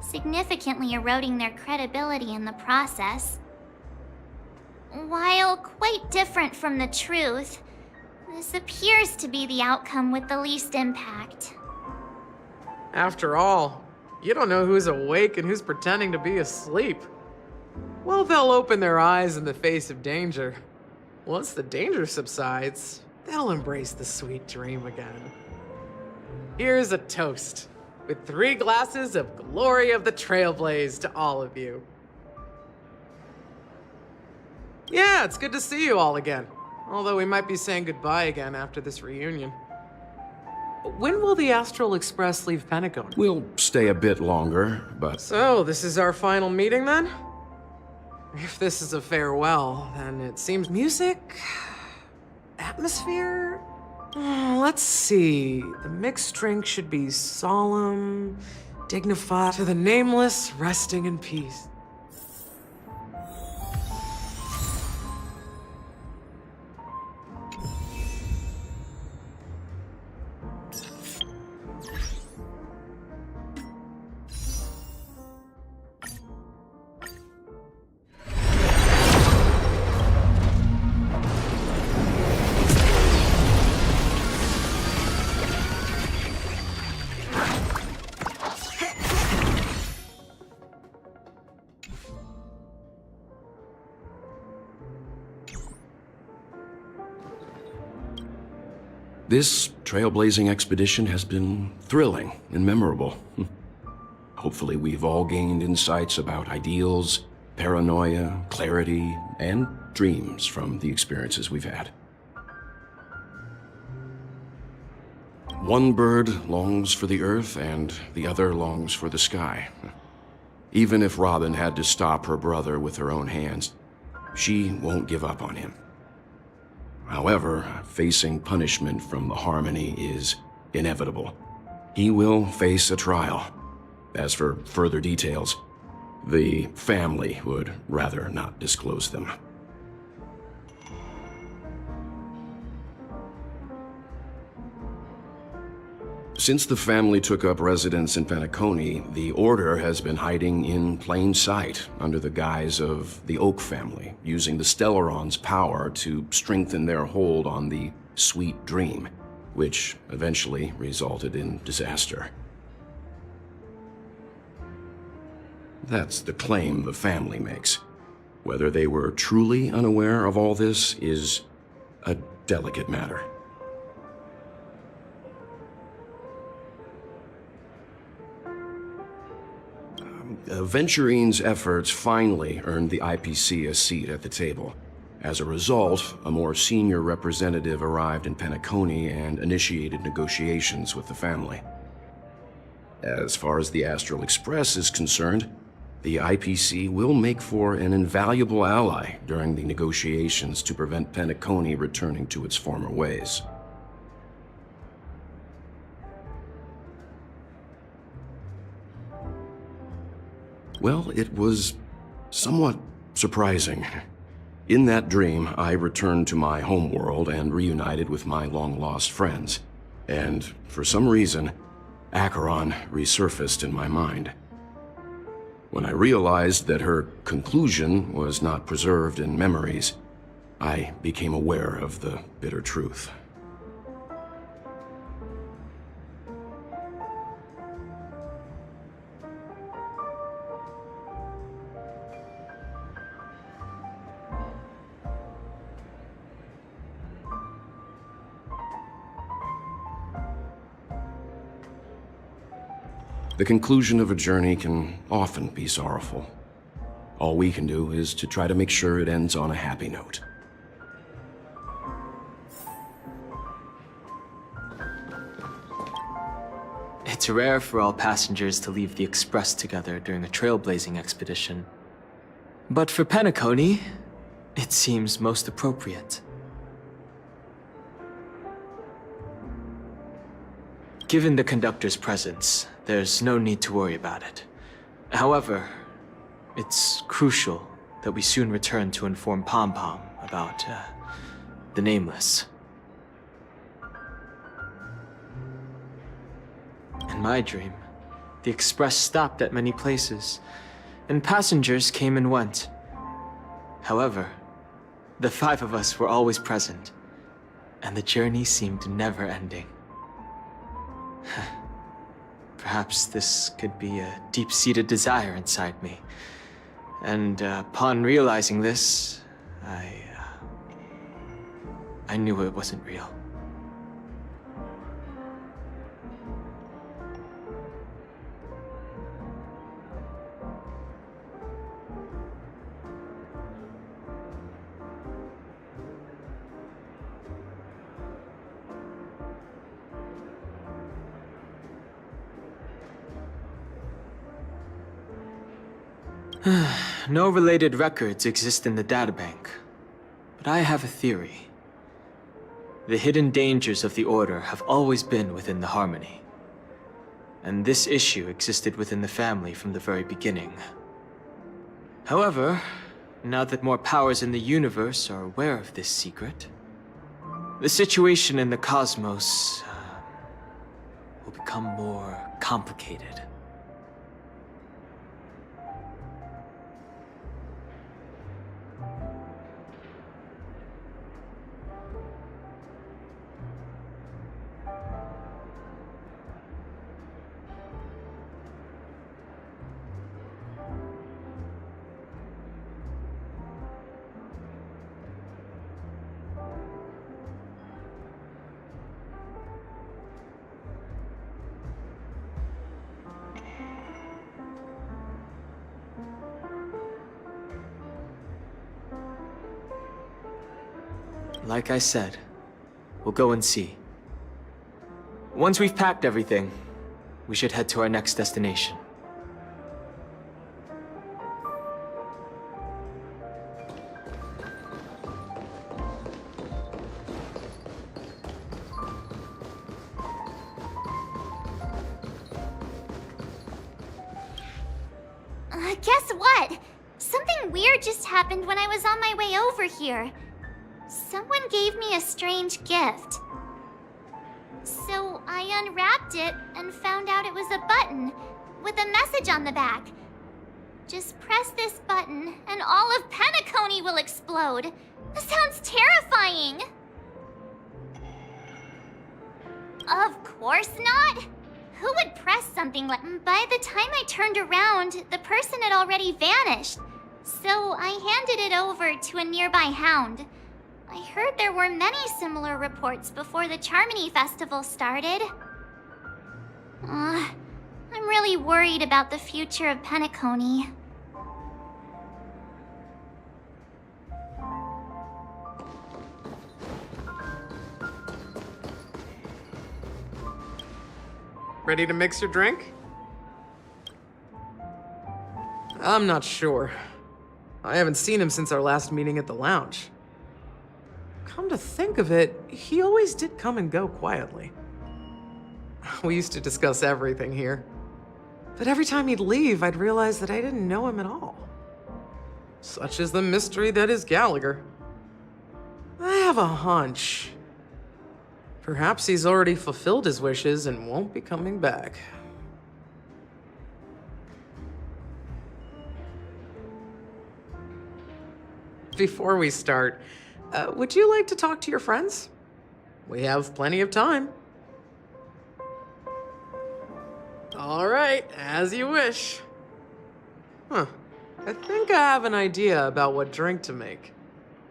significantly eroding their credibility in the process. While quite different from the truth, this appears to be the outcome with the least impact. After all, you don't know who's awake and who's pretending to be asleep. Well, they'll open their eyes in the face of danger. Once the danger subsides, they'll embrace the sweet dream again. Here's a toast, with 3 glasses of Glory of the Trailblaze to all of you. Yeah, it's good to see you all again. Although we might be saying goodbye again after this reunion. When will the Astral Express leave Pentagon? We'll stay a bit longer, but... So, this is our final meeting then? If this is a farewell, then it seems music... atmosphere? Let's see. The mixed drink should be solemn, dignified, to the nameless resting in peace. This trailblazing expedition has been thrilling and memorable. Hopefully we've all gained insights about ideals, paranoia, clarity, and dreams from the experiences we've had. One bird longs for the earth and the other longs for the sky. Even if Robin had to stop her brother with her own hands, she won't give up on him. However, facing punishment from the Harmony is inevitable. He will face a trial. As for further details, the family would rather not disclose them. Since the family took up residence in Penacony, the Order has been hiding in plain sight under the guise of the Oak family, using the Stellaron's power to strengthen their hold on the Sweet Dream, which eventually resulted in disaster. That's the claim the family makes. Whether they were truly unaware of all this is a delicate matter. Venturine's efforts finally earned the IPC a seat at the table. As a result, a more senior representative arrived in Penacony and initiated negotiations with the family. As far as the Astral Express is concerned, the IPC will make for an invaluable ally during the negotiations to prevent Penacony returning to its former ways. Well, it was somewhat surprising. In that dream, I returned to my homeworld and reunited with my long-lost friends. And for some reason, Acheron resurfaced in my mind. When I realized that her conclusion was not preserved in memories, I became aware of the bitter truth. The conclusion of a journey can often be sorrowful. All we can do is to try to make sure it ends on a happy note. It's rare for all passengers to leave the Express together during a trailblazing expedition. But for Penacony, it seems most appropriate. Given the conductor's presence, there's no need to worry about it. However, it's crucial that we soon return to inform Pom Pom about the Nameless. In my dream, the Express stopped at many places, and passengers came and went. However, the 5 of us were always present, and the journey seemed never-ending. Perhaps this could be a deep-seated desire inside me. And upon realizing this, I knew it wasn't real. No related records exist in the databank, but I have a theory. The hidden dangers of the Order have always been within the Harmony, and this issue existed within the family from the very beginning. However, now that more powers in the universe are aware of this secret, the situation in the cosmos will become more complicated. Like I said, we'll go and see. Once we've packed everything, we should head to our next destination. Guess what? Something weird just happened when I was on my way over here. Someone gave me a strange gift. So I unwrapped it and found out it was a button with a message on the back. Just press this button and all of Penacony will explode. This sounds terrifying. Of course not. Who would press something like... By the time I turned around, the person had already vanished. So I handed it over to a nearby hound. I heard there were many similar reports before the Charmony Festival started. I'm really worried about the future of Penacony. Ready to mix your drink? I'm not sure. I haven't seen him since our last meeting at the lounge. Come to think of it, he always did come and go quietly. We used to discuss everything here. But every time he'd leave, I'd realize that I didn't know him at all. Such is the mystery that is Gallagher. I have a hunch. Perhaps he's already fulfilled his wishes and won't be coming back. Before we start, would you like to talk to your friends? We have plenty of time. All right, as you wish. I think I have an idea about what drink to make.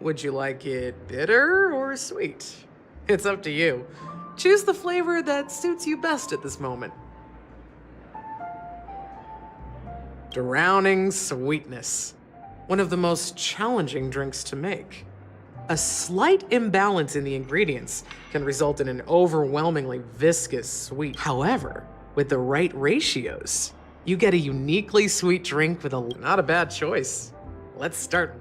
Would you like it bitter or sweet? It's up to you. Choose the flavor that suits you best at this moment. Drowning sweetness. One of the most challenging drinks to make. A slight imbalance in the ingredients can result in an overwhelmingly viscous sweet. However, with the right ratios, you get a uniquely sweet drink with not a bad choice. Let's start.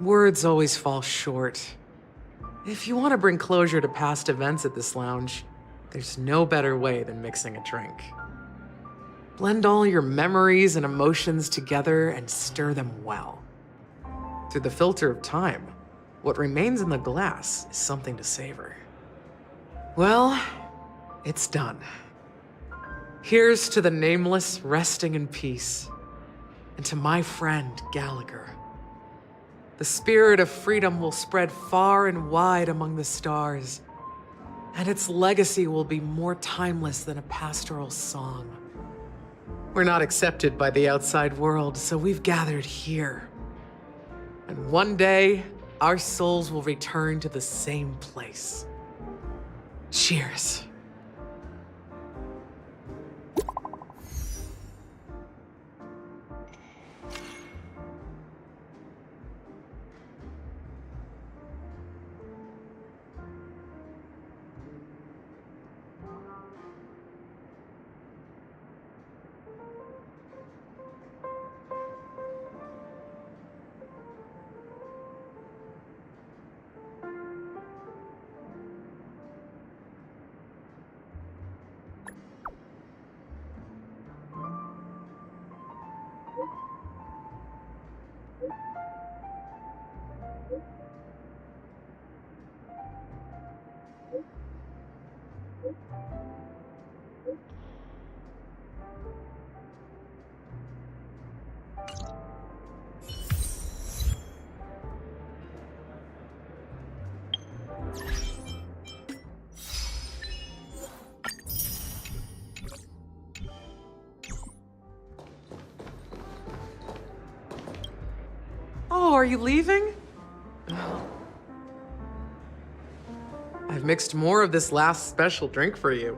Words always fall short. If you want to bring closure to past events at this lounge, there's no better way than mixing a drink. Blend all your memories and emotions together and stir them well. Through the filter of time, what remains in the glass is something to savor. Well, it's done. Here's to the Nameless resting in peace, and to my friend Gallagher. The spirit of freedom will spread far and wide among the stars, and its legacy will be more timeless than a pastoral song. We're not accepted by the outside world, so we've gathered here. And one day, our souls will return to the same place. Cheers. Oh, are you leaving? I've mixed more of this last special drink for you.